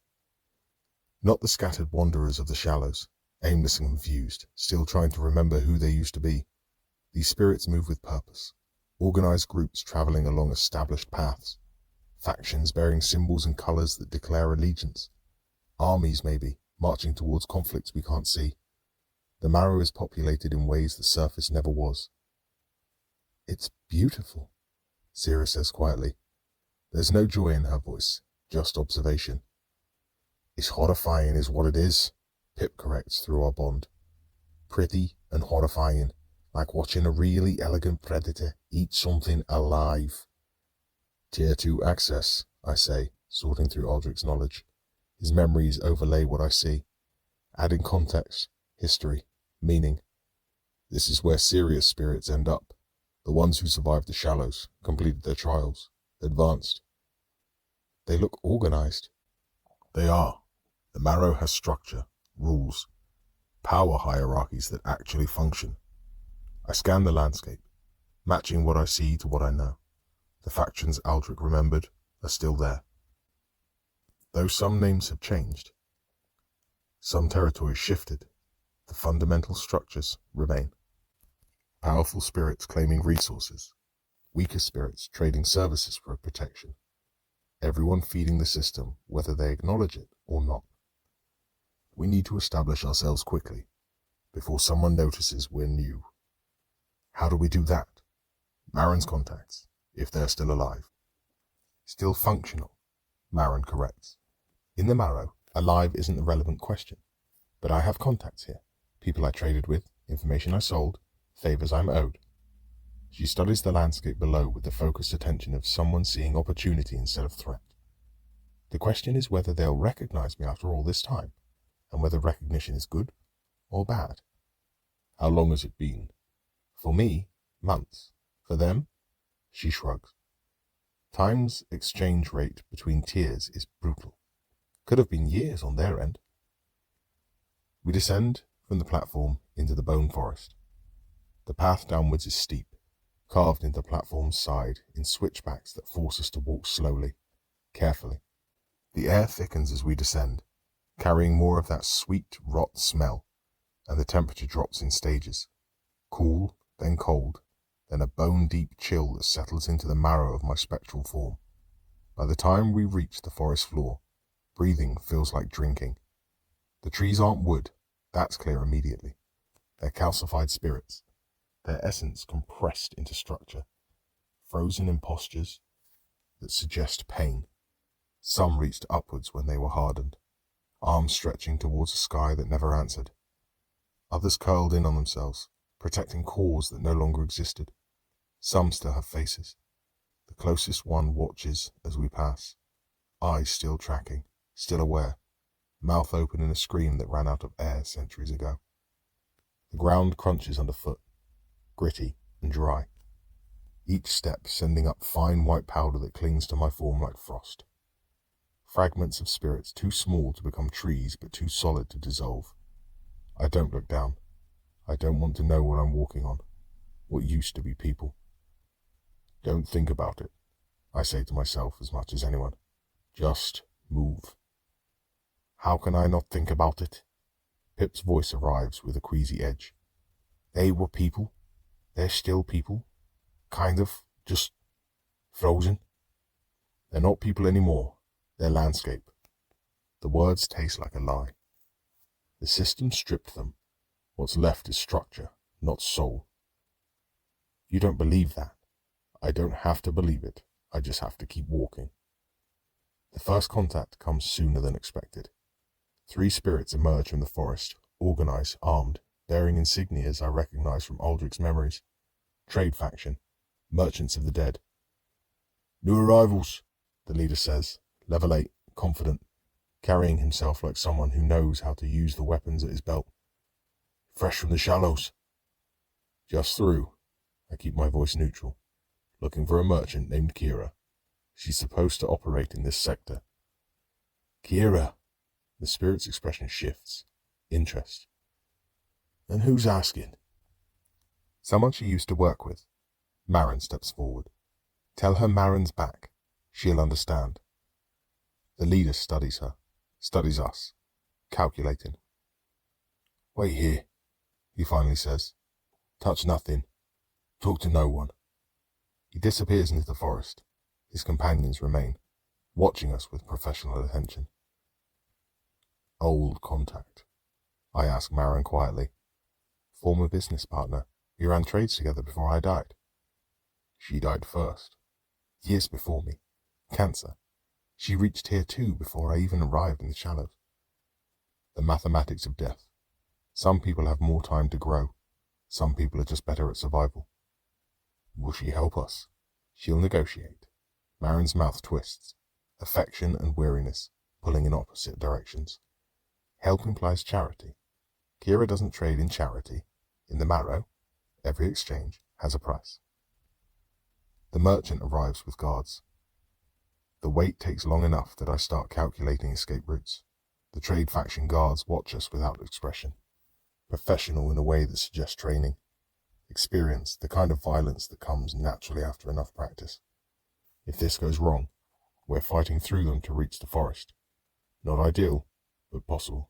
Not the scattered wanderers of the shallows, aimless and confused, still trying to remember who they used to be. These spirits move with purpose, organized groups traveling along established paths, factions bearing symbols and colors that declare allegiance, armies maybe, marching towards conflicts we can't see. The marrow is populated in ways the surface never was. It's beautiful, Sira says quietly. There's no joy in her voice, just observation. It's horrifying is what it is, Pip corrects through our bond. Pretty and horrifying, like watching a really elegant predator eat something alive. Tier 2 access, I say, sorting through Aldrich's knowledge. His memories overlay what I see, adding context, history, meaning. This is where serious spirits end up. The ones who survived the shallows, completed their trials, advanced. They look organized. They are. The marrow has structure, rules, power hierarchies that actually function. I scan the landscape, matching what I see to what I know. The factions Aldrich remembered are still there. Though some names have changed, some territories shifted, the fundamental structures remain. Powerful spirits claiming resources, weaker spirits trading services for protection. Everyone feeding the system, whether they acknowledge it or not. We need to establish ourselves quickly, before someone notices we're new. How do we do that? Marin's contacts, if they're still alive. Still functional, Marin corrects. In the marrow, alive isn't the relevant question, but I have contacts here, people I traded with, information I sold, favors I'm owed. She studies the landscape below with the focused attention of someone seeing opportunity instead of threat. The question is whether they'll recognize me after all this time, and whether recognition is good or bad. How long has it been? For me, months. For them, she shrugs. Time's exchange rate between tiers is brutal. Could have been years on their end. We descend from the platform into the bone forest. The path downwards is steep, carved into the platform's side in switchbacks that force us to walk slowly, carefully. The air thickens as we descend, carrying more of that sweet rot smell, and the temperature drops in stages, cool, then cold, then a bone-deep chill that settles into the marrow of my spectral form. By the time we reach the forest floor, breathing feels like drinking. The trees aren't wood, that's clear immediately. They're calcified spirits, their essence compressed into structure, frozen in postures that suggest pain. Some reached upwards when they were hardened, arms stretching towards a sky that never answered. Others curled in on themselves, protecting cores that no longer existed. Some still have faces. The closest one watches as we pass, eyes still tracking, still aware, mouth open in a scream that ran out of air centuries ago. The ground crunches underfoot, gritty and dry, each step sending up fine white powder that clings to my form like frost. Fragments of spirits too small to become trees but too solid to dissolve. I don't look down. I don't want to know what I'm walking on, what used to be people. Don't think about it, I say to myself as much as anyone. Just move. How can I not think about it? Pip's voice arrives with a queasy edge. They were people. They're still people. Kind of, just frozen. They're not people anymore. They're landscape. The words taste like a lie. The system stripped them. What's left is structure, not soul. You don't believe that. I don't have to believe it. I just have to keep walking. The first contact comes sooner than expected. 3 spirits emerge from the forest, organized, armed, bearing insignias I recognize from Aldrich's memories. Trade faction, merchants of the dead. New arrivals, the leader says, level 8, confident, carrying himself like someone who knows how to use the weapons at his belt. Fresh from the shallows. Just through. I keep my voice neutral, looking for a merchant named Kira. She's supposed to operate in this sector. Kira. The spirit's expression shifts. Interest. And who's asking? Someone she used to work with. Marin steps forward. Tell her Marin's back. She'll understand. The leader studies her, studies us, calculating. Wait here, he finally says. Touch nothing. Talk to no one. He disappears into the forest. His companions remain, watching us with professional attention. Old contact, I ask Marin quietly. Former business partner. We ran trades together before I died. She died first. Years before me. Cancer. She reached here too before I even arrived in the shallows. The mathematics of death. Some people have more time to grow. Some people are just better at survival. Will she help us? She'll negotiate. Marin's mouth twists. Affection and weariness, pulling in opposite directions. Help implies charity. Kira doesn't trade in charity. In the marrow, every exchange has a price. The merchant arrives with guards. The wait takes long enough that I start calculating escape routes. The trade faction guards watch us without expression. Professional in a way that suggests training. Experience, the kind of violence that comes naturally after enough practice. If this goes wrong, we're fighting through them to reach the forest. Not ideal, but possible.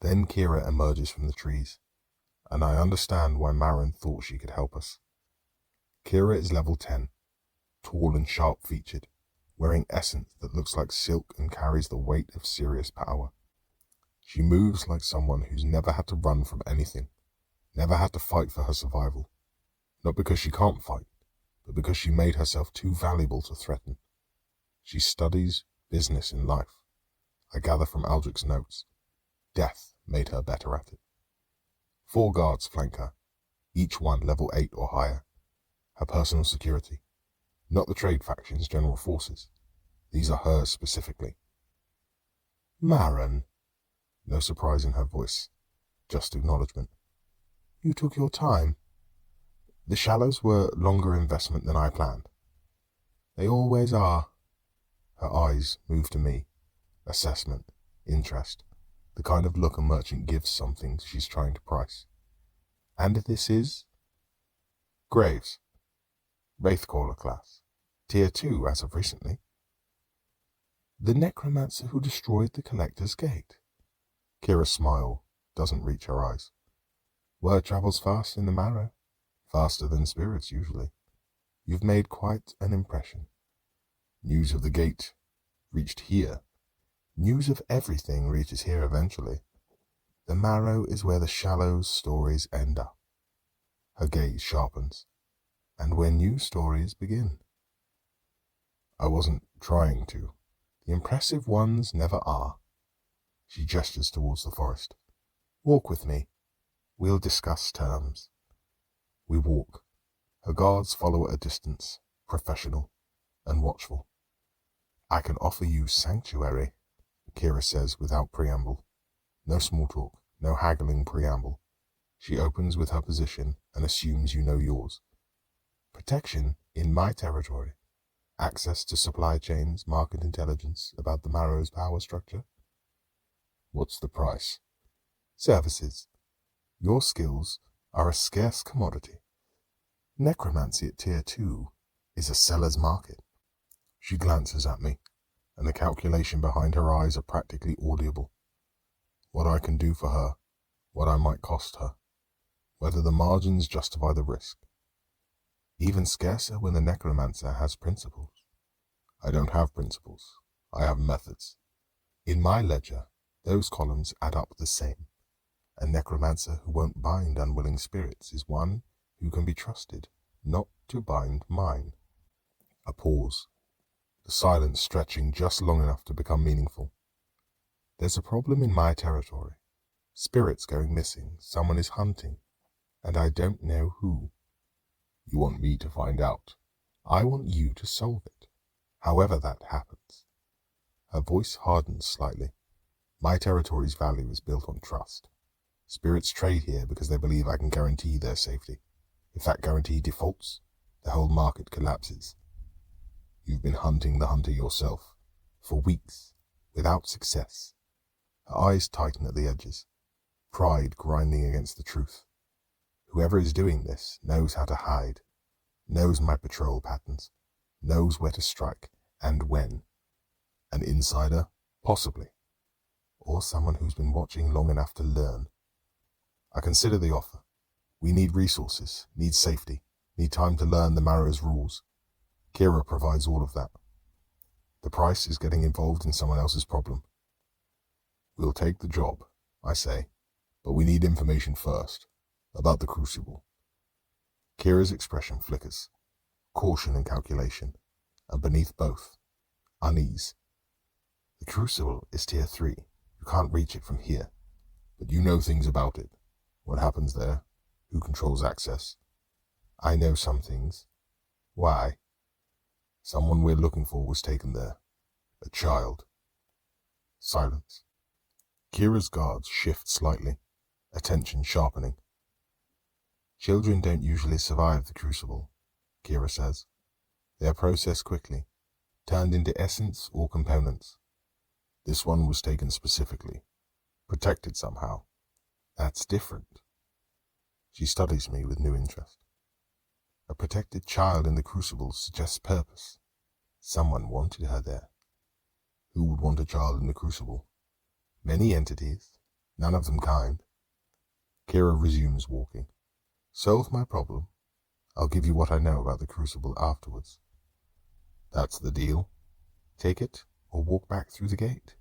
Then Kira emerges from the trees, and I understand why Marin thought she could help us. Kira is level 10, tall and sharp-featured, wearing essence that looks like silk and carries the weight of serious power. She moves like someone who's never had to run from anything, never had to fight for her survival. Not because she can't fight, but because she made herself too valuable to threaten. She studies business in life. I gather from Aldrich's notes. Death made her better at it. 4 guards flank her, each one level 8 or higher. Her personal security. Not the trade faction's general forces. These are hers specifically. Marin. No surprise in her voice, just acknowledgement. You took your time. The shallows were longer investment than I planned. They always are. Her eyes move to me. Assessment, interest, the kind of look a merchant gives something she's trying to price. And this is? Graves. Wraithcaller class. Tier 2 as of recently. The necromancer who destroyed the Collector's Gate. Kira's smile doesn't reach her eyes. Word travels fast in the marrow. Faster than spirits usually. You've made quite an impression. News of the gate reached here. News of everything reaches here eventually. The marrow is where the shallow stories end up. Her gaze sharpens, and where new stories begin. I wasn't trying to. The impressive ones never are. She gestures towards the forest. Walk with me. We'll discuss terms. We walk. Her guards follow at a distance, professional and watchful. I can offer you sanctuary, Kira says without preamble. No small talk, no haggling preamble. She opens with her position and assumes you know yours. Protection in my territory. Access to supply chains, market intelligence about the marrow's power structure. What's the price? Services. Your skills are a scarce commodity. Necromancy at Tier 2 is a seller's market. She glances at me, and the calculation behind her eyes are practically audible. What I can do for her, what I might cost her, whether the margins justify the risk. Even scarcer when the necromancer has principles. I don't have principles. I have methods. In my ledger, those columns add up the same. A necromancer who won't bind unwilling spirits is one who can be trusted not to bind mine. A pause. The silence stretching just long enough to become meaningful. There's a problem in my territory. Spirits going missing, someone is hunting, and I don't know who. You want me to find out. I want you to solve it, however that happens. Her voice hardens slightly. My territory's value is built on trust. Spirits trade here because they believe I can guarantee their safety. If that guarantee defaults, the whole market collapses. You've been hunting the hunter yourself, for weeks, without success. Her eyes tighten at the edges, pride grinding against the truth. Whoever is doing this knows how to hide, knows my patrol patterns, knows where to strike and when. An insider? Possibly. Or someone who's been watching long enough to learn. I consider the offer. We need resources, need safety, need time to learn the Marrow's rules. Kira provides all of that. The price is getting involved in someone else's problem. We'll take the job, I say, but we need information first. About the crucible. Kira's expression flickers. Caution and calculation, and beneath both, unease. The crucible is Tier 3. You can't reach it from here. But you know things about it. What happens there? Who controls access? I know some things. Why? Someone we're looking for was taken there. A child. Silence. Kira's guards shift slightly, attention sharpening. Children don't usually survive the crucible, Kira says. They are processed quickly, turned into essence or components. This one was taken specifically, protected somehow. That's different. She studies me with new interest. A protected child in the crucible suggests purpose. Someone wanted her there. Who would want a child in the crucible? Many entities, none of them kind. Kira resumes walking. Solve my problem. I'll give you what I know about the crucible afterwards. That's the deal. Take it or walk back through the gate.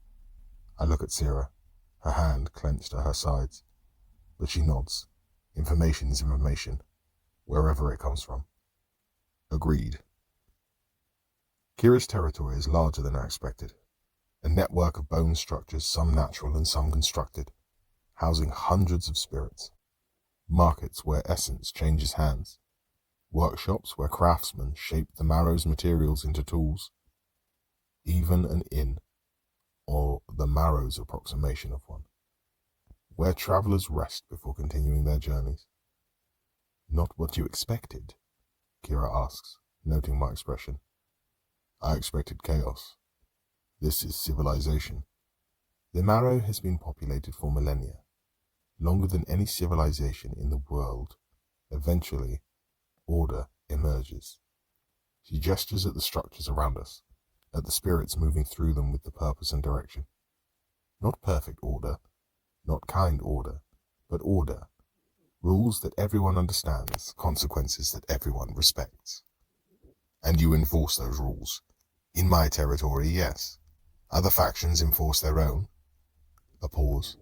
I look at Sierra, her hand clenched at her sides. But she nods. Information is information, wherever it comes from. Agreed. Kira's territory is larger than I expected. A network of bone structures, some natural and some constructed, housing hundreds of spirits. Markets where essence changes hands. Workshops where craftsmen shape the marrow's materials into tools. Even an inn, or the marrow's approximation of one, where travelers rest before continuing their journeys. Not what you expected, Kira asks, noting my expression. I expected chaos. This is civilization. The marrow has been populated for millennia, longer than any civilization in the world. Eventually, order emerges. She gestures at the structures around us, at the spirits moving through them with the purpose and direction. Not perfect order, not kind order, but order. Rules that everyone understands, consequences that everyone respects. And you enforce those rules. In my territory, yes. Other factions enforce their own. A pause.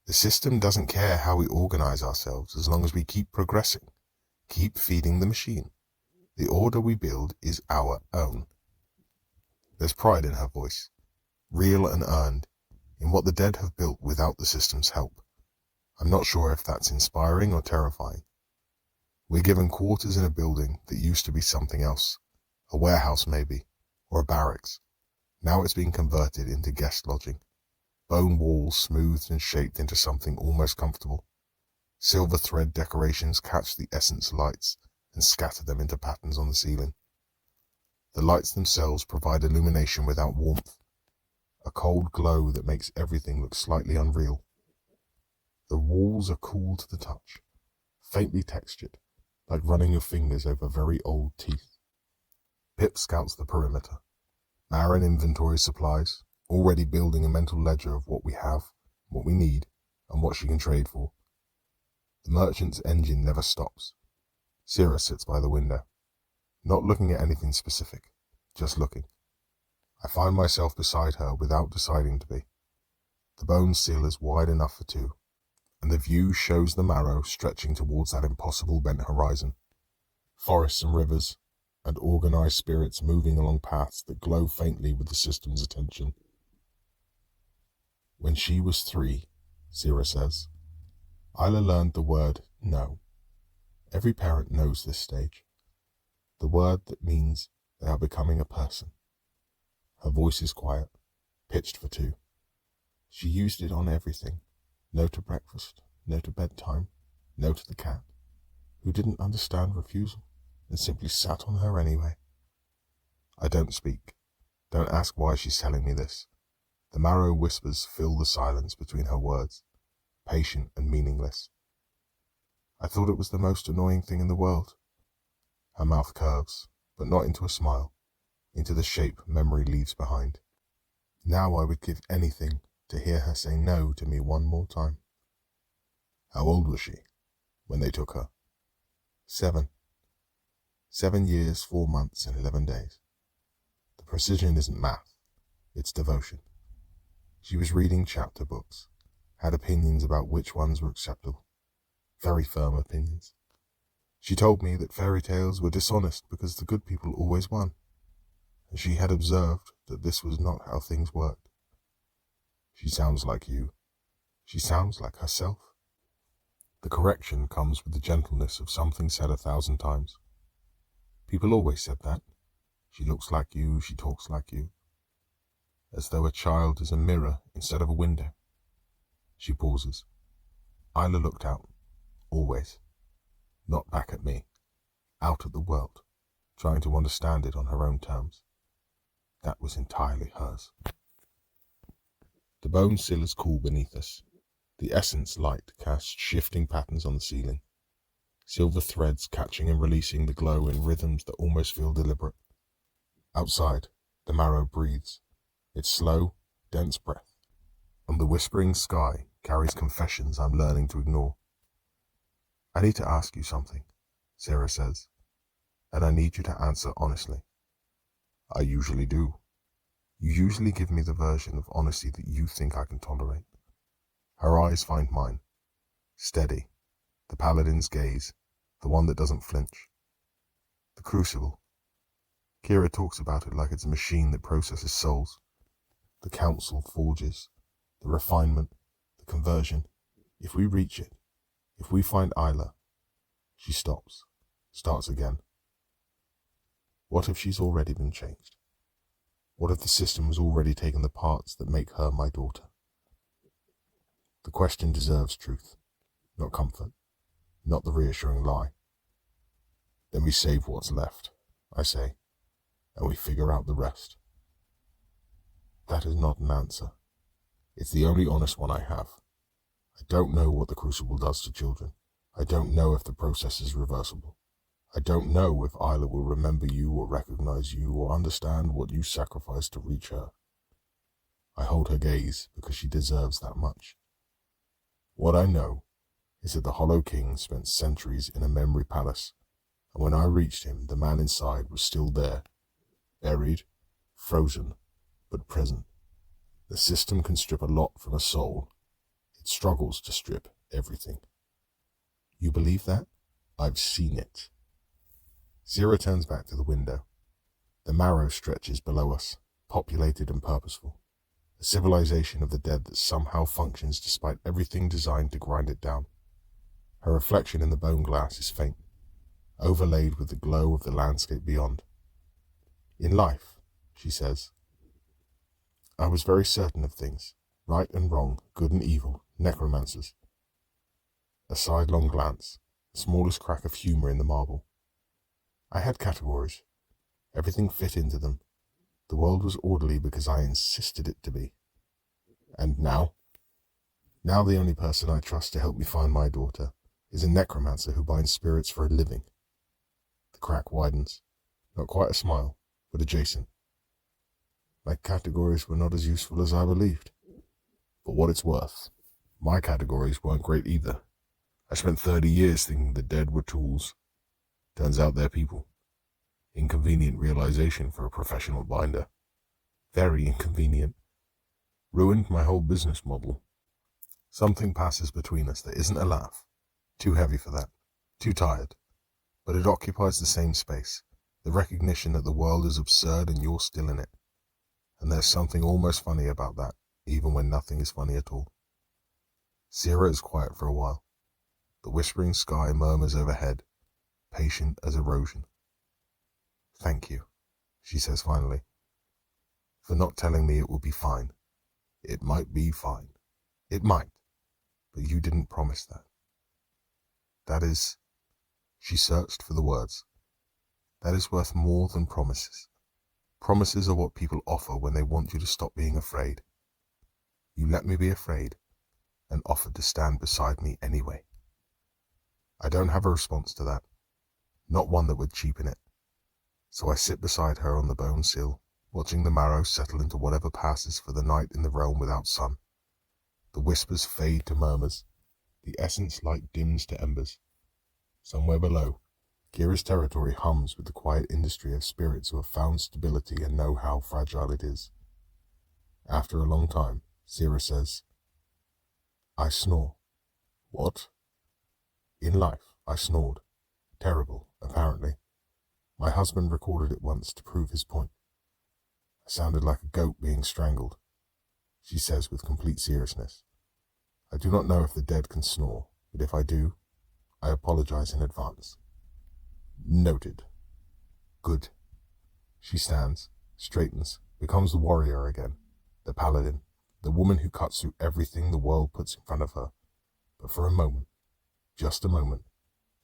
The system doesn't care how we organize ourselves as long as we keep progressing, keep feeding the machine. The order we build is our own. There's pride in her voice, real and earned, in what the dead have built without the system's help. I'm not sure if that's inspiring or terrifying. We're given quarters in a building that used to be something else, a warehouse maybe, or a barracks. Now it's been converted into guest lodging. Bone walls smoothed and shaped into something almost comfortable. Silver thread decorations catch the essence lights and scatter them into patterns on the ceiling. The lights themselves provide illumination without warmth, a cold glow that makes everything look slightly unreal. The walls are cool to the touch, faintly textured, like running your fingers over very old teeth. Pip scouts the perimeter. Marin inventories supplies, already building a mental ledger of what we have, what we need, and what she can trade for. The merchant's engine never stops. Sierra sits by the window, not looking at anything specific, just looking. I find myself beside her without deciding to be. The bone sill is wide enough for two, and the view shows the marrow stretching towards that impossible bent horizon. Forests and rivers, and organized spirits moving along paths that glow faintly with the system's attention. When she was 3, Sierra says, Isla learned the word no. Every parent knows this stage. The word that means they are becoming a person. Her voice is quiet, pitched for 2. She used it on everything. No to breakfast, no to bedtime, no to the cat, who didn't understand refusal and simply sat on her anyway. I don't speak. Don't ask why she's telling me this. The marrow whispers fill the silence between her words, patient and meaningless. I thought it was the most annoying thing in the world. Her mouth curves, but not into a smile, into the shape memory leaves behind. Now I would give anything to hear her say no to me one more time. How old was she when they took her? 7. 7 years, 4 months, and 11 days. The precision isn't math, it's devotion. She was reading chapter books, had opinions about which ones were acceptable. Very firm opinions. She told me that fairy tales were dishonest because the good people always won, and she had observed that this was not how things worked. She sounds like you. She sounds like herself. The correction comes with the gentleness of something said 1,000 times. People always said that. She looks like you, she talks like you. As though a child is a mirror instead of a window. She pauses. Isla looked out. Always. Not back at me. Out at the world, trying to understand it on her own terms. That was entirely hers. The bone sill is cool beneath us. The essence light casts shifting patterns on the ceiling. Silver threads catching and releasing the glow in rhythms that almost feel deliberate. Outside, the marrow breathes. Its slow, dense breath. And the whispering sky carries confessions I'm learning to ignore. I need to ask you something, Sarah says, and I need you to answer honestly. I usually do. You usually give me the version of honesty that you think I can tolerate. Her eyes find mine, steady, the paladin's gaze, the one that doesn't flinch. The crucible. Kira talks about it like it's a machine that processes souls. The council forges, the refinement, the conversion. If we reach it, if we find Isla, she stops, starts again. What if she's already been changed? What if the system has already taken the parts that make her my daughter? The question deserves truth, not comfort, not the reassuring lie. Then we save what's left, I say, and we figure out the rest. That is not an answer. It's the only honest one I have. I don't know what the crucible does to children. I don't know if the process is reversible. I don't know if Isla will remember you or recognize you or understand what you sacrificed to reach her. I hold her gaze because she deserves that much. What I know is that the Hollow King spent centuries in a memory palace, and when I reached him, the man inside was still there, buried, frozen, but present. The system can strip a lot from a soul. It struggles to strip everything. You believe that? I've seen it. Zira turns back to the window. The marrow stretches below us, populated and purposeful. A civilization of the dead that somehow functions despite everything designed to grind it down. Her reflection in the bone glass is faint, overlaid with the glow of the landscape beyond. In life, she says, I was very certain of things, right and wrong, good and evil, necromancers. A sidelong glance, the smallest crack of humor in the marble. I had categories. Everything fit into them. The world was orderly because I insisted it to be. And now? Now the only person I trust to help me find my daughter is a necromancer who binds spirits for a living. The crack widens. Not quite a smile, but adjacent. My categories were not as useful as I believed. For what it's worth, my categories weren't great either. I spent 30 years thinking the dead were tools. Turns out they're people. Inconvenient realization for a professional binder. Very inconvenient. Ruined my whole business model. Something passes between us that isn't a laugh. Too heavy for that. Too tired. But it occupies the same space. The recognition that the world is absurd and you're still in it. And there's something almost funny about that, even when nothing is funny at all. Zira is quiet for a while. The whispering sky murmurs overhead, patient as erosion. Thank you, she says finally, for not telling me it would be fine. It might be fine. It might, but you didn't promise that. That is, she searched for the words. That is worth more than promises. Promises are what people offer when they want you to stop being afraid. You let me be afraid and offered to stand beside me anyway. I don't have a response to that, not one that would cheapen it. So I sit beside her on the bone sill, watching the marrow settle into whatever passes for the night in the realm without sun. The whispers fade to murmurs, the essence light dims to embers. Somewhere below, Kira's territory hums with the quiet industry of spirits who have found stability and know how fragile it is. After a long time, Zira says, I snore. What? In life, I snored. Terrible, apparently. My husband recorded it once to prove his point. I sounded like a goat being strangled, she says with complete seriousness. I do not know if the dead can snore, but if I do, I apologize in advance. Noted. Good. She stands, straightens, becomes the warrior again, the paladin, the woman who cuts through everything the world puts in front of her. But for a moment, just a moment,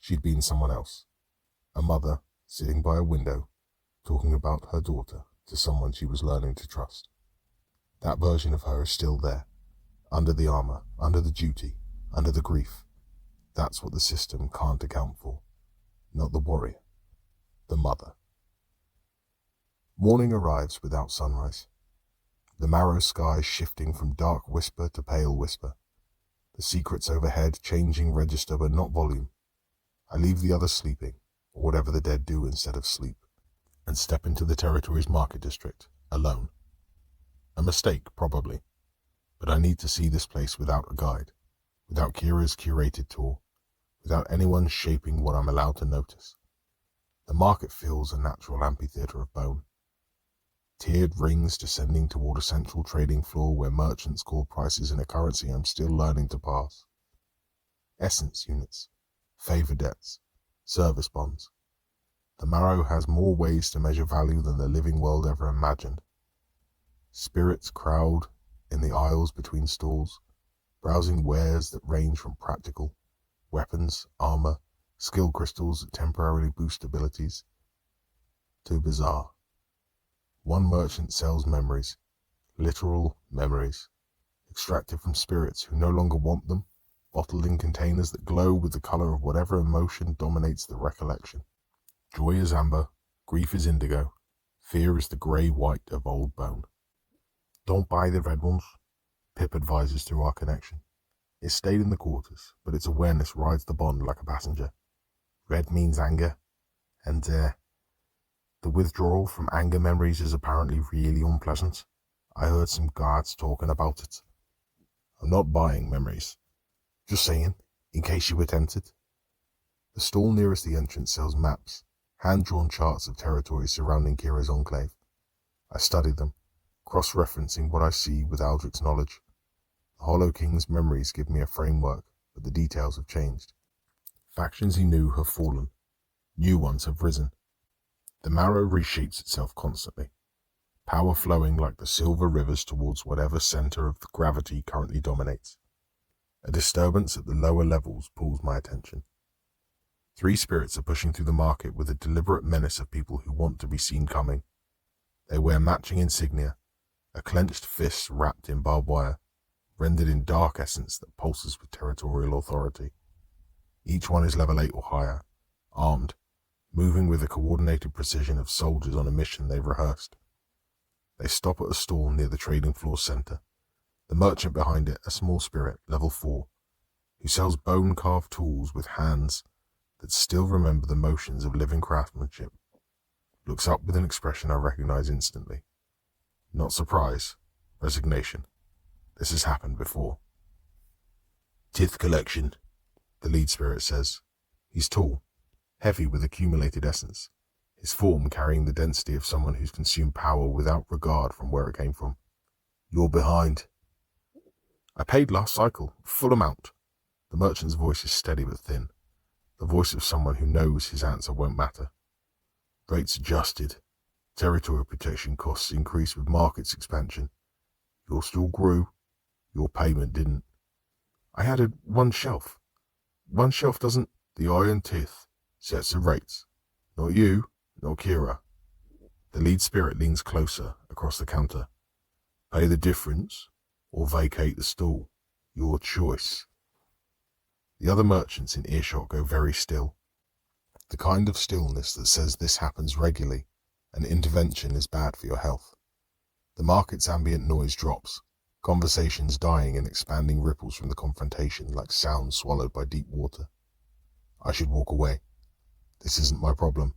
she'd been someone else. A mother, sitting by a window, talking about her daughter to someone she was learning to trust. That version of her is still there, under the armor, under the duty, under the grief. That's what the system can't account for. Not the warrior, the mother. Morning arrives without sunrise. The marrow sky shifting from dark whisper to pale whisper. The secrets overhead changing register but not volume. I leave the others sleeping, or whatever the dead do instead of sleep, and step into the territory's market district, alone. A mistake, probably, but I need to see this place without a guide, without Kira's curated tour, without anyone shaping what I'm allowed to notice. The market feels a natural amphitheater of bone. Tiered rings descending toward a central trading floor where merchants call prices in a currency I'm still learning to pass. Essence units, favor debts, service bonds. The marrow has more ways to measure value than the living world ever imagined. Spirits crowd in the aisles between stalls, browsing wares that range from practical, weapons, armor, skill crystals that temporarily boost abilities, to bizarre. One merchant sells memories, literal memories, extracted from spirits who no longer want them, bottled in containers that glow with the color of whatever emotion dominates the recollection. Joy is amber, grief is indigo, fear is the grey-white of old bone. Don't buy the red ones, Pip advises through our connection. It stayed in the quarters, but its awareness rides the bond like a passenger. Red means anger, and the withdrawal from anger memories is apparently really unpleasant. I heard some guards talking about it. I'm not buying memories. Just saying, in case you were tempted. The stall nearest the entrance sells maps, hand-drawn charts of territory surrounding Kira's enclave. I studied them, cross-referencing what I see with Aldrich's knowledge. The Hollow King's memories give me a framework, but the details have changed. Factions he knew have fallen. New ones have risen. The marrow reshapes itself constantly, power flowing like the silver rivers towards whatever center of the gravity currently dominates. A disturbance at the lower levels pulls my attention. 3 spirits are pushing through the market with a deliberate menace of people who want to be seen coming. They wear matching insignia, a clenched fist wrapped in barbed wire, rendered in dark essence that pulses with territorial authority. Each one is level 8 or higher, armed, moving with the coordinated precision of soldiers on a mission they've rehearsed. They stop at a stall near the trading floor center. The merchant behind it, a small spirit, level 4, who sells bone-carved tools with hands that still remember the motions of living craftsmanship, looks up with an expression I recognize instantly. Not surprise, resignation. This has happened before. Tith collection, the lead spirit says. He's tall, heavy with accumulated essence, his form carrying the density of someone who's consumed power without regard from where it came from. You're behind. I paid last cycle, full amount. The merchant's voice is steady but thin, the voice of someone who knows his answer won't matter. Rates adjusted. Territorial protection costs increase with markets expansion. Yours still grew. Your payment didn't. I added 1 shelf. 1 shelf doesn't... The Iron Tith sets the rates. Not you, not Kira. The lead spirit leans closer across the counter. Pay the difference or vacate the stall. Your choice. The other merchants in earshot go very still. The kind of stillness that says this happens regularly and intervention is bad for your health. The market's ambient noise drops, conversations dying in expanding ripples from the confrontation like sound swallowed by deep water. I should walk away. This isn't my problem.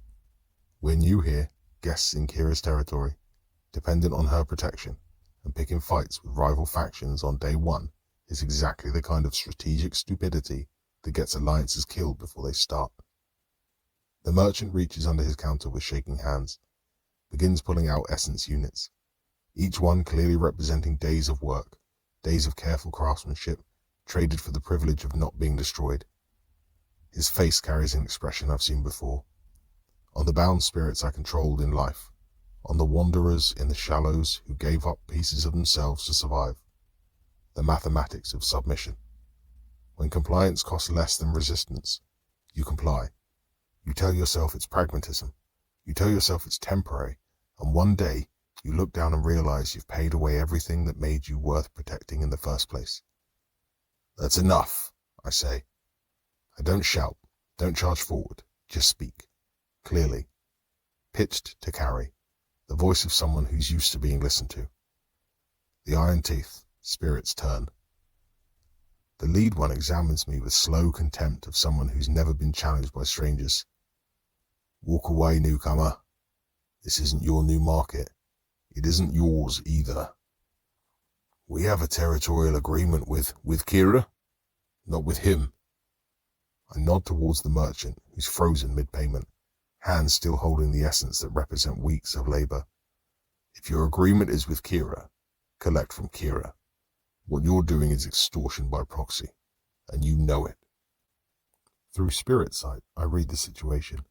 We're new here, guests in Kira's territory, dependent on her protection, and picking fights with rival factions on day 1 is exactly the kind of strategic stupidity that gets alliances killed before they start. The merchant reaches under his counter with shaking hands, begins pulling out essence units, each one clearly representing days of work, days of careful craftsmanship, traded for the privilege of not being destroyed. His face carries an expression I've seen before. On the bound spirits I controlled in life, on the wanderers in the shallows who gave up pieces of themselves to survive. The mathematics of submission. When compliance costs less than resistance, you comply. You tell yourself it's pragmatism. You tell yourself it's temporary, and one day you look down and realize you've paid away everything that made you worth protecting in the first place. That's enough, I say. I don't shout, don't charge forward, just speak. Clearly. Pitched to carry. The voice of someone who's used to being listened to. The Iron Teeth, spirits turn. The lead one examines me with slow contempt of someone who's never been challenged by strangers. Walk away, newcomer. This isn't your new market. It isn't yours either. We have a territorial agreement with Kira, not with him. I nod towards the merchant, who's frozen mid-payment, hands still holding the essence that represent weeks of labor. If your agreement is with Kira, collect from Kira. What you're doing is extortion by proxy, and you know it. Through spirit sight, I read the situation.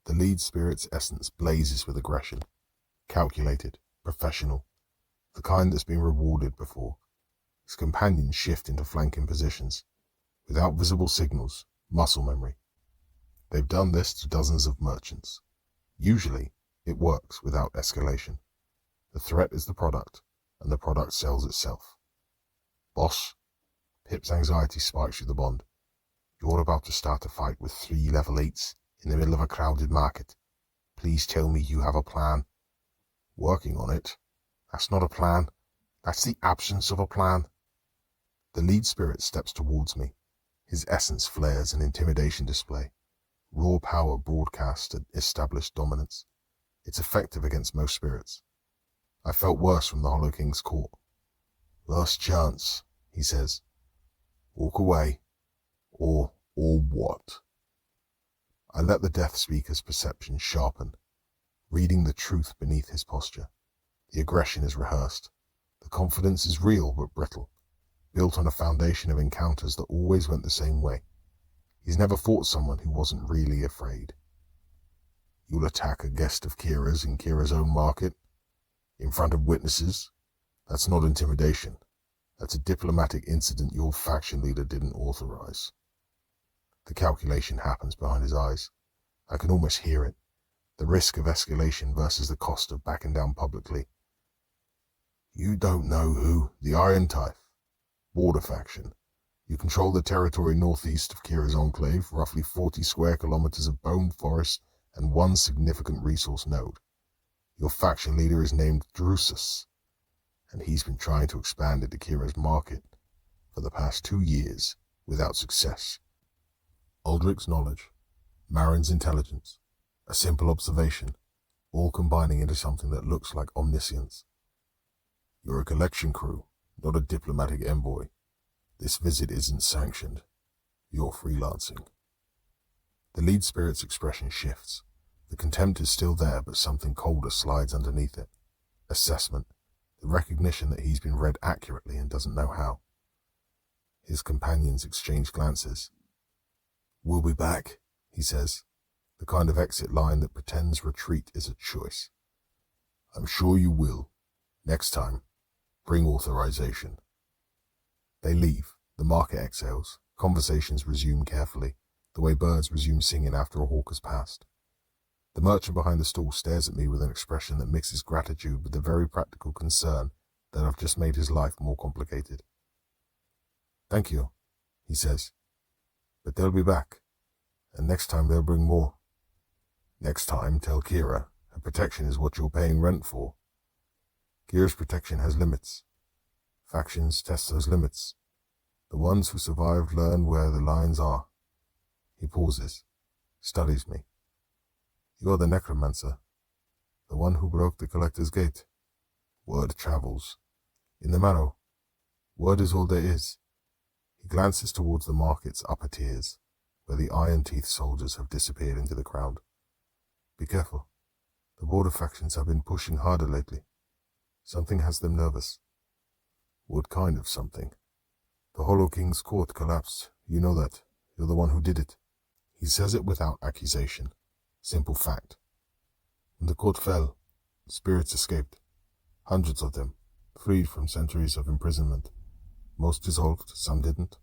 The lead spirit's essence blazes with aggression, calculated, professional, the kind that's been rewarded before. His companions shift into flanking positions, without visible signals, muscle memory. They've done this to dozens of merchants. Usually, it works without escalation. The threat is the product, and the product sells itself. Boss, Pip's anxiety spikes through the bond. You're about to start a fight with 3 level 8s in the middle of a crowded market. Please tell me you have a plan. Working on it. That's not a plan. That's the absence of a plan. The lead spirit steps towards me. His essence flares an intimidation display. Raw power broadcast at established dominance. It's effective against most spirits. I felt worse from the Hollow King's court. Last chance, he says. Walk away. Or what? I let the Death Speaker's perception sharpen, reading the truth beneath his posture. The aggression is rehearsed. The confidence is real but brittle, built on a foundation of encounters that always went the same way. He's never fought someone who wasn't really afraid. You'll attack a guest of Kira's in Kira's own market? In front of witnesses? That's not intimidation. That's a diplomatic incident your faction leader didn't authorize. The calculation happens behind his eyes. I can almost hear it. The risk of escalation versus the cost of backing down publicly. You don't know who? The Iron Tithe. Border faction. You control the territory northeast of Kira's enclave, roughly 40 square kilometers of bone forest and one significant resource node. Your faction leader is named Drusus, and he's been trying to expand into Kira's market for the past 2 years without success. Aldrich's knowledge, Marin's intelligence, a simple observation, all combining into something that looks like omniscience. You're a collection crew, not a diplomatic envoy. This visit isn't sanctioned. You're freelancing. The lead spirit's expression shifts. The contempt is still there, but something colder slides underneath it. Assessment, the recognition that he's been read accurately and doesn't know how. His companions exchange glances. We'll be back, he says, the kind of exit line that pretends retreat is a choice. I'm sure you will. Next time, bring authorization. They leave. The market exhales. Conversations resume carefully, the way birds resume singing after a hawk has passed. The merchant behind the stall stares at me with an expression that mixes gratitude with the very practical concern that I've just made his life more complicated. Thank you, he says. But they'll be back, and next time they'll bring more. Next time, tell Kira, her protection is what you're paying rent for. Kira's protection has limits. Factions test those limits. The ones who survive learn where the lines are. He pauses, studies me. You're the necromancer, the one who broke the collector's gate. Word travels. In the marrow, word is all there is. He glances towards the market's upper tiers, where the Iron Teeth soldiers have disappeared into the crowd. Be careful. The border factions have been pushing harder lately. Something has them nervous. What kind of something? The Hollow King's court collapsed. You know that. You're the one who did it. He says it without accusation. Simple fact. When the court fell, spirits escaped. Hundreds of them, freed from centuries of imprisonment. Most dissolved, some didn't.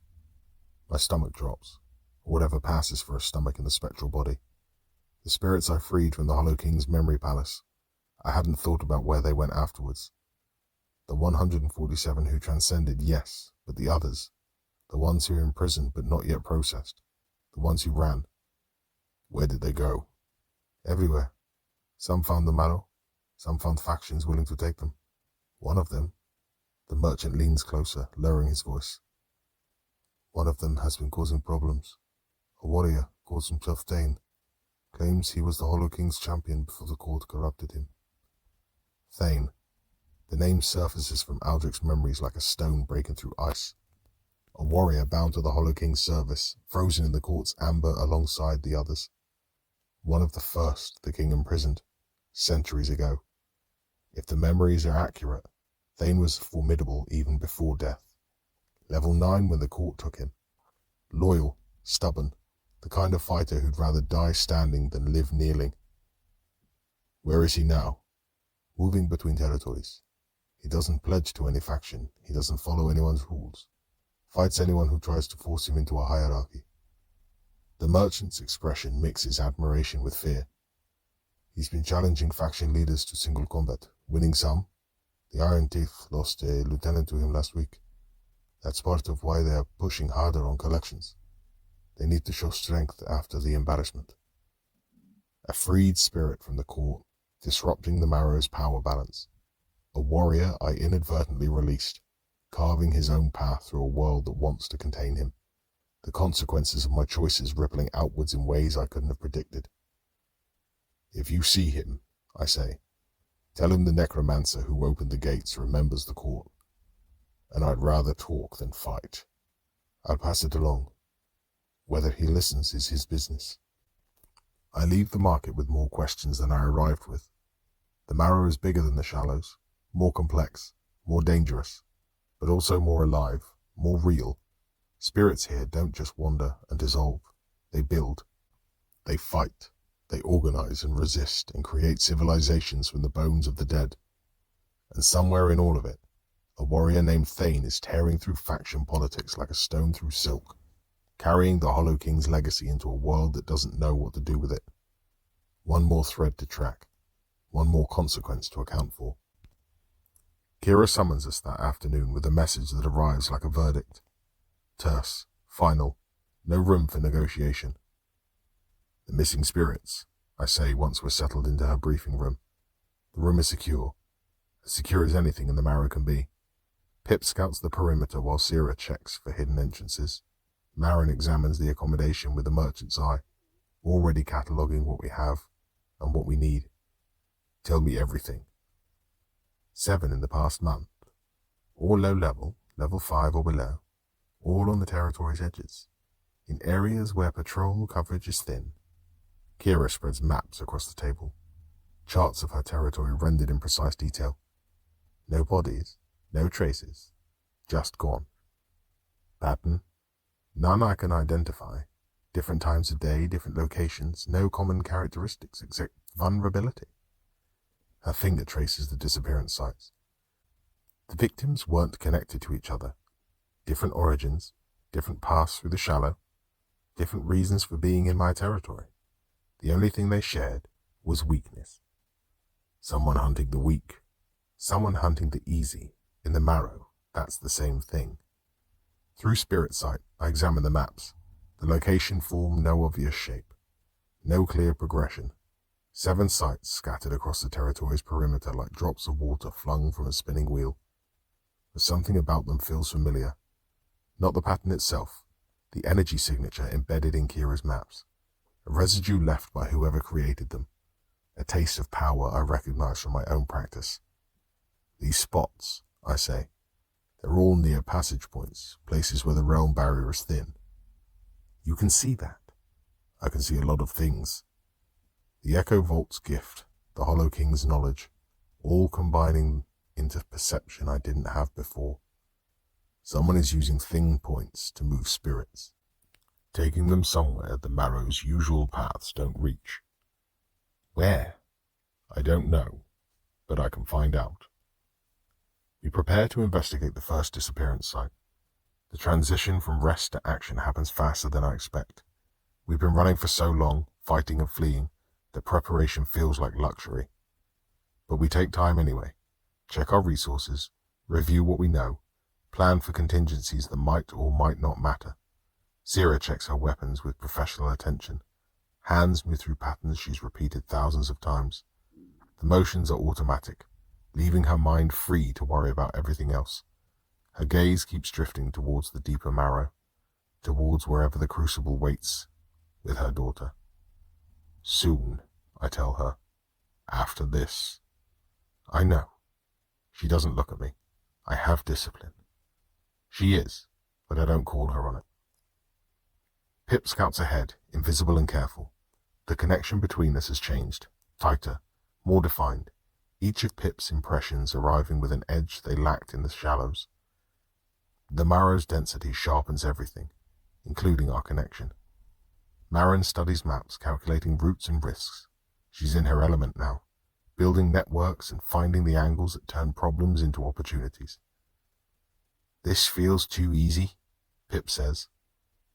My stomach drops, or whatever passes for a stomach in the spectral body. The spirits I freed from the Hollow King's memory palace, I hadn't thought about where they went afterwards. The 147 who transcended, yes, but the others, the ones who were imprisoned but not yet processed, the ones who ran, where did they go? Everywhere. Some found the marrow, some found factions willing to take them. One of them, the merchant leans closer, lowering his voice. One of them has been causing problems. A warrior, calls himself Thane, claims he was the Hollow King's champion before the court corrupted him. Thane. The name surfaces from Aldrich's memories like a stone breaking through ice. A warrior bound to the Hollow King's service, frozen in the court's amber alongside the others. One of the first the king imprisoned, centuries ago. If the memories are accurate, Thane was formidable even before death. Level 9 when the court took him. Loyal, stubborn, the kind of fighter who'd rather die standing than live kneeling. Where is he now? Moving between territories. He doesn't pledge to any faction. He doesn't follow anyone's rules. Fights anyone who tries to force him into a hierarchy. The merchant's expression mixes admiration with fear. He's been challenging faction leaders to single combat, winning some. The Iron Teeth lost a lieutenant to him last week. That's part of why they are pushing harder on collections. They need to show strength after the embarrassment. A freed spirit from the court, disrupting the Marrow's power balance. A warrior I inadvertently released, carving his own path through a world that wants to contain him. The consequences of my choices rippling outwards in ways I couldn't have predicted. If you see him, I say, tell him the necromancer who opened the gates remembers the court. And I'd rather talk than fight. I'll pass it along. Whether he listens is his business. I leave the market with more questions than I arrived with. The Marrow is bigger than the Shallows, more complex, more dangerous, but also more alive, more real. Spirits here don't just wander and dissolve. They build. They fight. They organize and resist and create civilizations from the bones of the dead. And somewhere in all of it, a warrior named Thane is tearing through faction politics like a stone through silk, carrying the Hollow King's legacy into a world that doesn't know what to do with it. One more thread to track, one more consequence to account for. Kira summons us that afternoon with a message that arrives like a verdict. Terse, final, no room for negotiation. The missing spirits, I say once we're settled into her briefing room. The room is secure, as secure as anything in the Marrow can be. Pip scouts the perimeter while Sierra checks for hidden entrances. Marin examines the accommodation with a merchant's eye, already cataloguing what we have and what we need. Tell me everything. 7 in the past month. All low level, level 5 or below. All on the territory's edges. In areas where patrol coverage is thin. Kira spreads maps across the table. Charts of her territory rendered in precise detail. No bodies, no traces. Just gone. Pattern? None I can identify. Different times of day, different locations, no common characteristics except vulnerability. Her finger traces the disappearance sites. The victims weren't connected to each other. Different origins, different paths through the Shallow, different reasons for being in my territory. The only thing they shared was weakness. Someone hunting the weak, someone hunting the easy. In the Marrow, that's the same thing. Through Spirit Sight, I examine the maps. The location formed no obvious shape, no clear progression. 7 sites scattered across the territory's perimeter like drops of water flung from a spinning wheel. But something about them feels familiar. Not the pattern itself, the energy signature embedded in Kira's maps. A residue left by whoever created them. A taste of power I recognize from my own practice. These spots, I say, they're all near passage points, places where the realm barrier is thin. You can see that. I can see a lot of things. The Echo Vault's gift, the Hollow King's knowledge, all combining into perception I didn't have before. Someone is using thing points to move spirits, taking them somewhere the Marrow's usual paths don't reach. Where? I don't know, but I can find out. We prepare to investigate the first disappearance site. The transition from rest to action happens faster than I expect. We've been running for so long, fighting and fleeing, that preparation feels like luxury. But we take time anyway. Check our resources, review what we know, plan for contingencies that might or might not matter. Zira checks her weapons with professional attention. Hands move through patterns she's repeated thousands of times. The motions are automatic, leaving her mind free to worry about everything else. Her gaze keeps drifting towards the deeper Marrow, towards wherever the crucible waits with her daughter. Soon, I tell her. After this. I know. She doesn't look at me. I have discipline. She is, but I don't call her on it. Pip scouts ahead, invisible and careful. The connection between us has changed, tighter, more defined. Each of Pip's impressions arriving with an edge they lacked in the Shallows. The Marrow's density sharpens everything, including our connection. Marin studies maps, calculating routes and risks. She's in her element now, building networks and finding the angles that turn problems into opportunities. This feels too easy, Pip says,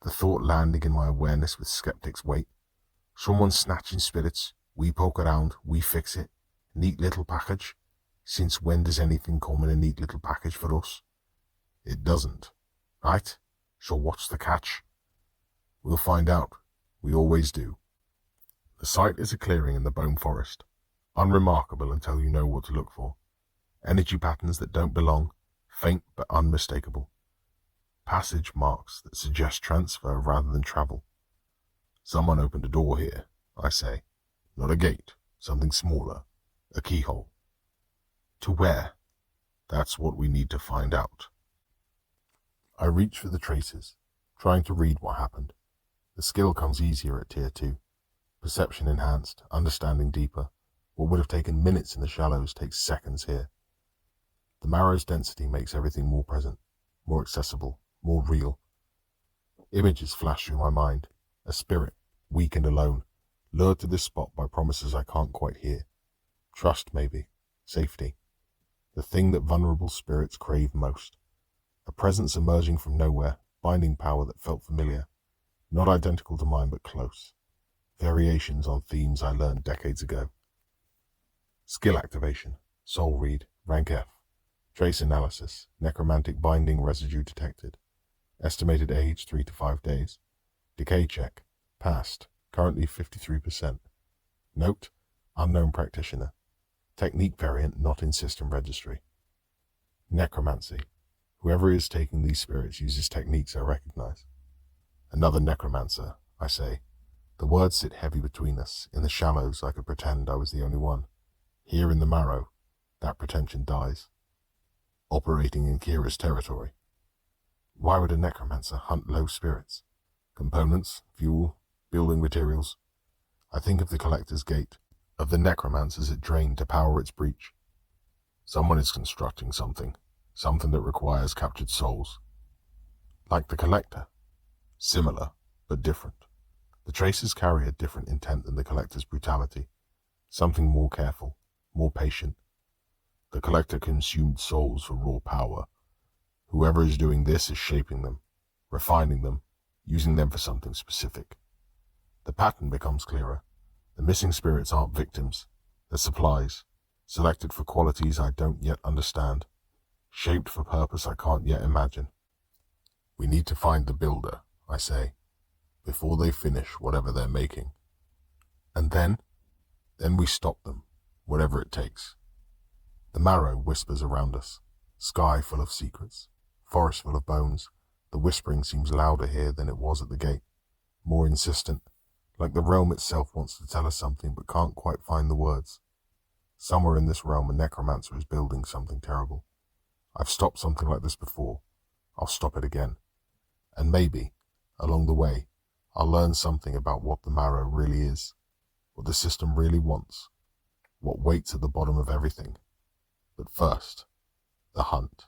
the thought landing in my awareness with skeptic's weight. Someone snatching spirits, we poke around, we fix it. Neat little package. Since when does anything come in a neat little package for us? It doesn't, right? So what's the catch? We'll find out. We always do. The site is a clearing in the bone forest, unremarkable until you know what to look for. Energy patterns that don't belong, faint but unmistakable. Passage marks that suggest transfer rather than travel. Someone opened a door here, I say. Not a gate, something smaller, a keyhole. To where? That's what we need to find out. I reach for the traces, trying to read what happened. The skill comes easier at Tier 2. Perception enhanced, understanding deeper. What would have taken minutes in the shallows takes seconds here. The marrow's density makes everything more present, more accessible, more real. Images flash through my mind. A spirit, weak and alone, lured to this spot by promises I can't quite hear. Trust, maybe. Safety. The thing that vulnerable spirits crave most. A presence emerging from nowhere, binding power that felt familiar. Not identical to mine, but close. Variations on themes I learned decades ago. Skill activation. Soul read. Rank F. Trace analysis. Necromantic binding residue detected. Estimated age 3 to 5 days. Decay check. Passed. Currently 53%. Note: unknown practitioner. Technique variant not in system registry. Necromancy. Whoever is taking these spirits uses techniques I recognize. Another necromancer, I say. The words sit heavy between us. In the shallows, I could pretend I was the only one. Here in the marrow, that pretension dies. Operating in Kira's territory. Why would a necromancer hunt low spirits? Components, fuel, building materials. I think of the collector's gate, of the necromancers it drained to power its breach. Someone is constructing something that requires captured souls. Like the collector. Similar, but different. The traces carry a different intent than the collector's brutality. Something more careful, more patient. The collector consumed souls for raw power. Whoever is doing this is shaping them, refining them, using them for something specific. The pattern becomes clearer. The missing spirits aren't victims. They're supplies, selected for qualities I don't yet understand, shaped for purpose I can't yet imagine. We need to find the builder, I say, before they finish whatever they're making. And then we stop them, whatever it takes. The marrow whispers around us, sky full of secrets, forest full of bones. The whispering seems louder here than it was at the gate, more insistent, like the realm itself wants to tell us something but can't quite find the words. Somewhere in this realm a necromancer is building something terrible. I've stopped something like this before. I'll stop it again. And maybe, along the way, I'll learn something about what the marrow really is, what the system really wants, what waits at the bottom of everything. But first, the hunt.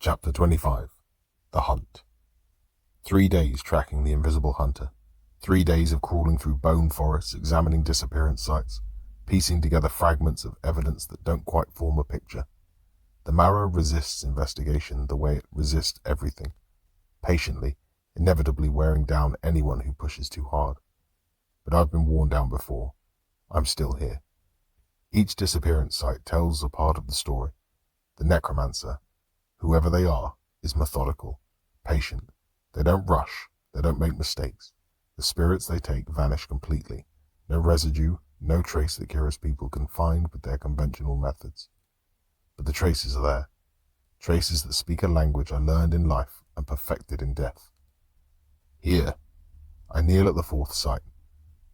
Chapter 25. The Hunt. 3 days tracking the invisible hunter. 3 days of crawling through bone forests, examining disappearance sites, piecing together fragments of evidence that don't quite form a picture. The marrow resists investigation the way it resists everything, patiently, inevitably wearing down anyone who pushes too hard. But I've been worn down before. I'm still here. Each disappearance site tells a part of the story. The necromancer, whoever they are, is methodical, patient. They don't rush. They don't make mistakes. The spirits they take vanish completely. No residue, no trace that curious people can find with their conventional methods. But the traces are there. Traces that speak a language I learned in life and perfected in death. Here, I kneel at the fourth site.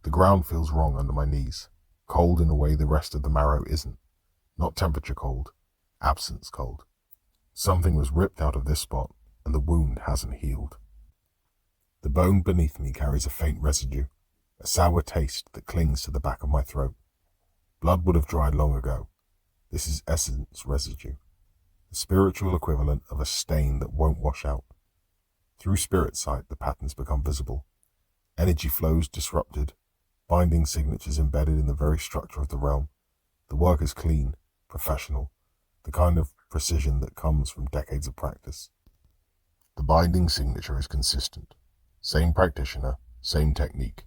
The ground feels wrong under my knees, cold in a way the rest of the marrow isn't. Not temperature cold, absence cold. Something was ripped out of this spot, and the wound hasn't healed. The bone beneath me carries a faint residue, a sour taste that clings to the back of my throat. Blood would have dried long ago. This is essence residue, the spiritual equivalent of a stain that won't wash out. Through spirit sight, the patterns become visible. Energy flows disrupted, binding signatures embedded in the very structure of the realm. The work is clean, professional, the kind of precision that comes from decades of practice. The binding signature is consistent. Same practitioner, same technique.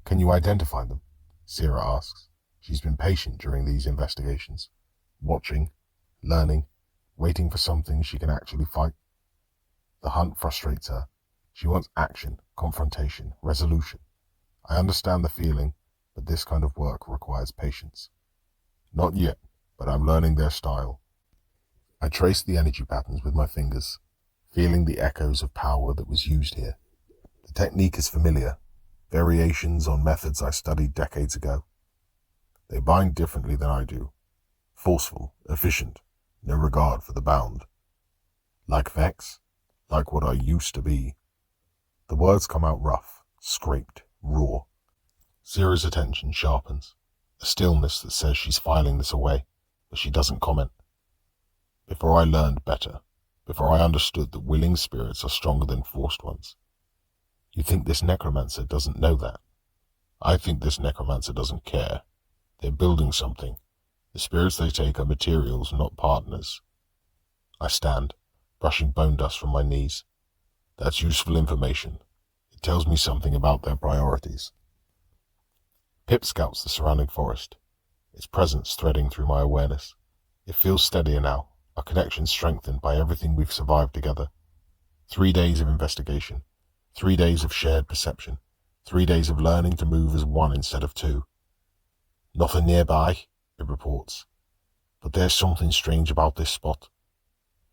Can you identify them? Sierra asks. She's been patient during these investigations, watching, learning, waiting for something she can actually fight. The hunt frustrates her. She wants action, confrontation, resolution. I understand the feeling, but this kind of work requires patience. Not yet, but I'm learning their style. I trace the energy patterns with my fingers, feeling the echoes of power that was used here. The technique is familiar, variations on methods I studied decades ago. They bind differently than I do. Forceful, efficient, no regard for the bound. Like Vex, like what I used to be. The words come out rough, scraped, raw. Sierra's attention sharpens, a stillness that says she's filing this away, but she doesn't comment. Before I learned better, before I understood that willing spirits are stronger than forced ones. You think this necromancer doesn't know that? I think this necromancer doesn't care. They're building something. The spirits they take are materials, not partners. I stand, brushing bone dust from my knees. That's useful information. It tells me something about their priorities. Pip scouts the surrounding forest, its presence threading through my awareness. It feels steadier now, our connection strengthened by everything we've survived together. 3 days of investigation, 3 days of shared perception, 3 days of learning to move as one instead of two. Nothing nearby, it reports. But there's something strange about this spot.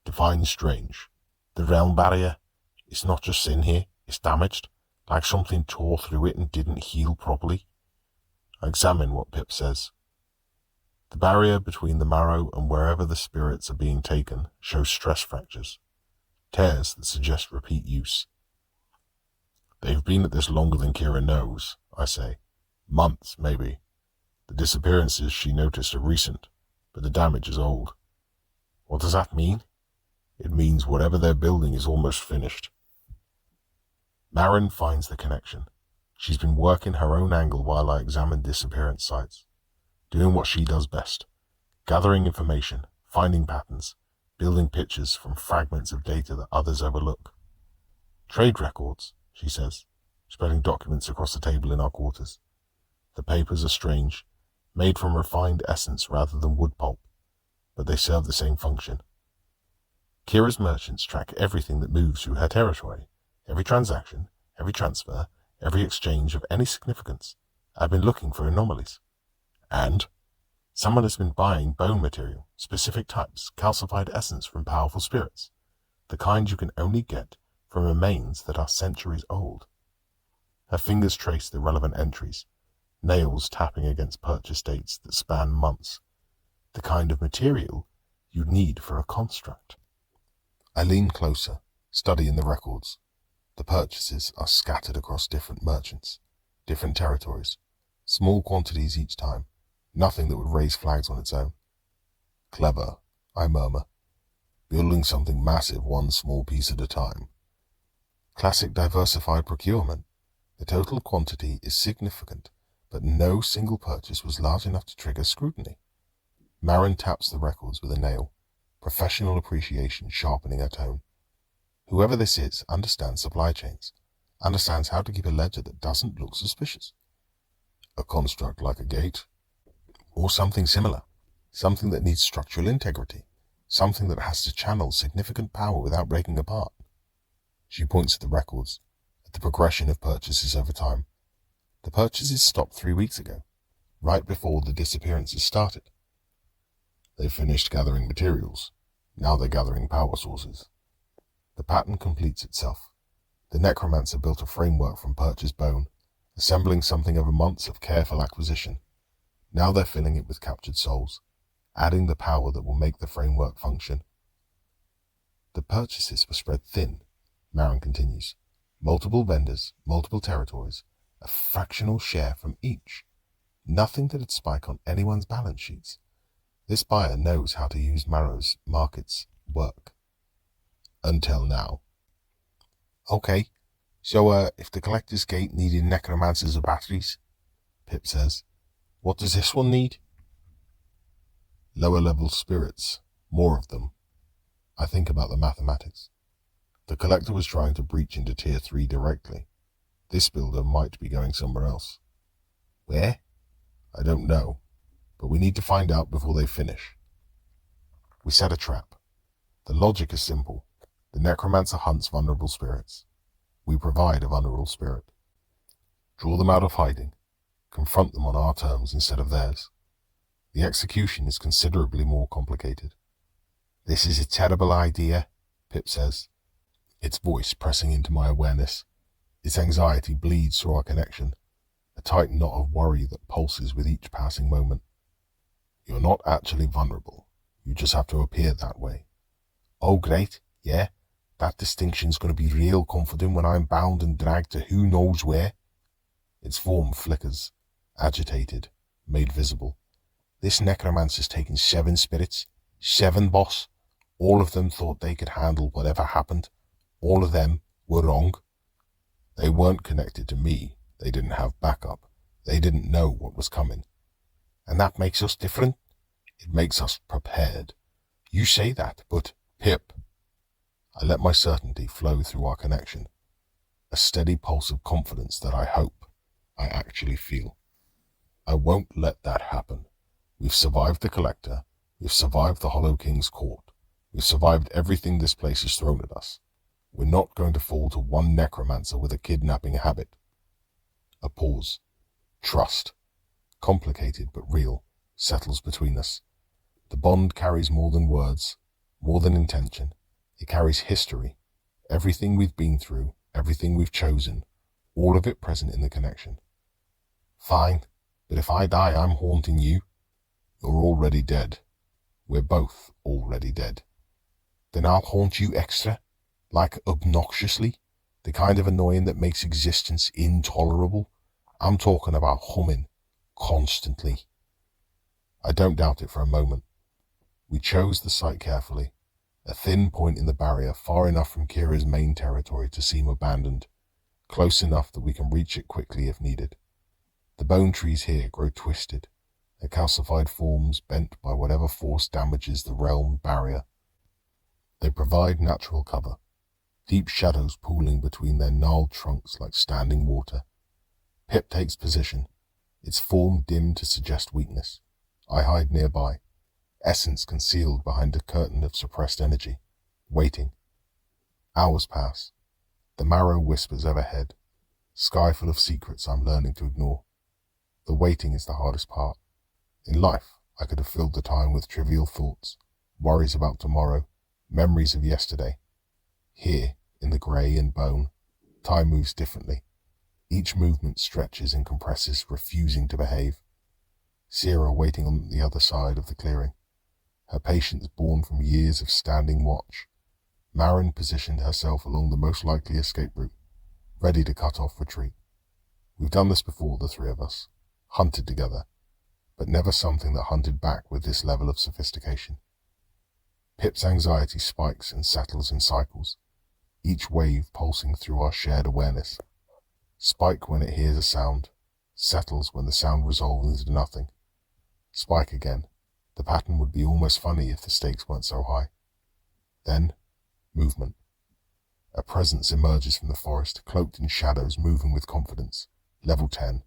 Define strange. The realm barrier, it's not just in here, it's damaged, like something tore through it and didn't heal properly. I examine what Pip says. The barrier between the marrow and wherever the spirits are being taken shows stress fractures, tears that suggest repeat use. They've been at this longer than Kira knows, I say. Months, maybe. The disappearances she noticed are recent, but the damage is old. What does that mean? It means whatever they're building is almost finished. Marin finds the connection. She's been working her own angle while I examine disappearance sites, doing what she does best, gathering information, finding patterns, building pictures from fragments of data that others overlook. Trade records, she says, spreading documents across the table in our quarters. The papers are strange, made from refined essence rather than wood pulp, but they serve the same function. Kira's merchants track everything that moves through her territory, every transaction, every transfer, every exchange of any significance. I've been looking for anomalies. And someone has been buying bone material, specific types, calcified essence from powerful spirits, the kind you can only get from remains that are centuries old. Her fingers trace the relevant entries, nails tapping against purchase dates that span months, the kind of material you'd need for a construct. I lean closer, studying the records. The purchases are scattered across different merchants, different territories, small quantities each time, nothing that would raise flags on its own. Clever, I murmur. building something massive one small piece at a time. Classic diversified procurement. The total quantity is significant, but no single purchase was large enough to trigger scrutiny. Marin taps the records with a nail, professional appreciation sharpening her tone. Whoever this is understands supply chains, understands how to keep a ledger that doesn't look suspicious. A construct like a gate, or something similar, something that needs structural integrity, something that has to channel significant power without breaking apart. She points at the records, at the progression of purchases over time. The purchases stopped 3 weeks ago, right before the disappearances started. They finished gathering materials. Now they're gathering power sources. The pattern completes itself. The necromancer built a framework from purchased bone, assembling something over months of careful acquisition. Now they're filling it with captured souls, adding the power that will make the framework function. The purchases were spread thin, Marin continues. Multiple vendors, multiple territories, a fractional share from each. Nothing that'd spike on anyone's balance sheets. This buyer knows how to use Marrow's markets work. Until now. Okay, so if the collector's gate needed necromancers or batteries, Pip says, what does this one need? Lower level spirits, more of them. I think about the mathematics. The collector was trying to breach into tier 3 directly. This builder might be going somewhere else. Where? I don't know, but we need to find out before they finish. We set a trap. The logic is simple. The necromancer hunts vulnerable spirits. We provide a vulnerable spirit. Draw them out of hiding. Confront them on our terms instead of theirs. The execution is considerably more complicated. This is a terrible idea, Pip says, its voice pressing into my awareness. Its anxiety bleeds through our connection, a tight knot of worry that pulses with each passing moment. You're not actually vulnerable. You just have to appear that way. Oh, great, yeah? That distinction's going to be real comforting when I'm bound and dragged to who knows where. Its form flickers, agitated, made visible. This necromancer's taken 7 spirits. 7, boss. All of them thought they could handle whatever happened. All of them were wrong. They weren't connected to me. They didn't have backup. They didn't know what was coming. And that makes us different. It makes us prepared. You say that, but Pip. I let my certainty flow through our connection, a steady pulse of confidence that I hope I actually feel. I won't let that happen. We've survived the collector. We've survived the Hollow King's court. We've survived everything this place has thrown at us. We're not going to fall to one necromancer with a kidnapping habit. A pause. Trust, complicated but real, settles between us. The bond carries more than words, more than intention. It carries history, everything we've been through, everything we've chosen, all of it present in the connection. Fine, but if I die, I'm haunting you. You're already dead. We're both already dead. Then I'll haunt you extra, like obnoxiously, the kind of annoying that makes existence intolerable. I'm talking about humming, constantly. I don't doubt it for a moment. We chose the site carefully. A thin point in the barrier, far enough from Kira's main territory to seem abandoned, close enough that we can reach it quickly if needed. The bone trees here grow twisted, their calcified forms bent by whatever force damages the realm barrier. They provide natural cover, deep shadows pooling between their gnarled trunks like standing water. Pip takes position, its form dim to suggest weakness. I hide nearby, essence concealed behind a curtain of suppressed energy, waiting. Hours pass. The marrow whispers overhead, sky full of secrets I'm learning to ignore. The waiting is the hardest part. In life, I could have filled the time with trivial thoughts, worries about tomorrow, memories of yesterday. Here, in the grey and bone, time moves differently. Each movement stretches and compresses, refusing to behave. Sierra waiting on the other side of the clearing, her patience born from years of standing watch. Marin positioned herself along the most likely escape route, ready to cut off retreat. We've done this before, the three of us, hunted together, but never something that hunted back with this level of sophistication. Pip's anxiety spikes and settles in cycles, each wave pulsing through our shared awareness. Spike when it hears a sound, settles when the sound resolves into nothing. Spike again. The pattern would be almost funny if the stakes weren't so high. Then, movement. A presence emerges from the forest, cloaked in shadows, moving with confidence. Level 10.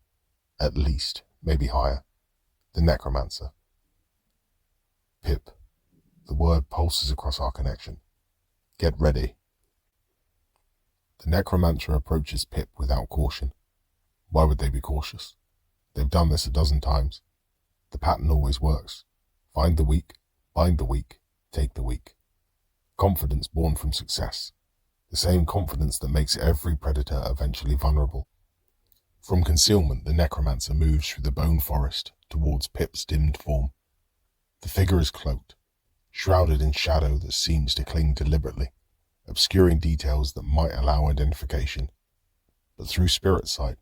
At least, maybe higher. The necromancer. Pip. The word pulses across our connection. Get ready. The necromancer approaches Pip without caution. Why would they be cautious? They've done this a dozen times. The pattern always works. Find the weak, bind the weak, take the weak. Confidence born from success. The same confidence that makes every predator eventually vulnerable. From concealment, the necromancer moves through the bone forest towards Pip's dimmed form. The figure is cloaked, shrouded in shadow that seems to cling deliberately, obscuring details that might allow identification. But through spirit sight,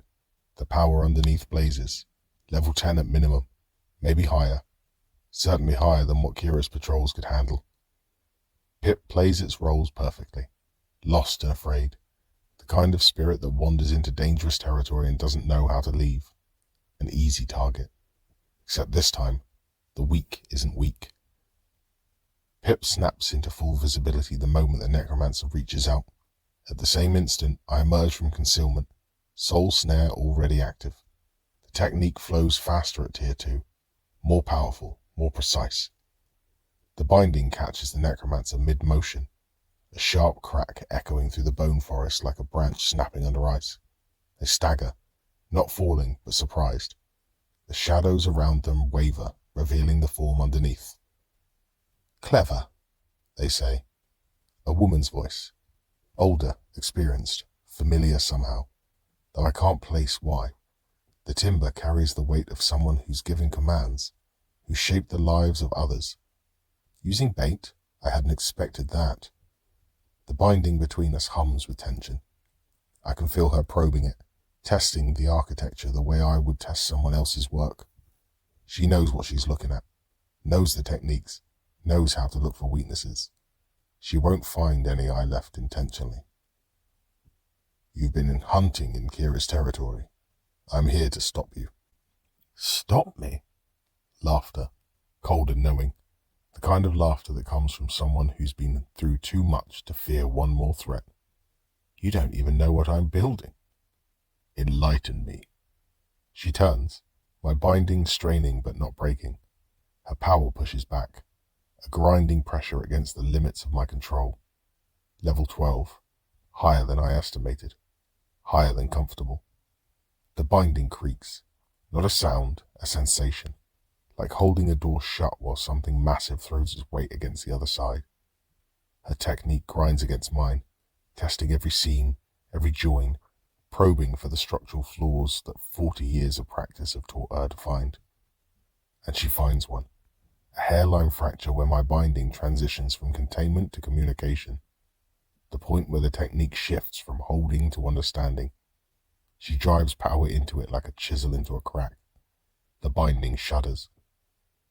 the power underneath blazes, level 10 at minimum, maybe higher, certainly higher than what Kira's patrols could handle. Pip plays its roles perfectly, lost and afraid, the kind of spirit that wanders into dangerous territory and doesn't know how to leave. An easy target. Except this time, the weak isn't weak. Pip snaps into full visibility the moment the necromancer reaches out. At the same instant, I emerge from concealment, soul snare already active. The technique flows faster at tier 2, more powerful, more precise. The binding catches the necromancer mid-motion, a sharp crack echoing through the bone forest like a branch snapping under ice. They stagger, not falling, but surprised. The shadows around them waver, revealing the form underneath. Clever, they say. A woman's voice. Older, experienced, familiar somehow, though I can't place why. The timber carries the weight of someone who's given commands, who shaped the lives of others. Using bait, I hadn't expected that. The binding between us hums with tension. I can feel her probing it, testing the architecture the way I would test someone else's work. She knows what she's looking at, knows the techniques, knows how to look for weaknesses. She won't find any I left intentionally. You've been hunting in Kira's territory. I'm here to stop you. Stop me? Laughter, cold and knowing. The kind of laughter that comes from someone who's been through too much to fear one more threat. You don't even know what I'm building. Enlighten me. She turns, my binding straining but not breaking. Her power pushes back, a grinding pressure against the limits of my control. Level 12, higher than I estimated, higher than comfortable. The binding creaks, not a sound, a sensation. Like holding a door shut while something massive throws its weight against the other side. Her technique grinds against mine, testing every seam, every join, probing for the structural flaws that 40 years of practice have taught her to find. And she finds one, a hairline fracture where my binding transitions from containment to communication, the point where the technique shifts from holding to understanding. She drives power into it like a chisel into a crack. The binding shudders.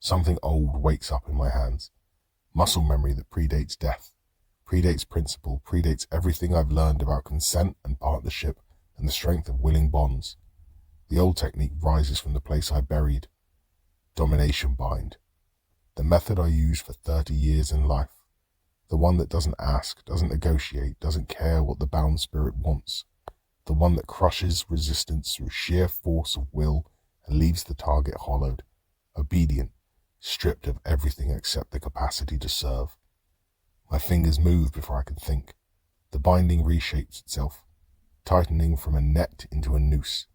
Something old wakes up in my hands. Muscle memory that predates death, predates principle, predates everything I've learned about consent and partnership and the strength of willing bonds. The old technique rises from the place I buried. Domination bind. The method I used for 30 years in life. The one that doesn't ask, doesn't negotiate, doesn't care what the bound spirit wants. The one that crushes resistance through sheer force of will and leaves the target hollowed, obedient, stripped of everything except the capacity to serve. My fingers move before I can think. The binding reshapes itself, tightening from a net into a noose.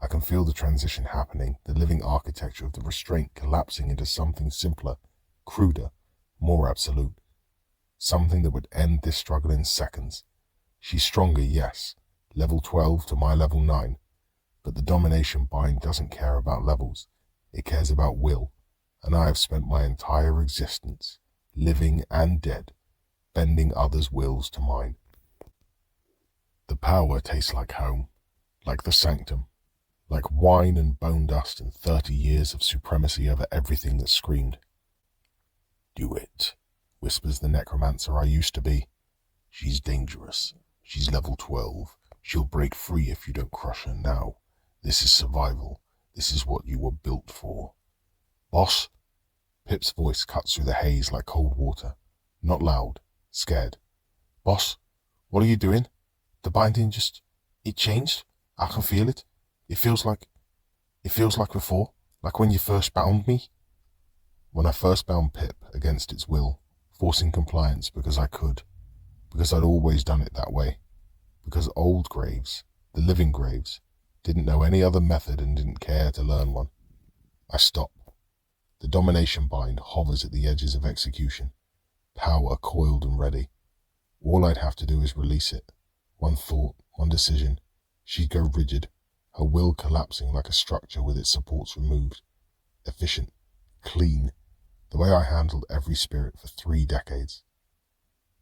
I can feel the transition happening, the living architecture of the restraint collapsing into something simpler, cruder, more absolute. Something that would end this struggle in seconds. She's stronger, yes, level 12 to my level 9, but the domination bind doesn't care about levels. It cares about will. And I have spent my entire existence, living and dead, bending others' wills to mine. The power tastes like home, like the sanctum, like wine and bone dust and 30 years of supremacy over everything that screamed. Do it, whispers the necromancer I used to be. She's dangerous. She's level 12. She'll break free if you don't crush her now. This is survival. This is what you were built for. Boss? Pip's voice cuts through the haze like cold water. Not loud, scared. Boss, what are you doing? The binding it changed. I can feel it. It feels like before, like when you first bound me. When I first bound Pip against its will, forcing compliance because I could, because I'd always done it that way, because old graves, the living graves, didn't know any other method and didn't care to learn one. I stop. The domination bind hovers at the edges of execution, power coiled and ready. All I'd have to do is release it. One thought, one decision. She'd go rigid, her will collapsing like a structure with its supports removed. Efficient, clean, the way I handled every spirit for 3 decades.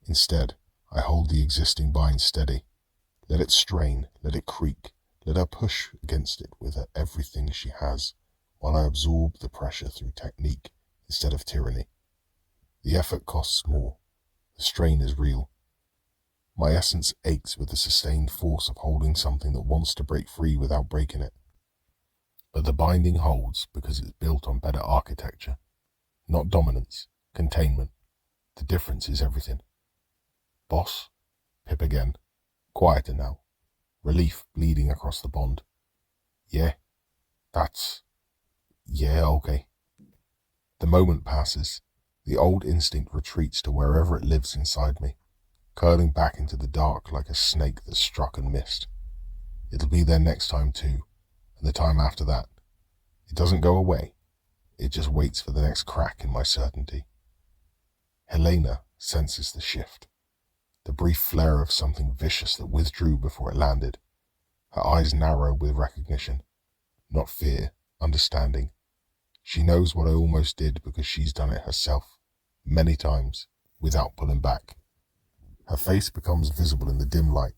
Instead, I hold the existing bind steady. Let it strain, let it creak, let her push against it with everything she has, while I absorb the pressure through technique instead of tyranny. The effort costs more. The strain is real. My essence aches with the sustained force of holding something that wants to break free without breaking it. But the binding holds because it's built on better architecture. Not dominance, containment. The difference is everything. Boss? Pip again. Quieter now. Relief bleeding across the bond. Yeah, okay. The moment passes. The old instinct retreats to wherever it lives inside me, curling back into the dark like a snake that's struck and missed. It'll be there next time too, and the time after that. It doesn't go away. It just waits for the next crack in my certainty. Helena senses the shift, the brief flare of something vicious that withdrew before it landed. Her eyes narrow with recognition, not fear, understanding. She knows what I almost did because she's done it herself, many times, without pulling back. Her face becomes visible in the dim light,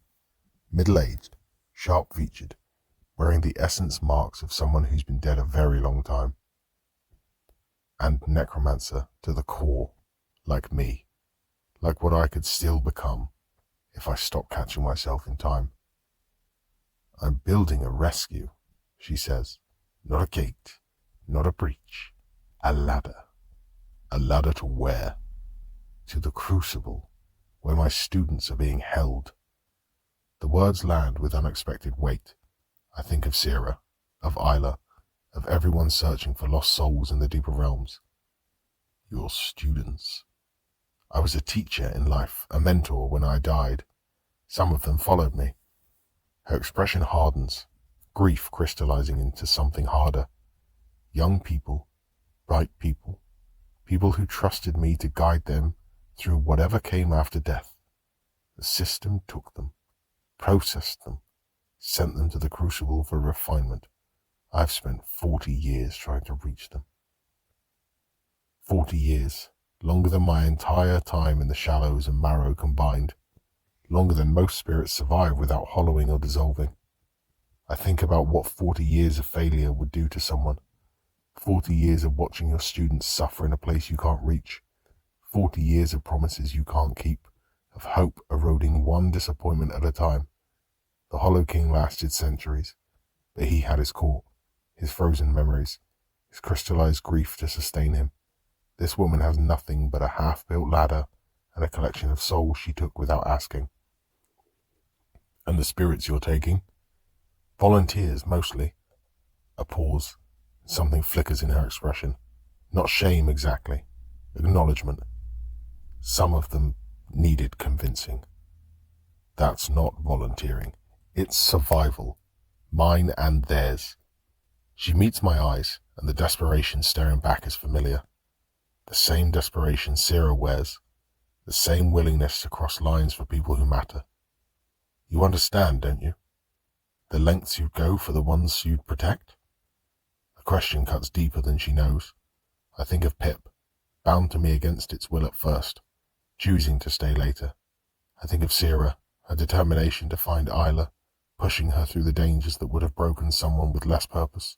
middle-aged, sharp-featured, wearing the essence marks of someone who's been dead a very long time. And necromancer to the core, like me, like what I could still become if I stopped catching myself in time. I'm building a rescue, she says, not a gate, not a breach, a ladder. A ladder to where? To the crucible, where my students are being held. The words land with unexpected weight. I think of Sierra, of Isla, of everyone searching for lost souls in the deeper realms. Your students. I was a teacher in life, a mentor when I died. Some of them followed me. Her expression hardens, grief crystallizing into something harder. Young people, bright people, people who trusted me to guide them through whatever came after death. The system took them, processed them, sent them to the crucible for refinement. I've spent 40 years trying to reach them. 40 years, longer than my entire time in the shallows and marrow combined, longer than most spirits survive without hollowing or dissolving. I think about what 40 years of failure would do to someone. 40 years of watching your students suffer in a place you can't reach. 40 years of promises you can't keep, of hope eroding one disappointment at a time. The Hollow King lasted centuries, but he had his court, his frozen memories, his crystallized grief to sustain him. This woman has nothing but a half-built ladder and a collection of souls she took without asking. And the spirits you're taking? Volunteers, mostly. A pause. Something flickers in her expression. Not shame exactly. Acknowledgement. Some of them needed convincing. That's not volunteering. It's survival. Mine and theirs. She meets my eyes, and the desperation staring back is familiar. The same desperation Sierra wears. The same willingness to cross lines for people who matter. You understand, don't you? The lengths you'd go for the ones you'd protect? The question cuts deeper than she knows. I think of Pip, bound to me against its will at first, choosing to stay later. I think of Sierra, her determination to find Isla, pushing her through the dangers that would have broken someone with less purpose.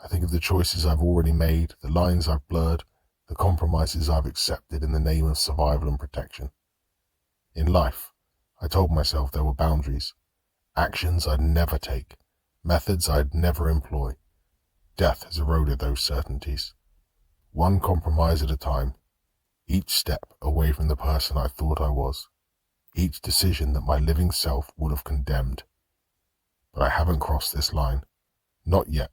I think of the choices I've already made, the lines I've blurred, the compromises I've accepted in the name of survival and protection. In life, I told myself there were boundaries, actions I'd never take, methods I'd never employ. Death has eroded those certainties. One compromise at a time, each step away from the person I thought I was, each decision that my living self would have condemned. But I haven't crossed this line. Not yet.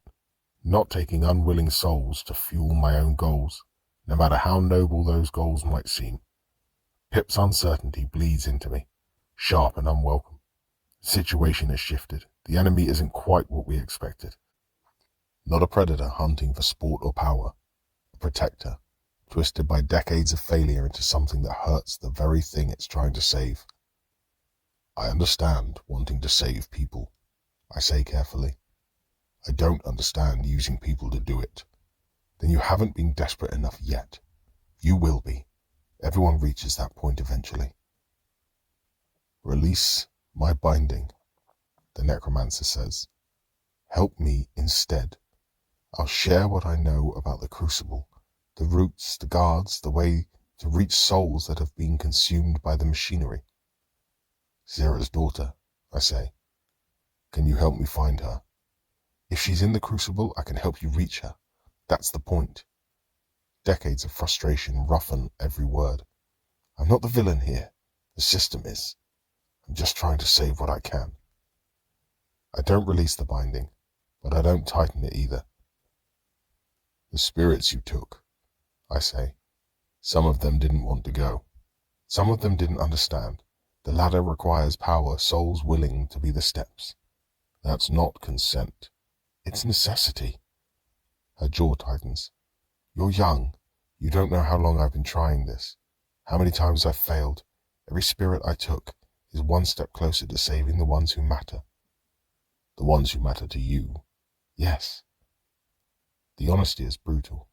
Not taking unwilling souls to fuel my own goals, no matter how noble those goals might seem. Pip's uncertainty bleeds into me, sharp and unwelcome. The situation has shifted. The enemy isn't quite what we expected. Not a predator hunting for sport or power. A protector, twisted by decades of failure into something that hurts the very thing it's trying to save. I understand wanting to save people, I say carefully. I don't understand using people to do it. Then you haven't been desperate enough yet. You will be. Everyone reaches that point eventually. Release my binding, the necromancer says. Help me instead. I'll share what I know about the crucible, the routes, the guards, the way to reach souls that have been consumed by the machinery. Zira's daughter, I say. Can you help me find her? If she's in the crucible, I can help you reach her. That's the point. Decades of frustration roughen every word. I'm not the villain here. The system is. I'm just trying to save what I can. I don't release the binding, but I don't tighten it either. The spirits you took, I say. Some of them didn't want to go. Some of them didn't understand. The ladder requires power, souls willing to be the steps. That's not consent. It's necessity. Her jaw tightens. You're young. You don't know how long I've been trying this. How many times I've failed. Every spirit I took is one step closer to saving the ones who matter. The ones who matter to you. Yes. The honesty is brutal.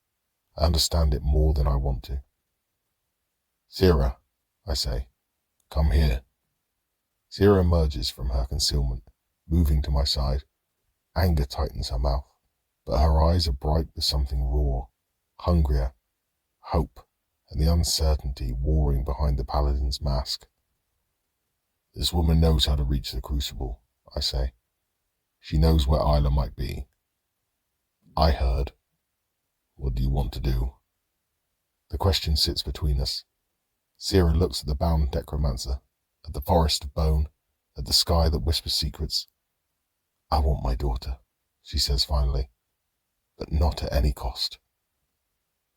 I understand it more than I want to. Zira, I say, come here. Zira emerges from her concealment, moving to my side. Anger tightens her mouth, but her eyes are bright with something raw, hungrier, hope, and the uncertainty warring behind the paladin's mask. This woman knows how to reach the crucible, I say. She knows where Isla might be. I heard. What do you want to do? The question sits between us. Zira looks at the bound necromancer, at the forest of bone, at the sky that whispers secrets. I want my daughter, she says finally, but not at any cost.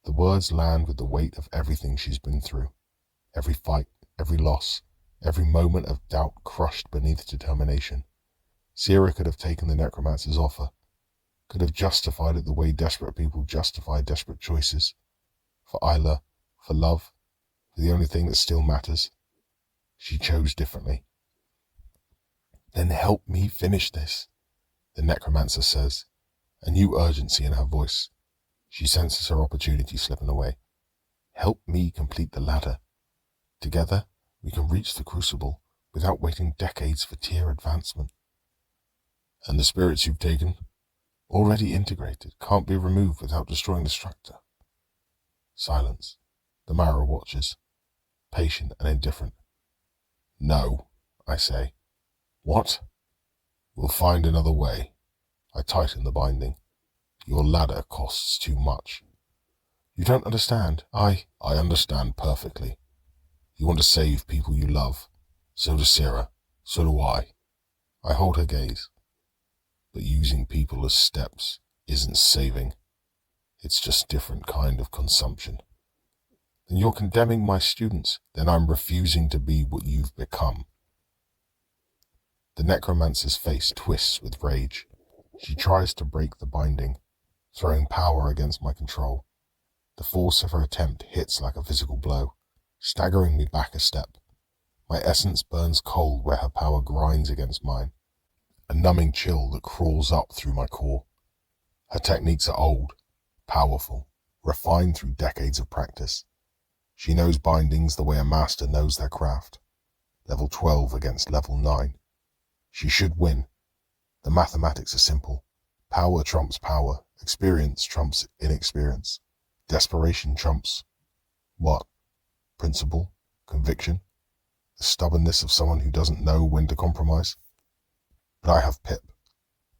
The words land with the weight of everything she's been through. Every fight, every loss, every moment of doubt crushed beneath determination. Zira could have taken the necromancer's offer, could have justified it the way desperate people justify desperate choices. For Isla, for love, for the only thing that still matters. She chose differently. Then help me finish this, the necromancer says, a new urgency in her voice. She senses her opportunity slipping away. Help me complete the ladder. Together, we can reach the crucible without waiting decades for tier advancement. And the spirits you've taken, already integrated, can't be removed without destroying the structure. Silence. The Mara watches, patient and indifferent. No, I say. What? We'll find another way. I tighten the binding. Your ladder costs too much. You don't understand. I understand perfectly. You want to save people you love. So does Zira. So do I. I hold her gaze. But using people as steps isn't saving. It's just different kind of consumption. Then you're condemning my students. Then I'm refusing to be what you've become. The necromancer's face twists with rage. She tries to break the binding, throwing power against my control. The force of her attempt hits like a physical blow, staggering me back a step. My essence burns cold where her power grinds against mine, a numbing chill that crawls up through my core. Her techniques are old, powerful, refined through decades of practice. She knows bindings the way a master knows their craft. Level 12 against level 9. She should win. The mathematics are simple. Power trumps power. Experience trumps inexperience. Desperation trumps what? Principle? Conviction? The stubbornness of someone who doesn't know when to compromise? But I have Pip,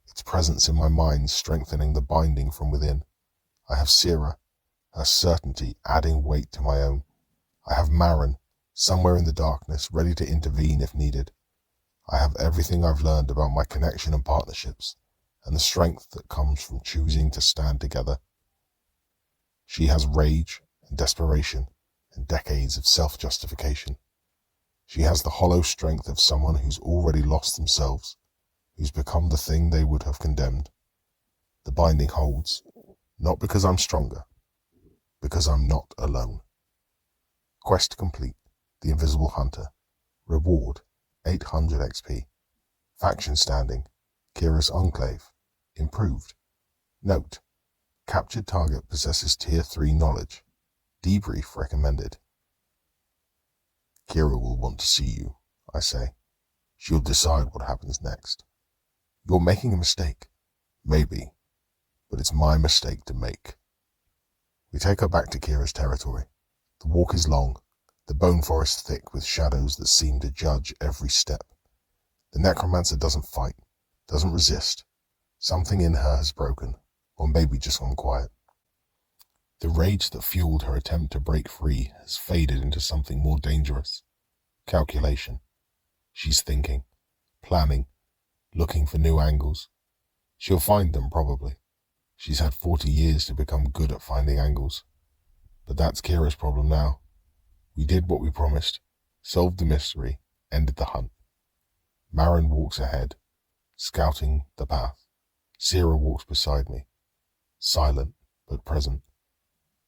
its presence in my mind strengthening the binding from within. I have Sierra, her certainty adding weight to my own. I have Marin, somewhere in the darkness, ready to intervene if needed. I have everything I've learned about my connection and partnerships, and the strength that comes from choosing to stand together. She has rage and desperation and decades of self-justification. She has the hollow strength of someone who's already lost themselves, who's become the thing they would have condemned. The binding holds, not because I'm stronger, because I'm not alone. Quest complete. The Invisible Hunter. Reward, 800 XP. Faction standing, Kira's Enclave. Improved. Note, captured target possesses Tier 3 knowledge. Debrief recommended. Kira will want to see you, I say. She'll decide what happens next. You're making a mistake. Maybe. But it's my mistake to make. We take her back to Kira's territory. The walk is long, the bone forest thick with shadows that seem to judge every step. The necromancer doesn't fight, doesn't resist. Something in her has broken, or maybe just gone quiet. The rage that fueled her attempt to break free has faded into something more dangerous. Calculation. She's thinking, planning, looking for new angles. She'll find them probably. She's had 40 years to become good at finding angles. But that's Kira's problem now. We did what we promised, solved the mystery, ended the hunt. Marin walks ahead, scouting the path. Sierra walks beside me, silent but present.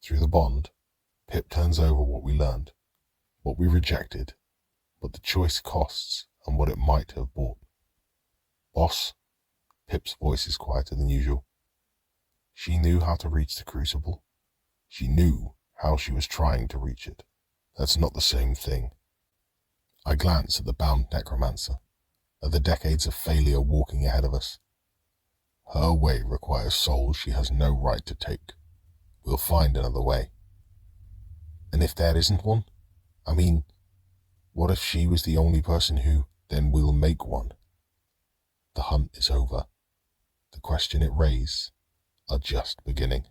Through the bond, Pip turns over what we learned, what we rejected, what the choice costs and what it might have bought. Boss, Pip's voice is quieter than usual. She knew how to reach the crucible. She knew how she was trying to reach it. That's not the same thing. I glance at the bound necromancer, at the decades of failure walking ahead of us. Her way requires souls she has no right to take. We'll find another way. And if there isn't one? I mean, what if she was the only person who, then we'll make one? The hunt is over. The question it raised are just beginning.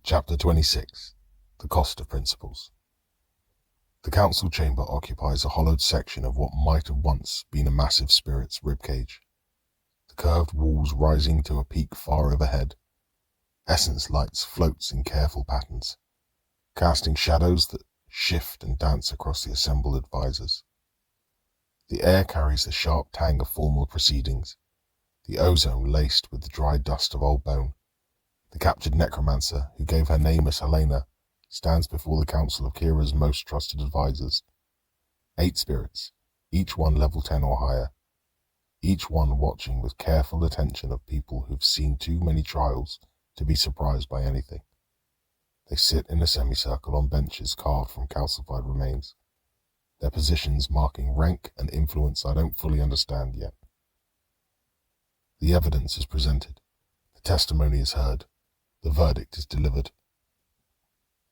Chapter 26. The Cost of Principles. The council chamber occupies a hollowed section of what might have once been a massive spirit's ribcage, the curved walls rising to a peak far overhead. Essence lights floats in careful patterns, casting shadows that shift and dance across the assembled advisors. The air carries the sharp tang of formal proceedings, the ozone laced with the dry dust of old bone. The captured necromancer, who gave her name as Helena, stands before the council of Kira's most trusted advisors. 8 spirits, each one level 10 or higher, each one watching with careful attention of people who've seen too many trials to be surprised by anything. They sit in a semicircle on benches carved from calcified remains, their positions marking rank and influence I don't fully understand yet. The evidence is presented, the testimony is heard, the verdict is delivered.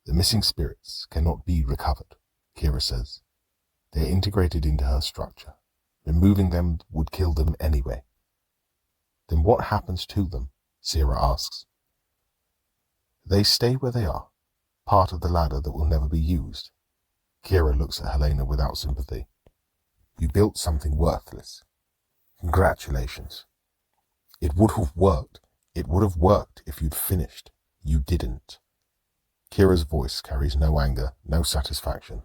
The missing spirits cannot be recovered, Kira says. They are integrated into her structure. Removing them would kill them anyway. Then what happens to them? Sierra asks. They stay where they are, part of the ladder that will never be used. Kira looks at Helena without sympathy. You built something worthless. Congratulations. It would have worked. It would have worked if you'd finished. You didn't. Kira's voice carries no anger, no satisfaction,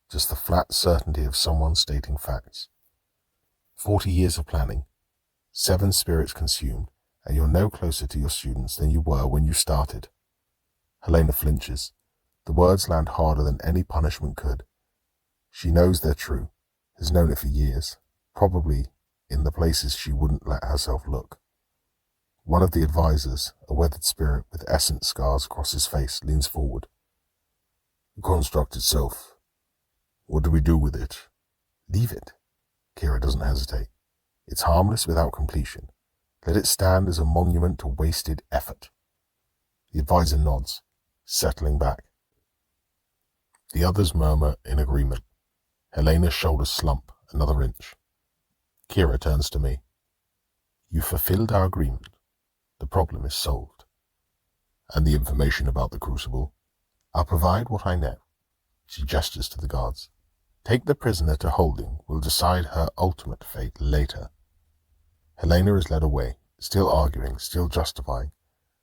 just the flat certainty of someone stating facts. 40 years of planning, 7 spirits consumed, and you're no closer to your students than you were when you started. Helena flinches. The words land harder than any punishment could. She knows they're true, has known it for years, probably in the places she wouldn't let herself look. One of the advisors, a weathered spirit with essence scars across his face, leans forward. The construct itself. What do we do with it? Leave it. Kira doesn't hesitate. It's harmless without completion. Let it stand as a monument to wasted effort. The advisor nods, settling back. The others murmur in agreement. Helena's shoulders slump another inch. Kira turns to me. You fulfilled our agreement. The problem is solved. And the information about the crucible? I'll provide what I know. She gestures to the guards. Take the prisoner to holding. We'll decide her ultimate fate later. Helena is led away, still arguing, still justifying.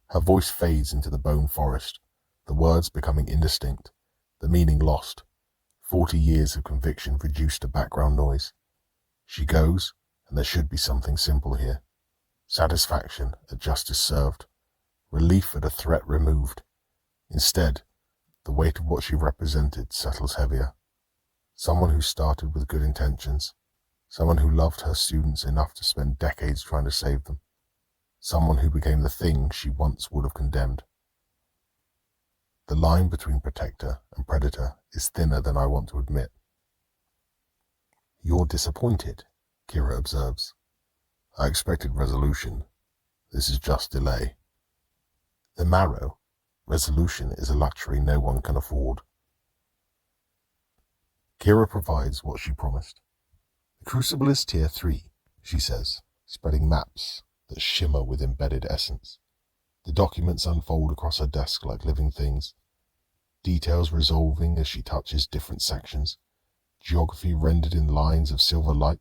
Her voice fades into the bone forest, the words becoming indistinct, the meaning lost. 40 years of conviction reduced to background noise. She goes, and there should be something simple here. Satisfaction at justice served, relief at a threat removed. Instead, the weight of what she represented settles heavier. Someone who started with good intentions, someone who loved her students enough to spend decades trying to save them, someone who became the thing she once would have condemned. The line between protector and predator is thinner than I want to admit. You're disappointed, Kira observes. I expected resolution. This is just delay. The marrow, resolution is a luxury no one can afford. Kira provides what she promised. The crucible is tier 3, she says, spreading maps that shimmer with embedded essence. The documents unfold across her desk like living things, details resolving as she touches different sections, geography rendered in lines of silver light,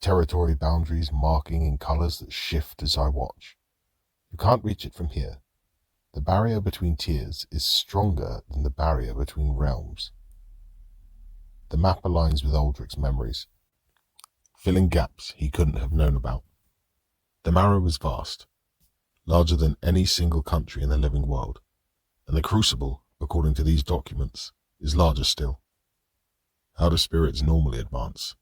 territory boundaries marking in colors that shift as I watch. You can't reach it from here. The barrier between tiers is stronger than the barrier between realms. The map aligns with Aldrich's memories, filling gaps he couldn't have known about. The marrow is vast, larger than any single country in the living world, and the crucible, according to these documents, is larger still. How do spirits normally advance?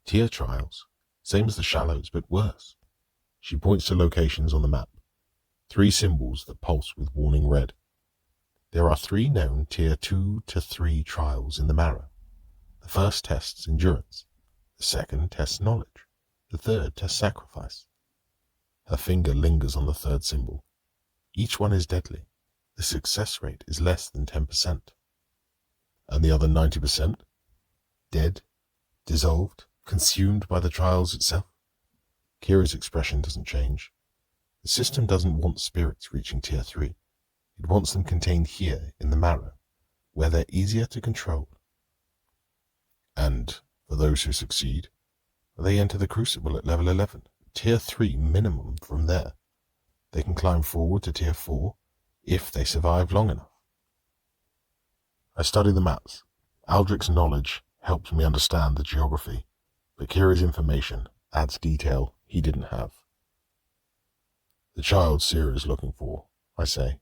Tier trials, same as the shallows, but worse. She points to locations on the map, 3 symbols that pulse with warning red. There are 3 known tier 2 to 3 trials in the marrow. The first tests endurance, the second tests knowledge, the third tests sacrifice. Her finger lingers on the 3rd symbol. Each one is deadly. The success rate is less than 10%. And the other 90%? Dead, dissolved, consumed by the trials itself? Kira's expression doesn't change. The system doesn't want spirits reaching tier 3. It wants them contained here in the marrow, where they're easier to control. And for those who succeed, they enter the crucible at level 11, tier 3 minimum. From there, they can climb forward to tier 4 if they survive long enough. I study the maps. Aldrich's knowledge helped me understand the geography, but Kira's information adds detail he didn't have. The child Sira is looking for, I say.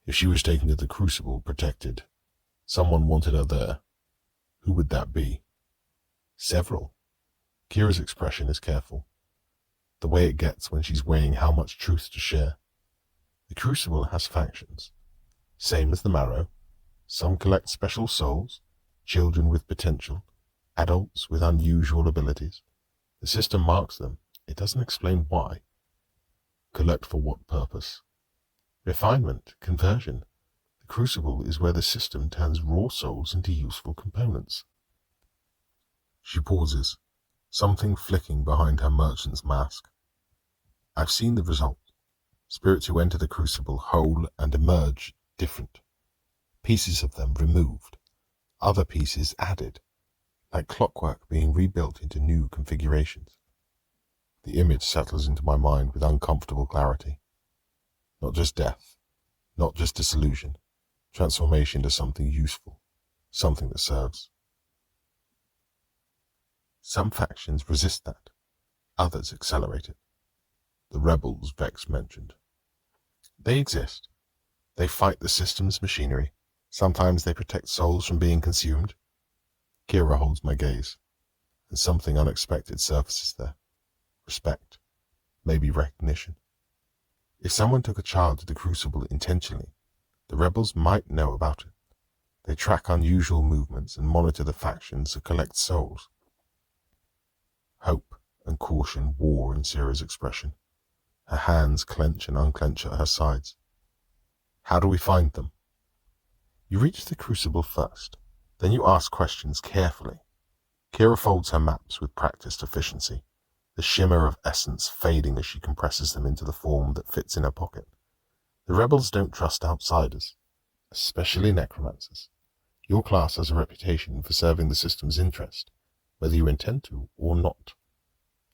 If she was taken to the crucible protected, someone wanted her there. Who would that be? Several. Kira's expression is careful, the way it gets when she's weighing how much truth to share. The crucible has factions, same as the marrow. Some collect special souls, children with potential, adults with unusual abilities. The system marks them. It doesn't explain why. Collect for what purpose? Refinement, conversion. The crucible is where the system turns raw souls into useful components. She pauses, something flicking behind her merchant's mask. I've seen the result. Spirits who enter the crucible whole and emerge different. Pieces of them removed, other pieces added, like clockwork being rebuilt into new configurations. The image settles into my mind with uncomfortable clarity. Not just death, not just dissolution, transformation to something useful, something that serves. Some factions resist that, others accelerate it. The rebels Vex mentioned. They exist. They fight the system's machinery. Sometimes they protect souls from being consumed. Kira holds my gaze, and something unexpected surfaces there. Respect, maybe recognition. If someone took a child to the crucible intentionally, the rebels might know about it. They track unusual movements and monitor the factions that collect souls. Hope and caution war in Sira's expression. Her hands clench and unclench at her sides. How do we find them? You reach the crucible first, then you ask questions carefully. Kira folds her maps with practiced efficiency, the shimmer of essence fading as she compresses them into the form that fits in her pocket. The rebels don't trust outsiders, especially necromancers. Your class has a reputation for serving the system's interest, whether you intend to or not.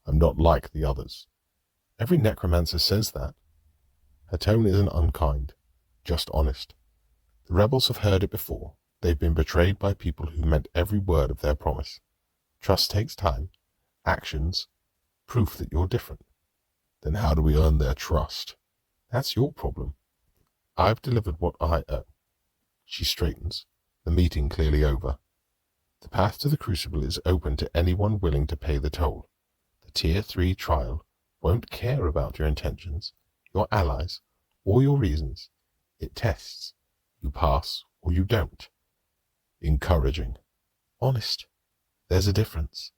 I'm not like the others. Every necromancer says that. Her tone isn't unkind, just honest. The rebels have heard it before. They've been betrayed by people who meant every word of their promise. Trust takes time, actions, proof that you're different. Then how do we earn their trust? That's your problem. I've delivered what I owe. She straightens, the meeting clearly over. The path to the crucible is open to anyone willing to pay the toll. The Tier 3 trial won't care about your intentions, your allies, or your reasons. It tests. You pass or you don't. Encouraging. Honest. There's a difference.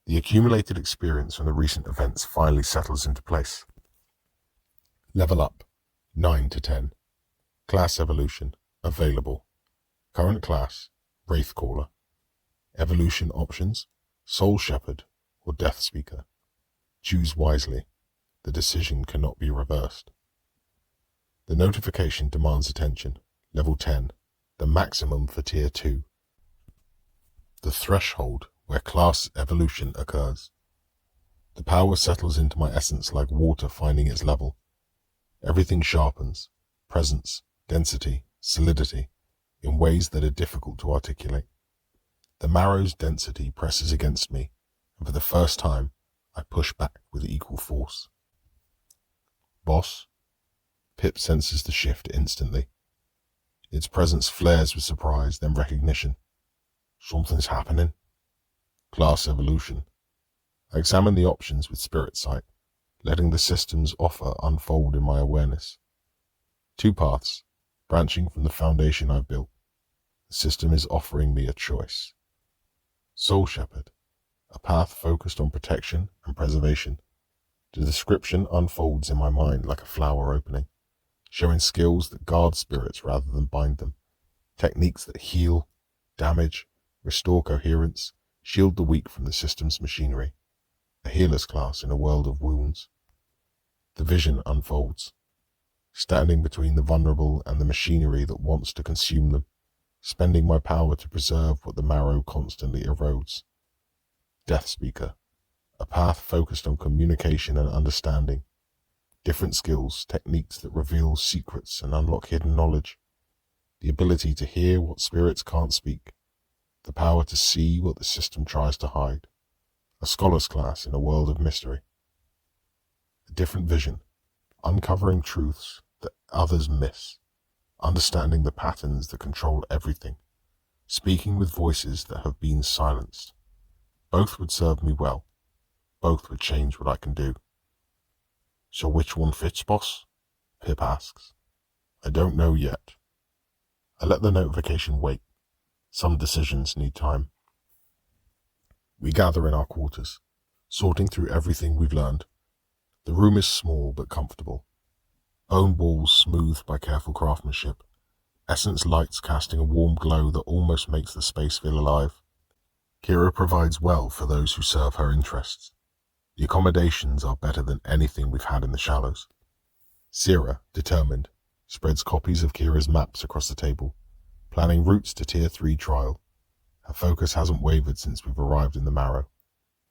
The accumulated experience from the recent events finally settles into place. Level up. 9 to 10. Class evolution. Available. Current class. Wraithcaller. Evolution options. Soul Shepherd or Death Speaker. Choose wisely. The decision cannot be reversed. The notification demands attention. Level 10. The maximum for Tier 2. The threshold where class evolution occurs. The power settles into my essence like water finding its level. Everything sharpens, presence, density, solidity, in ways that are difficult to articulate. The marrow's density presses against me, and for the first time, I push back with equal force. Boss? Pip senses the shift instantly. Its presence flares with surprise, then recognition. Something's happening. Class evolution. I examine the options with spirit sight, letting the system's offer unfold in my awareness. 2 paths, branching from the foundation I've built. The system is offering me a choice. Soul Shepherd, a path focused on protection and preservation. The description unfolds in my mind like a flower opening, showing skills that guard spirits rather than bind them, techniques that heal, damage, restore coherence, shield the weak from the system's machinery. A healer's class in a world of wounds. The vision unfolds. standing between the vulnerable and the machinery that wants to consume them, spending my power to preserve what the marrow constantly erodes. Death Speaker, a path focused on communication and understanding, different skills, techniques that reveal secrets and unlock hidden knowledge, the ability to hear what spirits can't speak, the power to see what the system tries to hide, a scholar's class in a world of mystery. A different vision, uncovering truths that others miss, understanding the patterns that control everything, speaking with voices that have been silenced. Both would serve me well. Both would change what I can do. So which one fits, boss? Pip asks. I don't know yet. I let the notification wait. Some decisions need time. We gather in our quarters, sorting through everything we've learned. The room is small but comfortable. Bone balls smoothed by careful craftsmanship. Essence lights casting a warm glow that almost makes the space feel alive. Kira provides well for those who serve her interests. The accommodations are better than anything we've had in the shallows. Sira, determined, spreads copies of Kira's maps across the table, planning routes to Tier 3 trial. Her focus hasn't wavered since we've arrived in the Marrow.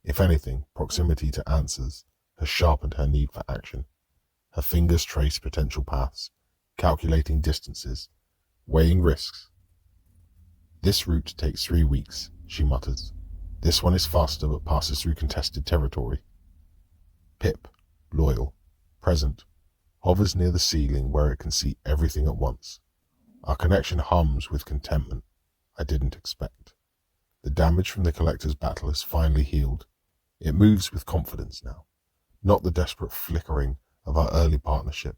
If anything, proximity to answers has sharpened her need for action. Her fingers trace potential paths, calculating distances, weighing risks. This route takes 3 weeks, she mutters. This one is faster but passes through contested territory. Pip, loyal, present, hovers near the ceiling where it can see everything at once. Our connection hums with contentment I didn't expect. The damage from the Collector's battle has finally healed. It moves with confidence now, not the desperate flickering of our early partnership.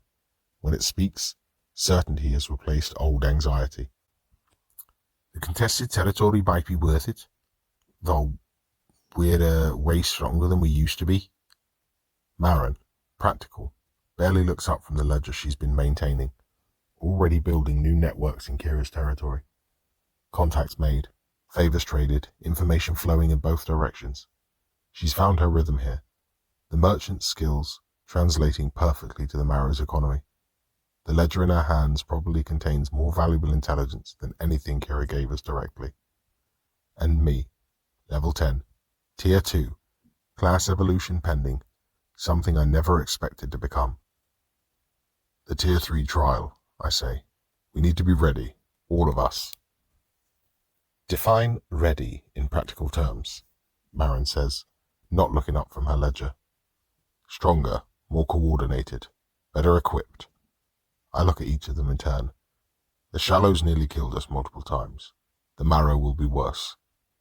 When it speaks, certainty has replaced old anxiety. The contested territory might be worth it, though we're way stronger than we used to be. Marin, practical, barely looks up from the ledger she's been maintaining, already building new networks in Kira's territory. Contacts made, favors traded, information flowing in both directions. She's found her rhythm here, the merchant's skills translating perfectly to the Marrow's economy. The ledger in her hands probably contains more valuable intelligence than anything Kira gave us directly. And me, level 10, Tier 2, class evolution pending, something I never expected to become. The Tier 3 trial, I say. We need to be ready, all of us. Define ready in practical terms, Marin says, not looking up from her ledger. Stronger, more coordinated, better equipped. I look at each of them in turn. The Shallows nearly killed us multiple times. The Marrow will be worse.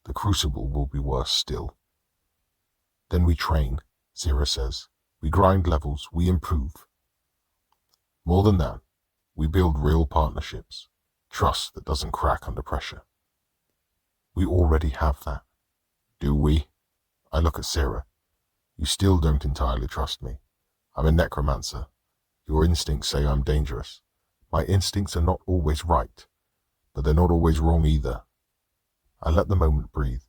The Crucible will be worse still. Then we train, Zira says. We grind levels, we improve. More than that, we build real partnerships, trust that doesn't crack under pressure. We already have that. Do we? I look at Zira. You still don't entirely trust me. I'm a necromancer. Your instincts say I'm dangerous. My instincts are not always right, but they're not always wrong either. I let the moment breathe.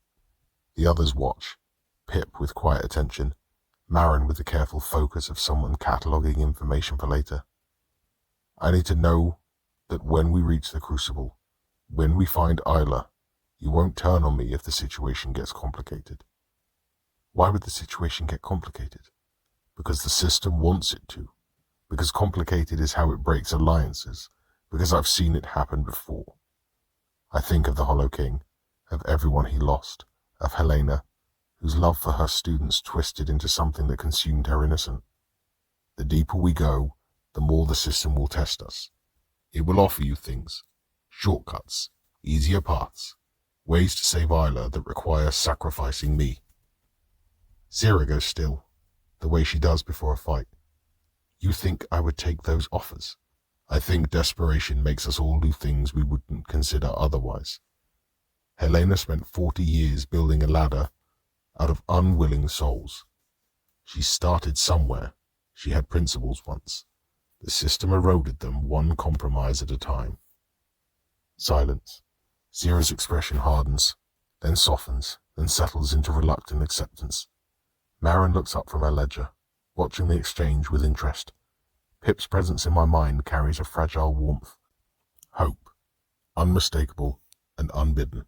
The others watch, Pip with quiet attention, Marin with the careful focus of someone cataloguing information for later. I need to know that when we reach the Crucible, when we find Isla, you won't turn on me if the situation gets complicated. Why would the situation get complicated? Because the system wants it to. Because complicated is how it breaks alliances. Because I've seen it happen before. I think of the Hollow King, of everyone he lost, of Helena, whose love for her students twisted into something that consumed her innocent. The deeper we go, the more the system will test us. It will offer you things, shortcuts, easier paths, ways to save Isla that require sacrificing me. Zira goes still, the way she does before a fight. You think I would take those offers? I think desperation makes us all do things we wouldn't consider otherwise. Helena spent 40 years building a ladder out of unwilling souls. She started somewhere. She had principles once. The system eroded them one compromise at a time. Silence. Zira's expression hardens, then softens, then settles into reluctant acceptance. Marin looks up from her ledger, watching the exchange with interest. Pip's presence in my mind carries a fragile warmth. Hope, unmistakable and unbidden.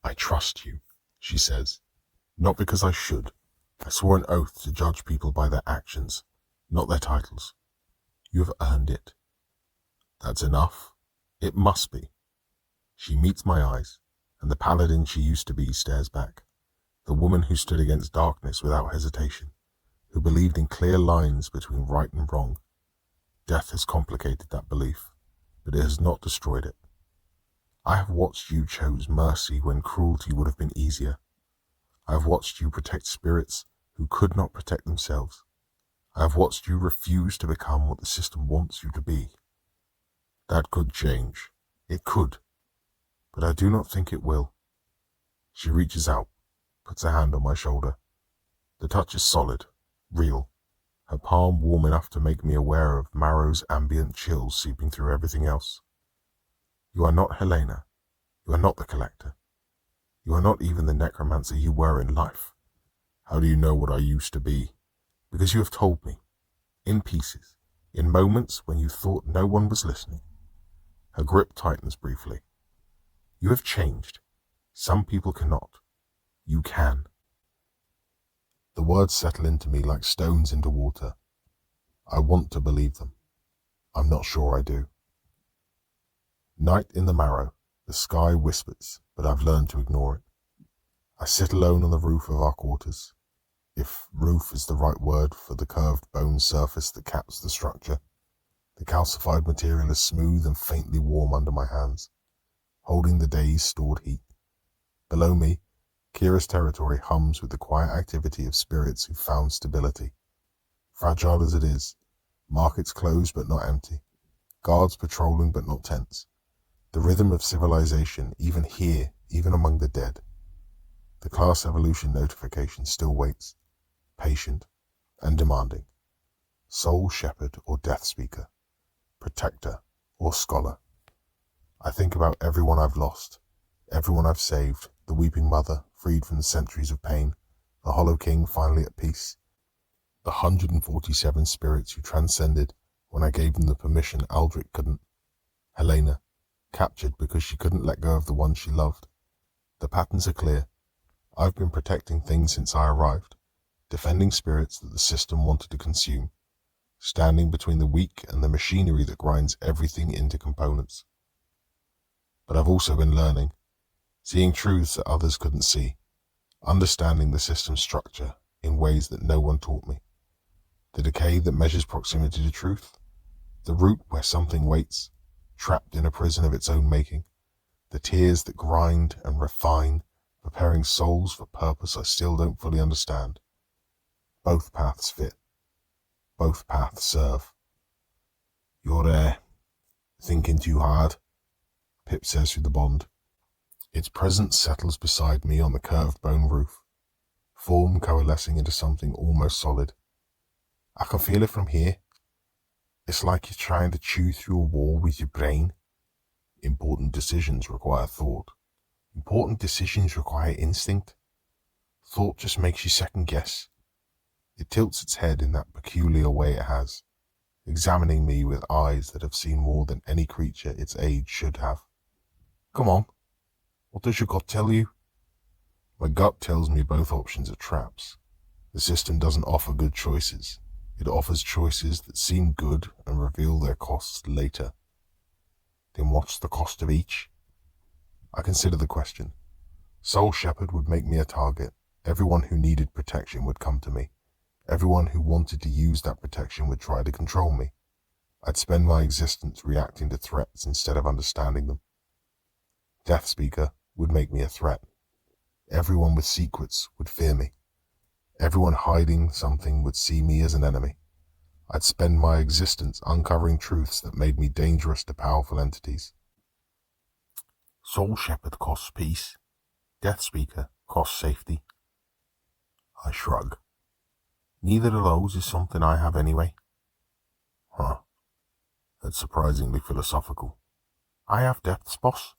I trust you, she says. Not because I should. I swore an oath to judge people by their actions, not their titles. You have earned it. That's enough. It must be. She meets my eyes, and the paladin she used to be stares back. The woman who stood against darkness without hesitation, who believed in clear lines between right and wrong. Death has complicated that belief, but it has not destroyed it. I have watched you choose mercy when cruelty would have been easier. I have watched you protect spirits who could not protect themselves. I have watched you refuse to become what the system wants you to be. That could change. It could. But I do not think it will. She reaches out, puts a hand on my shoulder. The touch is solid, real, her palm warm enough to make me aware of Marrow's ambient chills seeping through everything else. You are not Helena. You are not the collector. You are not even the necromancer you were in life. How do you know what I used to be? Because you have told me, in pieces, in moments when you thought no one was listening. Her grip tightens briefly. You have changed. Some people cannot. You can. The words settle into me like stones into water. I want to believe them. I'm not sure I do. Night in the Marrow. The sky whispers, but I've learned to ignore it. I sit alone on the roof of our quarters, if roof is the right word for the curved bone surface that caps the structure. The calcified material is smooth and faintly warm under my hands, holding the day's stored heat. Below me, Kira's territory hums with the quiet activity of spirits who found stability. Fragile as it is, markets closed but not empty, guards patrolling but not tense. The rhythm of civilization, even here, even among the dead. The class evolution notification still waits, patient and demanding. Soul shepherd or death speaker, protector or scholar. I think about everyone I've lost, everyone I've saved, the weeping mother freed from the centuries of pain, the hollow king finally at peace, the 147 spirits who transcended when I gave them the permission Aldrich couldn't. Helena, captured because she couldn't let go of the one she loved. The patterns are clear. I've been protecting things since I arrived, defending spirits that the system wanted to consume, standing between the weak and the machinery that grinds everything into components. But I've also been learning, seeing truths that others couldn't see, understanding the system's structure in ways that no one taught me. The decay that measures proximity to truth, the root where something waits, trapped in a prison of its own making, the tears that grind and refine, preparing souls for purpose I still don't fully understand. Both paths fit. Both paths serve. You're thinking too hard, Pip says through the bond. Its presence settles beside me on the curved bone roof, form coalescing into something almost solid. I can feel it from here. It's like you're trying to chew through a wall with your brain. Important decisions require thought. Important decisions require instinct. Thought just makes you second guess. It tilts its head in that peculiar way it has, examining me with eyes that have seen more than any creature its age should have. Come on, what does your gut tell you? My gut tells me both options are traps. The system doesn't offer good choices. It offers choices that seem good and reveal their costs later. Then what's the cost of each? I consider the question. Soul Shepherd would make me a target. Everyone who needed protection would come to me. Everyone who wanted to use that protection would try to control me. I'd spend my existence reacting to threats instead of understanding them. Death Speaker would make me a threat. Everyone with secrets would fear me. Everyone hiding something would see me as an enemy. I'd spend my existence uncovering truths that made me dangerous to powerful entities. Soul Shepherd costs peace. Death Speaker costs safety. I shrug. Neither of those is something I have anyway. Huh. That's surprisingly philosophical. I have depths, boss.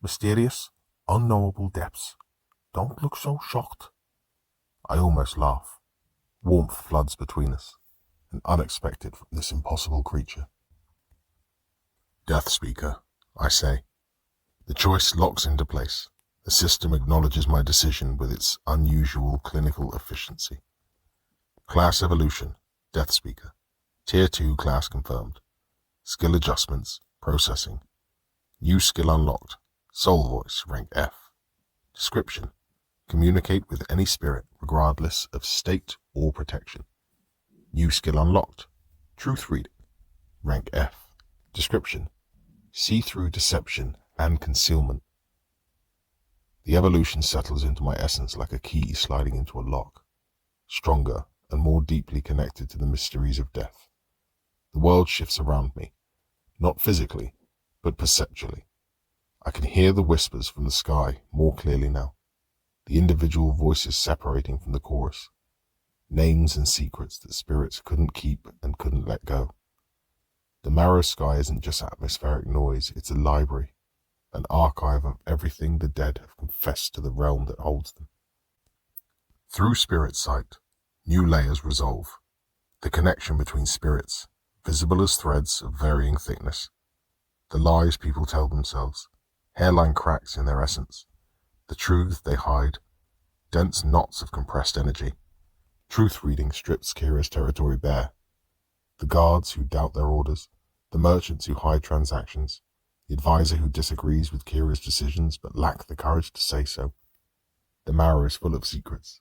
Mysterious, unknowable depths. Don't look so shocked. I almost laugh. Warmth floods between us. and unexpected from this impossible creature. Death Speaker, I say. The choice locks into place. The system acknowledges my decision with its unusual clinical efficiency. Class evolution, Death Speaker. Tier 2 class confirmed. Skill adjustments, processing. New skill unlocked. Soul voice, rank F. Description. Communicate with any spirit, regardless of state or protection. New skill unlocked. Truth reading, rank F. Description. See through deception and concealment. The evolution settles into my essence like a key sliding into a lock, stronger and more deeply connected to the mysteries of death. The world shifts around me, not physically, but perceptually. I can hear the whispers from the sky more clearly now, the individual voices separating from the chorus, names and secrets that spirits couldn't keep and couldn't let go. The marrow sky isn't just atmospheric noise, it's a library, an archive of everything the dead have confessed to the realm that holds them. Through spirit sight, new layers resolve. The connection between spirits, visible as threads of varying thickness. The lies people tell themselves, hairline cracks in their essence. The truth they hide, dense knots of compressed energy. Truth reading strips Kira's territory bare. The guards who doubt their orders, the merchants who hide transactions, the advisor who disagrees with Kira's decisions but lacks the courage to say so. The marrow is full of secrets,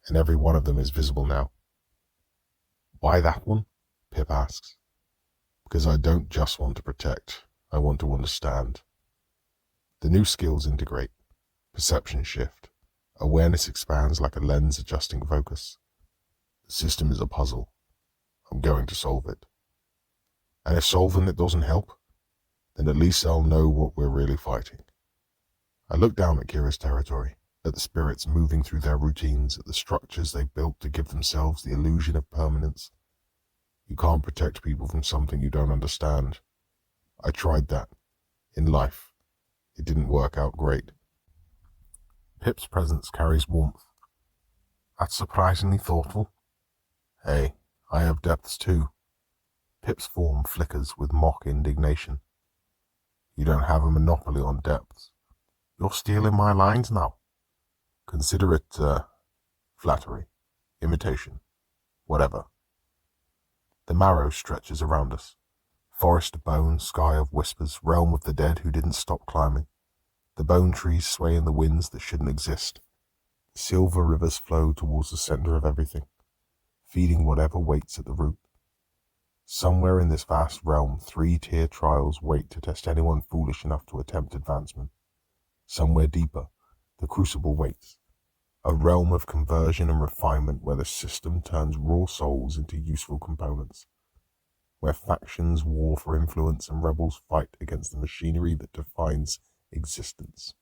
and every one of them is visible now. Why that one? Pip asks. Because I don't just want to protect, I want to understand. The new skills integrate, perception shift, awareness expands like a lens adjusting focus. The system is a puzzle. I'm going to solve it. And if solving it doesn't help, then at least I'll know what we're really fighting. I look down at Kira's territory, at the spirits moving through their routines, at the structures they built to give themselves the illusion of permanence. You can't protect people from something you don't understand. I tried that. In life. It didn't work out great. Pip's presence carries warmth. That's surprisingly thoughtful. Hey, I have depths too. Pip's form flickers with mock indignation. You don't have a monopoly on depths. You're stealing my lines now. Consider it, flattery, imitation, whatever. The marrow stretches around us. Forest of bone, sky of whispers, realm of the dead who didn't stop climbing. The bone trees sway in the winds that shouldn't exist. Silver rivers flow towards the center of everything, feeding whatever waits at the root. Somewhere in this vast realm, 3-tier trials wait to test anyone foolish enough to attempt advancement. Somewhere deeper, the crucible waits, a realm of conversion and refinement where the system turns raw souls into useful components, where factions war for influence and rebels fight against the machinery that defines existence.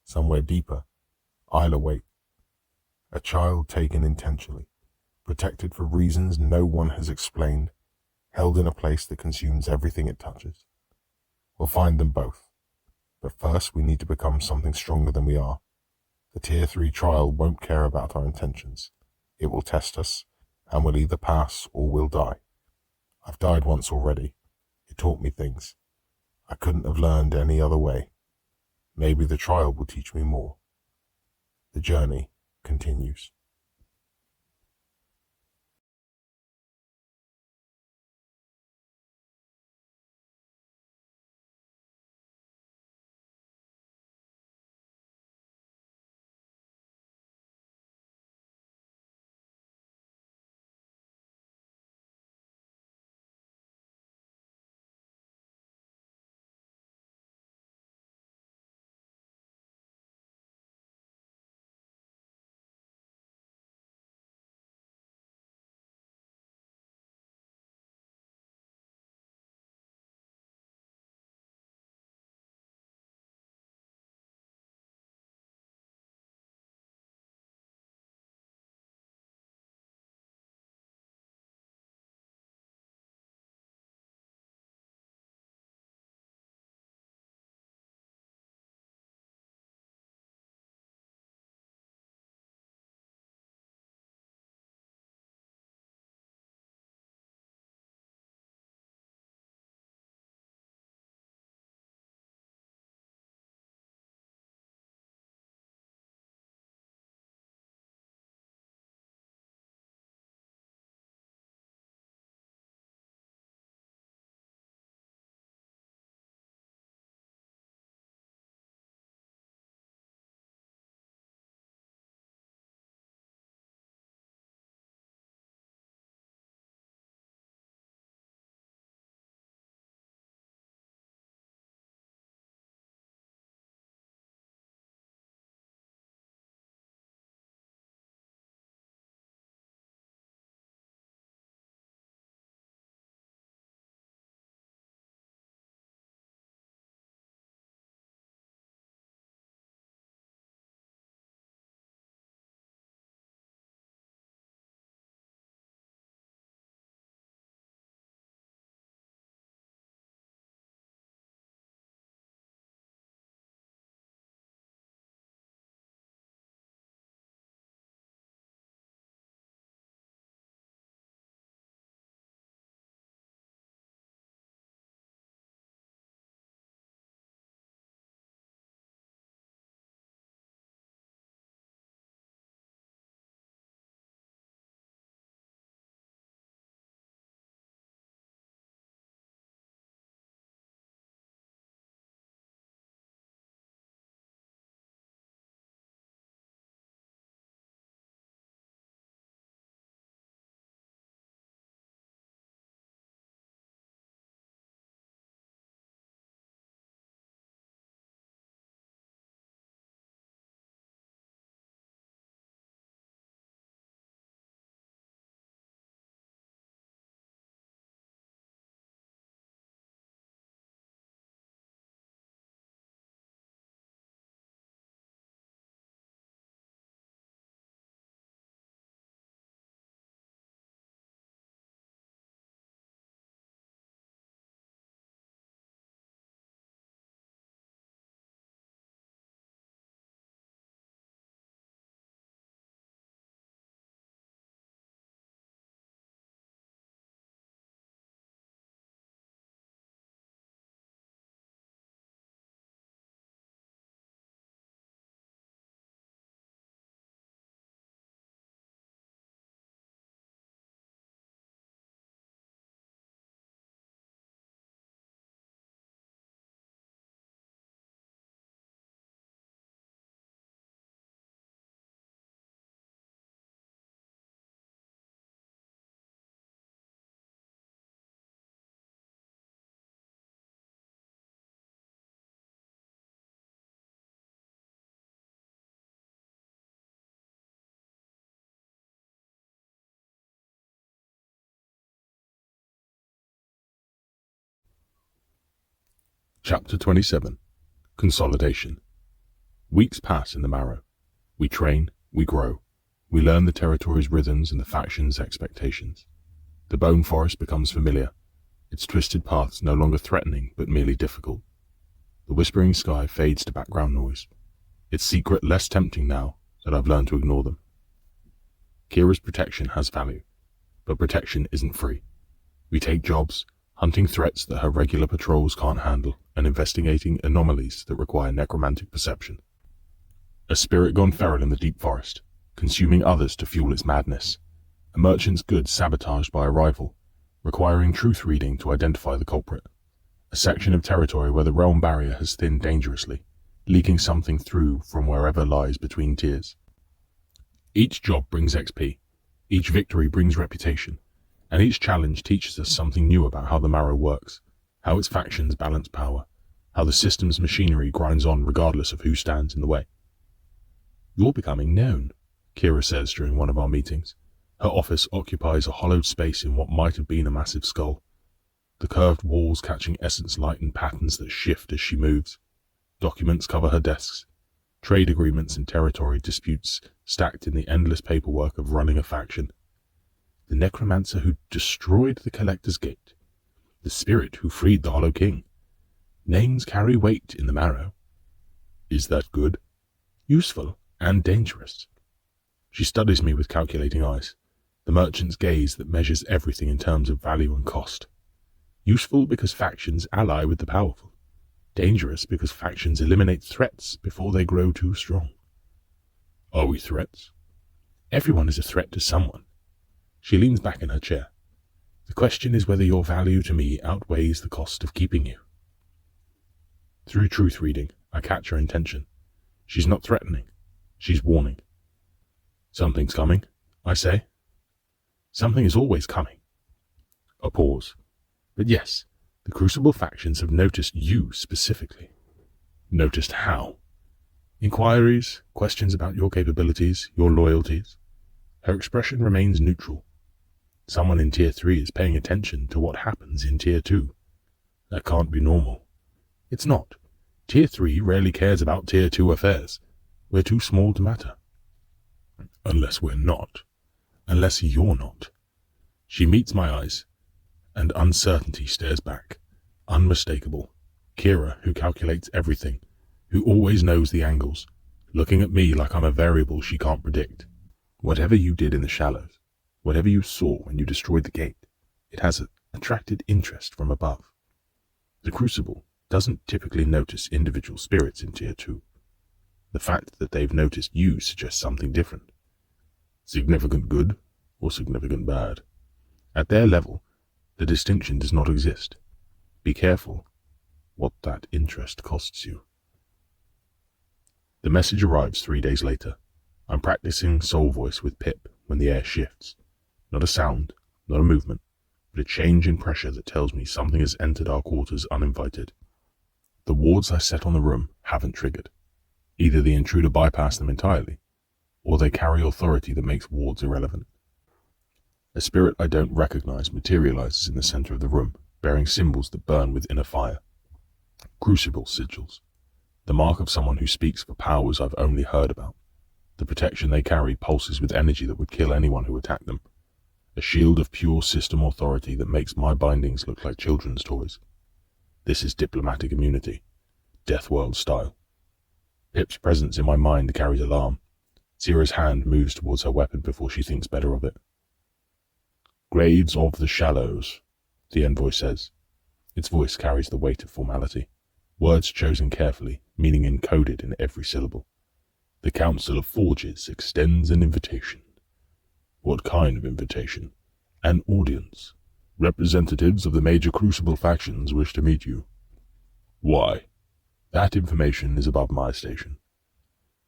Somewhere deeper, I'll await, a child taken intentionally, protected for reasons no one has explained, held in a place that consumes everything it touches. We'll find them both, but first we need to become something stronger than we are. The Tier 3 trial won't care about our intentions. It will test us, and we'll either pass or we'll die. I've died once already. It taught me things. I couldn't have learned any other way. Maybe the trial will teach me more. The journey continues. Chapter 27. Consolidation. Weeks pass in the Marrow. We train, we grow. We learn the territory's rhythms and the faction's expectations. The bone forest becomes familiar, its twisted paths no longer threatening but merely difficult. The whispering sky fades to background noise, its secret less tempting now that I've learned to ignore them. Kira's protection has value, but protection isn't free. We take jobs, hunting threats that her regular patrols can't handle and investigating anomalies that require necromantic perception. A spirit gone feral in the deep forest, consuming others to fuel its madness. A merchant's goods sabotaged by a rival, requiring truth reading to identify the culprit. A section of territory where the realm barrier has thinned dangerously, leaking something through from wherever lies between tiers. Each job brings XP, each victory brings reputation, and each challenge teaches us something new about how the Marrow works, how its factions balance power, how the system's machinery grinds on regardless of who stands in the way. "You're becoming known," Kira says during one of our meetings. Her office occupies a hollowed space in what might have been a massive skull, the curved walls catching essence light in patterns that shift as she moves. Documents cover her desks, trade agreements and territory disputes stacked in the endless paperwork of running a faction. The necromancer who destroyed the Collector's Gate, the spirit who freed the Hollow King. Names carry weight in the Marrow. Is that good? Useful and dangerous. She studies me with calculating eyes, the merchant's gaze that measures everything in terms of value and cost. Useful because factions ally with the powerful. Dangerous because factions eliminate threats before they grow too strong. Are we threats? Everyone is a threat to someone. She leans back in her chair. The question is whether your value to me outweighs the cost of keeping you. Through truth reading, I catch her intention. She's not threatening. She's warning. Something's coming, I say. Something is always coming. A pause. But yes, the Crucible factions have noticed you specifically. Noticed how? Inquiries, questions about your capabilities, your loyalties. Her expression remains neutral. Someone in Tier 3 is paying attention to what happens in Tier 2. That can't be normal. It's not. Tier 3 rarely cares about Tier 2 affairs. We're too small to matter. Unless we're not. Unless you're not. She meets my eyes, and uncertainty stares back. Unmistakable. Kira, who calculates everything, who always knows the angles, looking at me like I'm a variable she can't predict. Whatever you did in the shallows, whatever you saw when you destroyed the gate, it has attracted interest from above. The Crucible doesn't typically notice individual spirits in Tier 2. The fact that they've noticed you suggests something different. Significant good or significant bad. At their level, the distinction does not exist. Be careful what that interest costs you. The message arrives 3 days later. I'm practicing soul voice with Pip when the air shifts. Not a sound, not a movement, but a change in pressure that tells me something has entered our quarters uninvited. The wards I set on the room haven't triggered. Either the intruder bypassed them entirely, or they carry authority that makes wards irrelevant. A spirit I don't recognize materializes in the center of the room, bearing symbols that burn with inner fire. Crucible sigils. The mark of someone who speaks for powers I've only heard about. The protection they carry pulses with energy that would kill anyone who attacked them. A shield of pure system authority that makes my bindings look like children's toys. This is diplomatic immunity, Deathworld style. Pip's presence in my mind carries alarm. Zira's hand moves towards her weapon before she thinks better of it. Grades of the Shallows, the envoy says. Its voice carries the weight of formality. Words chosen carefully, meaning encoded in every syllable. The Council of Forges extends an invitation. What kind of invitation? An audience. Representatives of the major Crucible factions wish to meet you. Why? That information is above my station.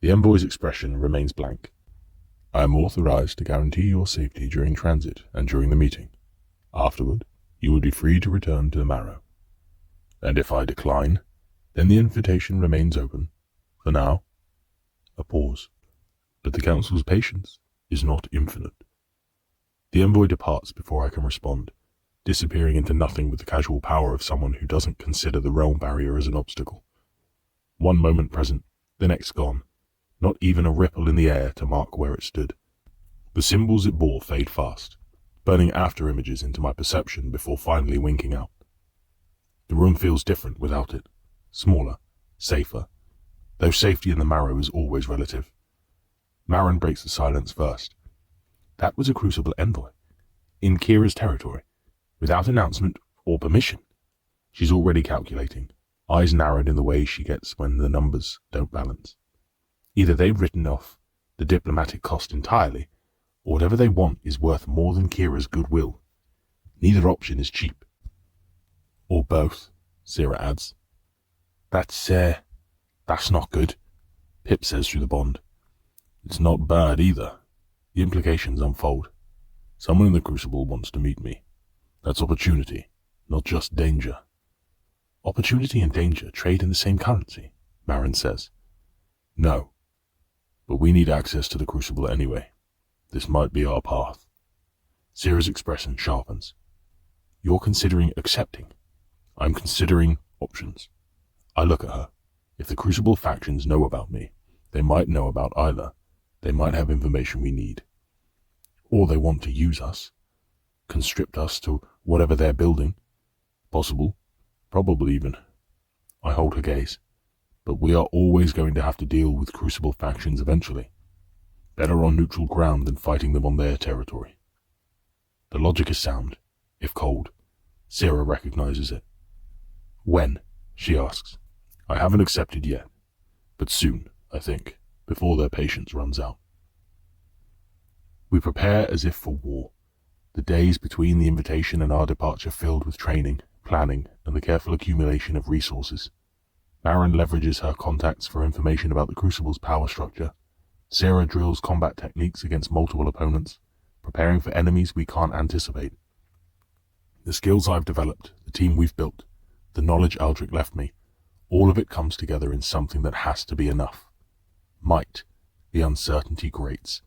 The envoy's expression remains blank. I am authorized to guarantee your safety during transit and during the meeting. Afterward, you will be free to return to the Marrow. And if I decline, then the invitation remains open. For now. A pause. But the Council's patience is not infinite. The envoy departs before I can respond, disappearing into nothing with the casual power of someone who doesn't consider the realm barrier as an obstacle. One moment present, the next gone, not even a ripple in the air to mark where it stood. The symbols it bore fade fast, burning after images into my perception before finally winking out. The room feels different without it, smaller, safer, though safety in the marrow is always relative. Marin breaks the silence first. That was a crucible envoy, in Kira's territory, without announcement or permission. She's already calculating, eyes narrowed in the way she gets when the numbers don't balance. Either they've written off the diplomatic cost entirely, or whatever they want is worth more than Kira's goodwill. Neither option is cheap. Or both, Sierra adds. That's not good, Pip says through the bond. It's not bad either. The implications unfold. Someone in the Crucible wants to meet me. That's opportunity, not just danger. Opportunity and danger trade in the same currency, Marin says. No, but we need access to the Crucible anyway. This might be our path. Sierra's expression sharpens. You're considering accepting. I'm considering options. I look at her. If the Crucible factions know about me, they might know about Isla. They might have information we need. Or they want to use us. Conscript us to whatever they're building. Possible. Probably even. I hold her gaze. But we are always going to have to deal with Crucible factions eventually. Better on neutral ground than fighting them on their territory. The logic is sound, if cold. Sierra recognizes it. When? She asks. I haven't accepted yet, but soon, I think, before their patience runs out. We prepare as if for war, the days between the invitation and our departure filled with training, planning, and the careful accumulation of resources. Marin leverages her contacts for information about the Crucible's power structure. Sierra drills combat techniques against multiple opponents, preparing for enemies we can't anticipate. The skills I've developed, the team we've built, the knowledge Aldrich left me, all of it comes together in something that has to be enough. Might, the uncertainty grates.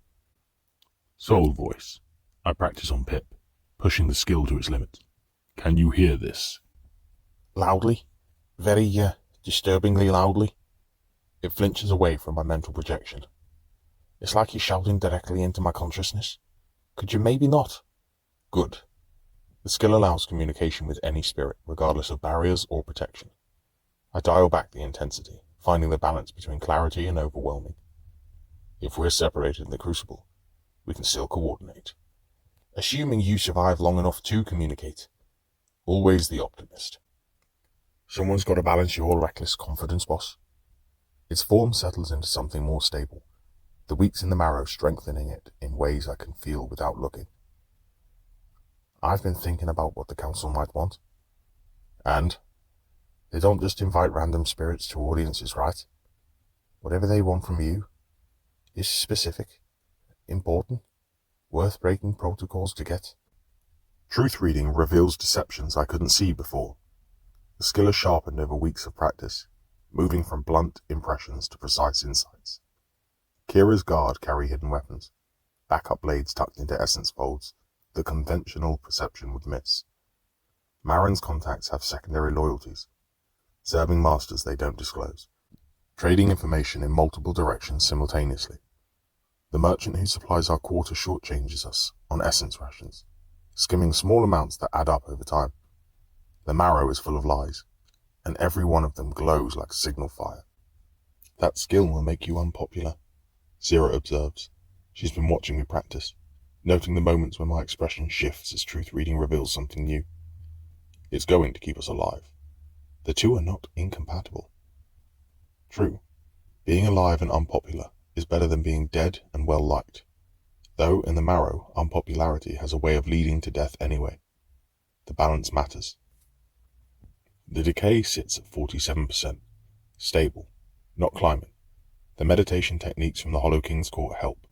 Soul voice. I practice on Pip, pushing the skill to its limits. Can you hear this? Loudly. Very, disturbingly loudly. It flinches away from my mental projection. It's like you're shouting directly into my consciousness. Could you maybe not? Good. The skill allows communication with any spirit, regardless of barriers or protection. I dial back the intensity, finding the balance between clarity and overwhelming. If we're separated in the Crucible, we can still coordinate. Assuming you survive long enough to communicate. Always the optimist. Someone's got to balance your reckless confidence, boss. Its form settles into something more stable, the weeks in the marrow strengthening it in ways I can feel without looking. I've been thinking about what the council might want. And they don't just invite random spirits to audiences, right? Whatever they want from you is specific, important, worth breaking protocols to get. Truth reading reveals deceptions I couldn't see before. The skill is sharpened over weeks of practice, moving from blunt impressions to precise insights. Kira's guard carry hidden weapons, backup blades tucked into essence folds that conventional perception would miss. Marin's contacts have secondary loyalties, serving masters they don't disclose, trading information in multiple directions simultaneously. The merchant who supplies our quarter shortchanges us on essence rations, skimming small amounts that add up over time. The marrow is full of lies, and every one of them glows like a signal fire. That skill will make you unpopular, Sierra observes. She's been watching me practice, noting the moments when my expression shifts as truth reading reveals something new. It's going to keep us alive. The two are not incompatible. True, being alive and unpopular is better than being dead and well liked, though in the marrow, unpopularity has a way of leading to death anyway. The balance matters. The decay sits at 47%, stable, not climbing. The meditation techniques from the Hollow King's Court help.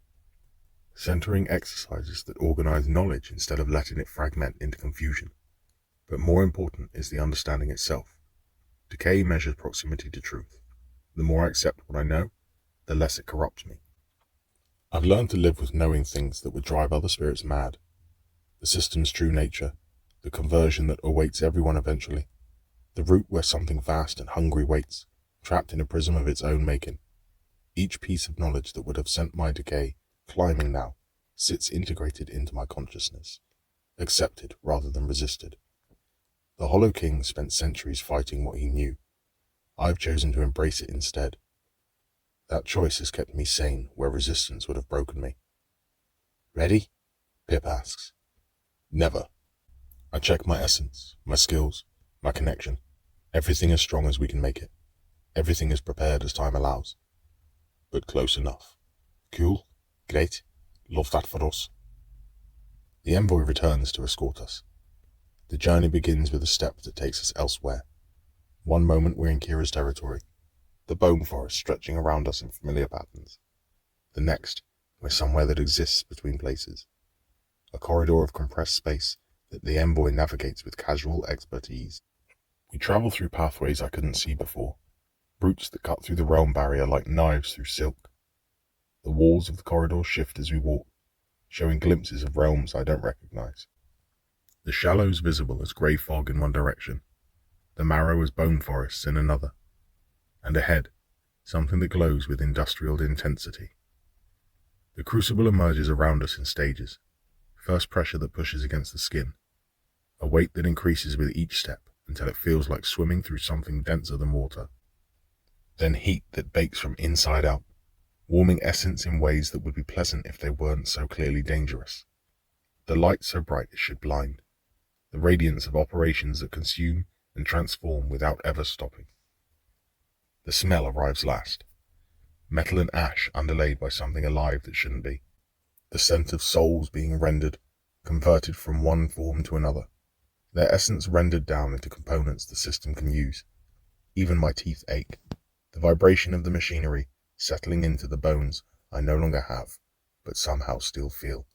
Centering exercises that organize knowledge instead of letting it fragment into confusion. But more important is the understanding itself. Decay measures proximity to truth. The more I accept what I know, the less it corrupts me. I've learned to live with knowing things that would drive other spirits mad. The system's true nature, the conversion that awaits everyone eventually, the route where something vast and hungry waits, trapped in a prism of its own making. Each piece of knowledge that would have sent my decay climbing now sits integrated into my consciousness, accepted rather than resisted. The Hollow King spent centuries fighting what he knew. I've chosen to embrace it instead. That choice has kept me sane where resistance would have broken me. Ready? Pip asks. Never. I check my essence, my skills, my connection. Everything as strong as we can make it. Everything as prepared as time allows. But close enough. Cool? Great? Love that for us. The envoy returns to escort us. The journey begins with a step that takes us elsewhere. One moment we're in Kira's territory, the bone forest stretching around us in familiar patterns. The next, we're somewhere that exists between places. A corridor of compressed space that the envoy navigates with casual expertise. We travel through pathways I couldn't see before, routes that cut through the realm barrier like knives through silk. The walls of the corridor shift as we walk, showing glimpses of realms I don't recognize. The shallows visible as grey fog in one direction, the marrow as bone forests in another, and ahead, something that glows with industrial intensity. The crucible emerges around us in stages, first pressure that pushes against the skin, a weight that increases with each step until it feels like swimming through something denser than water. Then heat that bakes from inside out, warming essence in ways that would be pleasant if they weren't so clearly dangerous. The light so bright it should blind, the radiance of operations that consume and transform without ever stopping. The smell arrives last, metal and ash underlaid by something alive that shouldn't be. The scent of souls being rendered, converted from one form to another, their essence rendered down into components the system can use. Even my teeth ache, the vibration of the machinery settling into the bones I no longer have, but somehow still feel.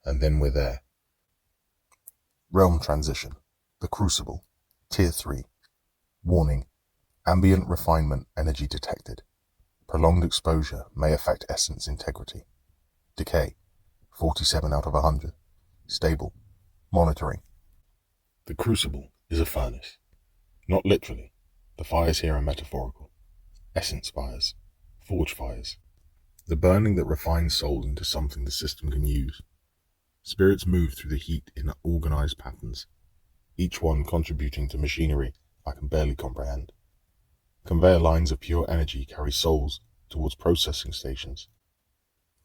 And then we're there. Realm transition. The Crucible. Tier 3. Warning. Ambient refinement energy detected. Prolonged exposure may affect essence integrity. Decay. 47 out of 100. Stable. Monitoring. The Crucible is a furnace. Not literally. The fires here are metaphorical. Essence fires. Forge fires. The burning that refines souls into something the system can use. Spirits move through the heat in organized patterns, each one contributing to machinery I can barely comprehend. Conveyor lines of pure energy carry souls towards processing stations.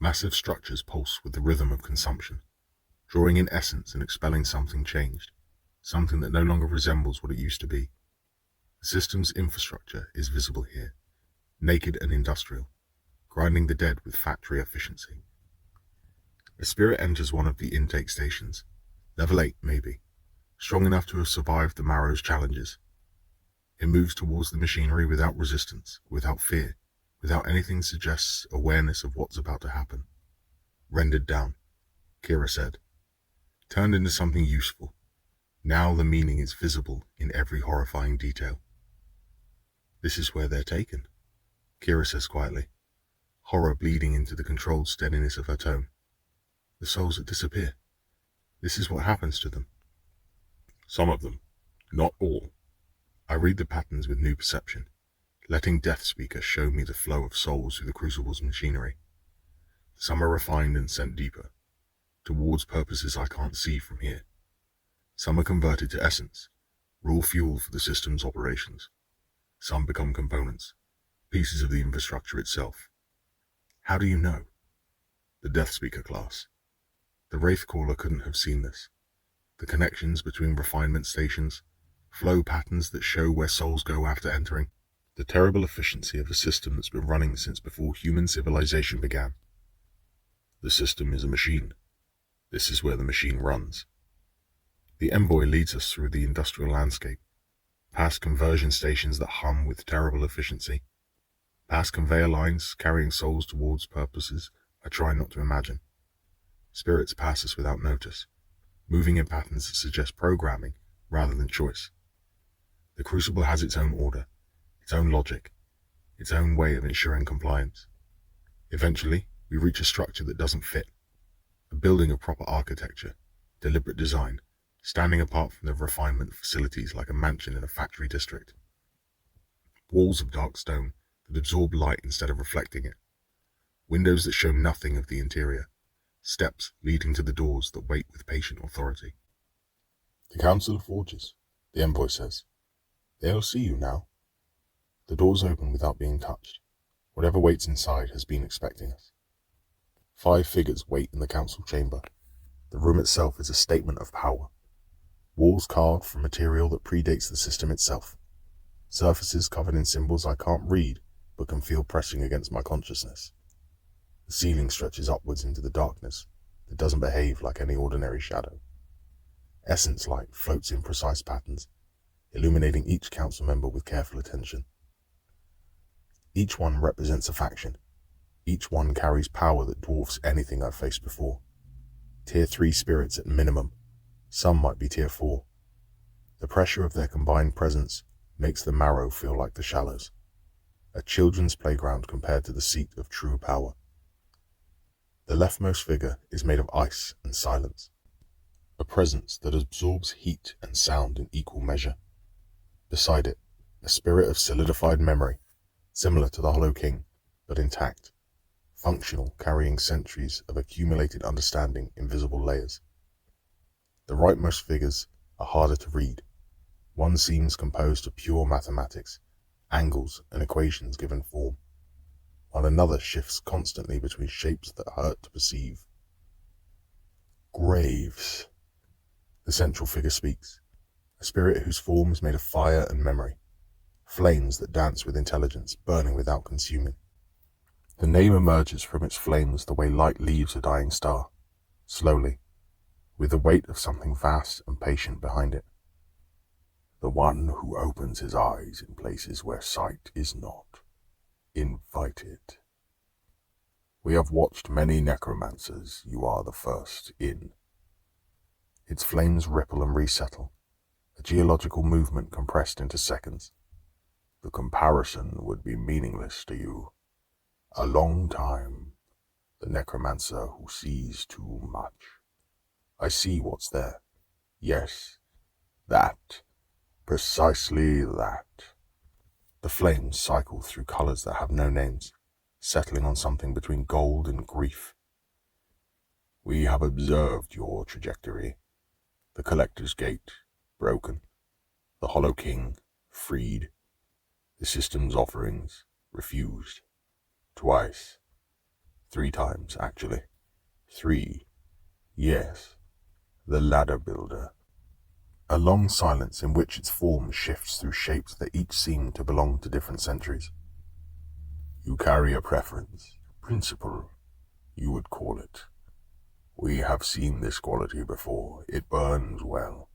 Massive structures pulse with the rhythm of consumption, drawing in essence and expelling something changed, something that no longer resembles what it used to be. The system's infrastructure is visible here, naked and industrial, grinding the dead with factory efficiency. A spirit enters one of the intake stations, level 8 maybe, strong enough to have survived the marrow's challenges. It moves towards the machinery without resistance, without fear, without anything suggests awareness of what's about to happen. Rendered down, Kira said. Turned into something useful. Now the meaning is visible in every horrifying detail. This is where they're taken, Kira says quietly, horror bleeding into the controlled steadiness of her tone. The souls that disappear. This is what happens to them. Some of them, not all. I read the patterns with new perception, letting Death Speaker show me the flow of souls through the Crucible's machinery. Some are refined and sent deeper, towards purposes I can't see from here. Some are converted to essence, raw fuel for the system's operations. Some become components, pieces of the infrastructure itself. How do you know? The Death Speaker class. The Wraithcaller couldn't have seen this. The connections between refinement stations, flow patterns that show where souls go after entering, the terrible efficiency of a system that's been running since before human civilization began. The system is a machine. This is where the machine runs. The envoy leads us through the industrial landscape, past conversion stations that hum with terrible efficiency, past conveyor lines carrying souls towards purposes I try not to imagine. Spirits pass us without notice, moving in patterns that suggest programming rather than choice. The Crucible has its own order, its own logic, its own way of ensuring compliance. Eventually, we reach a structure that doesn't fit, a building of proper architecture, deliberate design, standing apart from the refinement facilities like a mansion in a factory district. Walls of dark stone that absorb light instead of reflecting it. Windows that show nothing of the interior. Steps leading to the doors that wait with patient authority. "The Council of Forges," the envoy says. "They'll see you now." The doors open without being touched. Whatever waits inside has been expecting us. 5 figures wait in the council chamber. The room itself is a statement of power. Walls carved from material that predates the system itself. Surfaces covered in symbols I can't read, but can feel pressing against my consciousness. The ceiling stretches upwards into the darkness that doesn't behave like any ordinary shadow. Essence light floats in precise patterns, illuminating each council member with careful attention. Each one represents a faction. Each one carries power that dwarfs anything I've faced before. Tier 3 spirits at minimum. Some might be Tier 4. The pressure of their combined presence makes the marrow feel like the shallows. A children's playground compared to the seat of true power. The leftmost figure is made of ice and silence. A presence that absorbs heat and sound in equal measure. Beside it, a spirit of solidified memory, similar to the Hollow King, but intact, functional, carrying centuries of accumulated understanding in visible layers. The rightmost figures are harder to read. One seems composed of pure mathematics, angles and equations given form, while another shifts constantly between shapes that hurt to perceive. Graves. The central figure speaks, a spirit whose form is made of fire and memory, flames that dance with intelligence, burning without consuming. The name emerges from its flames the way light leaves a dying star, slowly, with the weight of something vast and patient behind it. The one who opens his eyes in places where sight is not. Invited. We have watched many necromancers. You are the first in. Its flames ripple and resettle, a geological movement compressed into seconds. The comparison would be meaningless to you. A long time, the necromancer who sees too much. I see what's there. Yes, that. Precisely that. The flames cycle through colors that have no names, settling on something between gold and grief. We have observed your trajectory. The Collector's Gate, broken. The Hollow King, freed. The system's offerings, refused. Twice. 3 times, actually. 3. Yes. The Ladder Builder. A long silence in which its form shifts through shapes that each seem to belong to different centuries. You carry a preference, principle, you would call it. We have seen this quality before. It burns well.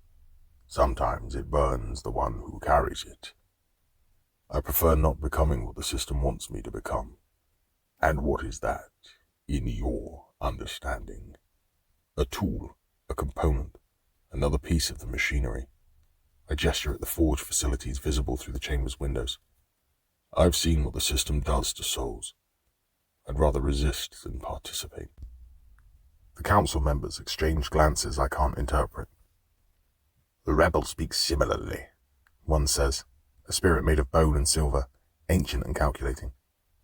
Sometimes it burns the one who carries it. I prefer not becoming what the system wants me to become. And what is that, in your understanding? A tool, a component, another piece of the machinery. I gesture at the forge facilities visible through the chamber's windows. I've seen what the system does to souls. I'd rather resist than participate. The council members exchange glances I can't interpret. The rebels speak similarly, one says, a spirit made of bone and silver, ancient and calculating.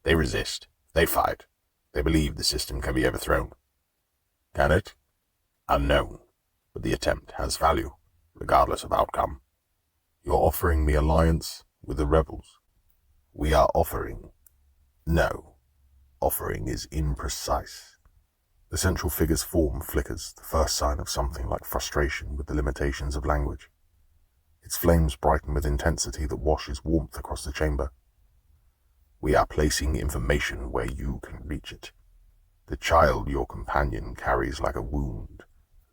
They resist. They fight. They believe the system can be overthrown. Can it? Unknown. But the attempt has value, regardless of outcome. You're offering me alliance with the rebels. We are offering. No. Offering is imprecise. The central figure's form flickers, the first sign of something like frustration with the limitations of language. Its flames brighten with intensity that washes warmth across the chamber. We are placing information where you can reach it. The child your companion carries like a wound.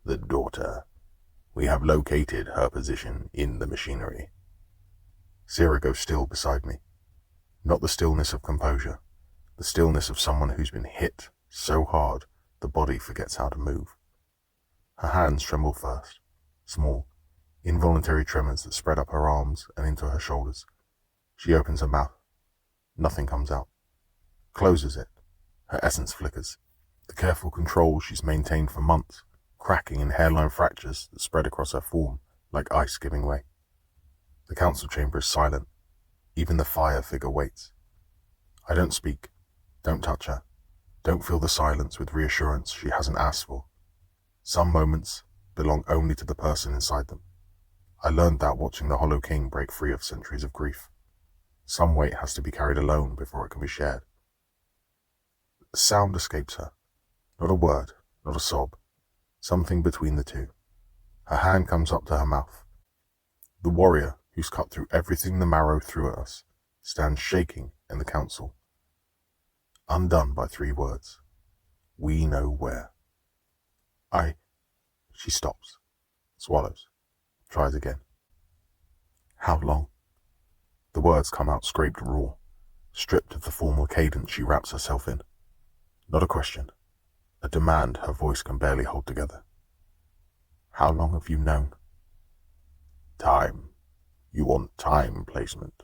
The daughter. We have located her position in the machinery. Sarah goes still beside me. Not the stillness of composure, the stillness of someone who's been hit so hard the body forgets how to move. Her hands tremble first, small, involuntary tremors that spread up her arms and into her shoulders. She opens her mouth. Nothing comes out. Closes it. Her essence flickers. The careful control she's maintained for months cracking in hairline fractures that spread across her form like ice giving way. The council chamber is silent. Even the fire figure waits. I don't speak, don't touch her, don't fill the silence with reassurance she hasn't asked for. Some moments belong only to the person inside them. I learned that watching the Hollow King break free of centuries of grief. Some weight has to be carried alone before it can be shared. A sound escapes her. Not a word, not a sob. Something between the two. Her hand comes up to her mouth. The warrior, who's cut through everything the marrow threw at us, stands shaking in the council. Undone by 3 words. We know where. She stops. Swallows. Tries again. How long? The words come out scraped raw, stripped of the formal cadence she wraps herself in. Not a question. A demand her voice can barely hold together. How long have you known? Time. You want time placement.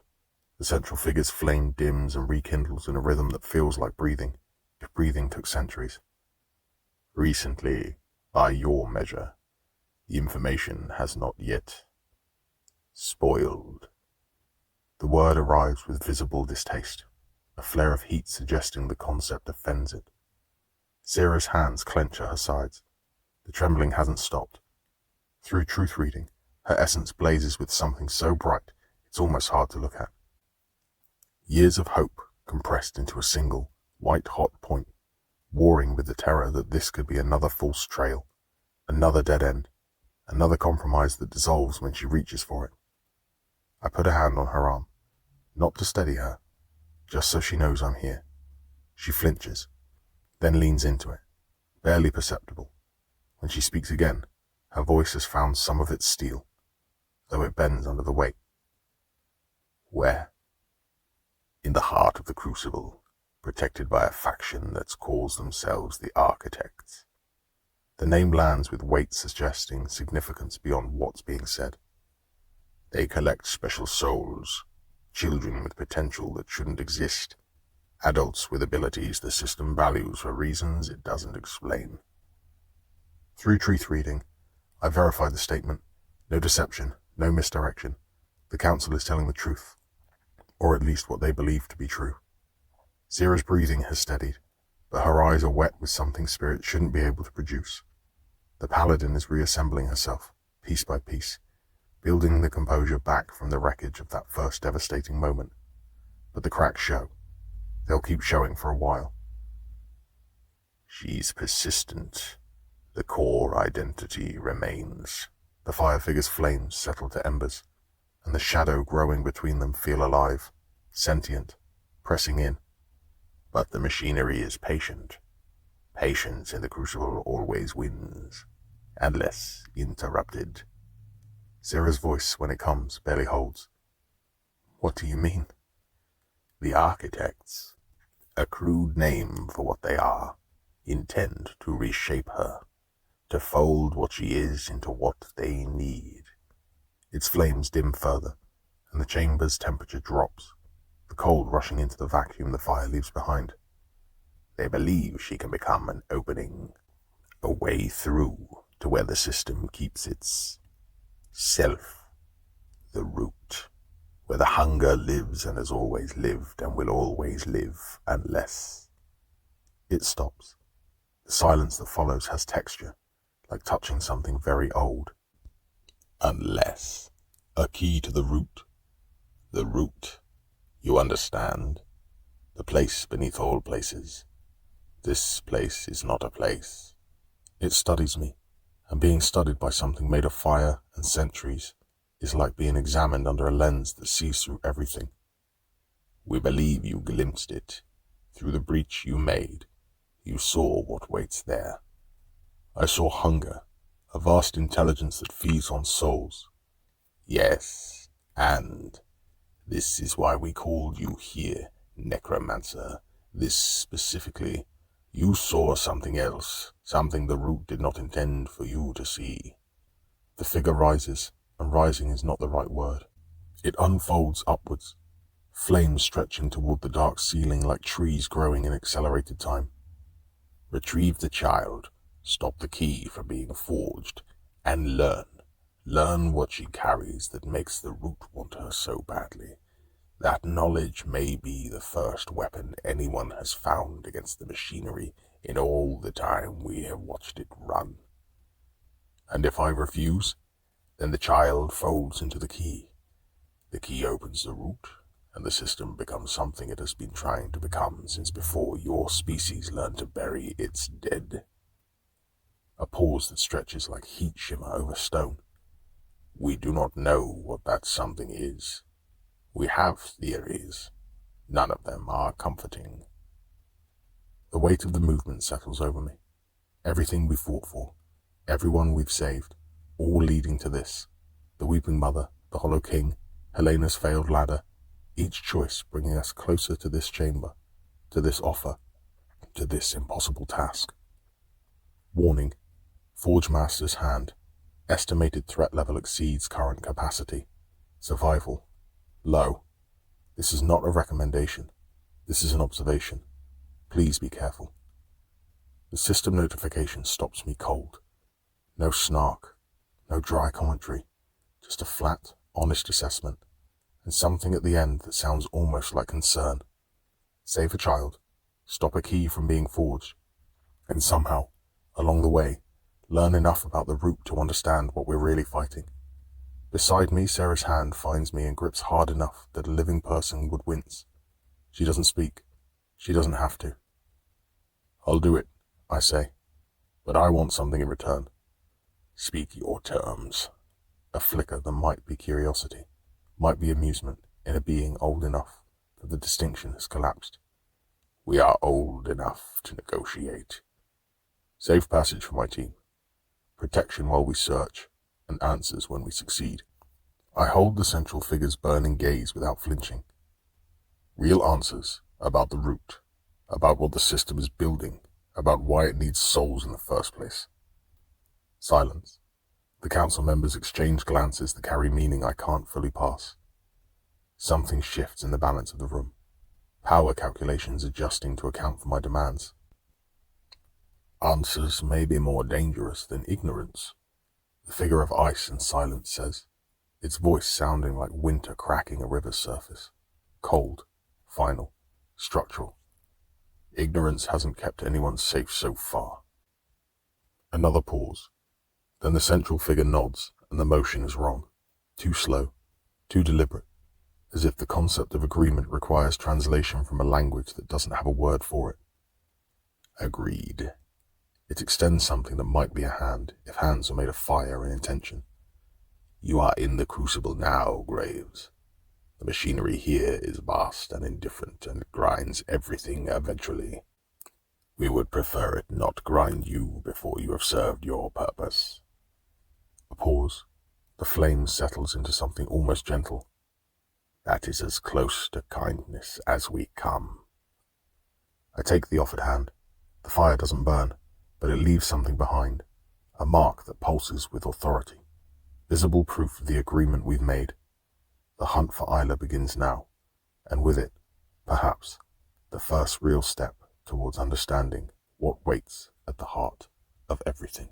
The central figure's flame dims and rekindles in a rhythm that feels like breathing, if breathing took centuries. Recently, by your measure, the information has not yet spoiled. The word arrives with visible distaste, a flare of heat suggesting the concept offends it. Sarah's hands clench at her sides. The trembling hasn't stopped. Through truth reading, her essence blazes with something so bright it's almost hard to look at. Years of hope compressed into a single, white-hot point, warring with the terror that this could be another false trail, another dead end, another compromise that dissolves when she reaches for it. I put a hand on her arm, not to steady her, just so she knows I'm here. She flinches, then leans into it, barely perceptible. When she speaks again, her voice has found some of its steel, though it bends under the weight. Where? In the heart of the crucible, protected by a faction that's calls themselves the Architects. The name lands with weight suggesting significance beyond what's being said. They collect special souls, children with potential that shouldn't exist, adults with abilities the system values for reasons it doesn't explain. Through truth reading, I verified the statement. No deception, no misdirection. The council is telling the truth, or at least what they believe to be true. Zira's breathing has steadied, but her eyes are wet with something spirit shouldn't be able to produce. The paladin is reassembling herself, piece by piece, building the composure back from the wreckage of that first devastating moment. But the cracks show. They'll keep showing for a while. She's persistent. The core identity remains. The fire figure's flames settle to embers, and the shadow growing between them feel alive, sentient, pressing in. But the machinery is patient. Patience in the crucible always wins, unless interrupted. Zira's voice, when it comes, barely holds. What do you mean? The Architects, a crude name for what they are, intend to reshape her, to fold what she is into what they need. Its flames dim further, and the chamber's temperature drops, the cold rushing into the vacuum the fire leaves behind. They believe she can become an opening, a way through to where the system keeps its self, the root, where the hunger lives and has always lived and will always live unless. It stops. The silence that follows has texture, like touching something very old. Unless. A key to the root. The root. You understand? The place beneath all places. This place is not a place. It studies me, and being studied by something made of fire and centuries is like being examined under a lens that sees through everything. We believe you glimpsed it. Through the breach you made, you saw what waits there. I saw hunger, a vast intelligence that feeds on souls. Yes, and this is why we called you here, necromancer. This specifically. You saw something else, something the root did not intend for you to see. The figure rises, and rising is not the right word. It unfolds upwards, flames stretching toward the dark ceiling like trees growing in accelerated time. Retrieve the child, stop the key from being forged, and learn. Learn what she carries that makes the root want her so badly. That knowledge may be the first weapon anyone has found against the machinery in all the time we have watched it run. And if I refuse, then the child folds into the key. The key opens the root, and the system becomes something it has been trying to become since before your species learned to bury its dead. A pause that stretches like heat shimmer over stone. We do not know what that something is. We have theories. None of them are comforting. The weight of the movement settles over me. Everything we fought for, everyone we've saved, all leading to this. The Weeping Mother, the Hollow King, Helena's failed ladder, each choice bringing us closer to this chamber, to this offer, to this impossible task. Warning, Forge Master's hand. Estimated threat level exceeds current capacity. Survival, low. This is not a recommendation. This is an observation. Please be careful. The system notification stops me cold. No snark, no dry commentary, just a flat, honest assessment, and something at the end that sounds almost like concern. Save a child, stop a key from being forged, and somehow, along the way, learn enough about the root to understand what we're really fighting. Beside me, Sarah's hand finds me and grips hard enough that a living person would wince. She doesn't speak. She doesn't have to. I'll do it, I say, but I want something in return. Speak your terms. A flicker that might be curiosity, might be amusement in a being old enough that the distinction has collapsed. We are old enough to negotiate. Safe passage for my team. Protection while we search, and answers when we succeed. I hold the central figure's burning gaze without flinching. Real answers about the root, about what the system is building, about why it needs souls in the first place. Silence. The council members exchange glances that carry meaning I can't fully pass. Something shifts in the balance of the room. Power calculations adjusting to account for my demands. Answers may be more dangerous than ignorance, the figure of ice and silence says, its voice sounding like winter cracking a river's surface. Cold, final, structural. Ignorance hasn't kept anyone safe so far. Another pause. Then the central figure nods, and the motion is wrong. Too slow, too deliberate, as if the concept of agreement requires translation from a language that doesn't have a word for it. Agreed. It extends something that might be a hand, if hands are made of fire and intention. You are in the crucible now, Graves. The machinery here is vast and indifferent, and it grinds everything eventually. We would prefer it not grind you before you have served your purpose. A pause. The flame settles into something almost gentle. That is as close to kindness as we come. I take the offered hand. The fire doesn't burn, but it leaves something behind, a mark that pulses with authority, visible proof of the agreement we've made. The hunt for Isla begins now, and with it, perhaps, the first real step towards understanding what waits at the heart of everything.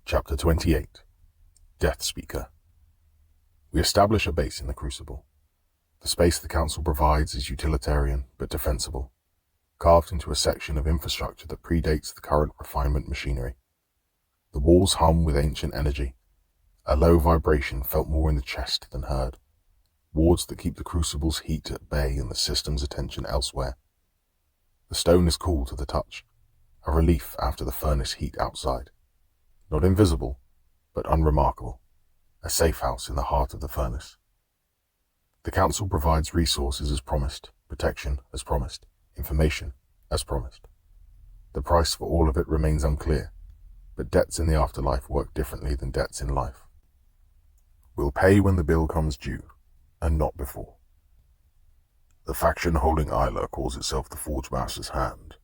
Chapter 28. Death Speaker. We establish a base in the Crucible. The space the Council provides is utilitarian but defensible, carved into a section of infrastructure that predates the current refinement machinery. The walls hum with ancient energy, a low vibration felt more in the chest than heard, wards that keep the Crucible's heat at bay and the system's attention elsewhere. The stone is cool to the touch, a relief after the furnace heat outside. Not invisible, but unremarkable, a safe house in the heart of the furnace. The Council provides resources as promised, protection as promised, information as promised. The price for all of it remains unclear, but debts in the afterlife work differently than debts in life. We'll pay when the bill comes due, and not before. The faction holding Isla calls itself the Forge Master's Hand,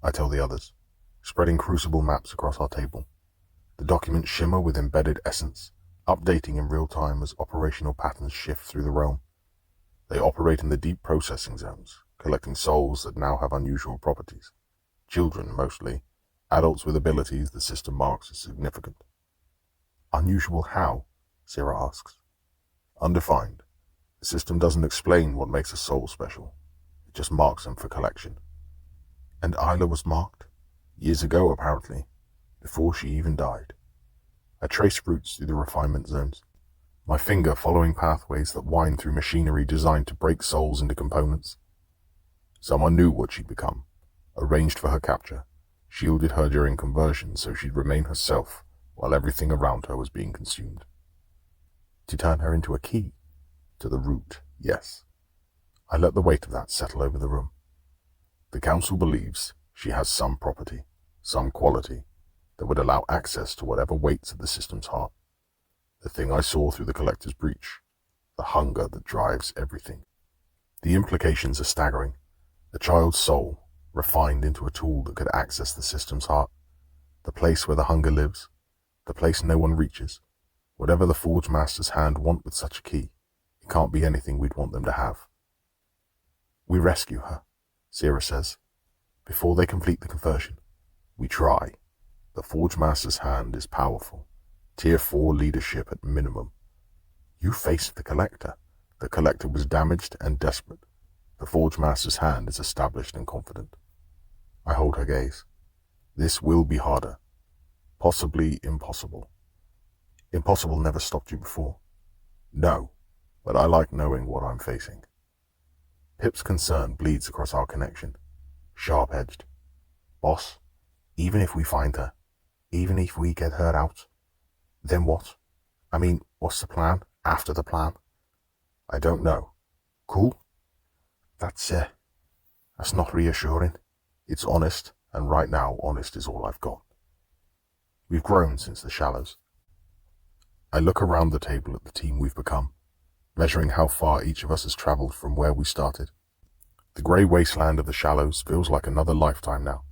I tell the others, spreading Crucible maps across our table. The documents shimmer with embedded essence, updating in real time as operational patterns shift through the realm. They operate in the deep processing zones, collecting souls that now have unusual properties. Children, mostly, adults with abilities the system marks as significant. Unusual how? Sarah asks. Undefined. The system doesn't explain what makes a soul special. It just marks them for collection. And Isla was marked? Years ago, apparently, before she even died. I trace routes through the refinement zones, my finger following pathways that wind through machinery designed to break souls into components. Someone knew what she'd become, arranged for her capture, shielded her during conversion so she'd remain herself while everything around her was being consumed. To turn her into a key? To the root, yes. I let the weight of that settle over the room. The Council believes she has some property, some quality, that would allow access to whatever waits at the system's heart. The thing I saw through the Collector's breach, the hunger that drives everything. The implications are staggering. A child's soul, refined into a tool that could access the system's heart. The place where the hunger lives. The place no one reaches. Whatever the Forge Master's Hand want with such a key, it can't be anything we'd want them to have. We rescue her, Sarah says. Before they complete the conversion, we try. The Forge Master's Hand is powerful. Tier 4 leadership at minimum. You faced the Collector. The Collector was damaged and desperate. The Forge Master's Hand is established and confident. I hold her gaze. This will be harder. Possibly impossible. Impossible never stopped you before. No, but I like knowing what I'm facing. Pip's concern bleeds across our connection. Sharp-edged. Boss, even if we find her, even if we get her out, then what? I mean, what's the plan after the plan? I don't know. Cool? That's not reassuring. It's honest, and right now, honest is all I've got. We've grown since the Shallows. I look around the table at the team we've become, measuring how far each of us has traveled from where we started. The grey wasteland of the Shallows feels like another lifetime now,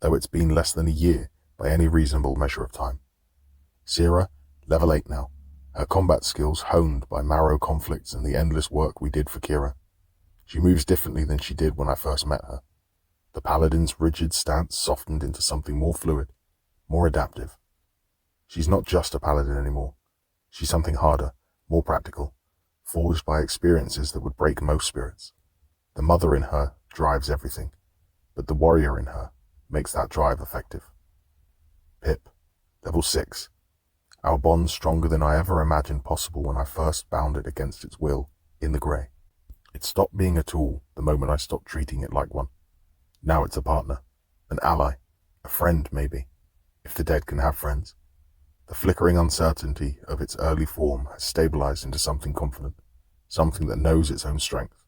though it's been less than a year by any reasonable measure of time. Sarah, level 8 now, her combat skills honed by marrow conflicts and the endless work we did for Kira. She moves differently than she did when I first met her. The Paladin's rigid stance softened into something more fluid, more adaptive. She's not just a Paladin anymore. She's something harder, more practical, forged by experiences that would break most spirits. The mother in her drives everything, but the warrior in her makes that drive effective. Pip, level 6. Our bond stronger than I ever imagined possible when I first bound it against its will, in the grey. It stopped being a tool the moment I stopped treating it like one. Now it's a partner, an ally, a friend maybe, if the dead can have friends. The flickering uncertainty of its early form has stabilized into something confident, something that knows its own strength.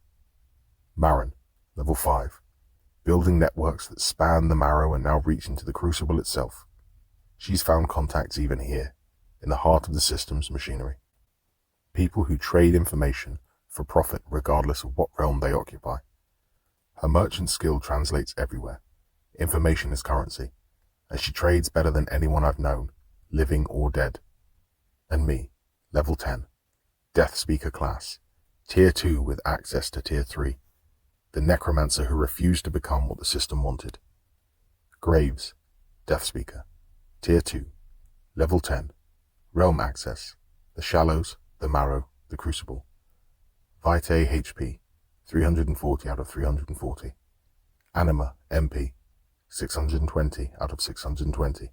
Marin, level 5. Building networks that span the marrow and now reach into the Crucible itself. She's found contacts even here, in the heart of the system's machinery. People who trade information for profit regardless of what realm they occupy. Her merchant skill translates everywhere. Information is currency, and she trades better than anyone I've known, living or dead. And me, level 10, Death Speaker class, Tier 2 with access to Tier 3, the necromancer who refused to become what the system wanted. Graves, Death Speaker, Tier 2, Level 10. Realm Access. The Shallows, the Marrow, the Crucible. Vitae HP, 340 out of 340. Anima MP, 620 out of 620.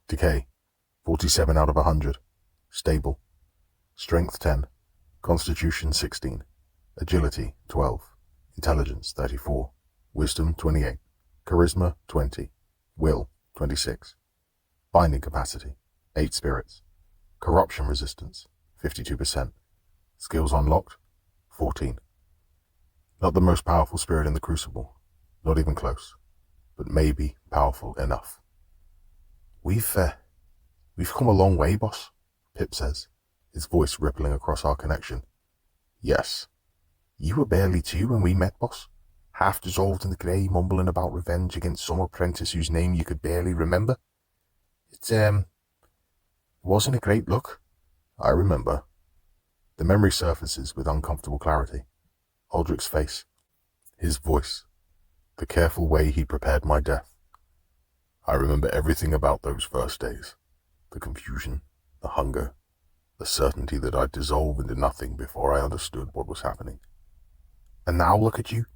Decay, 47 out of 100. Stable. Strength 10. Constitution 16. Agility 12. Intelligence 34. Wisdom 28. Charisma 20. Will 26. Binding capacity 8 spirits. Corruption resistance 52%. Skills unlocked 14. Not the most powerful spirit in the Crucible, not even close, but maybe powerful enough. We've come a long way, boss, Pip says, his voice rippling across our connection. Yes. You were barely 2 when we met, boss. Half dissolved in the grey, mumbling about revenge against some apprentice whose name you could barely remember. It wasn't a great look. I remember. The memory surfaces with uncomfortable clarity. Aldrich's face, his voice, the careful way he prepared my death. I remember everything about those first days. The confusion, the hunger, the certainty that I'd dissolve into nothing before I understood what was happening. And now look at you,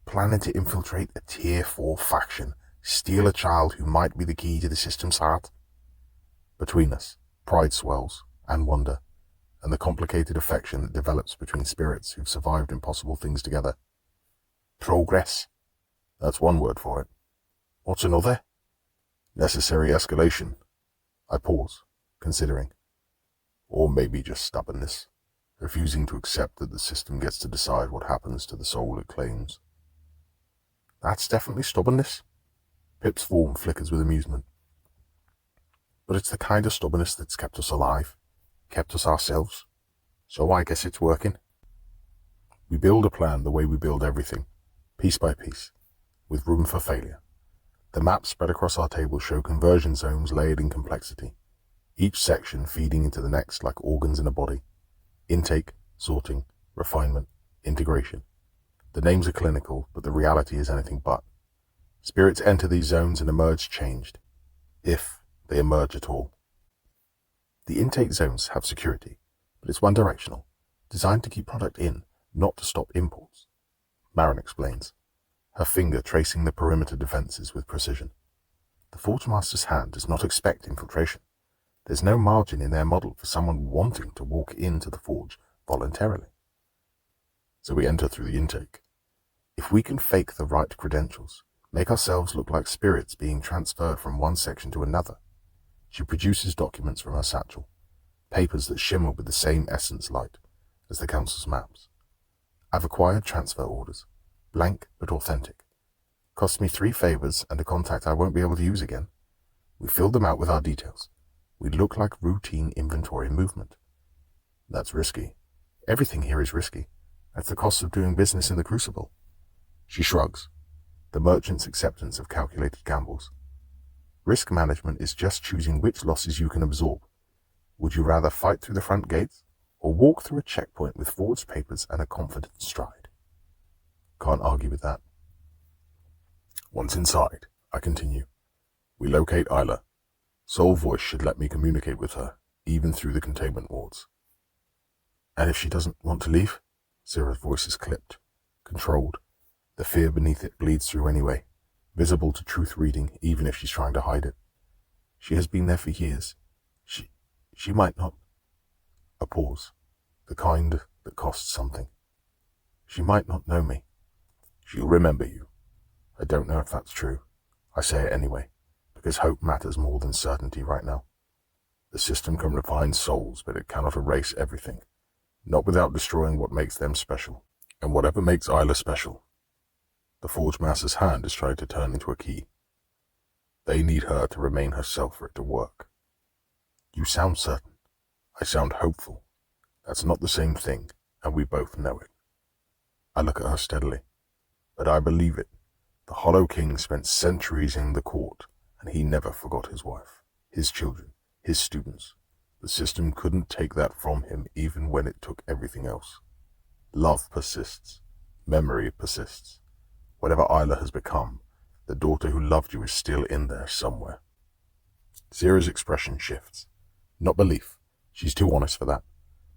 planning to infiltrate a Tier 4 faction, steal a child who might be the key to the system's heart. Between us, pride swells, and wonder, and the complicated affection that develops between spirits who've survived impossible things together. Progress. That's one word for it. What's another? Necessary escalation. I pause, considering. Or maybe just stubbornness, refusing to accept that the system gets to decide what happens to the soul it claims. That's definitely stubbornness. Pip's form flickers with amusement. But it's the kind of stubbornness that's kept us alive, kept us ourselves. So I guess it's working. We build a plan the way we build everything, piece by piece, with room for failure. The maps spread across our table show conversion zones layered in complexity, each section feeding into the next like organs in a body. Intake, sorting, refinement, integration. The names are clinical, but the reality is anything but. Spirits enter these zones and emerge changed, if they emerge at all. The intake zones have security, but it's one-directional, designed to keep product in, not to stop imports. Marin explains, her finger tracing the perimeter defenses with precision. The Forge Master's hand does not expect infiltration. There's no margin in their model for someone wanting to walk into the Forge voluntarily. So we enter through the intake. If we can fake the right credentials, make ourselves look like spirits being transferred from one section to another. She produces documents from her satchel, papers that shimmer with the same essence light as the Council's maps. I've acquired transfer orders, blank but authentic. Cost me 3 favors and a contact I won't be able to use again. We filled them out with our details. We look like routine inventory movement. That's risky. Everything here is risky. That's the cost of doing business in the Crucible. She shrugs. The merchant's acceptance of calculated gambles. Risk management is just choosing which losses you can absorb. Would you rather fight through the front gates or walk through a checkpoint with forged papers and a confident stride? Can't argue with that. Once inside, I continue. We locate Isla. Soul Voice should let me communicate with her, even through the containment wards. And if she doesn't want to leave? Syrah's voice is clipped, controlled. The fear beneath it bleeds through anyway, visible to truth reading even if she's trying to hide it. She has been there for years. She might not. A pause, the kind that costs something. She might not know me. She'll remember you. I don't know if that's true. I say it anyway, because hope matters more than certainty right now. The system can refine souls, but it cannot erase everything, not without destroying what makes them special. And whatever makes Isla special, the Forge Master's hand is trying to turn into a key. They need her to remain herself for it to work. You sound certain. I sound hopeful. That's not the same thing, and we both know it. I look at her steadily. But I believe it. The Hollow King spent centuries in the court, and he never forgot his wife, his children, his students. The system couldn't take that from him even when it took everything else. Love persists. Memory persists. Whatever Isla has become, the daughter who loved you is still in there somewhere. Sierra's expression shifts. Not belief, she's too honest for that,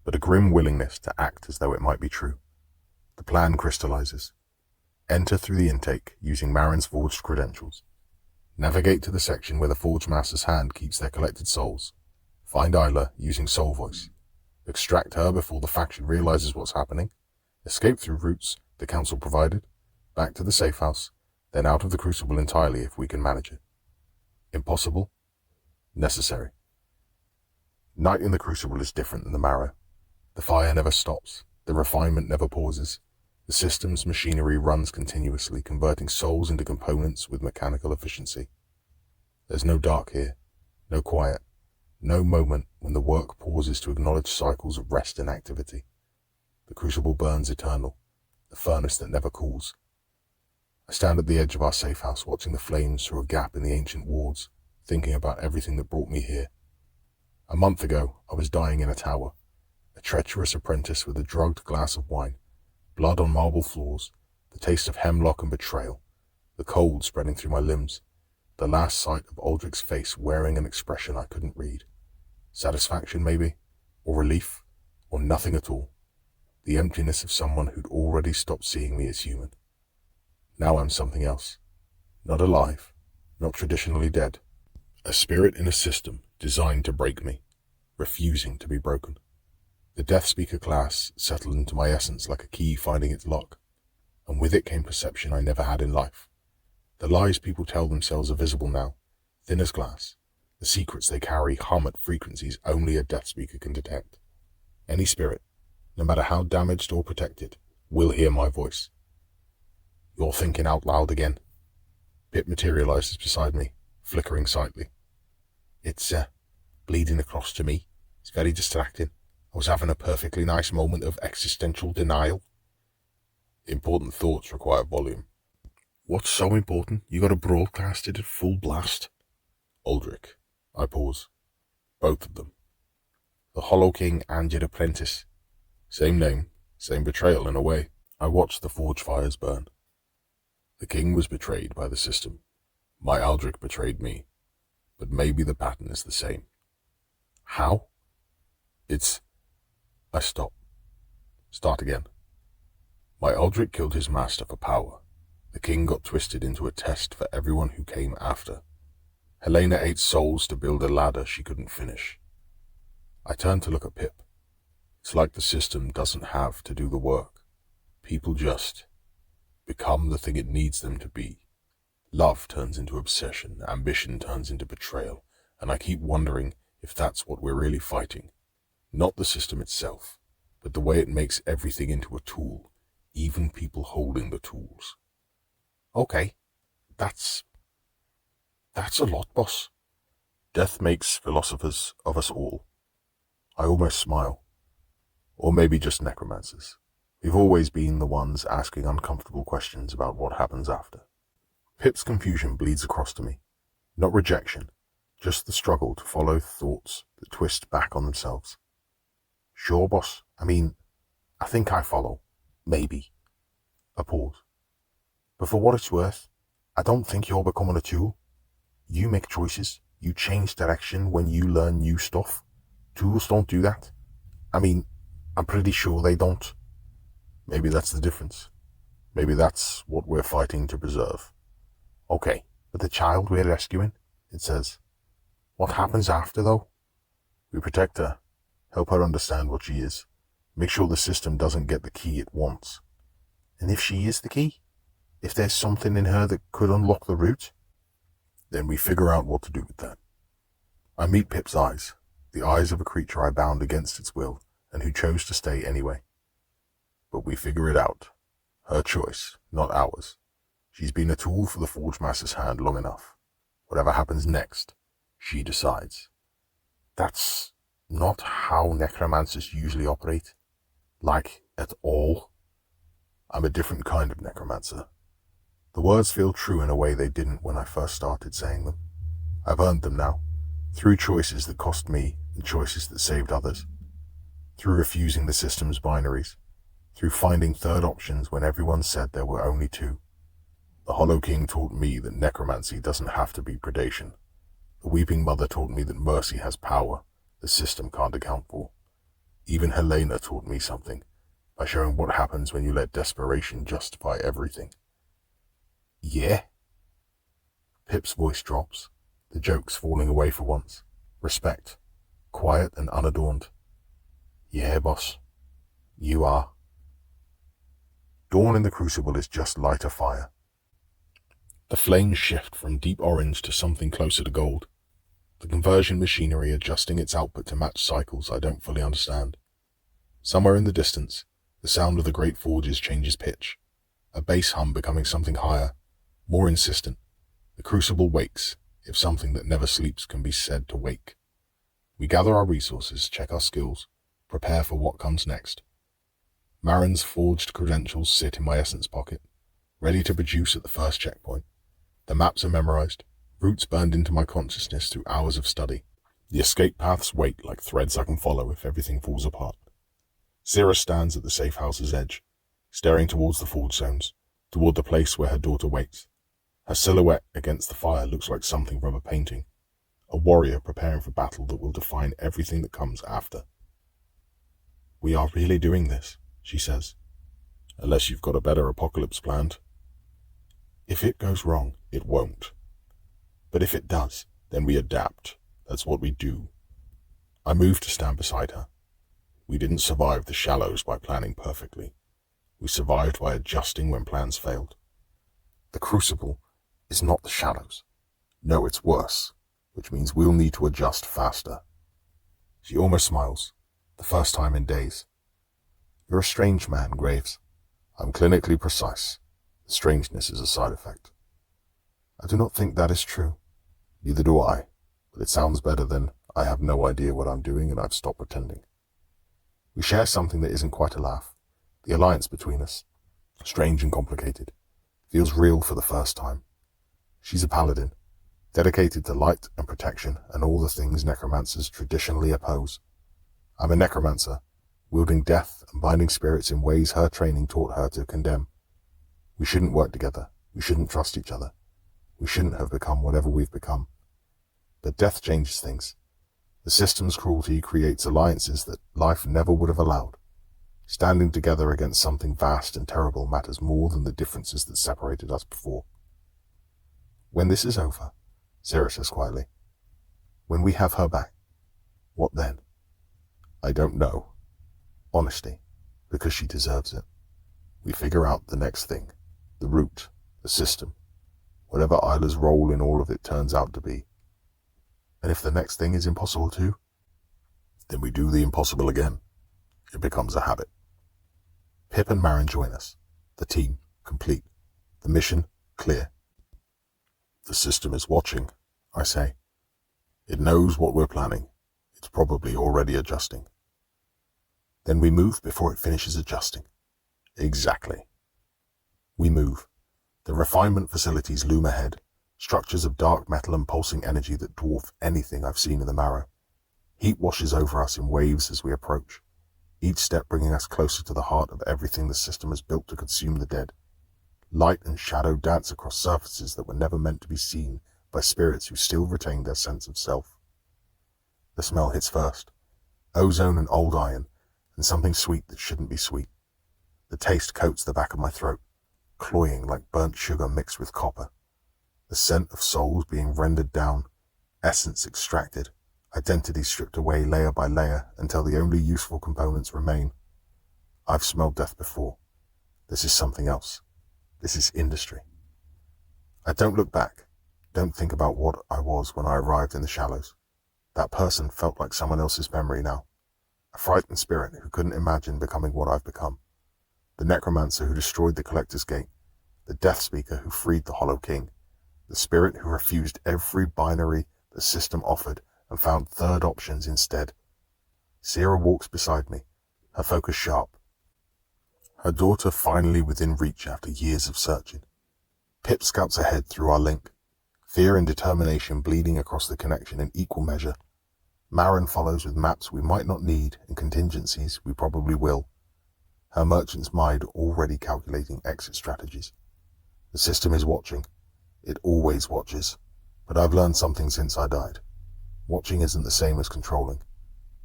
but a grim willingness to act as though it might be true. The plan crystallizes. Enter through the intake using Marin's forged credentials. Navigate to the section where the Forge Master's hand keeps their collected souls. Find Isla using Soul Voice. Extract her before the faction realizes what's happening. Escape through routes the Council provided. Back to the safe house, then out of the Crucible entirely if we can manage it. Impossible? Necessary. Night in the Crucible is different than the Marrow. The fire never stops. The refinement never pauses. The system's machinery runs continuously, converting souls into components with mechanical efficiency. There's no dark here, no quiet, no moment when the work pauses to acknowledge cycles of rest and activity. The Crucible burns eternal, the furnace that never cools. I stand at the edge of our safe house, watching the flames through a gap in the ancient walls, thinking about everything that brought me here. A month ago, I was dying in a tower, a treacherous apprentice with a drugged glass of wine, blood on marble floors, the taste of hemlock and betrayal, the cold spreading through my limbs, the last sight of Aldrich's face wearing an expression I couldn't read. Satisfaction, maybe, or relief, or nothing at all. The emptiness of someone who'd already stopped seeing me as human. Now I'm something else. Not alive, not traditionally dead. A spirit in a system designed to break me, refusing to be broken. The Death Speaker class settled into my essence like a key finding its lock, and with it came perception I never had in life. The lies people tell themselves are visible now, thin as glass. The secrets they carry hum at frequencies only a Death Speaker can detect. Any spirit, no matter how damaged or protected, will hear my voice. You're thinking out loud again. Pip materializes beside me, flickering slightly. It's bleeding across to me. It's very distracting. I was having a perfectly nice moment of existential denial. Important thoughts require volume. What's so important you gotta broadcast it at full blast? Aldrich. I pause. Both of them. The Hollow King and your apprentice. Same name, same betrayal in a way. I watched the forge fires burn. The king was betrayed by the system. My Aldrich betrayed me. But maybe the pattern is the same. How? I stop. Start again. My Aldrich killed his master for power. The king got twisted into a test for everyone who came after. Helena ate souls to build a ladder she couldn't finish. I turned to look at Pip. It's like the system doesn't have to do the work. People just become the thing it needs them to be. Love turns into obsession, ambition turns into betrayal, and I keep wondering if that's what we're really fighting. Not the system itself, but the way it makes everything into a tool, even people holding the tools. Okay, that's a lot, boss. Death makes philosophers of us all. I almost smile. Or maybe just necromancers. We've always been the ones asking uncomfortable questions about what happens after. Pip's confusion bleeds across to me. Not rejection, just the struggle to follow thoughts that twist back on themselves. Sure, boss. I think I follow. Maybe. A pause. But for what it's worth, I don't think you're becoming a tool. You make choices. You change direction when you learn new stuff. Tools don't do that. I'm pretty sure they don't. Maybe that's the difference. Maybe that's what we're fighting to preserve. Okay, but the child we're rescuing, it says. What happens after, though? We protect her, help her understand what she is, make sure the system doesn't get the key it wants. And if she is the key? If there's something in her that could unlock the root? Then we figure out what to do with that. I meet Pip's eyes, the eyes of a creature I bound against its will, and who chose to stay anyway. But we figure it out. Her choice, not ours. She's been a tool for the Forge Master's hand long enough. Whatever happens next, she decides. That's not how necromancers usually operate. Like, at all. I'm a different kind of necromancer. The words feel true in a way they didn't when I first started saying them. I've earned them now, through choices that cost me and choices that saved others. Through refusing the system's binaries. Through finding third options when everyone said there were only two. The Hollow King taught me that necromancy doesn't have to be predation. The Weeping Mother taught me that mercy has power the system can't account for. Even Helena taught me something by showing what happens when you let desperation justify everything. Yeah? Pip's voice drops, the jokes falling away for once. Respect, quiet and unadorned. Yeah, boss. You are. Dawn in the Crucible is just lighter fire. The flames shift from deep orange to something closer to gold. The conversion machinery adjusting its output to match cycles I don't fully understand. Somewhere in the distance, the sound of the great forges changes pitch, a bass hum becoming something higher, more insistent. The Crucible wakes, if something that never sleeps can be said to wake. We gather our resources, check our skills, prepare for what comes next. Marin's forged credentials sit in my essence pocket, ready to produce at the first checkpoint. The maps are memorized, roots burned into my consciousness through hours of study. The escape paths wait like threads I can follow if everything falls apart. Syrah stands at the safe house's edge, staring towards the forge zones, toward the place where her daughter waits. Her silhouette against the fire looks like something from a painting, a warrior preparing for battle that will define everything that comes after. We are really doing this, she says. Unless you've got a better apocalypse planned. If it goes wrong, it won't. But if it does, then we adapt. That's what we do. I move to stand beside her. We didn't survive the shallows by planning perfectly. We survived by adjusting when plans failed. The Crucible is not the shallows. No, it's worse, which means we'll need to adjust faster. She almost smiles, the first time in days. You're a strange man, Graves. I'm clinically precise. The strangeness is a side effect. I do not think that is true. Neither do I, but it sounds better than I have no idea what I'm doing and I've stopped pretending. We share something that isn't quite a laugh. The alliance between us, strange and complicated, feels real for the first time. She's a paladin, dedicated to light and protection and all the things necromancers traditionally oppose. I'm a necromancer, wielding death and binding spirits in ways her training taught her to condemn. We shouldn't work together. We shouldn't trust each other. We shouldn't have become whatever we've become. But death changes things. The system's cruelty creates alliances that life never would have allowed. Standing together against something vast and terrible matters more than the differences that separated us before. When this is over, Syrah says quietly, when we have her back, what then? I don't know. Honesty, because she deserves it. We figure out the next thing, the route, the system, whatever Isla's role in all of it turns out to be. And if the next thing is impossible too, then we do the impossible again. It becomes a habit. Pip and Marin join us. The team, complete. The mission, clear. The system is watching, I say. It knows what we're planning. It's probably already adjusting. Then we move before it finishes adjusting. Exactly. We move. The refinement facilities loom ahead. Structures of dark metal and pulsing energy that dwarf anything I've seen in the Marrow. Heat washes over us in waves as we approach, each step bringing us closer to the heart of everything the system has built to consume the dead. Light and shadow dance across surfaces that were never meant to be seen by spirits who still retain their sense of self. The smell hits first, ozone and old iron, and something sweet that shouldn't be sweet. The taste coats the back of my throat, cloying like burnt sugar mixed with copper. The scent of souls being rendered down, essence extracted, identity stripped away layer by layer until the only useful components remain. I've smelled death before. This is something else. This is industry. I don't look back, don't think about what I was when I arrived in the shallows. That person felt like someone else's memory now. A frightened spirit who couldn't imagine becoming what I've become. The necromancer who destroyed the Collector's Gate. The Death Speaker who freed the Hollow King. The spirit who refused every binary the system offered and found third options instead. Syrah walks beside me, her focus sharp. Her daughter finally within reach after years of searching. Pip scouts ahead through our link, fear and determination bleeding across the connection in equal measure. Marin follows with maps we might not need and contingencies we probably will. Her merchant's mind already calculating exit strategies. The system is watching. It always watches. But I've learned something since I died. Watching isn't the same as controlling.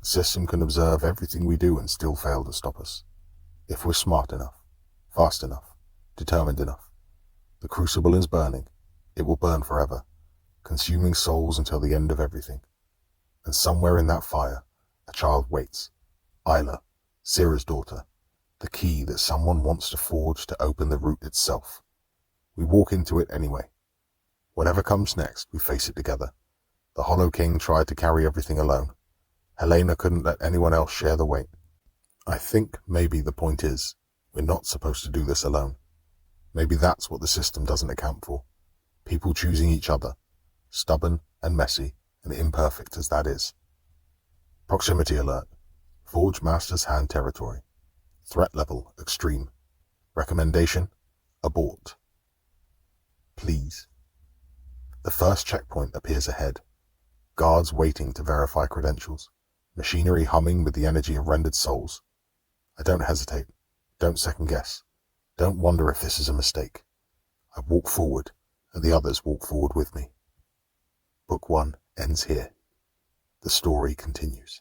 The system can observe everything we do and still fail to stop us. If we're smart enough, fast enough, determined enough. The crucible is burning. It will burn forever, consuming souls until the end of everything. And somewhere in that fire, a child waits. Isla, Sira's daughter, the key that someone wants to forge to open the root itself. We walk into it anyway. Whatever comes next, we face it together. The Hollow King tried to carry everything alone. Helena couldn't let anyone else share the weight. I think maybe the point is, we're not supposed to do this alone. Maybe that's what the system doesn't account for. People choosing each other, stubborn and messy and imperfect as that is. Proximity alert. Forge Master's Hand territory. Threat level extreme. Recommendation: abort. Please. The first checkpoint appears ahead. Guards waiting to verify credentials. Machinery humming with the energy of rendered souls. I don't hesitate. Don't second guess. Don't wonder if this is a mistake. I walk forward, and the others walk forward with me. Book 1 ends here. The story continues.